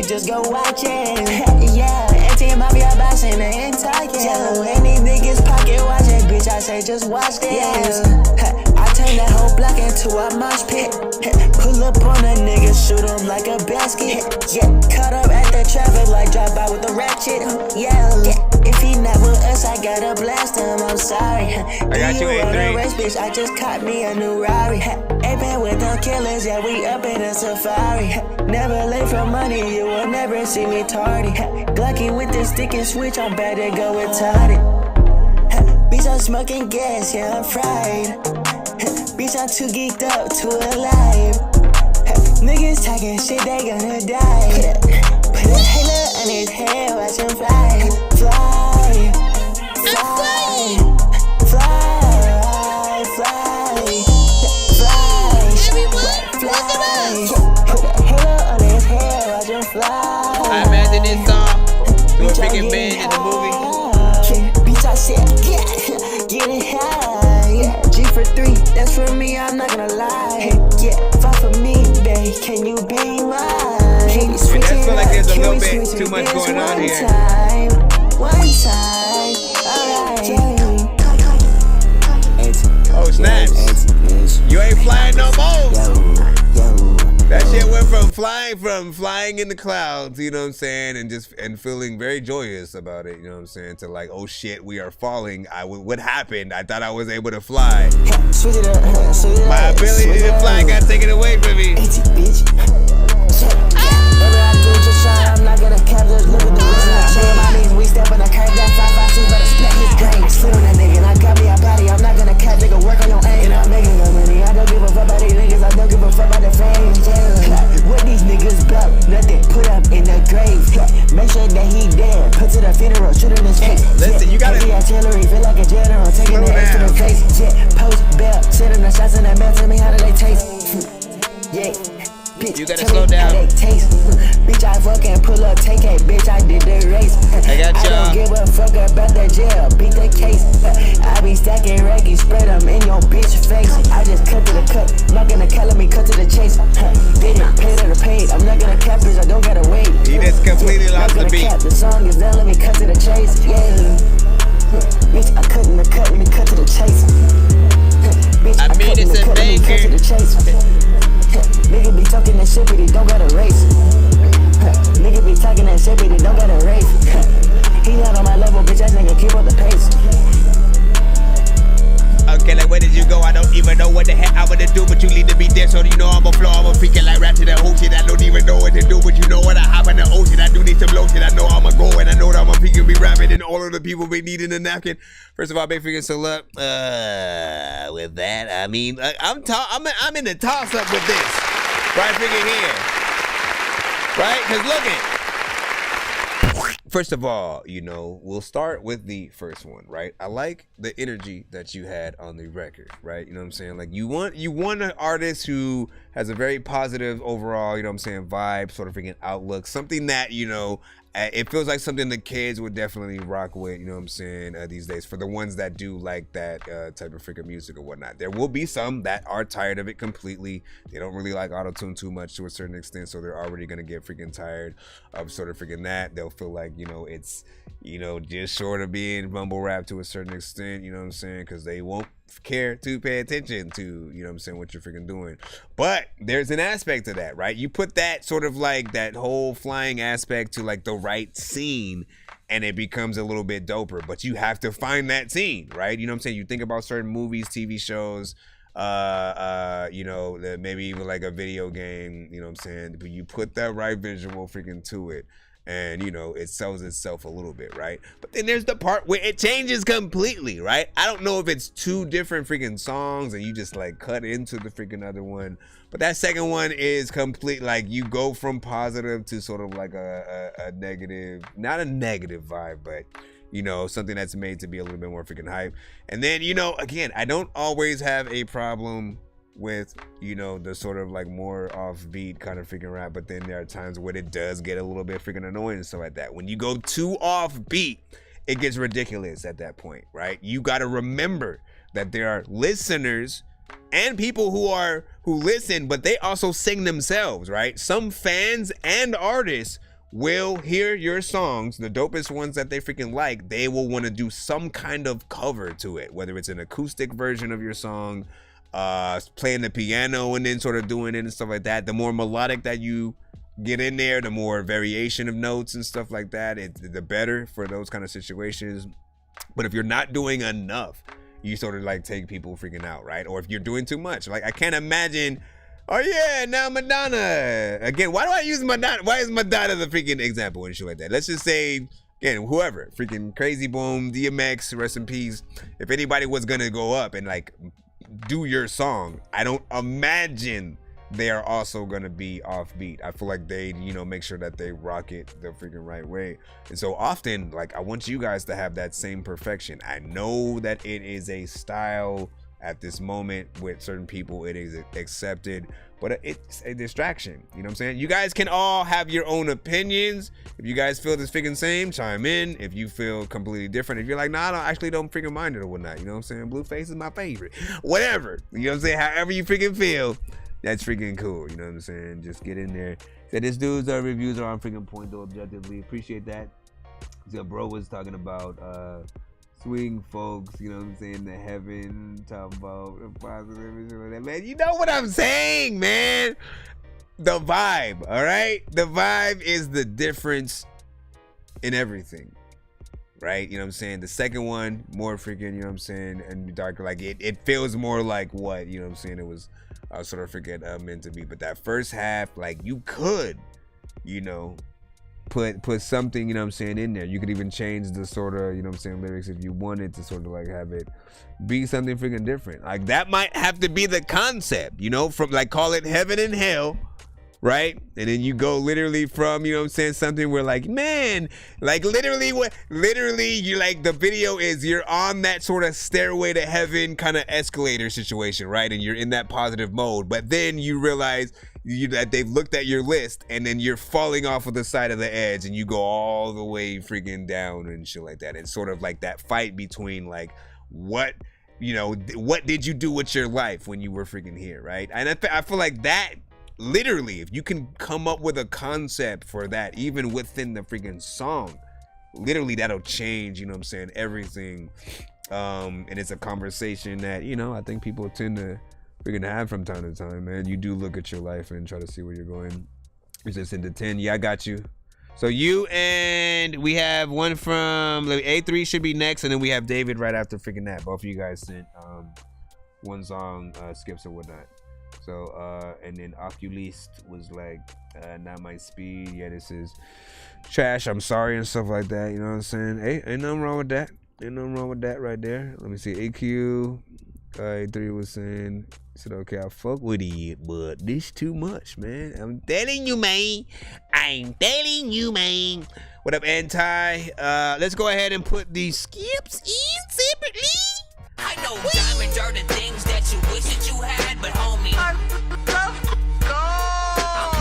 Just go watch it. Yeah, Auntie Bobby, I boss and they ain't talking. Any niggas pocket watching, bitch, I say just watch this. I turn that whole block into a mosh pit. Pull up on a nigga, shoot him like a basket. Yeah, caught up at the traffic light, drive by with a ratchet. Yeah, if he not with us, I gotta blast him, I'm sorry. I got you, A3. Race, bitch, I just caught me a new Rari. Ain't been with them killers, yeah, we up in a safari. Never late for money, you will never see me tardy. Glucky with the stick and switch, I'm better go retarded. Bitch, I'm smoking gas, yeah, I'm fried. Bitch, I'm too geeked up to alive. Niggas talking shit, they gonna die. Put a halo on his head, watch him fly. Fly, fly, fly, fly, fly, fly. Put a halo on his head, watch him fly. I imagine this song to a freaking band in the movie. Bitch, I said, get it high. G for 3, that's for me, I'm not gonna lie. Yeah, 5 for me, babe, can you be mine? I feel like there's a little bit too much going on here. One time, alright. Oh, snaps. You ain't flying no more. That shit went from flying in the clouds, you know what I'm saying, and feeling very joyous about it, you know what I'm saying, to like, oh shit, we are falling. What happened? I thought I was able to fly. My ability to fly got taken away from me. I'm not gonna cap this, look at the reason I chill my knees. We step on the curb, that 556, better split his brain. Slid on shoot in his face. Listen, you gotta artillery, feel like a general, taking the X to the face. Jet, post, bell, sending the shots in that bell, tell me how do they taste? Yeah. Bitch, you gotta slow down. Bitch, I fucking pull up, take a bitch, I did the race. I got I don't give a fuck about the jail, beat the case. I be stacking Reggie, spread them in your bitch face. I just cut to the cut, not gonna cut, let me cut to the chase. Didn't pay to the paid, I'm not gonna cap bitch, I don't gotta wait. He just completely lost the beat. The song is done, let me cut to the chase. Yeah. Bitch, I couldn't cut, let me cut to the chase. Bitch, I mean, it's a banger. Nigga be talking that shit, but he don't got a race. Nigga be talking that shit, but he don't got a race. He not on my level, bitch, ass nigga, keep up the pace. Okay, like where did you go? I don't even know what the heck I'm gonna do, but you need to be there, so you know I'm a flow. I'm a freaking like rap to the whole shit. I don't even know what to do, but you know what? I hop in the ocean. I do need some lotion. I know I'm a go, and I know that I'm a freaking be rapping, and all of the people be needing a napkin. First of all, big freaking salute. With that, I mean, I'm in the toss up with this, right freaking here, right? Cause look at. First of all, you know, we'll start with the first one, right? I like the energy that you had on the record, right? You know what I'm saying? Like you want an artist who has a very positive overall, you know what I'm saying, vibe, sort of freaking outlook, something that, you know, it feels like something the kids would definitely rock with, you know what I'm saying, these days, for the ones that do like that type of freaking music or whatnot. There will be some that are tired of it completely. They don't really like auto-tune too much to a certain extent, so they're already gonna get freaking tired of sort of freaking that. They'll feel like, you know, it's, you know, just short of being mumble rap to a certain extent, you know what I'm saying, because they won't care to pay attention to, you know what I'm saying, what you're freaking doing. But there's an aspect to that, right? You put that sort of like that whole flying aspect to like the right scene and it becomes a little bit doper, but you have to find that scene, right? You know what I'm saying? You think about certain movies, TV shows, you know, maybe even like a video game, you know what I'm saying? But you put that right visual freaking to it, and you know, it sells itself a little bit, right? But then there's the part where it changes completely, right? I don't know if it's two different freaking songs and you just like cut into the freaking other one, but that second one is complete, like you go from positive to sort of like a negative, not a negative vibe, but you know, something that's made to be a little bit more freaking hype. And then, you know, again, I don't always have a problem with, you know, the sort of like more offbeat kind of freaking rap, but then there are times when it does get a little bit freaking annoying and stuff like that. When you go too offbeat, it gets ridiculous at that point, right? You got to remember that there are listeners and people who listen, but they also sing themselves, right? Some fans and artists will hear your songs, the dopest ones that they freaking like, they will want to do some kind of cover to it, whether it's an acoustic version of your song, playing the piano and then sort of doing it and stuff like that. The more melodic that you get in there, the more variation of notes and stuff like that, the better for those kind of situations. But if you're not doing enough, you sort of like take people freaking out, right? Or if you're doing too much, like I can't imagine, oh yeah, now Madonna again. Why do I use Madonna? Why is Madonna the freaking example and shit like that? Let's just say, again, whoever, freaking Crazy Boom, DMX, rest in peace. If anybody was gonna go up and like do your song, I don't imagine they are also gonna be offbeat. I feel like they, you know, make sure that they rock it the freaking right way. And so often, like, I want you guys to have that same perfection. I know that it is a style at this moment with certain people, it is accepted, but it's a distraction. You know what I'm saying? You guys can all have your own opinions. If you guys feel this freaking same, chime in. If you feel completely different, if you're like, nah, I actually don't freaking mind it or whatnot, you know what I'm saying? Blueface is my favorite. Whatever. You know what I'm saying? However you freaking feel, that's freaking cool. You know what I'm saying? Just get in there. So this dude's reviews are on freaking point though, objectively. Appreciate that. So bro was talking about swing folks, you know what I'm saying, the heaven, talking about the positive and shit like that. Man, you know what I'm saying, man? The vibe, all right? The vibe is the difference in everything, right? You know what I'm saying? The second one, more freaking, you know what I'm saying, and darker, like it feels more like what, you know what I'm saying, it was sort of freaking meant to be. But that first half, like you could, you know, put something, you know what I'm saying, in there. You could even change the sort of, you know what I'm saying, lyrics if you wanted to sort of like have it be something freaking different. Like that might have to be the concept, you know, from like call it heaven and hell, right? And then you go literally from, you know what I'm saying, something where like, man, like literally you're like, the video is you're on that sort of stairway to heaven kind of escalator situation, right? And you're in that positive mode, but then you realize that they've looked at your list and then you're falling off of the side of the edge and you go all the way freaking down and shit like that. It's sort of like that fight between like, what did you do with your life when you were freaking here, right? And I feel like that, literally, if you can come up with a concept for that, even within the freaking song, literally that'll change, you know what I'm saying, everything. And it's a conversation that, you know, I think people tend to freaking have from time to time, man. You do look at your life and try to see where you're going. It's just into 10. Yeah, I got you. So you and we have one from A3 should be next, and then we have David right after freaking that. Both of you guys sent one song skips or whatnot. So and then Oculist was like not my speed. Yeah, this is trash. I'm sorry and stuff like that. You know what I'm saying? Hey, ain't nothing wrong with that. Ain't nothing wrong with that right there. Let me see. AQ A3 was saying, he said, okay, I fuck with it, but this too much, man. I'm telling you, man. I'm telling you, man. What up, Anti? Let's go ahead and put these skips in separately. I know diamonds are the things that you wish that you had, but homie, I'm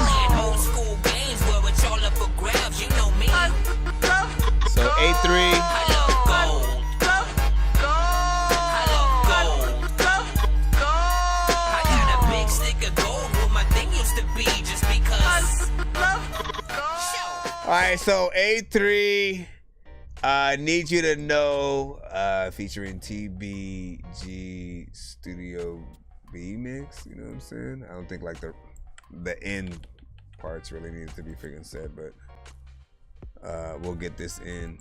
playing old school games where it's all up for grabs, you know me. So A3. I love gold. I love gold. I got a big stick of gold where my thing used to be just because. All right, so A3. Need You to Know, featuring TBG Studio B mix. You know what I'm saying? I don't think like the end parts really need to be freaking said, but we'll get this in.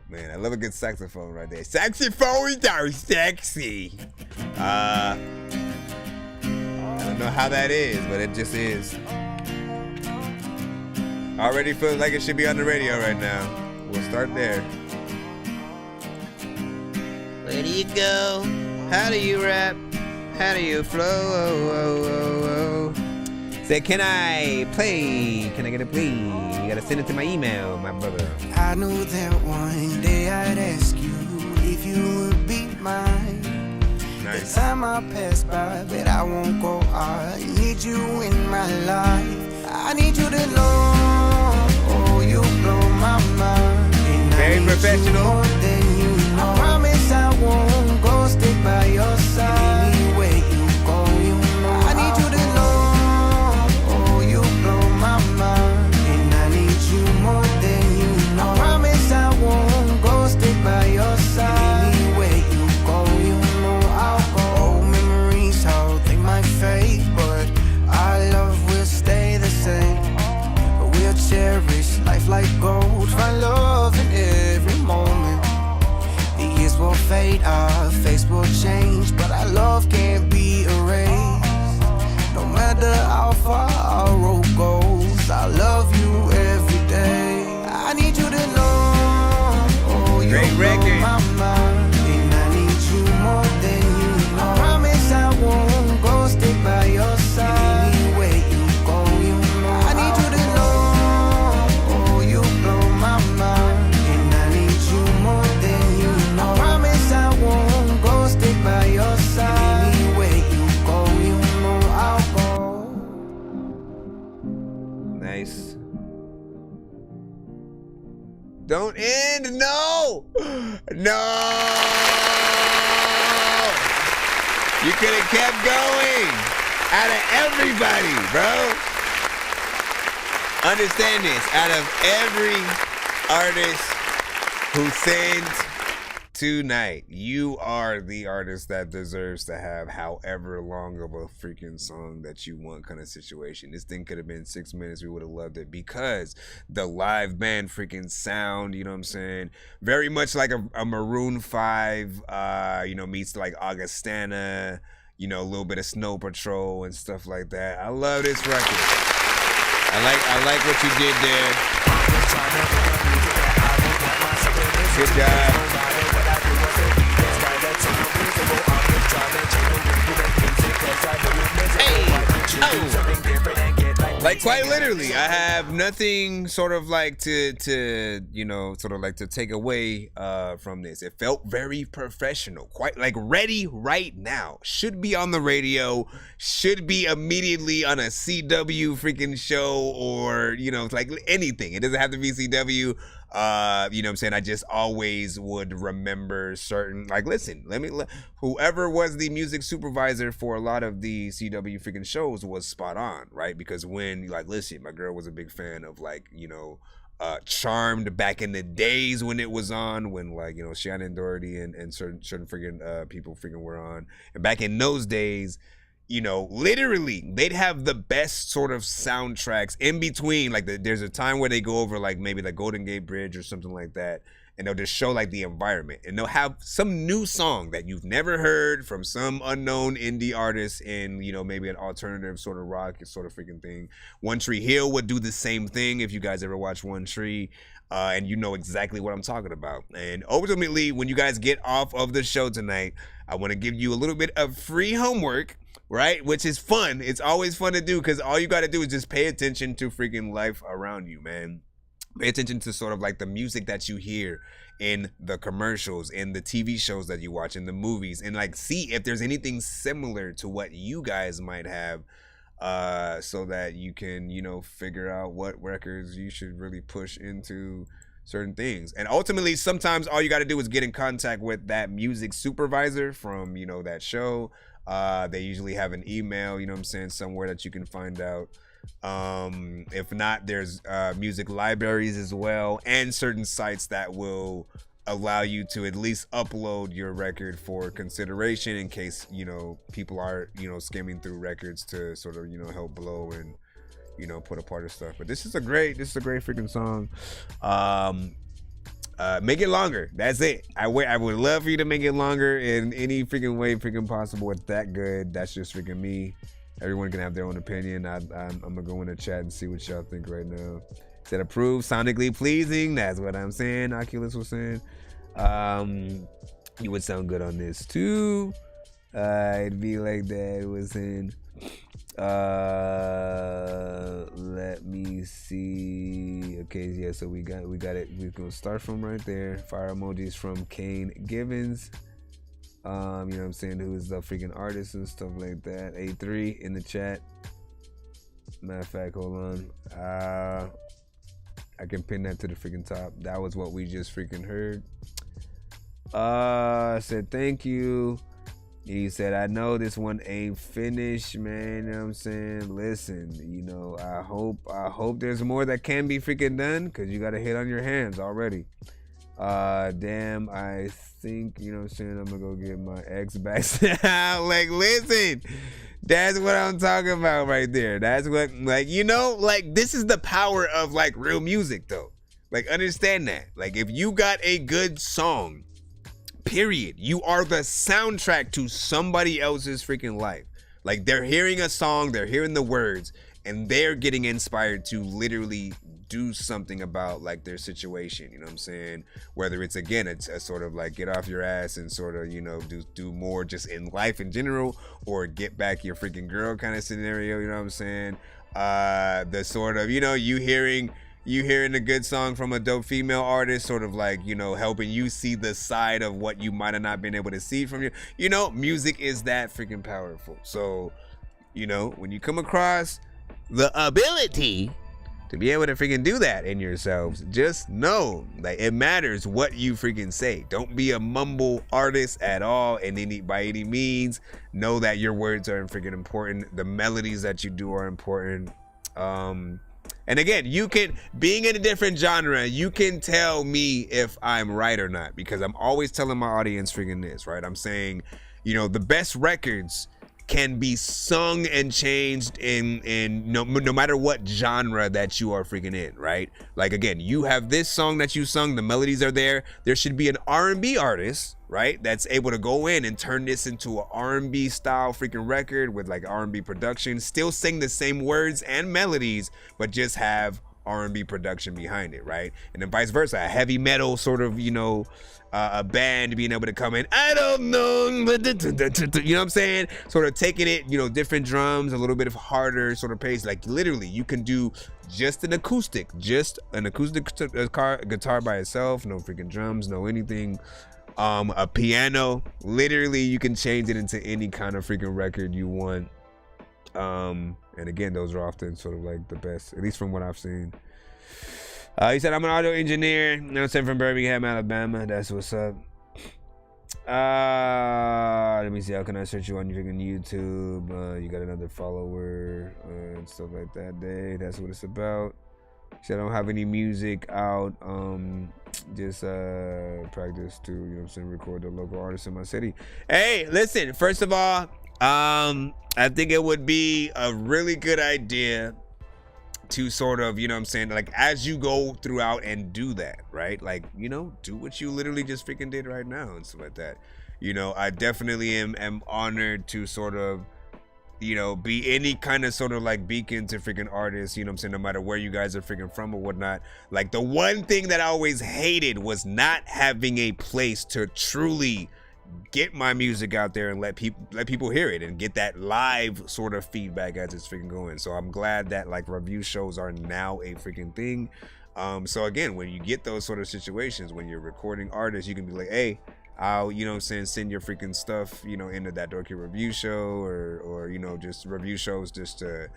Man, I love a good saxophone right there. Saxophones are sexy. I don't know how that is, but it just is. Already feels like it should be on the radio right now. We'll start there. Where do you go? How do you rap? How do you flow? Oh, oh, oh, oh. Say, can I play? Can I get a play? You gotta send it to my email, my brother. I knew that one day I'd ask you if you would be mine. Nice. The time I pass by, but I won't go. I need you in my life. I need you to know, oh, you blow my mind. Very professional. I promise I won't go, stick by your side. Anywhere you go, you know. I need you to know, oh, you blow my mind. And I need you more than you know. I promise I won't go, stick by your side. Anywhere you go, you know I'll go. Old memories, how they might fade, but our love will stay the same. We'll cherish life like gold, find love in every moment. The years will fade, our face will change, but our love can't be erased. No matter how far our road goes, I love you every day. I need you to know, oh, you blow my mind. And I need you more than you know. I promise I won't go, stick by your side. Anywhere you go, you know. I need you to know, oh, you blow my mind. And I need you more than you know. I promise I won't go, stick by your side. Anywhere you go, you know I'll go. Nice. Don't end. No. No. You could have kept going. Out of everybody, bro. Understand this. Out of every artist who sings tonight, you are the artist that deserves to have however long of a freaking song that you want kind of situation. This thing could have been 6 minutes. We would have loved it because the live band freaking sound, you know what I'm saying? Very much like a Maroon 5, meets like Augustana, a little bit of Snow Patrol and stuff like that. I love this record. I like what you did there. Good job. Hey, oh. Like quite literally, I have nothing sort of like to you know, sort of like to take away from this. It felt very professional, quite like ready right now. Should be on the radio, should be immediately on a CW freaking show, or you know, like anything. It doesn't have to be CW. You know what I'm saying? I just always would remember certain, like, listen, whoever was the music supervisor for a lot of the CW freaking shows was spot on, right? Because when, like, listen, my girl was a big fan of, like, you know, Charmed back in the days when it was on, when, like, you know, Shannon Doherty and certain freaking people freaking were on. And back in those days, you know, literally, they'd have the best sort of soundtracks in between. Like, there's a time where they go over, like, maybe the Golden Gate Bridge or something like that, and they'll just show, like, the environment. And they'll have some new song that you've never heard from some unknown indie artist in, you know, maybe an alternative sort of rock sort of freaking thing. One Tree Hill would do the same thing if you guys ever watch One Tree. And you know exactly what I'm talking about. And ultimately, when you guys get off of the show tonight, I want to give you a little bit of free homework, right? Which is fun. It's always fun to do because all you got to do is just pay attention to freaking life around you, man. Pay attention to sort of like the music that you hear in the commercials, in the TV shows that you watch, in the movies, and like see if there's anything similar to what you guys might have, so that you can, you know, figure out what records you should really push into certain things. And ultimately, sometimes all you got to do is get in contact with that music supervisor from, you know, that show. They usually have an email, you know what I'm saying, somewhere that you can find out. If not, there's music libraries as well, and certain sites that will allow you to at least upload your record for consideration in case, you know, people are, you know, skimming through records to sort of, you know, help blow and, you know, put a part of stuff. But this is a great freaking song. Make it longer. That's it. I would love for you to make it longer in any freaking way freaking possible. It's that good. That's just freaking me. Everyone can have their own opinion. I'm gonna go in the chat and see what y'all think right now. Said approved, sonically pleasing. That's what I'm saying. Oculus was saying. You would sound good on this too. It'd be like that. It was in. Let me see. Okay, yeah. So we got it. We're gonna start from right there. Fire emojis from Kane Givens. You know what I'm saying, who is the freaking artist and stuff like that. A3 in the chat. Matter of fact, hold on. I can pin that to the freaking top. That was what we just freaking heard. Said thank you. He said, I know this one ain't finished, man. You know what I'm saying? Listen, you know, I hope there's more that can be freaking done, because you got a hit on your hands already. Damn, I think, you know what I'm saying, I'm gonna go get my ex back. Like, listen, that's what I'm talking about right there. That's what, like, you know, like, this is the power of, like, real music, though. Like, understand that. Like, if you got a good song, period, you are the soundtrack to somebody else's freaking life. Like, they're hearing a song, they're hearing the words, and they're getting inspired to literally do something about, like, their situation, you know what I'm saying? Whether it's, again, it's a sort of like get off your ass and sort of, you know, do more just in life in general, or get back your freaking girl kind of scenario, you know what I'm saying? The sort of, you know, you hearing a good song from a dope female artist, sort of like, you know, helping you see the side of what you might have not been able to see from you. You know, music is that freaking powerful. So, you know, when you come across the ability to be able to freaking do that in yourselves, just know that it matters what you freaking say. Don't be a mumble artist at all, and by any means. Know that your words are freaking important. The melodies that you do are important. And again, being in a different genre, you can tell me if I'm right or not, because I'm always telling my audience freaking this, right? I'm saying, you know, the best records can be sung and changed in no matter what genre that you are freaking in, right? Like, again, you have this song that you sung, the melodies are there. There should be an R&B artist, right, that's able to go in and turn this into an R&B style freaking record with, like, R&B production, still sing the same words and melodies, but just have R&B production behind it, right? And then vice versa, a heavy metal sort of, you know, a band being able to come in, I don't know, but you know what I'm saying? Sort of taking it, you know, different drums, a little bit of harder sort of pace. Like literally, you can do just an acoustic guitar by itself, no freaking drums, no anything. A piano, literally you can change it into any kind of freaking record you want. And again, those are often sort of like the best, at least from what I've seen. He said, I'm an audio engineer. I'm from Birmingham, Alabama. That's what's up. Let me see. How can I search you on your freaking YouTube? You got another follower and stuff like that. That's what it's about. He said, I don't have any music out. Just practice to, you know what I'm saying, record the local artists in my city. Hey, listen, first of all, I think it would be a really good idea to sort of, you know what I'm saying, like as you go throughout and do that, right? Like, you know, do what you literally just freaking did right now and stuff like that. You know, I definitely am honored to sort of, you know, be any kind of sort of like beacon to freaking artists, you know what I'm saying, no matter where you guys are freaking from or whatnot. Like the one thing that I always hated was not having a place to truly get my music out there and let people hear it and get that live sort of feedback as it's freaking going. So I'm glad that like review shows are now a freaking thing. So again, when you get those sort of situations, when you're recording artists, you can be like, hey, I'll, you know what I'm saying, send your freaking stuff, you know, into that Dorky review show or you know, just review shows just to,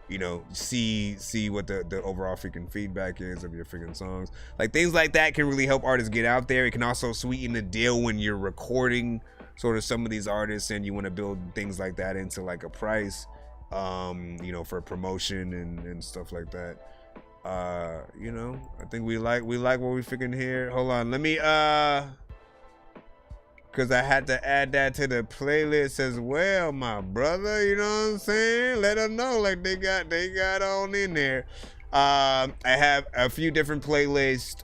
you know, see what the overall freaking feedback is of your freaking songs. Like things like that can really help artists get out there. It can also sweeten the deal when you're recording sort of some of these artists and you want to build things like that into like a price, you know, for promotion and stuff like that. You know, I think we like what we freaking hear. Hold on, let me because I had to add that to the playlist as well, my brother. You know what I'm saying? Let them know, like they got on in there. I have a few different playlists,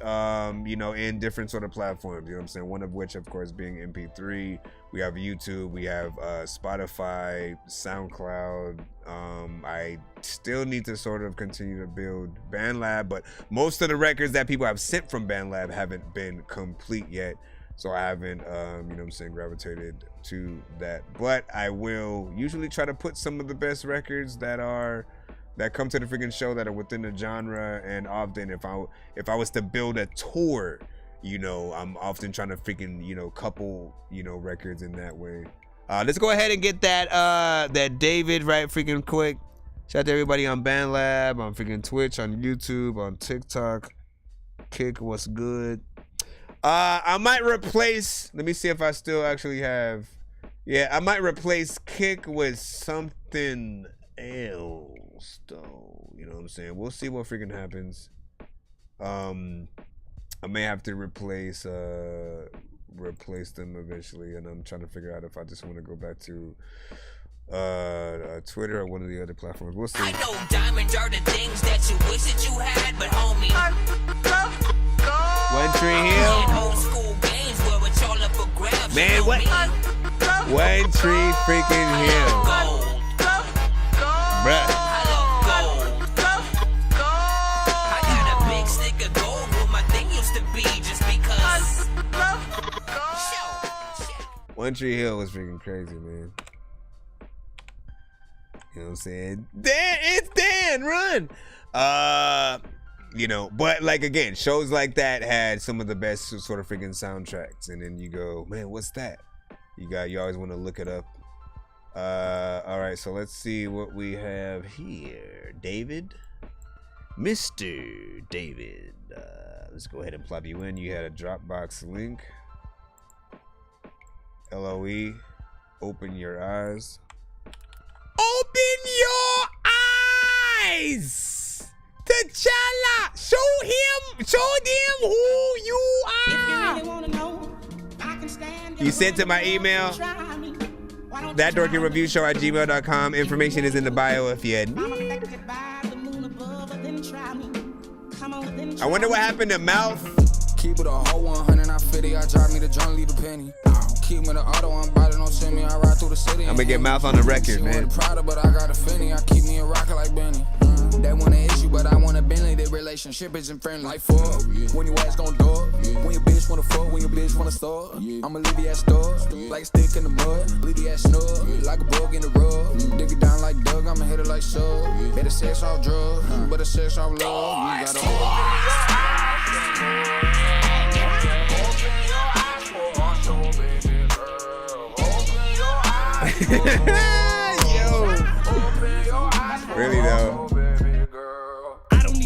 you know, in different sort of platforms. You know what I'm saying? One of which, of course, being MP3. We have YouTube. We have Spotify, SoundCloud. I still need to sort of continue to build BandLab, but most of the records that people have sent from BandLab haven't been complete yet. So I haven't, you know what I'm saying, gravitated to that. But I will usually try to put some of the best records that come to the freaking show that are within the genre. And often if I was to build a tour, you know, I'm often trying to freaking, you know, couple, you know, records in that way. Let's go ahead and get that David right freaking quick. Shout out to everybody on BandLab, on freaking Twitch, on YouTube, on TikTok. Kick, what's good? I might replace, let me see if I still actually have, yeah, I might replace Kick with something else though, you know what I'm saying? We'll see what freaking happens. I may have to replace them eventually, and I'm trying to figure out if I just want to go back to Twitter or one of the other platforms. We'll see. I know diamonds are the things that you wish that you had, but homie, One Tree Hill. Man, what? One Tree freaking Hill. Bruh. I got a big stick of gold where my thing used to be just because. One Tree Hill was freaking crazy, man. You know what I'm saying? Dan, it's Dan, run! You know, but like again, shows like that had some of the best sort of freaking soundtracks, and then you go, man, what's that? You always want to look it up. All right, so let's see what we have here. David, Mr. David. Let's go ahead and plug you in. You had a Dropbox link. LOE, open your eyes. Open your eyes! T'Challa, show them who you are. You sent to my email, thatdorkyreviewshow@gmail.com. Information is in the bio if you need. I wonder what happened to Mouth. Keep it a whole 150. I drive me the joint, leave a penny. Keep me the auto, I'm body, don't send me. I ride through the city. I'm gonna get Mouth on the record, man. But I got a Finny. I keep me a rocker like Benny. They want an issue, but I want a Bentley. They relate. relationship isn't friendly. Like fuck, when you ass gon' dog. When your bitch wanna fuck, when your bitch wanna start. I'ma leave the ass stuck, like a stick in the mud. Leave the ass snug, like a bug in the rug. Dig it down like Doug, I'ma hit it like Shug. Better sex off drugs, but a sex off love. You gotta open your eyes for more. Open your eyes for our show, baby girl. Open your eyes for more. Open your eyes for Really though.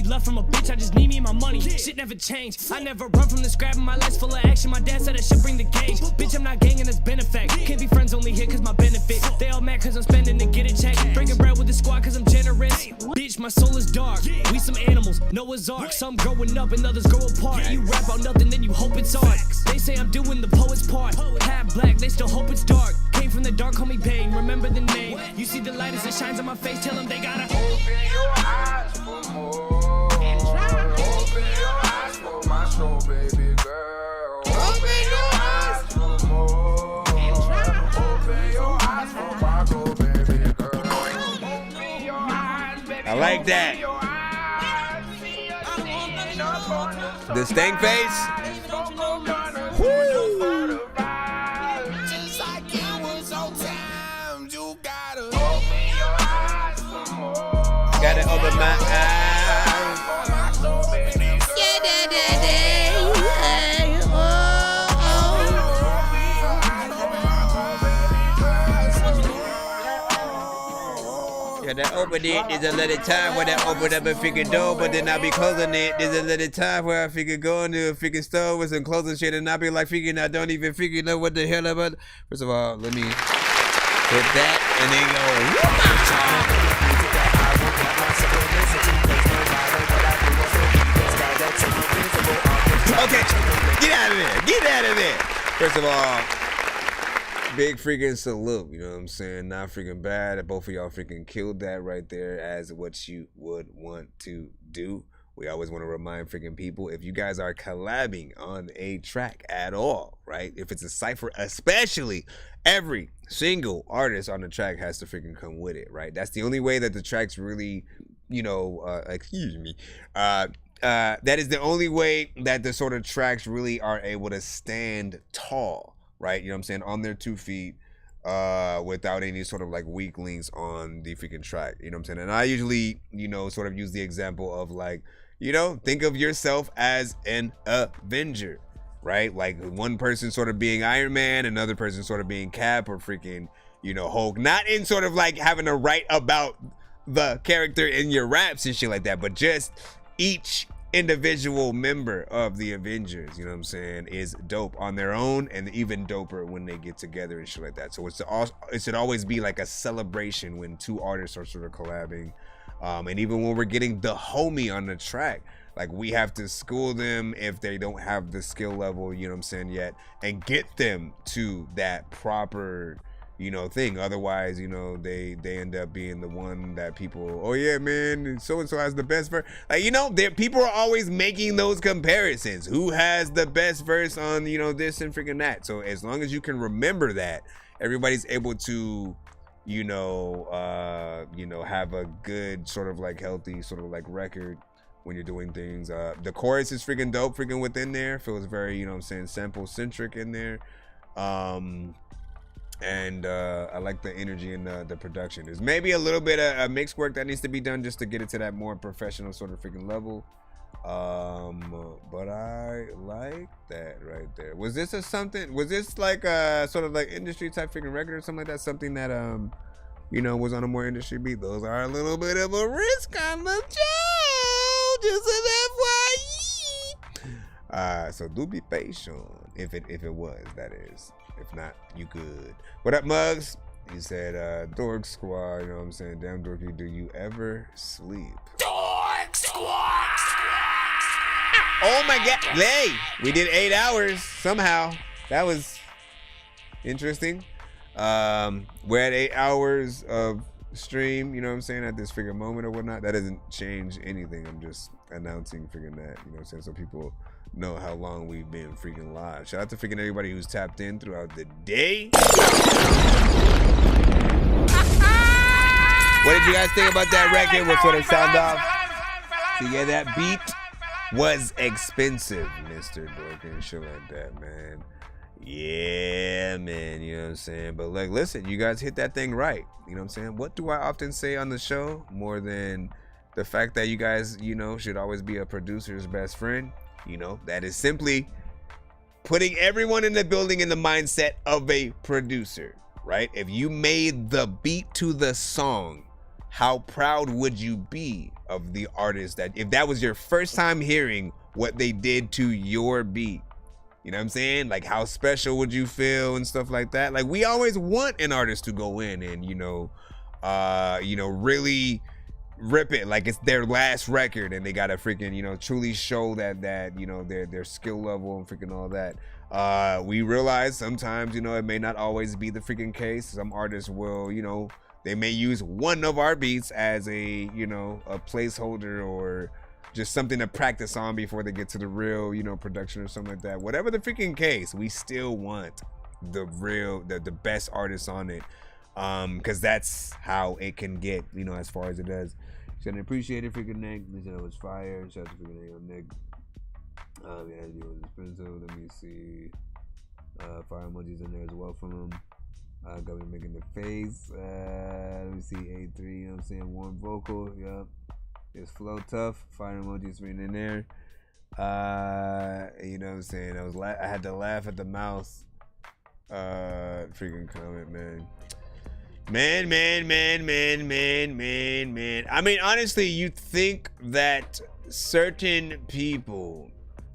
Love from a bitch, I just need me and my money. Shit never changed. I never run from the scrap. My life's full of action. My dad said I should bring the gauge. Bitch, I'm not gangin', that's benefit. Can't be friends only here cause my benefit. They all mad cause I'm spending to get a check. Breaking bread with the squad cause I'm generous. Bitch, my soul is dark. We some animals, Noah's Ark. Some growing up and others grow apart. You rap about nothing, then you hope it's art. They say I'm doing the poet's part. Half black, they still hope it's dark. Came from the dark, call me Bane. Remember the name. You see the light as it shines on my face. Tell them they gotta open your eyes for more. So baby girl, open your eyes for more. Open your eyes for my girl, baby girl. Open your eyes, baby. I like that. The stank face. Woo. Just like it was on time, you gotta open your eyes for more. Gotta open my eyes. When I open it, there's a little time when I open up a freaking door, but then I'll be closing it. There's a little time where I freaking go into a freaking store with some closing shit, and I'll be like freaking, I don't even freaking know what the hell about. First of all, let me hit that and then go. Okay, get out of there. Get out of there. First of all, big freaking salute, you know what I'm saying? Not freaking bad. Both of y'all freaking killed that right there as what you would want to do. We always want to remind freaking people, if you guys are collabing on a track at all, right? If it's a cypher, especially, every single artist on the track has to freaking come with it, right? That's the only way that the track's really, you know, excuse me, that is the only way that the sort of tracks really are able to stand tall. Right, you know what I'm saying, on their 2 feet, without any sort of like weak links on the freaking track, you know what I'm saying? And I usually, you know, sort of use the example of like, you know, think of yourself as an Avenger, right? Like one person sort of being Iron Man, another person sort of being Cap or freaking, you know, Hulk. Not in sort of like having to write about the character in your raps and shit like that, but just each individual member of the Avengers, you know what I'm saying, is dope on their own and even doper when they get together and shit like that. So it should always be like a celebration when 2 artists are sort of collabing, and even when we're getting the homie on the track, like we have to school them if they don't have the skill level, you know what I'm saying, yet, and get them to that proper, you know, thing. Otherwise, you know, they end up being the one that people, oh yeah, man, so and so has the best verse. Like, you know, people are always making those comparisons. Who has the best verse on, you know, this and freaking that. So as long as you can remember that, everybody's able to, you know, have a good sort of like healthy sort of like record when you're doing things. The chorus is freaking dope, freaking within there. Feels very, you know what I'm saying, sample centric in there. And I like the energy in the production. There's maybe a little bit of mix work that needs to be done just to get it to that more professional sort of freaking level. But I like that right there. Was this like a sort of like industry type freaking record or something like that? Something that you know, was on a more industry beat? Those are a little bit of a risk on the show. Just an FYE. So do be patient if it was, that is. If not, you could. What up, Muggs? He said, Dork Squad, you know what I'm saying? Damn, Dorky, do you ever sleep? Dork Squad! Oh my God. Hey, we did 8 hours somehow. That was interesting. We're at 8 hours of stream, you know what I'm saying, at this freaking moment or whatnot. That doesn't change anything. I'm just announcing freaking that, you know what I'm saying, so people know how long we've been freaking live. Shout out to freaking everybody who's tapped in throughout the day. What did you guys think about that record? What sort of sound off? So yeah, that beat was expensive, Mr. Dork, and shit like that, man. Yeah, man, you know what I'm saying? But like, listen, you guys hit that thing right. You know what I'm saying? What do I often say on the show? More than the fact that you guys, you know, should always be a producer's best friend. You know, that is simply putting everyone in the building in the mindset of a producer, right? If you made the beat to the song, how proud would you be of the artist that, if that was your first time hearing what they did to your beat? You know what I'm saying? Like, how special would you feel and stuff like that? Like, we always want an artist to go in and, you know, really rip it like it's their last record, and they gotta freaking, you know, truly show that you know, their skill level and freaking all that. We realize sometimes, you know, it may not always be the freaking case. Some artists will, you know, they may use one of our beats as a, you know, a placeholder or just something to practice on before they get to the real, you know, production or something like that. Whatever the freaking case, we still want the best artists on it, because that's how it can get, you know, as far as it does. So I appreciate it, freaking Nick. They said it was fire. Shout out to freaking Nick. Yeah, it was expensive. Let me see. Fire emojis in there as well from him. Got me making the face. Let me see. A3, you know what I'm saying? Warm vocal. Yup. It's flow tough. Fire emojis written in there. You know what I'm saying? I had to laugh at the mouse. Freaking comment, man. Man. I mean, honestly, you think that certain people,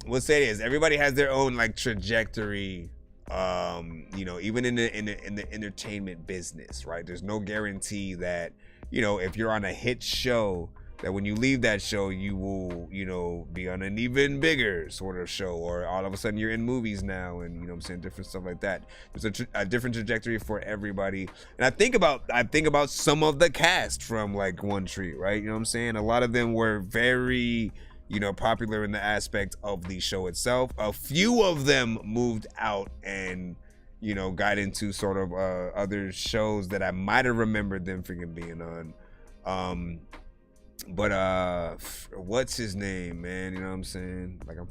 we'll say this, everybody has their own like trajectory, you know, even in the entertainment business, right? There's no guarantee that, you know, if you're on a hit show, that when you leave that show, you will, you know, be on an even bigger sort of show, or all of a sudden you're in movies now, and, you know what I'm saying, different stuff like that. There's a different trajectory for everybody. And I think about some of the cast from like One Tree, right? You know what I'm saying? A lot of them were very, you know, popular in the aspect of the show itself. A few of them moved out and, you know, got into sort of other shows that I might have remembered them freaking being on. But what's his name, man? You know what I'm saying? Like, I'm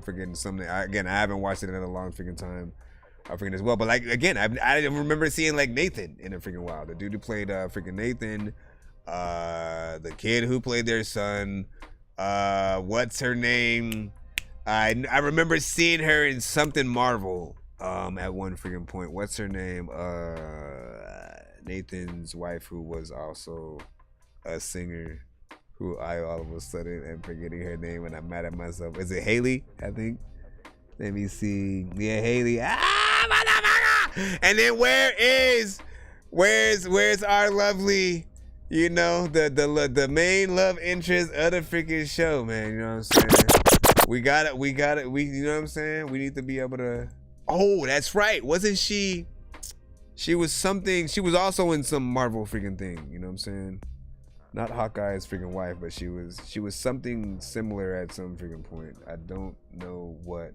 forgetting something. I haven't watched it in a long freaking time. I forget as well. But like, again, I remember seeing like Nathan in a freaking while. The dude who played freaking Nathan, the kid who played their son. What's her name? I remember seeing her in something Marvel at one freaking point. What's her name? Nathan's wife, who was also a singer, who I all of a sudden am forgetting her name and I'm mad at myself. Is it Haley? I think. Let me see. Yeah, Haley. Motherfucker! And then where's our lovely, you know, the main love interest of the freaking show, man? You know what I'm saying? We got it. You know what I'm saying? We need to be able to. Oh, that's right. Wasn't she? She was something. She was also in some Marvel freaking thing. You know what I'm saying? Not Hawkeye's freaking wife, but she was something similar at some freaking point. I don't know what.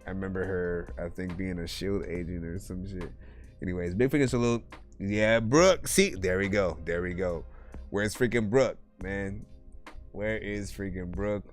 I remember her, I think, being a SHIELD agent or some shit. Anyways, big freaking salute. Yeah, Brooke. See, there we go. Where's freaking Brooke, man? Where is freaking Brooke?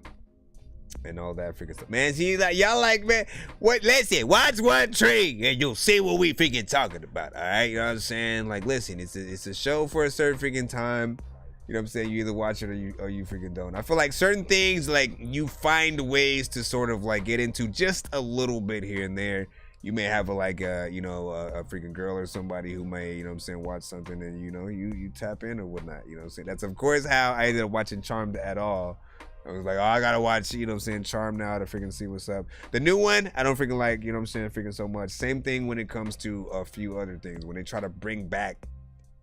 And all that freaking stuff. Man, see, like, y'all like, man, what, listen, watch One Tree and you'll see what we freaking talking about, all right? You know what I'm saying? Like, listen, it's a show for a certain freaking time. You know what I'm saying? You either watch it or you freaking don't. I feel like certain things, like, you find ways to sort of, like, get into just a little bit here and there. You may have a freaking girl or somebody who may, you know what I'm saying, watch something and, you know, you tap in or whatnot. You know what I'm saying? That's, of course, how I ended up watching Charmed at all. I was like, oh, I gotta watch, you know what I'm saying, Charm now to freaking see what's up. The new one, I don't freaking like, you know what I'm saying, freaking so much. Same thing when it comes to a few other things. When they try to bring back,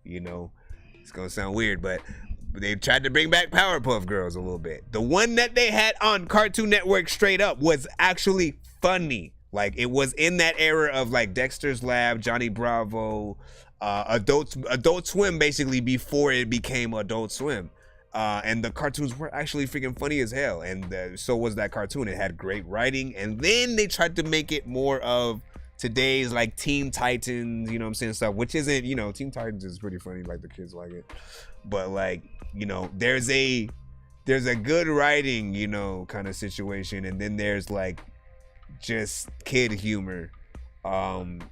you know, it's gonna sound weird, but they tried to bring back Powerpuff Girls a little bit. The one that they had on Cartoon Network straight up was actually funny. Like, it was in that era of like Dexter's Lab, Johnny Bravo, Adult Swim, basically before it became Adult Swim. And the cartoons were actually freaking funny as hell, and so was that cartoon. It had great writing, and then they tried to make it more of today's like Teen Titans, you know what I'm saying, stuff, which isn't, you know, Teen Titans is pretty funny, like the kids like it, but like, you know, there's there's a good writing, you know, kind of situation, and then there's like just kid humor. And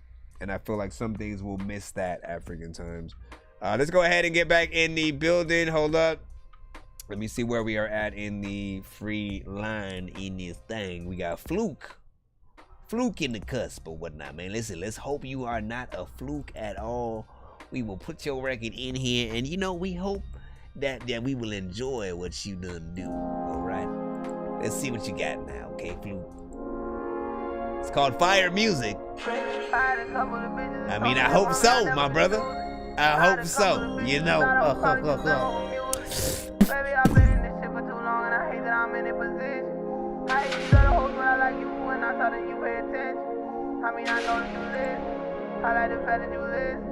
I feel like some things will miss that at freaking times. Let's go ahead and get back in the building. Hold up. Let me see where we are at in the free line in this thing. We got Fluke. Fluke in the cusp or whatnot, man. Listen, let's hope you are not a fluke at all. We will put your record in here, and you know, we hope that we will enjoy what you done do. All right? Let's see what you got now, okay, Fluke? It's called Fire Music. I mean, I hope so, my brother. I hope so. You know. Baby, I've been in this shit for too long, and I hate that I'm in a position. I hate these other hoes, but I like you, and I thought that you pay attention. I mean, I know that you live. I like the fact that you live.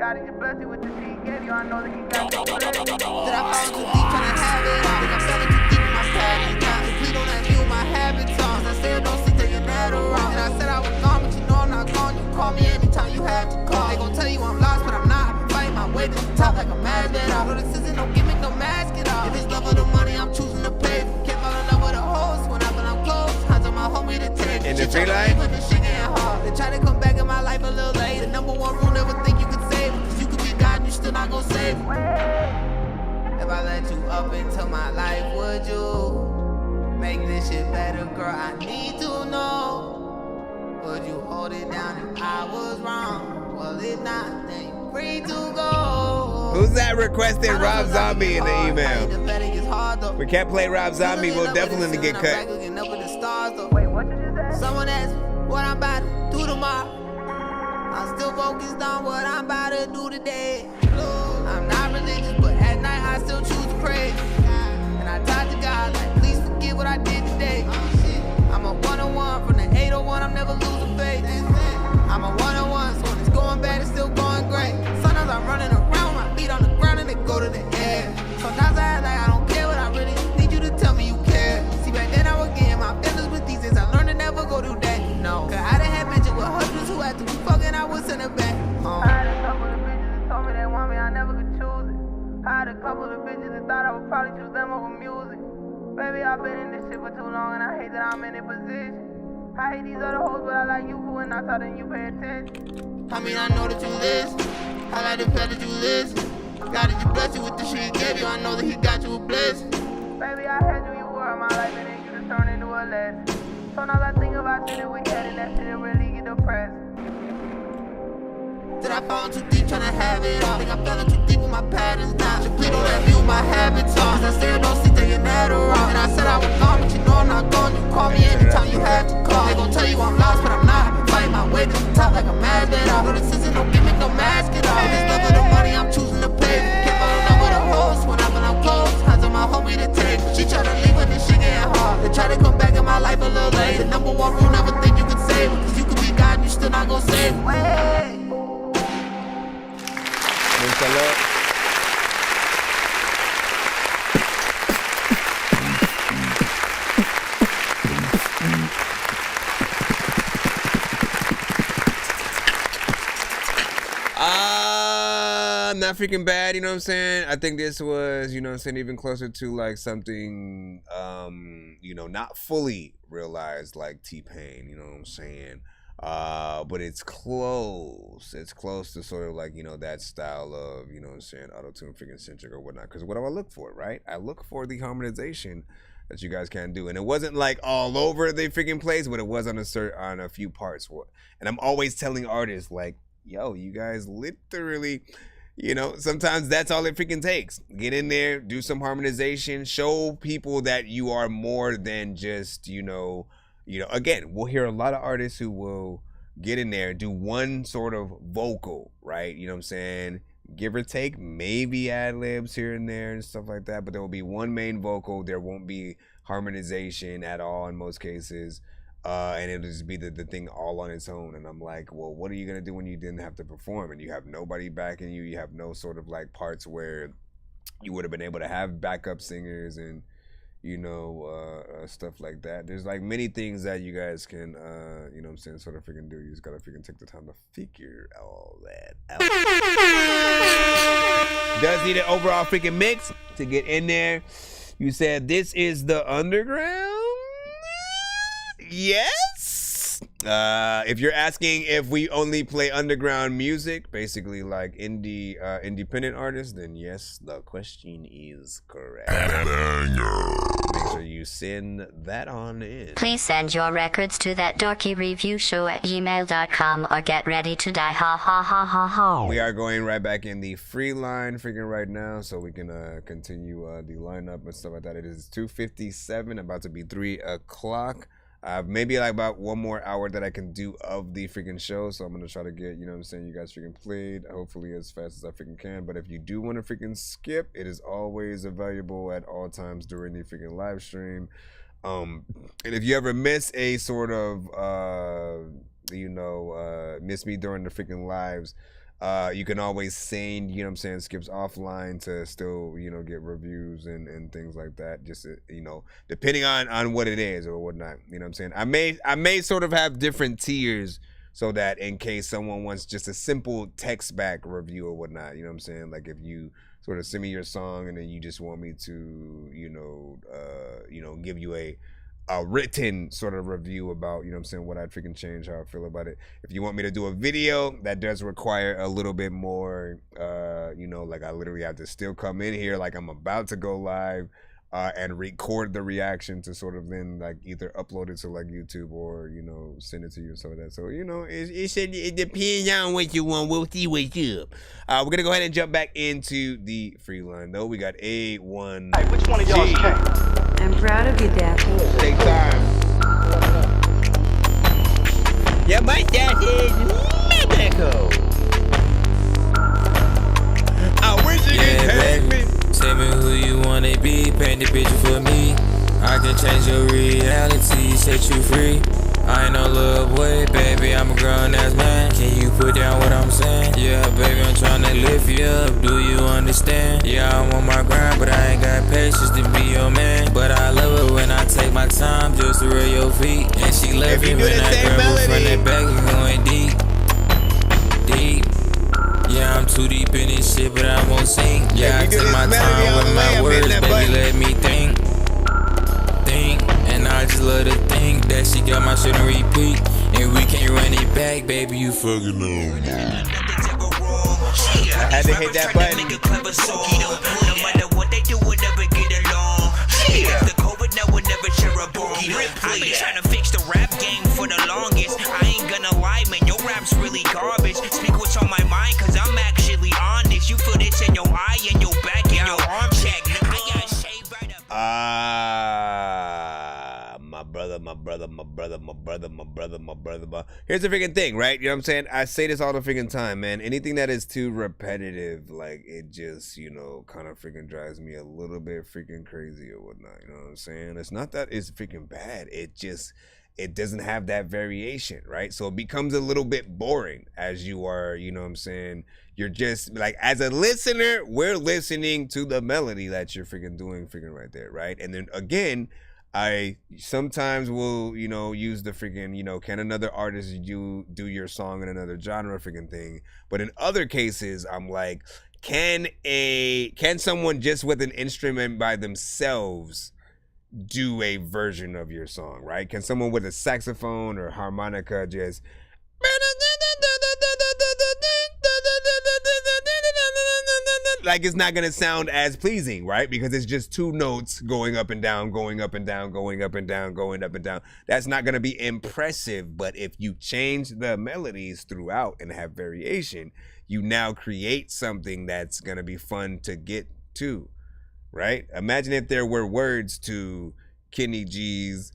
God, he just bless you with the shit he gave you. I know that he got you blessed. Did I fall too deep trying to have it? I think I'm falling too deep in my pattern. Please don't let me with my habits on. I said don't sit there, you're not around. And I said I was gone, but you know I'm not gone. You call me anytime you have to call. They gon' tell you I'm lost, but I'm not. I'm fighting my way to the top like a madman. I know this isn't no gimmick, no mask it off. If it's love or the money, I'm choosing to pay. Can't fall in love with a host when I'm close. Hands on my homie to take. In the free line? They try to come back in my life a little late. The number one rule, never think you could save. Cause you could be God and you still not gon' save. If I let you up into my life, would you make this shit better, girl? I need to know. Would you hold it down if I was wrong? Well, if not, then you free to go. Who's that requesting Rob Zombie in the email? We can't play Rob Zombie, we'll definitely get cut. Someone asked what I'm about to do tomorrow. I'm still focused on what I'm about to do today. I'm not religious, but at night I still choose to pray. And I talk to God like, please forgive what I did today. I'm a 101 from the 801, I'm never losing faith. I'm a 101, so when it's going bad, it's still going great. Sometimes I'm running around, my feet on the ground and they go to the air. Sometimes I act like I don't care, but I really need you to tell me you care. See, back then I was getting my feelings with these things. I learned to never go do that, no. Cause I done had bitches with husbands who had to be fucking, I was in the back. I had a couple of bitches that told me they want me, I never could choose it. I had a couple of bitches that thought I would probably choose them over music. Baby, I've been in this shit for too long, and I hate that I'm in a position. I hate these other hoes, but I like you, and I thought that you pay attention. I mean, I know that you listen. I like the fact that you listen. God, did you bless you with the shit he gave you? I know that he got you a blessing. Baby, I had you were in my life, and then you just turned into a lesson. Sometimes I think about shit that we had, and that shit really get depressed. Did I fall too deep trying to have it all? Think I'm falling too deep with my patterns now. So please don't let me with my habits on. Cause I said don't sit there, you're not around. And I said I was gone, but you know I'm not gone. You call me anytime you have to call. They gon' tell you I'm lost, but I'm not. I'm fighting my way to the top like a madman. I know this isn't no gimmick, no mask it off. This love of the money, I'm choosing to pay. Can't fall in love with a host when I'm close. Hands on my homie to take. She try to leave when this shit getting hard. They try to come back in my life a little late. The number one rule, never think you could save. Cause you could be God and you still not gon' save. Not freaking bad, you know what I'm saying? I think this was, you know what I'm saying, even closer to like something, you know, not fully realized like T-Pain, you know what I'm saying? But it's close. It's close to sort of like, you know, that style of, you know what I'm saying, auto-tune freaking centric or whatnot. Because what do I look for, right? I look for the harmonization that you guys can do. And it wasn't like all over the freaking place, but it was on a few parts. And I'm always telling artists like, yo, you guys literally, you know, sometimes that's all it freaking takes. Get in there, do some harmonization, show people that you are more than just, you know, again, we'll hear a lot of artists who will get in there, do one sort of vocal, right? You know what I'm saying? Give or take, maybe ad-libs here and there and stuff like that, but there will be one main vocal. There won't be harmonization at all in most cases. And it'll just be the thing all on its own. And I'm like, well, what are you gonna do when you didn't have to perform and you have nobody backing you? You have no sort of like parts where you would have been able to have backup singers and, you know, stuff like that. There's like many things that you guys can, you know what I'm saying, sort of freaking do. You just gotta freaking take the time to figure all that out. Does need an overall freaking mix to get in there. You said this is the underground? Yes. If you're asking if we only play underground music, basically like independent artists, then yes, the question is correct. Make sure you send that on in. Please send your records to that dorky review show at gmail.com or get ready to die. Ha ha ha ha ha. We are going right back in the free line freaking right now, so we can continue the lineup and stuff like that. It is 2:57, about to be 3 o'clock. Maybe like about one more hour that I can do of the freaking show, so I'm gonna try to get, you know what I'm saying, you guys freaking played, hopefully as fast as I freaking can. But if you do want to freaking skip, it is always available at all times during the freaking live stream. And if you ever miss a sort of miss me during the freaking lives, you can always send, you know what I'm saying, skips offline to still, you know, get reviews and things like that. Just, you know, depending on what it is or whatnot, you know what I'm saying. I may sort of have different tiers so that in case someone wants just a simple text back review or whatnot, you know what I'm saying. Like if you sort of send me your song and then you just want me to, you know, give you a written sort of review about, you know what I'm saying, what I'd freaking change, how I feel about it. If you want me to do a video, that does require a little bit more, you know, like I literally have to still come in here like I'm about to go live and record the reaction to sort of then like either upload it to like YouTube or, you know, send it to you and stuff like that. So, you know, it depends on what you want. We'll see what's up. We're going to go ahead and jump back into the free line though. We got A1. Hey, which one of y'all came? I'm proud of you, Dad. Take time. Yeah, my dad is Mexico. I wish you could take me. Tell me who you wanna be, paint the picture for me. I can change your reality, set you free. I ain't no little boy, baby, I'm a grown ass man. Can you put down what I'm saying? Yeah, baby, I'm tryna lift you up, do you understand? Yeah, I'm on my grind, but I ain't got patience to be your man. But I love it when I take my time just to rub your feet. And she love you when I grab her from the back and going deep, deep. Yeah, I'm too deep in this shit, but I won't sing. Yeah, I take my time with my words, baby, let me think. And I just love to think that she got my shit on repeat. And we can't run it back, baby, you fucking know. I had to hit that button. No matter what they do, we'll never get along. The COVID now will never share a boogie. I've been trying to fix the rap game for the longest. I ain't gonna lie, man, your rap's really garbage. Speak what's on my mind, cause I'm actually honest. You feel this in your eye and your back and your arm check. I got shaved right up. My brother. Here's the freaking thing, right? You know what I'm saying? I say this all the freaking time, man. Anything that is too repetitive, like it just, you know, kind of freaking drives me a little bit freaking crazy or whatnot. You know what I'm saying? It's not that it's freaking bad. It doesn't have that variation, right? So it becomes a little bit boring as you are, you know what I'm saying? You're just like, as a listener, we're listening to the melody that you're freaking doing freaking right there, right? And then again, I sometimes will, you know, use the freaking, you know, can another artist do your song in another genre freaking thing. But in other cases, I'm like, can someone just with an instrument by themselves do a version of your song, right? Can someone with a saxophone or harmonica just like, it's not gonna sound as pleasing, right? Because it's just two notes going up and down, going up and down, going up and down, going up and down. That's not gonna be impressive. But if you change the melodies throughout and have variation, you now create something that's gonna be fun to get to, right? Imagine if there were words to Kenny G's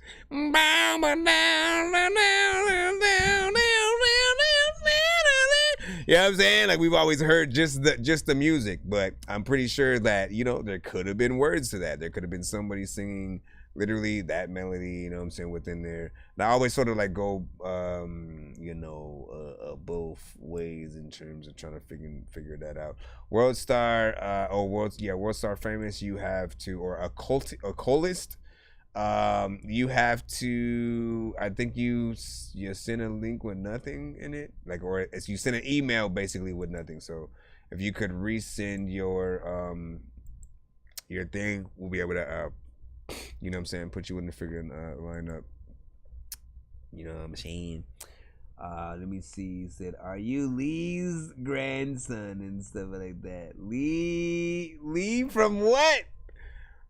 you know what I'm saying? Like, we've always heard just the music, but I'm pretty sure that, you know, there could have been words to that. There could have been somebody singing literally that melody, you know what I'm saying, within there. And I always sort of like go, you know, both ways in terms of trying to figure that out. World Star Famous, you have to, or occultist. You have to, I think you send a link with nothing in it, like, or you send an email basically with nothing. So if you could resend your your thing, we'll be able to, you know what I'm saying, put you in the freaking lineup. You know what I'm saying? Let me see. He said, "Are you Lee's grandson?" and stuff like that. Lee from what?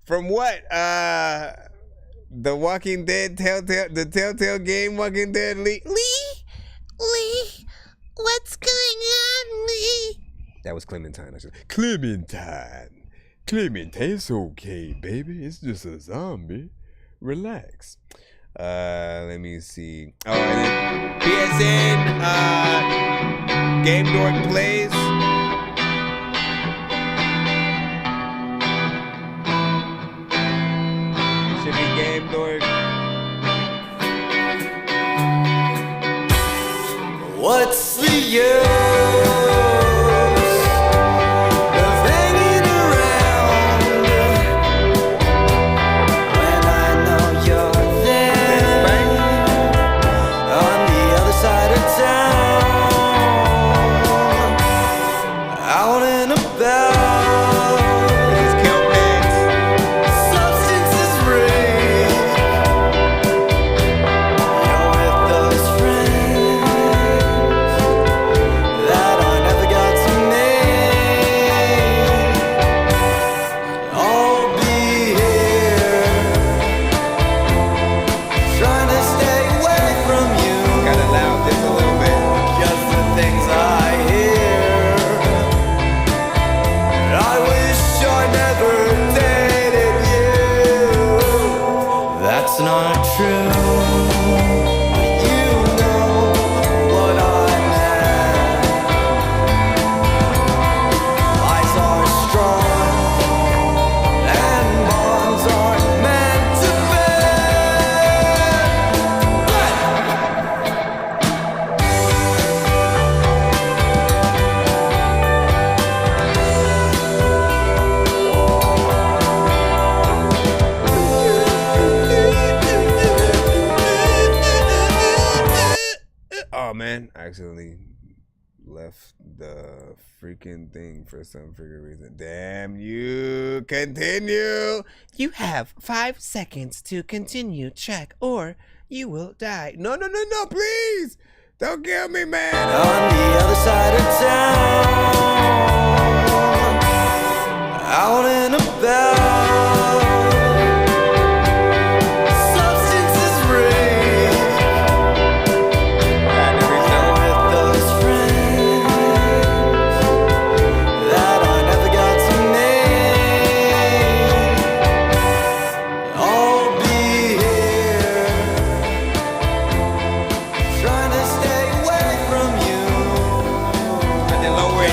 From what? The Walking Dead the Telltale game Walking Dead Lee, what's going on, Lee? That was Clementine. I said, Clementine's okay, baby. It's just a zombie. Relax. Let me see. Oh, and then PSN, Game Dork Plays. Should be Game Dork. What's the use? Accidentally left the freaking thing for some freaking reason. Damn you. Continue. You have 5 seconds to continue track or you will die. No, please. Don't kill me, man. On the other side of town, out and about.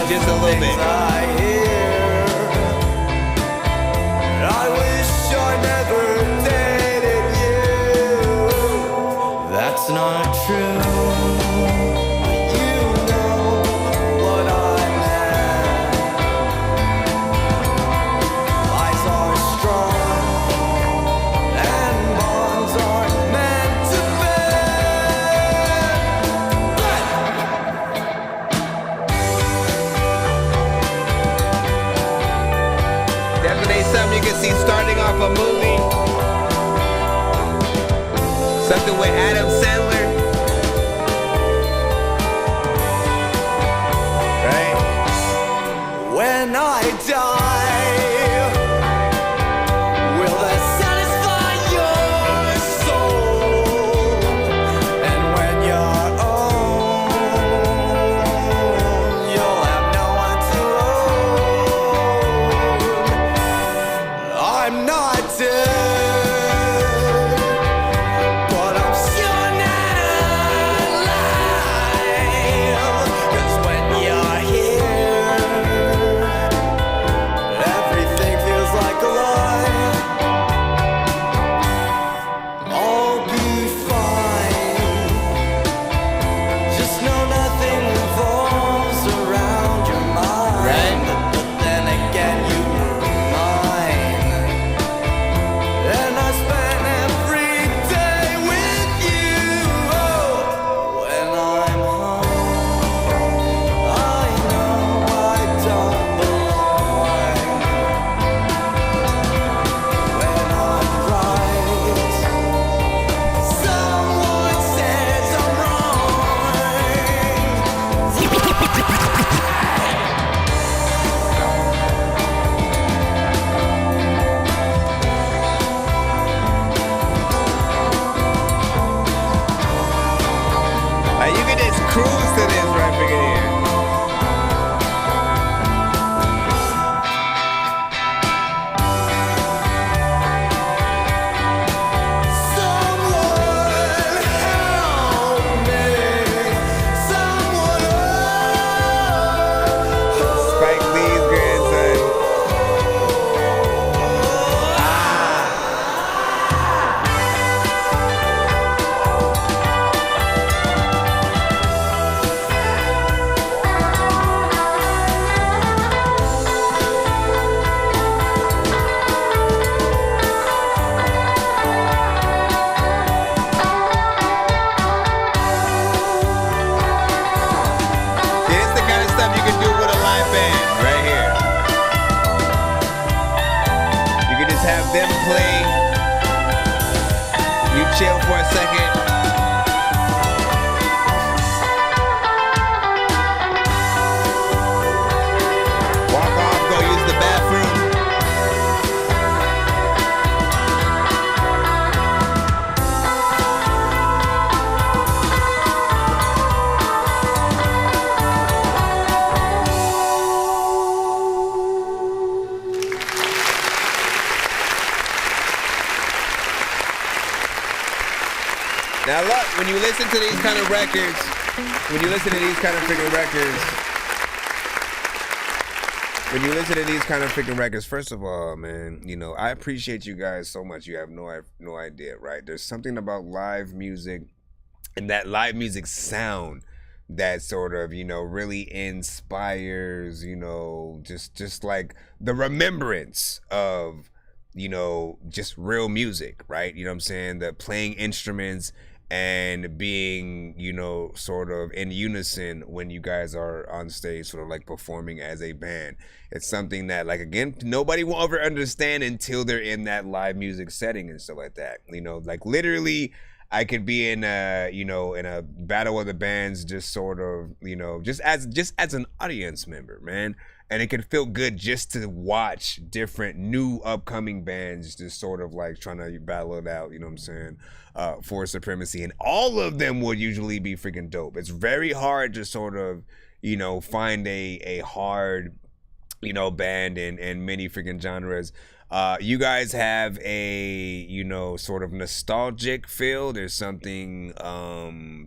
Just a little bit. I play. You chill for a second. Walk off, go use the bathroom. Now look, when you listen to these kind of records, first of all, man, you know, I appreciate you guys so much. You have no idea, right? There's something about live music and that live music sound that sort of, you know, really inspires, you know, just like the remembrance of, you know, just real music, right? You know what I'm saying? The playing instruments and being, you know, sort of in unison when you guys are on stage, sort of like performing as a band. It's something that, like, again, nobody will ever understand until they're in that live music setting and stuff like that. You know, like literally I could be in a, you know, in a battle of the bands, just sort of, you know, just as an audience member, man. And it can feel good just to watch different new upcoming bands just sort of like trying to battle it out, you know what I'm saying, for supremacy. And all of them would usually be freaking dope. It's very hard to sort of, you know, find a hard, you know, band in many freaking genres. You guys have a, you know, sort of nostalgic feel. There's something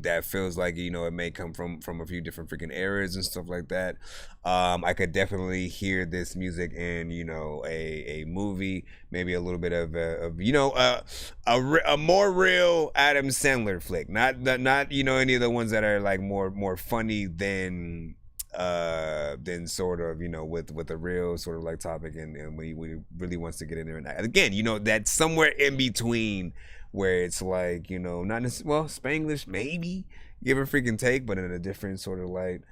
that feels like, you know, it may come from a few different freaking eras and stuff like that. I could definitely hear this music in, you know, a movie, maybe a little bit of you know, a more real Adam Sandler flick. Not you know, any of the ones that are like more funny than sort of, you know, with a real sort of like topic and when he really wants to get in there. And again, you know, that's somewhere in between where it's like, you know, not necessarily, well, Spanglish maybe, give a freaking take, but in a different sort of like,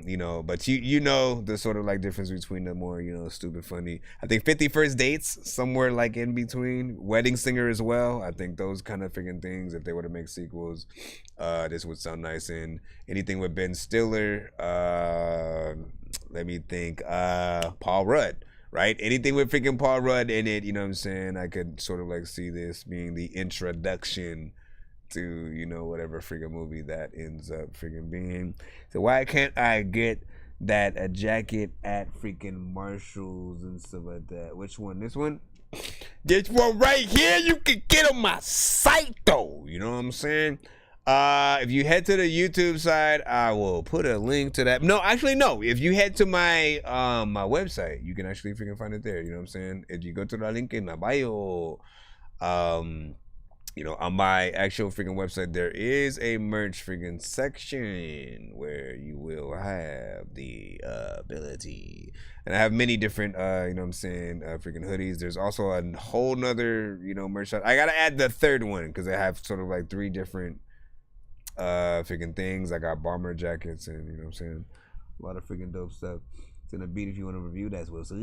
you know, but you know the sort of like difference between the more, you know, stupid funny. I think 50 First Dates, somewhere like in between. Wedding Singer as well. I think those kind of freaking things, if they were to make sequels, this would sound nice. And anything with Ben Stiller, let me think, Paul Rudd, right? Anything with freaking Paul Rudd in it, you know what I'm saying? I could sort of like see this being the introduction to, you know, whatever freaking movie that ends up freaking being. So why can't I get that a jacket at freaking Marshalls and stuff like that? Which one? This one? This one right here, you can get on my site though. You know what I'm saying? If you head to the YouTube side, I will put a link to that. No, actually, no. If you head to my my website, you can actually freaking find it there. You know what I'm saying? If you go to the link in my bio, you know, on my actual freaking website, there is a merch freaking section where you will have the ability. And I have many different, you know what I'm saying, freaking hoodies. There's also a whole nother, you know, merch. I got to add the third one because I have sort of like 3 different freaking things. I got bomber jackets and, you know what I'm saying, a lot of freaking dope stuff. It's in a beat if you want to review. That's what's up.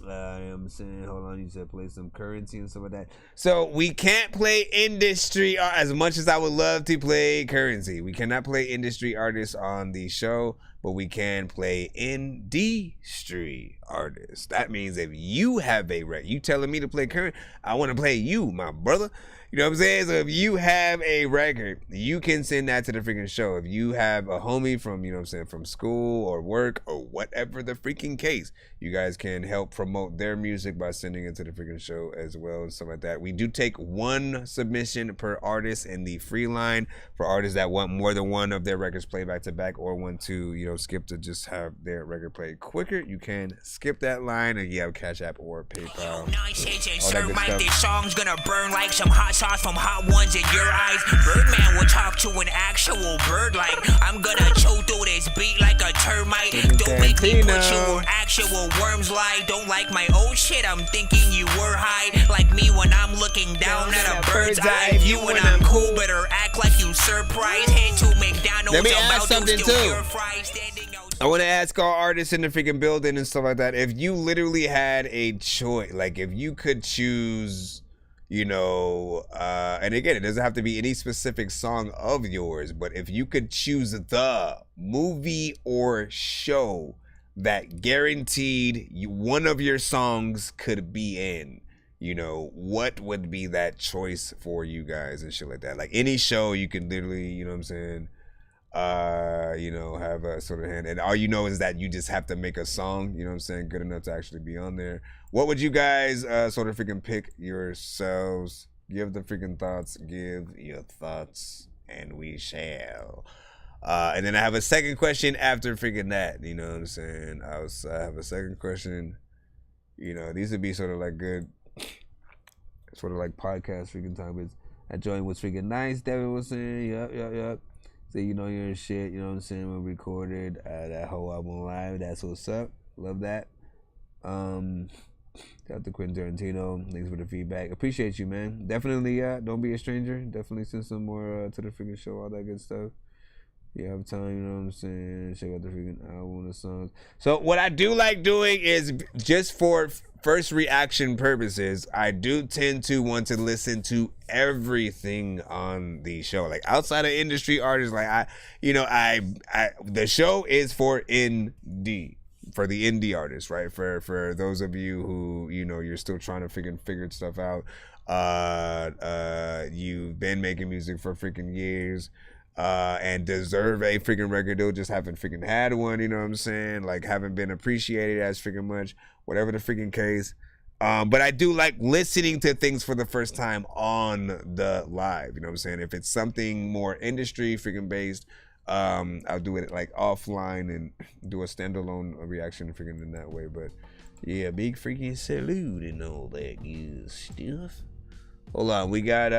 I'm saying, hold on, you said play some currency and stuff like that. So we can't play industry as much as I would love to play currency. We cannot play industry artists on the show, but we can play industry artists. That means if you have a record, you telling me to play current, I want to play you, my brother. You know what I'm saying? So if you have a record, you can send that to the freaking show. If you have a homie from, you know what I'm saying, from school or work or whatever the freaking case, you guys can help promote their music by sending it to the freaking show as well and stuff like that. We do take 1 submission per artist in the free line for artists that want more than one of their records played back to back or want to, you know, skip to just have their record played quicker. You can skip that line and you have Cash App or PayPal. This song's gonna burn like some hot sauce from hot ones in your eyes. Birdman will talk to an actual bird like I'm gonna choke through this beat like a termite. Don't make me put you where actual worms lie. Don't like my old shit, I'm thinking you were high. Like me when I'm looking down at a bird's eye view. When I'm cool, better act like you surprised. Head to McDonald's. Let me add something too. I want to ask all artists in the freaking building and stuff like that, if you literally had a choice, like if you could choose, you know, and again, it doesn't have to be any specific song of yours, but if you could choose the movie or show that guaranteed one of your songs could be in, you know, what would be that choice for you guys and shit like that? Like any show, you can literally, you know what I'm saying, you know, have a sort of hand, and all you know is that you just have to make a song, you know what I'm saying, good enough to actually be on there. What would you guys sort of freaking pick yourselves? Give the freaking thoughts, give your thoughts, and we shall. And then I have a second question after freaking that, you know what I'm saying? I have a second question. You know, these would be sort of like good, sort of like podcast freaking topics. That joint was freaking nice, Devin was saying, yup. So you know you're in shit, you know what I'm saying? We recorded that whole album live. That's what's up. Love that. Shout out to Quentin Tarantino. Thanks for the feedback. Appreciate you, man. Definitely, don't be a stranger. Definitely send some more to the freaking show, all that good stuff. You have time, you know what I'm saying? Check out the freaking album and the songs. So what I do like doing is, just for first reaction purposes, I do tend to want to listen to everything on the show. Like outside of industry artists, like the show is for indie, for the indie artists, right? For those of you who, you know, you're still trying to figure stuff out. You've been making music for freaking years. And deserve a freaking record deal, just haven't freaking had one, you know what I'm saying? Like, haven't been appreciated as freaking much, whatever the freaking case. But I do like listening to things for the first time on the live, you know what I'm saying? If it's something more industry freaking based, I'll do it like offline and do a standalone reaction freaking in that way. But yeah, big freaking salute and all that good stuff. Hold on, we got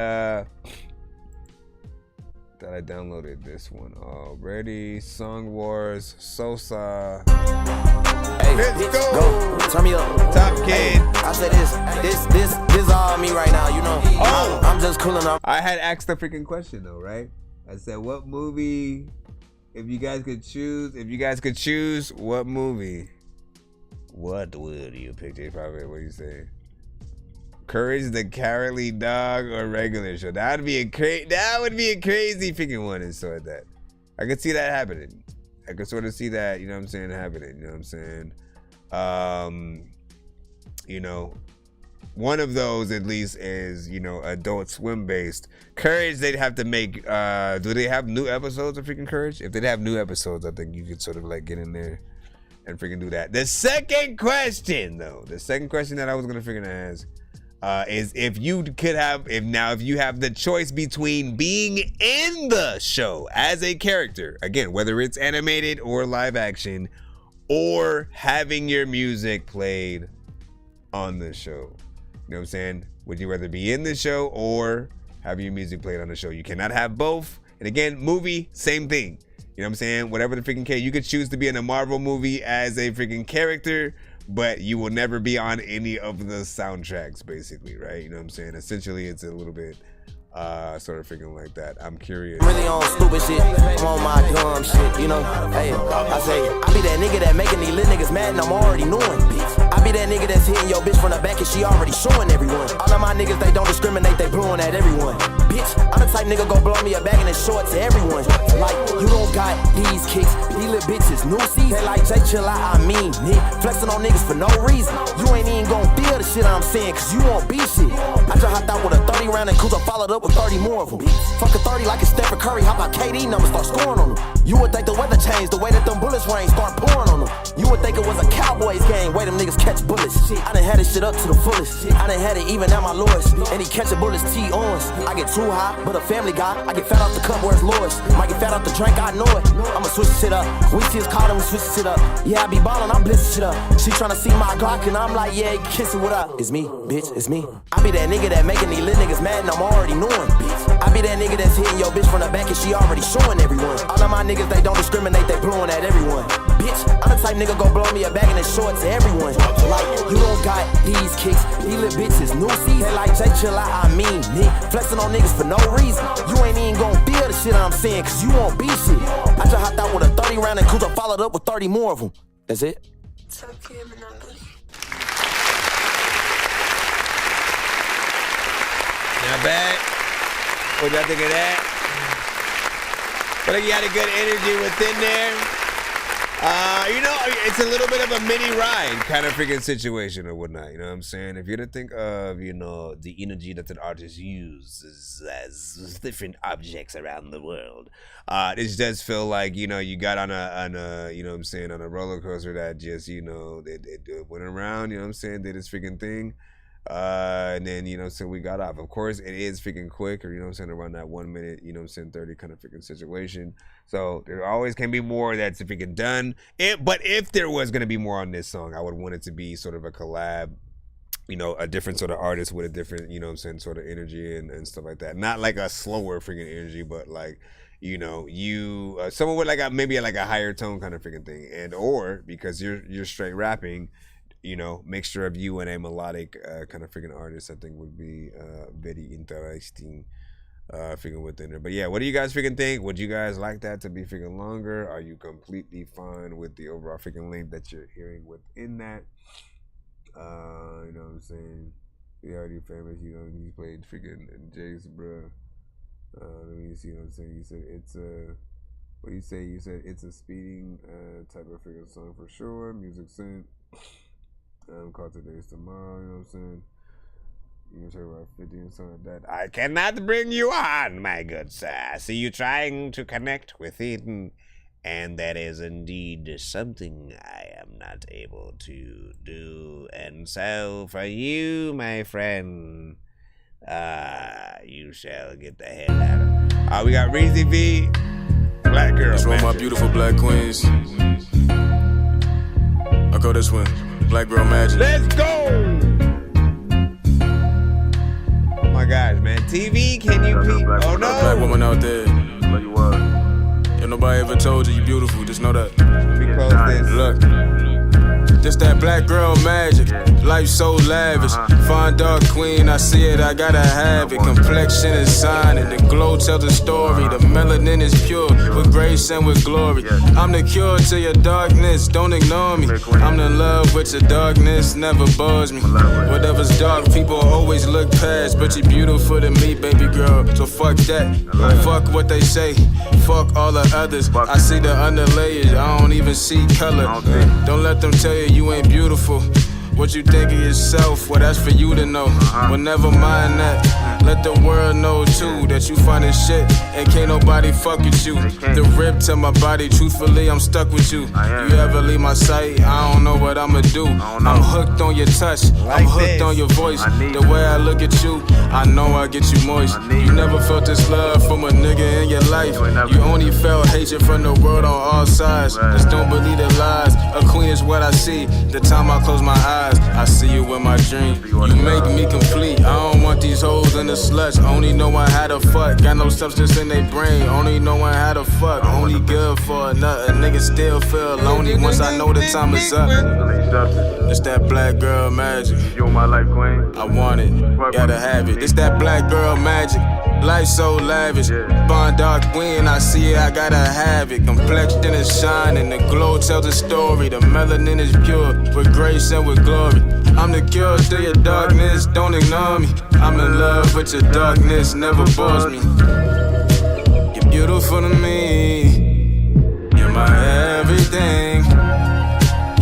that I downloaded this one already. Song Wars, Sosa. Hey, let's go. Turn me up. Top Kid. Hey, I said this all me right now, you know. Oh, I'm just cooling off. I had asked the freaking question though, right? I said, what movie, if you guys could choose, what movie? What would you pick? Probably, what do you say? Courage the Cowardly Dog or regular show? That would be a crazy freaking one and so like that. I could see that happening. I could sort of see that, you know what I'm saying, happening. You know what I'm saying? You know, one of those at least is, you know, Adult Swim based. Courage, they'd have to make, do they have new episodes of freaking Courage? If they'd have new episodes, I think you could sort of like get in there and freaking do that. The second question that I was gonna freaking ask is if you have the choice between being in the show as a character, again, whether it's animated or live action, or having your music played on the show. You know what I'm saying? Would you rather be in the show or have your music played on the show? You cannot have both. And again, movie, same thing. You know what I'm saying? Whatever the freaking case, you could choose to be in a Marvel movie as a freaking character, but you will never be on any of the soundtracks, basically, right? You know what I'm saying? Essentially, it's a little bit sort of freaking like that. I'm curious. Really on stupid shit, I'm on my dumb shit, you know. Hey, I say, I be that nigga that making these little niggas mad and I'm already knowing. I be that nigga that's hitting your bitch from the back and she already showing everyone. All of my niggas, they don't discriminate, they blowing at everyone. Bitch, I'm the type nigga go blow me a bag and it's short to everyone. Like, you don't got these kicks, these little bitches, new season. They like, Jay, chill out, I mean, nigga. Flexing on niggas for no reason. You ain't even gon' feel the shit I'm saying, cause you won't be shit. I just hopped out with a 30 round and Cruiser followed up with 30 more of them. Fuck a 30 like it's Stephen Curry, how about KD numbers start scoring on them? You would think the weather changed, the way that them bullets rain start pouring on them. You would think it was a Cowboys game, way them niggas catch bullets. I done had this shit up to the fullest. I done had it even at my lowest. And he catching bullets T-ons. I get too high, but a family guy. I get fat off the cup where it's lowest. Might get fat off the drink, I know it. I'ma switch shit up. We see his card and we switch shit up. Yeah, I be ballin', I'm blitzing shit up. She tryna see my Glock and I'm like, yeah, kiss it, what up? It's me, bitch, it's me. I be that nigga that making these little niggas niggas mad and I'm already knowing. I be that nigga that's hitting your bitch from the back and she already showing everyone. All of my niggas, they don't discriminate, they blowing at everyone. Bitch, I'm the type nigga go blow me a bag and it's short to everyone. Like, you don't got these kicks, these little bitches, new season. Like, Jay, chill out, I mean, nigga. Flexing on niggas for no reason. You ain't even gon' feel the shit I'm saying, cause you won't be shit. I just hopped out with a 30 round and cruiser followed up with 30 more of them. That's it. Not bad. What y'all think of that? But like you had a good energy within there. You know, it's a little bit of a mini ride kind of freaking situation or whatnot. You know what I'm saying? If you're to think of, you know, the energy that an artist uses as different objects around the world, this does feel like, you know, you got on a you know what I'm saying, on a roller coaster that just, you know, they went around, you know what I'm saying, did this freaking thing. And then, you know, so we got off. Of course, it is freaking quick, or, you know what I'm saying, around that 1 minute, you know what I'm saying, 30 kind of freaking situation. So there always can be more that's freaking done. But if there was going to be more on this song, I would want it to be sort of a collab, you know, a different sort of artist with a different, you know what I'm saying, sort of energy and stuff like that. Not like a slower freaking energy, but like, you know, you, someone with like maybe like a higher tone kind of freaking thing. And, or because you're straight rapping, you know, mixture of you and a melodic kind of freaking artist, I think would be very interesting freaking within there. But yeah, what do you guys freaking think? Would you guys like that to be freaking longer? Are you completely fine with the overall freaking length that you're hearing within that? You know what I'm saying? He already famous, you know, he played freaking Jace, bro. Let me see what I'm saying. You said it's a, what do you say? You said it's a speeding type of freaking song for sure. Music sent. Call today's tomorrow, you know what I'm saying? You can talk about 50 and something like that. I cannot bring you on, my good sir. I see you trying to connect with it, and that is indeed something I am not able to do. And so, for you, my friend, you shall get the hell out of it. We got Reezy V, Black Girl. It's one of my beautiful black queens. I'll go this one. Black Girl Magic. Let's go! Oh my gosh, man. TV, can you peep? Oh no! Black woman out there. If nobody ever told you you're beautiful, just know that. Let me close this. Look. Just that black girl magic. Life so lavish. Fine dark queen, I see it, I gotta have it. Complexion is shining, the glow tells a story. The melanin is pure, with grace and with glory. I'm the cure to your darkness, don't ignore me. I'm in love with your darkness, never buzz me. Whatever's dark, people always look past. But you're beautiful to me, baby girl, so fuck that. Fuck what they say, fuck all the others. I see the underlayers, I don't even see color. Don't let them tell you ain't beautiful. What you think of yourself, well that's for you to know. Well never mind that, let the world know too that you fine as shit and can't nobody fuck with you. The rib to my body, truthfully I'm stuck with you. You ever leave my sight, I don't know what I'ma do. I'm hooked on your touch, I'm hooked on your voice. The way I look at you, I know I get you moist. You never felt this love from a nigga in your life. You only felt hatred from the world on all sides. Just don't believe the lies, a queen is what I see. The time I close my eyes, I see you in my dream. You make me complete. I don't want these hoes in the sluts. Only know I had a fuck. Got no substance in their brain. Only know I had a fuck. Only good for a nut. A nigga still feel lonely once I know the time is up. It's that black girl magic. You my life queen. I want it. Gotta have it. It's that black girl magic. Life so lavish. Bond dark queen. I see it. I gotta have it. Complexion is shining. The glow tells a story. The melanin is pure. With grace and with glory. I'm the cure to your darkness, don't ignore me. I'm in love with your darkness, never bores me. You're beautiful to me. You're my everything.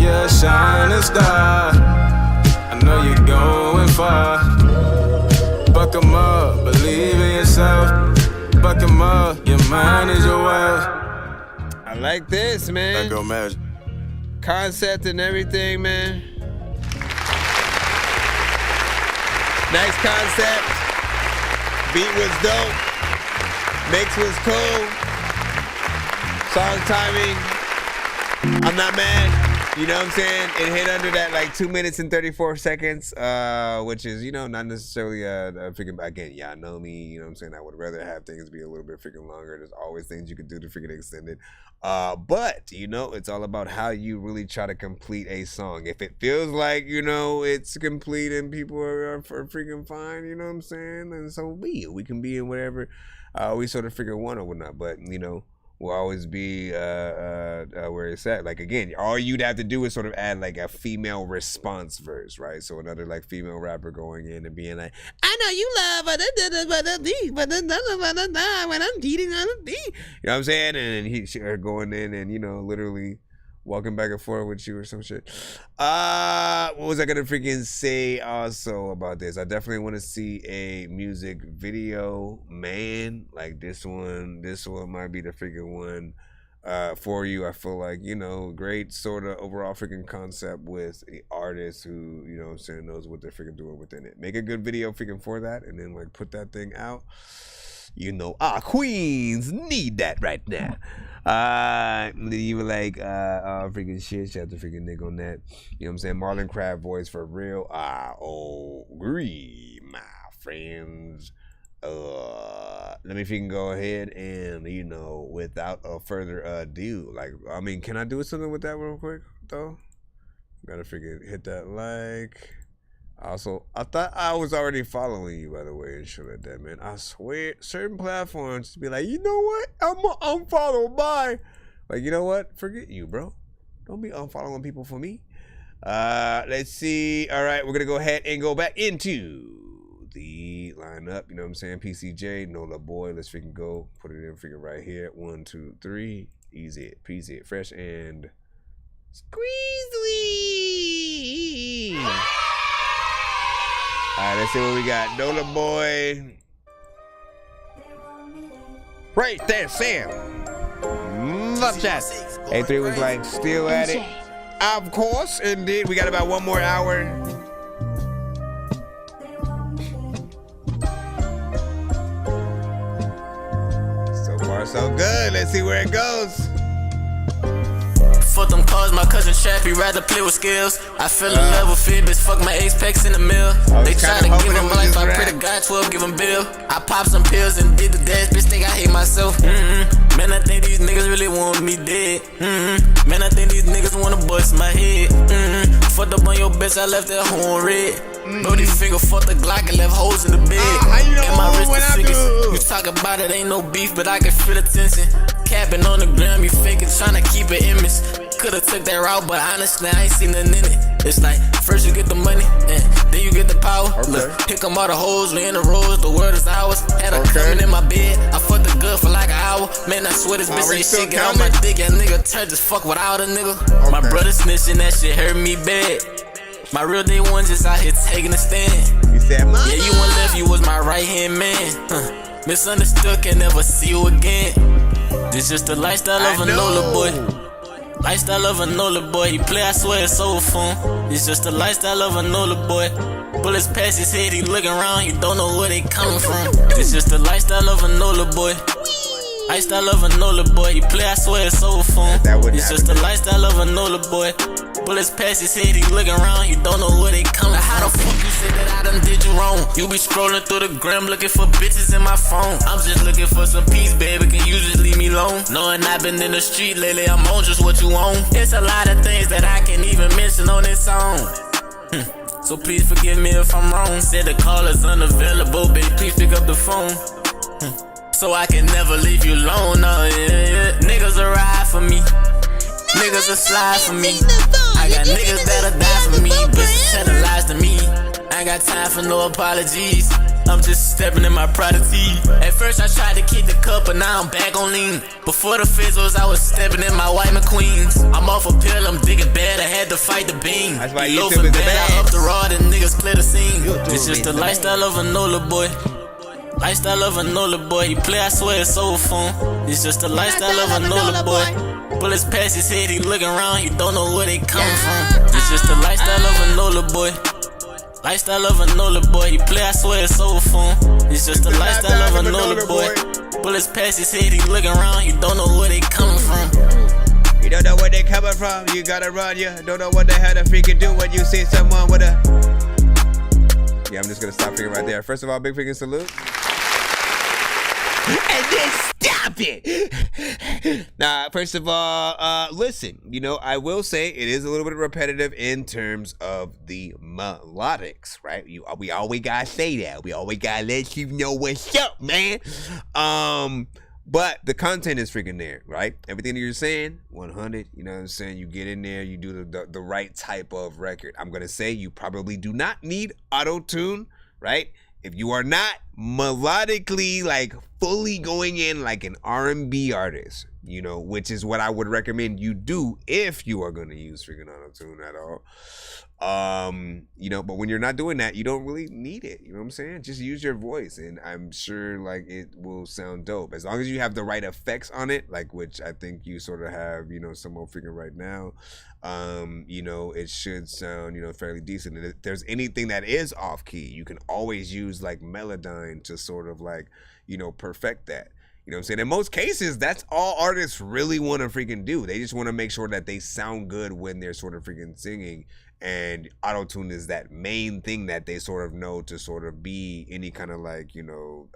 You're a shining star. I know you're going far. Buck 'em up, believe in yourself. Buck 'em up, your mind is your wealth. I like this, man. That girl magic. Concept and everything, man. Nice concept. Beat was dope. Mix was cool. Song timing. I'm not mad. You know what I'm saying? It hit under that like 2 minutes and 34 seconds, which is, you know, not necessarily freaking, again, y'all know me, you know what I'm saying? I would rather have things be a little bit freaking longer. There's always things you can do to freaking extend it. But, you know, it's all about how you really try to complete a song. If it feels like, you know, it's complete and people are freaking fine, you know what I'm saying? And so we can be in whatever we sort of freaking want or whatnot. But, you know, will always be where it's at. Like, again, all you'd have to do is sort of add like a female response verse, right? So another like female rapper going in and being like, I know you love when I'm cheating on a D. You know what I'm saying? And her going in and, you know, literally walking back and forth with you or some shit. What was I gonna freaking say also about this? I definitely want to see a music video, man. Like this one might be the freaking one for you. I feel like, you know, great sort of overall freaking concept with an artist who, you know what I'm saying, knows what they're freaking doing within it. Make a good video freaking for that and then like put that thing out. You know, our queens need that right now. You were like, oh, freaking shit, shout out to freaking Nick on that. You know what I'm saying? Marlon Crab voice for real. I agree, my friends. Let me freaking go ahead and, you know, without a further ado, like, I mean, can I do something with that real quick, though? Gotta freaking hit that like. Also, I thought I was already following you, by the way, and shit like that, man. I swear, certain platforms be like, you know what? I'm gonna unfollow, bye. Like, you know what? Forget you, bro. Don't be unfollowing people for me. Let's see. All right, we're gonna go ahead and go back into the lineup. You know what I'm saying? PCJ, Nola Boy. Let's freaking go. Put it in freaking right here. 1, 2, 3. Easy it, peasy it, fresh and squeezy. All right, let's see what we got. Nola Boy. Right there, Sam. Love chat. A3 was like, still at it. Of course, indeed. We got about 1 more hour. So far, so good. Let's see where it goes. Fuck them cars, my cousin Chappie rather play with skills. I fell in love with Fitbits, fuck my ace-packs in the mill. They try to give him life, I pray to God 12, give him bill. I popped some pills and did the dash, bitch think I hate myself. Man, I think these niggas really want me dead. Man, I think these niggas wanna bust my head. Fucked up on your bitch, I left that horn red. Brody finger fucked the Glock and left holes in the bed. And my wrist the sickest. You talk about it, ain't no beef, but I can feel the tension. Capping on the gram, you faking, tryna keep an image. Coulda took that route, but honestly, I ain't seen nothing in it. It's like, first you get the money, and then you get the power. Look, pick 'em all the hoes, we in the roads, the world is ours. Had her coming in my bed, I fucked her good for like an hour. Man, I swear this bitch ain't shit, get on my dick, that nigga turn just fuck without a nigga. My brother snitching, that shit hurt me bad. My real day one just out here taking a stand. You said, Mama. Yeah, you went left, you was my right hand man. Misunderstood, can never see you again. This just the lifestyle of a Nola boy. Lifestyle of a Nola boy. He play, I swear it's over for him. It's just the lifestyle of a Nola boy. Bullets past his head, he looking around, he don't know where they coming from. It's just the lifestyle of a Nola boy. Lifestyle of a Nola boy. He play, I swear it's over for him. It's just the lifestyle of a Nola boy. Bullets past his head, he looking around, he don't know where they coming from. How the fuck you say that I done did you wrong? You be scrolling through the gram looking for bitches in my phone. I'm just looking for some peace, baby, can you just leave me alone? Knowing I've been in the street lately, I'm on just what you own. It's a lot of things that I can't even mention on this song. So please forgive me if I'm wrong. Said the call is unavailable, baby, please pick up the phone. So I can never leave you alone, Niggas will ride for me. Niggas will slide for me. I got niggas that'll die for me. Bitches telling lies to me. I ain't got time for no apologies. I'm just stepping in my prodigy. At first I tried to keep the cup, but now I'm back on lean. Before the fizzles, I was stepping in my white McQueens. I'm off a pill, I'm digging bad, I had to fight the beam. That's why you you loafing bad, I up the rod and niggas clear the scene. It's just the lifestyle of a Nola boy. Lifestyle of a Nola boy. He play, I swear it's over for him. It's just the lifestyle of a Nola boy. Bullets past his head, he looking around, he don't know where they coming from. It's just the lifestyle of a Nola boy. Lifestyle of a Nola boy. He play, I swear it's over for him. It's just the lifestyle of a Nola boy. Bullets past his head, he looking around, he don't know where they coming from. You don't know where they coming from, you gotta run, you don't know what the hell to freaking do when you see someone with a... Yeah, I'm just gonna stop freaking right there. First of all, big freaking salute. And then stop it. Nah, first of all, listen, you know, I will say it is a little bit repetitive in terms of the melodics, right? We always gotta say that. We always gotta let you know what's up, man. But the content is freaking there, right? Everything that you're saying, 100, you know what I'm saying? You get in there, you do the right type of record. I'm gonna say you probably do not need auto-tune, right? If you are not melodically like fully going in like an R&B artist, you know, which is what I would recommend you do if you are going to use freaking auto-tune at all. You know, but when you're not doing that, you don't really need it. You know what I'm saying? Just use your voice and I'm sure like it will sound dope. As long as you have the right effects on it, like which I think you sort of have, you know, somewhat freaking right now. You know, it should sound, you know, fairly decent. And if there's anything that is off key, you can always use like Melodyne to sort of like, you know, perfect that. You know what I'm saying? In most cases, that's all artists really want to freaking do. They just want to make sure that they sound good when they're sort of freaking singing. And auto-tune is that main thing that they sort of know to sort of be any kind of like, you know,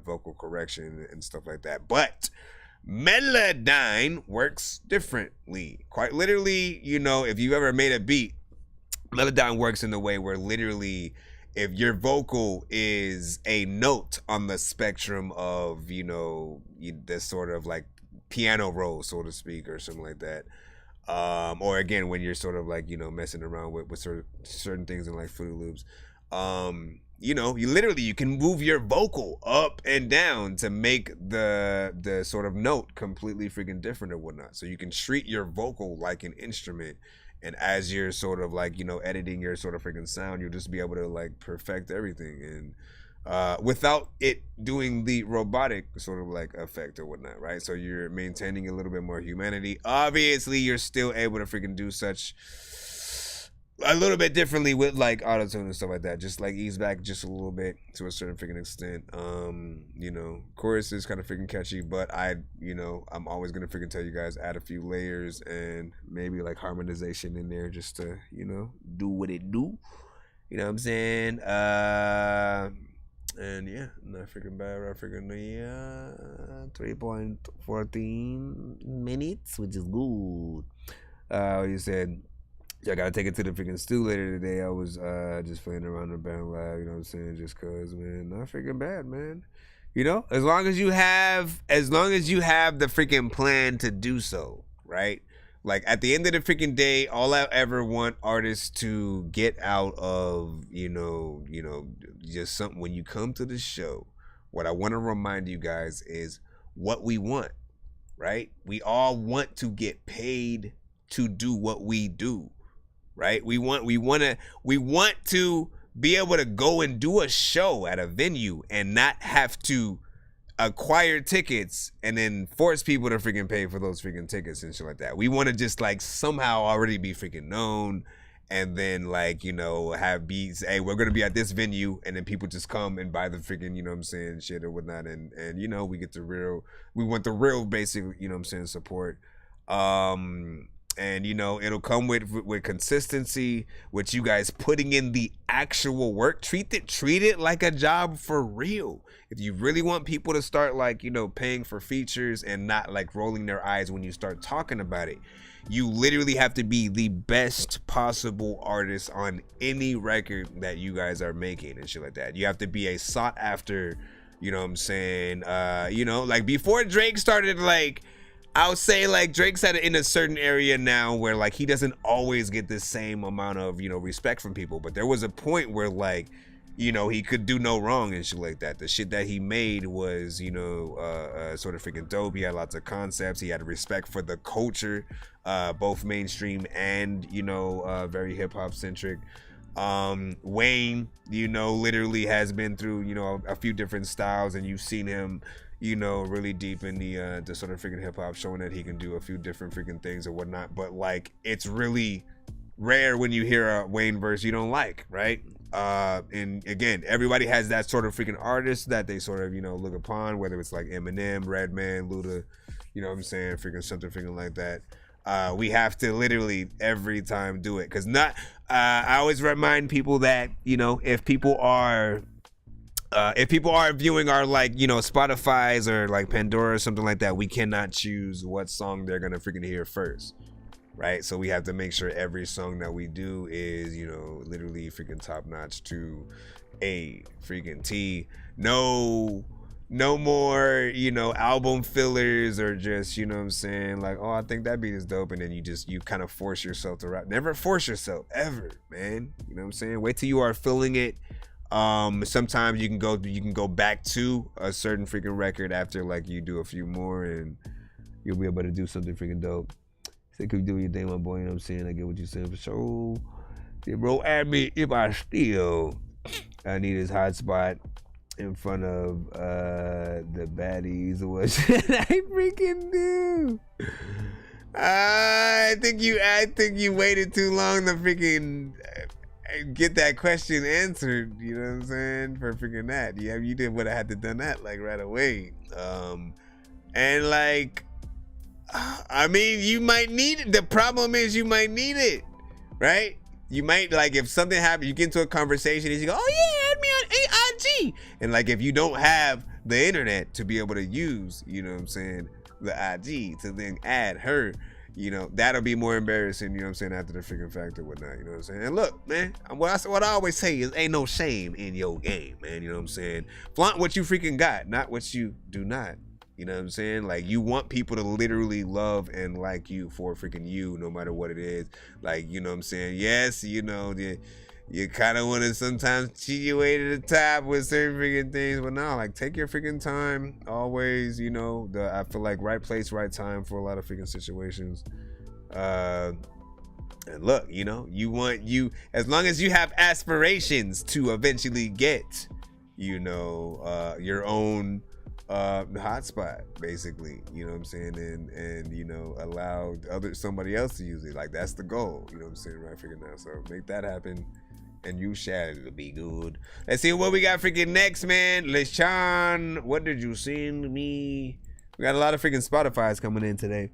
vocal correction and stuff like that. But Melodyne works differently. Quite literally, you know, if you've ever made a beat, Melodyne works in the way where literally if your vocal is a note on the spectrum of, you know, this sort of like piano roll, so to speak, or something like that. Or again, when you're sort of like, you know, messing around with certain things in like Fruity Loops, you know, you can move your vocal up and down to make the sort of note completely freaking different or whatnot. So you can treat your vocal like an instrument. And as you're sort of like, you know, editing your sort of freaking sound, you'll just be able to like perfect everything. And without it doing the robotic sort of like effect or whatnot, right? So you're maintaining a little bit more humanity. Obviously, you're still able to freaking do such a little bit differently with like auto-tune and stuff like that. Just like ease back just a little bit to a certain freaking extent. You know, chorus is kind of freaking catchy, but you know, I'm always gonna freaking tell you guys add a few layers and maybe like harmonization in there just to, you know, do what it do. You know what I'm saying? And yeah, not freaking bad. I freaking 3.14 minutes, which is good. You said, I gotta take it to the freaking stew later today. I was just playing around the band lab, you know what I'm saying? Just cause, man, not freaking bad, man. You know, as long as you have the freaking plan to do so, right? Like at the end of the freaking day, all I ever want artists to get out of, you know, just something when you come to the show, what I want to remind you guys is what we want, right? We all want to get paid to do what we do. Right? We want to be able to go and do a show at a venue and not have to acquire tickets and then force people to freaking pay for those freaking tickets and shit like that. We want to just like somehow already be freaking known and then like, you know, have beats, hey, we're going to be at this venue and then people just come and buy the freaking, you know what I'm saying, shit or whatnot. And you know, we want the real basic, you know what I'm saying, support. And you know, it'll come with consistency, with you guys putting in the actual work. Treat it like a job for real. If you really want people to start like, you know, paying for features and not like rolling their eyes when you start talking about it, you literally have to be the best possible artist on any record that you guys are making and shit like that. You have to be a sought after, you know what I'm saying? You know, like before Drake started, like, I would say like Drake's in a certain area now where like he doesn't always get the same amount of, you know, respect from people. But there was a point where like, you know, he could do no wrong and shit like that. The shit that he made was, you know, sort of freaking dope. He had lots of concepts. He had respect for the culture, both mainstream and, you know, very hip hop centric. Wayne, you know, literally has been through, you know, a few different styles, and you've seen him, you know, really deep in the sort of freaking hip hop, showing that he can do a few different freaking things or whatnot. But like, it's really rare when you hear a Wayne verse you don't like, right? And again, everybody has that sort of freaking artist that they sort of, you know, look upon, whether it's like Eminem, Redman, Luda, you know what I'm saying, freaking something freaking like that. we have to literally every time do it. Because I always remind people that, you know, if people are viewing our, like, you know, Spotify's or like Pandora or something like that, we cannot choose what song they're gonna freaking hear first, right? So we have to make sure every song that we do is, you know, literally freaking top notch to a freaking T. No more, you know, album fillers or just, you know what I'm saying, like, oh, I think that beat is dope, and then you kind of force yourself to rap. Never force yourself, ever, man. You know what I'm saying? Wait till you are feeling it. Sometimes you can go back to a certain freaking record after, like, you do a few more, and you'll be able to do something freaking dope. Say, could you do your thing, my boy? You know what I'm saying? I get what you're saying for sure. Yeah, bro, add me if I steal. I need his hotspot in front of the baddies. What should I freaking do? I think you waited too long to freaking get that question answered. You know what I'm saying? For freaking that. Yeah, you did what I had to done that like right away. And like, I mean, you might need it. The problem is you might need it, right? You might, like, if something happens, you get into a conversation and you go, oh yeah, add me on AIG. And like, if you don't have the internet to be able to use, you know what I'm saying, the IG to then add her, you know, that'll be more embarrassing, you know what I'm saying, after the freaking fact or whatnot, you know what I'm saying? And look, man, what I always say is ain't no shame in your game, man, you know what I'm saying? Flaunt what you freaking got, not what you do not. You know what I'm saying? Like, you want people to literally love and like you for freaking you, no matter what it is. Like, you know what I'm saying? Yes, you know, you kind of want to sometimes cheat your way to the top with certain freaking things, but no, like, take your freaking time. Always, you know, I feel like right place, right time for a lot of freaking situations. And look, you know, as long as you have aspirations to eventually get, you know, your own hotspot, basically, you know what I'm saying, and you know, allow somebody else to use it. Like, that's the goal, you know what I'm saying, right? Freaking now, so make that happen, and you shall, it'll be good. Let's see what we got freaking next, man. LeSean, what did you send me? We got a lot of freaking Spotify's coming in today.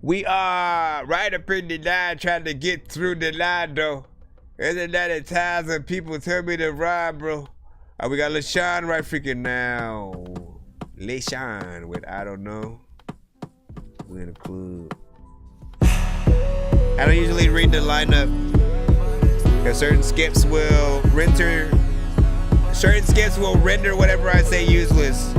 We are right up in the line, trying to get through the line, though. Isn't that at times when people tell me to ride, bro? We got LeSean right freaking now. LeSean with I Don't Know. We're in a club. I don't usually read the lineup, because certain skips will render whatever I say useless.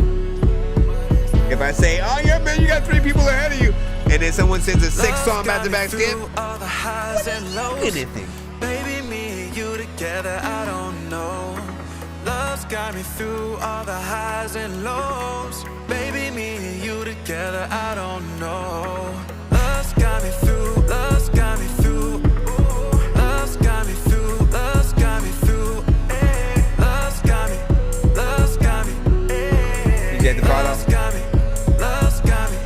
If I say, oh yeah, man, you got 3 people ahead of you, and then someone sends a 6-song back-to-back skip, anything. Baby, me and you together, I don't know. Love's got me through all the highs and lows. Baby, me and you together, I don't know. Love's got me through, love's got me through. Love's got me through, love's got me through. Love's got me, love's got me. You get the part love's got me, love's got me.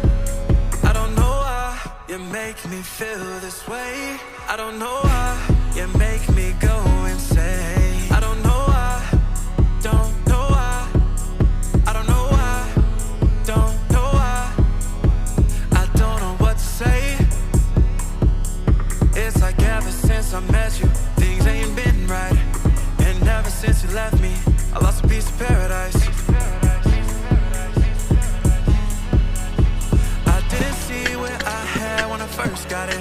I don't know why you make me feel this way. I don't know why you make me go insane. I don't know. Don't know why, I don't know why, don't know why, I don't know what to say. It's like ever since I met you, things ain't been right. And ever since you left me, I lost a piece of paradise. I didn't see what I had when I first got it.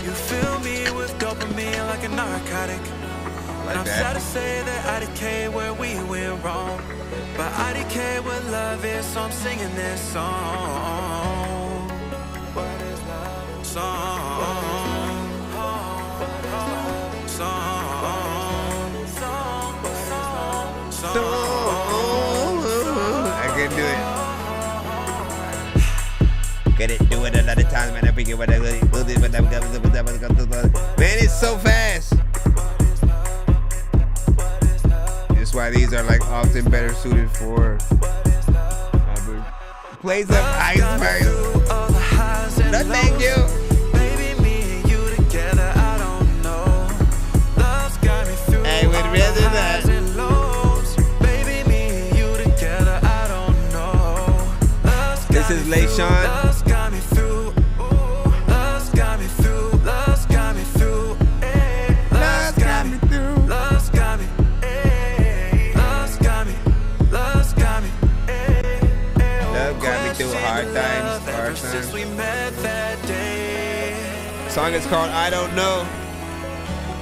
You fill me with dopamine like a narcotic. And I'm sad to say that I decay where we went wrong, but I decay what love is, so I'm singing this song. What is love? Song. I can do it. Couldn't do it a lot of times, man. I forget what I really did, but man, it's so fast. That's why these are like often better suited for plays of Ice Spice. No, thank you. Baby, me and you together, I don't know. Love's got me through. I would rather that. Baby, me and you together, I don't know. This is LeSean. Love's got me through. Song is called I Don't Know.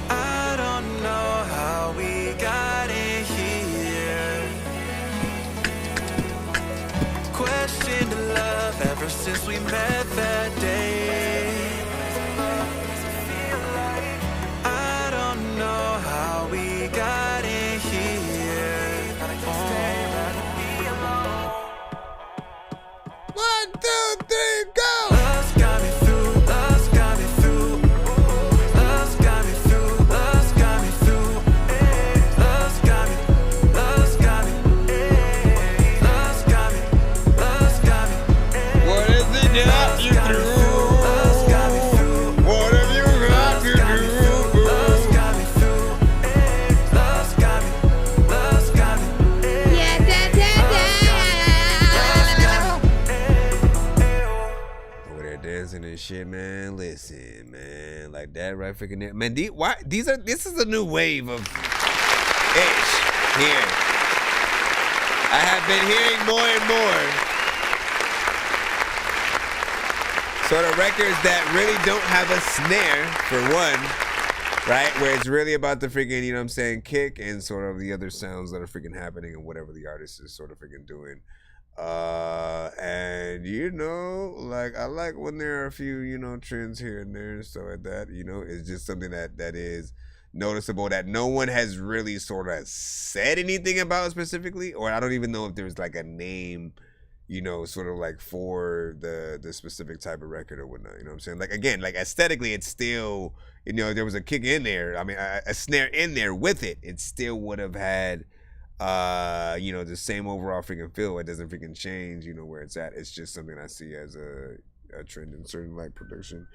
I don't know how we got in here. Questioned love ever since we met that day. I don't know how we got in here. One, two, three, go! Love's got me through, love's got me through. Love's got me through, love's got me through. Love's got me, love's got me. Love's got me, love's got me. What is it that you do? Love's got me through. What have you got to do? Love's got me through. Love's got me, love's got me. Yeah, da, da, Over there dancing and shit, man. Listen, man, like that right freaking there. Man, this is a new wave of ish here. I have been hearing more and more sort of records that really don't have a snare, for one, right? Where it's really about the freaking, you know what I'm saying, kick and sort of the other sounds that are freaking happening and whatever the artist is sort of freaking doing. And you know, like I like when there are a few, you know, trends here and there and stuff like that. You know, it's just something that is noticeable that no one has really sort of said anything about specifically, or I don't even know if there's like a name, you know, sort of like for the specific type of record or whatnot. You know what I'm saying? Like again, like aesthetically, it's still, you know, there was a kick in there. I mean, a snare in there with it. It still would have had. You know, the same overall freaking feel. It doesn't freaking change, you know, where it's at. It's just something I see as a trend in certain like production.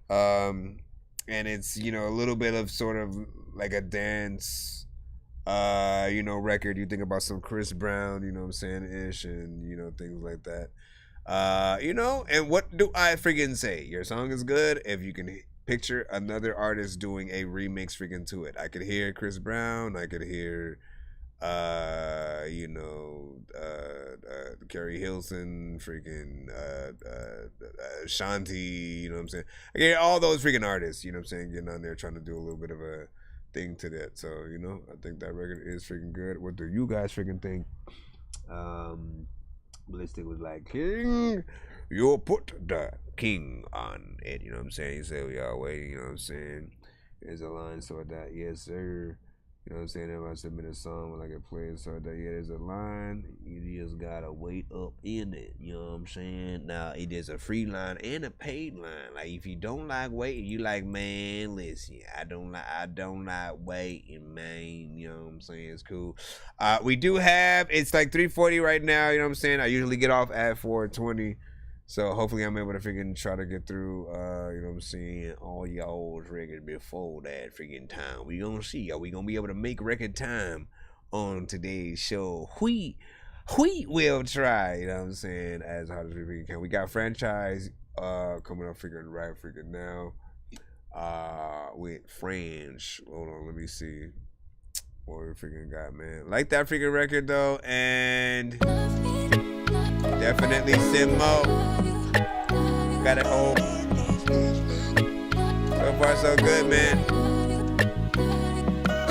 And it's, you know, a little bit of sort of like a dance, you know, record. You think about some Chris Brown, you know what I'm saying, ish, and, you know, things like that. You know, and what do I freaking say? Your song is good if you can picture another artist doing a remix freaking to it. I could hear Chris Brown. I could hear you know, Carrie Hilson, freaking Shanti, you know what I'm saying? I get all those freaking artists, you know what I'm saying, getting on there trying to do a little bit of a thing to that. So, you know, I think that record is freaking good. What do you guys freaking think? Ballistic was like, King, you'll put the king on it, you know what I'm saying? He said, y'all wait, you know what I'm saying? There's a line sort of that, yes, sir. You know what I'm saying? If I submit a song when I get played, so that yeah, there's a line. You just gotta wait up in it. You know what I'm saying? Now it is a free line and a paid line. Like if you don't like waiting, you like, man, listen, I don't like waiting, man. You know what I'm saying? It's cool. We do have, it's like 3:40 right now. You know what I'm saying? I usually get off at 4:20. So hopefully I'm able to freaking try to get through, you know what I'm saying, all y'all's records before that freaking time. We gonna see, y'all. We gonna be able to make record time on today's show. We will try, you know what I'm saying, as hard as we freaking can. We got Franchise coming up freaking right freaking now with French. Hold on, let me see what we freaking got, man. Like that freaking record though, and definitely Simo. Got it home. So far so good, man.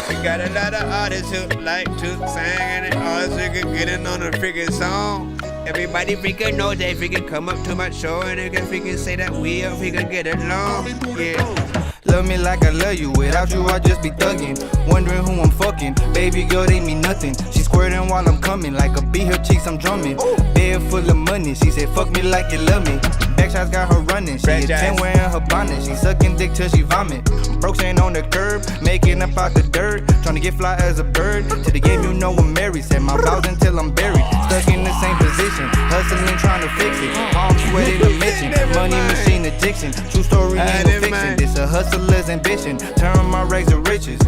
We got a lot of artists who like to sing and artists who can get in on a freaking song. Everybody freaking knows they freaking come up to my show and they can freaking say that we'll freaking get along. Yeah. Love me like I love you, without you I just be thugging. Wondering who I'm fucking, baby girl they mean nothing. She squirting while I'm coming, like a bee her cheeks I'm drumming. Bed full of money, she said fuck me like you love me. Backshots got her running, she is 10 wearing her bonnet. She sucking dick till she vomit. Broke chain on the curb, making up out the dirt. Trying to get fly as a bird, to the game you know I'm married. Set my vows until I'm buried, stuck in the same position. Hustling trying to fix it, palm sweating a mission. Money machine addiction, true story ain't no fiction. This a hustler's ambition, turn my rags to riches.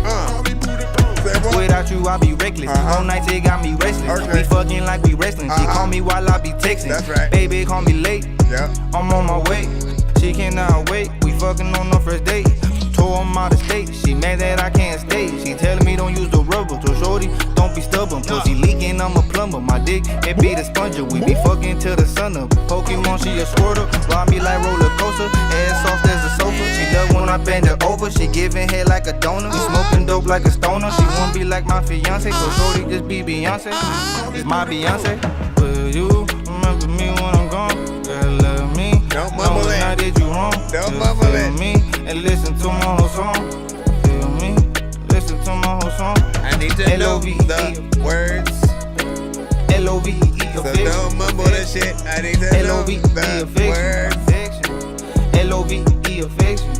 Without you, I be reckless. All nights it got me restless. We fucking like we wrestling. She call me while I be texting. That's right. Baby, call me late. I'm on my way. She cannot wait. We fucking on the first date. Told I'm out of state, she mad that I can't stay. She telling me don't use the rubber, so shorty, don't be stubborn. Pussy leaking, I'm a plumber. My dick, it be the sponger. We be fucking till the sun up. Pokemon, she a squirter. Ride me like roller coaster, ass soft as a sofa. She love when I bend her over. She giving head like a donor. We smoking dope like a stoner. She won't be like my fiance, so shorty just be Beyonce. It's my Beyonce. Will you remember me when I'm gone? Girl, love me. Don't mumble it. I did you wrong. Don't mumble it. Me and listen to my whole song. Feel me? Listen to my whole song. I need to know the words. L-O-V-E. So don't mumble the shit. I need to know the words. L-O-V-E affection.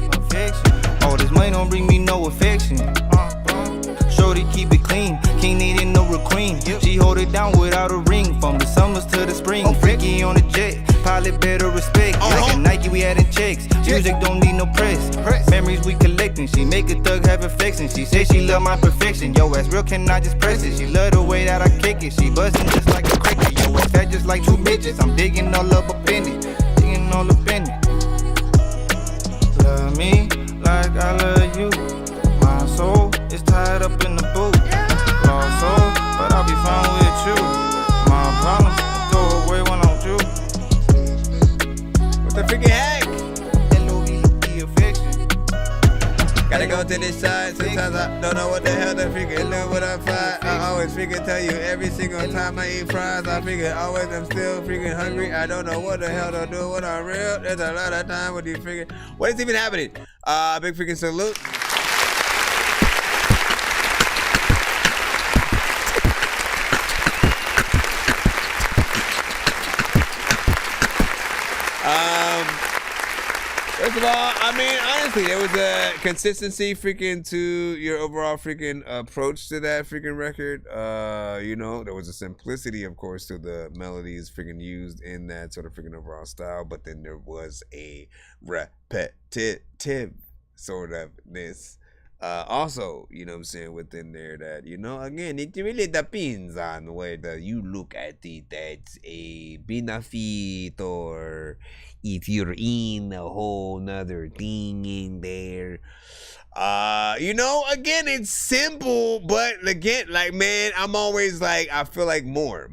All this money don't bring me no affection. Shorty keep it clean, king needing no real queen. She hold it down without a ring, from the summers to the spring. Freaky on the jet, pilot better respect. Like a Nike we adding checks, music don't need no press. Memories we collecting, she make a thug have affection. She say she love my perfection, yo ass real can I just press it. She love the way that I kick it, she bustin' just like a cricket. Yo ass fat just like two bitches, I'm digging all up in it, digging all up in it. Love me like I love you. My soul is tied up in the boot. Lost soul, but I'll be fine with you. My problems go away when I'm through. What the freaking heck? L-O-V-E affection. Gotta go to this side. Sometimes I don't know what the hell to freaking do, but I find. I always freaking tell you every single time I eat fries. I freaking always am still freaking hungry. I don't know what the hell to do when I'm real. There's a lot of time with you freaking. What is even happening? Big freaking salute. First of all, I mean, honestly, there was a consistency freaking to your overall freaking approach to that freaking record. You know, there was a simplicity, of course, to the melodies freaking used in that sort of freaking overall style, but then there was a repetitive sort of this. Also, you know what I'm saying, within there that, you know, again, it really depends on whether you look at it as a benefit or if you're in a whole nother thing in there. You know, again, it's simple, but again, like, man, I'm always like, I feel like more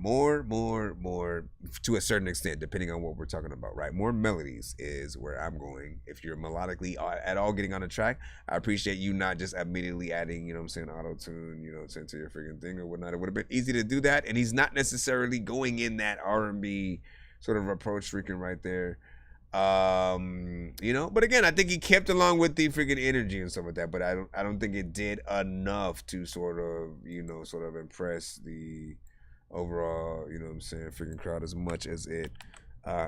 to a certain extent, depending on what we're talking about, right? More melodies is where I'm going. If you're melodically at all getting on a track, I appreciate you not just immediately adding, you know what I'm saying, auto-tune, you know what I'm saying, to your freaking thing or whatnot. It would have been easy to do that, and he's not necessarily going in that R&B sort of approach freaking right there. You know, but again, I think he kept along with the freaking energy and stuff like that, but I don't think it did enough to sort of, you know, sort of impress the overall, you know what I'm saying, freaking crowd as much as it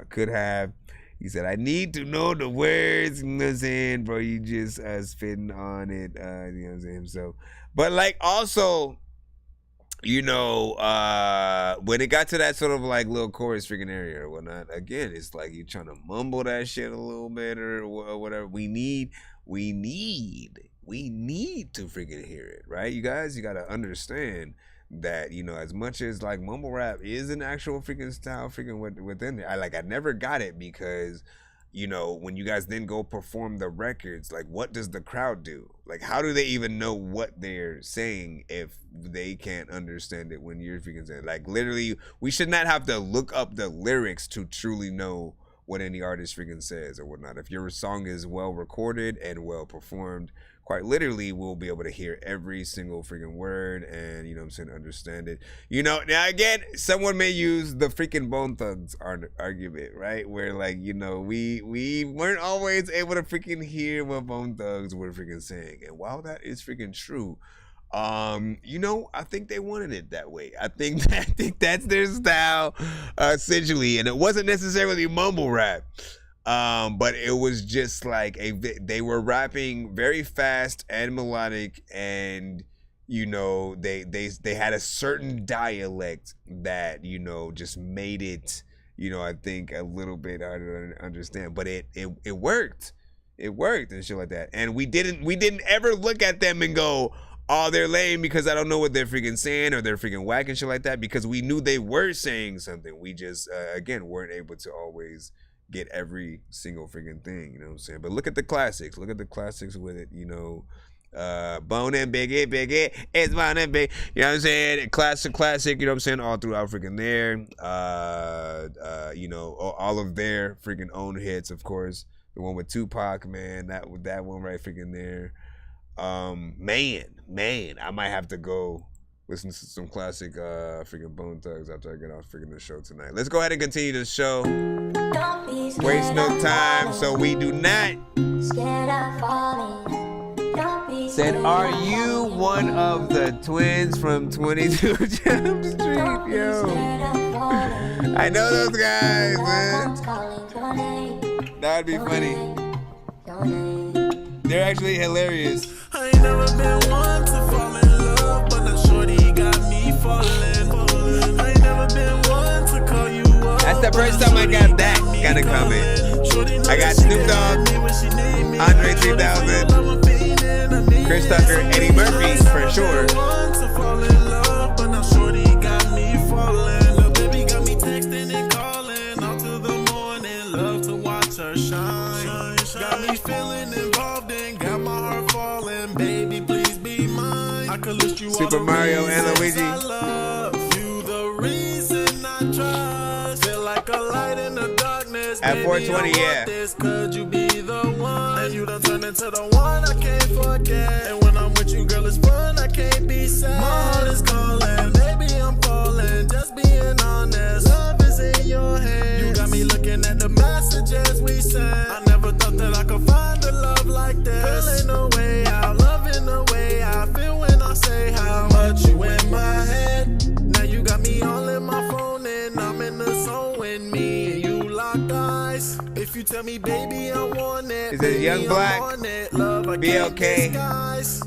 could have. He said, I need to know the words, you know what I'm saying, bro, you just spitting on it, you know what I'm saying, so, but like also, you know, when it got to that sort of like little chorus freaking area or whatnot, again, it's like you trying to mumble that shit a little bit or whatever. We need to freaking hear it, right? You guys, you got to understand that, you know, as much as like mumble rap is an actual freaking style freaking within there, I never got it because, you know, when you guys then go perform the records, like, what does the crowd do? Like, how do they even know what they're saying if they can't understand it when you're freaking saying? Like, literally, we should not have to look up the lyrics to truly know what any artist freaking says or whatnot. If your song is well recorded and well performed, quite literally, we'll be able to hear every single freaking word and, you know what I'm saying, understand it. You know, now again, someone may use the freaking Bone Thugs argument, right? Where, like, you know, we weren't always able to freaking hear what Bone Thugs were freaking saying. And while that is freaking true, you know, I think they wanted it that way. I think that's their style, essentially. And it wasn't necessarily mumble rap. But it was just like they were rapping very fast and melodic, and you know they had a certain dialect that, you know, just made it, you know, I think a little bit harder to understand, but it worked. It worked and shit like that. And we didn't ever look at them and go, oh, they're lame because I don't know what they're freaking saying, or they're freaking whack and shit like that, because we knew they were saying something. We just again weren't able to always, get every single freaking thing, you know what I'm saying? But look at the classics. Look at the classics with it, you know. Bone and Biggie, it's Bone and Big, you know what I'm saying? Classic, you know what I'm saying? All throughout freaking there. You know, all of their freaking own hits, of course. The one with Tupac, man, that one right freaking there. Man, I might have to go listen to some classic freaking Bone Thugs after I get off freaking the show tonight. Let's go ahead and continue the show. Waste no time, so we do not. Said, are you one of the twins from 22 Jump Street? Yo. I know those guys, man. That would be funny. They're actually hilarious. I ain't never been one to fall in love, but now shorty got me falling. I ain't never been one to call you up. That's the first time I got that kind of comment. I got Snoop Dogg, Andre 3000, Chris Tucker, Eddie Murphy, for sure. Super Mario and Luigi. At 420, yeah. Could you be the one? And you done turn into the one I can't forget. And when I'm with you, girl, it's fun. I can't be sad. My heart is calling, baby, I'm falling. Just being honest, love is in your hands. You got me looking at the messages we sent. I never thought that I could find a love like this. Feeling the way out, loving the way I feel when I say how much you in my head. Now you got me all in my phone and I'm in the zone with me and you lock eyes. If you tell me, baby, I want it. Is it Young Black? BLK.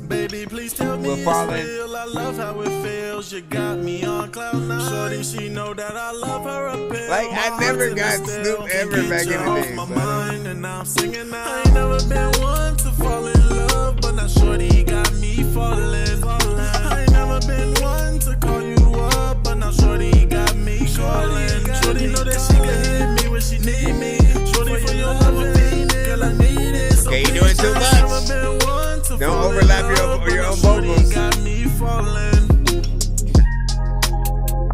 Baby, please tell me it's real. I love how it feels. You got me on cloud nine. Shorty, she know that I love her a bit. Like I never got Snoop ever back in the day. My mind and now I'm singing now. I ain't never been one to fall in love, but now shorty got me falling. I ain't never been one to call you up, but now shorty got me calling. Shorty know that she can hit me when she need me. Shorty for your love and girl, I need it. So okay, you doing too much. Don't overlap your own vocals.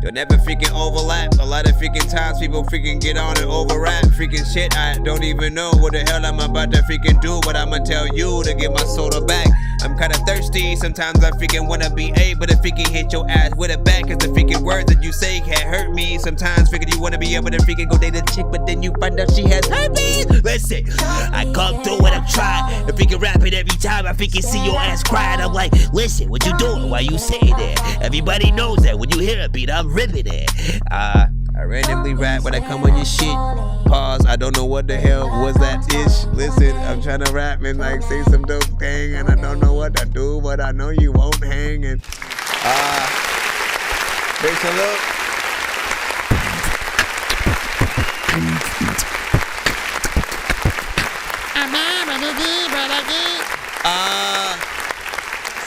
Don't never freaking overlap. A lot of freaking times people freaking get on and overrap freaking shit. I don't even know what the hell I'm about to freaking do, but I'ma tell you to get my soda back. I'm kinda thirsty, sometimes I freaking wanna be able to freaking hit your ass with a bat. Cause the freaking words that you say can't hurt me. Sometimes freaking you wanna be able to freaking go date a chick, but then you find out she has herpes. Listen, I come through and I'm trying to freaking rap it every time I freaking see your ass crying. I'm like, listen, what you doing? Why you sitting there? Everybody knows that when you hear a beat, I'm ripping it. I randomly rap when I come on your shit. Pause, I don't know what the hell was that ish. Listen, I'm trying to rap and like say some dope thing and I don't know what to do, but I know you won't hang and big salute.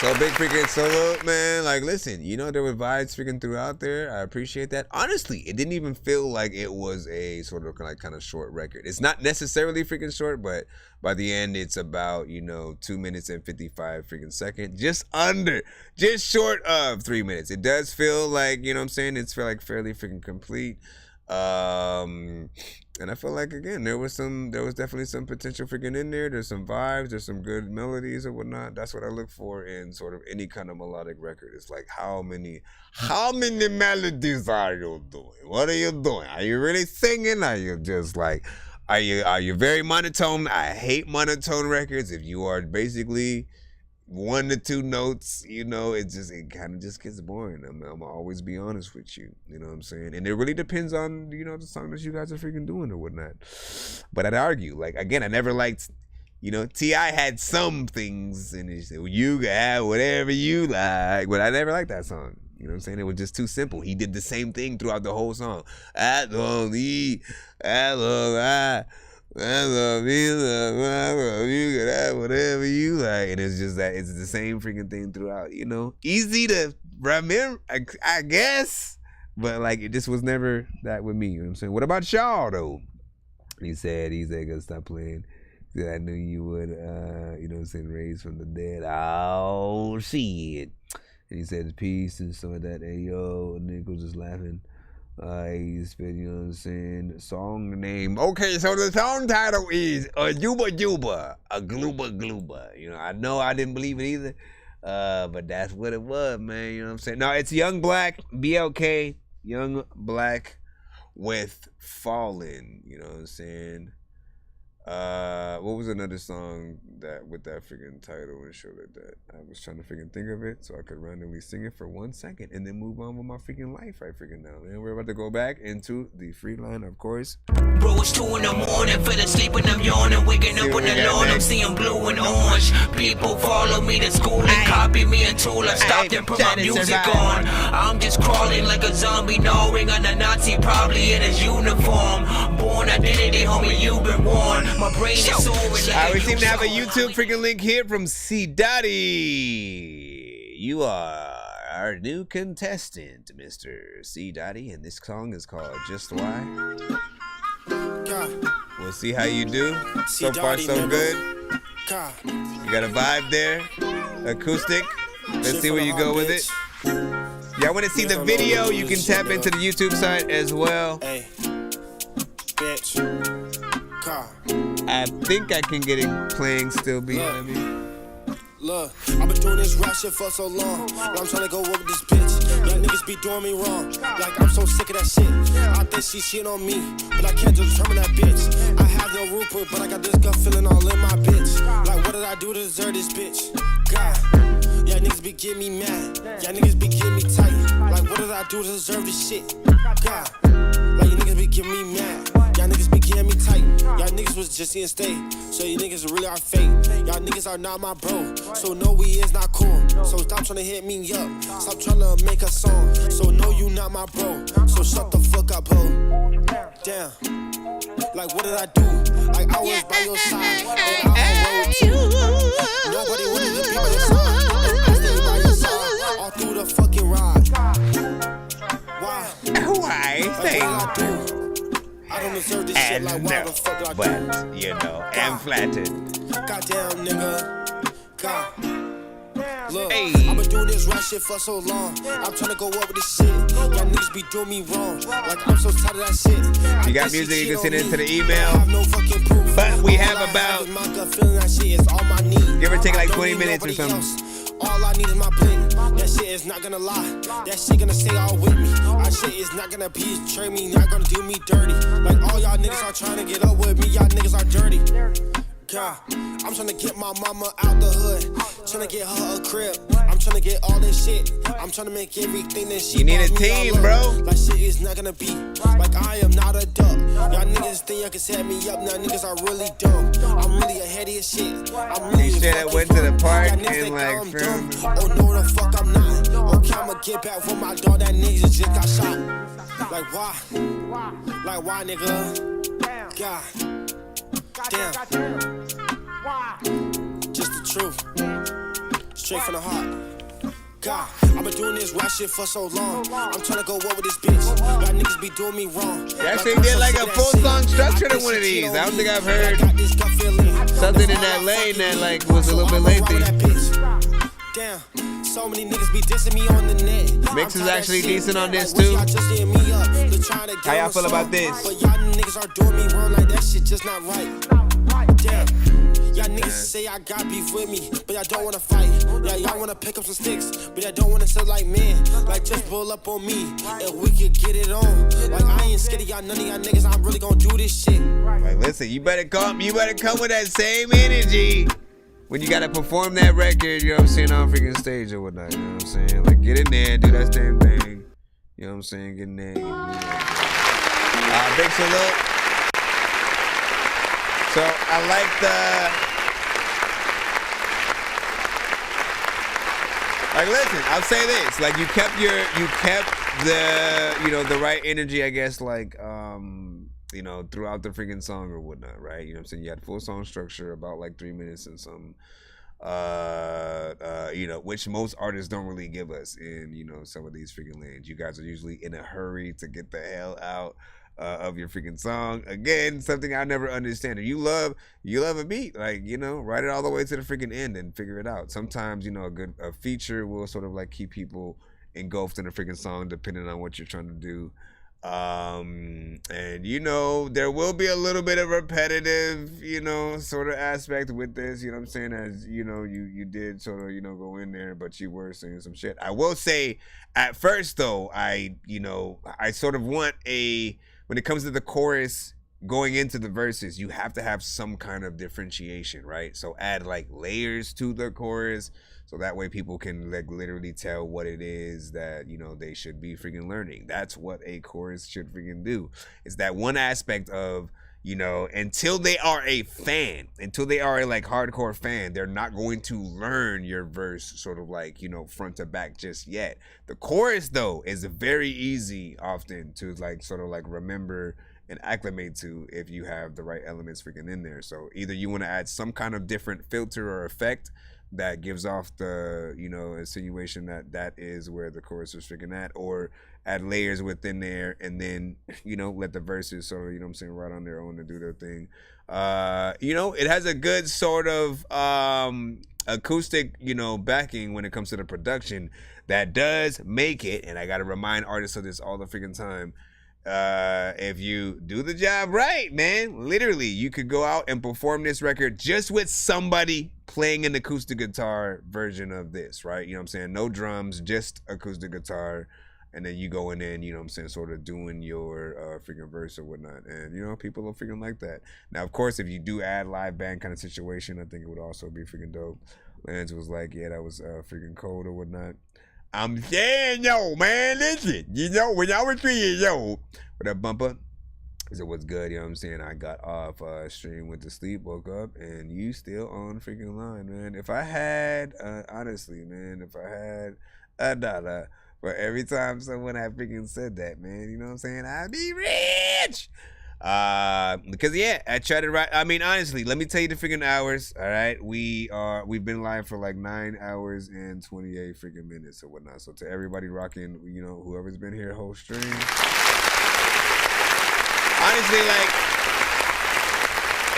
So big freaking salute, man. Like, listen, you know, there were vibes freaking throughout there. I appreciate that. Honestly, it didn't even feel like it was a sort of like kind of short record. It's not necessarily freaking short, but by the end, it's about, you know, 2 minutes and 55 freaking seconds. Just short of 3 minutes. It does feel like, you know what I'm saying? It's like fairly freaking complete. And I feel like, again, there was definitely some potential freaking in there. There's some vibes, there's some good melodies and whatnot. That's what I look for in sort of any kind of melodic record. It's like, how many melodies are you doing? What are you doing? Are you really singing? Are you just like, are you very monotone? I hate monotone records. If you are basically 1 to 2 notes, you know, it kind of just gets boring. I'm gonna always be honest with you, you know what I'm saying? And it really depends on, you know, the song that you guys are freaking doing or whatnot. But I'd argue, like, again, I never liked, you know, T.I. had some things and he said, well, you can have whatever you like, but I never liked that song. You know what I'm saying? It was just too simple. He did the same thing throughout the whole song. I love you, you can have whatever you like. And it's just that it's the same freaking thing throughout, you know? Easy to remember, I guess. But like, it just was never that with me, you know what I'm saying? What about y'all though? He said gonna stop playing. He said I knew you would, you know what I'm saying, raised from the dead. Oh shit. And he said peace and some of that. Hey yo, Nick was just laughing. He spit, you know what I'm saying, song name. Okay, so the song title is Juba Juba, a Glooba Glooba. You know I didn't believe it either. But that's what it was, man. You know what I'm saying? No, it's Young Black, BLK, Young Black with Fallen. You know what I'm saying? What was another song that with that freaking title and shit like that? I was trying to freaking think of it so I could randomly sing it for 1 second and then move on with my freaking life right freaking now, man. We're about to go back into the free line, of course. Bro, it's 2 in the morning, fell asleep and I'm yawning, waking up on the lawn, I'm seeing blue and orange. People follow me to school and copy me until I stopped and put my music on. I'm just crawling like a zombie, gnawing on a Nazi, probably in his uniform. Born identity, homie, you've been warned. My brain is soaring like we seem to have a YouTube freaking link here from C. Dotty. You are our new contestant, Mr. C. Dotty, and this song is called Just Why. We'll see how you do. So far, so good. You got a vibe there. Acoustic. Let's see where you go with it. Y'all want to see the video? You can tap into the YouTube site as well. I think I can get it playing still behind me. Look, I've been doing this rap shit for so long. Now I'm trying to go up with this bitch. Y'all niggas be doing me wrong. Like I'm so sick of that shit. I think she cheating on me, but I can't just determine that bitch. I have no Rupert, but I got this gut feeling all in my bitch. Like what did I do to deserve this bitch? God, y'all niggas be getting me mad. Y'all niggas be getting me tight. Like what did I do to deserve this shit? God, like you niggas be getting me mad. Y'all niggas be getting me tight. Y'all niggas was just in state. So you niggas really are fake. Y'all niggas are not my bro. So no, we is not cool. So stop trying to hit me up. Stop trying to make a song. So no, you not my bro. So shut the fuck up, ho. Damn. Like what did I do? Like I was by your side. And I rode too. Nobody wanted to be by your side. And I stayed by your side. All through the fucking ride. Why? Why? Like, what did I do? I don't deserve this shit, like why the fuck did I do? But, you know, I'm flattered. Goddamn, nigga. God. Look, I've been doing this rap shit for so long. I'm trying to go up with this shit. Y'all niggas be doing me wrong. Like I'm so tired of that shit. If you got music, you can send it into the email. But we have about, give or take like 20 minutes or something. All I need is my blick. That shit is not gonna lie. That shit gonna stay all with me. That shit is not gonna betray me. Not gonna do me dirty. Like all y'all niggas are trying to get up with me. Y'all niggas are dirty. God, I'm trying to get my mama out the hood. Trying to get her a crib. I'm trying to get all this shit. I'm trying to make everything that she. You need a team, bro. Like shit is not gonna be. Like I am not a duck. Y'all niggas think y'all can set me up. Now niggas are really dumb. I'm really ahead of your shit. I'm really you should have went to the park and like film. Oh no, the fuck I'm not. Okay, I'ma get back with my dog. That nigga just got shot. Like why? Like why, nigga? God. Damn. Just the truth. Straight from the heart. God, I've been doing this rap shit for so long. I'm trying to go up with this bitch. Y'all niggas be doing me wrong. You actually did like a full song structure to one of these. I don't think I've heard something in that lane that like was a little bit lengthy. Damn. So many niggas be dissing me on the net. Mix is actually decent on this too. How y'all feel about this? But y'all niggas are doing me wrong, like that shit just not right. Damn. Y'all niggas say I got beef with me, but y'all don't wanna fight. Yeah, y'all wanna pick up some sticks, but y'all don't wanna sell like men. Like just pull up on me, and we could get it on. Like I ain't scared of y'all, none of y'all niggas. I'm really gonna do this shit. Like listen, you better come with that same energy. When you gotta perform that record, you know what I'm saying, on freaking stage or whatnot, you know what I'm saying? Like, get in there, do that damn thing. You know what I'm saying? Get in there. Big salute. So, I like like, listen, I'll say this. Like, you kept the, you know, the right energy, I guess, like, you know, throughout the freaking song or whatnot, right? You know what I'm saying? You had full song structure, about like 3 minutes and some, you know, which most artists don't really give us in, you know, some of these freaking lanes. You guys are usually in a hurry to get the hell out of your freaking song. Again, something I never understand. If you love a beat, like, you know, write it all the way to the freaking end and figure it out. Sometimes, you know, a feature will sort of like keep people engulfed in a freaking song depending on what you're trying to do. And you know, there will be a little bit of repetitive, you know, sort of aspect with this, you know what I'm saying, as you know, you did sort of, you know, go in there, but you were saying some shit. I will say at first though, I sort of want when it comes to the chorus going into the verses, you have to have some kind of differentiation, right? So add like layers to the chorus, so that way people can like literally tell what it is that, you know, they should be freaking learning. That's what a chorus should freaking do. It's that one aspect of, you know, until they are a fan, until they are a like hardcore fan, they're not going to learn your verse sort of like, you know, front to back just yet. The chorus though is very easy often to like sort of like remember and acclimate to if you have the right elements freaking in there. So either you want to add some kind of different filter or effect that gives off the, you know, insinuation that is where the chorus is freaking at, or add layers within there and then, you know, let the verses sort of, you know what I'm saying, right on their own and do their thing. You know, it has a good sort of acoustic, you know, backing when it comes to the production that does make it, and I gotta remind artists of this all the freaking time, if you do the job right, man, literally you could go out and perform this record just with somebody playing an acoustic guitar version of this, right? You know what I'm saying? No drums, just acoustic guitar, and then you go in there and, you know what I'm saying, sort of doing your freaking verse or whatnot, and you know, people are freaking like that. Now of course, if you do add live band kind of situation, I think it would also be freaking dope. Lance was like, yeah, that was freaking cold or whatnot. I'm saying, yo, man, listen, you know, when I was 3 years old, with that bumper, I said, what's good, you know what I'm saying? I got off stream, went to sleep, woke up, and you still on the freaking line, man. If I had, honestly, man, if I had $1 for every time someone had freaking said that, man, you know what I'm saying? I'd be rich! Because yeah, I tried to write. I mean, honestly, let me tell you the freaking hours. All right, we've been live for like 9 hours and 28 freaking minutes or whatnot. So to everybody rocking, you know, whoever's been here whole stream, honestly, like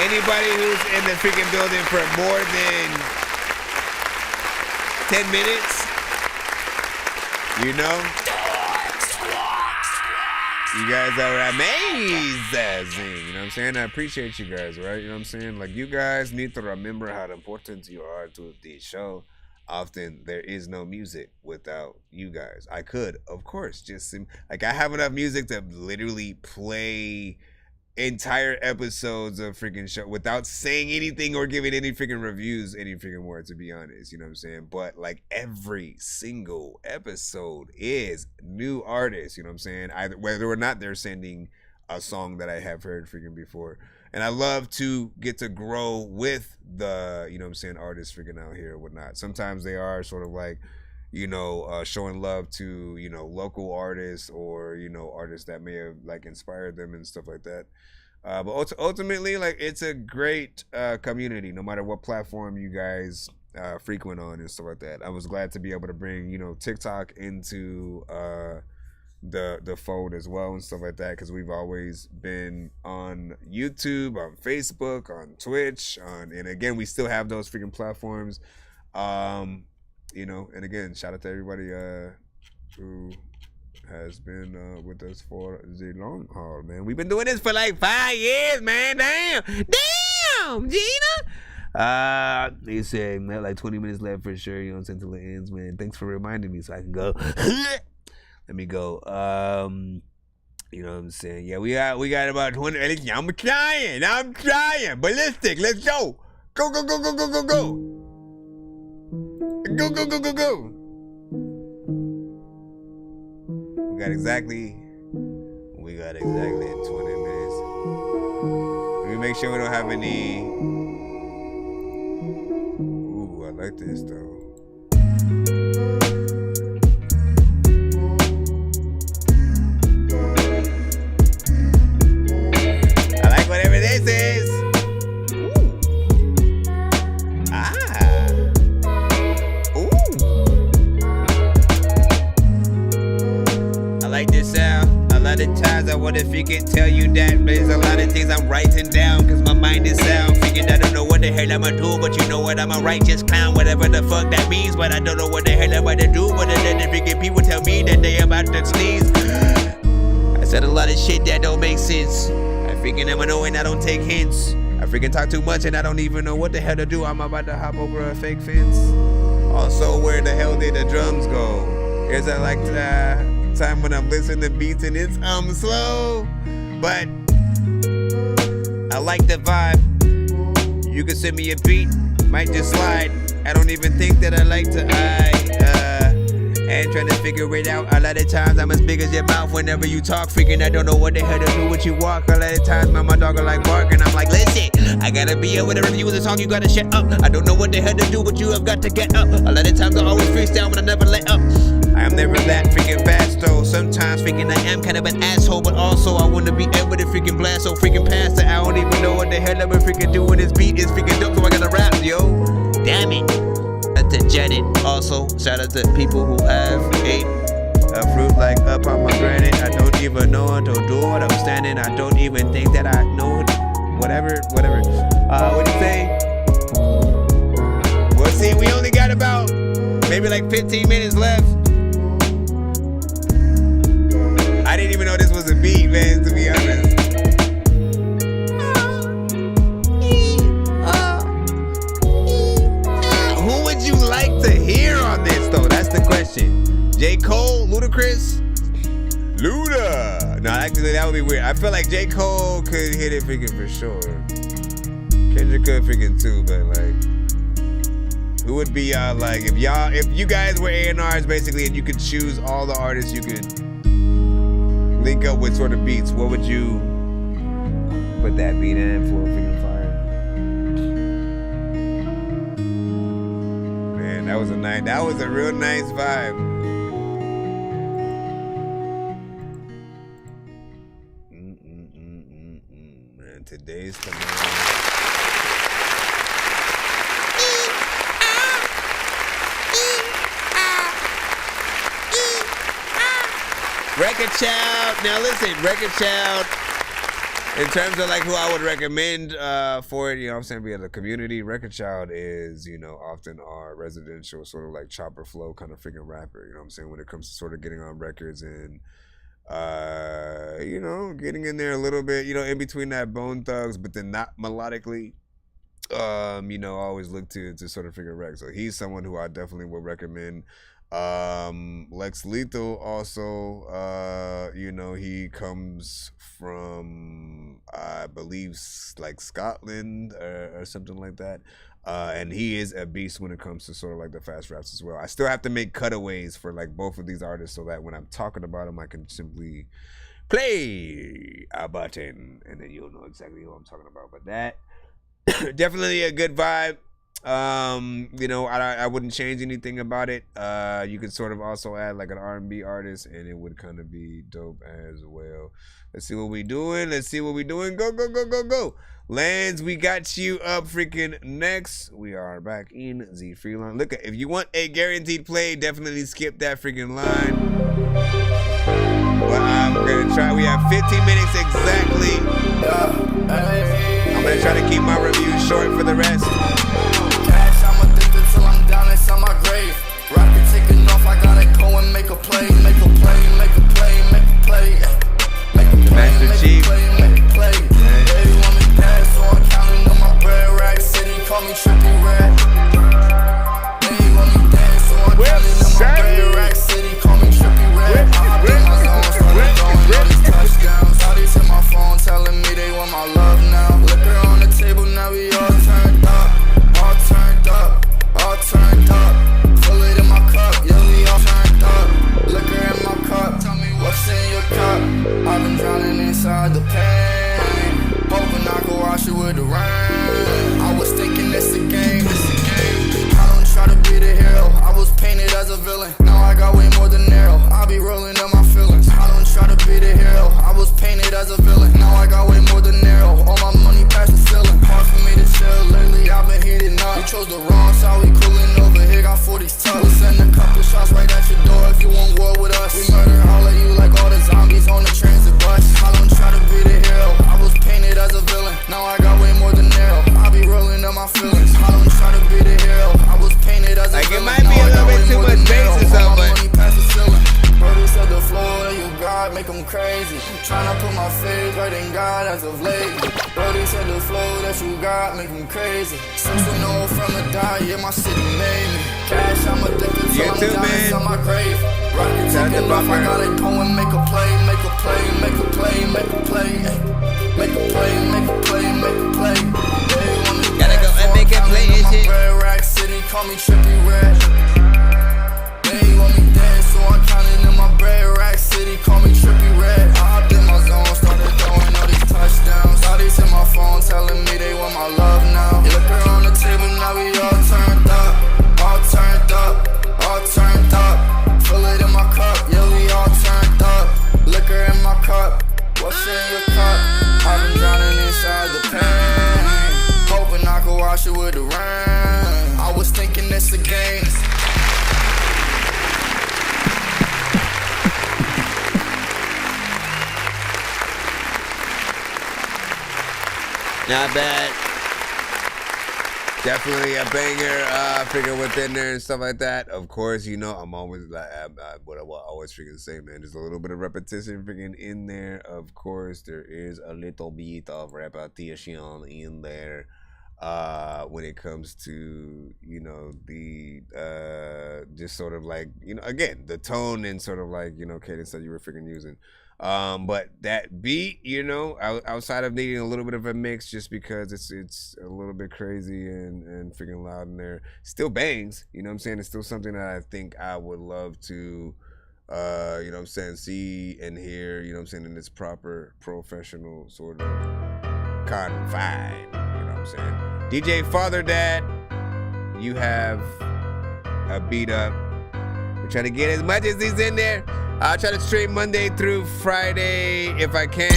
anybody who's in the freaking building for more than 10 minutes, you know. You guys are amazing, you know what I'm saying? I appreciate you guys, right? You know what I'm saying? Like, you guys need to remember how important you are to the show. Often, there is no music without you guys. I could, of course, just, like, I have enough music to literally play entire episodes of freaking show without saying anything or giving any freaking reviews any freaking more, to be honest, you know what I'm saying? But like every single episode is new artists, you know what I'm saying? Either whether or not they're sending a song that I have heard freaking before. And I love to get to grow with the, you know what I'm saying, artists freaking out here or whatnot. Sometimes they are sort of like, you know, showing love to, you know, local artists or, you know, artists that may have like inspired them and stuff like that. But ultimately, like, it's a great community, no matter what platform you guys frequent on and stuff like that. I was glad to be able to bring, you know, TikTok into the fold as well and stuff like that, because we've always been on YouTube, on Facebook, on Twitch, and again, we still have those freaking platforms. You know, and again, shout out to everybody who has been with us for the long haul, man. We've been doing this for like 5 years, man. Damn, Gina. They said, man, like 20 minutes left for sure, you know, until it ends, man. Thanks for reminding me so I can go. Let me go. You know what I'm saying? Yeah, we got about 20. I'm trying. Ballistic, let's go. Go. Go. We got exactly 20 minutes. Let me make sure we don't have any. Ooh, I like this though. I like whatever this is. I like this sound. I like the of times I wonder if he can tell you that there's a lot of things I'm writing down, cause my mind is sound. Figured I don't know what the hell I'ma do, but you know what, I'm a righteous clown, whatever the fuck that means. But I don't know what the hell I'm about to do, but then the freaking people tell me that they about to sneeze. I said a lot of shit that don't make sense. I freaking am annoying, I don't take hints. I freaking talk too much and I don't even know what the hell to do. I'm about to hop over a fake fence. Also, where the hell did the drums go? Here's a like time when I'm listening to beats and it's slow, but I like the vibe. You can send me a beat, might just slide. I don't even think that I like to and trying to figure it out. A lot of times I'm as big as your mouth whenever you talk, freaking I don't know what the hell to do with you walk. A lot of times my dog are like barking. I'm like, listen, I gotta be able to review the song, you gotta shut up. I don't know what the hell to do, but you have got to get up. A lot of times I always freestyle when I never let up. I am never that freaking fast though. Sometimes freaking I am kind of an asshole, but also I wanna be able to freaking blast so freaking past it. I don't even know what the hell I'm freaking doing. This beat is freaking dope, so I gotta rap, yo. Damn it. To Janet. Also, shout out to people who have ate a fruit like a pomegranate. I don't even know how to do what I'm standing. I don't even think that I know whatever. What do you say? Well, see, we only got about maybe like 15 minutes left. I didn't even know this was a beat, man, to be honest. Like to hear on this though? That's the question. J. Cole, Ludacris, Luda. No, actually that would be weird. I feel like J. Cole could hit it freaking for sure. Kendrick could freaking too, but like, who would be y'all like if you guys were A&Rs basically, and you could choose all the artists you could link up with sort of beats? What would you put that beat in for freaking fire? That was a real nice vibe. Man, today's command. Record Child. Now listen, Record Child. In terms of like who I would recommend for it, you know what I'm saying, via the community, Record Child is, you know, often our residential sort of like chopper flow kind of freaking rapper, you know what I'm saying, when it comes to sort of getting on records and, you know, getting in there a little bit, you know, in between that Bone Thugs, but then not melodically, you know, I always look to sort of figure rec. So he's someone who I definitely would recommend. Lex Lethal also, you know, he comes from, I believe, like Scotland or something like that, and he is a beast when it comes to sort of like the fast raps as well. I still have to make cutaways for like both of these artists so that when I'm talking about them I can simply play a button and then you'll know exactly who I'm talking about. But that definitely a good vibe. You know, I wouldn't change anything about it. You could sort of also add like an R&B artist and it would kind of be dope as well. Let's see what we doing. Go. Lance, we got you up freaking next. We are back in the free line. Look, if you want a guaranteed play, definitely skip that freaking line. But I'm gonna try. We have 15 minutes exactly. I'm gonna try to keep my review short for the rest. Cash, I'm addicted till I'm down inside my grave. Rocket taking off, I gotta go and make a play. Master Chief. Baby want me bad, so I'm counting on my bread. Rack City, call me Trippy Red. Baby want me bad, so I'm counting on my bread. Rack City, call me Trippy Red. I hopped in my zone, started throwing all these touchdowns. All these hit my phone, telling me they want my love now. Liquor on the table, now we all turned up. All turned up. Fill it in my cup, yeah, we all turned up. Liquor in my cup, tell me what's in your cup. I've been drowning inside the pain, hoping I could wash it with the rain. I was thinking it's a game. I don't try to be the hero, I was painted as a villain. Now I got way more than narrow, I be rolling up my feelings. I don't try to be the hero, I was painted as a villain. Now I got way more than narrow, all my money past the ceiling. Hard for me to chill, lately I've been heating up. You chose the wrong side, we cooling over here, got 40s tucked. We'll send a couple shots right at your door if you want war with us. We murder all of you like all the zombies on the transit bus. them crazy. Tryna put my faith right in God as of late. Brody said the flow that you got make them crazy. Since we know from the die, yeah, my city made me. Cash, I'm addicted to I'm diamonds on my grave. Rocket taking off, I gotta go and make a play, make a play, make a play, make a play, make a play, make a play, make a play. Gotta go and make a play and shit. Red Rack City, call me Trippy Red. They want me dead, so I'm counting in my bread. Rack City, call me Trippy Red. I hopped in my zone, started throwing all these touchdowns. Shawty's in my phone telling me they want my love now. Look around the table, now we all turned up. All turned up, all turned up. Fill it in my cup, yeah, we all turned up. Liquor in my cup, what's in your cup? I've been drowning inside the pain, hoping I could wash it with the rain. I was thinking it's a game. Not bad. Definitely a banger, figure within there and stuff like that. Of course, you know, I'm always like, what I always freaking say, man. There's a little bit of repetition freaking in there. Of course, there is a little bit of repetition in there when it comes to, you know, the just sort of like, you know, again, the tone and sort of like, you know, cadence that you were freaking using. But that beat, you know, outside of needing a little bit of a mix, just because it's a little bit crazy and freaking loud in there, still bangs. You know what I'm saying? It's still something that I think I would love to, you know what I'm saying, see and hear. You know what I'm saying, in this proper professional sort of confine. You know what I'm saying? DJ Father Dad, you have a beat up. We're trying to get as much as these in there. I'll try to stream Monday through Friday if I can.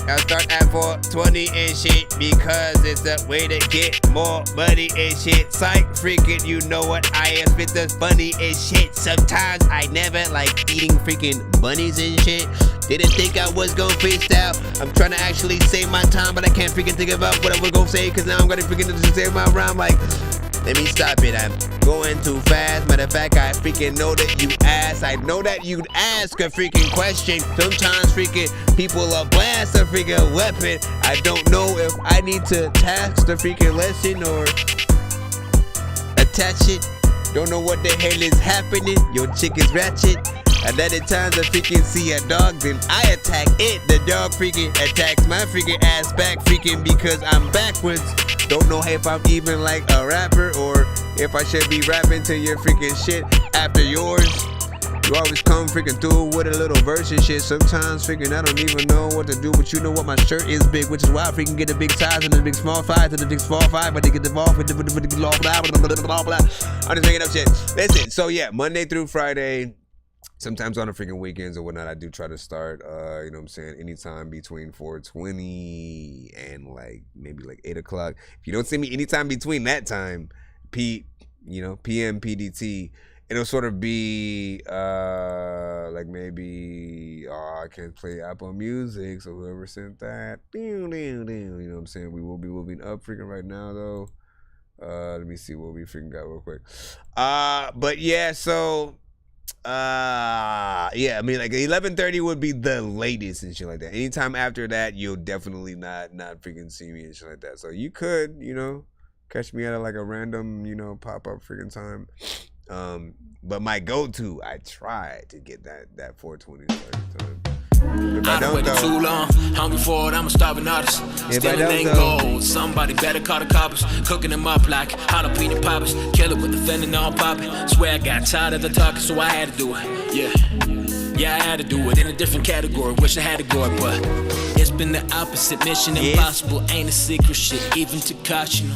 I'll start at 4:20 and shit because it's the way to get more money and shit. Psych, freaking, you know what I am. Spit the funny and shit. Sometimes I never like eating freaking bunnies and shit. Didn't think I was gonna freestyle. I'm trying to actually save my time, but I can't freaking think about what I was gonna say because now I'm gonna freaking just save my rhyme. Like, let me stop it. I'm going too fast. Matter of fact, I freaking know that you asked. I know that you'd ask a freaking question. Sometimes freaking people are blast a freaking weapon. I don't know if I need to task the freaking lesson or attach it. Don't know what the hell is happening. Your chick is ratchet. And then at times I freaking see a dog, then I attack it. The dog freaking attacks my freaking ass back freaking because I'm backwards. Don't know if I'm even like a rapper or if I should be rapping to your freaking shit after yours. You always come freaking through with a little verse and shit. Sometimes freaking I don't even know what to do, but you know what, my shirt is big, which is why I freaking get the big size and the big small size and the big small five, but they get involved with the blah blah blah. I'm just making up shit. Listen, so yeah, Monday through Friday. Sometimes on the freaking weekends or whatnot, I do try to start, you know what I'm saying, anytime between 4:20 and like maybe like 8 o'clock. If you don't see me anytime between that time, PM, PDT, it'll sort of be like maybe, I can't play Apple Music, so whoever sent that, you know what I'm saying, we will be moving up freaking right now though. Let me see what we freaking got real quick. But yeah, so... yeah, I mean like 11:30 would be the latest and shit like that. Anytime after that, you'll definitely not freaking see me and shit like that. So you could, you know, catch me at like a random, you know, pop-up freaking time. But my go-to, I try to get that 4:20 time. I done waited too long, hungry for it, I'm a starving artist. Still ain't gold, somebody better call the coppers. Cooking them up like jalapeno poppers. Kill it with the fending on popping. Swear I got tired of the talking, so I had to do it. Yeah, I had to do it in a different category. Wish I had to go, but it's been the opposite. Mission impossible, ain't a secret shit, even to caution.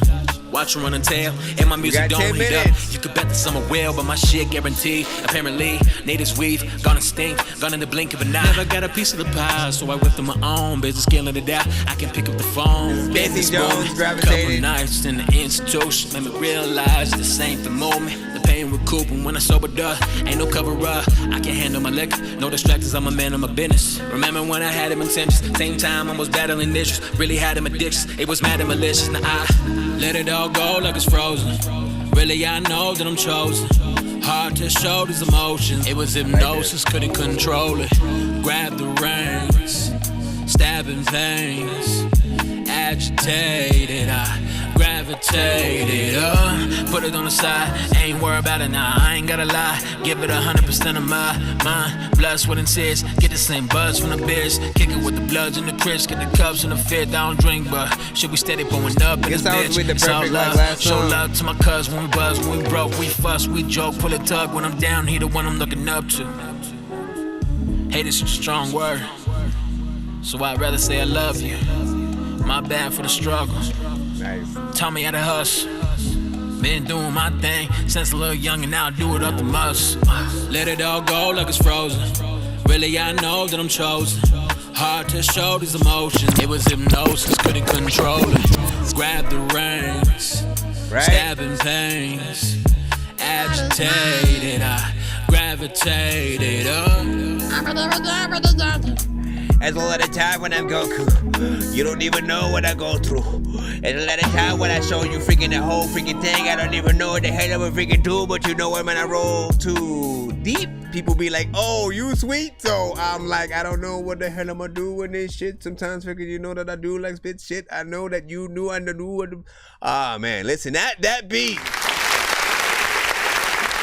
Watch them run and tail, and my music don't heat up. You could bet that some are well, but my shit guaranteed. Apparently, natives weave, gonna stink, gone in the blink of an eye. Never got a piece of the pie, so I whipped on my own. Business killing it out, I can pick up the phone. Business booming, couple nights in the institution, made me realize this ain't the moment. The pain recouping when I sobered up, ain't no cover up. I can handle my liquor, no distractions, I'm a man of my business. Remember when I had him intentions, same time I was battling issues. Really had him addictions, it was mad and malicious. Now I let it all go like it's frozen. Really I know that I'm chosen. Hard to show these emotions. It was hypnosis, couldn't control it. Grab the reins, stabbing veins. Agitated, I gravitated. Put it on the side, ain't worried about it now. I ain't gotta lie, give it 100% of my mind. Blood, sweat, and tears. Get the same buzz from the beers. Kick it with the bloods and the crisps. Get the cups and the fifth. I don't drink, but should we steady pulling up in this bitch? It's all love. Show love to my cuz when we buzz, when we broke, we fuss, we joke, pull a tug. When I'm down, he the one I'm looking up to. Hate is a strong word, so I'd rather say I love you. My bad for the struggle. Nice. Taught me how to hustle. Been doing my thing since a little young, and now I do it up the muscle. Let it all go like it's frozen. Really, I know that I'm chosen. Hard to show these emotions. It was hypnosis, couldn't control it. Grab the reins, stabbing veins. Agitated, I gravitated. There's a lot of time when I'm Goku. You don't even know what I go through. There's a lot of time when I show you freaking the whole freaking thing. I don't even know what the hell I'm freaking do, but you know when I roll too deep, people be like, oh, you sweet. So I'm like, I don't know what the hell I'm gonna do with this shit. Sometimes freaking you know that I do like spit shit. I know that you knew I knew what the... Ah, man, listen, that beat.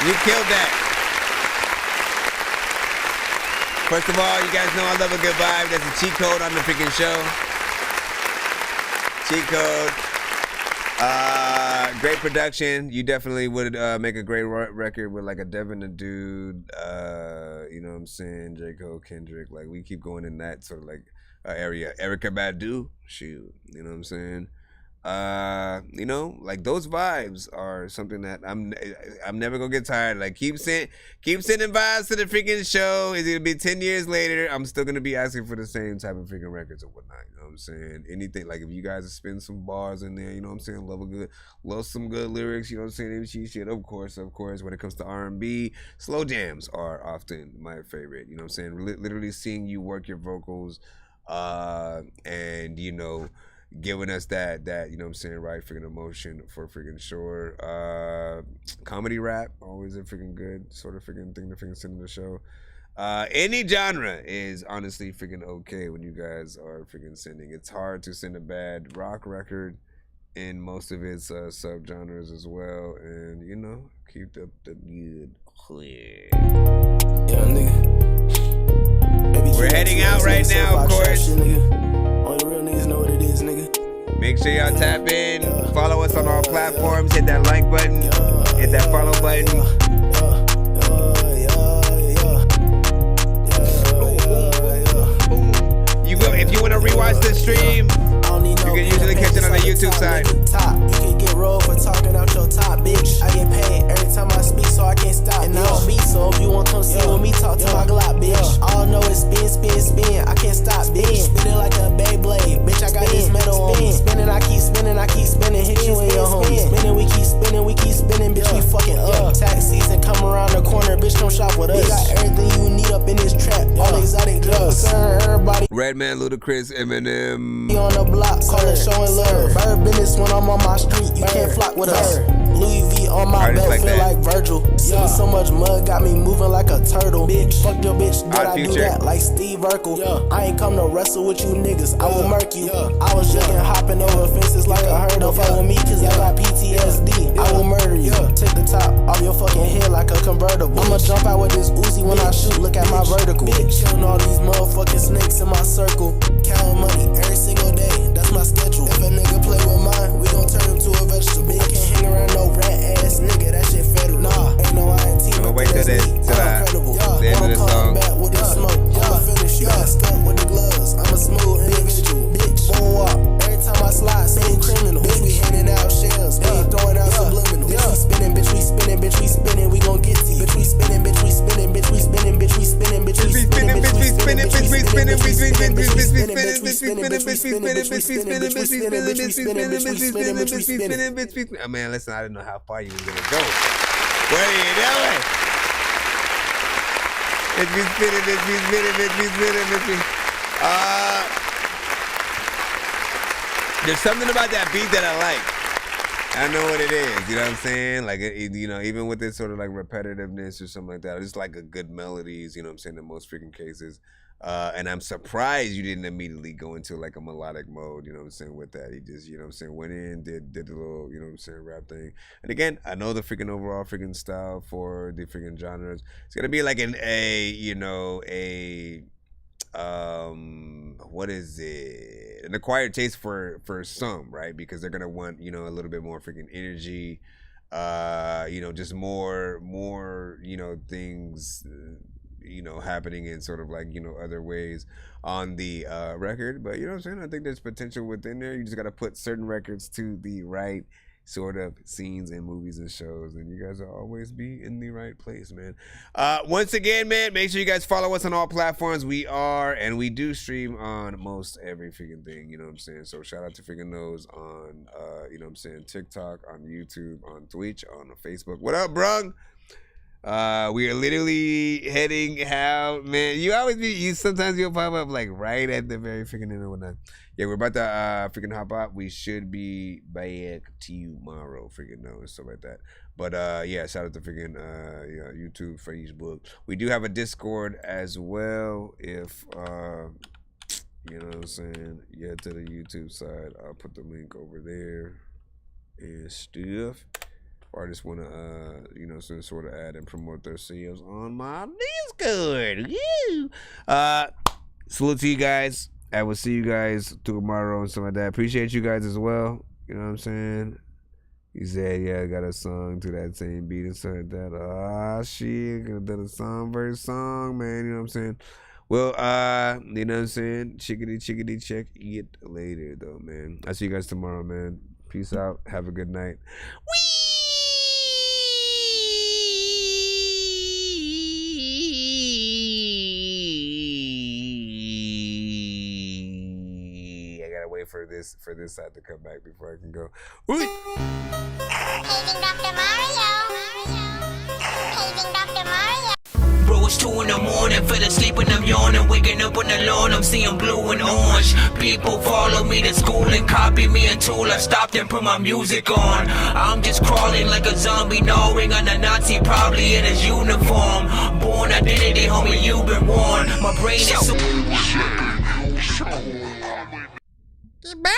You killed that. First of all, you guys know I love a good vibe. That's a cheat code on the freaking show. Cheat code. Great production. You definitely would make a great record with like a Devin the Dude, you know what I'm saying, J. Cole, Kendrick. Like we keep going in that sort of like area. Erykah Badu, shoot, you know what I'm saying? You know, like those vibes are something that I'm never gonna get tired. Like keep sending vibes to the freaking show. It's gonna be 10 years later. I'm still gonna be asking for the same type of freaking records or whatnot. You know what I'm saying? Anything like if you guys spin some bars in there, you know what I'm saying? Love some good lyrics. You know what I'm saying? Shit, of course. When it comes to R&B, slow jams are often my favorite. You know what I'm saying? Literally seeing you work your vocals, and you know, giving us that you know what I'm saying, right freaking emotion for freaking sure. Comedy rap, always a freaking good sort of freaking thing to freaking send in the show. Any genre is honestly freaking okay when you guys are freaking sending. It's hard to send a bad rock record in most of its subgenres as well, and you know, keep the good clear. Yeah, nigga. We're heading out right now, of course. Only real niggas know what it is, nigga. Make sure y'all tap in, follow us on all platforms, hit that like button, hit that follow button. If you want to rewatch the stream, you can usually catch it on the YouTube side. You can get rolled for talking out your top, bitch. I get paid every time I speak, so I can't stop. And I don't beat, so if you want to come sit with me, talk to my Glock, bitch. All I know is spin. I can't stop, bitch. Spinning like a Beyblade, bitch. I got this metal on me. Spinning, I keep spinning. Hit you in your home. Spinning, we keep spinning, bitch. We fucking up. Tax season come around the corner, bitch. Come shop with us. We got everything you need up in this trap. All exotic drugs. Everybody. Redman, Ludacris, Eminem. On the block, call it showing love. Bird business when I'm on my street, you can't flock with us. Louis V on my belt, like feel like Virgil. Yeah. So much mud got me moving like a turtle. Bitch, fuck your bitch, did I do that like Steve Urkel? Yeah. I ain't come to wrestle with you niggas, I will murk you. I was jugging, hopping over fences like a hurdle. Don't fuck with me cause I got PTSD, I will murder you. Take the top off your fucking head like a convertible. I'ma jump out with this Uzi when I shoot, look at my vertical. Bitch, killing all these motherfucking snakes in my circle. Counting money every single day, that's my schedule. If a nigga play with mine, we gon' turn him to a vegetable. I can't hang around no rat ass nigga, that shit federal. Nah, ain't no INT, but wait till the end of the song. Back with the smoke. I'ma finish you. Stunt with the gloves. I'm a smooth individual. Bitch, won't walk. Every time I slide, same criminal. Bitch, we handing out shells. We ain't throwing out subliminal. Bitch, we spinning. We gon' get to you. Bitch, we spinning. Bitch, we spinning. Bitch, we spinning. Bitch, we spinning. Bitch, we spinning. Bitch, we spinning. Bitch, we spinning. Bitch, we spinning. Bitch, we spinning. Bitch, we spinning. Bitch, we spinning. Bitch, we spinning. Bitch, we spinning. Bitch, we spinning. Bitch, we spinning. Bitch, we spinning. Oh man, listen, I didn't know how far you was gonna go. What are you doing? Bitch, we spinning. Bitch, we spinning. Bitch, we spinning. Bitch, we. There's something about that beat that I like. I know what it is, you know what I'm saying? Like, you know, even with this sort of like repetitiveness or something like that, it's like a good melodies, you know what I'm saying, in most freaking cases. And I'm surprised you didn't immediately go into like a melodic mode, you know what I'm saying, with that. He just, you know what I'm saying, went in, did the little, you know what I'm saying, rap thing. And again, I know the freaking overall freaking style for the freaking genres. It's gonna be like what is it? An acquired taste for some, right? Because they're gonna want, you know, a little bit more freaking energy, you know, just more, you know, things, you know, happening in sort of like, you know, other ways on the record. But you know what I'm saying? I think there's potential within there. You just gotta put certain records to the right sort of scenes and movies and shows, and you guys will always be in the right place, man. Once again, man, make sure you guys follow us on all platforms. We do stream on most every freaking thing, you know what I'm saying? So shout out to freaking those on you know what I'm saying, TikTok, on YouTube, on Twitch, on Facebook. What up, brung? We are literally heading out, man. Sometimes you'll pop up like right at the very freaking end of the night. Yeah, we're about to freaking hop out. We should be back tomorrow, freaking know, and stuff like that. But yeah, shout out to freaking yeah, YouTube, Facebook. We do have a Discord as well. If you know what I'm saying, yeah, to the YouTube side, I'll put the link over there and stuff. Or I just want to, you know, sort of add and promote their CEOs on my Discord. Woo! Salute to you guys. I will see you guys tomorrow and stuff like that. Appreciate you guys as well. You know what I'm saying? He said, yeah, I got a song to that same beat and stuff like that. Ah, shit. Could have done a song versus song, man. You know what I'm saying? Well, you know what I'm saying? Chickadee, check it later, though, man. I'll see you guys tomorrow, man. Peace out. Have a good night. For this side to come back before I can go. Paging Dr. Mario. Paging Dr. Mario. Bro, it's 2 in the morning, fell asleep and I'm yawning, waking up on the lawn, I'm seeing blue and orange. People follow me to school and copy me until I stopped and put my music on. I'm just crawling like a zombie, gnawing on a Nazi, probably in his uniform. Born identity, homie, you've been warned. My brain is so...